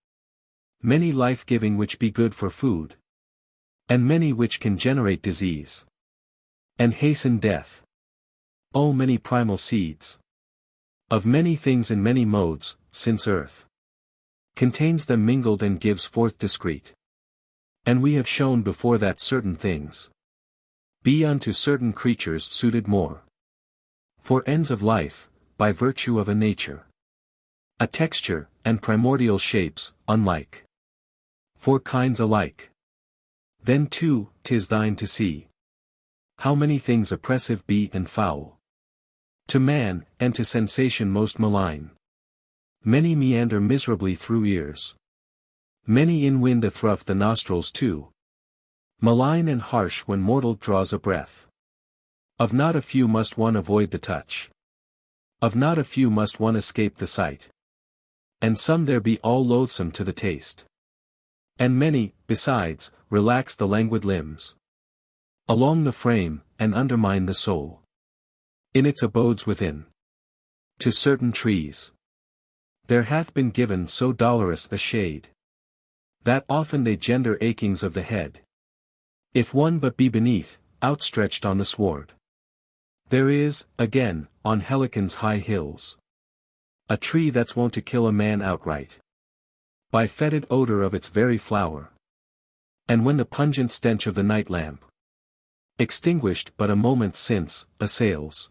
Many life-giving which be good for food, and many which can generate disease, and hasten death. O many primal seeds of many things in many modes, since earth contains them mingled and gives forth discrete. And we have shown before that certain things be unto certain creatures suited more for ends of life, by virtue of a nature A texture, and primordial shapes, unlike. Four kinds alike. Then too, 'tis thine to see how many things oppressive be and foul. To man, and to sensation most malign. Many meander miserably through ears. Many in wind athrough the nostrils too. Malign and harsh when mortal draws a breath. Of not a few must one avoid the touch. Of not a few must one escape the sight. And some there be all loathsome to the taste. And many, besides, relax the languid limbs along the frame, and undermine the soul in its abodes within. To certain trees there hath been given so dolorous a shade, that often they gender achings of the head. If one but be beneath, outstretched on the sward. There is, again, on Helicon's high hills, a tree that's wont to kill a man outright, by fetid odor of its very flower. And when the pungent stench of the night lamp, extinguished but a moment since, assails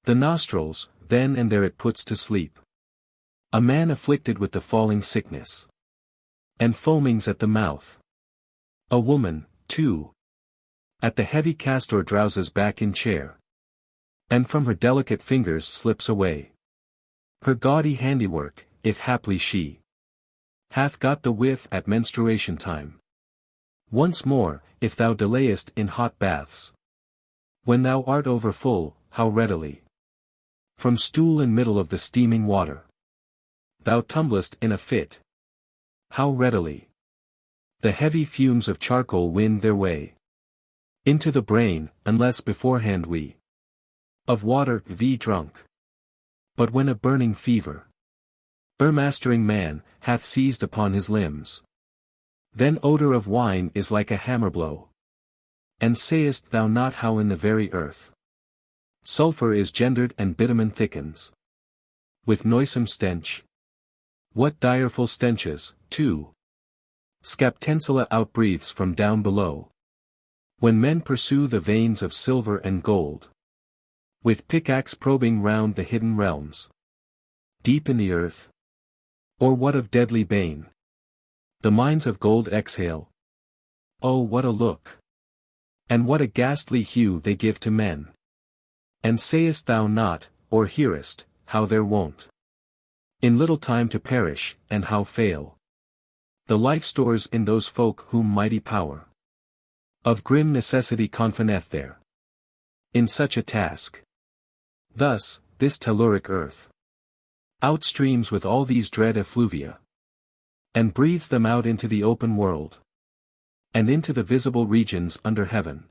the nostrils, then and there it puts to sleep a man afflicted with the falling sickness, and foamings at the mouth. A woman, too, at the heavy castor drowses back in chair, and from her delicate fingers slips away her gaudy handiwork, if haply she hath got the whiff at menstruation time. Once more, if thou delayest in hot baths, when thou art over full, how readily from stool in middle of the steaming water thou tumblest in a fit. How readily the heavy fumes of charcoal win their way into the brain, unless beforehand we of water be drunk. But when a burning fever, o'ermastering man, hath seized upon his limbs, then odor of wine is like a hammer blow. And sayest thou not how in the very earth sulphur is gendered and bitumen thickens with noisome stench? What direful stenches, too, Scaptensula outbreathes from down below, when men pursue the veins of silver and gold, with pickaxe probing round the hidden realms, deep in the earth? Or what of deadly bane the mines of gold exhale? Oh, what a look, and what a ghastly hue they give to men! And sayest thou not, or hearest, how they're wont in little time to perish, and how fail the life stores in those folk whom mighty power of grim necessity confineth there in such a task? Thus, this Telluric earth outstreams with all these dread effluvia, and breathes them out into the open world, and into the visible regions under heaven.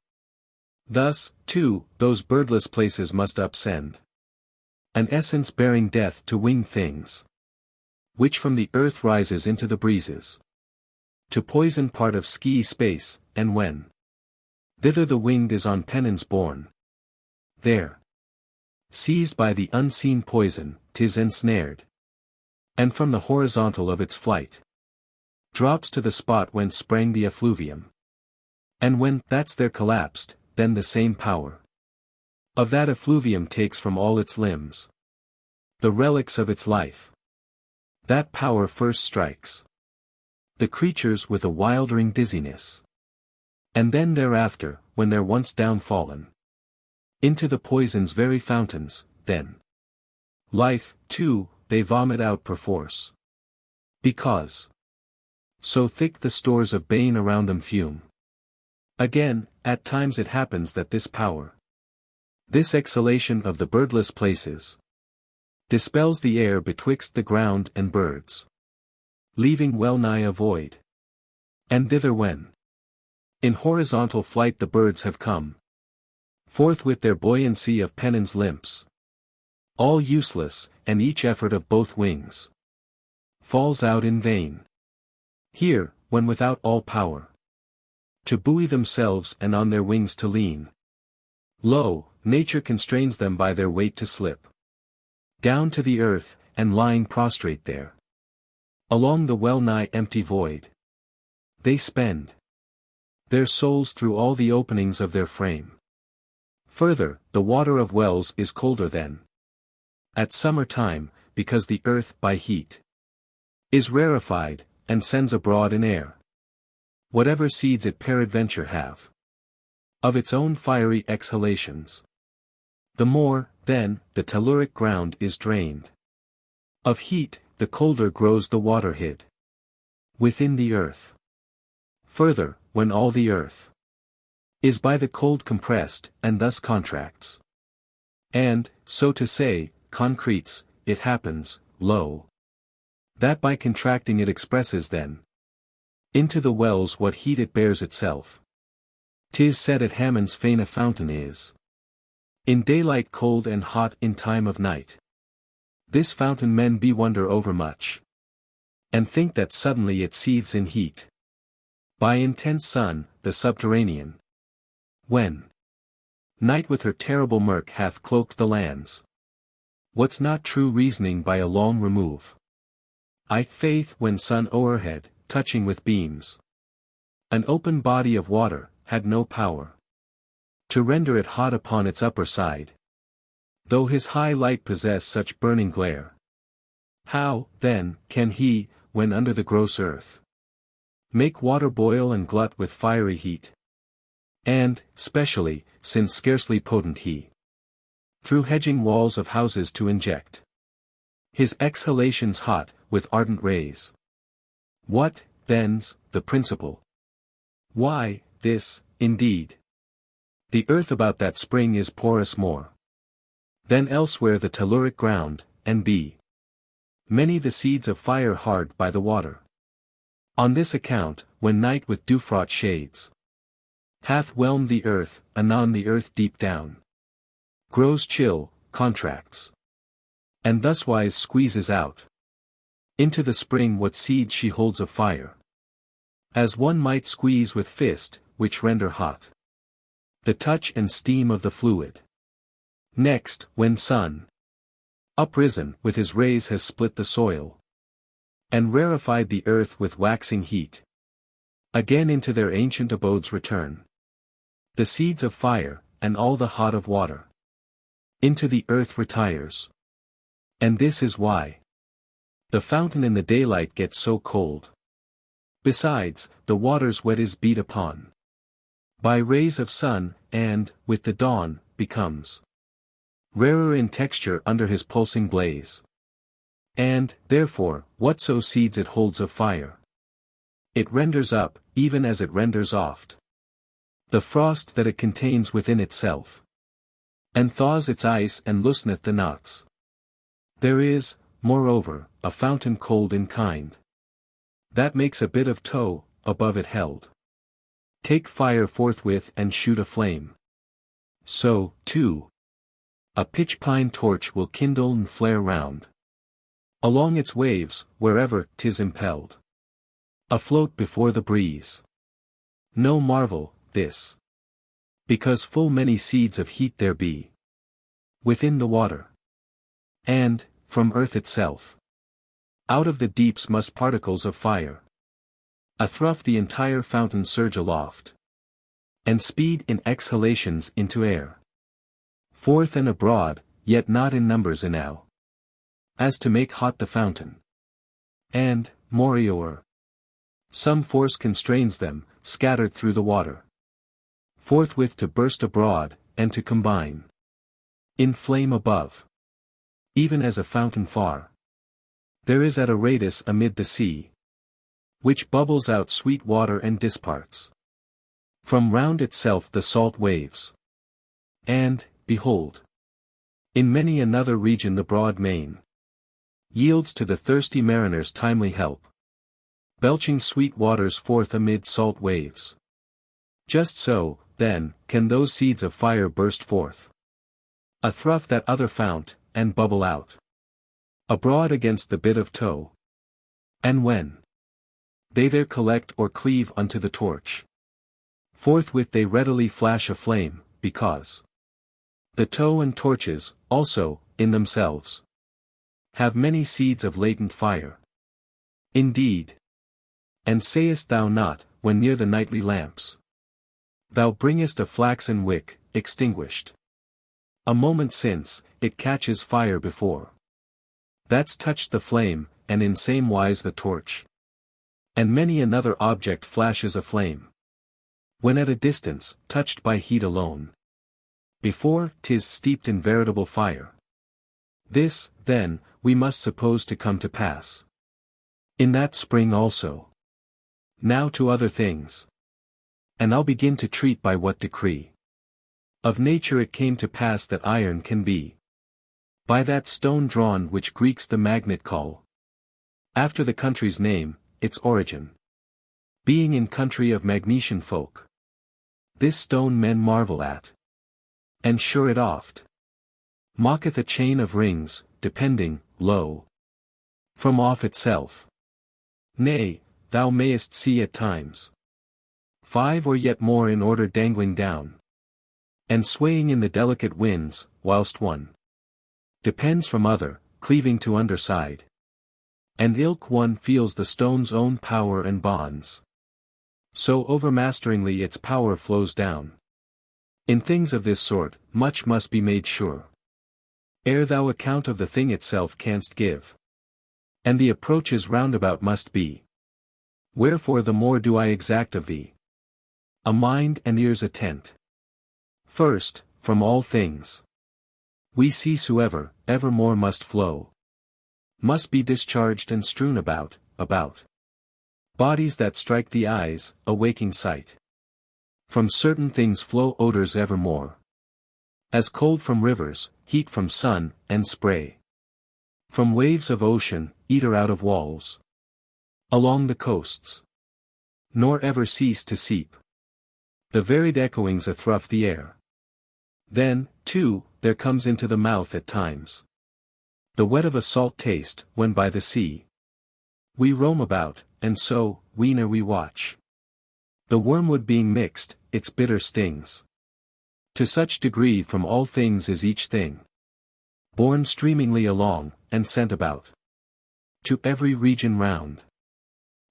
Thus, too, those birdless places must upsend an essence bearing death to winged things, which from the earth rises into the breezes, to poison part of ski space, and when thither the winged is on penance borne, there, seized by the unseen poison, 'tis ensnared, and from the horizontal of its flight drops to the spot whence sprang the effluvium. And when that's there collapsed, then the same power of that effluvium takes from all its limbs the relics of its life. That power first strikes the creatures with a wildering dizziness, and then thereafter, when they're once down fallen into the poison's very fountains, then life, too, they vomit out perforce, because so thick the stores of bane around them fume. Again, at times it happens that this power, this exhalation of the birdless places, dispels the air betwixt the ground and birds, leaving well nigh a void. And thither when in horizontal flight the birds have come forth with their buoyancy of pennons limps, all useless, and each effort of both wings falls out in vain. Here, when without all power to buoy themselves and on their wings to lean, lo, nature constrains them by their weight to slip down to the earth, and lying prostrate there along the well-nigh empty void, they spend their souls through all the openings of their frame. Further, the water of wells is colder than at summer time, because the earth, by heat, is rarefied, and sends abroad in air whatever seeds it peradventure have of its own fiery exhalations. The more, then, the telluric ground is drained of heat, the colder grows the water hid within the earth. Further, when all the earth is by the cold compressed, and thus contracts, and, so to say, concretes, it happens, lo, that by contracting it expresses then into the wells what heat it bears itself. 'Tis said at Hammond's fane a fountain is in daylight cold and hot in time of night. This fountain men be wonder overmuch, and think that suddenly it seethes in heat by intense sun, the subterranean, when night with her terrible murk hath cloaked the lands. What's not true reasoning by a long remove? Faith when sun o'erhead, touching with beams an open body of water, had no power to render it hot upon its upper side, though his high light possess such burning glare. How, then, can he, when under the gross earth, make water boil and glut with fiery heat? And, specially, since scarcely potent he, through hedging walls of houses to inject his exhalations hot, with ardent rays. What, then's, the principle? Why, this, indeed. The earth about that spring is porous more than elsewhere the telluric ground, and be many the seeds of fire hard by the water. On this account, when night with dew-fraught shades hath whelmed the earth, anon the earth deep down grows chill, contracts, and thuswise squeezes out into the spring what seed she holds of fire, as one might squeeze with fist, which render hot the touch and steam of the fluid. Next, when sun, uprisen with his rays has split the soil, and rarefied the earth with waxing heat, again into their ancient abodes return the seeds of fire, and all the hot of water into the earth retires. And this is why the fountain in the daylight gets so cold. Besides, the water's wet is beat upon by rays of sun, and, with the dawn, becomes rarer in texture under his pulsing blaze. And, therefore, whatso seeds it holds of fire, it renders up, even as it renders oft the frost that it contains within itself, and thaws its ice and looseneth the knots. There is, moreover, a fountain cold in kind, that makes a bit of tow, above it held, take fire forthwith and shoot a flame. So, too, a pitch-pine torch will kindle and flare round along its waves, wherever 'tis impelled, afloat before the breeze. No marvel, this, because full many seeds of heat there be within the water, and, from earth itself, out of the deeps must particles of fire athrough the entire fountain surge aloft, and speed in exhalations into air, forth and abroad, yet not in numbers enow, as to make hot the fountain. And, moreover, some force constrains them, scattered through the water, forthwith to burst abroad, and to combine in flame above, even as a fountain far there is at a radius amid the sea, which bubbles out sweet water and disparts from round itself the salt waves. And, behold, in many another region the broad main yields to the thirsty mariners timely help, belching sweet waters forth amid salt waves. Just so, then, can those seeds of fire burst forth athrough that other fount, and bubble out abroad against the bit of tow. And when they there collect or cleave unto the torch, forthwith they readily flash a flame, because the tow and torches, also, in themselves, have many seeds of latent fire. Indeed. And sayest thou not, when near the nightly lamps thou bringest a flaxen wick, extinguished a moment since, it catches fire before That's touched the flame, and in same wise the torch. And many another object flashes aflame. When at a distance, touched by heat alone. Before, 'tis steeped in veritable fire. This, then, we must suppose to come to pass. In that spring also. Now to other things. And I'll begin to treat by what decree. Of nature it came to pass that iron can be. By that stone drawn which Greeks the magnet call. After the country's name, its origin. Being in country of Magnesian folk. This stone men marvel at. And sure it oft mocketh a chain of rings, depending, lo, from off itself. Nay, thou mayest see at times 5 or yet more in order dangling down, and swaying in the delicate winds, whilst one depends from other, cleaving to underside. And ilk one feels the stone's own power and bonds. So overmasteringly its power flows down. In things of this sort, much must be made sure, ere thou account of the thing itself canst give. And the approaches roundabout must be. Wherefore the more do I exact of thee. A mind and ears attent. First, from all things we see soever, evermore must flow. Must be discharged and strewn about. Bodies that strike the eyes, a waking sight. From certain things flow odors evermore. As cold from rivers, heat from sun, and spray. From waves of ocean, eater out of walls. Along the coasts. Nor ever cease to seep. The varied echoings athrough the air. Then, too, there comes into the mouth at times the wet of a salt taste, when by the sea we roam about, and so, whene'er we watch the wormwood being mixed, its bitter stings. To such degree from all things is each thing borne streamingly along, and sent about to every region round.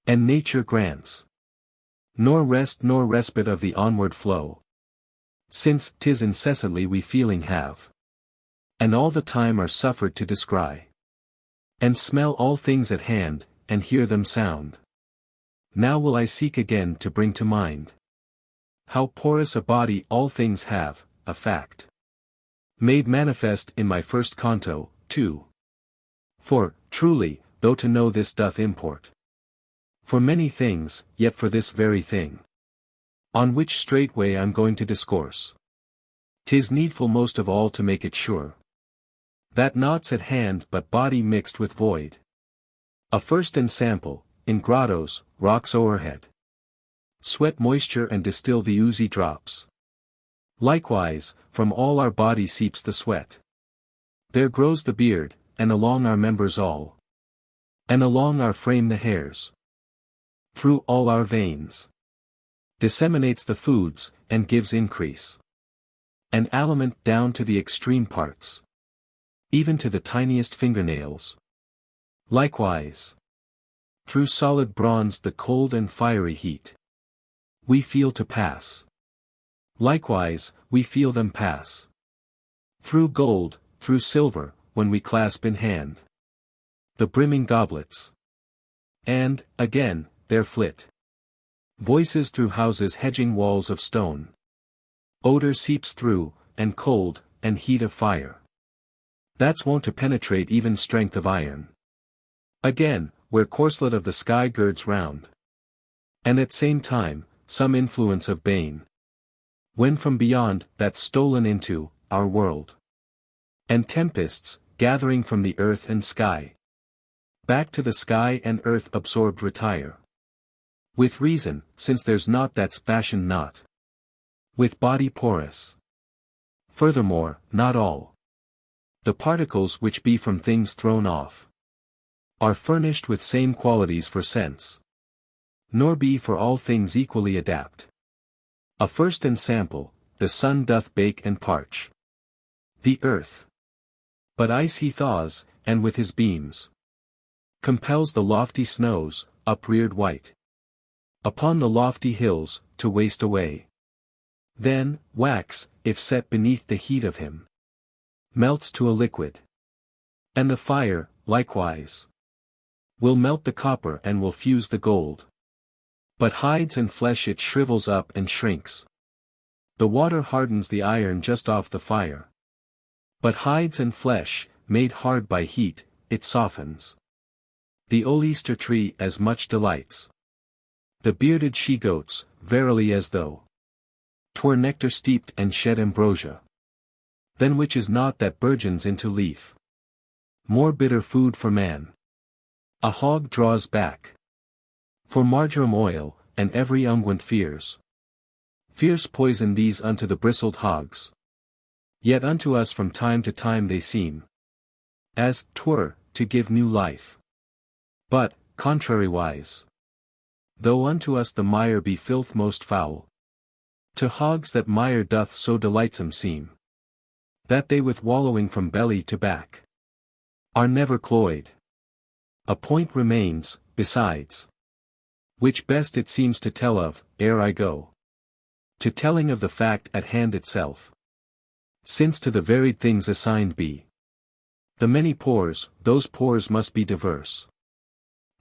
And nature grants nor rest nor respite of the onward flow, since 'tis incessantly we feeling have, and all the time are suffered to descry, and smell all things at hand, and hear them sound. Now will I seek again to bring to mind how porous a body all things have, a fact made manifest in my first canto, too. For, truly, though to know this doth import for many things, yet for this very thing, on which straightway I'm going to discourse, 'tis needful most of all to make it sure, that naught's at hand but body mixed with void. A first ensample, in grottos, rocks o'erhead, sweat moisture and distill the oozy drops. Likewise, from all our body seeps the sweat. There grows the beard, and along our members all, and along our frame the hairs. Through all our veins disseminates the foods, and gives increase and aliment down to the extreme parts, even to the tiniest fingernails. Likewise, through solid bronze the cold and fiery heat we feel to pass. Likewise, we feel them pass through gold, through silver, when we clasp in hand the brimming goblets. And, again, there flit voices through houses hedging walls of stone. Odor seeps through, and cold, and heat of fire. That's wont to penetrate even strength of iron. Again, where corslet of the sky girds round. And at same time, some influence of bane. When from beyond, that's stolen into, our world. And tempests, gathering from the earth and sky. Back to the sky and earth absorbed retire. With reason, since there's naught that's fashioned not with body porous. Furthermore, not all the particles which be from things thrown off are furnished with same qualities for sense, nor be for all things equally adapt. A first ensample, the sun doth bake and parch the earth, but ice he thaws, and with his beams compels the lofty snows, upreared white upon the lofty hills, to waste away. Then, wax, if set beneath the heat of him, melts to a liquid. And the fire, likewise, will melt the copper and will fuse the gold. But hides and flesh it shrivels up and shrinks. The water hardens the iron just off the fire. But hides and flesh, made hard by heat, it softens. The oyster tree as much delights. The bearded she-goats, verily as though 'twere nectar steeped and shed ambrosia. Then which is not that burgeons into leaf. More bitter food for man. A hog draws back. For marjoram oil, and every unguent fears. Fierce poison these unto the bristled hogs. Yet unto us from time to time they seem, as 'twere, to give new life. But, contrariwise, though unto us the mire be filth most foul, to hogs that mire doth so delightsome seem, that they with wallowing from belly to back are never cloyed. A point remains, besides, which best it seems to tell of, ere I go to telling of the fact at hand itself. Since to the varied things assigned be the many pores, those pores must be diverse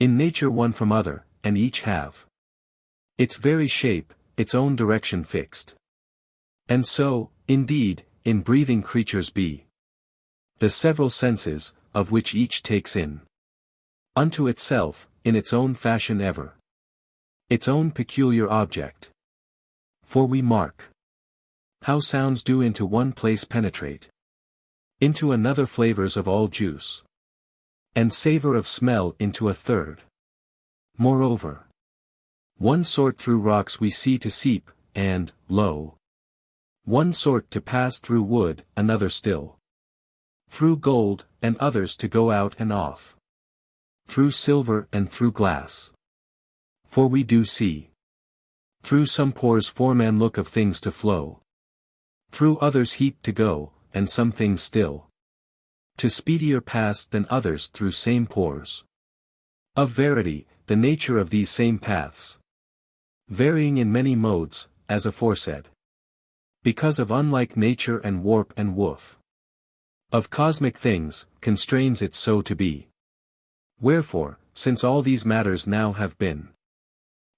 in nature one from other, and each have its very shape, its own direction fixed. And so, indeed, in breathing creatures be the several senses, of which each takes in unto itself, in its own fashion ever, its own peculiar object. For we mark how sounds do into one place penetrate, into another flavors of all juice, and savor of smell into a third. Moreover, one sort through rocks we see to seep, and, lo, one sort to pass through wood, another still through gold, and others to go out and off through silver and through glass. For we do see through some pores foreman look of things to flow, through others heat to go, and some things still to speedier pass than others through same pores. Of verity, the nature of these same paths, varying in many modes, as aforesaid, because of unlike nature and warp and woof of cosmic things, constrains it so to be. Wherefore, since all these matters now have been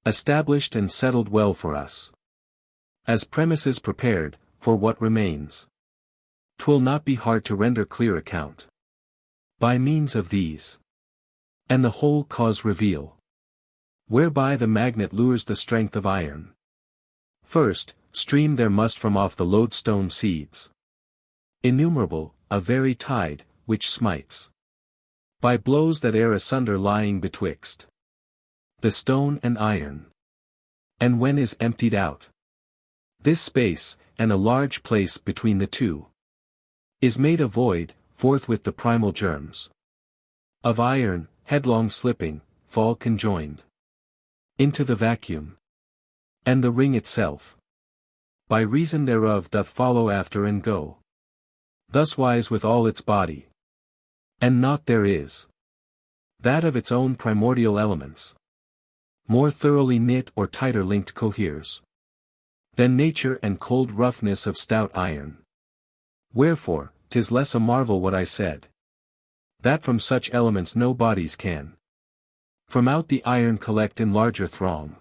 established and settled well for us, as premises prepared, for what remains, 'twill not be hard to render clear account by means of these, and the whole cause reveal, whereby the magnet lures the strength of iron. First, stream there must from off the lodestone seeds innumerable, a very tide, which smites by blows that are asunder lying betwixt the stone and iron. And when is emptied out this space, and a large place between the two is made a void, forthwith the primal germs of iron, headlong slipping, fall conjoined into the vacuum. And the ring itself, by reason thereof doth follow after and go thuswise with all its body. And naught there is that of its own primordial elements more thoroughly knit or tighter linked coheres than nature and cold roughness of stout iron. Wherefore, 'tis less a marvel what I said, that from such elements no bodies can from out the iron collect in larger throng,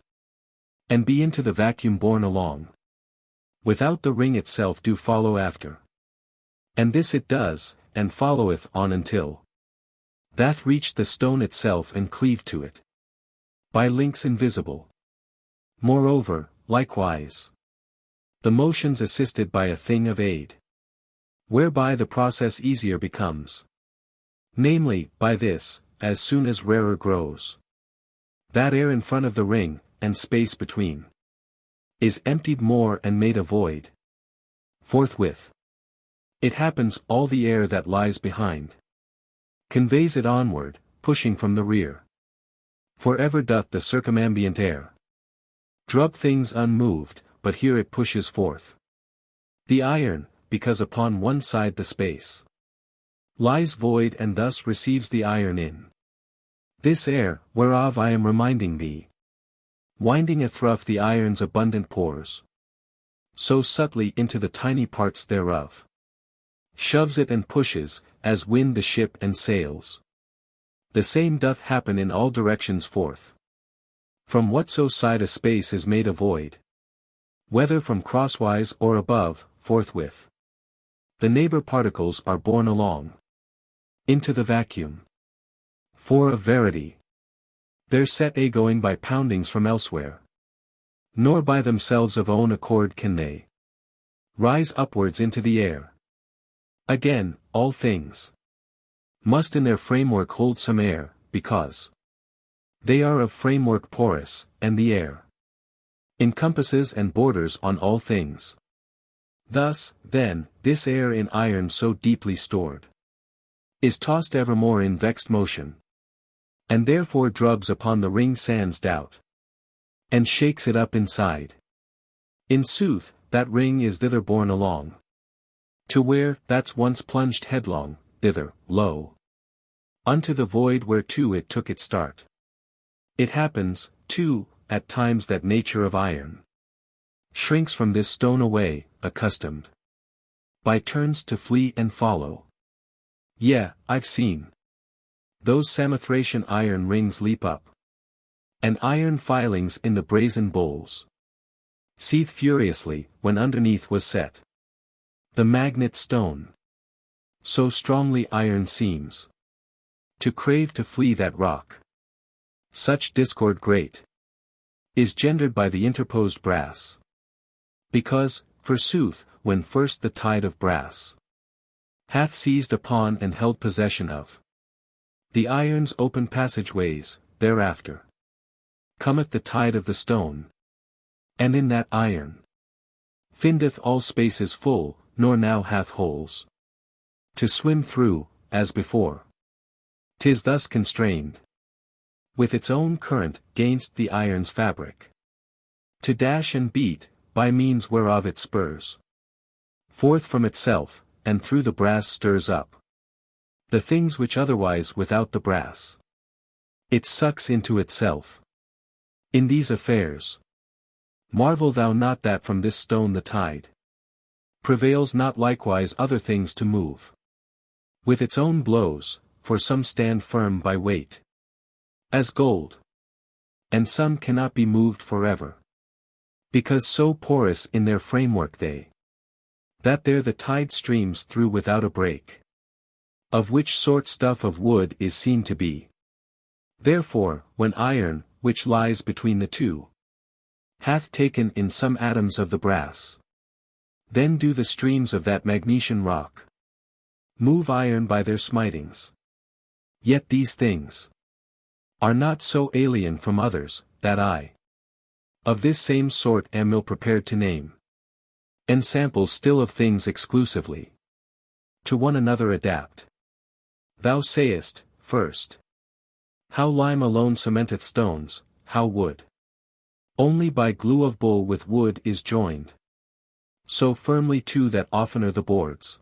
and be into the vacuum borne along, without the ring itself do follow after. And this it does, and followeth on until that reach the stone itself and cleave to it by links invisible. Moreover, likewise, the motions assisted by a thing of aid, whereby the process easier becomes. Namely, by this, as soon as rarer grows that air in front of the ring, and space between is emptied more and made a void. Forthwith it happens all the air that lies behind conveys it onward, pushing from the rear. For ever doth the circumambient air drub things unmoved, but here it pushes forth the iron, because upon one side the space lies void and thus receives the iron in this air, whereof I am reminding thee, winding athrough the iron's abundant pores so subtly into the tiny parts thereof, shoves it and pushes, as wind the ship and sails The same doth happen in all directions forth. From whatso side a space is made a void, whether from crosswise or above, forthwith the neighbor particles are borne along into the vacuum. For of verity, they're set a-going by poundings from elsewhere, nor by themselves of own accord can they rise upwards into the air. Again, all things must in their framework hold some air, because they are of framework porous, and the air encompasses and borders on all things. Thus, then, this air in iron so deeply stored is tossed evermore in vexed motion, and therefore drubs upon the ring sans doubt, and shakes it up inside. In sooth, that ring is thither borne along, to where that's once plunged headlong, thither, lo, unto the void whereto it took its start. It happens, too, at times that nature of iron shrinks from this stone away, accustomed by turns to flee and follow. Yea, I've seen those Samothracian iron rings leap up, and iron filings in the brazen bowls seethe furiously, when underneath was set the magnet stone. So strongly iron seems to crave to flee that rock. Such discord great is gendered by the interposed brass. Because, forsooth, when first the tide of brass hath seized upon and held possession of the iron's open passageways, thereafter cometh the tide of the stone, and in that iron findeth all spaces full, nor now hath holes to swim through, as before. 'Tis thus constrained with its own current gainst the iron's fabric, to dash and beat, by means whereof it spurs forth from itself, and through the brass stirs up the things which otherwise without the brass it sucks into itself. In these affairs, marvel thou not that from this stone the tide prevails not likewise other things to move with its own blows, for some stand firm by weight as gold, and some cannot be moved forever, because so porous in their framework they, that there the tide streams through without a break. Of which sort stuff of wood is seen to be. Therefore, when iron, which lies between the two, hath taken in some atoms of the brass, then do the streams of that Magnesian rock move iron by their smitings. Yet these things are not so alien from others, that I of this same sort am ill prepared to name ensamples still of things exclusively to one another adapt. Thou sayest, first, how lime alone cementeth stones, how wood only by glue of bull with wood is joined so firmly too that oftener the boards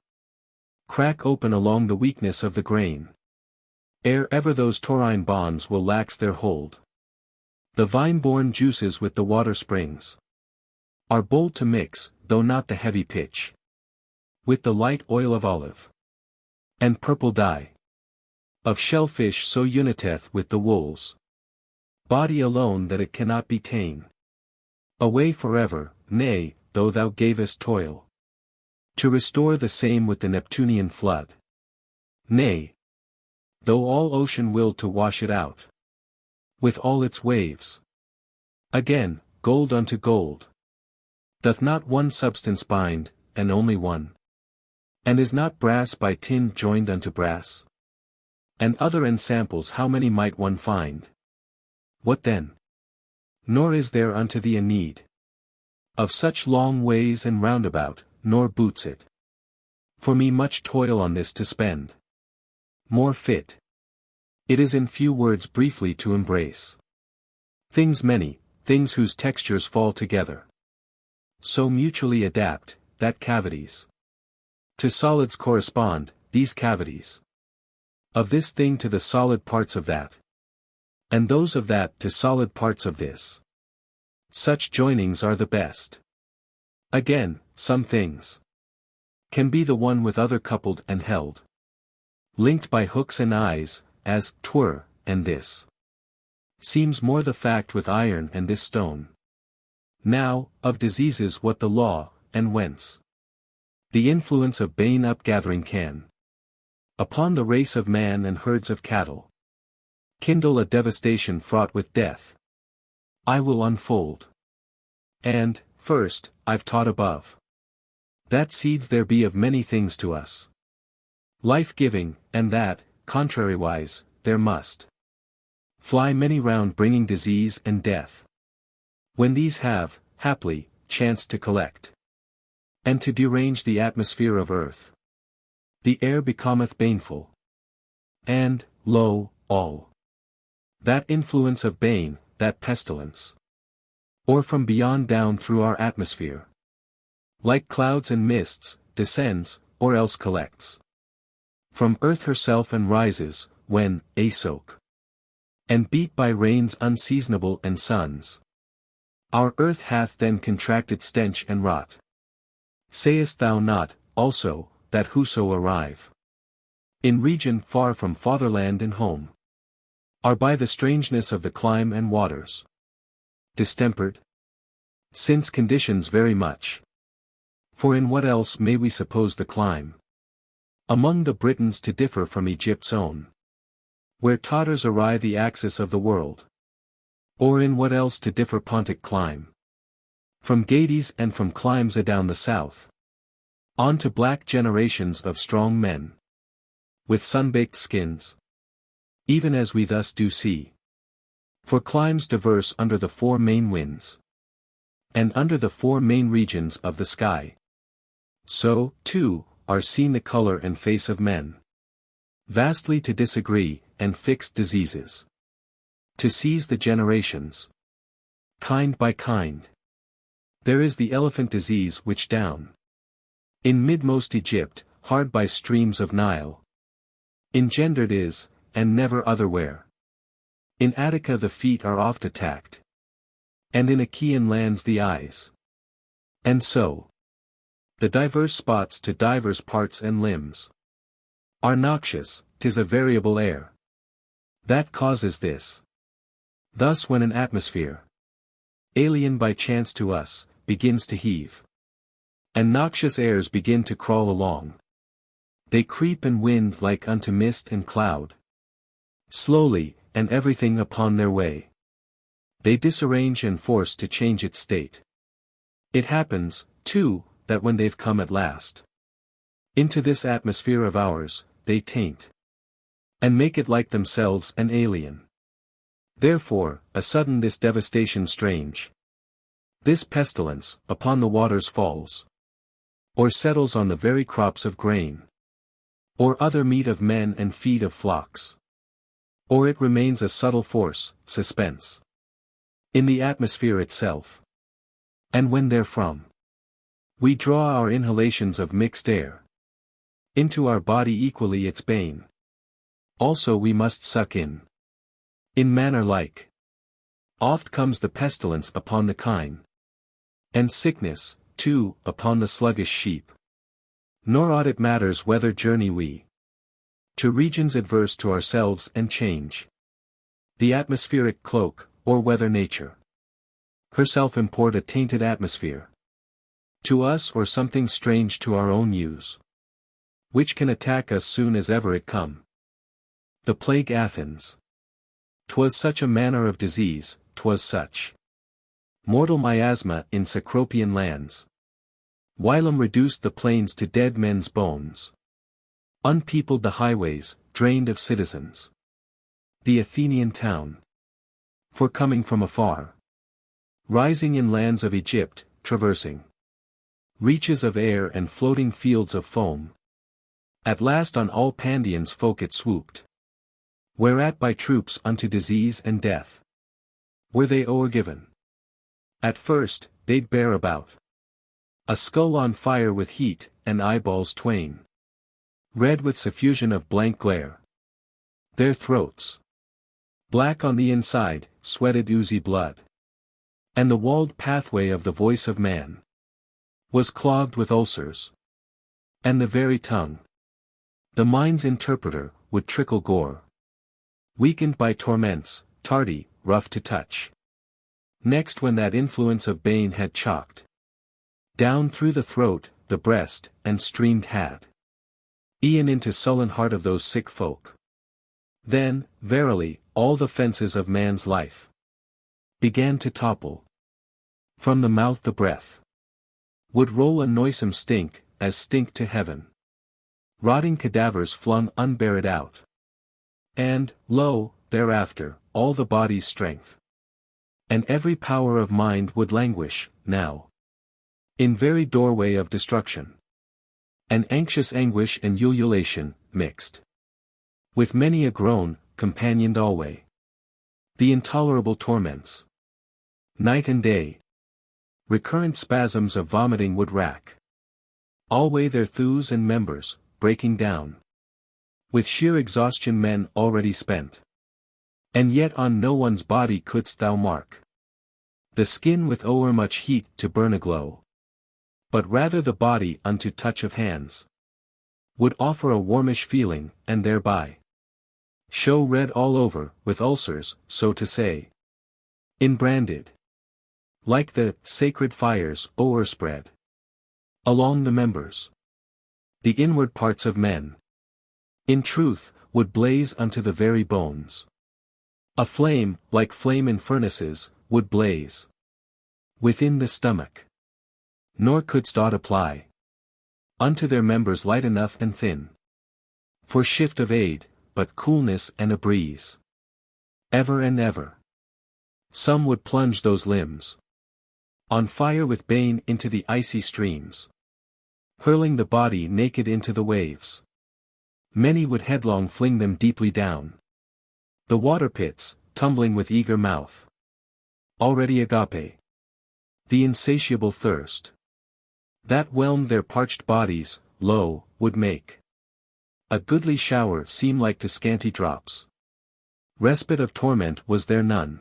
crack open along the weakness of the grain, ere ever those taurine bonds will lax their hold. The vine-born juices with the water springs are bold to mix, though not the heavy pitch, with the light oil of olive and purple dye of shellfish so uniteth with the wool's body alone that it cannot be ta'en away forever, nay, though thou gavest toil to restore the same with the Neptunian flood. Nay, though all ocean willed to wash it out with all its waves. Again, gold unto gold doth not one substance bind, and only one. And is not brass by tin joined unto brass? And other ensamples how many might one find? What then? Nor is there unto thee a need of such long ways and roundabout, nor boots it for me much toil on this to spend. More fit it is in few words briefly to embrace things many, things whose textures fall together so mutually adapt, that cavities to solids correspond, these cavities of this thing to the solid parts of that, and those of that to solid parts of this. Such joinings are the best. Again, some things can be the one with other coupled and held, linked by hooks and eyes, as 'twere, and this seems more the fact with iron and this stone. Now, of diseases what the law, and whence the influence of bane upgathering can upon the race of man and herds of cattle kindle a devastation fraught with death, I will unfold. And, first, I've taught above that seeds there be of many things to us life-giving, and that, contrariwise, there must fly many round bringing disease and death. When these have, haply, chanced to collect and to derange the atmosphere of earth, the air becometh baneful. And, lo, all that influence of bane, that pestilence, or from beyond down through our atmosphere, like clouds and mists, descends, or else collects from earth herself and rises, when, a soak and beat by rains unseasonable and suns, our earth hath then contracted stench and rot. Sayest thou not, also, that whoso arrive in region far from fatherland and home are by the strangeness of the clime and waters distempered? Since conditions very much. For in what else may we suppose the clime among the Britons to differ from Egypt's own, where totters awry the axis of the world? Or in what else to differ Pontic clime from Gades and from climes adown the south, on to black generations of strong men with sun-baked skins, even as we thus do see? For climes diverse under the four main winds, and under the four main regions of the sky, so, too, are seen the color and face of men, vastly to disagree, and fixed diseases to seize the generations, kind by kind. There is the elephant disease which down in midmost Egypt, hard by streams of Nile, engendered is, and never otherwhere. In Attica the feet are oft attacked, and in Achaean lands the eyes. And so, the diverse spots to divers parts and limbs are noxious. 'Tis a variable air that causes this. Thus when an atmosphere, alien by chance to us, begins to heave, and noxious airs begin to crawl along, they creep and wind like unto mist and cloud, slowly, and everything upon their way they disarrange and force to change its state. It happens, too, that when they've come at last into this atmosphere of ours, they taint and make it like themselves an alien. Therefore, a sudden this devastation strange, this pestilence, upon the waters falls, or settles on the very crops of grain, or other meat of men and feed of flocks, or it remains a subtle force, suspense, in the atmosphere itself. And when therefrom we draw our inhalations of mixed air into our body equally its bane, also we must suck in manner like. Oft comes the pestilence upon the kine, and sickness, too, upon the sluggish sheep. Nor aught it matters whether journey we to regions adverse to ourselves and change the atmospheric cloak, or whether nature herself import a tainted atmosphere to us or something strange to our own use, which can attack us soon as ever it come. The plague Athens. 'Twas such a manner of disease, 'twas such mortal miasma in Cecropian lands. Whilom reduced the plains to dead men's bones, unpeopled the highways, drained of citizens, the Athenian town, for coming from afar, rising in lands of Egypt, traversing reaches of air and floating fields of foam, at last on all Pandion's folk it swooped, whereat by troops unto disease and death were they o'ergiven. At first, they'd bear about a skull on fire with heat, and eyeballs twain red with suffusion of blank glare. Their throats, black on the inside, sweated oozy blood, and the walled pathway of the voice of man was clogged with ulcers, and the very tongue, the mind's interpreter, would trickle gore. Weakened by torments, tardy, rough to touch. Next when that influence of bane had chalked down through the throat, the breast, and streamed had e'en into sullen heart of those sick folk. Then, verily, all the fences of man's life began to topple. From the mouth the breath would roll a noisome stink, as stink to heaven. Rotting cadavers flung unburied out. And, lo, thereafter, all the body's strength and every power of mind would languish, now, in very doorway of destruction. And anxious anguish and ululation, mixed with many a groan, companioned alway the intolerable torments. Night and day, recurrent spasms of vomiting would rack alway their thews and members, breaking down with sheer exhaustion men already spent. And yet on no one's body couldst thou mark the skin with o'er much heat to burn aglow, but rather the body unto touch of hands would offer a warmish feeling, and thereby show red all over, with ulcers, so to say, inbranded, like the sacred fires o'erspread along the members. The inward parts of men, in truth, would blaze unto the very bones. A flame, like flame in furnaces, would blaze within the stomach. Nor couldst aught apply unto their members light enough and thin for shift of aid, but coolness and a breeze. Ever and ever some would plunge those limbs on fire with bane into the icy streams, hurling the body naked into the waves. Many would headlong fling them deeply down the water pits, tumbling with eager mouth. Already agape, the insatiable thirst that whelmed their parched bodies, lo, would make a goodly shower seem like to scanty drops. Respite of torment was there none.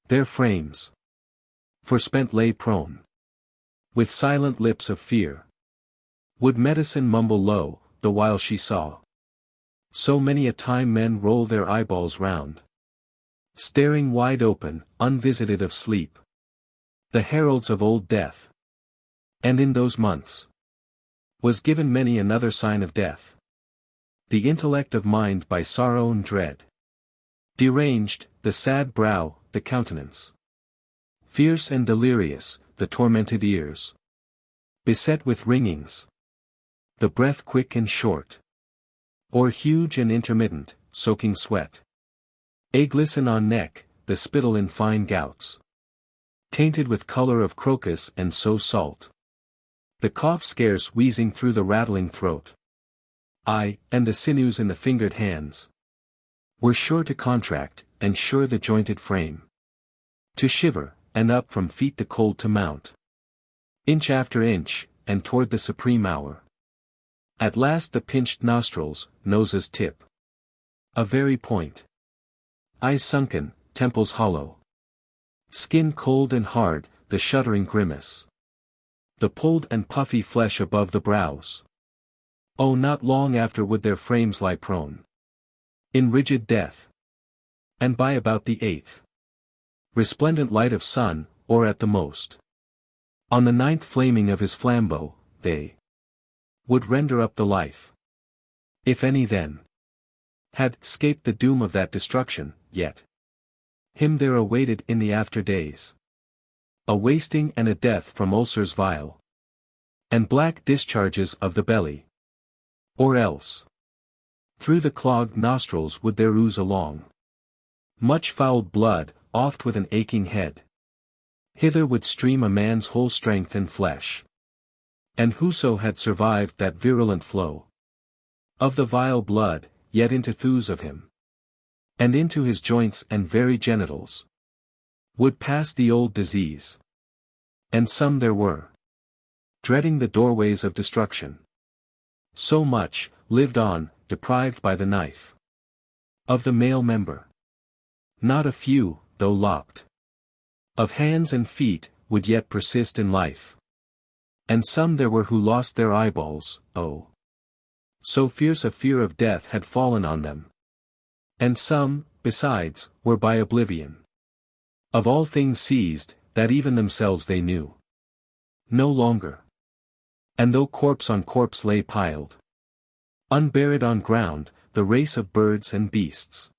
Their frames forspent lay prone. With silent lips of fear would medicine mumble low, the while she saw so many a time men roll their eyeballs round, staring wide open, unvisited of sleep, the heralds of old death. And in those months was given many another sign of death. The intellect of mind by sorrow and dread deranged, the sad brow, the countenance fierce and delirious, the tormented ears beset with ringings, the breath quick and short, or huge and intermittent, soaking sweat. A glisten on neck, the spittle in fine gouts, tainted with color of crocus and so salt. The cough scarce wheezing through the rattling throat. Aye, and the sinews in the fingered hands were sure to contract, and sure the jointed frame to shiver, and up from feet the cold to mount, inch after inch, and toward the supreme hour. At last the pinched nostrils, noses tip a very point. Eyes sunken, temples hollow. Skin cold and hard, the shuddering grimace. The pulled and puffy flesh above the brows. Oh, not long after would their frames lie prone in rigid death. And by about the 8th resplendent light of sun, or at the most on the 9th flaming of his flambeau, they would render up the life. If any then had scaped the doom of that destruction, yet him there awaited in the after days a wasting and a death from ulcers vile, and black discharges of the belly. Or else through the clogged nostrils would there ooze along much fouled blood, oft with an aching head. Hither would stream a man's whole strength and flesh. And whoso had survived that virulent flow of the vile blood, yet into thews of him, and into his joints and very genitals, would pass the old disease. And some there were, dreading the doorways of destruction. So much, lived on, deprived by the knife of the male member. Not a few, though lopped of hands and feet, would yet persist in life. And some there were who lost their eyeballs, oh, so fierce a fear of death had fallen on them, And some, besides, were by oblivion of all things seized, that even themselves they knew no longer. And though corpse on corpse lay piled, unburied on ground, the race of birds and beasts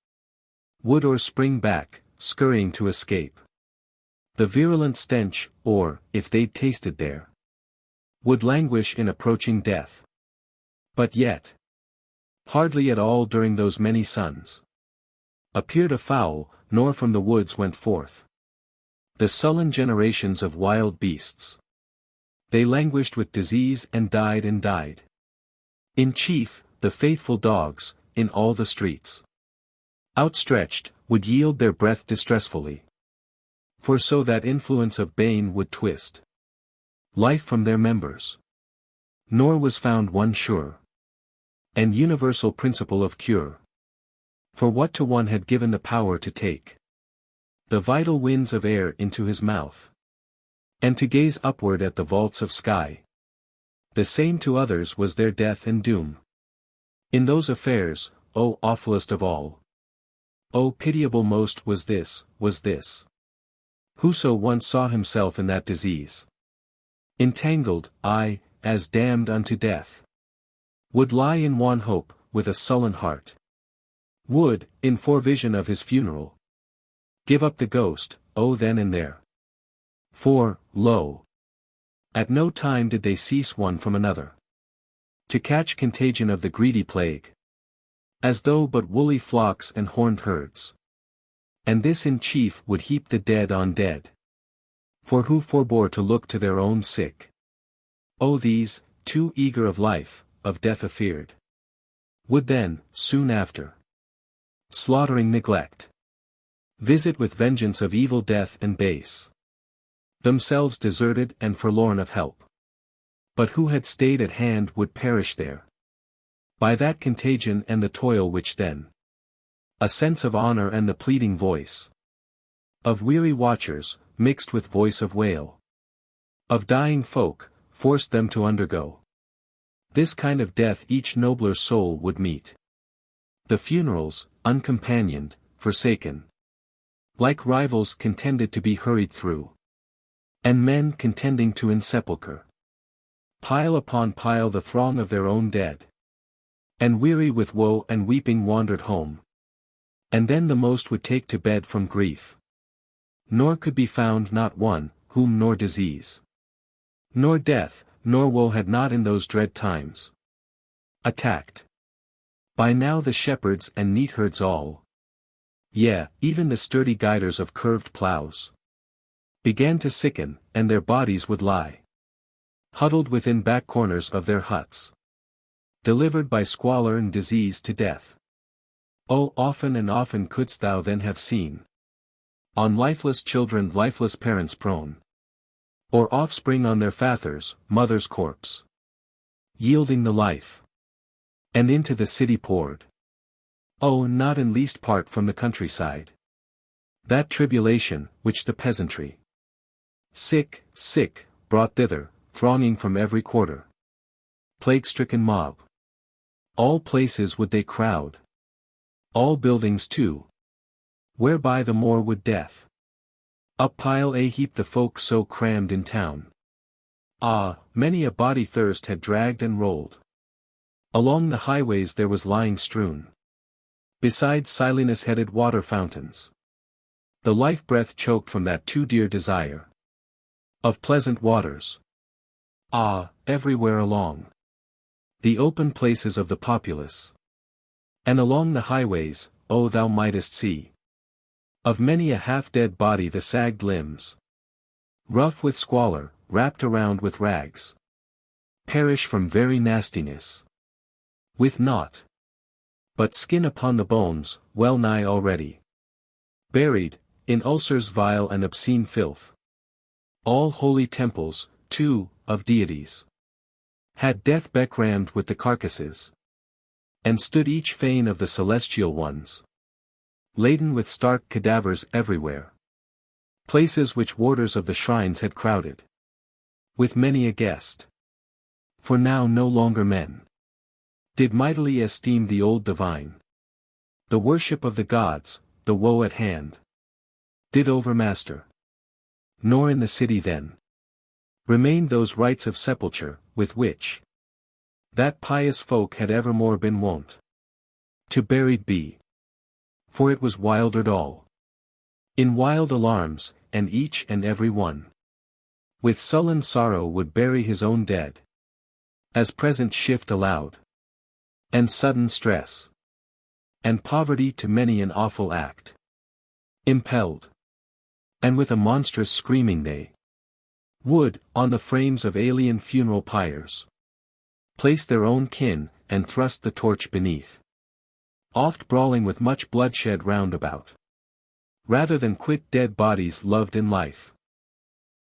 would or spring back, scurrying to escape the virulent stench, or, if they'd tasted there, would languish in approaching death. But yet, hardly at all during those many suns appeared a fowl, nor from the woods went forth the sullen generations of wild beasts. They languished with disease and died. In chief, the faithful dogs, in all the streets, outstretched, would yield their breath distressfully. For so that influence of bane would twist life from their members. Nor was found one sure and universal principle of cure. For what to one had given the power to take the vital winds of air into his mouth, and to gaze upward at the vaults of sky, the same to others was their death and doom. In those affairs, O awfulest of all, O pitiable most was this, whoso once saw himself in that disease, entangled, aye, as damned unto death, would lie in wan hope, with a sullen heart, would, in forevision of his funeral, give up the ghost, O then and there. For, lo, at no time did they cease one from another to catch contagion of the greedy plague, as though but woolly flocks and horned herds. And this in chief would heap the dead on dead. For who forbore to look to their own sick? O these, too eager of life, of death afeard, would then, soon after, slaughtering neglect, visit with vengeance of evil death and base, themselves deserted and forlorn of help. But who had stayed at hand would perish there by that contagion and the toil which then a sense of honor and the pleading voice of weary watchers, mixed with voice of wail of dying folk, forced them to undergo. This kind of death each nobler soul would meet. The funerals, uncompanioned, forsaken, like rivals contended to be hurried through, and men contending to in sepulchre pile upon pile the throng of their own dead, and weary with woe and weeping wandered home. And then the most would take to bed from grief, nor could be found not one, whom nor disease, nor death, nor woe had not in those dread times attacked. By now the shepherds and neatherds all, yea, even the sturdy guiders of curved ploughs, began to sicken, and their bodies would lie huddled within back corners of their huts, delivered by squalor and disease to death. Oh, often and often couldst thou then have seen on lifeless children lifeless parents prone, or offspring on their father's, mother's corpse, yielding the life, and into the city poured. Oh, not in least part from the countryside, that tribulation, which the peasantry, sick, brought thither, thronging from every quarter, plague-stricken mob. All places would they crowd, all buildings too, whereby the more would death up-pile a heap the folk so crammed in town. Ah, many a body thirst had dragged and rolled along the highways there was lying strewn, beside silenus-headed water fountains, the life-breath choked from that too dear desire of pleasant waters. Ah, everywhere along the open places of the populace, and along the highways, oh thou mightest see of many a half-dead body the sagged limbs, rough with squalor, wrapped around with rags, perish from very nastiness, with naught but skin upon the bones, well nigh already buried, in ulcers vile and obscene filth. All holy temples, too, of deities, had death beckrammed with the carcasses, and stood each fane of the celestial ones, laden with stark cadavers everywhere. Places which warders of the shrines had crowded, with many a guest. For now no longer men did mightily esteem the old divine The worship of the gods, the woe at hand, did overmaster. Nor in the city then remained those rites of sepulture, with which that pious folk had evermore been wont to buried be. For it was wildered all in wild alarms, and each and every one with sullen sorrow would bury his own dead, as present shift allowed, and sudden stress, and poverty to many an awful act impelled. And with a monstrous screaming they would, on the frames of alien funeral pyres, place their own kin, and thrust the torch beneath. Oft brawling with much bloodshed round about, rather than quit dead bodies loved in life.